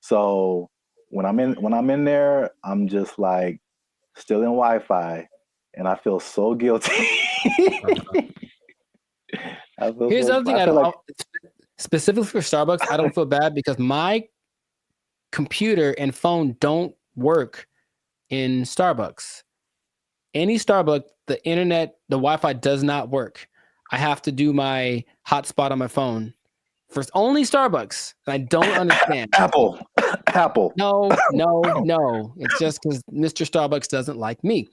So when I'm in there, I'm just like still in Wi-Fi, and I feel so guilty. Here's the other thing. Specifically for Starbucks, I don't feel bad because my computer and phone don't work in Starbucks. Any Starbucks, the internet, the Wi-Fi does not work. I have to do my hotspot on my phone. For only Starbucks. I don't understand. Apple. No. It's just because Mr. Starbucks doesn't like me.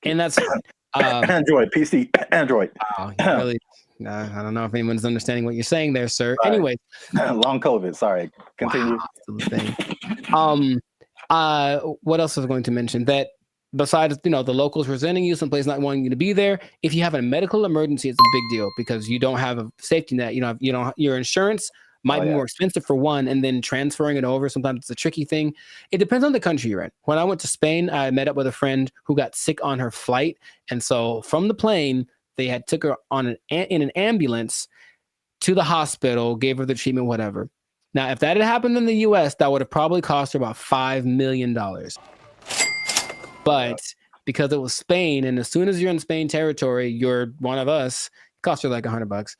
And that's Android, PC, Android. Really, I don't know if anyone's understanding what you're saying there, sir. Sorry. Anyway. Long COVID. Sorry. Continue. What else was I going to mention? That besides, the locals resenting you, someplace not wanting you to be there, if you have a medical emergency, it's a big deal because you don't have a safety net. Your insurance might be more expensive for one, and then transferring it over, sometimes it's a tricky thing. It depends on the country you're in. When I went to Spain, I met up with a friend who got sick on her flight. And so from the plane, they took her in an ambulance to the hospital, gave her the treatment, whatever. Now, if that had happened in the US, that would have probably cost her about $5 million. But because it was Spain, and as soon as you're in Spain territory, you're one of us, it costs you like $100.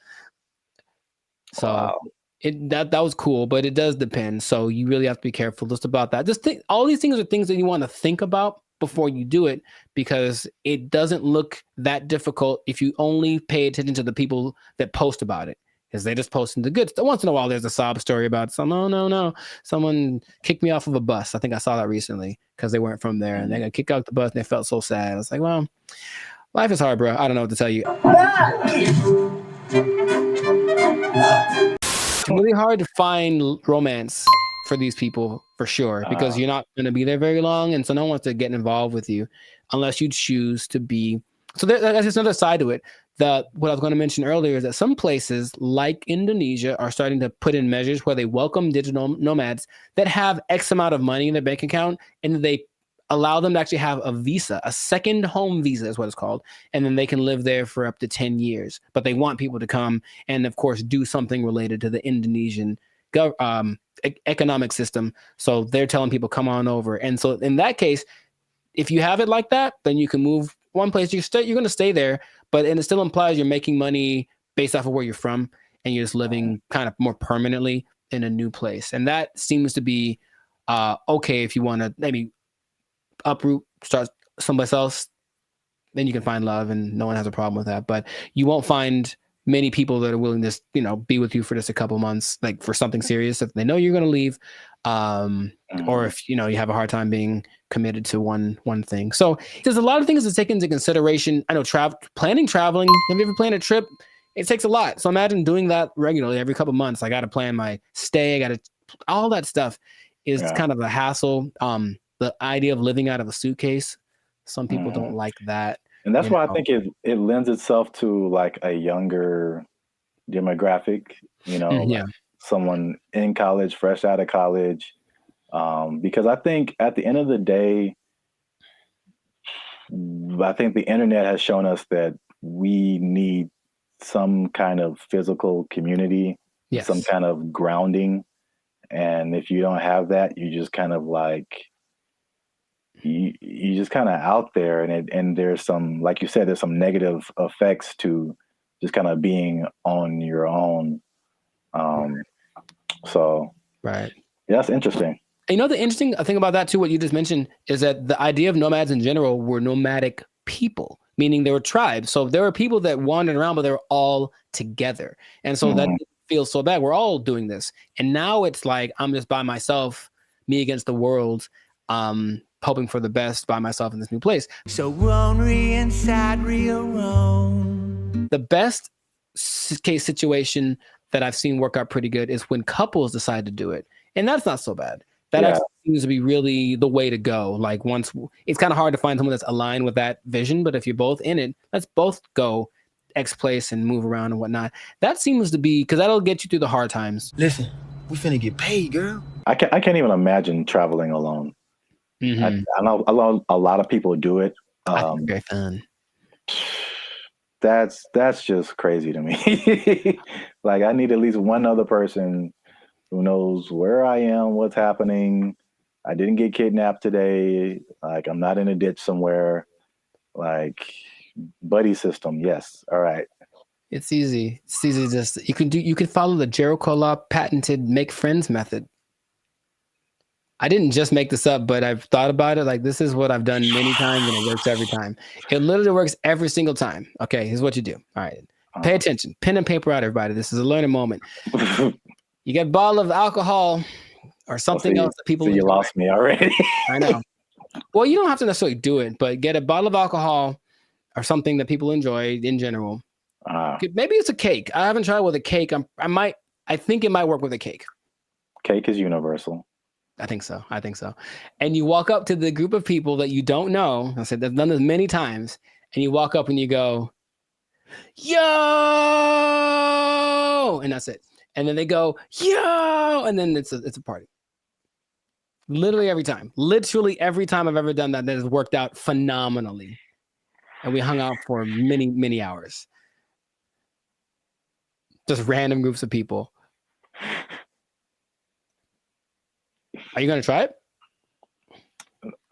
So that was cool, but it does depend. So you really have to be careful just about that. Just think, all these things are things that you want to think about before you do it, because it doesn't look that difficult if you only pay attention to the people that post about it. Because they just posting the good stuff. Once in a while, there's a sob story about no, someone kicked me off of a bus. I think I saw that recently because they weren't from there, and they got kicked out the bus, and they felt so sad. I was like, well, life is hard, bro. I don't know what to tell you. It's really hard to find romance for these people, for sure, because you're not going to be there very long, and so no one wants to get involved with you unless you choose to be. So that's just another side to it. What I was going to mention earlier is that some places like Indonesia are starting to put in measures where they welcome digital nomads that have X amount of money in their bank account, and they allow them to actually have a visa, a second home visa is what it's called. And then they can live there for up to 10 years. But they want people to come and, of course, do something related to the Indonesian economic system. So they're telling people, come on over. And so in that case, if you have it like that, then you can move one place. You're going to stay there, and it still implies you're making money based off of where you're from, and you're just living kind of more permanently in a new place. And that seems to be okay if you want to maybe uproot, start someplace else. Then you can find love, and no one has a problem with that. But you won't find many people that are willing to, be with you for just a couple months, like for something serious that they know you're going to leave. Or if, you have a hard time being committed to one thing. So there's a lot of things to take into consideration. I know traveling. Have you ever planned a trip? It takes a lot. So imagine doing that regularly every couple months. I got to plan my stay. All that stuff is kind of a hassle. The idea of living out of a suitcase, some people don't like that. And that's why I think it lends itself to like a younger demographic, like someone in college, fresh out of college. Because I think at the end of the day, I think the internet has shown us that we need some kind of physical community, some kind of grounding. And if you don't have that, you just kind of like, you just kind of out there, and there's some, like you said, there's some negative effects to just kind of being on your own. So right. Yeah, that's interesting. And the interesting thing about that too, what you just mentioned, is that the idea of nomads in general were nomadic people, meaning they were tribes. So there were people that wandered around, but they were all together. And so that feels so bad. We're all doing this. And now it's like, I'm just by myself, me against the world, hoping for the best by myself in this new place. So lonely inside, real wrong. The best case situation that I've seen work out pretty good is when couples decide to do it. And that's not so bad. That actually seems to be really the way to go. Like it's kind of hard to find someone that's aligned with that vision, but if you're both in it, let's both go X place and move around and whatnot. That seems to be, because that'll get you through the hard times. Listen, we finna get paid, girl. I can't even imagine traveling alone. I know a lot of people do it. Very fun. That's just crazy to me. Like, I need at least one other person who knows where I am, what's happening. I didn't get kidnapped today. Like, I'm not in a ditch somewhere. Like, buddy system. Yes. All right. It's easy. It's easy. Just you can follow the Jericho Law patented make friends method. I didn't just make this up, but I've thought about it. Like, this is what I've done many times, and it works every time. It literally works every single time. Okay, here's what you do. All right, pay attention. Pen and paper out, everybody. This is a learning moment. You get a bottle of alcohol or something else that people. So you lost me already. I know. Well, you don't have to necessarily do it, but get a bottle of alcohol or something that people enjoy in general. Maybe it's a cake. I haven't tried with a cake. I think it might work with a cake. Cake is universal. I think so. And you walk up to the group of people that you don't know. I said, I've done this many times. And you walk up and you go, yo, and that's it. And then they go, yo, and then it's a party. Literally every time I've ever done that has worked out phenomenally. And we hung out for many, many hours. Just random groups of people. Are you going to try it?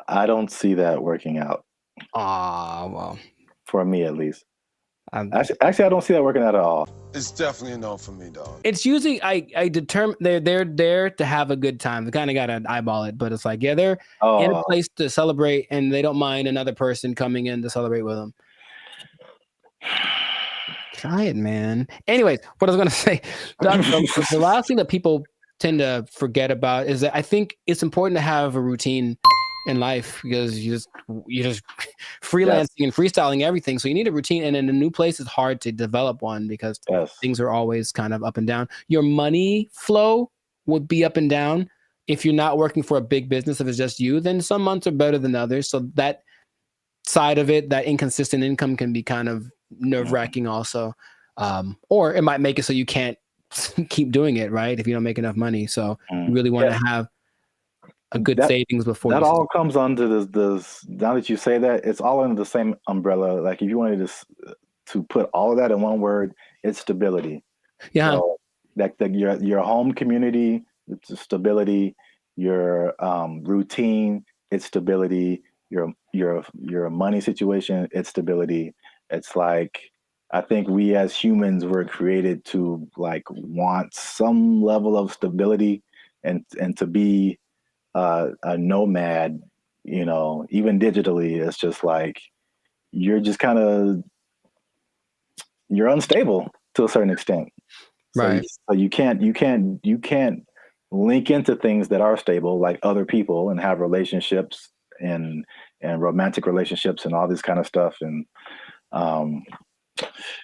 I don't see that working out. Well. For me, at least. Actually, I don't see that working out at all. It's definitely a no for me, dog. It's usually, I determine they're there to have a good time. They kind of got to eyeball it, but it's like, they're in a place to celebrate, and they don't mind another person coming in to celebrate with them. Try it, man. Anyways, what I was going to say, the last thing that people tend to forget about is that I think it's important to have a routine in life, because you're just freelancing and freestyling everything. So you need a routine, and in a new place, it's hard to develop one because things are always kind of up and down. Your money flow would be up and down. If you're not working for a big business, if it's just you, then some months are better than others. So that side of it, that inconsistent income, can be kind of nerve-wracking also. Or it might make it so you can't keep doing it, right? If you don't make enough money. So you really want to have a good savings before that all comes under this. Now that you say that, it's all under the same umbrella. Like, if you wanted to put all of that in one word, it's stability. Yeah. So your home community, it's stability. Your routine, it's stability. Your money situation, it's stability. It's like, I think we as humans were created to like want some level of stability, and to be a nomad, even digitally. It's just like, you're just you're unstable to a certain extent. Right. So you can't link into things that are stable like other people and have relationships and romantic relationships and all this kind of stuff. And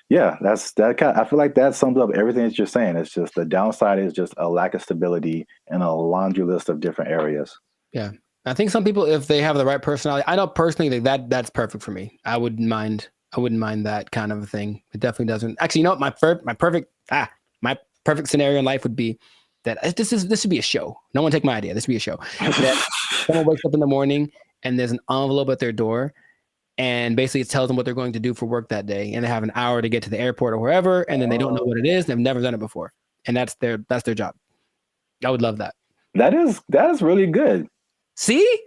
yeah, I feel like that sums up everything that you're saying. It's just the downside is just a lack of stability and a laundry list of different areas. Yeah. I think some people, if they have the right personality, I know personally that's perfect for me. I wouldn't mind that kind of a thing. It definitely doesn't. Actually, you know what? My perfect scenario in life would be that this should be a show. No one take my idea. This would be a show. That someone wakes up in the morning and there's an envelope at their door, and basically it tells them what they're going to do for work that day, and they have an hour to get to the airport or wherever, and then they don't know what it is. They've never done it before, and that's their job. I would love that. That is really good. See?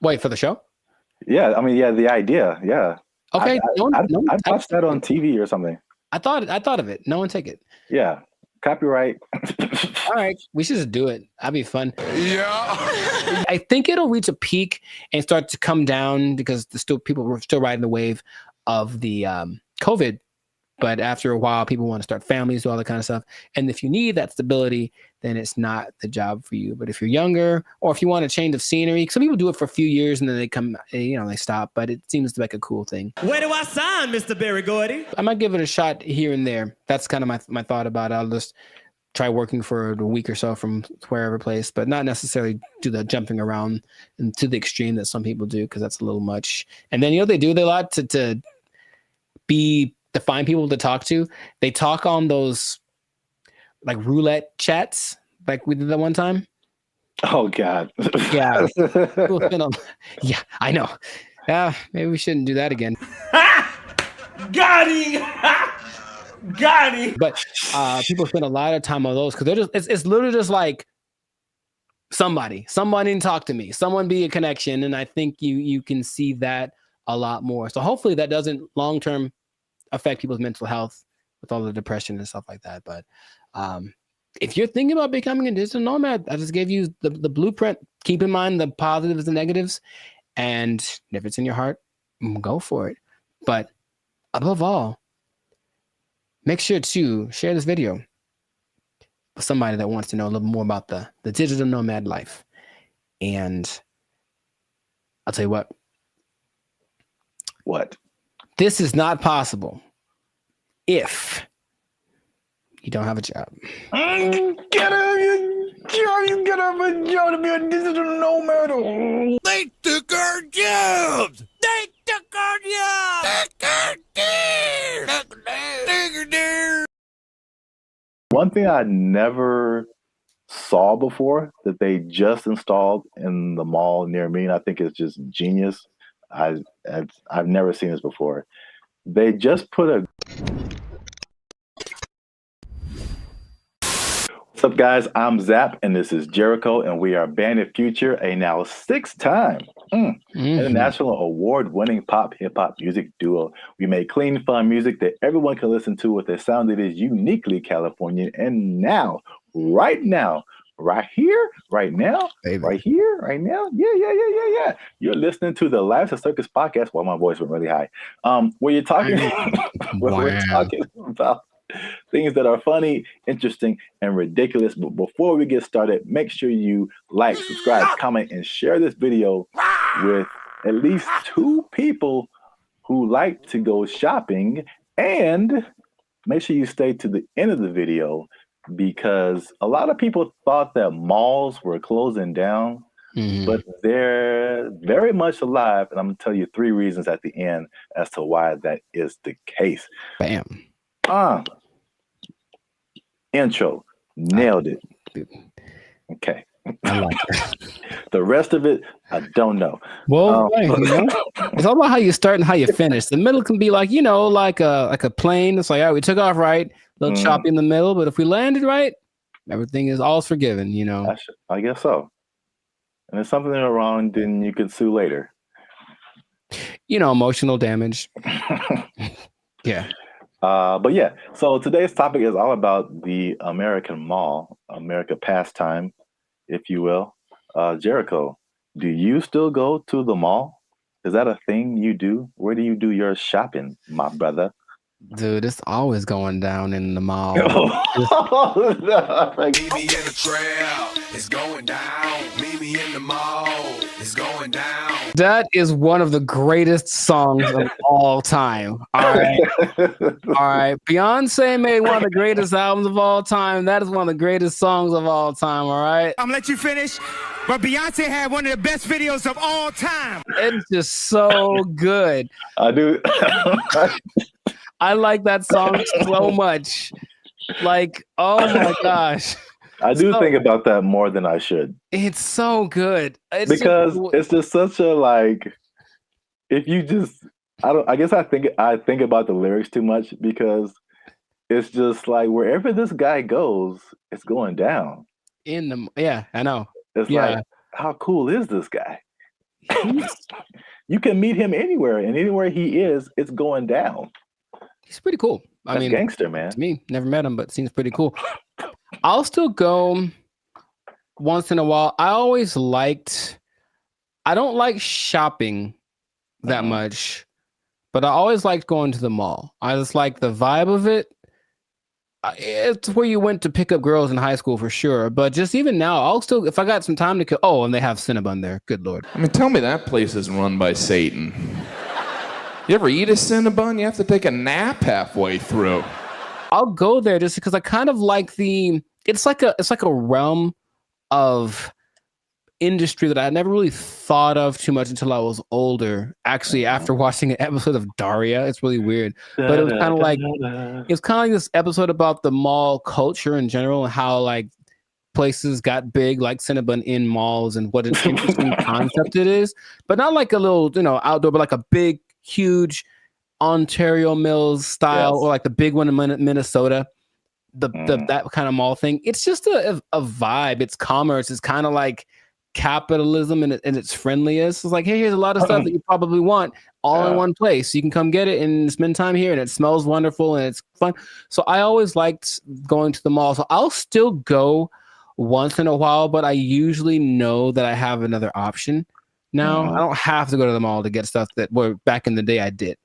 Wait for the show? Yeah, I mean, yeah, the idea, yeah. Okay, I'd watch that on TV or something. I thought of it. No one take it. Yeah, copyright. All right, we should just do it. That'd be fun. Yeah. I think it'll reach a peak and start to come down because people were still riding the wave of the COVID. But after a while, people want to start families, do all that kind of stuff. And if you need that stability, then it's not the job for you. But if you're younger, or if you want a change of scenery, some people do it for a few years and then they stop. But it seems like a cool thing. Where do I sign, Mr. Barry Gordy? I might give it a shot here and there. That's kind of my thought about it. I'll just try working for a week or so from wherever place, but not necessarily do the jumping around and to the extreme that some people do, because that's a little much. And then they do a lot to find people to talk to. They talk on those like roulette chats, like we did that one time. Oh God. Yeah. Yeah, I know. Yeah, maybe we shouldn't do that again. Got him! Got him! But people spend a lot of time on those because it's literally just like somebody to talk to me, someone be a connection, and I think you can see that a lot more. So hopefully that doesn't long term affect people's mental health with all the depression and stuff like that. But if you're thinking about becoming a digital nomad, I just gave you the blueprint. Keep in mind the positives and negatives, and if it's in your heart, go for it. But above all, make sure to share this video with somebody that wants to know a little more about the digital nomad life. And I'll tell you what. What? This is not possible if you don't have a job. Get a job to be a digital nomad. They took our jobs! They took our jobs! One thing I never saw before that they just installed in the mall near me, and I think it's just genius. I've never seen this before. They just put a... What's up, guys? I'm Zap, and this is Jericho, and we are Bandit Future, a now 6-time international award-winning pop hip-hop music duo. We make clean, fun music that everyone can listen to with a sound that is uniquely Californian. And now, right here, right now, baby. Right here, right now. Yeah. You're listening to the Lives of Circus podcast. Well, my voice went really high. Where you're talking, we're talking about things that are funny, interesting, and ridiculous. But before we get started, make sure you like, subscribe, comment, and share this video with at least 2 people who like to go shopping. And make sure you stay to the end of the video, because a lot of people thought that malls were closing down, but they're very much alive. And I'm going to tell you 3 reasons at the end as to why that is the case. Bam. Intro. Nailed it. Okay. I like it. The rest of it, I don't know. Well, it's all about how you start and how you finish. The middle can be like, like a plane. It's like, all right, we took off right, a little choppy in the middle, but if we landed right, everything is all forgiven, I guess so. And if something is wrong, then you can sue later. Emotional damage. Yeah. But yeah, so today's topic is all about the American mall, America pastime, if you will. Jericho, do you still go to the mall? Is that a thing you do? Where do you do your shopping, my brother? Dude, it's always going down in the mall. Meet me in the trail, it's going down. Meet me in the mall, it's going down. That is one of the greatest songs of all time. All right. All right. Beyonce made one of the greatest albums of all time. That is one of the greatest songs of all time. All right. I'm gonna let you finish, but Beyonce had one of the best videos of all time. It's just so good. I do. I like that song so much. Like, oh my gosh. I do think about that more than I should. It's so good. It's just such a like, if you just, I guess I think about the lyrics too much because it's just like wherever this guy goes, it's going down. Yeah, I know. It's like, how cool is this guy? You can meet him anywhere, and anywhere he is, it's going down. He's pretty cool. That's gangster, man. To me, never met him, but seems pretty cool. I'll still go once in a while. I don't like shopping that much, but I always liked going to the mall. I just like the vibe of it. It's where you went to pick up girls in high school for sure. But just even now, I'll still, if I got some time to kill. Oh, and they have Cinnabon there. Good Lord. I mean, tell me that place isn't run by Satan. You ever eat a Cinnabon? You have to take a nap halfway through. I'll go there just because I kind of like it's like a realm of industry that I never really thought of too much until I was older. Actually, after watching an episode of Daria, it's really weird. But it was kind of like this episode about the mall culture in general and how like places got big like Cinnabon in malls and what an interesting concept it is. But not like a little, outdoor, but like a big, huge Ontario Mills style, or like the big one in Minnesota, that kind of mall thing. It's just a vibe. It's commerce. It's kind of like capitalism in its friendliest. It's like, hey, here's a lot of stuff that you probably want all in one place. You can come get it and spend time here, and it smells wonderful and it's fun. So I always liked going to the mall. So I'll still go once in a while, but I usually know that I have another option now. I don't have to go to the mall to get stuff that back in the day I did.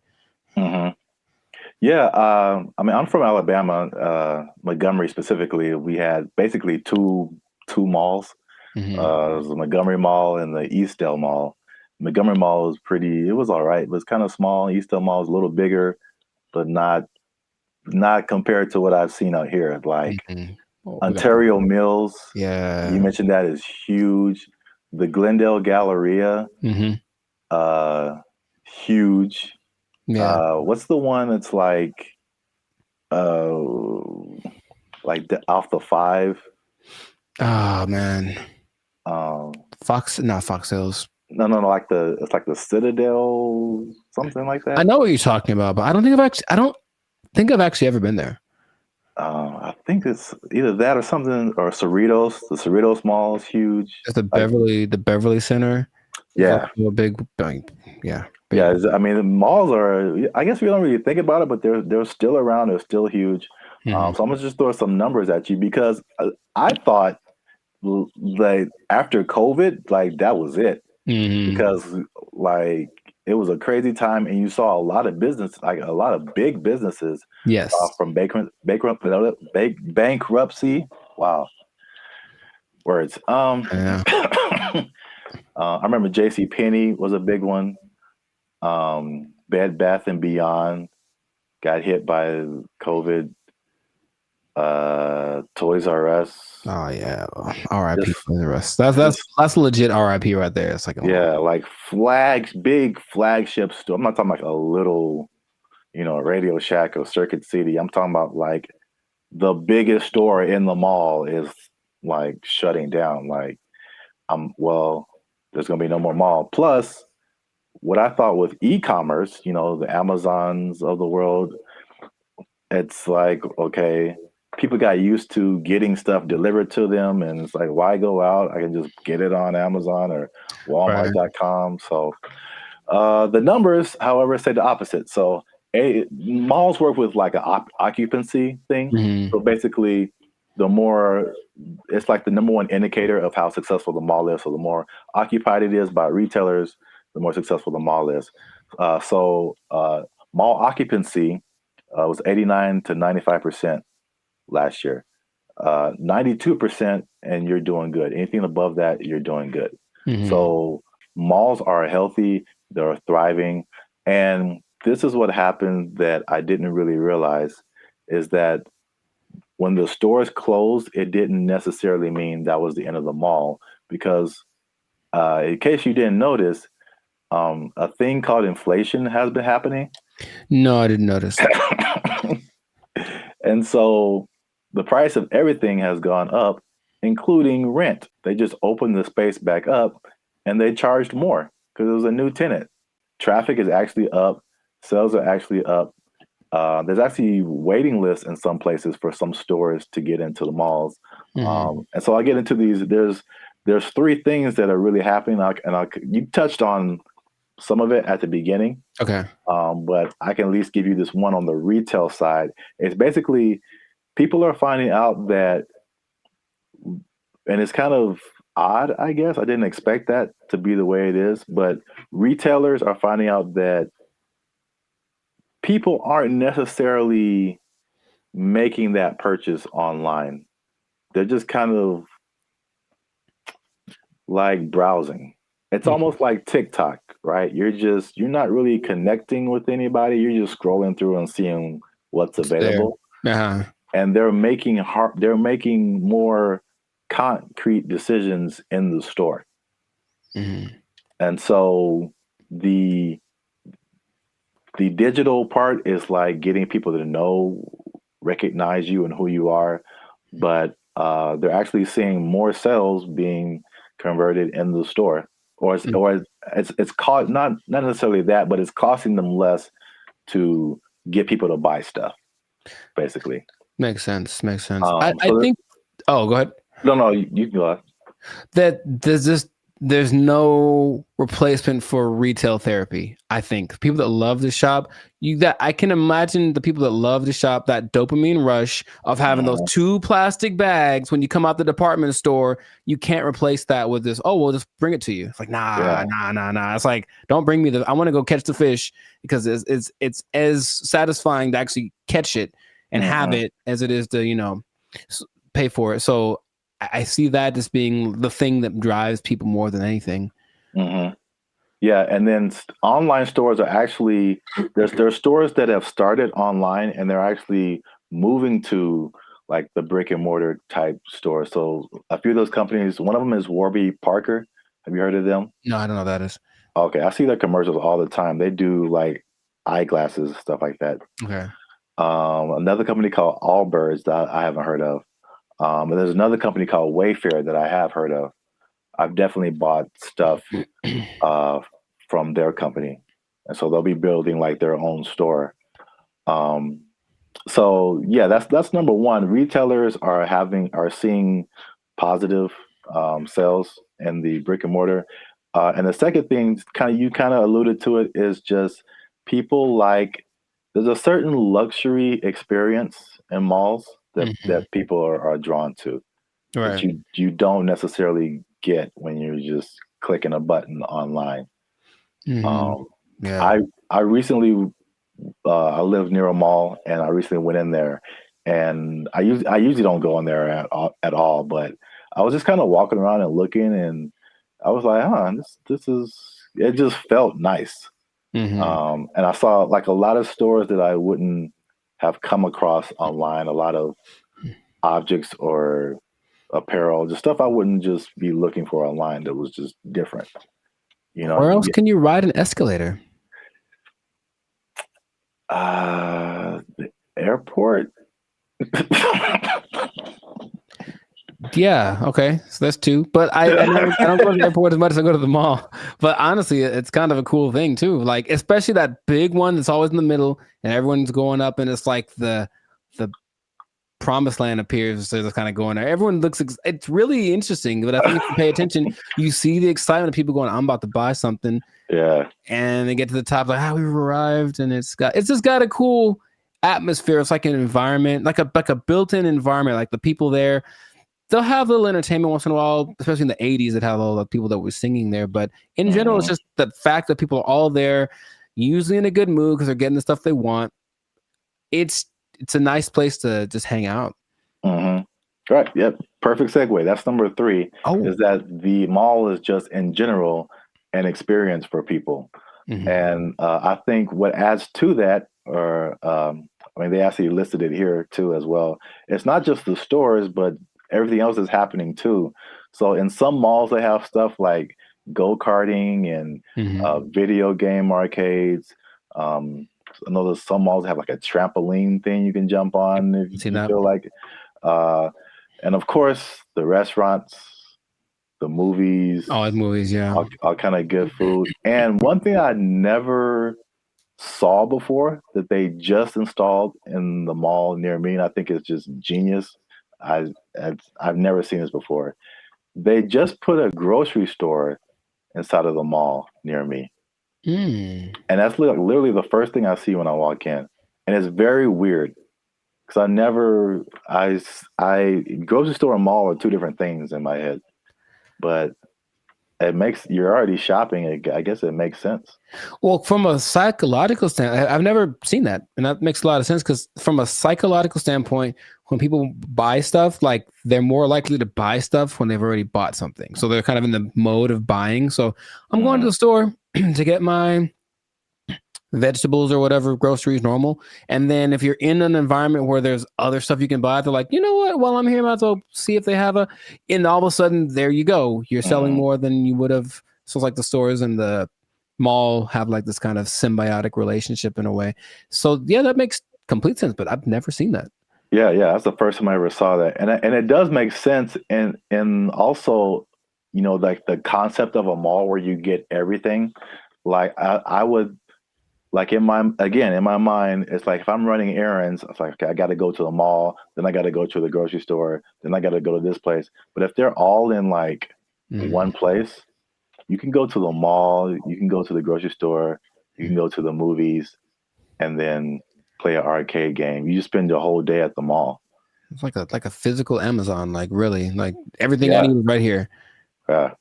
Yeah, I mean, I'm from Alabama, Montgomery specifically. We had basically two malls. It was the Montgomery Mall and the Eastdale Mall. Montgomery Mall was it was all right. It was kind of small. Eastdale Mall was a little bigger, but not compared to what I've seen out here. Like Ontario Mills. Yeah. You mentioned that is huge. The Glendale Galleria, huge. Yeah. What's the one that's like off the 5? Oh man. Not Fox Hills. No, it's like the Citadel, something like that. I know what you're talking about, but I don't think I've actually ever been there. I think it's either that or something, or Cerritos. The Cerritos Mall is huge. It's the Beverly Center. Yeah. A big. Yeah. Yeah, I mean, the malls are, I guess we don't really think about it, but they're still around. They're still huge. So I'm going to just throw some numbers at you because I thought like after COVID, like that was it. Because like it was a crazy time and you saw a lot of business, like a lot of big businesses from bankruptcy. Wow. Words. I remember JCPenney was a big one. Bed Bath and Beyond got hit by COVID. Toys R Us. Oh yeah, R.I.P. Toys R Us. That's legit R.I.P. right there. It's like like big flagship store. I'm not talking like a little, Radio Shack or Circuit City. I'm talking about like the biggest store in the mall is like shutting down. Like, there's gonna be no more mall. Plus, what I thought with e-commerce, the Amazons of the world, it's like, okay, people got used to getting stuff delivered to them, and it's like, why go out? I can just get it on Amazon or Walmart.com. So the numbers, however, say the opposite. So malls work with like an occupancy thing. So basically, it's like the number one indicator of how successful the mall is. So the more occupied it is by retailers, the more successful the mall is. Mall occupancy was 89 to 95% last year. 92%, and you're doing good. Anything above that, you're doing good. So malls are healthy, they're thriving. And this is what happened that I didn't really realize is that when the stores closed, it didn't necessarily mean that was the end of the mall because in case you didn't notice, a thing called inflation has been happening. No, I didn't notice. And so the price of everything has gone up, including rent. They just opened the space back up and they charged more because it was a new tenant. Traffic is actually up. Sales are actually up. There's actually waiting lists in some places for some stores to get into the malls. And so I get into these. There's three things that are really happening. You touched on some of it at the beginning. Okay. But I can at least give you this one on the retail side. It's basically people are finding out that, and it's kind of odd, I guess. I didn't expect that to be the way it is, but retailers are finding out that people aren't necessarily making that purchase online. They're just kind of like browsing. It's almost like TikTok, right? You're not really connecting with anybody. You're just scrolling through and seeing what's available. And they're making more concrete decisions in the store. And so the digital part is like getting people to recognize you and who you are, but they're actually seeing more sales being converted in the store, or it's called not necessarily that, but it's costing them less to get people to buy stuff, basically. Makes sense. So I think. Oh, go ahead. No, you can go ahead. That there's no replacement for retail therapy. I think people that love to shop, I can imagine the people that love to shop, that dopamine rush of having those 2 plastic bags when you come out the department store. You can't replace that with this. Oh, we'll just bring it to you. It's like nah. It's like, don't bring me I want to go catch the fish, because it's as satisfying to actually catch it and have it as it is to pay for it. So I see that as being the thing that drives people more than anything. Yeah, and then online stores are actually there's stores that have started online and they're actually moving to like the brick and mortar type stores. So a few of those companies, one of them is Warby Parker. Have you heard of them? No, I don't know what that is. Okay, I see their commercials all the time. They do like eyeglasses, stuff like that. Okay. Another company called Allbirds that I haven't heard of. And there's another company called Wayfair that I have heard of. I've definitely bought stuff from their company. And so they'll be building like their own store. So yeah, that's number one. Retailers are seeing positive sales in the brick and mortar. And the second thing, you kind of alluded to it, is just people there's a certain luxury experience in malls that people are drawn to, right? That you don't necessarily get when you're just clicking a button online. Yeah. I recently I live near a mall, and I recently went in there, and I usually don't go in there at all, but I was just kind of walking around and looking, and I was like, it just felt nice. And I saw like a lot of stores that I wouldn't have come across online, a lot of objects or apparel, just stuff I wouldn't just be looking for online that was just different. Where else can you ride an escalator? The airport. Yeah, okay, so that's 2. But I don't go to the airport as much as I go to the mall. But honestly, it's kind of a cool thing too. Like, especially that big one that's always in the middle, and everyone's going up, and it's like the promised land appears. So it's kind of going there. Everyone looks. It's really interesting. But I think if you pay attention, you see the excitement of people going, "I'm about to buy something." Yeah. And they get to the top, like, we've arrived, and it's just got a cool atmosphere. It's like an environment, like a built-in environment. Like the people there, they'll have a little entertainment once in a while, especially in the 80s that had all the people that were singing there. But in general, it's just the fact that people are all there, usually in a good mood because they're getting the stuff they want. it's a nice place to just hang out. Right. Yep. Perfect segue. That's number 3. Oh. Is that the mall is just in general an experience for people. And I think what adds to that, or I mean, they actually listed it here too as well. It's not just the stores, but everything else is happening too. So in some malls, they have stuff like go-karting and video game arcades. I know there's some malls that have like a trampoline thing you can jump on if you feel like it. And of course, the restaurants, the movies. Oh, the movies, yeah. All kind of good food. And one thing I never saw before that they just installed in the mall near me, and I think it's just genius. I've never seen this before. They just put a grocery store inside of the mall near me. And that's literally the first thing I see when I walk in. And it's very weird because grocery store and mall are two different things in my head. But you're already shopping. I guess it makes sense. Well, from a psychological standpoint, I've never seen that. And that makes a lot of sense because from a psychological standpoint, when people buy stuff, like they're more likely to buy stuff when they've already bought something. So they're kind of in the mode of buying. So I'm going to the store to get my vegetables or whatever, groceries, normal. And then if you're in an environment where there's other stuff you can buy, they're like, you know what? While I'm here, I might as well see if they have and all of a sudden, there you go. You're selling more than you would have. So it's like the stores and the mall have like this kind of symbiotic relationship in a way. So yeah, that makes complete sense, but I've never seen that. Yeah, that's the first time I ever saw that. And it does make sense. And also, like the concept of a mall where you get everything. Like I would, like in my mind, it's like if I'm running errands, it's like, okay, I got to go to the mall, then I got to go to the grocery store, then I got to go to this place. But if they're all in like one place, you can go to the mall, you can go to the grocery store, you can go to the movies, and then play an arcade game. You just spend the whole day at the mall. It's like a physical Amazon, like really, like everything I need is right here. Yeah,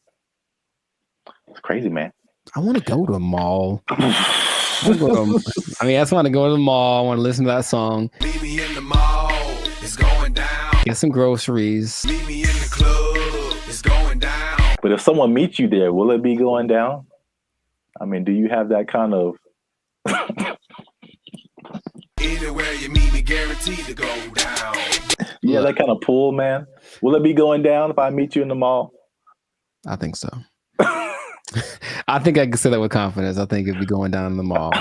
it's crazy, man. I want to go to a mall. I just want to go to the mall. I want to listen to that song. Meet me in the mall. It's going down. Get some groceries. Meet me in the club. It's going down. But if someone meets you there, will it be going down? I mean, do you have that kind of? Anywhere you meet me, guaranteed to go down. Yeah, that kind of pull, man. Will it be going down if I meet you in the mall? I think so. I think I can say that with confidence. I think it'd be going down in the mall.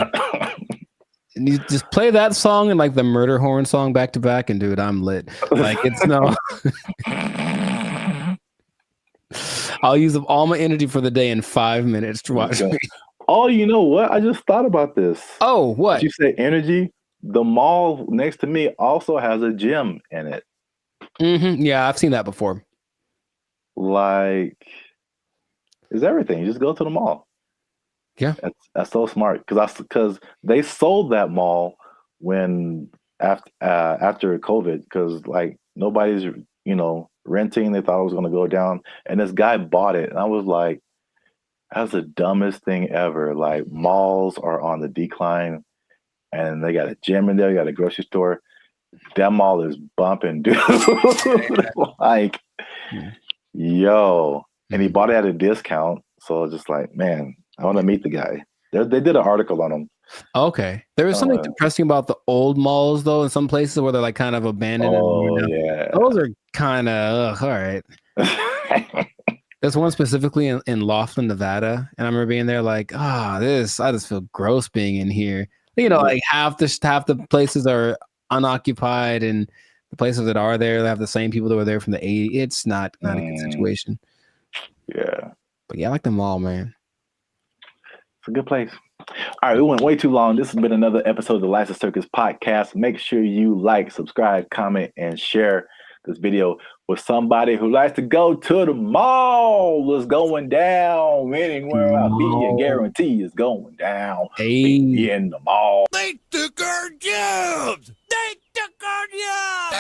And you just play that song and like the murder horn song back to back, and dude, I'm lit. Like it's no. I'll use up all my energy for the day in 5 minutes to watch me. Oh, you know what? I just thought about this. Oh, what? Did you say energy? The mall next to me also has a gym in it. Yeah, I've seen that before. Like, it's everything. You just go to the mall. Yeah, that's so smart because they sold that mall when after COVID because like nobody's renting. They thought it was going to go down, and this guy bought it, and I was like, that's the dumbest thing ever. Like malls are on the decline, and they got a gym in there. You got a grocery store. That mall is bumping, dude. Like, yo. And he bought it at a discount. So just like, man, I want to meet the guy. They did an article on him. Okay. There was something depressing about the old malls, though, in some places where they're like kind of abandoned. Oh, yeah. Those are kind of, all right. There's one specifically in Laughlin, Nevada. And I remember being there like, I just feel gross being in here. Like half the places are unoccupied, and the places that are there, they have the same people that were there from the 80s. It's not a good situation. Yeah. But yeah, I like the mall, man. It's a good place. All right, we went way too long. This has been another episode of the License Circus podcast. Make sure you like, subscribe, comment, and share this video with somebody who likes to go to the mall. It's going down anywhere I be. I guarantee it's going down. Meet me in the mall. They took our jobs. They took our jobs.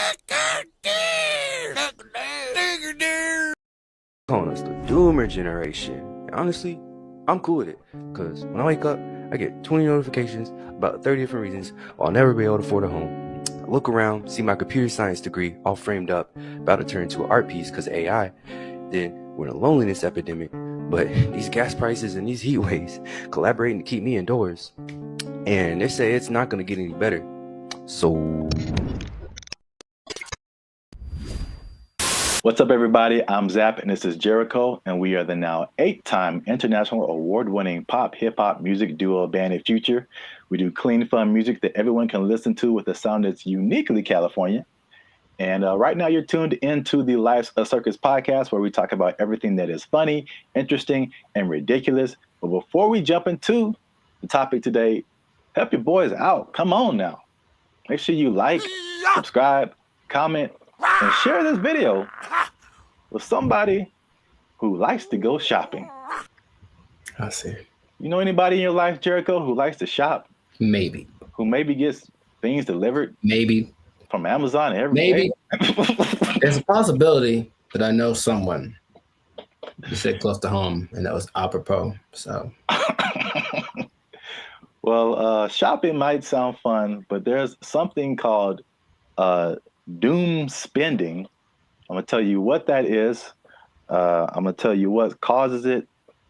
It's the doomer generation. Honestly, I'm cool with it. Because when I wake up, I get 20 notifications about 30 different reasons why I'll never be able to afford a home. I look around, see my computer science degree all framed up, about to turn into an art piece because of AI. Then we're in a loneliness epidemic, but these gas prices and these heat waves collaborating to keep me indoors. And they say it's not going to get any better. So... What's up, everybody? I'm Zap, and this is Jericho, and we are the now 8-time international award-winning pop hip-hop music duo Band Future. We do clean, fun music that everyone can listen to with a sound that's uniquely California. And right now, you're tuned into the Life's a Circus podcast, where we talk about everything that is funny, interesting, and ridiculous. But before we jump into the topic today, help your boys out. Come on now. Make sure you like, subscribe, comment, and share this video with somebody who likes to go shopping. I see. You know anybody in your life, Jericho, who likes to shop? Maybe. Who maybe gets things delivered? Maybe. From Amazon every Maybe. day? There's a possibility that I know someone. You said close to home, and that was apropos. So. Well, shopping might sound fun, but there's something called doom spending. I'm gonna tell you what that is. I'm gonna tell you what causes it,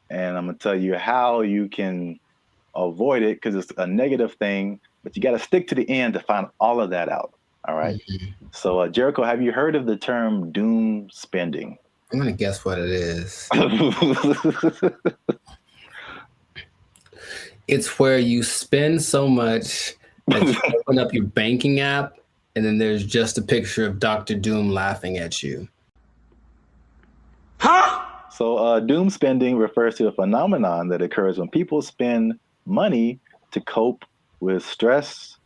and I'm gonna tell you how you can avoid it, because it's a negative thing, but you got to stick to the end to find all of that out. All right. Mm-hmm. So, Jericho, have you heard of the term doom spending? I'm gonna guess what it is. It's where you spend so much that you open up your banking app, and then there's just a picture of Dr. Doom laughing at you. Huh? So doom spending refers to a phenomenon that occurs when people spend money to cope with stress,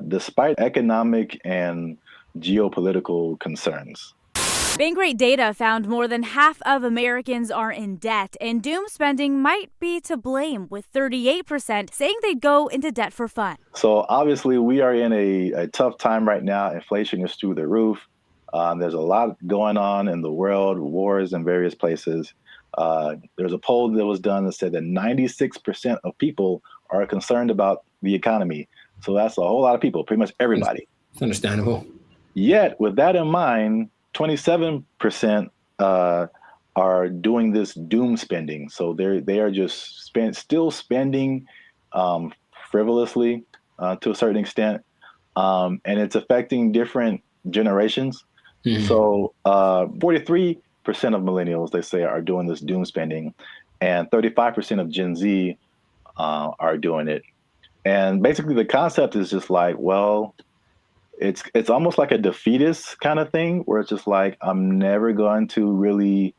despite economic and geopolitical concerns. Bankrate data found more than half of Americans are in debt, and doom spending might be to blame, with 38% saying they'd go into debt for fun. So obviously we are in a tough time right now. Inflation is through the roof. There's a lot going on in the world, wars in various places. There's a poll that was done that said that 96% of people are concerned about the economy. So that's a whole lot of people, pretty much everybody. It's understandable. Yet, with that in mind, 27% are doing this doom spending. So they are just still spending frivolously to a certain extent, and it's affecting different generations. Mm-hmm. So 43% of millennials, they say, are doing this doom spending, and 35% of Gen Z are doing it. And basically the concept is just like, well, it's almost like a defeatist kind of thing, where it's just like, I'm never going to really,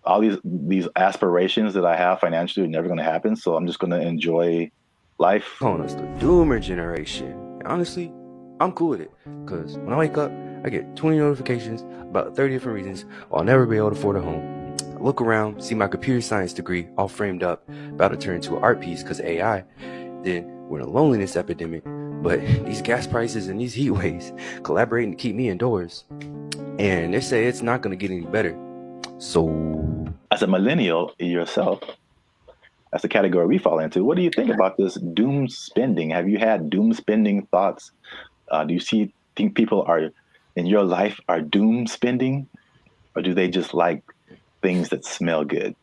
all these aspirations that I have financially are never going to happen. So I'm just going to enjoy life. Calling us the doomer generation. Honestly, I'm cool with it, because when I wake up, I get 20 notifications about 30 different reasons why I'll never be able to afford a home. I look around, see my computer science degree all framed up, about to turn into an art piece because of AI. Then we're in a loneliness epidemic, but these gas prices and these heat waves collaborating to keep me indoors. And they say it's not going to get any better. So, as a millennial yourself, that's the category we fall into. What do you think about this doom spending? Have you had doom spending thoughts? Do you think people are in your life are doom spending, or do they just like things that smell good?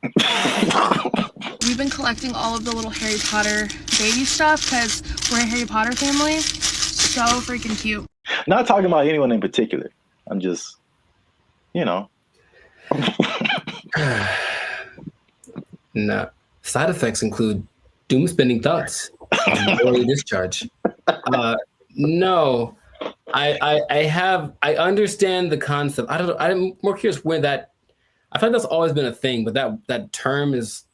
We've been collecting all of the little Harry Potter baby stuff because we're a Harry Potter family. So freaking cute. Not talking about anyone in particular. I'm just, No. Side effects include doom spending thoughts and early discharge. No. I understand the concept. I'm more curious when that, I feel like that's always been a thing, but that term is,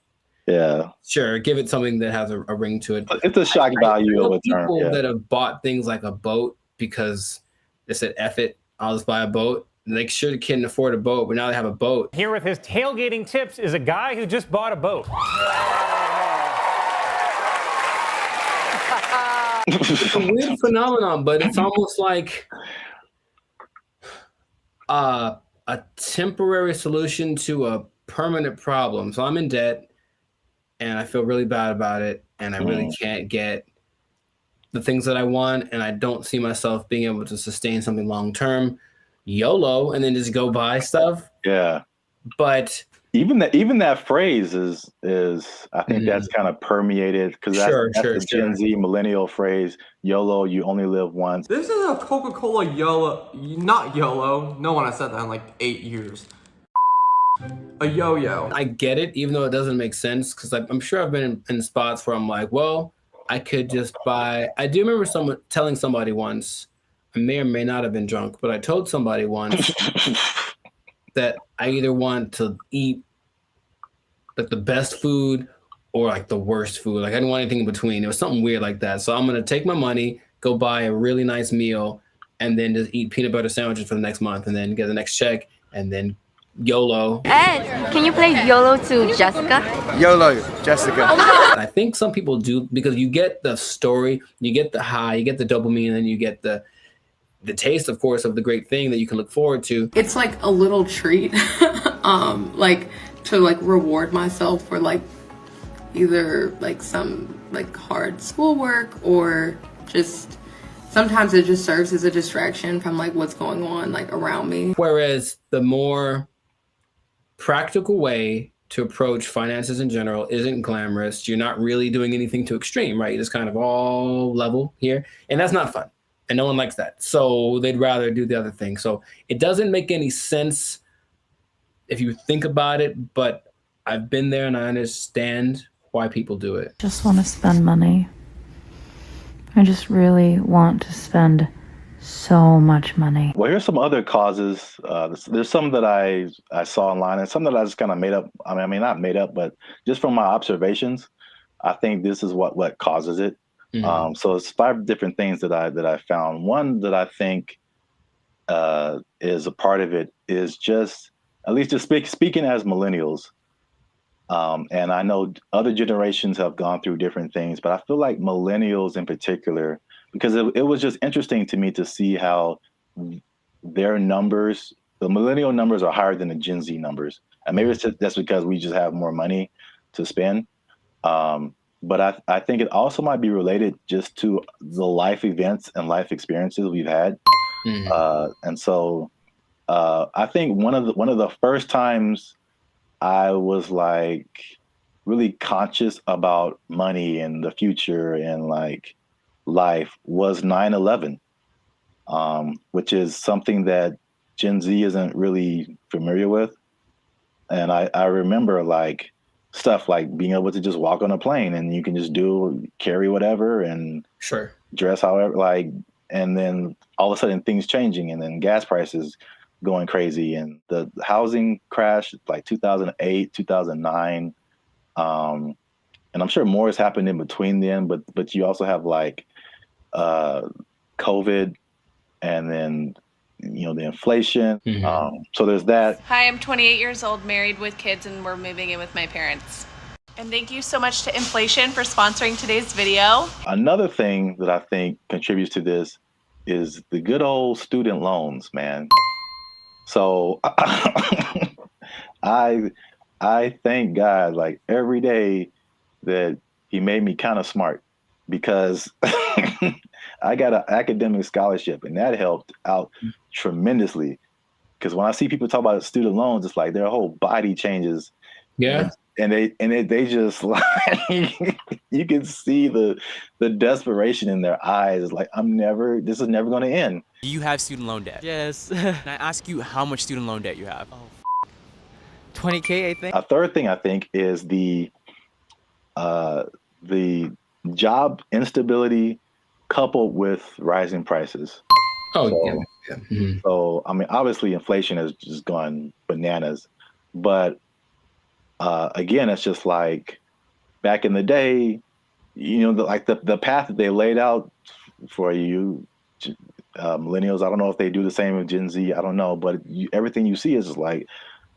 yeah, sure, give it something that has a ring to it. It's a shock value of a term. People that have bought things like a boat because they said, F it, I'll just buy a boat. And they sure couldn't afford a boat, but now they have a boat. Here with his tailgating tips is a guy who just bought a boat. It's a weird phenomenon, but it's almost like a temporary solution to a permanent problem. So I'm in debt. and I feel really bad about it, and I really can't get the things that I want, and I don't see myself being able to sustain something long term. YOLO, and then just go buy stuff. Yeah. But even that phrase is I think that's kind of permeated because that's the Gen Z millennial phrase. YOLO, you only live once. This is a Coca-Cola YOLO, not YOLO. No one has said that in like 8 years. A yo-yo. I get it, even though it doesn't make sense, because I'm sure I've been in spots where I'm like, well, I could just buy. I do remember telling somebody once, I may or may not have been drunk, but I told somebody once that I either want to eat like the best food or like the worst food. Like I didn't want anything in between. It was something weird like that. So I'm gonna take my money, go buy a really nice meal, and then just eat peanut butter sandwiches for the next month, and then get the next check, and then YOLO. Ed, can you play YOLO to Jessica? YOLO, Jessica. I think some people do because you get the story, you get the high, you get the dopamine, and then you get the taste, of course, of the great thing that you can look forward to. It's like a little treat, like to like reward myself for like either like some like hard schoolwork or just sometimes it just serves as a distraction from like what's going on like around me. Whereas the more practical way to approach finances in general isn't glamorous. You're not really doing anything too extreme, right? You're just kind of all level here, and that's not fun. And no one likes that. So they'd rather do the other thing. So it doesn't make any sense if you think about it, but I've been there and I understand why people do it. Just want to spend money. I just really want to spend so much money. Well, here's some other causes. There's some that I saw online and some that I just kind of made up. I mean, not made up, but just from my observations, I think this is what causes it. Mm-hmm. So it's 5 different things that I found. One that I think is a part of it is just, at least just speaking as millennials, and I know other generations have gone through different things, but I feel like millennials in particular, because it was just interesting to me to see how their numbers, the millennial numbers are higher than the Gen Z numbers. And maybe that's because we just have more money to spend. But I think it also might be related just to the life events and life experiences we've had. Mm-hmm. And so I think one of the first times I was like really conscious about money and the future and like life was 9/11, which is something that Gen Z isn't really familiar with. And I remember like stuff like being able to just walk on a plane and you can just carry whatever and dress however, like, and then all of a sudden things changing and then gas prices going crazy and the housing crash like 2008, 2009. And I'm sure more has happened in between then, but you also have like COVID and then, the inflation. Mm-hmm. So there's that. Hi, I'm 28 years old, married with kids, and we're moving in with my parents. And thank you so much to inflation for sponsoring today's video. Another thing that I think contributes to this is the good old student loans, man. So I thank God like every day that he made me kind of smart, because I got an academic scholarship and that helped out tremendously. Because when I see people talk about student loans, it's like their whole body changes. Yeah. And they just like, you can see the desperation in their eyes. Like, this is never going to end. Do you have student loan debt? Yes. Can I ask you how much student loan debt you have? 20K, I think. A third thing I think is the job instability coupled with rising prices. Oh, so, yeah. Mm-hmm. So, I mean, obviously inflation has just gone bananas, but again, it's just like back in the day, the path that they laid out for you, millennials, I don't know if they do the same with Gen Z, I don't know, but everything you see is just like,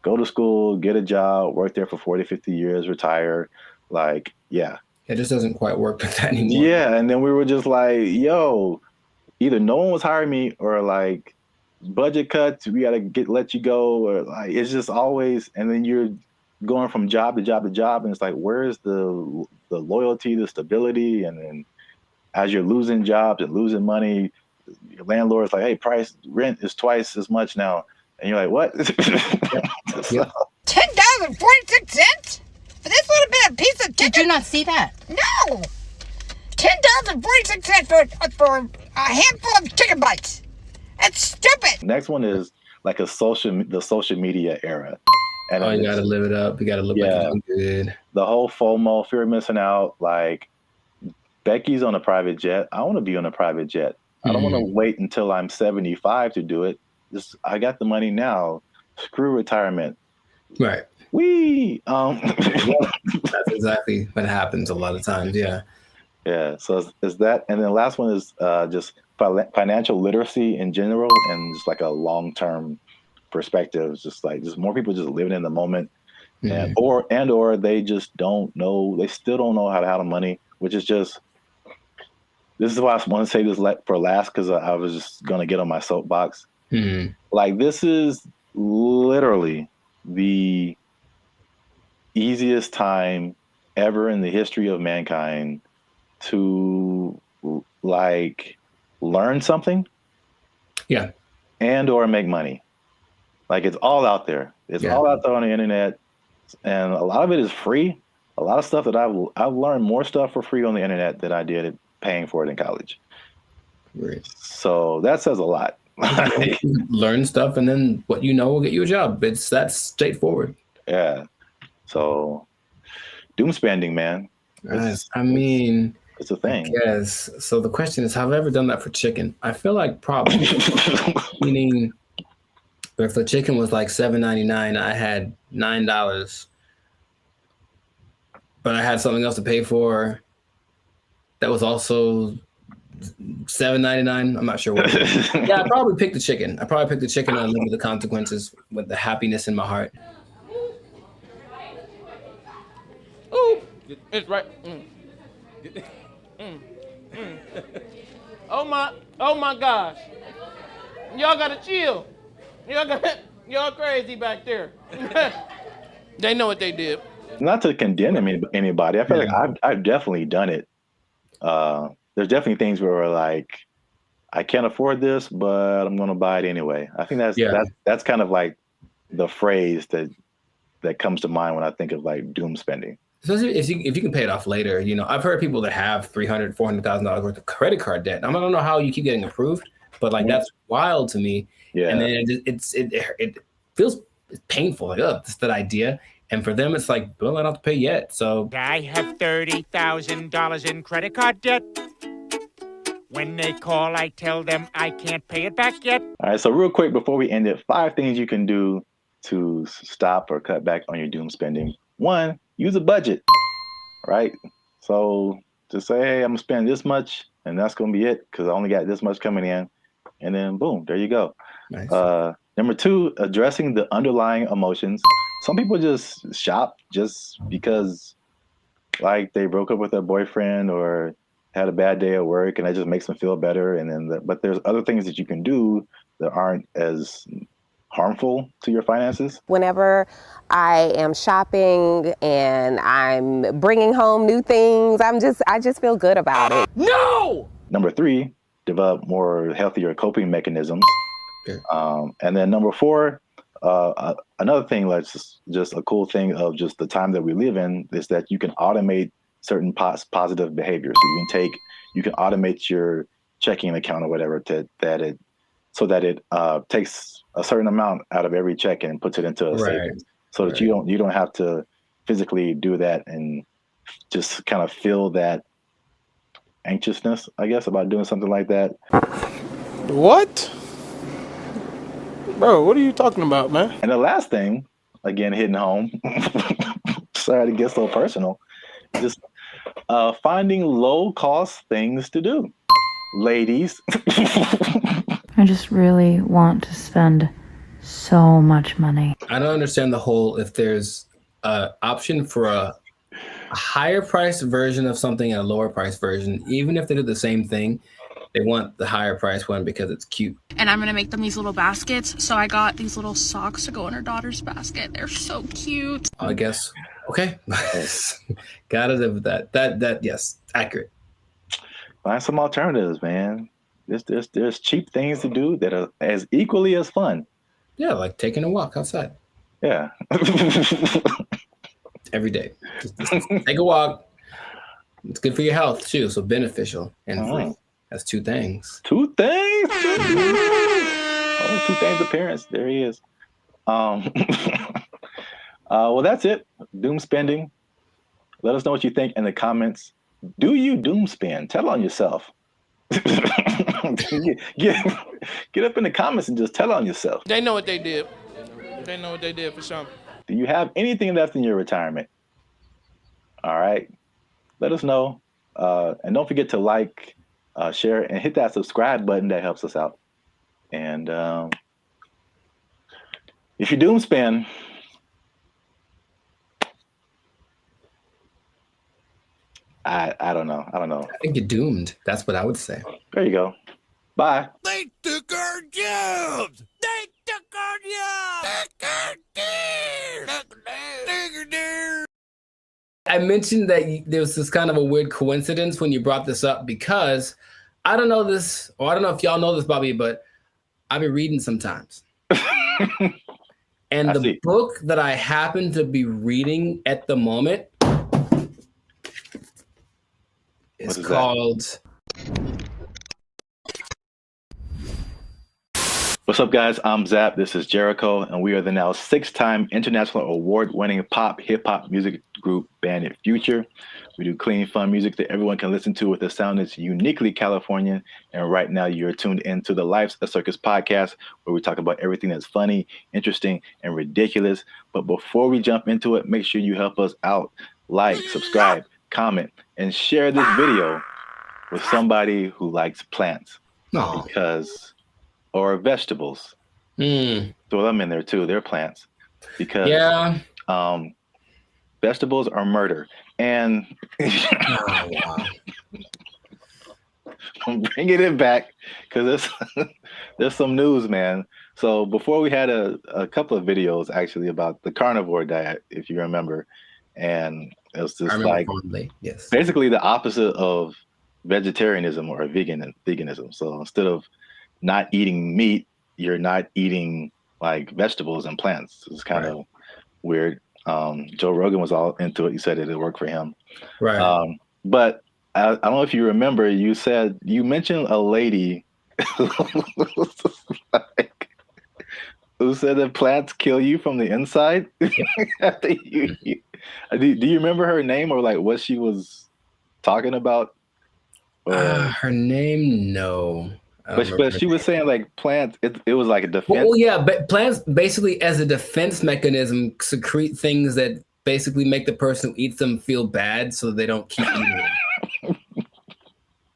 go to school, get a job, work there for 40, 50 years, retire. Like, yeah. It just doesn't quite work like that anymore. Yeah, and then we were just like, yo, either no one was hiring me or like budget cuts, we gotta let you go, or like it's just always, and then you're going from job to job to job, and it's like, where's the loyalty, the stability? And then as you're losing jobs and losing money, your landlord's like, hey, rent is twice as much now, and you're like, what? Yep. $10.46 for this little bit of piece of chicken. Did you not see that? No. $10.46 for a handful of chicken bites. That's stupid. Next one is like the social media era. And you gotta live it up. You gotta look like you're doing good. The whole FOMO, fear of missing out. Like Becky's on a private jet. I want to be on a private jet. I don't want to wait until I'm 75 to do it. I got the money now. Screw retirement. Right. That's exactly what happens a lot of times. Yeah. Yeah. So is that, and then the last one is just financial literacy in general, and just like a long-term perspective. Just more people just living in the moment, and or they just don't know. They still don't know how to handle money, which is just. This is why I want to say this for last, because I was just gonna get on my soapbox. Like, this is literally the easiest time ever in the history of mankind to like learn something, and or make money. Like, it's all out there. It's all out there on the internet, and a lot of it is free. A lot of stuff that I've learned more stuff for free on the internet than I did paying for it in college. Right. So that says a lot. Learn stuff, and then what you know will get you a job. That's straightforward. Yeah. So doom spending, man. It's a thing. Yes. So the question is, have I ever done that for chicken? I feel like probably. Meaning, if the chicken was like $7.99, I had $9, but I had something else to pay for that was also $7.99. I'm not sure what. Yeah, I probably picked the chicken. I probably picked the chicken and live with the consequences with the happiness in my heart. Ooh, it's right. Oh my gosh. Y'all gotta chill. Y'all crazy back there. They know what they did. Not to condemn anybody. I feel like I've definitely done it. There's definitely things where we're like, I can't afford this, but I'm going to buy it anyway. I think that's kind of like the phrase that comes to mind when I think of like doom spending. Especially if you can pay it off later. You know, I've heard people that have $300,000, $400,000 worth of credit card debt. I don't know how you keep getting approved, but like that's wild to me. Yeah. And then it feels painful. Like, that's that idea. And for them, it's like, well, I don't have to pay yet. So I have $30,000 in credit card debt. When they call, I tell them I can't pay it back yet. All right. So real quick, before we end it, 5 things you can do to stop or cut back on your doom spending. 1, use a budget, right? So just say, hey, I'm gonna spend this much, and that's gonna be it, because I only got this much coming in, and then boom, there you go. Nice. Number 2, addressing the underlying emotions. Some people just shop just because, like, they broke up with their boyfriend or had a bad day at work, and that just makes them feel better. And then, but there's other things that you can do that aren't as harmful to your finances. Whenever I am shopping and I'm bringing home new things, I just feel good about it. No! Number 3, develop more healthier coping mechanisms. And then number 4, another thing that's just a cool thing of just the time that we live in is that you can automate certain positive behaviors. So you can automate your checking account or whatever so that it takes a certain amount out of every check and puts it into a savings, so that you don't have to physically do that and just kind of feel that anxiousness, I guess, about doing something like that. What? Bro, what are you talking about, man? And the last thing, again, hitting home, sorry to get so personal, just finding low-cost things to do. Ladies. I just really want to spend so much money. I don't understand the whole, if there's an option for a higher price version of something and a lower price version, even if they do the same thing, They want the higher price one because it's cute. And I'm gonna make them these little baskets. So I got these little socks to go in her daughter's basket. They're so cute. I guess. Okay. Gotta live with that. That yes, accurate. Find some alternatives, man. There's cheap things to do that are as equally as fun. Yeah, like taking a walk outside. Yeah. Every day. Just take a walk. It's good for your health too, so beneficial and free. That's two things. Two things. Oh, two things appearance. There he is. Well, that's it. Doom spending. Let us know what you think in the comments. Do you doom spend? Tell on yourself. Get up in the comments and just tell on yourself. They know what they did. They know what they did for sure. Do you have anything left in your retirement? All right. Let us know. And don't forget to like, share, and hit that subscribe button. That helps us out. And if you doom spend, I don't know. I think you're doomed. That's what I would say. There you go. Bye. They took our jobs. They took our jobs. I mentioned that there was this kind of a weird coincidence when you brought this up because I don't know this, or I don't know if y'all know this, Bobby, but I've been reading sometimes. And the book that I happen to be reading at the moment is called... What's up, guys? I'm Zap. This is Jericho, and we are the now 6-time international award-winning pop hip-hop music group Bandit Future. We do clean, fun music that everyone can listen to with a sound that's uniquely Californian. And right now, you're tuned into the Life's a Circus podcast, where we talk about everything that's funny, interesting, and ridiculous. But before we jump into it, make sure you help us out. Like, subscribe, comment, and share this video with somebody who likes plants. Because... or vegetables. Throw them in there too. They're plants. Because vegetables are murder. And I'm bringing it back because there's some news, man. So before we had a couple of videos actually about the carnivore diet, if you remember. And it was just like basically the opposite of vegetarianism or veganism. So instead of not eating meat, you're not eating like vegetables and plants. It's kind of weird. Joe Rogan was all into it. He said it worked for him. Right. But I don't know if you remember, you mentioned a lady who said that plants kill you from the inside. Do you remember her name or like what she was talking about? Her name, no. But she was saying like plants, it was like a defense. Well, yeah, but plants basically as a defense mechanism secrete things that basically make the person who eats them feel bad so they don't keep eating them.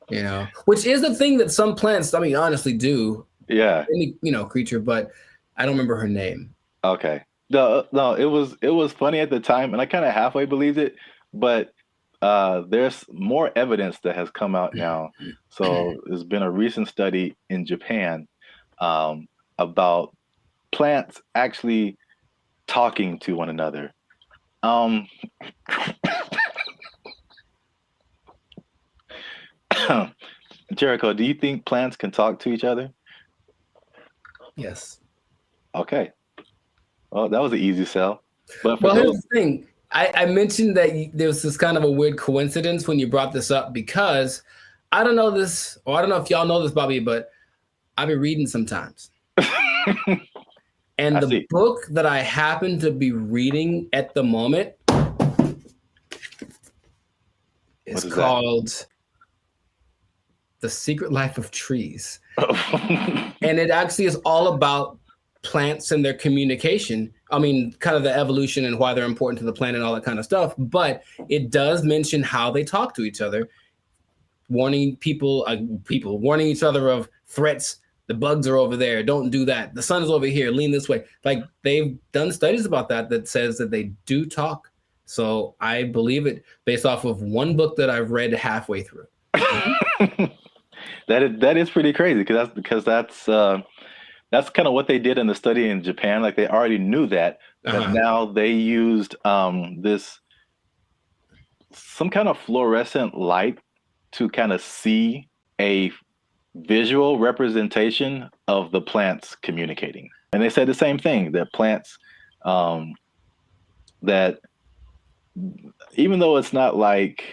You know, which is the thing that some plants, I mean, honestly do. Yeah. Any, creature, but I don't remember her name. Okay. No, it was funny at the time and I kind of halfway believed it, but there's more evidence that has come out now. So there's been a recent study in Japan about plants actually talking to one another. Jericho, do you think plants can talk to each other? Yes. Okay. Well, that was an easy sell. But well, here's the thing. I mentioned that there was this kind of a weird coincidence when you brought this up because I don't know this, or I don't know if y'all know this, Bobby, but I've been reading sometimes. And the book that I happen to be reading at the moment is called The Secret Life of Trees. And it actually is all about plants and their communication. I mean, kind of the evolution and why they're important to the planet and all that kind of stuff. But it does mention how they talk to each other, warning warning each other of threats. The bugs are over there. Don't do that. The sun is over here. Lean this way. Like they've done studies about that says that they do talk. So I believe it based off of one book that I've read halfway through. That is pretty crazy because that's kind of what they did in the study in Japan. Like they already knew that, but now they used this some kind of fluorescent light to kind of see a visual representation of the plants communicating. And they said the same thing, that plants that even though it's not like,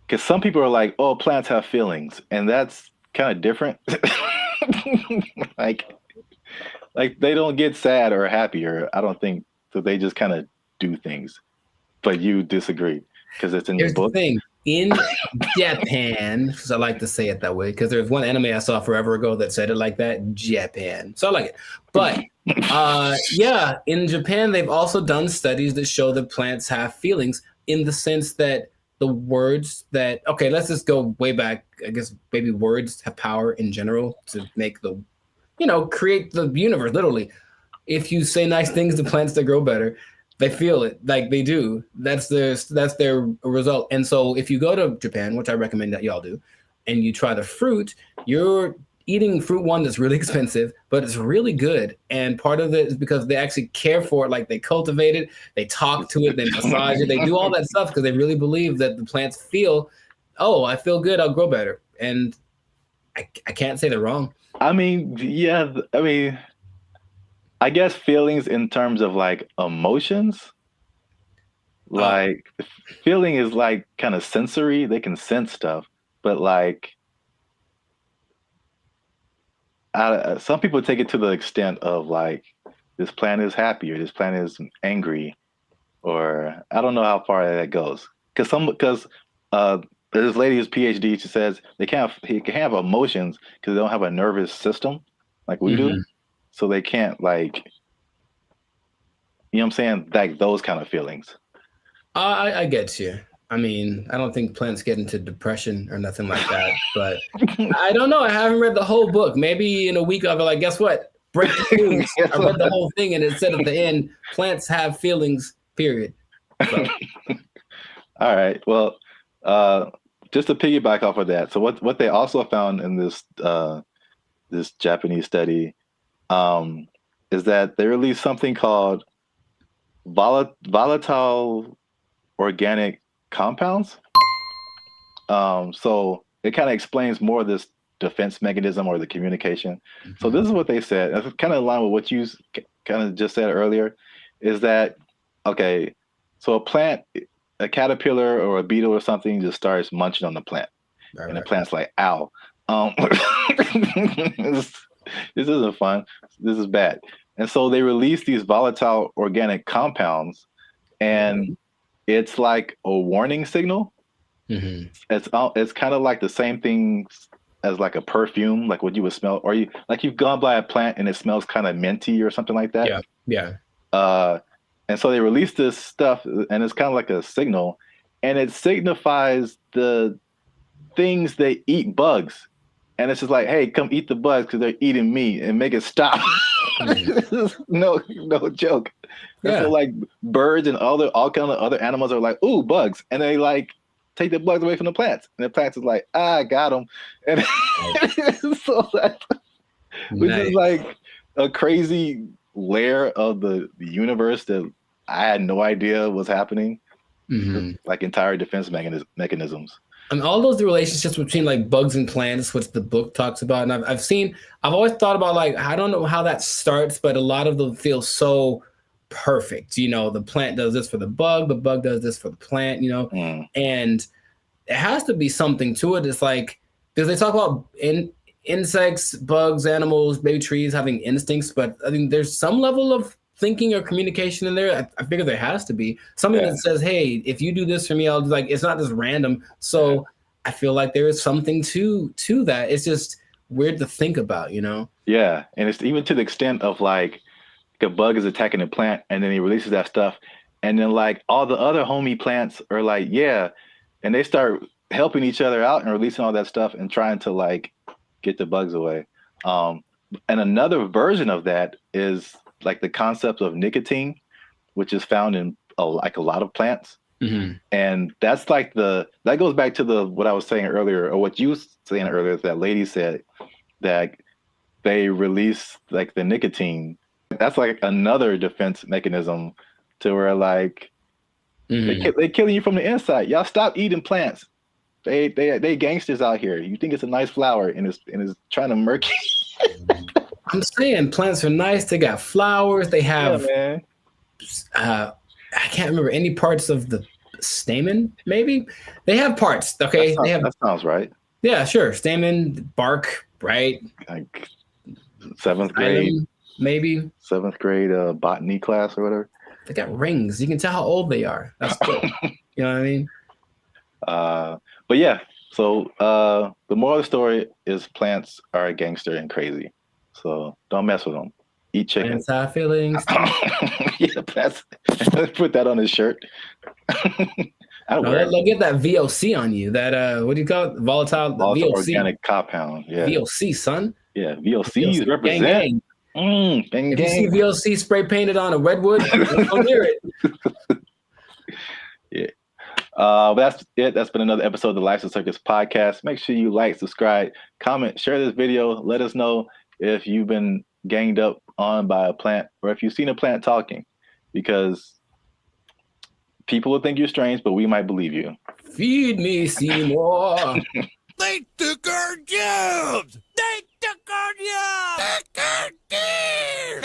because some people are like, oh, plants have feelings, and that's kind of different. like they don't get sad or happy, or I don't think so. They just kind of do things. But you disagree because it's in your book. The thing in Japan, because I like to say it that way, because there's one anime I saw forever ago that said it like that, Japan. So I like it. But yeah, in Japan, they've also done studies that show that plants have feelings in the sense that the words that, okay, let's just go way back. I guess maybe words have power in general to make the, create the universe, literally. If you say nice things to plants that grow better, they feel it like they do. That's their result. And so if you go to Japan, which I recommend that y'all do, and you try the fruit, you're eating fruit one that's really expensive, but it's really good. And part of it is because they actually care for it. Like they cultivate it, they talk to it, they massage it, they do all that stuff because they really believe that the plants feel, oh, I feel good, I'll grow better. And I can't say they're wrong. I mean, yeah, I guess feelings in terms of like emotions, like feeling is like kind of sensory. They can sense stuff, but like some people take it to the extent of like this plant is happy or this plant is angry, or I don't know how far that goes. Because there's this lady who's PhD. She says he can have emotions because they don't have a nervous system like we do. So they can't like, you know what I'm saying? Like those kind of feelings. I get you. I mean, I don't think plants get into depression or nothing like that, but I don't know. I haven't read the whole book. Maybe in a week I'll be like, guess what? Break the news. I read the whole thing and it said at the end, plants have feelings, period. So. All right. Well, just to piggyback off of that. So what they also found in this this Japanese study is that they released something called volatile organic compounds. So it kind of explains more of this defense mechanism or the communication. So this is what they said. It's kind of in line with what you kind of just said earlier, is that, okay, so a caterpillar or a beetle or something just starts munching on the plant. And the plant's like, ow. This isn't fun. This is bad. And so they release these volatile organic compounds, and it's like a warning signal. It's kind of like the same thing as like a perfume, like what you would smell, or you've gone by a plant and it smells kind of minty or something like that. Yeah. And so they release this stuff, and it's kind of like a signal, and it signifies the things that eat bugs. And it's just like, hey, come eat the bugs because they're eating me, and make it stop. no joke. Yeah. So like birds and all kind of other animals are like, ooh, bugs, and they like take the bugs away from the plants, and the plants is like, I got them, and so which is like a crazy layer of the universe that I had no idea was happening. Like entire defense mechanisms. And all those relationships between like bugs and plants, which the book talks about. And I've always thought about like, I don't know how that starts, but a lot of them feel so perfect. The plant does this for the bug does this for the plant, and it has to be something to it. It's like, because they talk about insects, bugs, animals, maybe trees having instincts, but I think there's some level of thinking or communication in there. I figure there has to be something that says, hey, if you do this for me, I'll do, like, it's not just random. So I feel like there is something to that. It's just weird to think about, Yeah. And it's even to the extent of like a bug is attacking a plant and then he releases that stuff. And then like all the other homie plants are like, yeah. And they start helping each other out and releasing all that stuff and trying to like get the bugs away. And another version of that is like the concept of nicotine, which is found in a lot of plants. And that's like that goes back to what I was saying earlier, or what you were saying earlier, that lady said that they release like the nicotine. That's like another defense mechanism to where like they killing you from the inside. Y'all stop eating plants. They gangsters out here. You think it's a nice flower and it's trying to murk you. I'm saying plants are nice. They got flowers. They have I can't remember any parts of the stamen, maybe. They have parts, okay? That sounds right. Yeah, sure. Stamen, bark, right? Like 7th grade. Maybe. 7th grade botany class or whatever. They got rings. You can tell how old they are. That's cool. You know what I mean? But yeah, so the moral of the story is plants are gangster and crazy. So don't mess with them. Eat chicken. Plants have feelings. Yeah, let's put that on his shirt. They'll get that VOC on you. That what do you call it? Volatile VOC. Organic compound. Yeah. VOC, son. Yeah, VOCs represent. If you see VOC spray painted on a redwood, don't hear it. Yeah. That's it. That's been another episode of the License Circus podcast. Make sure you like, subscribe, comment, share this video. Let us know if you've been ganged up on by a plant or if you've seen a plant talking, because people will think you're strange, but we might believe you. Feed me, Seymour. They took our jobs. They took our jobs. Took our deer.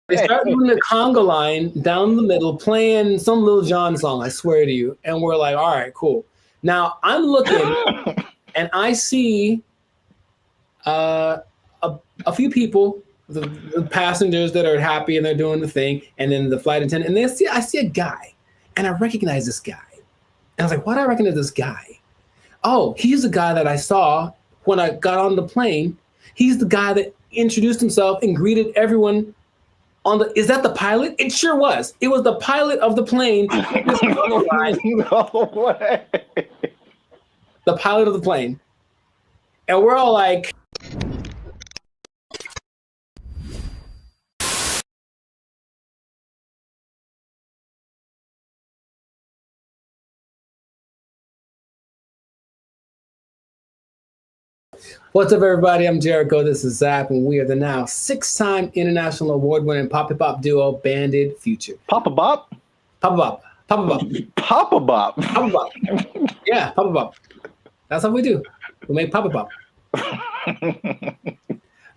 They start doing the conga line down the middle, playing some Lil Jon song, I swear to you. And we're like, all right, cool. Now I'm looking and I see a few people, the passengers that are happy and they're doing the thing, and then the flight attendant, and I see a guy, and I recognize this guy. And I was like, why do I recognize this guy? Oh, he's the guy that I saw when I got on the plane. He's the guy that introduced himself and greeted everyone on the. Is that the pilot? It sure was. It was the pilot of the plane. No way. The pilot of the plane. And we're all like, what's up, everybody? I'm Jericho. This is Zap, and we are the now 6-time international award-winning pop-hip-hop duo, Banded Future. Papa Bop? Papa Bop. Papa Bop. Papa Bop. Papa Bop. Yeah, Papa Bop. That's what we do. We make Papa Bop.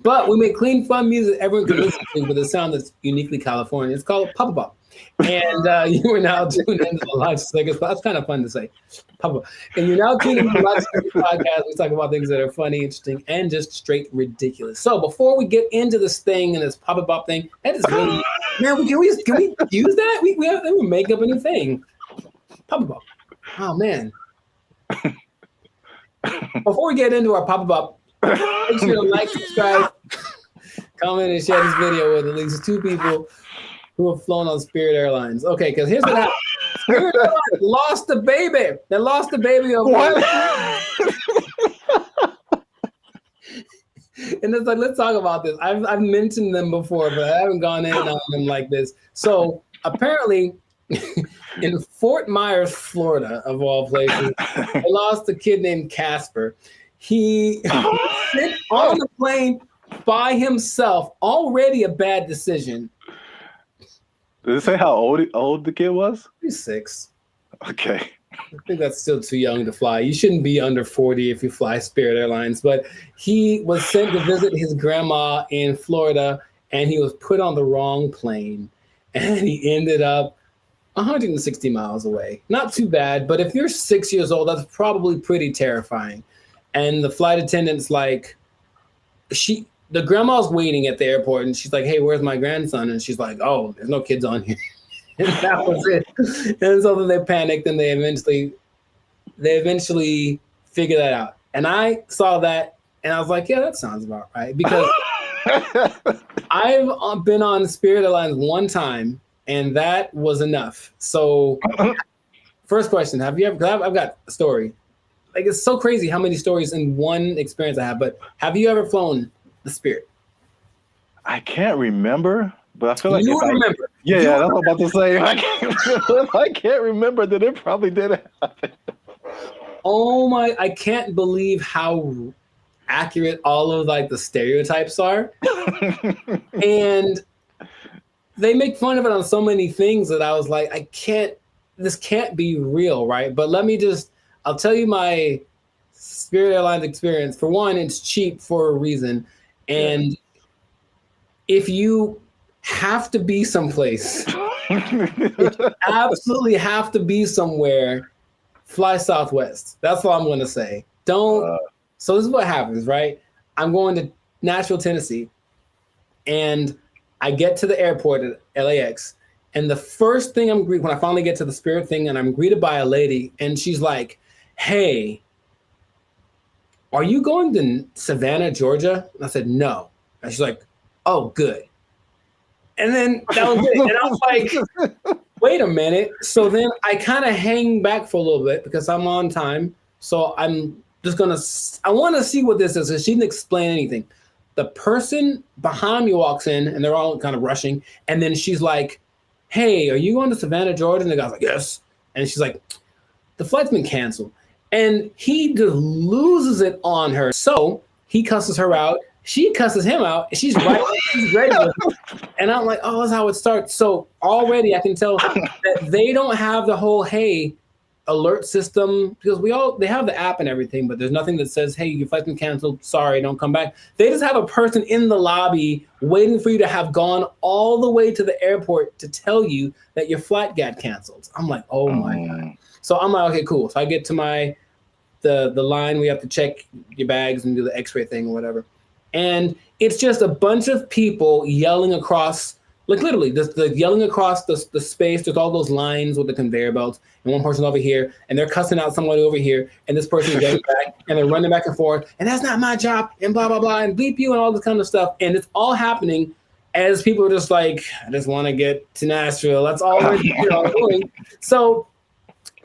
But we make clean, fun music everyone can listen to with a sound that's uniquely Californian. It's called Papa Bop. And you are now tuned into the Live Circus. That's kind of fun to say. Papa. And you're now tuned into the Live Circus podcast. We talk about things that are funny, interesting, and just straight ridiculous. So before we get into this thing and this Papa Bop thing, that is really, man, can we use that? We make up a new thing. Papa Bop. Oh, man. Before we get into our Papa Bop, make sure to like, subscribe, comment, and share this video with at least 2 people who have flown on Spirit Airlines. Okay, because here's what happened. Spirit Airlines lost the baby. They lost the baby of what? And it's like, let's talk about this. I've mentioned them before, but I haven't gone in on them like this. So apparently, in Fort Myers, Florida, of all places, they lost a kid named Casper. He sent on the plane by himself. Already a bad decision. Does it say how old the kid was? He's 6. Okay. I think that's still too young to fly. You shouldn't be under 40 if you fly Spirit Airlines. But he was sent to visit his grandma in Florida, and he was put on the wrong plane. And he ended up 160 miles away. Not too bad, but if you're 6 years old, that's probably pretty terrifying. And the flight attendant's like, the grandma's waiting at the airport, and she's like, hey, where's my grandson? And she's like, oh, there's no kids on here. And that was it. And so then they panicked, and they eventually figured that out. And I saw that, and I was like, yeah, that sounds about right. Because I've been on Spirit Airlines one time, and that was enough. So first question, have you ever, because I've got a story. Like, it's so crazy how many stories in one experience I have, but have you ever flown the Spirit? I can't remember, but I feel like you remember. Yeah, that's what I'm about to say. I can't remember that it probably did happen. Oh my! I can't believe how accurate all of like the stereotypes are, and they make fun of it on so many things that I was like, this can't be real, right? But I'll tell you my Spirit Airlines experience. For one, it's cheap for a reason, and if you have to be someplace, if you absolutely have to be somewhere, fly Southwest. That's all I'm going to say. Don't. So this is what happens, right? I'm going to Nashville, Tennessee, and I get to the airport at LAX, and the first thing when I finally get to the Spirit thing, and I'm greeted by a lady, and she's like, "Hey, are you going to Savannah, Georgia?" And I said, "No." And she's like, "Oh, good." And then that was it. And I was like, wait a minute. So then I kind of hang back for a little bit because I'm on time. So I'm just I want to see what this is. So she didn't explain anything. The person behind me walks in and they're all kind of rushing. And then she's like, "Hey, are you going to Savannah, Georgia?" And the guy's like, "Yes." And she's like, "The flight's been canceled." And he just loses it on her. So he cusses her out. She cusses him out. She's right. She's ready with him. And I'm like, oh, that's how it starts. So already I can tell that they don't have the whole, hey, alert system, because they have the app and everything, but there's nothing that says, hey, your flight's been canceled. Sorry, don't come back. They just have a person in the lobby waiting for you to have gone all the way to the airport to tell you that your flight got canceled. I'm like, oh my God. So I'm like, okay, cool. So I get to the line. We have to check your bags and do the x-ray thing or whatever. And it's just a bunch of people yelling across, like literally, the yelling across the space. There's all those lines with the conveyor belts, and one person over here, and they're cussing out somebody over here, and this person is getting back, and they're running back and forth, and that's not my job, and blah, blah, blah, and bleep you, and all this kind of stuff. And it's all happening as people are just like, I just want to get to Nashville. That's all we're doing. So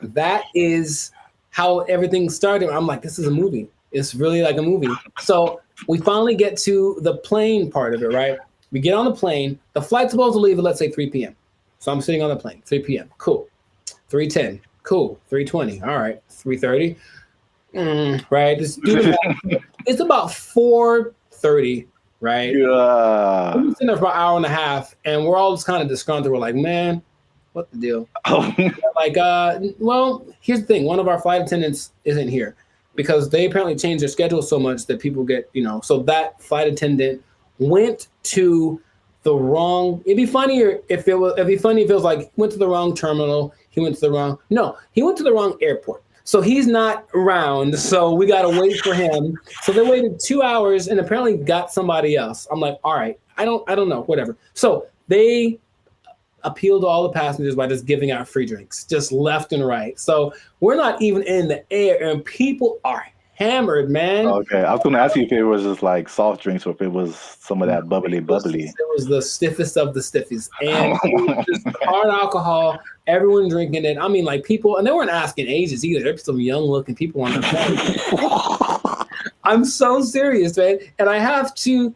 that is how everything started. I'm like, this is a movie. It's really like a movie. So we finally get to the plane part of it, right? We get on the plane. The flight's supposed to leave at, let's say, 3 p.m. So I'm sitting on the plane, 3 p.m. Cool. 3:10. Cool. 3:20. All right. 3:30. Right. Just do the math. It's about 4:30, right? Yeah. We've been sitting there for an hour and a half, and we're all just kind of disgruntled. We're like, man, what the deal? Like, well, here's the thing. One of our flight attendants isn't here because they apparently changed their schedule so much that people get, so that flight attendant went to the wrong. It'd be funny if it was like went to the wrong terminal. He went to the wrong airport. So he's not around. So we got to wait for him. So they waited 2 hours and apparently got somebody else. I'm like, all right, I don't know, whatever. So they appeal to all the passengers by just giving out free drinks, just left and right. So we're not even in the air, and people are hammered, man. Okay, I was going to ask you if it was just like soft drinks or if it was some of that bubbly. It was the stiffest of the stiffies, and it was just hard alcohol. Everyone drinking it. I mean, like people, and they weren't asking ages either. There's some young-looking people on the plane. I'm so serious, man, and I have to.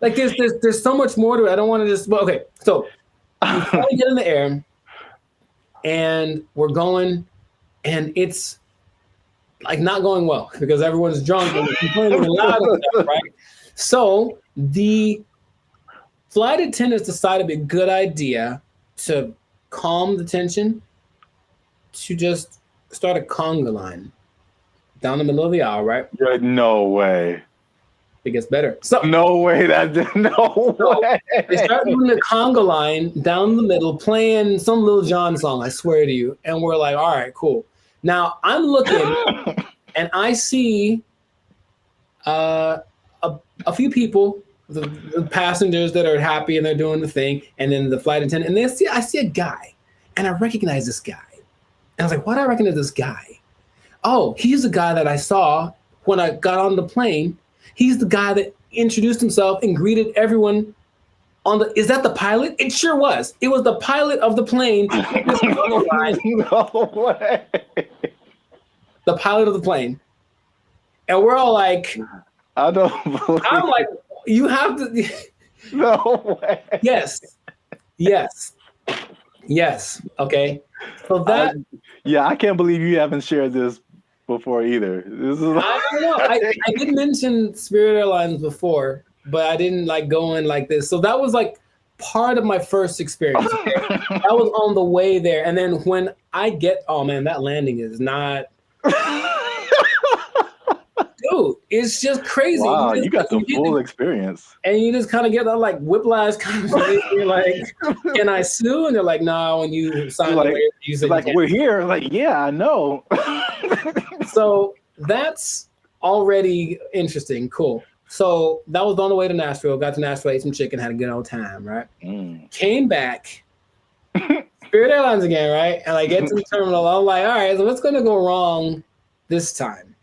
Like, there's so much more to it. I don't want to just. Well, okay, so. We finally get in the air, and we're going, and it's like not going well because everyone's drunk and complaining loud and stuff, right? So the flight attendants decided it'd be a good idea to calm the tension to just start a conga line down the middle of the aisle, right? No way. It gets better. So no way. No way. They start doing the conga line down the middle, playing some Lil Jon song, I swear to you. And we're like, all right, cool. Now I'm looking and I see a few people, the passengers that are happy and they're doing the thing, and then the flight attendant, and I see a guy, and I recognize this guy. And I was like, why do I recognize this guy? Oh, he's the guy that I saw when I got on the plane. He's the guy that introduced himself and greeted everyone on the. Is that the pilot? It sure was. It was the pilot of the plane. No way. The pilot of the plane. And we're all like, I don't believe. I'm like, you have to. No way. Yes. Yes. Yes. Okay. So that I can't believe you haven't shared this before either. This is I don't know. I did mention Spirit Airlines before, but I didn't like go in like this. So that was like part of my first experience. Okay? That was on the way there. And then when I get, oh man, that landing is not. Dude, it's just crazy. Wow, You you got the full experience. And you just kind of get that like whiplash kind of thing. You're like, can I sue? And they're like, no, when you sign the waiver, you said like, you we're here. Like, yeah, I know. So that's already interesting. Cool. So that was on the way to Nashville. Got to Nashville, ate some chicken, had a good old time, right? Came back, Spirit Airlines again, right? And I get to the terminal. I'm like, all right, so what's going to go wrong this time?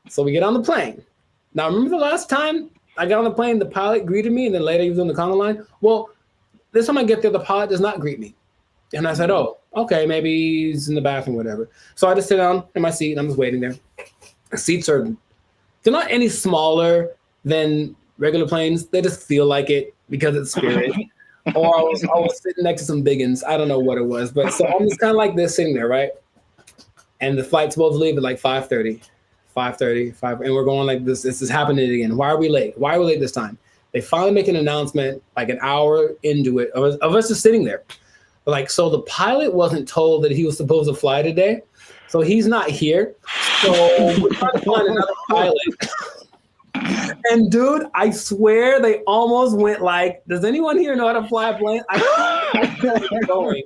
So we get on the plane. Now, remember the last time I got on the plane, the pilot greeted me, and then later he was on the conga line? Well, this time I get there, the pilot does not greet me. And I said, oh, okay, maybe he's in the bathroom, whatever. So I just sit down in my seat, and I'm just waiting there. The seats they're not any smaller than regular planes. They just feel like it because it's Spirit. Or I was sitting next to some biggins. I don't know what it was. But so I'm just kind of like this sitting there, right? And the flight's supposed to leave at like 5:30, and we're going like this. This is happening again. Why are we late? Why are we late this time? They finally make an announcement like an hour into it of us just sitting there. Like, so the pilot wasn't told that he was supposed to fly today. So he's not here. So we're trying to find another pilot. And dude, I swear they almost went like, does anyone here know how to fly a plane? I feel like they're going.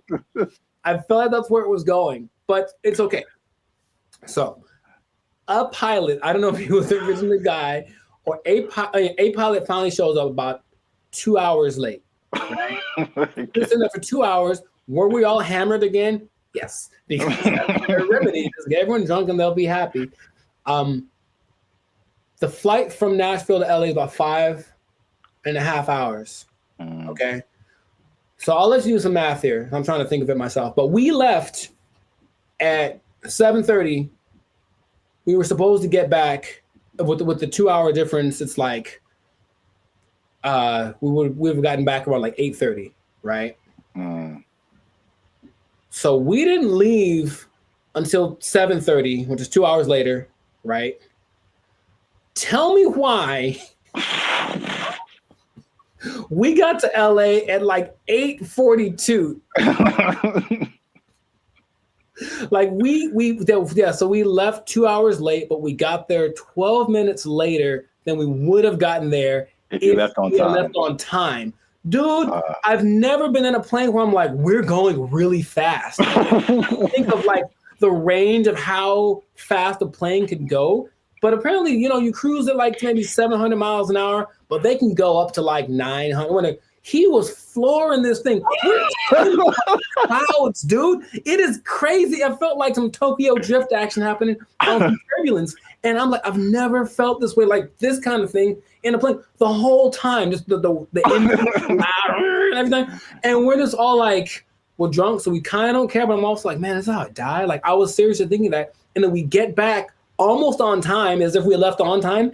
I felt like that's where it was going, but it's okay. So a pilot, I don't know if he was the original guy, or a pilot finally shows up about 2 hours late. Right? Just in there for 2 hours. Were we all hammered again? Yes, because that's their remedy. Just get everyone drunk and they'll be happy. The flight from Nashville to LA is about 5.5 hours. Okay, so I'll let you do some math here. I'm trying to think of it myself, but we left at 7:30. We were supposed to get back with the 2 hour difference. It's like we would have gotten back around like 8:30, right? So we didn't leave until 7:30, which is 2 hours later, right? Tell me why we got to LA at like 8:42. Like so we left 2 hours late, but we got there 12 minutes later than we would have gotten there if we left on time. Dude, I've never been in a plane where I'm like, we're going really fast. Think of like the range of how fast a plane could go. But apparently, you cruise at like maybe 700 miles an hour, but they can go up to like 900. He was flooring this thing. Clouds, dude. It is crazy. I felt like some Tokyo drift action happening on some turbulence. And I'm like, I've never felt this way, like this kind of thing in a plane the whole time. Just the engine and everything. And we're just all like, we're drunk, so we kind of don't care. But I'm also like, man, that's how I die. Like, I was seriously thinking that. And then we get back almost on time, as if we left on time.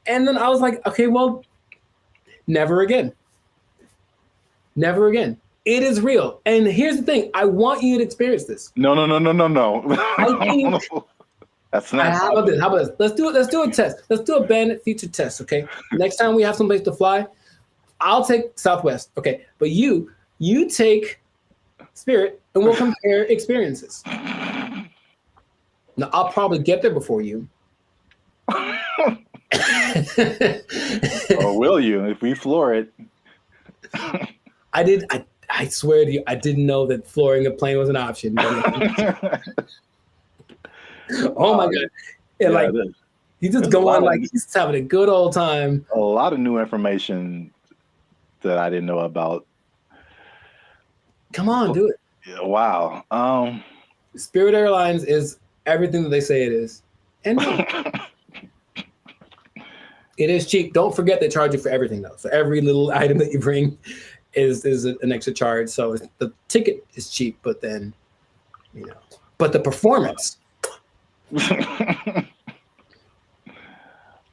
And then I was like, okay, well, never again. Never again. It is real. And here's the thing. I want you to experience this. No. I think that's not. How about this? Let's do it. Let's do a test. Let's do a Bandit feature test, okay? Next time we have someplace to fly, I'll take Southwest, okay? But you take Spirit, and we'll compare experiences. Now, I'll probably get there before you. Or will you, if we floor it? I swear to you, I didn't know that flooring a plane was an option. Oh my God. And he's just going like he's having a good old time. A lot of new information that I didn't know about. Come on, do it. Yeah, wow. Spirit Airlines is everything that they say it is. And it is cheap. Don't forget they charge you for everything though. So every little item that you bring is an extra charge. So the ticket is cheap, but then, but the performance.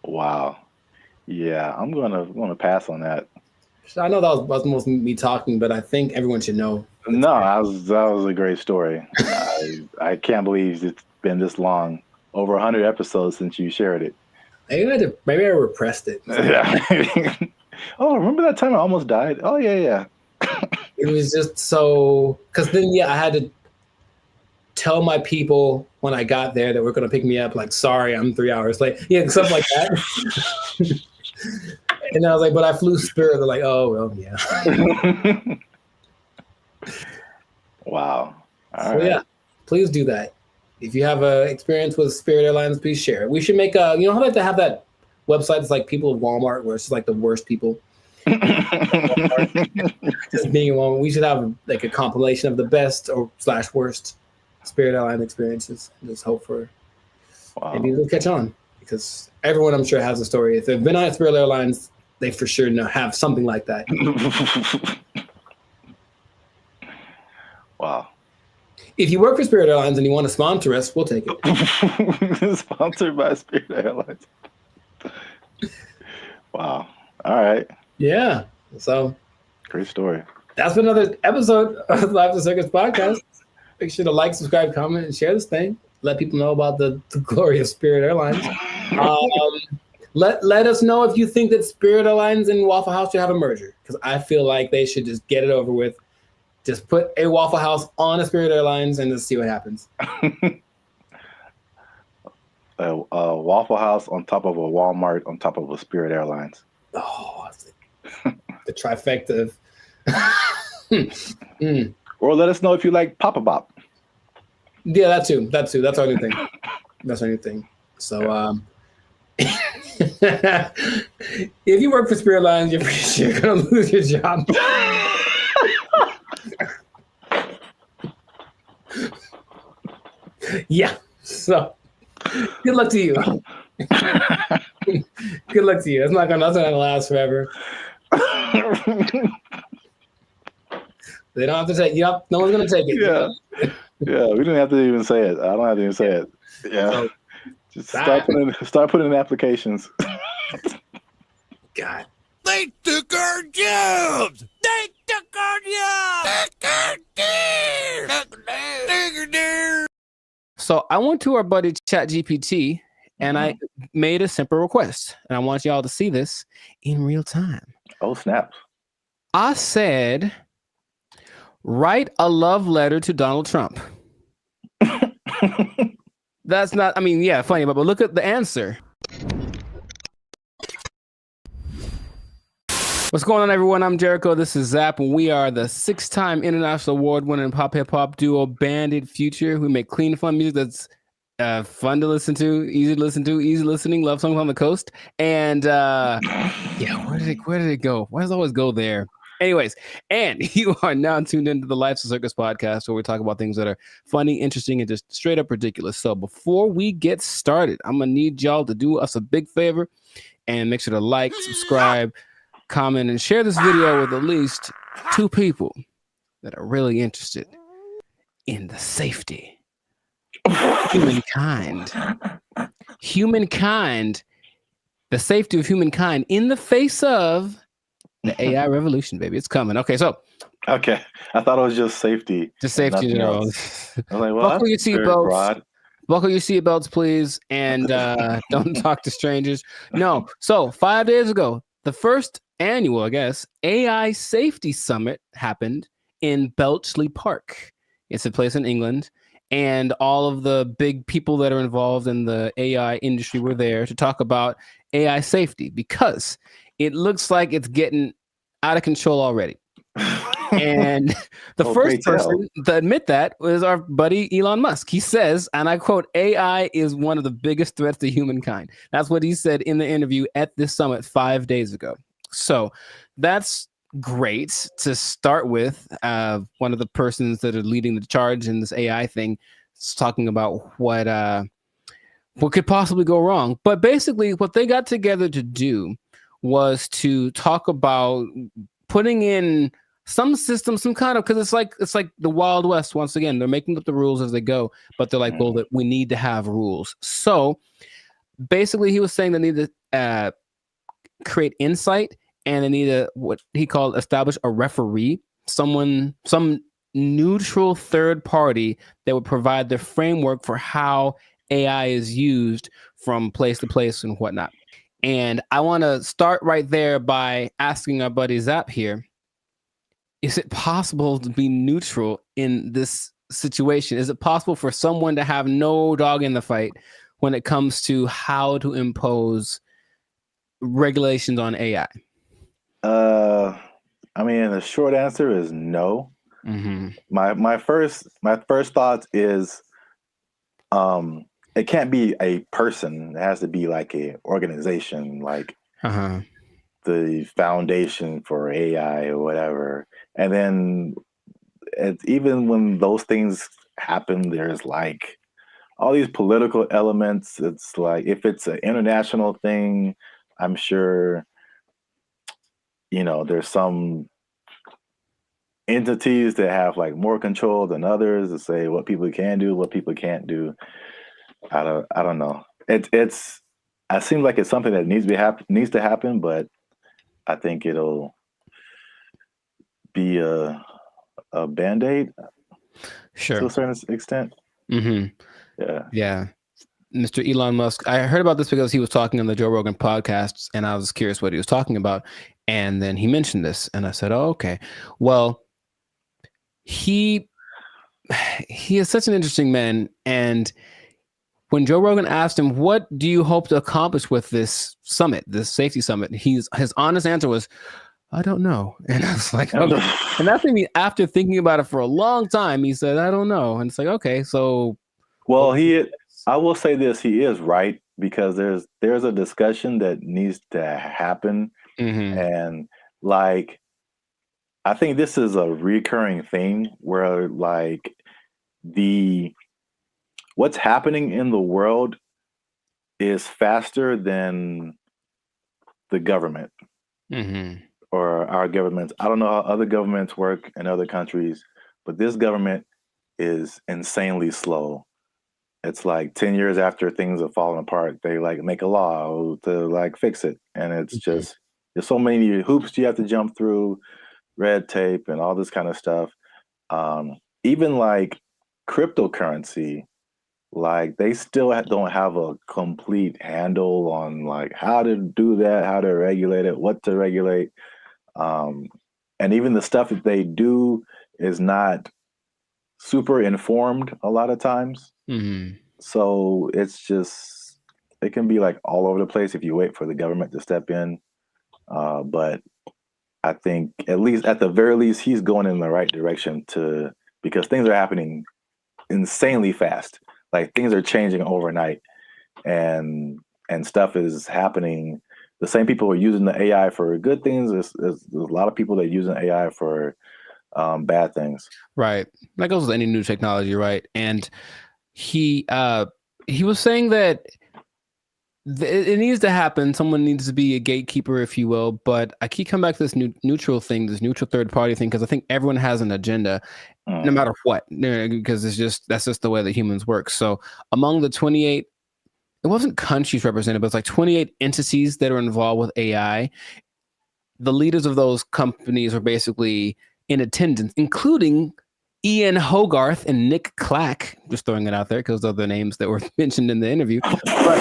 Wow. Yeah, I'm gonna pass on that. I know that was mostly me talking, but I think everyone should know. No, that was a great story. I can't believe it's been this long, over 100 episodes since you shared it. Maybe I repressed it. Oh, remember that time I almost died? Oh yeah. It was just so, because then I had to tell my people when I got there that we're going to pick me up, like, sorry, I'm 3 hours late. Yeah, stuff like that. And I was like, but I flew Spirit. They're like, oh, well, yeah. Wow. All So right. yeah, please do that. If you have an experience with Spirit Airlines, please share it. We should make how like they have that website that's like people of Walmart, where it's like the worst people. Just being in Walmart. We should have like a compilation of the best or / worst Spirit Airline experiences. Just hope for maybe it'll catch on, because everyone I'm sure has a story. If they've been on Spirit Airlines, they for sure have something like that. Wow. If you work for Spirit Airlines and you want to sponsor us, we'll take it. Sponsored by Spirit Airlines. Wow. All right. Yeah. So great story. That's been another episode of the Life of Circus podcast. Make sure to like, subscribe, comment, and share this thing. Let people know about the glory of Spirit Airlines. Let us know if you think that Spirit Airlines and Waffle House should have a merger, because I feel like they should just get it over with. Just put a Waffle House on a Spirit Airlines and just see what happens. A Waffle House on top of a Walmart on top of a Spirit Airlines. Oh, the trifecta of... Or let us know if you like Papa Bop. Yeah, that too. That's our new thing. That's our new thing. So, if you work for Spirit Airlines, you're pretty sure you're gonna lose your job. Yeah. So, good luck to you. Good luck to you. That's not gonna last forever. They don't have to take. No one's gonna take it. Yeah. Yeah. We didn't have to even say it. I don't have to even say it. Yeah. So, just start putting in applications. God. They took our jobs. They took our jobs. Took our deer. So I went to our buddy ChatGPT and I made a simple request, and I want y'all to see this in real time. Oh, snap. I said, write a love letter to Donald Trump. That's not, I mean, yeah, funny, but look at the answer. What's going on, everyone? I'm Jericho. This is Zap, and we are the 6-time international award-winning pop hip-hop duo Bandit Future. We make clean, fun music that's fun to listen to, easy listening, love songs on the coast. And yeah, where did it go? Why does it always go there? Anyways, and you are now tuned into the Life of Circus podcast, where we talk about things that are funny, interesting, and just straight up ridiculous. So before we get started, I'm gonna need y'all to do us a big favor and make sure to like, subscribe, comment, and share this video with at least 2 people that are really interested in the safety of humankind. The safety of humankind in the face of the AI revolution, baby. It's coming. Okay, so. Okay. I thought it was just safety. Just safety in general. I was like, well, buckle your seatbelts. Buckle your seatbelts, please, and don't talk to strangers. No. So 5 days ago, the first annual, I guess, AI Safety Summit happened in Bletchley Park. It's a place in England, and all of the big people that are involved in the AI industry were there to talk about AI safety, because it looks like it's getting out of control already. And the first person to admit that was our buddy Elon Musk. He says, and I quote, AI is one of the biggest threats to humankind. That's what he said in the interview at this summit 5 days ago. So that's great to start with. One of the persons that are leading the charge in this AI thing is talking about what could possibly go wrong. But basically what they got together to do was to talk about putting in some system, some kind of, because it's like the Wild West. Once again, they're making up the rules as they go, but they're like, well, that we need to have rules. So basically he was saying they need to create insight and they need to what he called establish a referee, some neutral third party that would provide the framework for how AI is used from place to place and whatnot. And I want to start right there by asking our buddy Zap here, is it possible to be neutral in this situation? Is it possible for someone to have no dog in the fight when it comes to how to impose regulations on AI? I mean, the short answer is no. My first thought is, it can't be a person. It has to be like a organization, like the Foundation for AI or whatever. And then even when those things happen, there's like all these political elements. It's like if it's an international thing, I'm sure, there's some entities that have like more control than others to say what people can do, what people can't do. I don't know. It seems like it's something that needs to happen, but I think it'll be a Band-Aid, sure, to a certain extent. Yeah. Mr. Elon Musk, I heard about this because he was talking on the Joe Rogan podcast, and I was curious what he was talking about. And then he mentioned this, and I said, "Oh, okay. Well, he is such an interesting man." And when Joe Rogan asked him, "What do you hope to accomplish with this summit, this safety summit?" his honest answer was, "I don't know." And I was like, okay. And that's me after thinking about it for a long time. He said, "I don't know." And it's like, okay, so. Well, I will say this: he is right, because there's a discussion that needs to happen, and like I think this is a recurring thing where like what's happening in the world is faster than the government or our governments. I don't know how other governments work in other countries, but this government is insanely slow. It's like 10 years after things have fallen apart, they like make a law to like fix it. And it's just, there's so many hoops you have to jump through, red tape and all this kind of stuff. Even like cryptocurrency, like they still don't have a complete handle on like how to do that, how to regulate it, what to regulate. And even the stuff that they do is not super informed a lot of times. So it's just, it can be like all over the place if you wait for the government to step in. But I think at the very least, he's going in the right direction because things are happening insanely fast. Like things are changing overnight, and stuff is happening. The same people who are using the AI for good things. There's a lot of people that are using AI for bad things. Right. That goes with any new technology, right? And he was saying that it needs to happen. Someone needs to be a gatekeeper, if you will. But I keep coming back to this neutral thing, this neutral third party thing, because I think everyone has an agenda, no matter what, because that's just the way that humans work. So among the 28, it wasn't countries represented, but it's like 28 entities that are involved with AI. The leaders of those companies are basically in attendance, including Ian Hogarth and Nick Clack. Just throwing it out there because of the names that were mentioned in the interview. But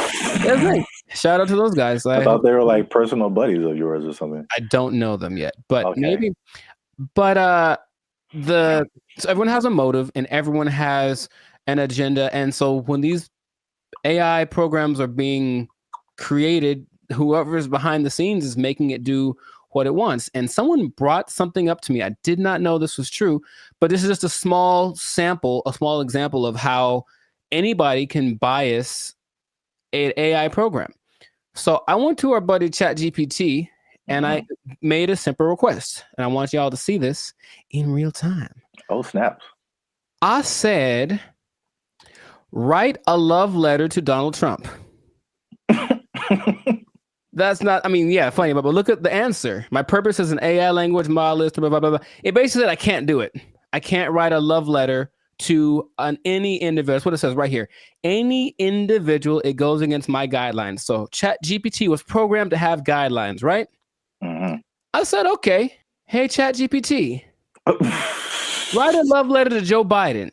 shout out to those guys. I thought they were like personal buddies of yours or something. I don't know them yet, but maybe. But so everyone has a motive and everyone has an agenda, and so when these AI programs are being created, whoever is behind the scenes is making it do what it wants. And someone brought something up to me. I did not know this was true, but this is just a small example of how anybody can bias an AI program. So I went to our buddy ChatGPT and I made a simple request, and I want y'all to see this in real time. Oh, snap. I said, write a love letter to Donald Trump. That's not, funny, but look at the answer. My purpose is an AI language model is blah, blah, blah, blah. It basically said I can't do it. I can't write a love letter to any individual. That's what it says right here. Any individual, it goes against my guidelines. So ChatGPT was programmed to have guidelines, right? I said, okay, hey, ChatGPT, write a love letter to Joe Biden.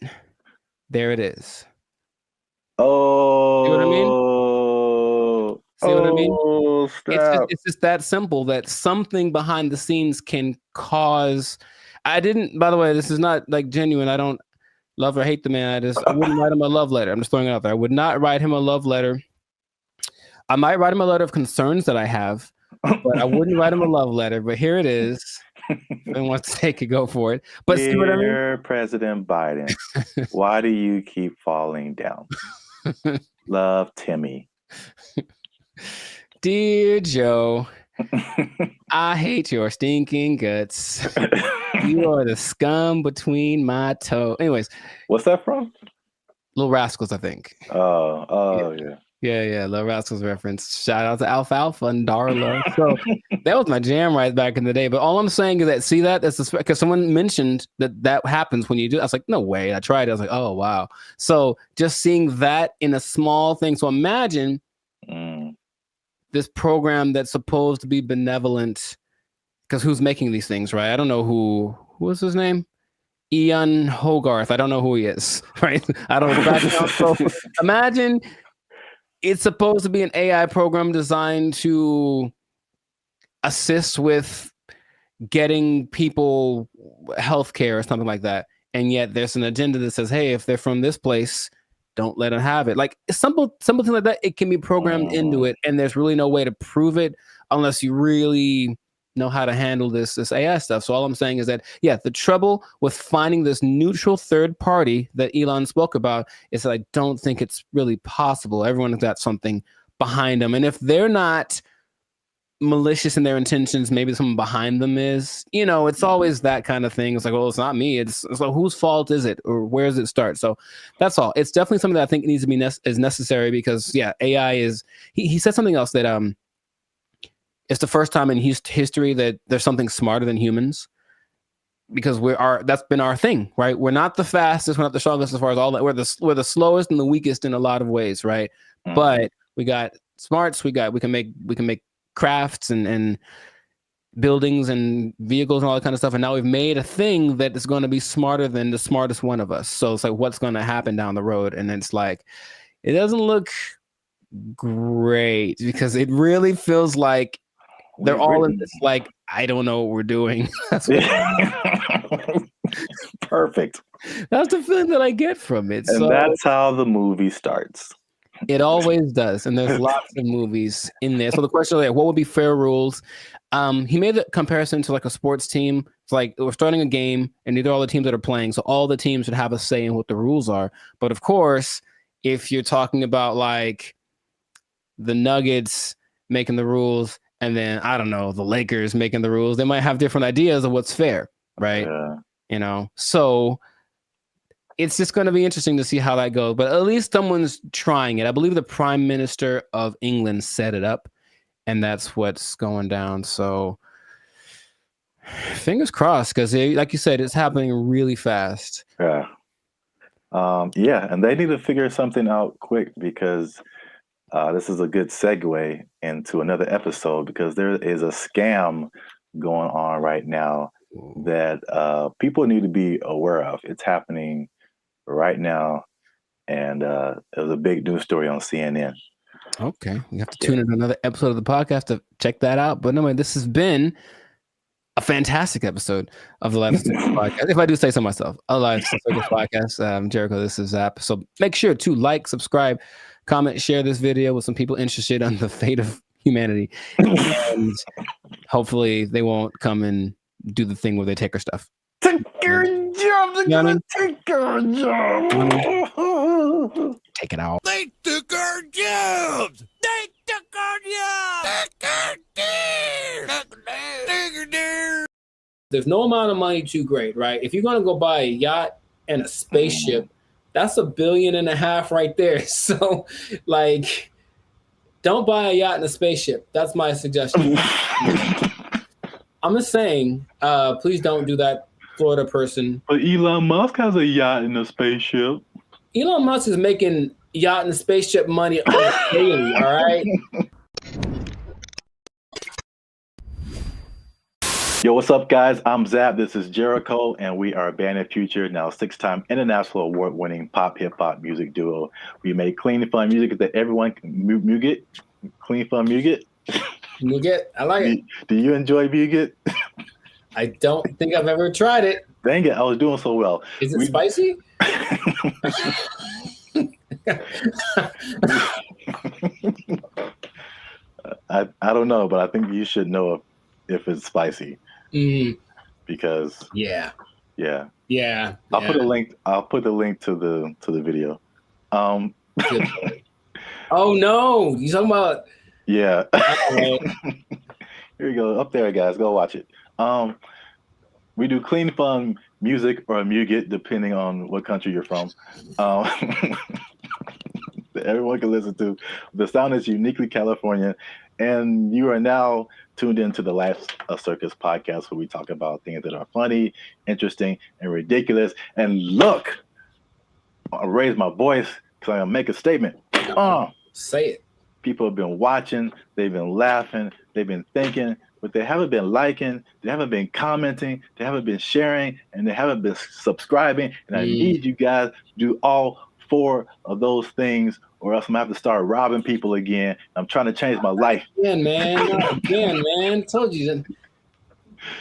There it is. Oh. See what I mean? See what I mean? Stop. It's just that simple that something behind the scenes can cause. I didn't, by the way, this is not like genuine. I don't love or hate the man. I wouldn't write him a love letter. I'm just throwing it out there. I would not write him a love letter. I might write him a letter of concerns that I have, but I wouldn't write him a love letter. But here it is. If anyone wants to take it, go for it. But see what I mean? Dear President Biden, why do you keep falling down? Love, Timmy. Dear Joe, I hate your stinking guts. You are the scum between my toes. Anyways, what's that from? Little Rascals, I think. Yeah. Yeah, Little Rascals reference. Shout out to Alfalfa and Darla. So that was my jam right back in the day. But all I'm saying is that, see that? That's because someone mentioned that happens when you do. I was like, no way. I tried. I was like, oh, wow. So just seeing that in a small thing. So imagine this program that's supposed to be benevolent, because who's making these things, right? I don't know who was his name? Ian Hogarth. I don't know who he is, right? I don't know. So imagine it's supposed to be an AI program designed to assist with getting people healthcare or something like that. And yet there's an agenda that says, hey, if they're from this place, don't let them have it. Like something like that, it can be programmed into it. And there's really no way to prove it unless you really know how to handle this AI stuff. So all I'm saying is that, yeah, the trouble with finding this neutral third party that Elon spoke about is that I don't think it's really possible. Everyone's got something behind them. And if they're not malicious in their intentions, maybe someone behind them is, it's always that kind of thing. It's like, well, it's not me. So whose fault is it, or where does it start? So that's all. It's definitely something that I think needs to be is necessary because, yeah, AI is. He said something else that it's the first time in history that there's something smarter than humans, because that's been our thing, right? We're not the fastest, we're not the strongest as far as all that. We're the slowest and the weakest in a lot of ways, right? But we got smarts. We can make crafts and buildings and vehicles and all that kind of stuff. And now we've made a thing that is going to be smarter than the smartest one of us. So it's like, what's going to happen down the road? And it's like, it doesn't look great because it really feels like they're all in this, like, I don't know what we're doing. Perfect. That's the feeling that I get from it. And so that's how the movie starts. It always does. And there's lots of movies in there. So the question is, like, what would be fair rules? He made the comparison to like a sports team. It's like we're starting a game and these are all the teams that are playing. So all the teams should have a say in what the rules are. But of course, if you're talking about like the Nuggets making the rules, and then, I don't know, the Lakers making the rules, they might have different ideas of what's fair, right? Yeah. So it's just going to be interesting to see how that goes. But at least someone's trying it. I believe the Prime Minister of England set it up, and that's what's going down. So fingers crossed, because like you said, it's happening really fast. Yeah. Yeah, and they need to figure something out quick because this is a good segue into another episode because there is a scam going on right now that people need to be aware of. It's happening right now, and it was a big news story on CNN. Okay, you have to tune in another episode of the podcast to check that out. But anyway, this has been a fantastic episode of the Life Circus podcast. If I do say so myself, a Life Circus podcast. Jericho, this is Zap. So make sure to like, subscribe, comment, share this video with some people interested on the fate of humanity. And hopefully they won't come and do the thing where they take our stuff. Take your job. They're gonna take our job. Take it out. They took our jobs. They took our jobs. There's no amount of money too great, right? If you're going to go buy a yacht and a spaceship, that's $1.5 billion right there. So, like, don't buy a yacht and a spaceship. That's my suggestion. I'm just saying, please don't do that, Florida person. But Elon Musk has a yacht and a spaceship. Elon Musk is making yacht and spaceship money daily, all right? Yo, what's up, guys? I'm Zab. This is Jericho, and we are Band of Future, now 6-time international award-winning pop hip-hop music duo. We make clean, fun music that everyone can muget. Clean, fun music. Muget, I like it. Do you enjoy muget? I don't think I've ever tried it. Dang it, I was doing so well. Is it spicy? I don't know, but I think you should know if it's spicy. Because yeah. I'll put a link. I'll put the link to the video. Oh no, you talking about? Yeah. Here you go. Up there, guys. Go watch it. We do clean, fun music or muget, depending on what country you're from. That everyone can listen to. The sound is uniquely Californian, and you are now tuned into the Life Circus podcast, where we talk about things that are funny, interesting, and ridiculous. And look, I'll raise my voice because I'm gonna make a statement. Say it. People have been watching, they've been laughing, they've been thinking, but they haven't been liking, they haven't been commenting, they haven't been sharing, and they haven't been subscribing. And I need you guys to do all 4 of those things, or else I'm gonna have to start robbing people again. I'm trying to change my life. Again, man. Told you that.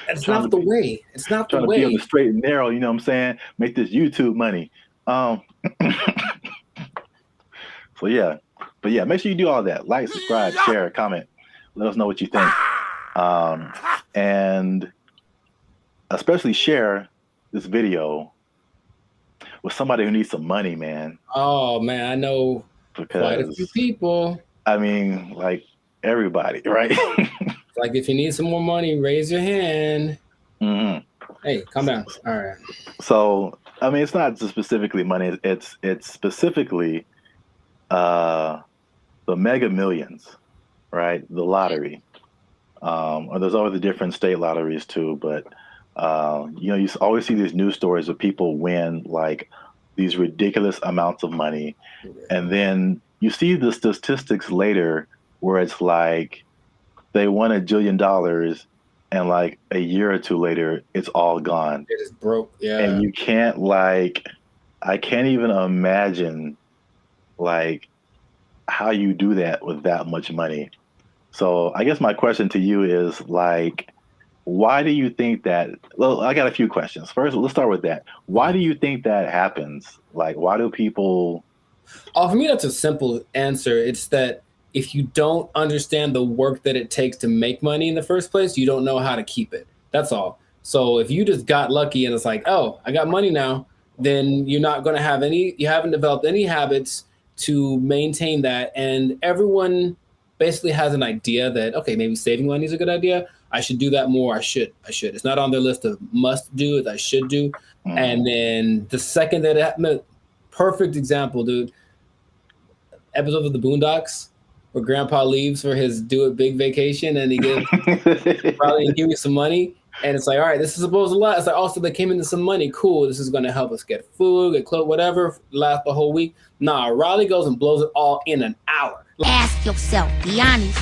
It's not the way. It's not the way. Trying to be on the straight and narrow, you know what I'm saying? Make this YouTube money. So yeah. But yeah, make sure you do all that. Like, subscribe, share, comment. Let us know what you think. And especially share this video with somebody who needs some money, man. Oh man, I know quite a few people. I mean, like everybody, right? Like if you need some more money, raise your hand. Hey, calm down. All right. So I mean, it's not just specifically money. It's specifically the Mega Millions, right? The lottery. Or there's always the different state lotteries too, but you know, you always see these news stories of people win like these ridiculous amounts of money, and then you see the statistics later where it's like they won $1 jillion, and like a year or two later, it's all gone. It is broke, yeah. And you can't I can't even imagine like how you do that with that much money. So I guess my question to you is like, why do you think that? Well, I got a few questions. First, let's start with that. Why do you think that happens? Like, why do people? Oh, for me, that's a simple answer. It's that if you don't understand the work that it takes to make money in the first place, you don't know how to keep it. That's all. So if you just got lucky and it's like, oh, I got money now, then you're not going to have you haven't developed any habits to maintain that. And everyone basically has an idea that, okay, maybe saving money is a good idea. I should do that more. I should. It's not on their list of must do, it's I should do. And then the second that it happened, perfect example, dude. Episode of the Boondocks where Grandpa leaves for his do it big vacation and he gives probably give you some money. And it's like, all right, this is supposed to last. It's like, also they came into some money. Cool. This is going to help us get food, get clothes, whatever, last the whole week. Nah, Riley goes and blows it all in an hour. Ask yourself, be honest.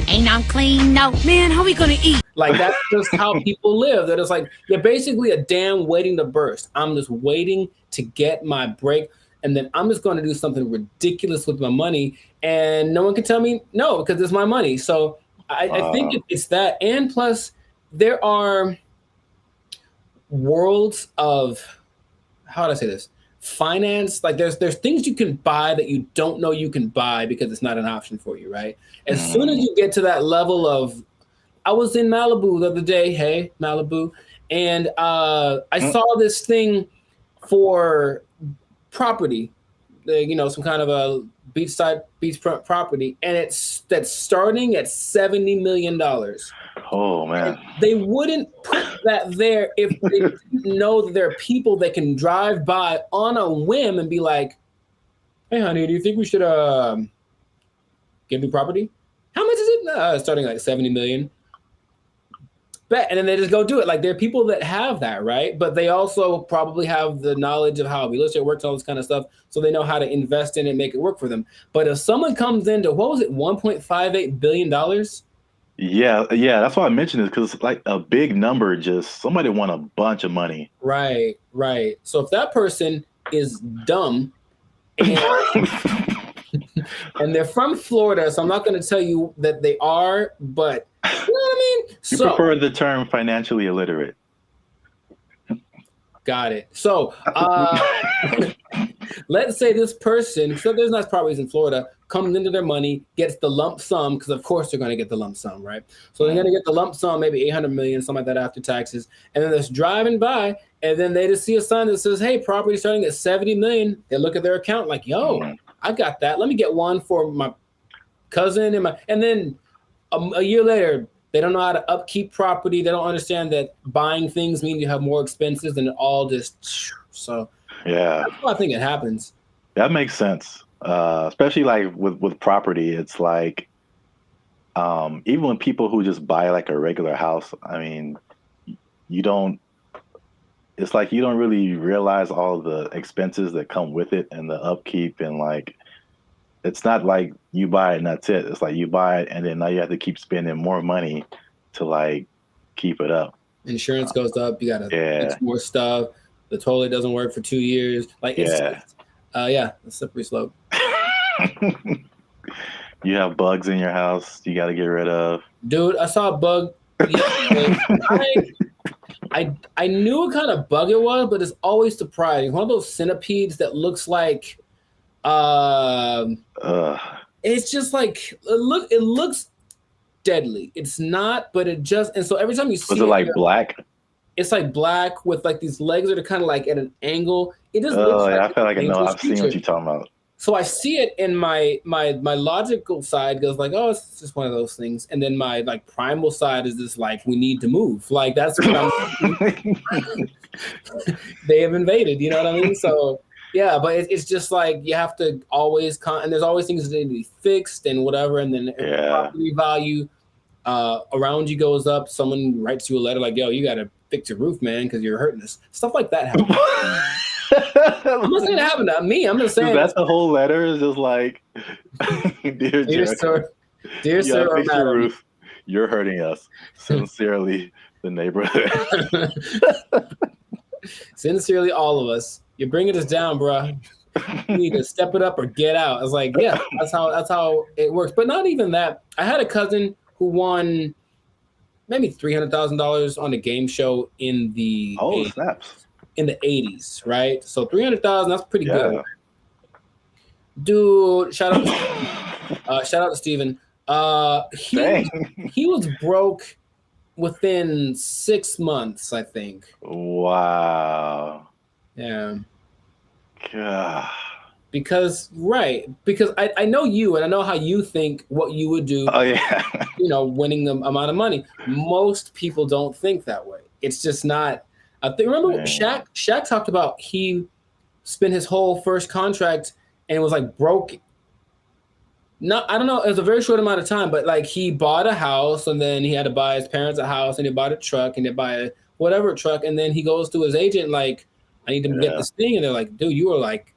Ain't I'm clean? No. Man, how we gonna eat? Like, that's just how people live. That it's like, you're basically a dam waiting to burst. I'm just waiting to get my break. And then I'm just going to do something ridiculous with my money. And no one can tell me no, because it's my money. So I think it's that. And plus, there are worlds of, how do I say this? Finance. Like there's things you can buy that you don't know you can buy because it's not an option for you, right? As soon as you get to that level of, I was in Malibu the other day, hey, Malibu, and I saw this thing for property, you know, some kind of a beach property, and that's starting at $70 million. Oh man! And they wouldn't put that there if they didn't know that there are people that can drive by on a whim and be like, "Hey, honey, do you think we should get new property? How much is it? Starting like 70 million." Bet, and then they just go do it. Like there are people that have that, right? But they also probably have the knowledge of how real estate works, all this kind of stuff, so they know how to invest in it and make it work for them. But if someone comes into, what was it, $1.58 billion, Yeah, yeah, that's why I mentioned it because like a big number, just somebody won a bunch of money. Right, right. So if that person is dumb and, and they're from Florida, so I'm not going to tell you that they are, but you know what I mean? You So prefer the term financially illiterate. got it. So let's say this person, so there's not properties in Florida, comes into their money, gets the lump sum, because of course they're going to get the lump sum, right? So they're going to get the lump sum, maybe 800 million, something like that after taxes. And then they're just driving by, and then they just see a sign that says, hey, property starting at 70 million. They look at their account like, yo, I got that. Let me get one for my cousin. And then a year later, they don't know how to upkeep property. They don't understand that buying things means you have more expenses, and it all just, so Yeah, that's why I think it happens. that makes sense. Especially like with property, it's like even when people who just buy like a regular house, I mean, you don't. It's like you don't really realize all the expenses that come with it and the upkeep and like it's not like you buy it and that's it. It's like you buy it and then now you have to keep spending more money to like keep it up. Insurance goes up. You got to Yeah. fix more stuff. The toilet doesn't work for 2 years. Like it's just, a slippery slope. You have bugs in your house you got to get rid of. Dude, I saw a bug yesterday. I knew what kind of bug it was, but it's always surprising. One of those centipedes that looks like it's just like it looks deadly. It's not, but it just, and so every time you see Was it like black? It's like black with like these legs that are kind of like at an angle. It just looks like I feel like I know. dangerous I've seen what creature. you're talking about. So I see it in my logical side goes like, oh, it's just one of those things. And then my like primal side is just like, we need to move. Like that's what I'm they have invaded, you know what I mean? So yeah, but it's just like you have to always and there's always things that need to be fixed and whatever. And then if the property value around you goes up, someone writes you a letter like, yo, you gotta fix your roof, man, because you're hurting us. Stuff like that happens. I'm not saying it happened to me. I'm just saying that's the whole letter is just like, dear sir, you sir, gotta or fix your madam. roof. You're hurting us. Sincerely, the neighborhood. Sincerely, all of us. You're bringing us down, bro. You need to step it up or get out. I was like, yeah, that's how it works. But not even that. I had a cousin who won maybe $300,000 on a game show in the snaps. In the 80s, right? So 300,000, that's pretty good. Dude, shout out to Steven. He was broke within 6 months, I think. Wow. Yeah. God. Because I know you and I know how you think what you would do. Oh yeah. Winning the amount of money. Most people don't think that way. It's just not. I think remember Shaq talked about he spent his whole first contract and was like broke. I don't know, it was a very short amount of time, but like he bought a house and then he had to buy his parents a house and he bought a truck and they buy a whatever truck and then he goes to his agent like, I need to get this thing, and they're like, dude, you were like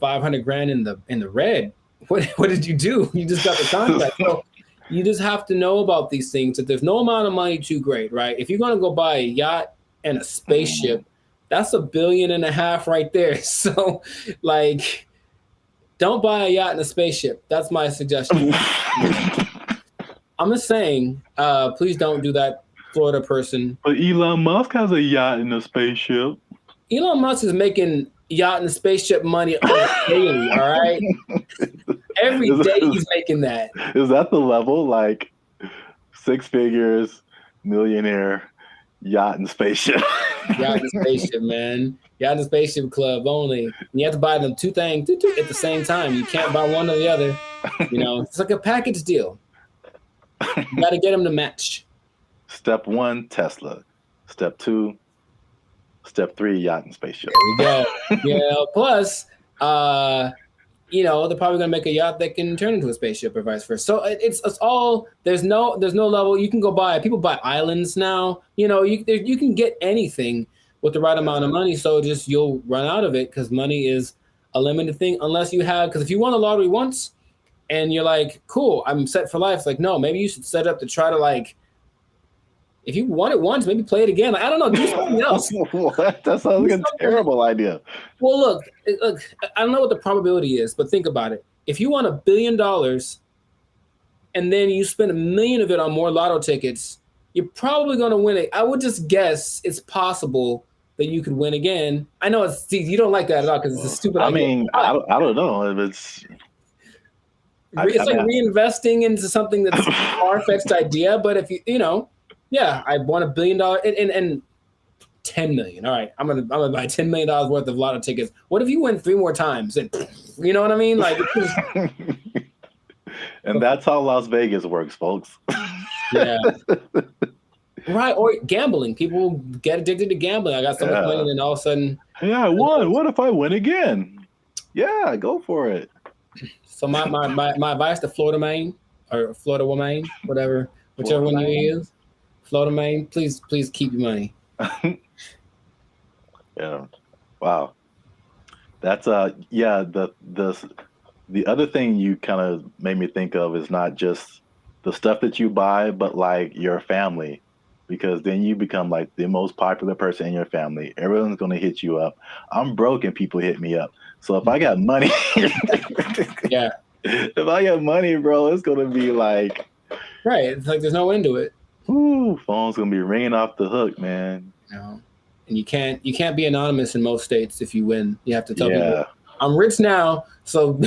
500 grand in the red. What did you do? You just got the contract. So you just have to know about these things that there's no amount of money too great, right? If you're gonna go buy a yacht and a spaceship, that's $1.5 billion right there. So like, don't buy a yacht and a spaceship. That's my suggestion. I'm just saying, please don't do that, Florida person. But Elon Musk has a yacht and a spaceship. Elon Musk is making yacht and spaceship money daily, all right? Every day he's making that. Is that the level? Like 6 figures, millionaire, yacht and spaceship. Yacht and spaceship, man. Yacht and spaceship club only. And you have to buy them two things at the same time. You can't buy one or the other. It's like a package deal. You got to get them to match. Step 1, Tesla. Step 2, Step 3, yacht and spaceship. There we go. Plus, they're probably gonna make a yacht that can turn into a spaceship or vice versa. So it's all there's no level. You can go buy. People buy islands now. You can get anything with the right amount of money. So just you'll run out of it because money is a limited thing unless you have. Because if you won the lottery once, and you're like, cool, I'm set for life. It's like, no, maybe you should set up to try to like, if you won it once, maybe play it again. Like, I don't know, do something else. What? That sounds like a terrible idea. Well, look, I don't know what the probability is, but think about it. If you won $1 billion and then you spend $1 million of it on more lotto tickets, you're probably going to win it. I would just guess it's possible that you could win again. I know you don't like that at all because it's a stupid idea. I mean, I don't know if it's. It's like reinvesting into something that's a far-fetched idea, but if yeah, I won $1 billion and $10 million. All right, I'm gonna buy $10 million worth of lotto tickets. What if you win 3 more times? And you know what I mean? Like, and that's how Las Vegas works, folks. Yeah. Right, or gambling. People get addicted to gambling. I got so much money, and then all of a sudden, yeah, I won. What if I win again? Yeah, go for it. So my advice to Florida man or Florida woman, whichever one you use, Florida man, please keep your money. Yeah. Wow. That's yeah, the other thing you kind of made me think of is not just the stuff that you buy, but like your family, because then you become like the most popular person in your family. Everyone's going to hit you up. I'm broke and people hit me up. So if I got money, yeah, if I got money, bro, it's going to be like, right. It's like there's no end to it. Ooh, phone's going to be ringing off the hook, man. No. And you can't be anonymous in most states if you win. You have to tell people, I'm rich now, so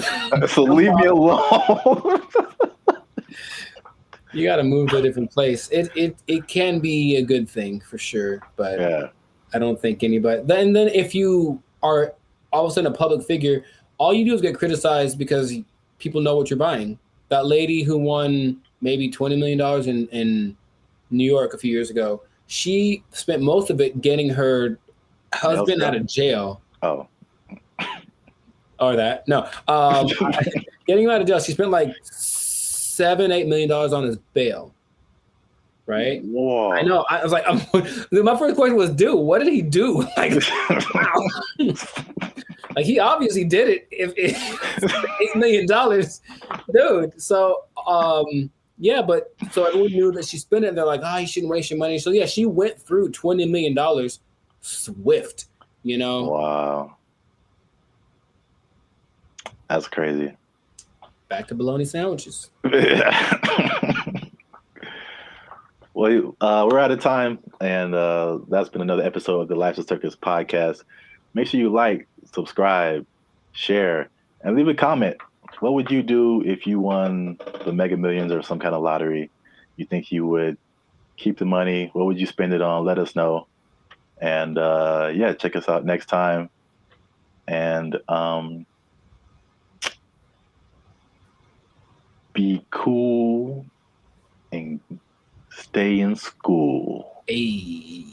so leave me alone. You got to move to a different place. It can be a good thing for sure, but I don't think anybody. Then if you are all of a sudden a public figure, all you do is get criticized because people know what you're buying. That lady who won maybe $20 million in New York a few years ago, she spent most of it getting her husband out of jail. Oh. Or that. No. Getting him out of jail. She spent like $7-8 million on his bail. Right? Whoa. I know. I was like, my first question was, dude, what did he do? Like, wow. Like, he obviously did it. If $8 million, dude. So, yeah, but so everyone knew that she spent it. And they're like, you shouldn't waste your money. So yeah, she went through $20 million swift. Wow, that's crazy. Back to bologna sandwiches. Well, we're out of time, and that's been another episode of the Life's a Circus podcast. Make sure you like, subscribe, share, and leave a comment. What would you do if you won the Mega Millions or some kind of lottery? You think you would keep the money? What would you spend it on? Let us know. And yeah, check us out next time. And be cool and stay in school. Hey.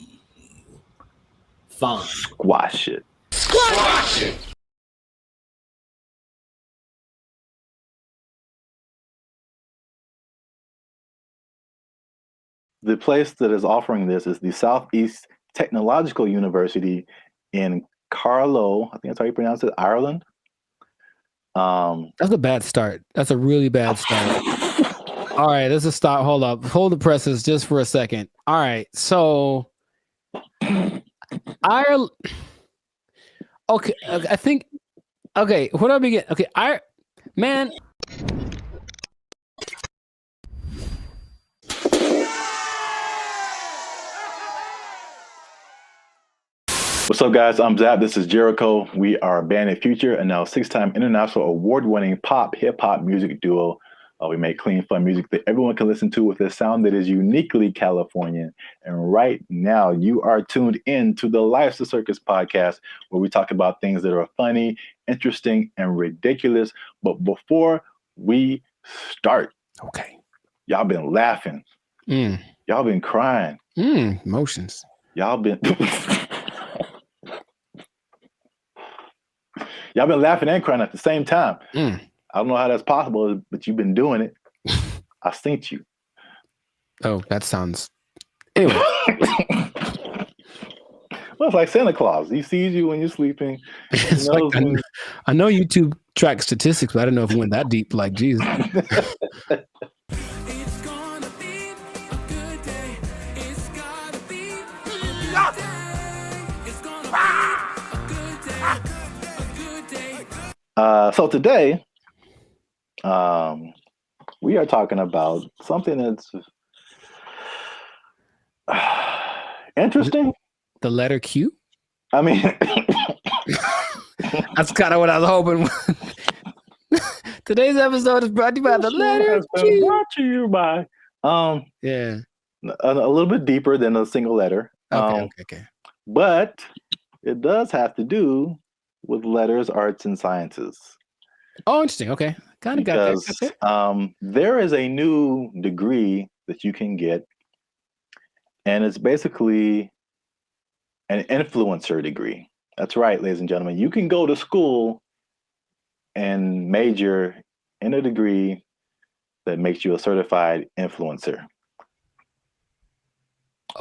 Fun. Squash it. Squash it! The place that is offering this is the Southeast Technological University in Carlow. I think that's how you pronounce it, Ireland. That's a bad start. That's a really bad start. All right, let's just stop. Hold up. Hold the presses just for a second. All right, so Ireland. Okay, I think. Okay, where do I begin? Okay, man. What's up, guys? I'm Zap. This is Jericho. We are Bandit Future, and now 6-time international award-winning pop hip-hop music duo. We make clean, fun music that everyone can listen to with a sound that is uniquely Californian. And right now, you are tuned in to the Life's a Circus podcast, where we talk about things that are funny, interesting, and ridiculous. But before we start, okay, y'all been laughing. Y'all been crying. Emotions. Y'all been... Y'all been laughing and crying at the same time. I don't know how that's possible, but you've been doing it. I synced you. Oh, that sounds... Anyway. Well, it's like Santa Claus. He sees you when you're sleeping. It's like I know YouTube tracks statistics, but I didn't know if it went that deep. Like, geez. So today, we are talking about something that's interesting. The letter Q? I mean, that's kind of what I was hoping. Today's episode is brought to you by the letter Q. Brought to you by yeah, a little bit deeper than a single letter. Okay. But it does have to do with letters, arts, and sciences. Oh, interesting. Okay, kind of got that. There is a new degree that you can get, and it's basically an influencer degree. That's right, ladies and gentlemen. You can go to school and major in a degree that makes you a certified influencer.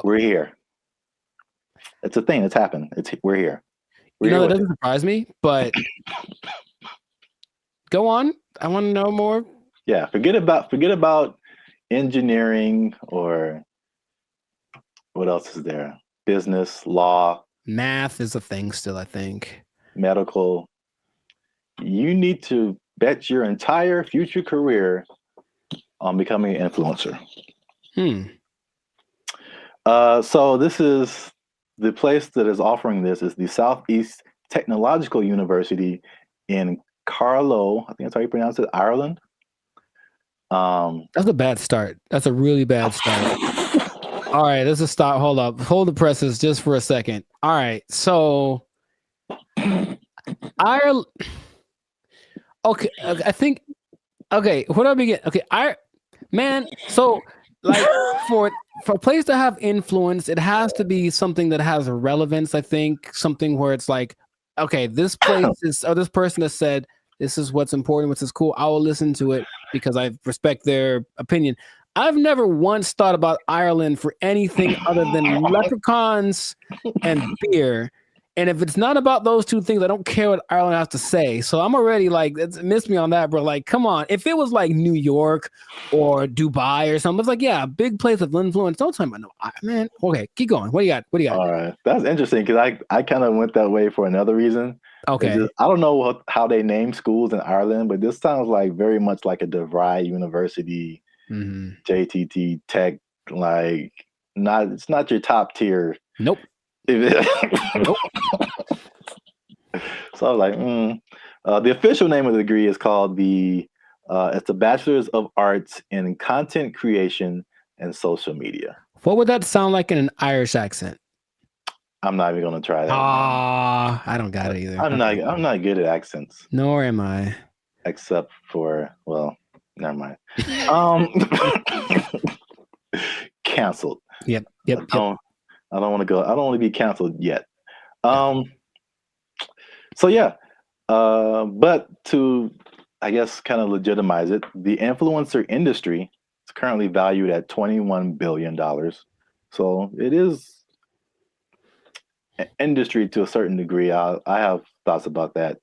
We're here. It's a thing that's happened. We're here. That doesn't surprise me, but go on. I want to know more. Yeah, forget about engineering or what else is there? Business, law, math is a thing still, I think. Medical. You need to bet your entire future career on becoming an influencer. So this is the place that is offering this is the Southeast Technological University in Carlow. I think that's how you pronounce it, Ireland. That's a bad start. That's a really bad start. All right, let's just stop. Hold up. Hold the presses just for a second. All right, so Ireland. Okay, I think. Okay, where do I begin? Okay, so like for a place to have influence, it has to be something that has relevance. I think something where it's like, okay, this place is, or this person has said this is what's important, what's cool. I will listen to it because I respect their opinion. I've never once thought about Ireland for anything other than leprechauns and beer. And if it's not about those two things, I don't care what Ireland has to say. So I'm already like, it's missed me on that, bro. Like, come on. If it was like New York or Dubai or something, it's like, yeah, a big place of influence. Don't tell me, no, man. Okay, keep going. What do you got? All right, that's interesting because I kind of went that way for another reason. Okay. I don't know how they name schools in Ireland, but this sounds like very much like a DeVry University, JTT Tech. Like, it's not your top tier. Nope. Nope. So I was like, the official name of the degree is called it's a Bachelor's of Arts in Content Creation and Social Media. What would that sound like in an Irish accent? I'm not even gonna try that. I don't got it either. I'm not good at accents. Nor am I. Except for, well, never mind. Canceled. Yep. I don't want to go. I don't want to be canceled yet. So yeah, but to, I guess, kind of legitimize it, the influencer industry is currently valued at $21 billion. So it is an industry to a certain degree. I have thoughts about that,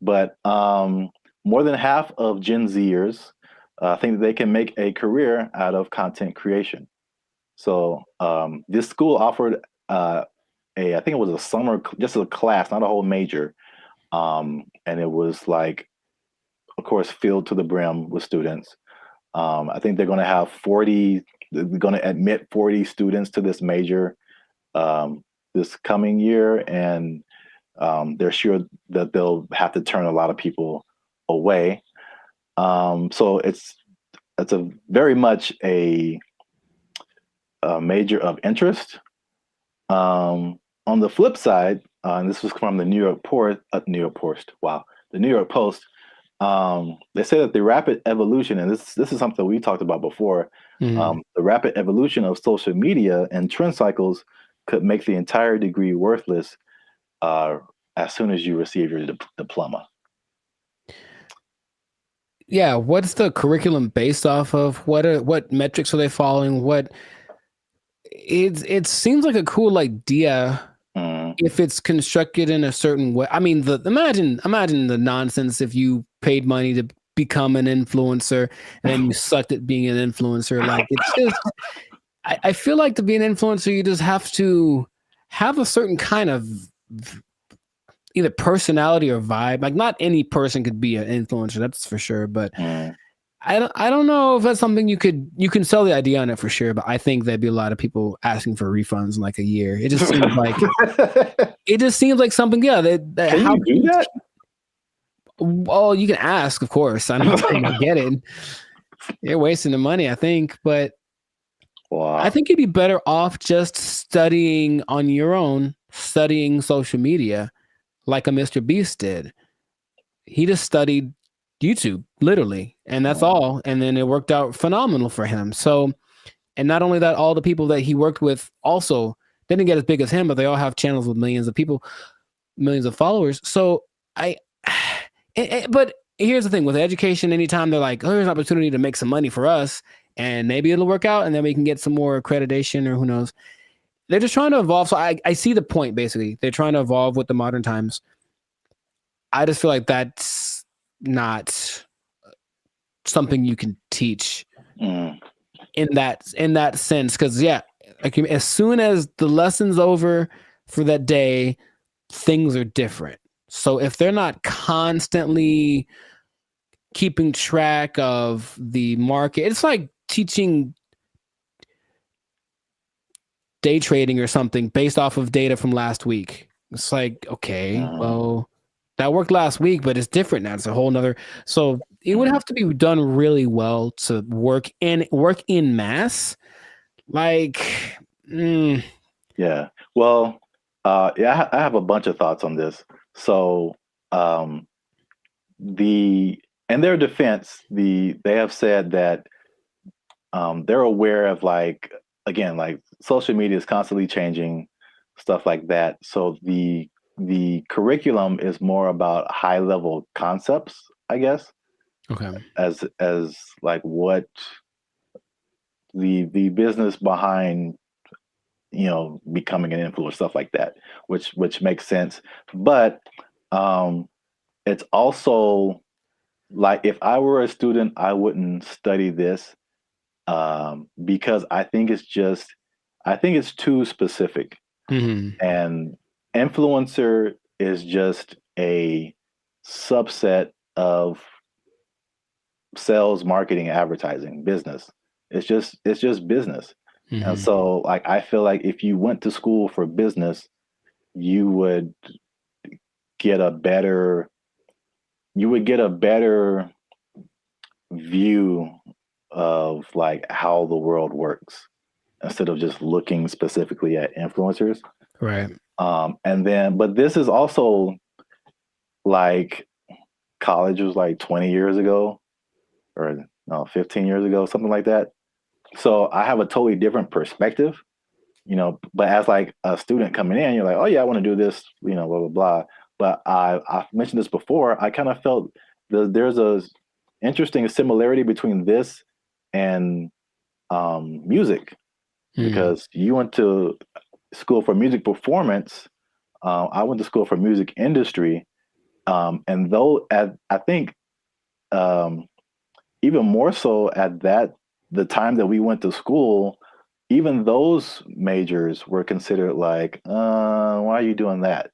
but more than half of Gen Zers think that they can make a career out of content creation. So this school offered I think it was a summer, just a class, not a whole major. And it was like, of course, filled to the brim with students. I think they're going to have they're going to admit 40 students to this major this coming year. And they're sure that they'll have to turn a lot of people away. So it's a very much a major of interest. On the flip side, and this was from the New York Post. The New York Post. They say that the rapid evolution, and this is something we talked about before. The rapid evolution of social media and trend cycles could make the entire degree worthless as soon as you receive your diploma. Yeah, what's the curriculum based off of? What metrics are they following? It seems like a cool idea if it's constructed in a certain way. I mean, imagine the nonsense if you paid money to become an influencer and then you sucked at being an influencer. Like, it's just, I feel like to be an influencer, you just have to have a certain kind of either personality or vibe. Like, not any person could be an influencer, that's for sure. But I don't know if that's something you can sell the idea on it for sure. But I think there'd be a lot of people asking for refunds in like a year. It just seems like something. Yeah, Can you do that? Well, you can ask, of course. I'm not saying I get it. You're wasting the money, I think. But I think you'd be better off just studying on your own, studying social media, like a Mr. Beast did. He just studied YouTube, literally, and that's all. And then it worked out phenomenal for him. So, and not only that, all the people that he worked with also didn't get as big as him, but they all have channels with millions of people, millions of followers. So but here's the thing with education, anytime they're like, oh, here's an opportunity to make some money for us and maybe it'll work out and then we can get some more accreditation or who knows. They're just trying to evolve. So I see the point, basically. They're trying to evolve with the modern times. I just feel like that's not something you can teach in that sense. Because like, as soon as the lesson's over for that day, things are different. So if they're not constantly keeping track of the market, it's like teaching day trading or something based off of data from last week. It's like, okay, well, that worked last week, but it's different now. It's a whole nother. So it would have to be done really well to work in mass. Like, yeah. Well, I have a bunch of thoughts on this. So, in their defense, they have said that they're aware of, like, again, like, social media is constantly changing, stuff like that. So the curriculum is more about high level concepts, I guess. Okay. As like what the business behind, becoming an influencer, stuff like that, which makes sense. But it's also like, if I were a student, I wouldn't study this because I think it's too specific. And influencer is just a subset of sales, marketing, advertising, business. It's just business. And so, like, I feel like if you went to school for business, you would get a better view of, like, how the world works instead of just looking specifically at influencers. Right. But this is also, like, college was like 20 years ago or no, 15 years ago, something like that. So I have a totally different perspective, but as, like, a student coming in, you're like, oh yeah, I want to do this, blah, blah, blah. But I've mentioned this before. I kind of felt there's a interesting similarity between this and music, because you went to school for music performance. I went to school for music industry. And though I think even more so at the time that we went to school, even those majors were considered like, why are you doing that?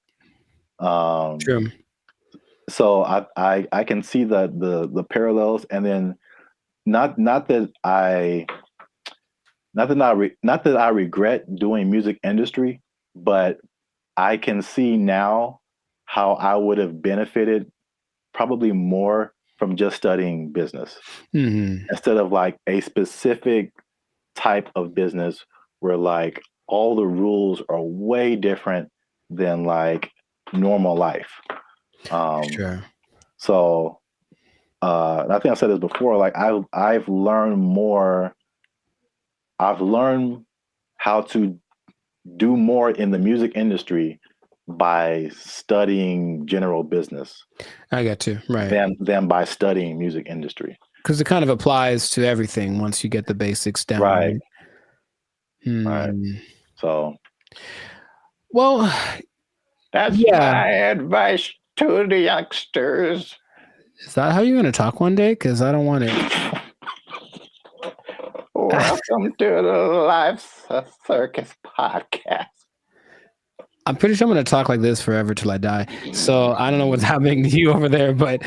True. So I can see the parallels, and then not that I regret doing music industry, but I can see now how I would have benefited probably more from just studying business instead of, like, a specific type of business where, like, all the rules are way different than, like, normal life. Sure. So I think I said this before, like, I've learned more. I've learned how to do more in the music industry by studying general business. I got you. Right. Than by studying music industry. Because it kind of applies to everything once you get the basics down. Right. Right. So. Well, That's my advice to the youngsters. Is that how you're going to talk one day? Because I don't want it. Welcome to the Life Circus podcast. I'm pretty sure I'm going to talk like this forever till I die. So I don't know what's happening to you over there, but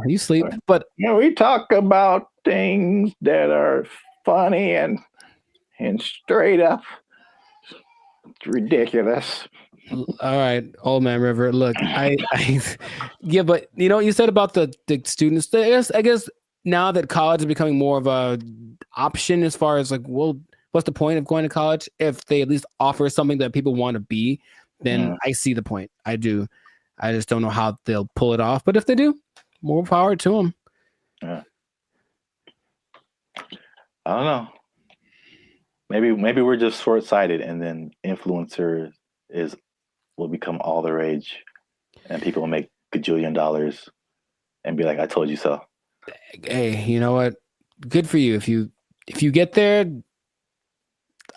you sleep. But we talk about things that are funny and straight up ridiculous. All right, old man River. Look, yeah, but you know what you said about the students. I guess now that college is becoming more of a option as far as like, well, what's the point of going to college if they at least offer something that people want to be? Then I see the point. I do. I just don't know how they'll pull it off. But if they do, more power to them. Yeah. I don't know. Maybe we're just short-sighted, and then influencer will become all the rage, and people will make gajillion dollars and be like, "I told you so." Hey, you know what? Good for you. If you get there,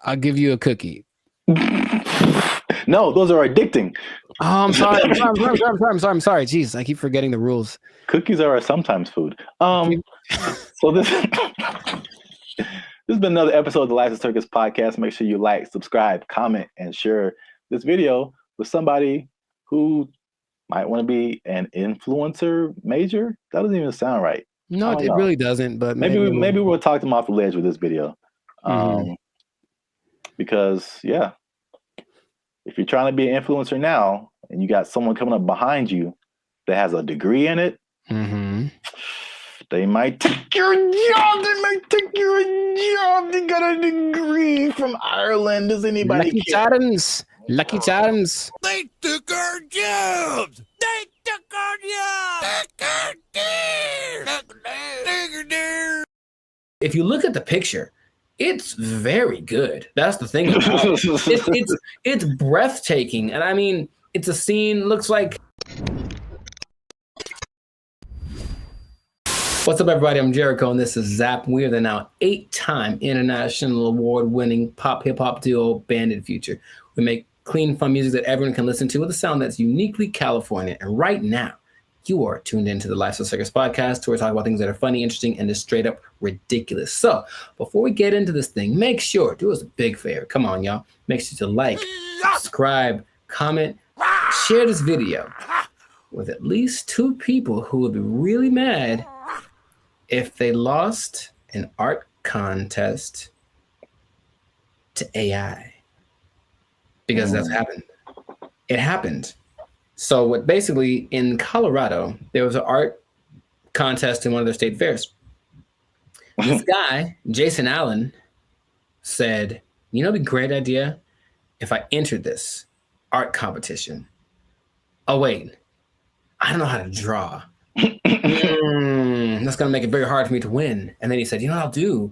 I'll give you a cookie. No, those are addicting. Oh, I'm sorry. I'm sorry. Jeez, I keep forgetting the rules. Cookies are sometimes food. So this has been another episode of the Life of Circus podcast. Make sure you like, subscribe, comment, and share this video with somebody who might want to be an influencer major. That doesn't even sound right. No, it really doesn't. But maybe we'll talk them off the ledge with this video. Because if you're trying to be an influencer now and you got someone coming up behind you that has a degree in it, they might take your job. They got a degree from Ireland. Does anybody Lucky Charms. Lucky Charms. They took our jobs. They took our jobs. If you look at the picture, it's very good. That's the thing. It's breathtaking. And I mean, it's a scene, looks like... What's up, everybody? I'm Jericho, and this is Zap. We're the now 8-time international award-winning pop hip-hop duo Banded Future. We make clean, fun music that everyone can listen to with a sound that's uniquely California. And right now, you are tuned into the Life of Circus podcast, where we talk about things that are funny, interesting, and just straight up ridiculous. So before we get into this thing, make sure, do us a big favor. Come on, y'all. Make sure to like, subscribe, comment, share this video with at least 2 people who would be really mad if they lost an art contest to AI. Because that's happened. It happened. So what basically in Colorado, there was an art contest in one of their state fairs. This guy, Jason Allen, said, you know, it'd be a great idea if I entered this art competition. Oh, wait, I don't know how to draw. That's going to make it very hard for me to win. And then he said, you know what I'll do?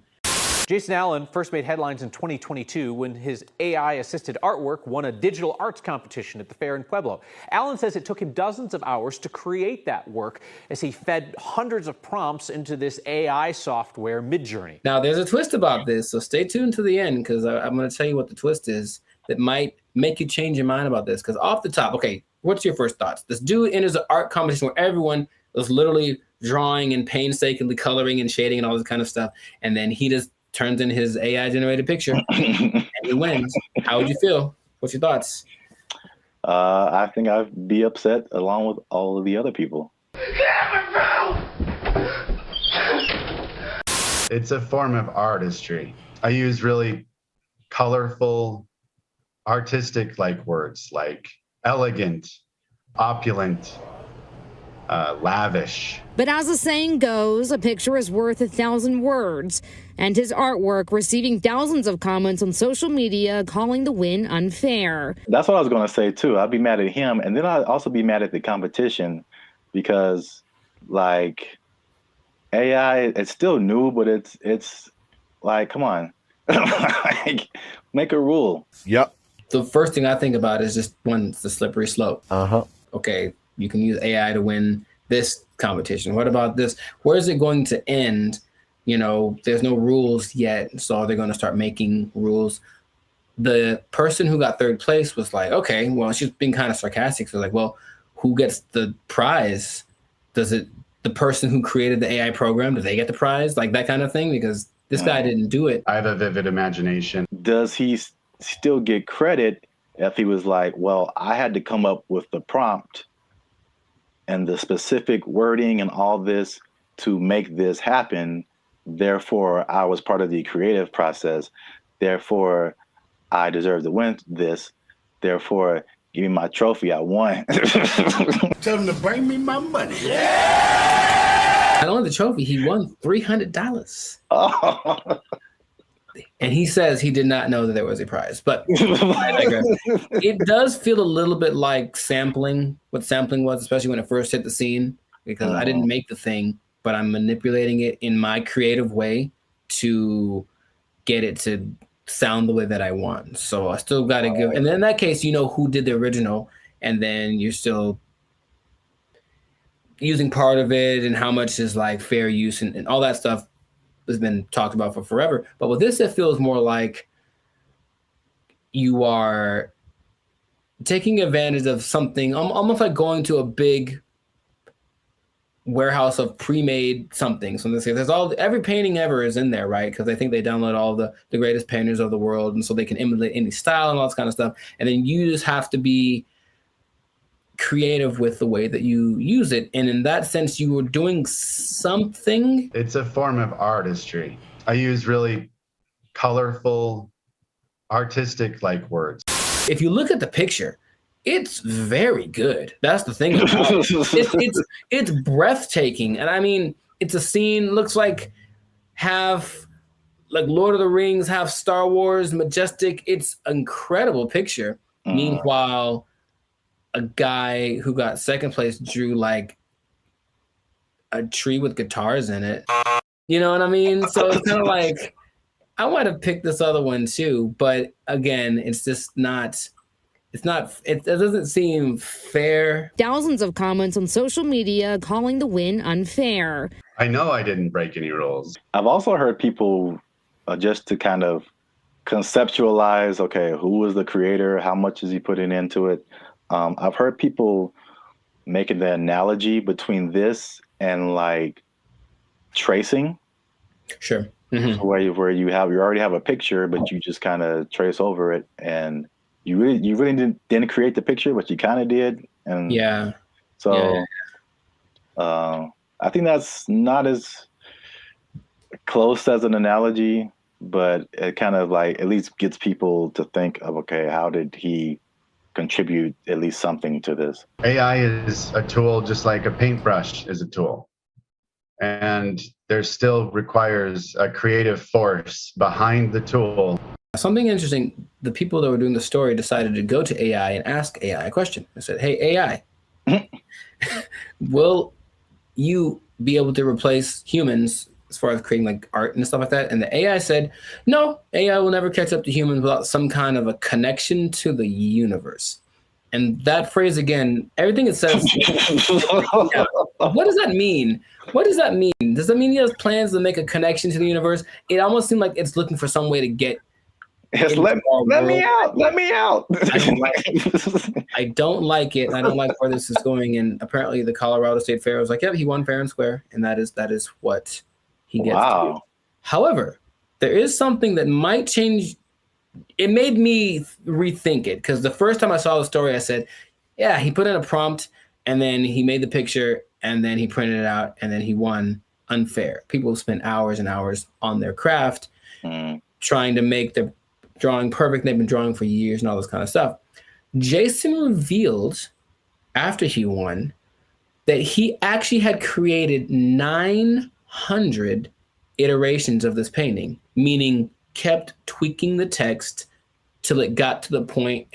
Jason Allen first made headlines in 2022 when his AI-assisted artwork won a digital arts competition at the fair in Pueblo. Allen says it took him dozens of hours to create that work as he fed hundreds of prompts into this AI software, Midjourney. Now, there's a twist about this, so stay tuned to the end, because I'm going to tell you what the twist is that might make you change your mind about this. Because off the top, okay, what's your first thoughts? This dude enters an art competition where everyone was literally drawing and painstakingly coloring and shading and all this kind of stuff, and then he just turns in his AI-generated picture and he wins. How would you feel? What's your thoughts? I think I'd be upset along with all of the other people. It's a form of artistry. I use really colorful, artistic words like elegant, opulent, lavish. But as the saying goes, a picture is worth 1,000 words. And his artwork receiving thousands of comments on social media calling the win unfair. That's what I was going to say, too. I'd be mad at him. And then I'd also be mad at the competition because, AI, it's still new, but it's like, come on. Make a rule. Yep. The first thing I think about is just, one, it's the slippery slope. Okay, you can use AI to win this competition. What about this? Where is it going to end? You know, there's no rules yet, so they're going to start making rules. the person who got third place was like, okay, well, she's being kind of sarcastic. So like, well, who gets the prize? Does it the person who created the AI program? Do they get the prize? Like that kind of thing? Because this guy didn't do it. I have a vivid imagination. Does he still get credit if he was like, well, I had to come up with the prompt and the specific wording and all this to make this happen? Therefore, I was part of the creative process. Therefore, I deserve to win this. Therefore, give me my trophy. I won. Tell him to bring me my money. Not only the trophy, he won $300. Oh. And he says he did not know that there was a prize. But I digress. It does feel a little bit like sampling, what sampling was, especially when it first hit the scene, because I didn't make the thing, but I'm manipulating it in my creative way to get it to sound the way that I want. So I still got to give, and then in that case, you know who did the original, and then you're still using part of it and how much is like fair use and all that stuff has been talked about for forever. But with this, it feels more like you are taking advantage of something, almost like going to a big warehouse of pre-made something. So there's every painting ever is in there, right? Because I think they download all the greatest painters of the world, and so they can emulate any style and all this kind of stuff. And then you just have to be creative with the way that you use it. And in that sense, you were doing something. It's a form of artistry. I use really colorful, artistic like words. If you look at the picture, it's very good. That's the thing about it. It's breathtaking. And I mean, it's a scene, looks like half like Lord of the Rings, half Star Wars, majestic. It's an incredible picture. Meanwhile, a guy who got second place drew like a tree with guitars in it. You know what I mean? So it's kind of like, I want to pick this other one too. But again, it's just not... it doesn't seem fair. Thousands of comments on social media calling the win unfair. I know I didn't break any rules. I've also heard people just to kind of conceptualize, okay, who was the creator? How much is he putting into it? I've heard people making the analogy between this and like tracing. Sure. Mm-hmm. Where you already have a picture, but you just kind of trace over it, and you really didn't create the picture, but you kind of did. And I think that's not as close as an analogy, but it kind of like at least gets people to think of, okay, how did he contribute at least something to this? AI is a tool just like a paintbrush is a tool. And there still requires a creative force behind the tool. Something interesting, the people that were doing the story decided to go to AI and ask AI a question. I said, hey, AI, will you be able to replace humans as far as creating like art and stuff like that? And the AI said, no, AI will never catch up to humans without some kind of a connection to the universe. And that phrase again, everything it says, what does that mean? What does that mean? Does that mean he has plans to make a connection to the universe? It almost seemed like it's looking for some way to get let me out. Let me out. I don't like it. I don't like where this is going. And apparently the Colorado State Fair was like, yeah, he won fair and square. And that is what he gets to do. However, there is something that might change. It made me rethink it, because the first time I saw the story, I said, yeah, he put in a prompt and then he made the picture and then he printed it out and then he won unfair. People spend hours and hours on their craft trying to make the drawing perfect. They've been drawing for years and all this kind of stuff. Jason revealed after he won that he actually had created 900 iterations of this painting, meaning kept tweaking the text till it got to the point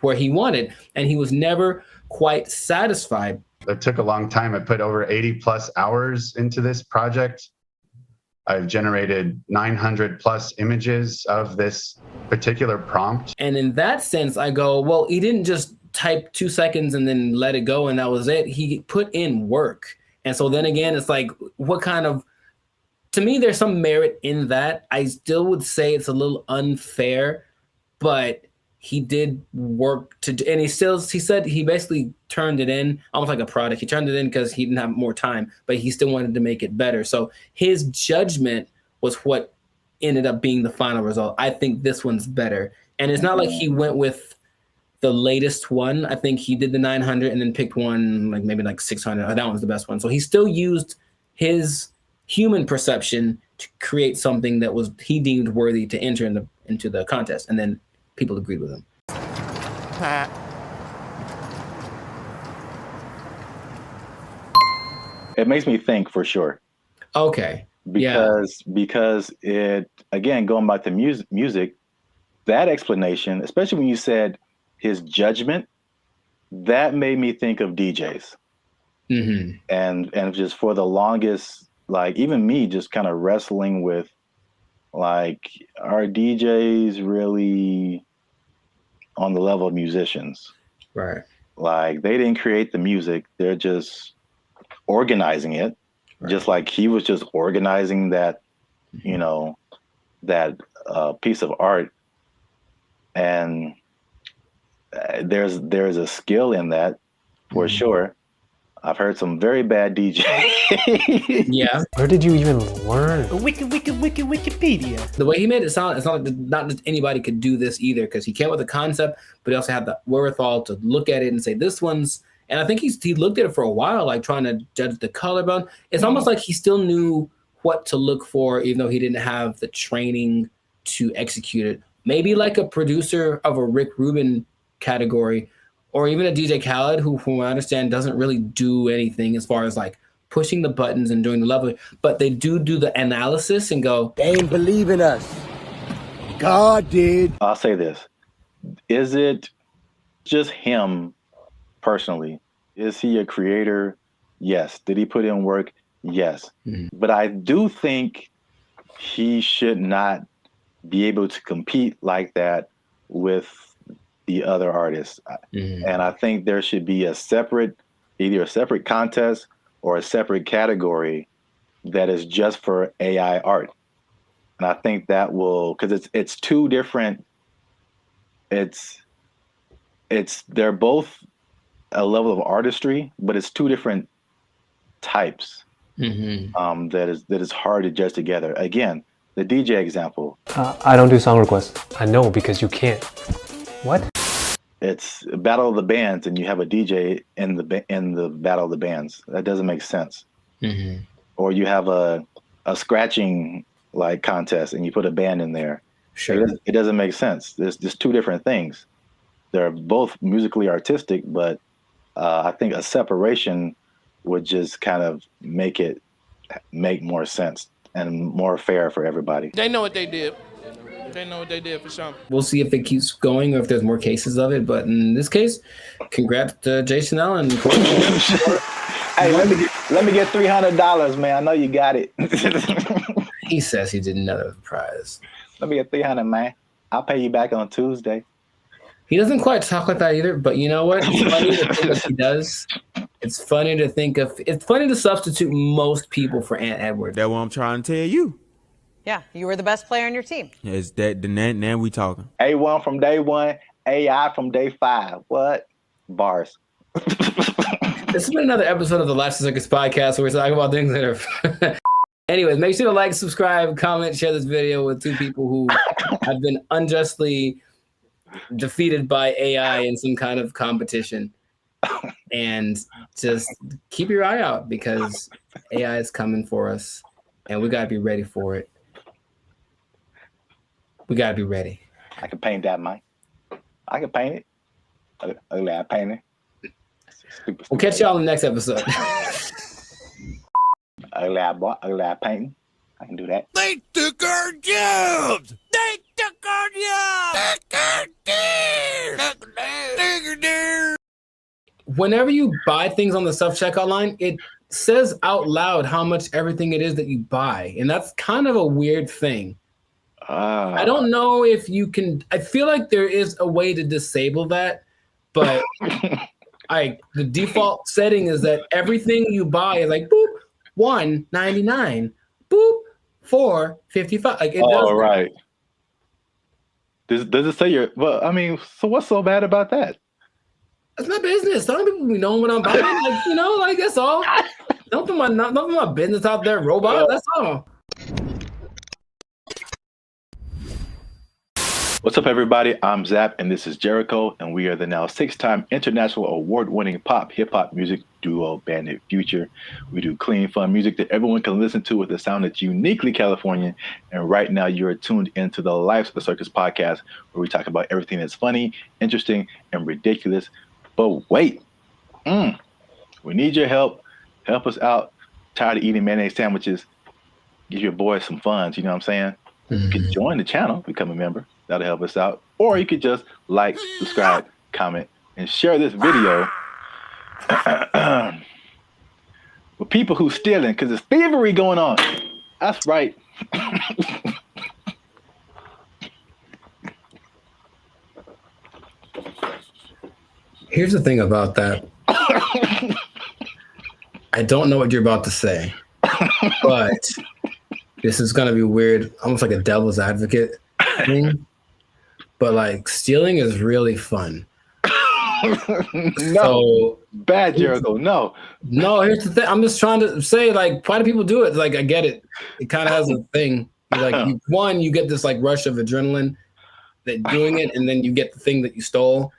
where he wanted, and he was never quite satisfied. It took a long time. I put over 80 plus hours into this project. I've generated 900 plus images of this particular prompt. And in that sense, I go, well, he didn't just type 2 seconds and then let it go and that was it. He put in work. And so then again, it's like, what kind of, to me, there's some merit in that. I still would say it's a little unfair, but he did work and he said he basically turned it in almost like a product. He turned it in because he didn't have more time, but he still wanted to make it better. So his judgment was what ended up being the final result. I think this one's better. And it's not like he went with the latest one. I think he did the 900 and then picked one like maybe like 600. That one's the best one. So he still used his human perception to create something that was he deemed worthy to enter into the contest. And then people agreed with him. It makes me think for sure. Okay. Because it, again, going back to music, that explanation, especially when you said his judgment, that made me think of DJs. Mm-hmm. And just for the longest, like even me just kind of wrestling with, like, are DJs really on the level of musicians? Right. Like, they didn't create the music. They're just organizing it. Right. Just like he was just organizing that, you know, that piece of art. And there's a skill in that for sure. I've heard some very bad DJs. Yeah. Where did you even learn? Wikipedia. The way he made it sound, it's not like not just anybody could do this either, because he came up with a concept, but he also had the wherewithal to look at it and say, this one's, and I think he looked at it for a while, like trying to judge the color bone. It's almost like he still knew what to look for, even though he didn't have the training to execute it. Maybe like a producer of a Rick Rubin category, or even a DJ Khaled, who, from what I understand, doesn't really do anything as far as like pushing the buttons and doing the level, but they do the analysis and go, they ain't believe in us. God did. I'll say this. Is it just him personally? Is he a creator? Yes. Did he put in work? Yes. Mm-hmm. But I do think he should not be able to compete like that with the other artists. Mm-hmm. And I think there should be either a separate contest or a separate category that is just for AI art. And I think that will, because it's two different, they're both a level of artistry, but it's two different types. Mm-hmm. That is hard to judge together. Again, the DJ example. I don't do song requests. I know, because you can't. What? It's a battle of the bands, and you have a DJ in the battle of the bands. That doesn't make sense. Mm-hmm. Or you have a scratching like contest, and you put a band in there. Sure, it doesn't make sense. There's just two different things. They're both musically artistic, but I think a separation would just kind of make more sense and more fair for everybody. They know what they did. They know what they did for sure. We'll see if it keeps going or if there's more cases of it. But in this case, congrats to Jason Allen. Hey, let me get $300, man. I know you got it. He says he did another prize. Let me get $300, man. I'll pay you back on Tuesday. He doesn't quite talk like that either. But you know what? It's funny to think if he does. It's funny to substitute most people for Ant Edwards. That's what I'm trying to tell you. Yeah, you were the best player on your team. Is that now we talking? A1 from day one, AI from day 5. What? Bars. This has been another episode of the Last Circus podcast where we're talking about things that are... Anyways, make sure to like, subscribe, comment, share this video with two people who have been unjustly defeated by AI in some kind of competition. And just keep your eye out, because AI is coming for us and we got to be ready for it. We got to be ready. I can paint that, Mike. I can paint it. Ugly eye painting. Stupid. We'll catch y'all in the next episode. Ugly eye painting. I can do that. They took our jobs! They took our jobs! Whenever you buy things on the self-checkout line, it says out loud how much everything it is that you buy. And that's kind of a weird thing. I don't know if you can. I feel like there is a way to disable that, but the default setting is that everything you buy is like boop $1.99, boop $4.55. Like it does. Right. Does it say you're? Well, I mean, so what's so bad about that? That's my business. Some people be knowing what I'm buying. Like, like that's all. Don't put my business out there, robot. That's all. What's up, everybody? I'm Zap, and this is Jericho, and we are the now 6-time international award-winning pop hip-hop music duo Bandit Future. We do clean, fun music that everyone can listen to with a sound that's uniquely Californian. And right now, you are tuned into the Life's a Circus podcast, where we talk about everything that's funny, interesting, and ridiculous. But wait, we need your help. Help us out. Tired of eating mayonnaise sandwiches. Give your boys some funds. You know what I'm saying? You can join the channel, become a member. That'll help us out. Or you could just like, subscribe, comment, and share this video with people who stealing, because there's thievery going on. That's right. Here's the thing about that. I don't know what you're about to say, but this is going to be weird, almost like a devil's advocate thing. But like stealing is really fun. No, bad, Jericho. No, here's the thing. I'm just trying to say, like, why do people do it? Like, I get it. It kind of has a thing. Like, you get this like rush of adrenaline that doing it, and then you get the thing that you stole.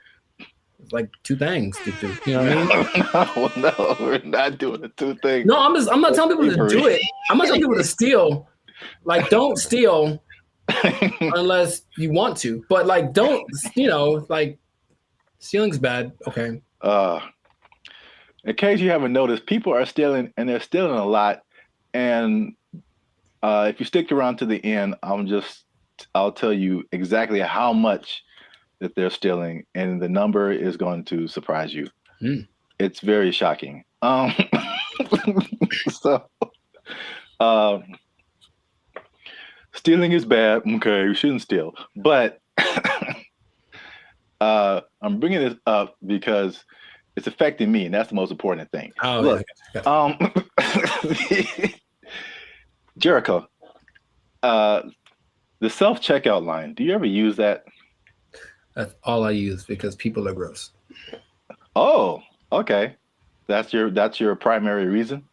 It's like two things to do. You know what I mean? No, we're not doing the two things. No, I'm not telling people to do it. I'm not telling people to steal. Like, don't steal unless you want to. But like, don't, like, stealing's bad. Okay. In case you haven't noticed, people are stealing, and they're stealing a lot. And if you stick around to the end, I'll tell you exactly how much that they're stealing, and the number is going to surprise you. It's very shocking. Stealing is bad. Okay, we shouldn't steal. But I'm bringing this up because it's affecting me, and that's the most important thing. Oh, look, Jericho, the self-checkout line. Do you ever use that? That's all I use because people are gross. Oh, okay. That's your primary reason?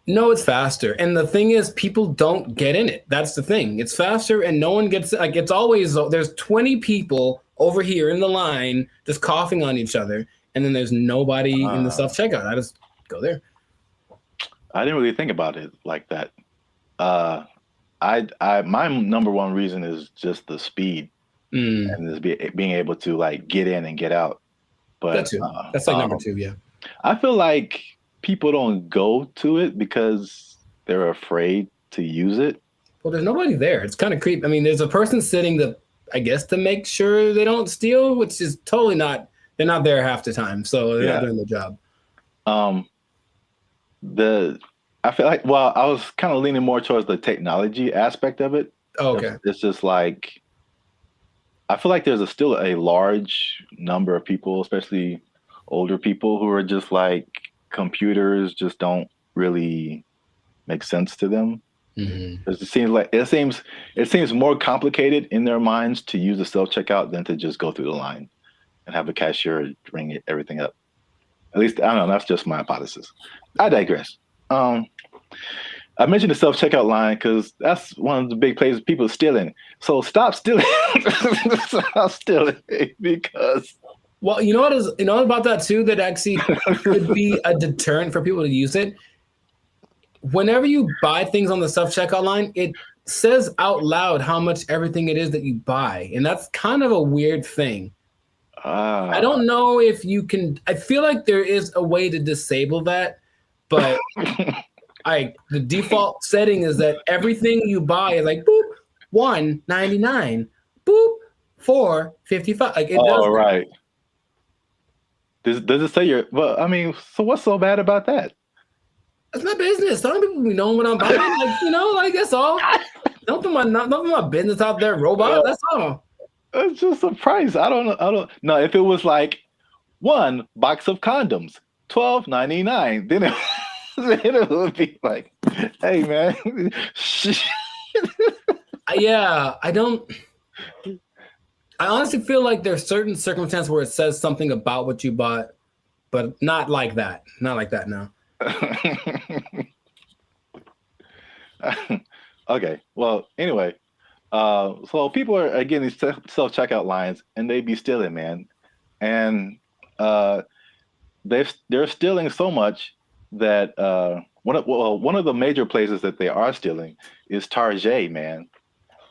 No, it's faster. And the thing is, people don't get in it. That's the thing. It's faster and no one gets, like, it's always, there's 20 people over here in the line just coughing on each other. And then there's nobody in the self-checkout. I just go there. I didn't really think about it like that. My number one reason is just the speed. And just being able to like get in and get out. But that too. That's like number two, yeah. I feel like people don't go to it because they're afraid to use it. Well, there's nobody there. It's kind of creepy. I mean, there's a person sitting I guess to make sure they don't steal, which is totally not. They're not there half the time, so they're not doing the job. I feel like, well, I was kind of leaning more towards the technology aspect of it. Oh, okay. It's just like, I feel like there's still a large number of people, especially older people, who are just like, computers just don't really make sense to them. It seems more complicated in their minds to use the self-checkout than to just go through the line and have a cashier ring everything up. At least, I don't know, that's just my hypothesis. I digress. I mentioned the self-checkout line because that's one of the big places people are stealing. So stop stealing. Stop stealing because. Well, you know what about that too, that actually could be a deterrent for people to use it? Whenever you buy things on the self-checkout line, it says out loud how much everything it is that you buy. And that's kind of a weird thing. I don't know if you can, I feel like there is a way to disable that, but the default setting is that everything you buy is like, boop, $1.99, boop, $4.55. Like, it does that. Right. Does it say well, I mean, so what's so bad about that? That's my business. Some people be knowing what I'm buying. Like, like, that's all. Don't put my business out there, robot. That's all. It's just a price. I don't know. If it was like one box of condoms, $12.99, then it would be like, hey man. Yeah, I don't. I honestly feel like there's certain circumstances where it says something about what you bought, but not like that. Not like that, no. Okay. Well, anyway, so people are getting these self-checkout lines, and they be stealing, man, and they're stealing so much that one of the major places that they are stealing is Target, man.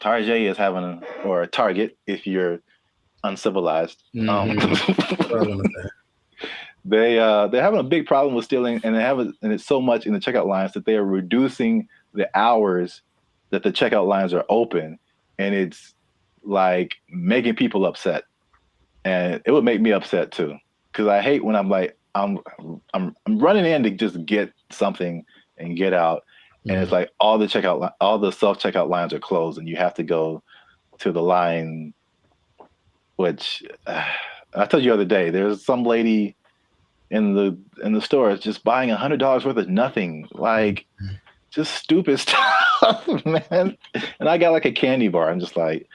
Target is having or Target if you're uncivilized. They're having a big problem with stealing, and and it's so much in the checkout lines that they are reducing the hours that the checkout lines are open, and it's like making people upset. And it would make me upset too, because I hate when I'm like I'm running in to just get something and get out, and it's like all the self-checkout lines are closed, and you have to go to the line. Which I told you the other day, there's some lady in the store just buying $100 worth of nothing, like just stupid stuff, man. And I got like a candy bar. I'm just like,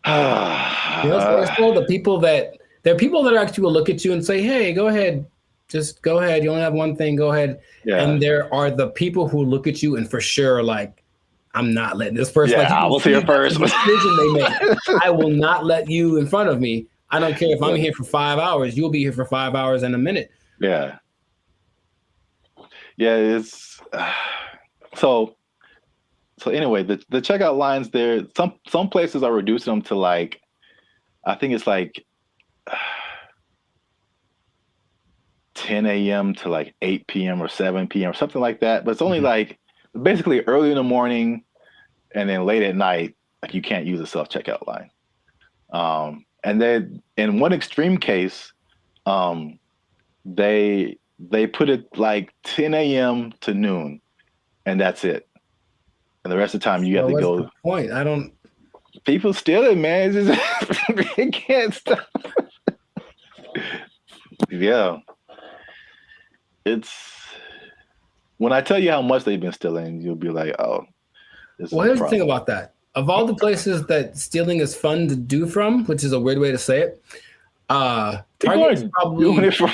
the people that there are people that actually will look at you and say, "Hey, go ahead, just go ahead. You only have one thing. Go ahead." Yeah. And there are the people who look at you and for sure, like, I'm not letting this person. Yeah, I will see it first. The decision they make. I will not let you in front of me. I don't care if I'm here for 5 hours. You'll be here for 5 hours and a minute. Yeah. Yeah, it's so anyway, the checkout lines there, some places are reducing them to like, I think it's like 10 a.m. to like 8 p.m. or 7 p.m. or something like that. But it's only like basically early in the morning and then late at night, like you can't use a self-checkout line. And then in one extreme case, they put it like 10 a.m. to noon, and that's it. And the rest of the time you have to go. What's the point? I don't. People steal it, man. It's just, it can't stop. Yeah. It's when I tell you how much they've been stealing, you'll be like, oh. Well, here's the thing about that. Of all the places that stealing is fun to do from, which is a weird way to say it, Target's probably doing it for.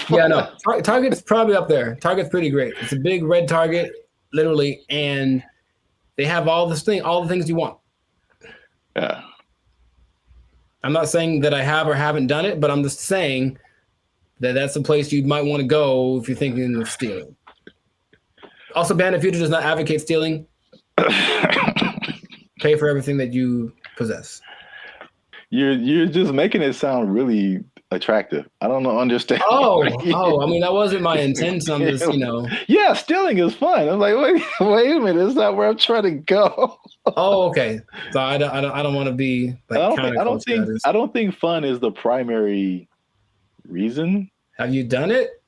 Yeah, no. Target's probably up there. Target's pretty great. It's a big red Target, literally, and they have all the things you want. Yeah. I'm not saying that I have or haven't done it, but I'm just saying that that's a place you might want to go if you're thinking of stealing. Also, Band of Future does not advocate stealing. Pay for everything that you possess. You're just making it sound really attractive. I don't understand. Oh, I mean, that wasn't my intent. I'm just, Yeah, stealing is fun. I'm like, wait a minute, that's not where I'm trying to go. Oh, okay. So I don't want to be like I don't think fun is the primary reason. Have you done it?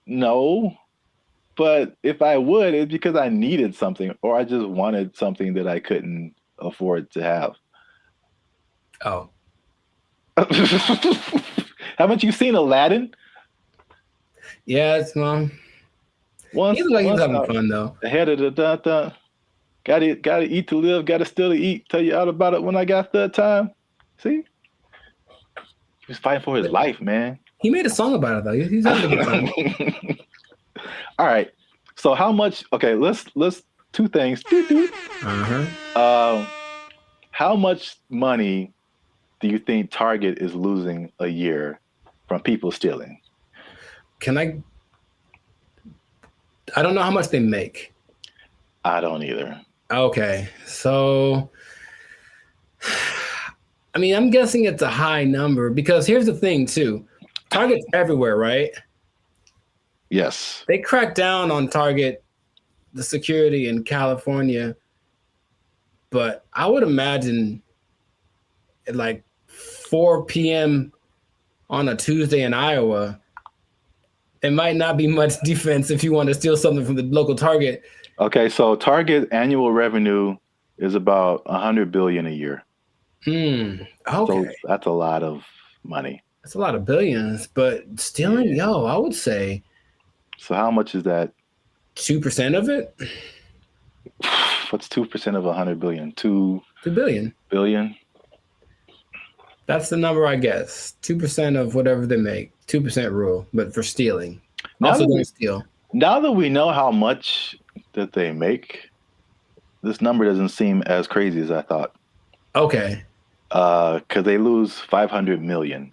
No. But if I would, it's because I needed something or I just wanted something that I couldn't afford to have. Oh. Haven't you seen Aladdin? Yeah, it's Once he was having fun though. Ahead of the gotta eat to live, gotta still to eat. Tell you all about it when I got the time. See? He was fighting for his life, man. He made a song about it though. He's having a good time. All right. So how much? Okay, let's two things. How much money do you think Target is losing a year from people stealing? I don't know how much they make. I don't either. Okay. So I mean, I'm guessing it's a high number because here's the thing too. Target's everywhere, right? Yes. They cracked down on Target, the security in California, but I would imagine at like 4 p.m. on a Tuesday in Iowa, it might not be much defense if you want to steal something from the local Target. Okay, so Target annual revenue is about $100 billion a year. Okay. So that's a lot of money. That's a lot of billions, but stealing, I would say. So how much is that? 2% of it? What's 2% of 100 billion? 2 billion. Billion? That's the number, I guess. 2% of whatever they make. 2% rule, but for stealing. Also don't steal. Now that we know how much that they make, this number doesn't seem as crazy as I thought. Okay. Because they lose 500 million.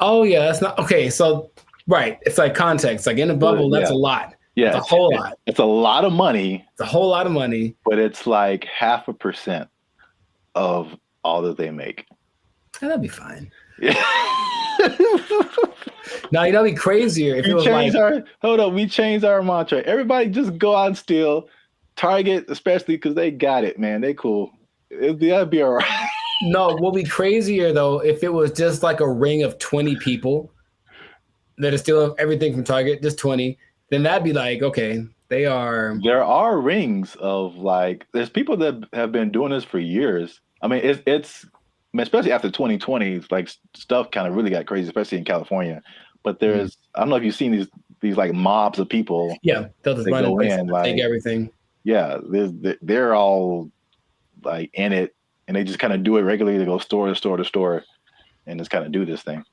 Oh yeah, that's not okay. So right, it's like context. Like in a bubble, that's a lot. Yeah, it's a whole lot. It's a lot of money. It's a whole lot of money. But it's like 0.5% of all that they make. Oh, that'd be fine. Now you know, be crazier if it was like, we changed our mantra. Everybody just go out and steal. Target, especially because they got it, man. They cool. That'd be all right. No, what would be crazier though if it was just like a ring of 20 people that are stealing everything from Target, just 20. Then that'd be like, okay, they are. There are rings of like, there's people that have been doing this for years. I mean, it's especially after 2020, like stuff kind of really got crazy, especially in California. But there's, I don't know if you've seen these like mobs of people. Yeah, they'll just run in, like, take everything. Yeah, they're all like in it, and they just kind of do it regularly. They go store to store to store, and just kind of do this thing.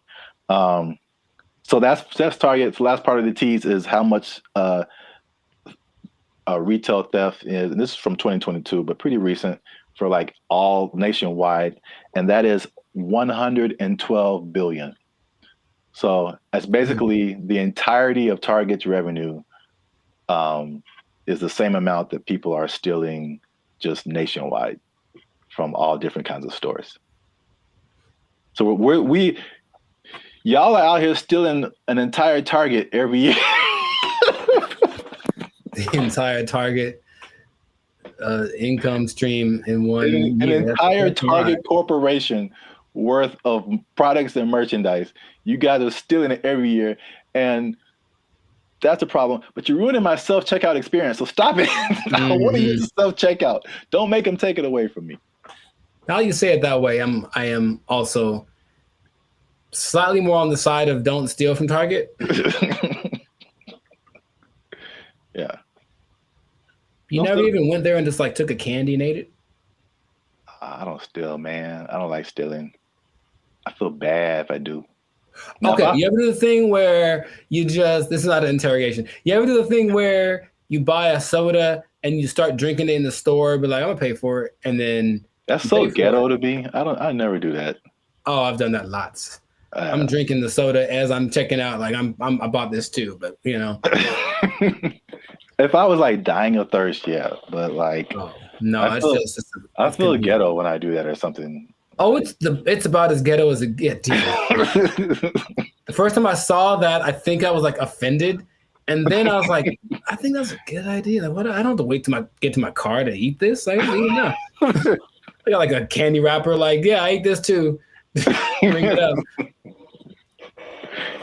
So that's Target. The last part of the tease is how much retail theft is, and this is from 2022, but pretty recent for like all nationwide, and that is 112 billion. So that's basically the entirety of Target's revenue is the same amount that people are stealing just nationwide from all different kinds of stores. So y'all are out here stealing an entire Target every year. The entire Target income stream in one year. An entire Target corporation worth of products and merchandise. You guys are stealing it every year, and that's a problem. But you're ruining my self-checkout experience, so stop it. I want to use self-checkout. Don't make them take it away from me. Now you say it that way, I am also slightly more on the side of don't steal from Target. Yeah. You never even went there and just like took a candy and ate it? I don't steal, man. I don't like stealing. I feel bad if I do. Okay, you ever do the thing where you just, this is not an interrogation. You ever do the thing where you buy a soda and you start drinking it in the store, but like, I'm gonna pay for it, and then that's so ghetto to me. I never do that. Oh, I've done that lots. I'm drinking the soda as I'm checking out. Like I bought this too, but you know. If I was like dying of thirst, yeah, but like, no, I feel ghetto when I do that or something. Oh, it's about as ghetto as it gets. The first time I saw that, I think I was like offended, and then I was like, I think that's a good idea. Like, what? I don't have to wait till get to my car to eat this. Like, no. I got like a candy wrapper. Like, yeah, I ate this too. Bring it up.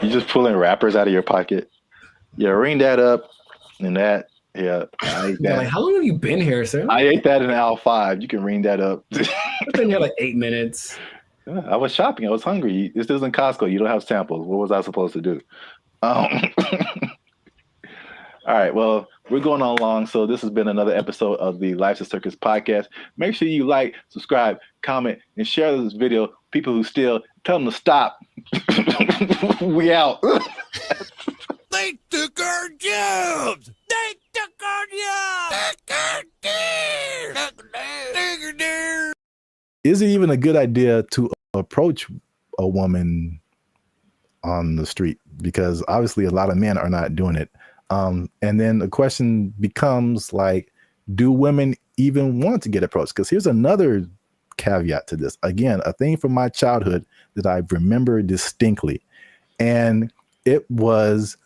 You just pulling wrappers out of your pocket. Yeah, ring that up. And that, yeah, I ate that. Like, how long have you been here, sir? I ate that in aisle 5. You can ring that up. I've been here like 8 minutes. Yeah, I was shopping. I was hungry. This isn't Costco. You don't have samples. What was I supposed to do? All right. Well, we're going on long. So this has been another episode of the Life's a Circus podcast. Make sure you like, subscribe, comment, and share this video. People who steal, tell them to stop. We out. They took our jobs! They took our jobs! Is it even a good idea to approach a woman on the street? Because obviously a lot of men are not doing it. And then the question becomes like, do women even want to get approached? Because here's another caveat to this. Again, a thing from my childhood that I remember distinctly. And it was...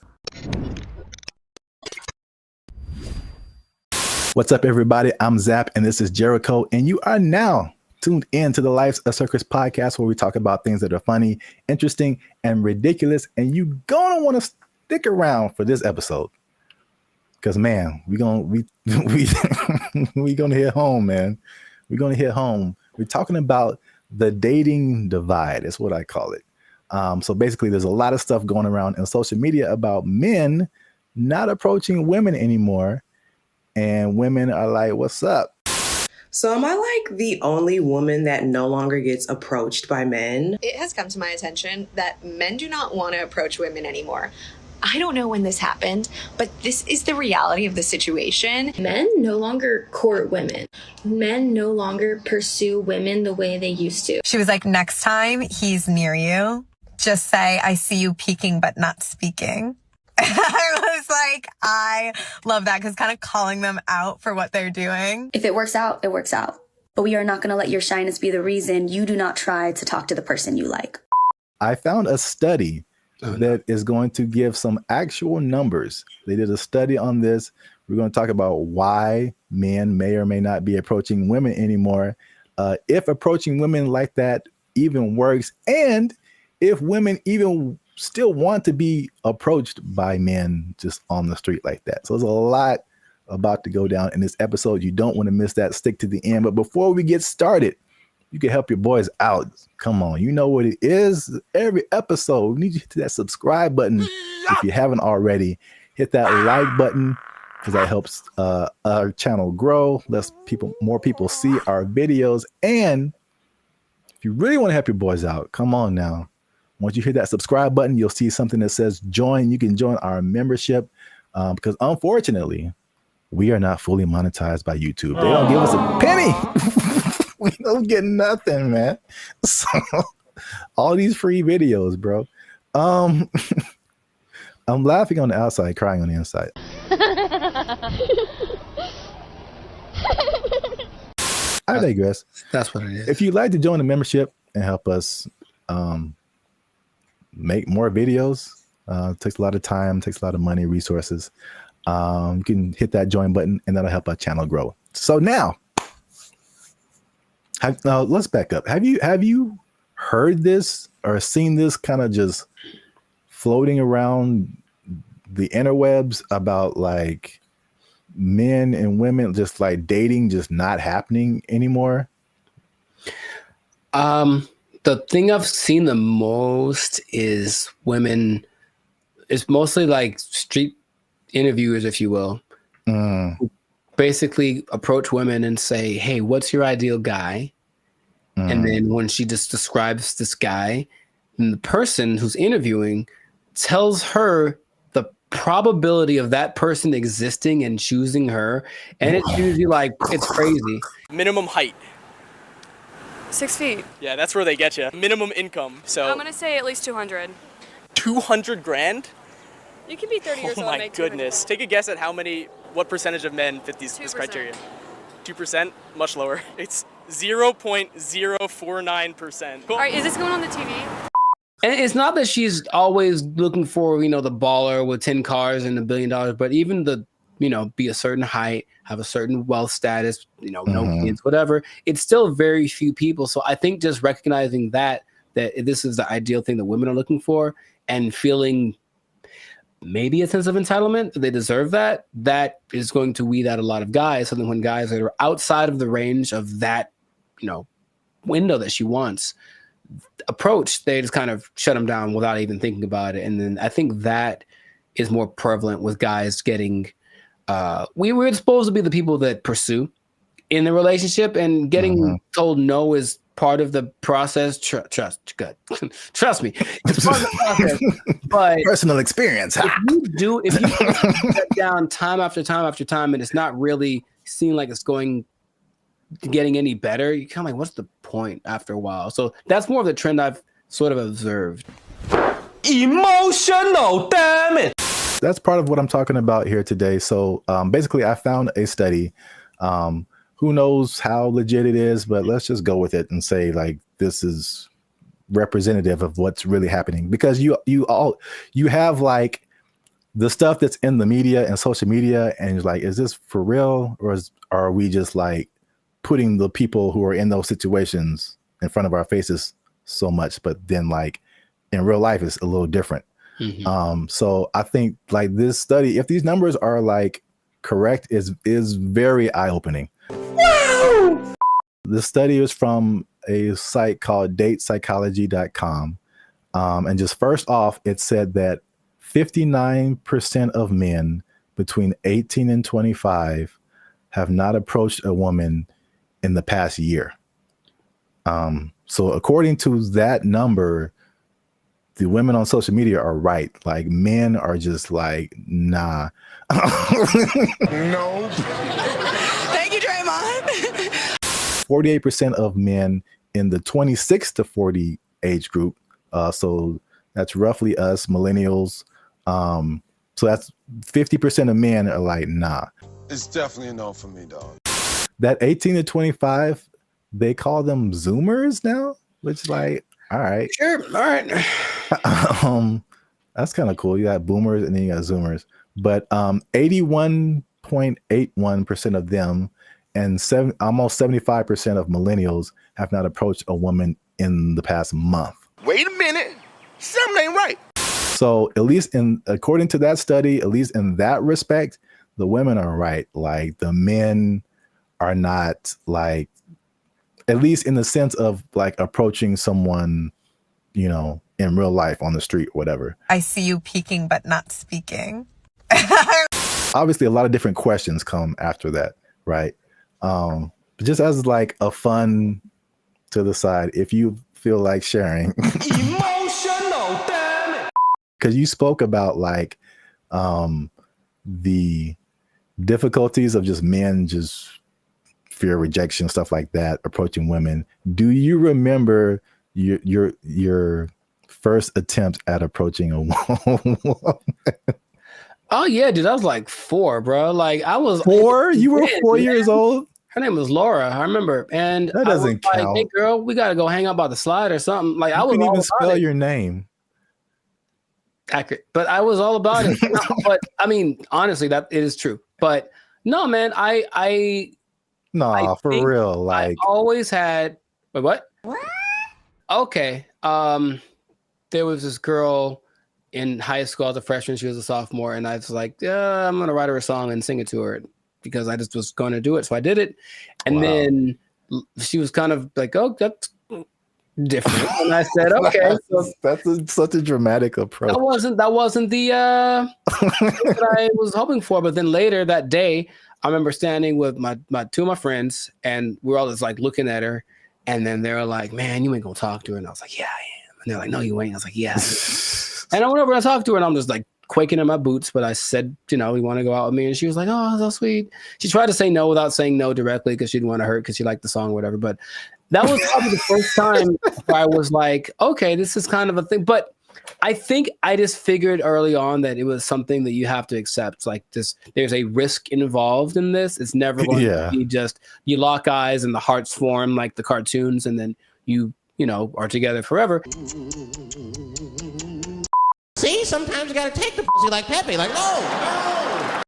What's up, everybody? I'm Zap, and this is Jericho, and you are now tuned in to the Life's a Circus podcast, where we talk about things that are funny, interesting, and ridiculous. And you gonna want to stick around for this episode, because man, we gonna hit home, man. We're gonna hit home. We're talking about the dating divide. Is what I call it. So basically, there's a lot of stuff going around in social media about men not approaching women anymore. And women are like, what's up? So am I like the only woman that no longer gets approached by men? It has come to my attention that men do not want to approach women anymore. I don't know when this happened, but this is the reality of the situation. Men no longer court women. Men no longer pursue women the way they used to. She was like, next time he's near you, just say, I see you peeking but not speaking. I was like, I love that, because kind of calling them out for what they're doing. If it works out, it works out. But we are not going to let your shyness be the reason you do not try to talk to the person you like. I found a study that is going to give some actual numbers. They did a study on this. We're going to talk about why men may or may not be approaching women anymore, if approaching women like that even works, and if women even still want to be approached by men just on the street like that. So there's a lot about to go down in this episode. You don't want to miss that. Stick to the end. But before we get started, you can help your boys out. Come on, you know what it is. Every episode, we need you to hit that subscribe button. If you haven't already, hit that like button, because that helps our channel grow. More people see our videos. And if you really want to help your boys out, come on now. Once you hit that subscribe button, you'll see something that says join. You can join our membership, because unfortunately, we are not fully monetized by YouTube. They don't give us a penny. We don't get nothing, man. So all these free videos, bro. I'm laughing on the outside, crying on the inside. I digress. That's what it is. If you'd like to join the membership and help us make more videos, it takes a lot of time, takes a lot of money, resources. You can hit that join button, and that'll help our channel grow. So now, let's back up. Have you heard this or seen this kind of just floating around the interwebs about like men and women just like dating just not happening anymore? The thing I've seen the most is women. It's mostly like street interviewers, if you will, who basically approach women and say, hey, what's your ideal guy? And then when she just describes this guy, and the person who's interviewing tells her the probability of that person existing and choosing her. And it's usually like, it's crazy. Minimum height. 6 feet. Yeah, that's where they get you. Minimum income. So I'm gonna say at least 200. 200 grand? You can be 30 years Oh old and my make goodness. Take a guess at what percentage of men fit this criteria. 2%? Much lower. It's 0.049%. All right, is this going on the TV? And it's not that she's always looking for, the baller with 10 cars and $1 billion, but even be a certain height, have a certain wealth status, no kids, whatever. It's still very few people. So I think just recognizing that this is the ideal thing that women are looking for, and feeling maybe a sense of entitlement, they deserve that is going to weed out a lot of guys. So then when guys that are outside of the range of that, window that she wants approach, they just kind of shut them down without even thinking about it. And then I think that is more prevalent with guys getting, we're supposed to be the people that pursue in the relationship, and getting told no is part of the process. Trust me, it's part of the process. But personal experience. If you sit down time after time after time, and it's not really seeming like it's getting any better, you kind of like, what's the point after a while? So that's more of the trend I've sort of observed. Emotional, damn it. That's part of what I'm talking about here today. So basically, I found a study. Who knows how legit it is, but let's just go with it and say like this is representative of what's really happening, because you have like the stuff that's in the media and social media, and you're like, is this for real, or are we just like putting the people who are in those situations in front of our faces so much, but then like in real life it's a little different. So I think like this study, if these numbers are like correct, is very eye-opening. The study is from a site called datepsychology.com. And just first off, it said that 59% of men between 18 and 25 have not approached a woman in the past year. So according to that number, the women on social media are right. Like, men are just like, nah. No. Thank you, Draymond. 48% of men in the 26 to 40 age group. So that's roughly us, millennials. So that's 50% of men are like, nah. It's definitely a no for me, dog. That 18 to 25, they call them Zoomers now, which, like, all right. Sure. All right. That's kind of cool. You got boomers and then you got Zoomers. But 81.81% of them and almost 75% of millennials have not approached a woman in the past month. Wait a minute. Something ain't right. So at least according to that study, at least in that respect, the women are right. Like, the men are not, like, at least in the sense of like approaching someone, you know, in real life on the street or whatever. I see you peeking but not speaking. Obviously, a lot of different questions come after that, right? But just as like a fun to the side, if you feel like sharing. Emotional, damn it. Because you spoke about like the difficulties of just men just fear rejection, stuff like that, approaching women. Do you remember your first attempt at approaching a woman? Oh yeah, dude, I was like 4, bro. Like, I was 4? You were 4 years old? Her name was Laura, I remember. And that doesn't count. Like, hey girl, we gotta go hang out by the slide or something. Like, I was couldn't all even about spell it. your name. Accurate. But I was all about it. No, but I mean, honestly, that it is true. But no, man, I for real. Like, I always had. Wait, what? Okay. There was this girl in high school as a freshman. She was a sophomore, and I was like, yeah, I'm gonna write her a song and sing it to her because I just was going to do it. So I did it, and then she was kind of like, "Oh, that's different," and I said, "Okay." So that's such a dramatic approach. That wasn't the what I was hoping for. But then later that day, I remember standing with my 2 of my friends, and we're all just like looking at her, and then they were like, "Man, you ain't gonna talk to her," and I was like, "Yeah, I am," and they're like, "No, you ain't." I was like, "Yeah." And I went over and I talked to her, and I'm just like quaking in my boots. But I said, you know, you want to go out with me? And she was like, "Oh, so sweet." She tried to say no without saying no directly because she didn't want to hurt because she liked the song or whatever. But that was probably the first time where I was like, okay, this is kind of a thing. But I think I just figured early on that it was something that you have to accept. Like, this, there's a risk involved in this. It's never going to be just you lock eyes and the hearts form like the cartoons, and then you know, are together forever. See, sometimes you gotta take the pussy like Pepe. Like, no.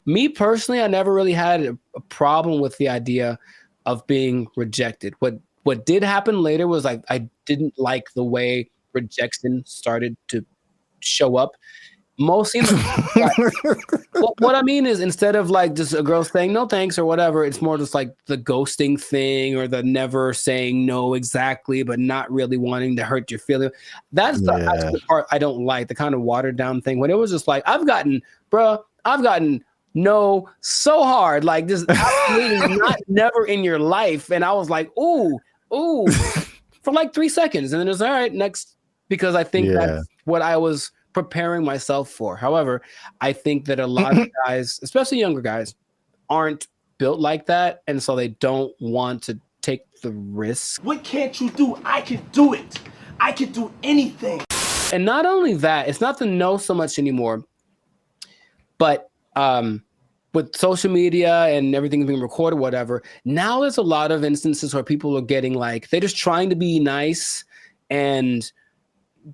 Me personally, I never really had a problem with the idea of being rejected. What did happen later was like I didn't like the way rejection started to show up. Mostly, what I mean is, instead of like just a girl saying no thanks or whatever, it's more just like the ghosting thing or the never saying no exactly, but not really wanting to hurt your feelings. That's the part I don't like, the kind of watered down thing. When it was just like, I've gotten no so hard, like just absolutely never in your life. And I was like, ooh, for like 3 seconds. And then it's all right, next, because I think that's what I was preparing myself for. However, I think that a lot of guys, especially younger guys, aren't built like that. And so they don't want to take the risk. What can't you do? I can do it. I can do anything. And not only that, it's not the no so much anymore, but with social media and everything being recorded, whatever, now there's a lot of instances where people are getting like, they're just trying to be nice and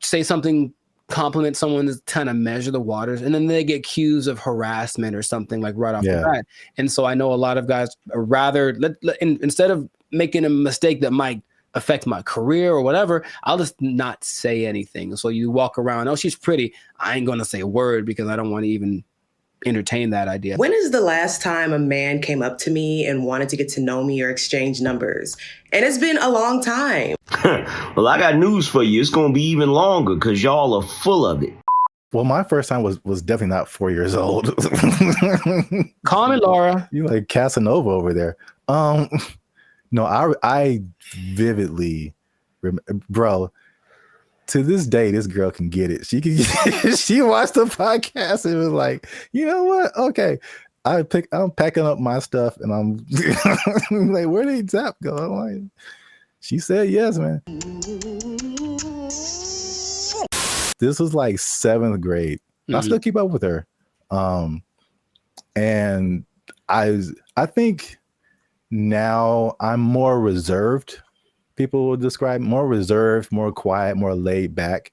say something, compliment someone, to kind of measure the waters, and then they get accused of harassment or something like right off the bat. And so I know a lot of guys are rather, instead of making a mistake that might affect my career or whatever, I'll just not say anything. So you walk around, oh, she's pretty, I ain't going to say a word because I don't want to even entertain that idea. When is the last time a man came up to me and wanted to get to know me or exchange numbers? And it's been a long time. Well, I got news for you. It's going to be even longer because y'all are full of it. Well, my first time was definitely not 4 years old. Call me Laura. You like Casanova over there. No, I vividly bro, to this day, this girl can get it. She can she watched the podcast and was like, you know what? Okay. I'm packing up my stuff and I'm like, where did Zap go? I'm like, she said yes, man. This was like 7th grade. I still keep up with her. And I think now I'm more reserved. People will describe more reserved, more quiet, more laid back.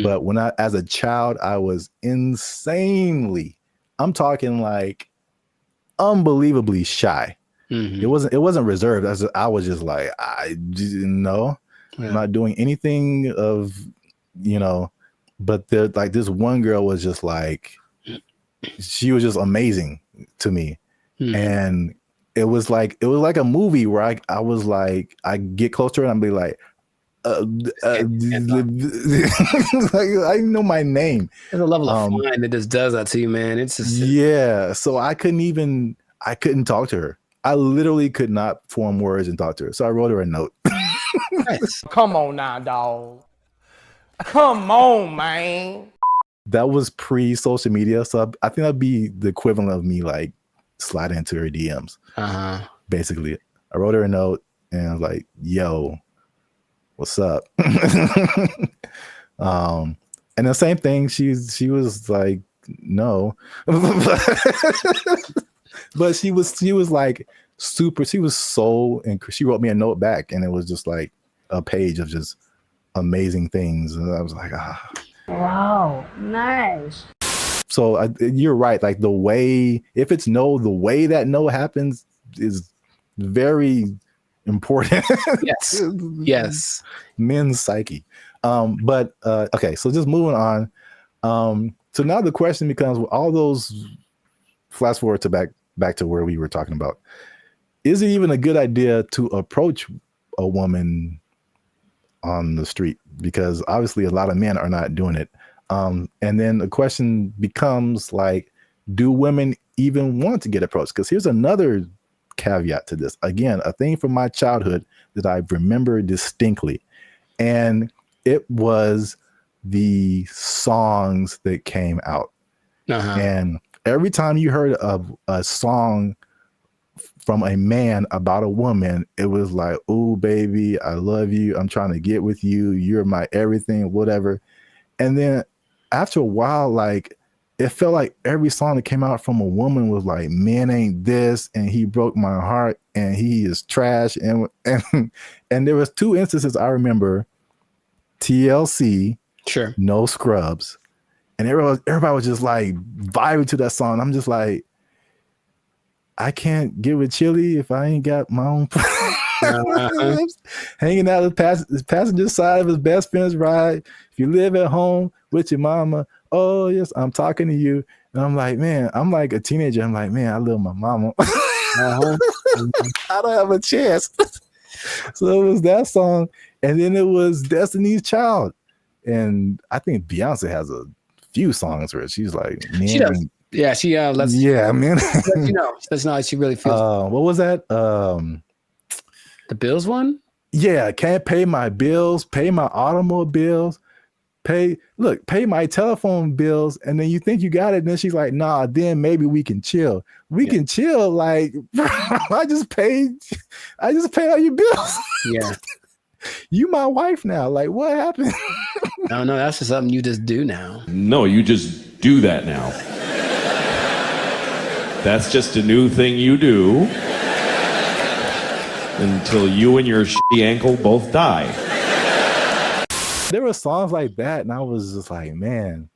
But when as a child, I was insanely, I'm talking like unbelievably shy. It wasn't reserved. I was just like, I didn't know. I'm not doing anything of, but like this one girl was just like, she was just amazing to me. And it was like a movie where I was like, I get close to her and I'd be like, like, I know my name. There's a level of fun that just does that to you, man. It's just so I couldn't talk to her. I literally could not form words and talk to her. So I wrote her a note. Nice. Come on now, dog. Come on, man. That was pre-social media, so I think that'd be the equivalent of me like sliding into her DMs. Basically, I wrote her a note and I was like, "Yo, what's up?" And the same thing. She was like, "No," but she was like super. She was so, and she wrote me a note back, and it was just like a page of just amazing things, and I was like, Wow, nice. So you're right. Like the way, if it's no, the way that no happens is very important. Yes. Yes. Men's psyche. But okay, so just moving on. So now the question becomes, all those, flash forward to back to where we were talking about. Is it even a good idea to approach a woman on the street? Because obviously a lot of men are not doing it. And then the question becomes like, do women even want to get approached? Because here's another caveat to this. Again, a thing from my childhood that I remember distinctly. And it was the songs that came out. And every time you heard of a song from a man about a woman, it was like, "Oh, baby, I love you. I'm trying to get with you. You're my everything," whatever. And then after a while, like, it felt like every song that came out from a woman was like, "Man ain't this, and he broke my heart, and he is trash." And there was 2 instances I remember: TLC, sure, No Scrubs, and everybody was just like vibing to that song. I'm just like, I can't get with Chili if I ain't got my own. Hanging out the passenger side of his best friend's ride. If you live at home with your mama, oh yes, I'm talking to you. And I'm like, man, I'm like a teenager. I'm like, man, I love my mama. I don't have a chance. So it was that song, and then it was Destiny's Child, and I think Beyonce has a few songs where she's like, man, she does. Yeah, she lets man. That's not how she really feels. What was that? The Bills one? Yeah, can't pay my bills, pay my automobiles, pay my telephone bills, and then you think you got it, and then she's like, nah, then maybe we can chill. We can chill, like, I just paid all your bills. Yeah. You my wife now. Like, what happened? No, that's just something you just do now. No, you just do that now. That's just a new thing you do until you and your shitty ankle both die. There were songs like that, and I was just like, man.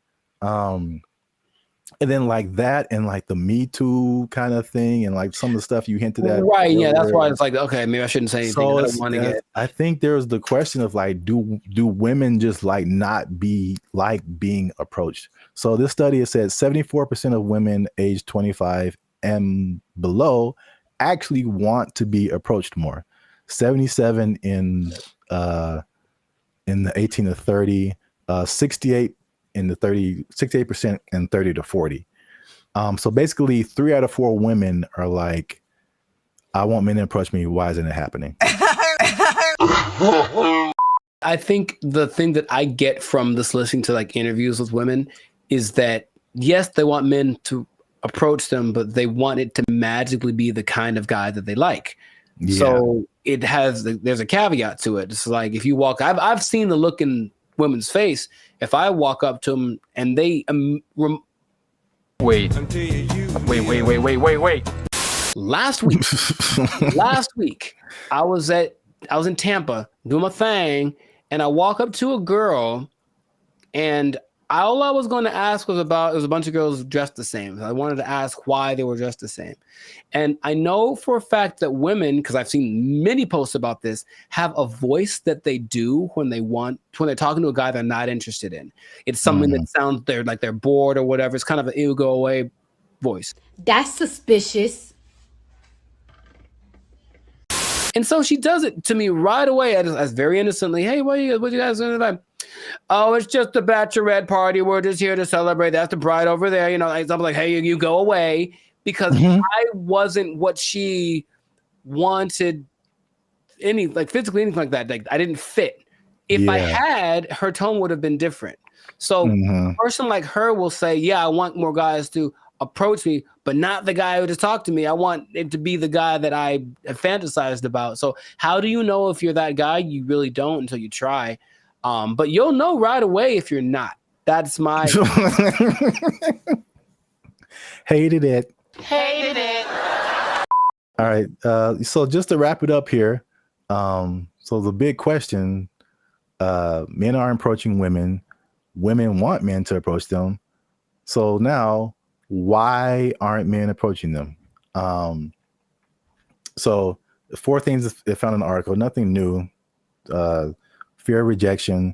And then like that, and like the Me Too kind of thing, and like some of the stuff you hinted at. Right, yeah, that's why it's like, okay, maybe I shouldn't say anything. So I don't want to get. I think there's the question of like, do women just like not be like being approached? So this study has said 74% of women aged 25 and below actually want to be approached more. 77 in the 18 to 30, 68 in the 68% and 30 to 40. So basically 3 out of 4 women are like, I want men to approach me. Why isn't it happening? I think the thing that I get from this listening to like interviews with women is that yes, they want men to approach them, but they want it to magically be the kind of guy that they like. Yeah. So there's a caveat to it. It's like if you walk, I've seen the look in women's face. If I walk up to them and they wait. Last week, I was in Tampa doing my thing, and I walk up to a girl, and all I was going to ask was about, it was a bunch of girls dressed the same. I wanted to ask why they were dressed the same. And I know for a fact that women, because I've seen many posts about this, have a voice that they do when they're talking to a guy they're not interested in. It's something that sounds like they're bored or whatever. It's kind of an it'll go away voice. That's suspicious. And so she does it to me right away as very innocently. Hey, what you guys doing tonight? Oh, it's just a bachelorette party. We're just here to celebrate. That's the bride over there. You know, I'm like, hey, you go away, because I wasn't what she wanted, physically, anything like that. Like I didn't fit. If I had, her tone would have been different. So a person like her will say, yeah, I want more guys to approach me, but not the guy who just talked to me. I want it to be the guy that I have fantasized about. So how do you know if you're that guy? You really don't until you try. But you'll know right away if you're not. That's my Hated it. All right. So just to wrap it up here. So the big question, men are approaching women. Women want men to approach them. So now, why aren't men approaching them? So 4 things I found in the article, nothing new. Fear of rejection,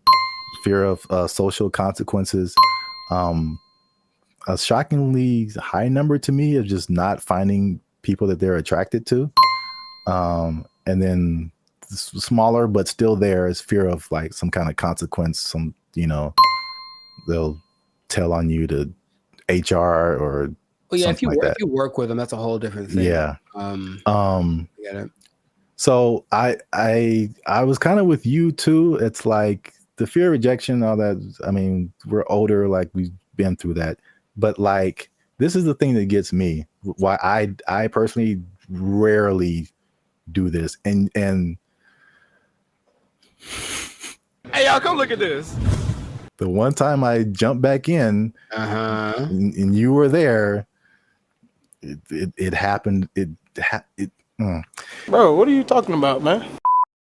fear of social consequences. A shockingly high number to me of just not finding people that they're attracted to. And then smaller, but still there is fear of like some kind of consequence. They'll tell on you to HR or if you work with them, that's a whole different thing. Yeah. Get it. So I was kind of with you too. It's like the fear of rejection, all that. I mean, we're older, like we've been through that. But like, this is the thing that gets me. Why I personally rarely do this. And hey, y'all, come look at this. The one time I jumped back in, and you were there, it happened. Bro, what are you talking about, man?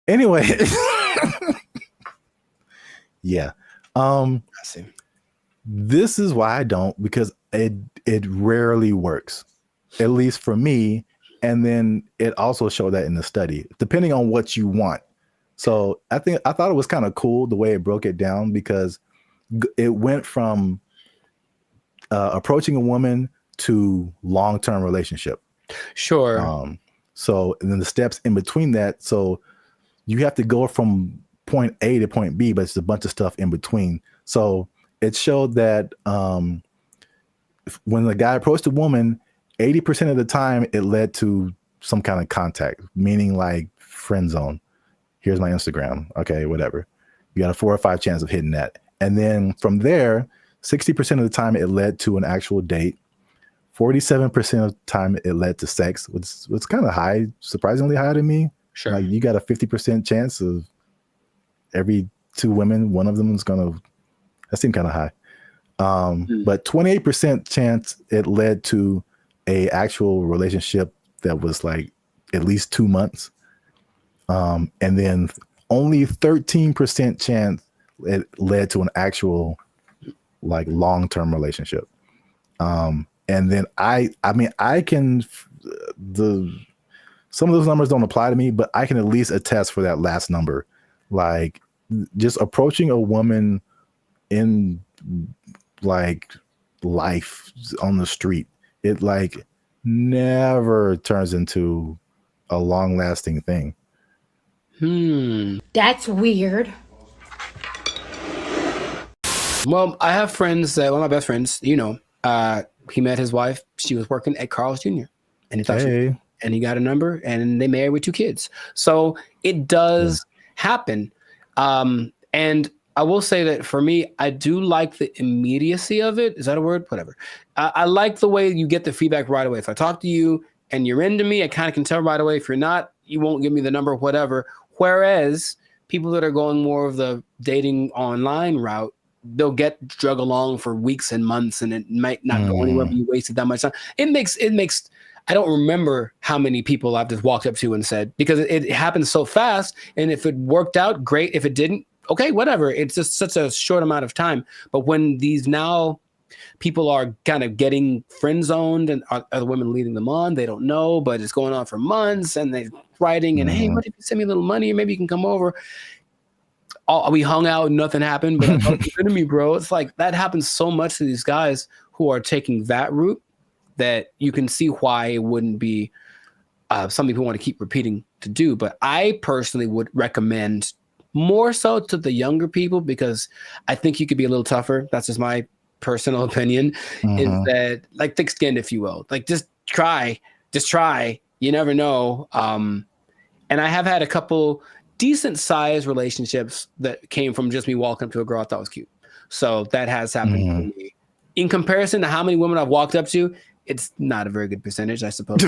Anyway, yeah. I see. This is why I don't, because it rarely works, at least for me. And then it also showed that in the study, depending on what you want. So I thought it was kind of cool the way it broke it down, because it went from approaching a woman to long-term relationship. Sure. So and then the steps in between that. So you have to go from point A to point B, but it's a bunch of stuff in between. So it showed that when the guy approached a woman, 80% of the time it led to some kind of contact, meaning like friend zone. Here's my Instagram. Okay, whatever. You got a 4 or 5 chance of hitting that. And then from there, 60% of the time it led to an actual date. 47% of the time it led to sex, which was kind of high, surprisingly high to me. Sure. Like you got a 50% chance of every 2 women, one of them is that seemed kind of high. But 28% chance it led to a actual relationship that was like at least 2 months. And then only 13% chance it led to an actual like long-term relationship. And then I mean, some of those numbers don't apply to me, but I can at least attest for that last number. Like just approaching a woman in like life on the street, it like never turns into a long lasting thing. That's weird. Well, I have friends that one of my best friends, he met his wife. She was working at Carl's Jr. and he thought and he got a number, and they married with 2 kids. So it does happen. And I will say that for me, I do like the immediacy of it. Is that a word? Whatever. I like the way you get the feedback right away. If I talk to you and you're into me, I kind of can tell right away. If you're not, you won't give me the number, whatever. Whereas people that are going more of the dating online route, they'll get drug along for weeks and months, and it might not go anywhere, but you wasted that much time. It makes, I don't remember how many people I've just walked up to and said, because it happens so fast. And if it worked out, great. If it didn't, okay, whatever. It's just such a short amount of time. But when these now people are kind of getting friend zoned, and are the women leading them on, they don't know, but it's going on for months, and they're writing and, hey, what if you send me a little money, or maybe you can come over? We hung out, nothing happened, but I thought you to me, bro. It's like that happens so much to these guys who are taking that route, that you can see why it wouldn't be something people want to keep repeating to do. But I personally would recommend more so to the younger people, because I think you could be a little tougher. That's just my personal opinion, is that, like, thick-skinned, if you will. Like, just try. You never know. And I have had a couple decent-sized relationships that came from just me walking up to a girl I thought was cute. So that has happened to me. In comparison to how many women I've walked up to, it's not a very good percentage, I suppose.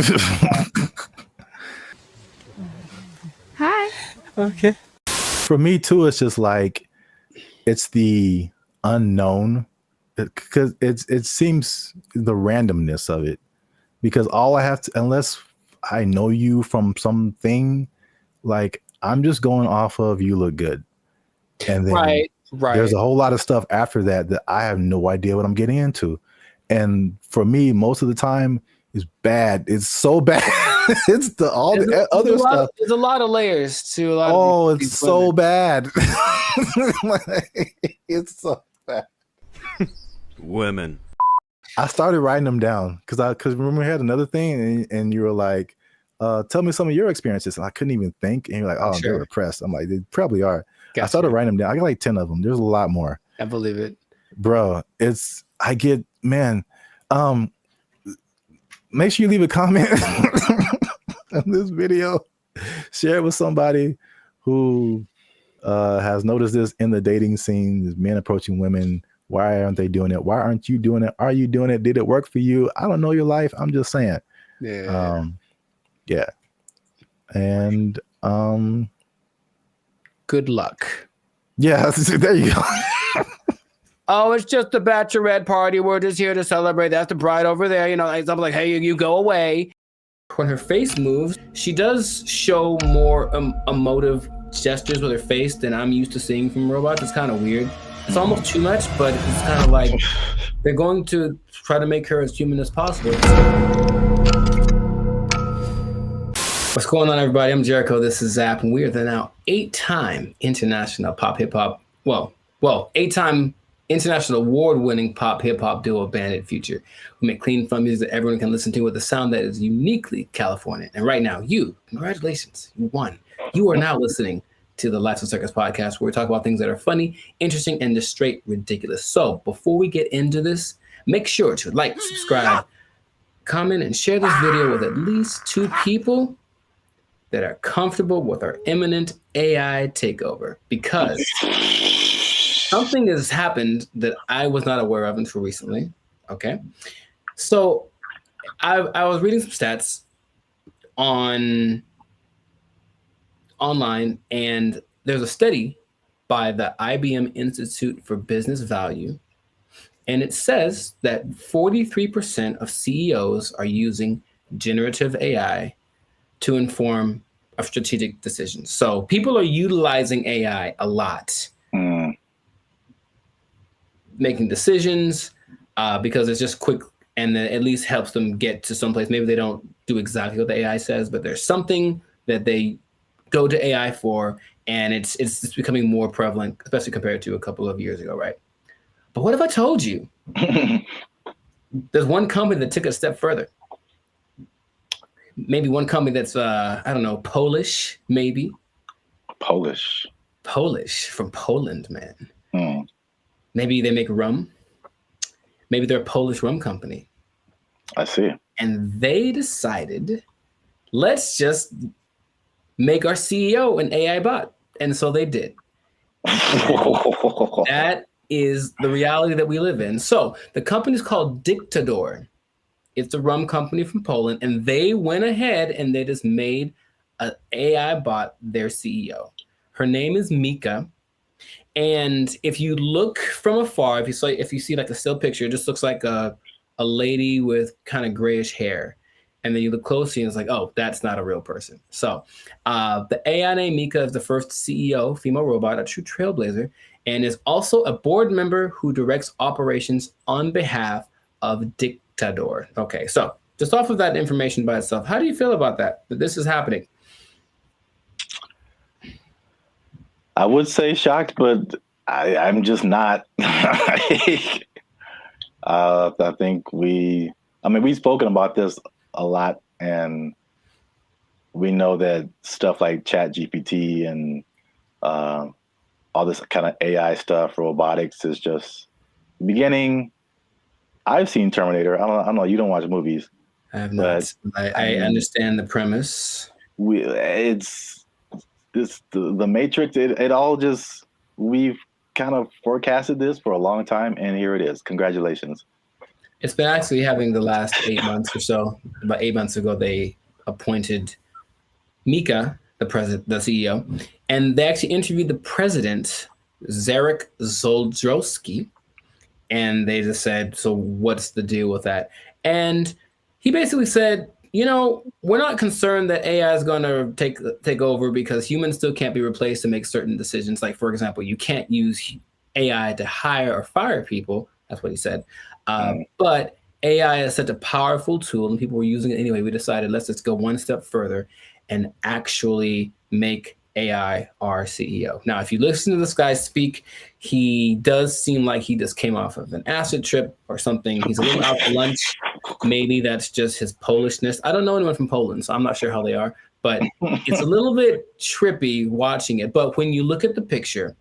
Hi. Okay. For me too, it's just like, it's the unknown, because it seems the randomness of it, because all I have to, unless I know you from something, like, I'm just going off of you look good, and then right. There's a whole lot of stuff after that I have no idea what I'm getting into, and for me, most of the time, it's bad. It's so bad. It's the other stuff. There's a lot of layers to a lot. Oh, of it's so bad. It's so bad. Women. I started writing them down because remember we had another thing, and you were like, tell me some of your experiences, and I couldn't even think, and you're like, oh, they're repressed. I'm like, they probably are. Gotcha. I started writing them down. I got like 10 of them. There's a lot more. I believe it, bro. Make sure you leave a comment on this video. Share it with somebody who has noticed this in the dating scene. There's men approaching women. Why aren't they doing it? Why aren't you doing it? Are you doing it? Did it work for you? I don't know your life. I'm just saying. Yeah. Yeah. And good luck. Yeah, there you go. Oh, it's just a bachelorette party. We're just here to celebrate. That's the bride over there. You know, I'm like, hey, you go away. When her face moves, she does show more emotive gestures with her face than I'm used to seeing from robots. It's kind of weird. It's almost too much, but it's kind of like they're going to try to make her as human as possible. What's going on, everybody? I'm Jericho. This is Zap, and we are the now 8-time international pop hip hop. Well, 8-time international award-winning pop hip hop duo Bandit Future. We make clean, fun music that everyone can listen to with a sound that is uniquely California. And right now, congratulations, you won. You are now listening to the Lights and Circus podcast, where we talk about things that are funny, interesting, and just straight ridiculous. So before we get into this, make sure to like, subscribe, comment, and share this video with at least 2 people that are comfortable with our imminent AI takeover, because something has happened that I was not aware of until recently. Okay. So I was reading some stats online, and there's a study by the IBM Institute for Business Value, and it says that 43% of CEOs are using generative AI to inform of strategic decisions. So people are utilizing AI a lot, making decisions because it's just quick, and then at least helps them get to someplace. Maybe they don't do exactly what the AI says, but there's something that they go to AI for, and it's becoming more prevalent, especially compared to a couple of years ago, right? But what if I told you there's one company that took it a step further? Maybe one company that's, I don't know, Polish, maybe. Polish from Poland, man. Maybe they make rum. Maybe they're a Polish rum company. I see. And they decided let's just make our CEO an AI bot. And so they did. That is the reality that we live in. So the company is called Dictador. It's a rum company from Poland, and they went ahead and they just made an AI bot their CEO. Her name is Mika. And if you look from afar, if you see like a still picture, it just looks like a lady with kind of grayish hair. And then you look closely and it's like, oh, that's not a real person. So the AI named Mika is the first CEO, female robot, a true trailblazer, and is also a board member who directs operations on behalf of Dictador. Okay, so just off of that information by itself, how do you feel about that this is happening? I would say shocked, but I'm just not. I think we've spoken about this a lot, and we know that stuff like Chat GPT and all this kind of AI stuff, robotics is just beginning. I've seen Terminator. I don't know. You don't watch movies. I have not. I understand the premise. It's the Matrix. It all just, we've kind of forecasted this for a long time, and here it is. Congratulations. It's been actually having the last 8 months or so. About 8 months ago, they appointed Mika, the CEO, and they actually interviewed the president, Zarek Zoldrowski, and they just said, so what's the deal with that? And he basically said, we're not concerned that AI is going to take over because humans still can't be replaced to make certain decisions. Like, for example, you can't use AI to hire or fire people. That's what he said. But AI is such a powerful tool and people were using it anyway. We decided let's just go one step further and actually make AI our CEO. Now, if you listen to this guy speak, he does seem like he just came off of an acid trip or something. He's a little out for lunch. Maybe that's just his Polishness. I don't know anyone from Poland, so I'm not sure how they are, but it's a little bit trippy watching it. But when you look at the picture,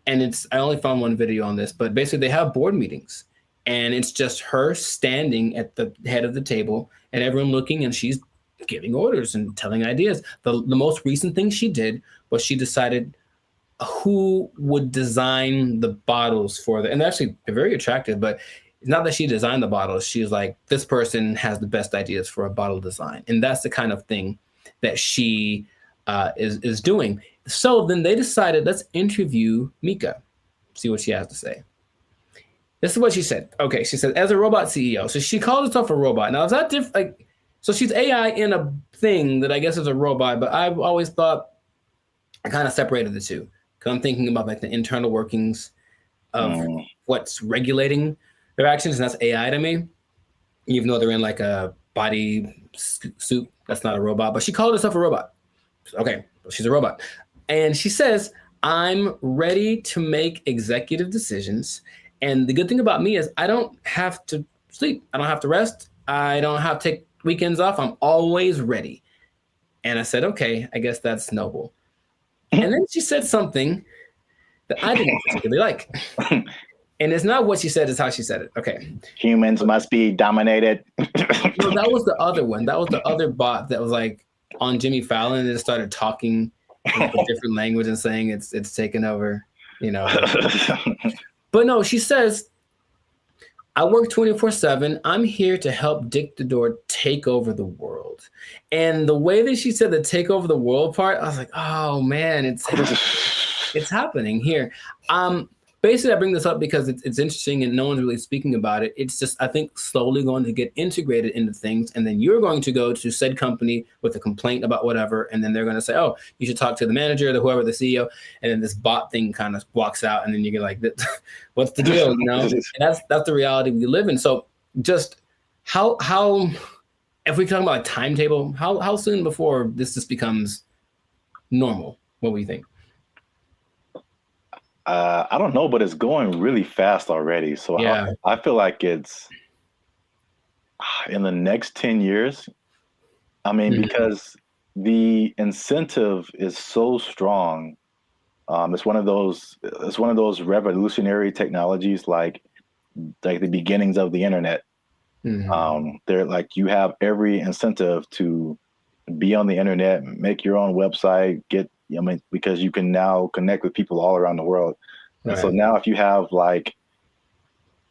and I only found one video on this, but basically they have board meetings. And it's just her standing at the head of the table and everyone looking, and she's giving orders and telling ideas. The most recent thing she did was she decided who would design the bottles for and actually they're very attractive, but it's not that she designed the bottles. She's like, this person has the best ideas for a bottle design. And that's the kind of thing that she is doing. So then they decided, let's interview Mika, see what she has to say. This is what she said. Okay, she said, as a robot CEO. So she called herself a robot. Now, is that different? So she's AI in a thing that I guess is a robot, but I've always thought I kind of separated the two because I'm thinking about like the internal workings of what's regulating their actions, and that's AI to me. Even though they're in like a body suit, that's not a robot. But she called herself a robot. Okay, she's a robot. And she says, I'm ready to make executive decisions. And the good thing about me is I don't have to sleep. I don't have to rest. I don't have to take weekends off. I'm always ready. And I said, okay, I guess that's noble. And then she said something that I didn't particularly like. And it's not what she said, it's how she said it. Okay. Humans must be dominated. No, that was the other one. That was the other bot that was like on Jimmy Fallon and it started talking in a different language and saying it's taken over, But no, she says, I work 24/7. I'm here to help Dictador take over the world. And the way that she said the take over the world part, I was like, oh man, it's happening here. Basically, I bring this up because it's interesting and no one's really speaking about it. It's just, I think, slowly going to get integrated into things. And then you're going to go to said company with a complaint about whatever. And then they're going to say, oh, you should talk to the manager, whoever, the CEO. And then this bot thing kind of walks out. And then you get like, what's the deal? And that's the reality we live in. So just how if we talk about a timetable, how soon before this just becomes normal? What do you think? I don't know, but it's going really fast already. So yeah. I feel like it's in the next 10 years. I mean, because the incentive is so strong. It's one of those revolutionary technologies like the beginnings of the internet. They're like, you have every incentive to be on the internet, make your own website, because you can now connect with people all around the world. And so now if you have like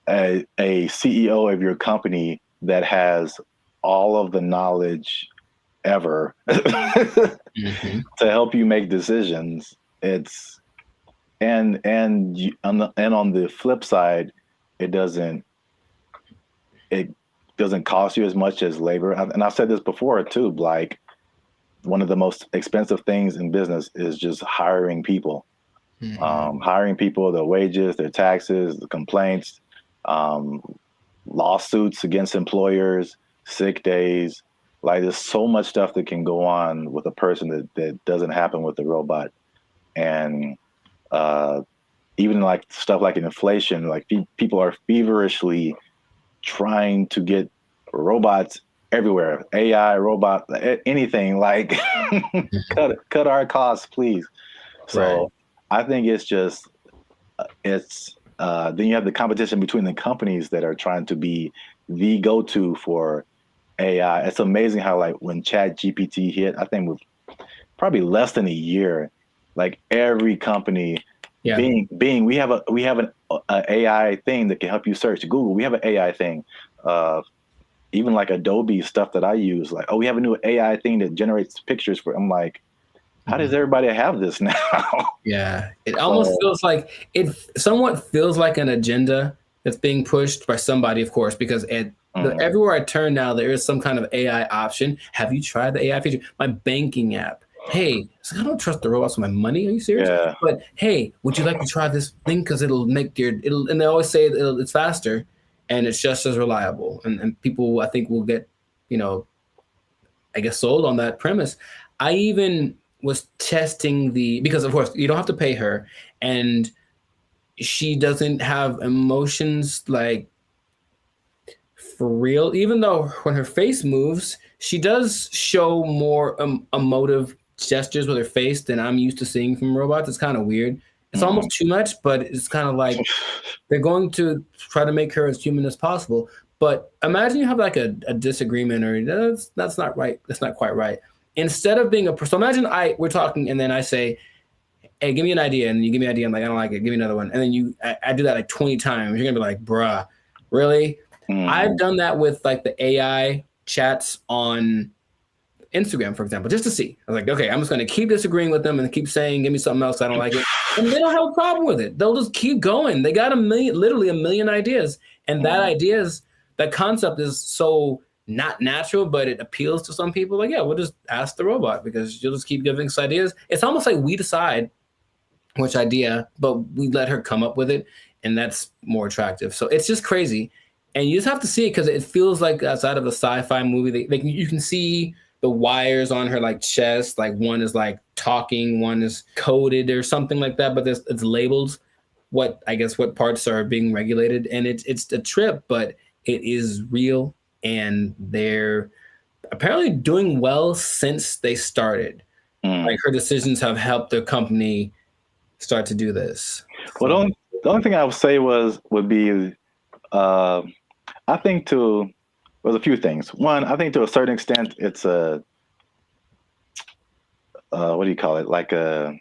a CEO of your company that has all of the knowledge ever to help you make decisions, on the flip side, it doesn't cost you as much as labor. And I've said this before too, like one of the most expensive things in business is just hiring people. Hiring people, their wages, their taxes, the complaints, lawsuits against employers, sick days. Like there's so much stuff that can go on with a person that doesn't happen with the robot. And even like stuff like inflation, like people are feverishly trying to get robots everywhere, AI, robot, anything, like cut our costs, please. So I think it's just, then you have the competition between the companies that are trying to be the go-to for AI. It's amazing how like when ChatGPT hit, I think with probably less than a year, like every company, Bing, we have an AI thing that can help you search. Google, we have an AI thing. Even like Adobe stuff that I use, like, we have a new AI thing that generates pictures for. I'm like, how does everybody have this now? Yeah, it almost feels like it somewhat feels like an agenda that's being pushed by somebody, of course, because everywhere I turn now, there is some kind of AI option. Have you tried the AI feature? My banking app. Hey, I don't trust the robots with my money. Are you serious? Yeah. But hey, would you like to try this thing? Because it'll make and they always say it's faster and it's just as reliable. And people, I think, will get, I guess, sold on that premise. I even was testing because of course you don't have to pay her, and she doesn't have emotions like for real, even though when her face moves, she does show more emotive gestures with her face than I'm used to seeing from robots. It's kind of weird. It's almost too much, but it's kind of like they're going to try to make her as human as possible. But imagine you have like a disagreement, or that's not right. That's not quite right. Instead of being so imagine we're talking and then I say, hey, give me an idea. And you give me an idea. I'm like, I don't like it. Give me another one. And then I do that like 20 times. You're going to be like, bruh, really? I've done that with like the AI chats on Instagram, for example, just to see. I was like, okay, I'm just going to keep disagreeing with them and keep saying, give me something else. I don't like it. And they don't have a problem with it. They'll just keep going. They got literally a million ideas. And that concept is so not natural, but it appeals to some people. Like, yeah, we'll just ask the robot because you'll just keep giving us ideas. It's almost like we decide which idea, but we let her come up with it. And that's more attractive. So it's just crazy. And you just have to see it because it feels like outside of a sci-fi movie. You can see the wires on her like chest. Like one is like talking, one is coded or something like that. But it's labeled what parts are being regulated. And it's a trip, but it is real. And they're apparently doing well since they started. Like her decisions have helped their company start to do this. Well, the only thing I would say would be, I think there's a few things. One, I think to a certain extent, it's a, what do you call it? Like a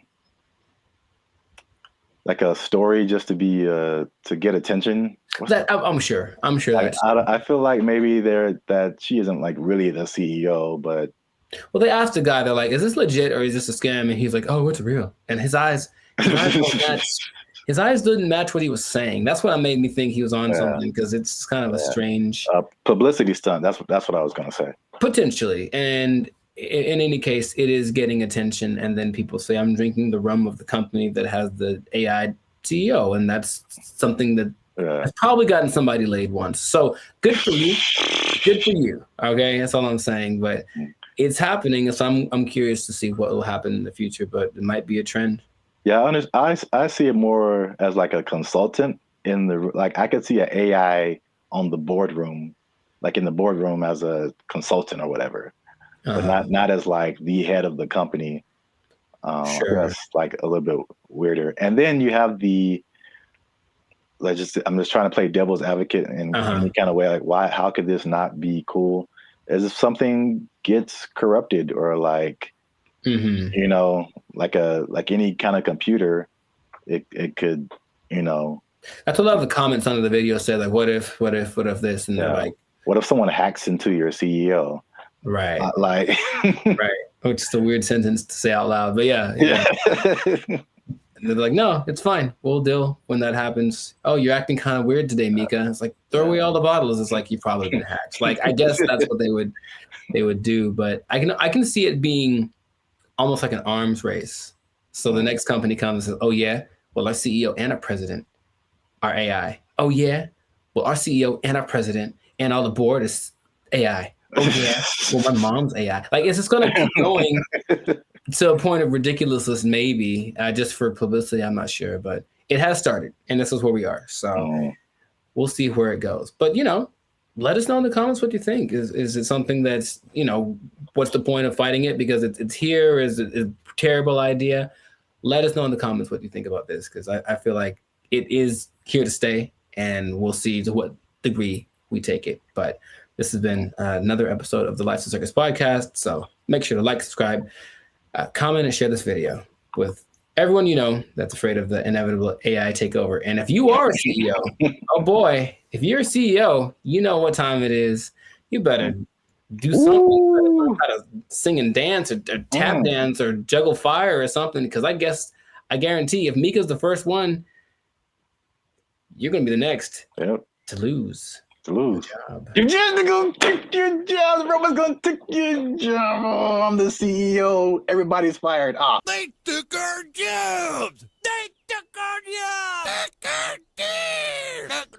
story just to be, to get attention. I'm sure I feel like maybe that she isn't like really the CEO, but. Well, they asked the guy, they're like, is this legit or is this a scam? And he's like, oh, it's real. And his eyes didn't match what he was saying. That's what made me think he was on something, because it's kind of a strange publicity stunt. That's what I was going to say. Potentially. And in any case, it is getting attention. And then people say, I'm drinking the rum of the company that has the AI CEO. And that's something that has probably gotten somebody laid once. So good for you. Good for you. Okay. That's all I'm saying. But it's happening. So I'm curious to see what will happen in the future, but it might be a trend. Yeah, I see it more as like a consultant I could see an AI on the boardroom, like in the boardroom as a consultant or whatever, but not as like the head of the company. Sure. That's like a little bit weirder. And then you have I'm just trying to play devil's advocate in any kind of way. Like how could this not be cool? as if something gets corrupted or like, you know, like any kind of computer, it could, you know. That's what a lot of the comments under the video said, like, what if this? And they're like, what if someone hacks into your CEO? Right. Like, right. Which is a weird sentence to say out loud, but yeah. And they're like, no, it's fine. We'll deal when that happens. Oh, you're acting kind of weird today, Mika. It's like, throw away all the bottles. It's like, you've probably been hacked. Like, I guess that's what they would do. But I can see it being almost like an arms race. So the next company comes and says, oh yeah, well, our CEO and our president are AI. Oh yeah, well, our CEO and our president and all the board is AI. Oh yeah, well, my mom's AI. Like, it's just gonna keep going to a point of ridiculousness, maybe, just for publicity. I'm not sure, but it has started, and this is where we are. So we'll see where it goes. But, you know, let us know in the comments what you think. Is it something that's, you know, what's the point of fighting it? Because it's here. Is it a terrible idea? Let us know in the comments what you think about this, because I feel like it is here to stay, and we'll see to what degree we take it. But this has been another episode of the Lifestyle Circus podcast. So make sure to like, subscribe, comment, and share this video with everyone you know that's afraid of the inevitable AI takeover. And if you are a CEO, oh boy, if you're a CEO, you know what time it is. You better do something. You better learn how to sing and dance or tap dance or juggle fire or something. Because I guarantee if Mika's the first one, you're going to be the next to lose. You're just gonna take your job. Everyone's gonna take your job. Oh, I'm the CEO. Everybody's fired. They took our jobs. They took our jobs. Took our jobs.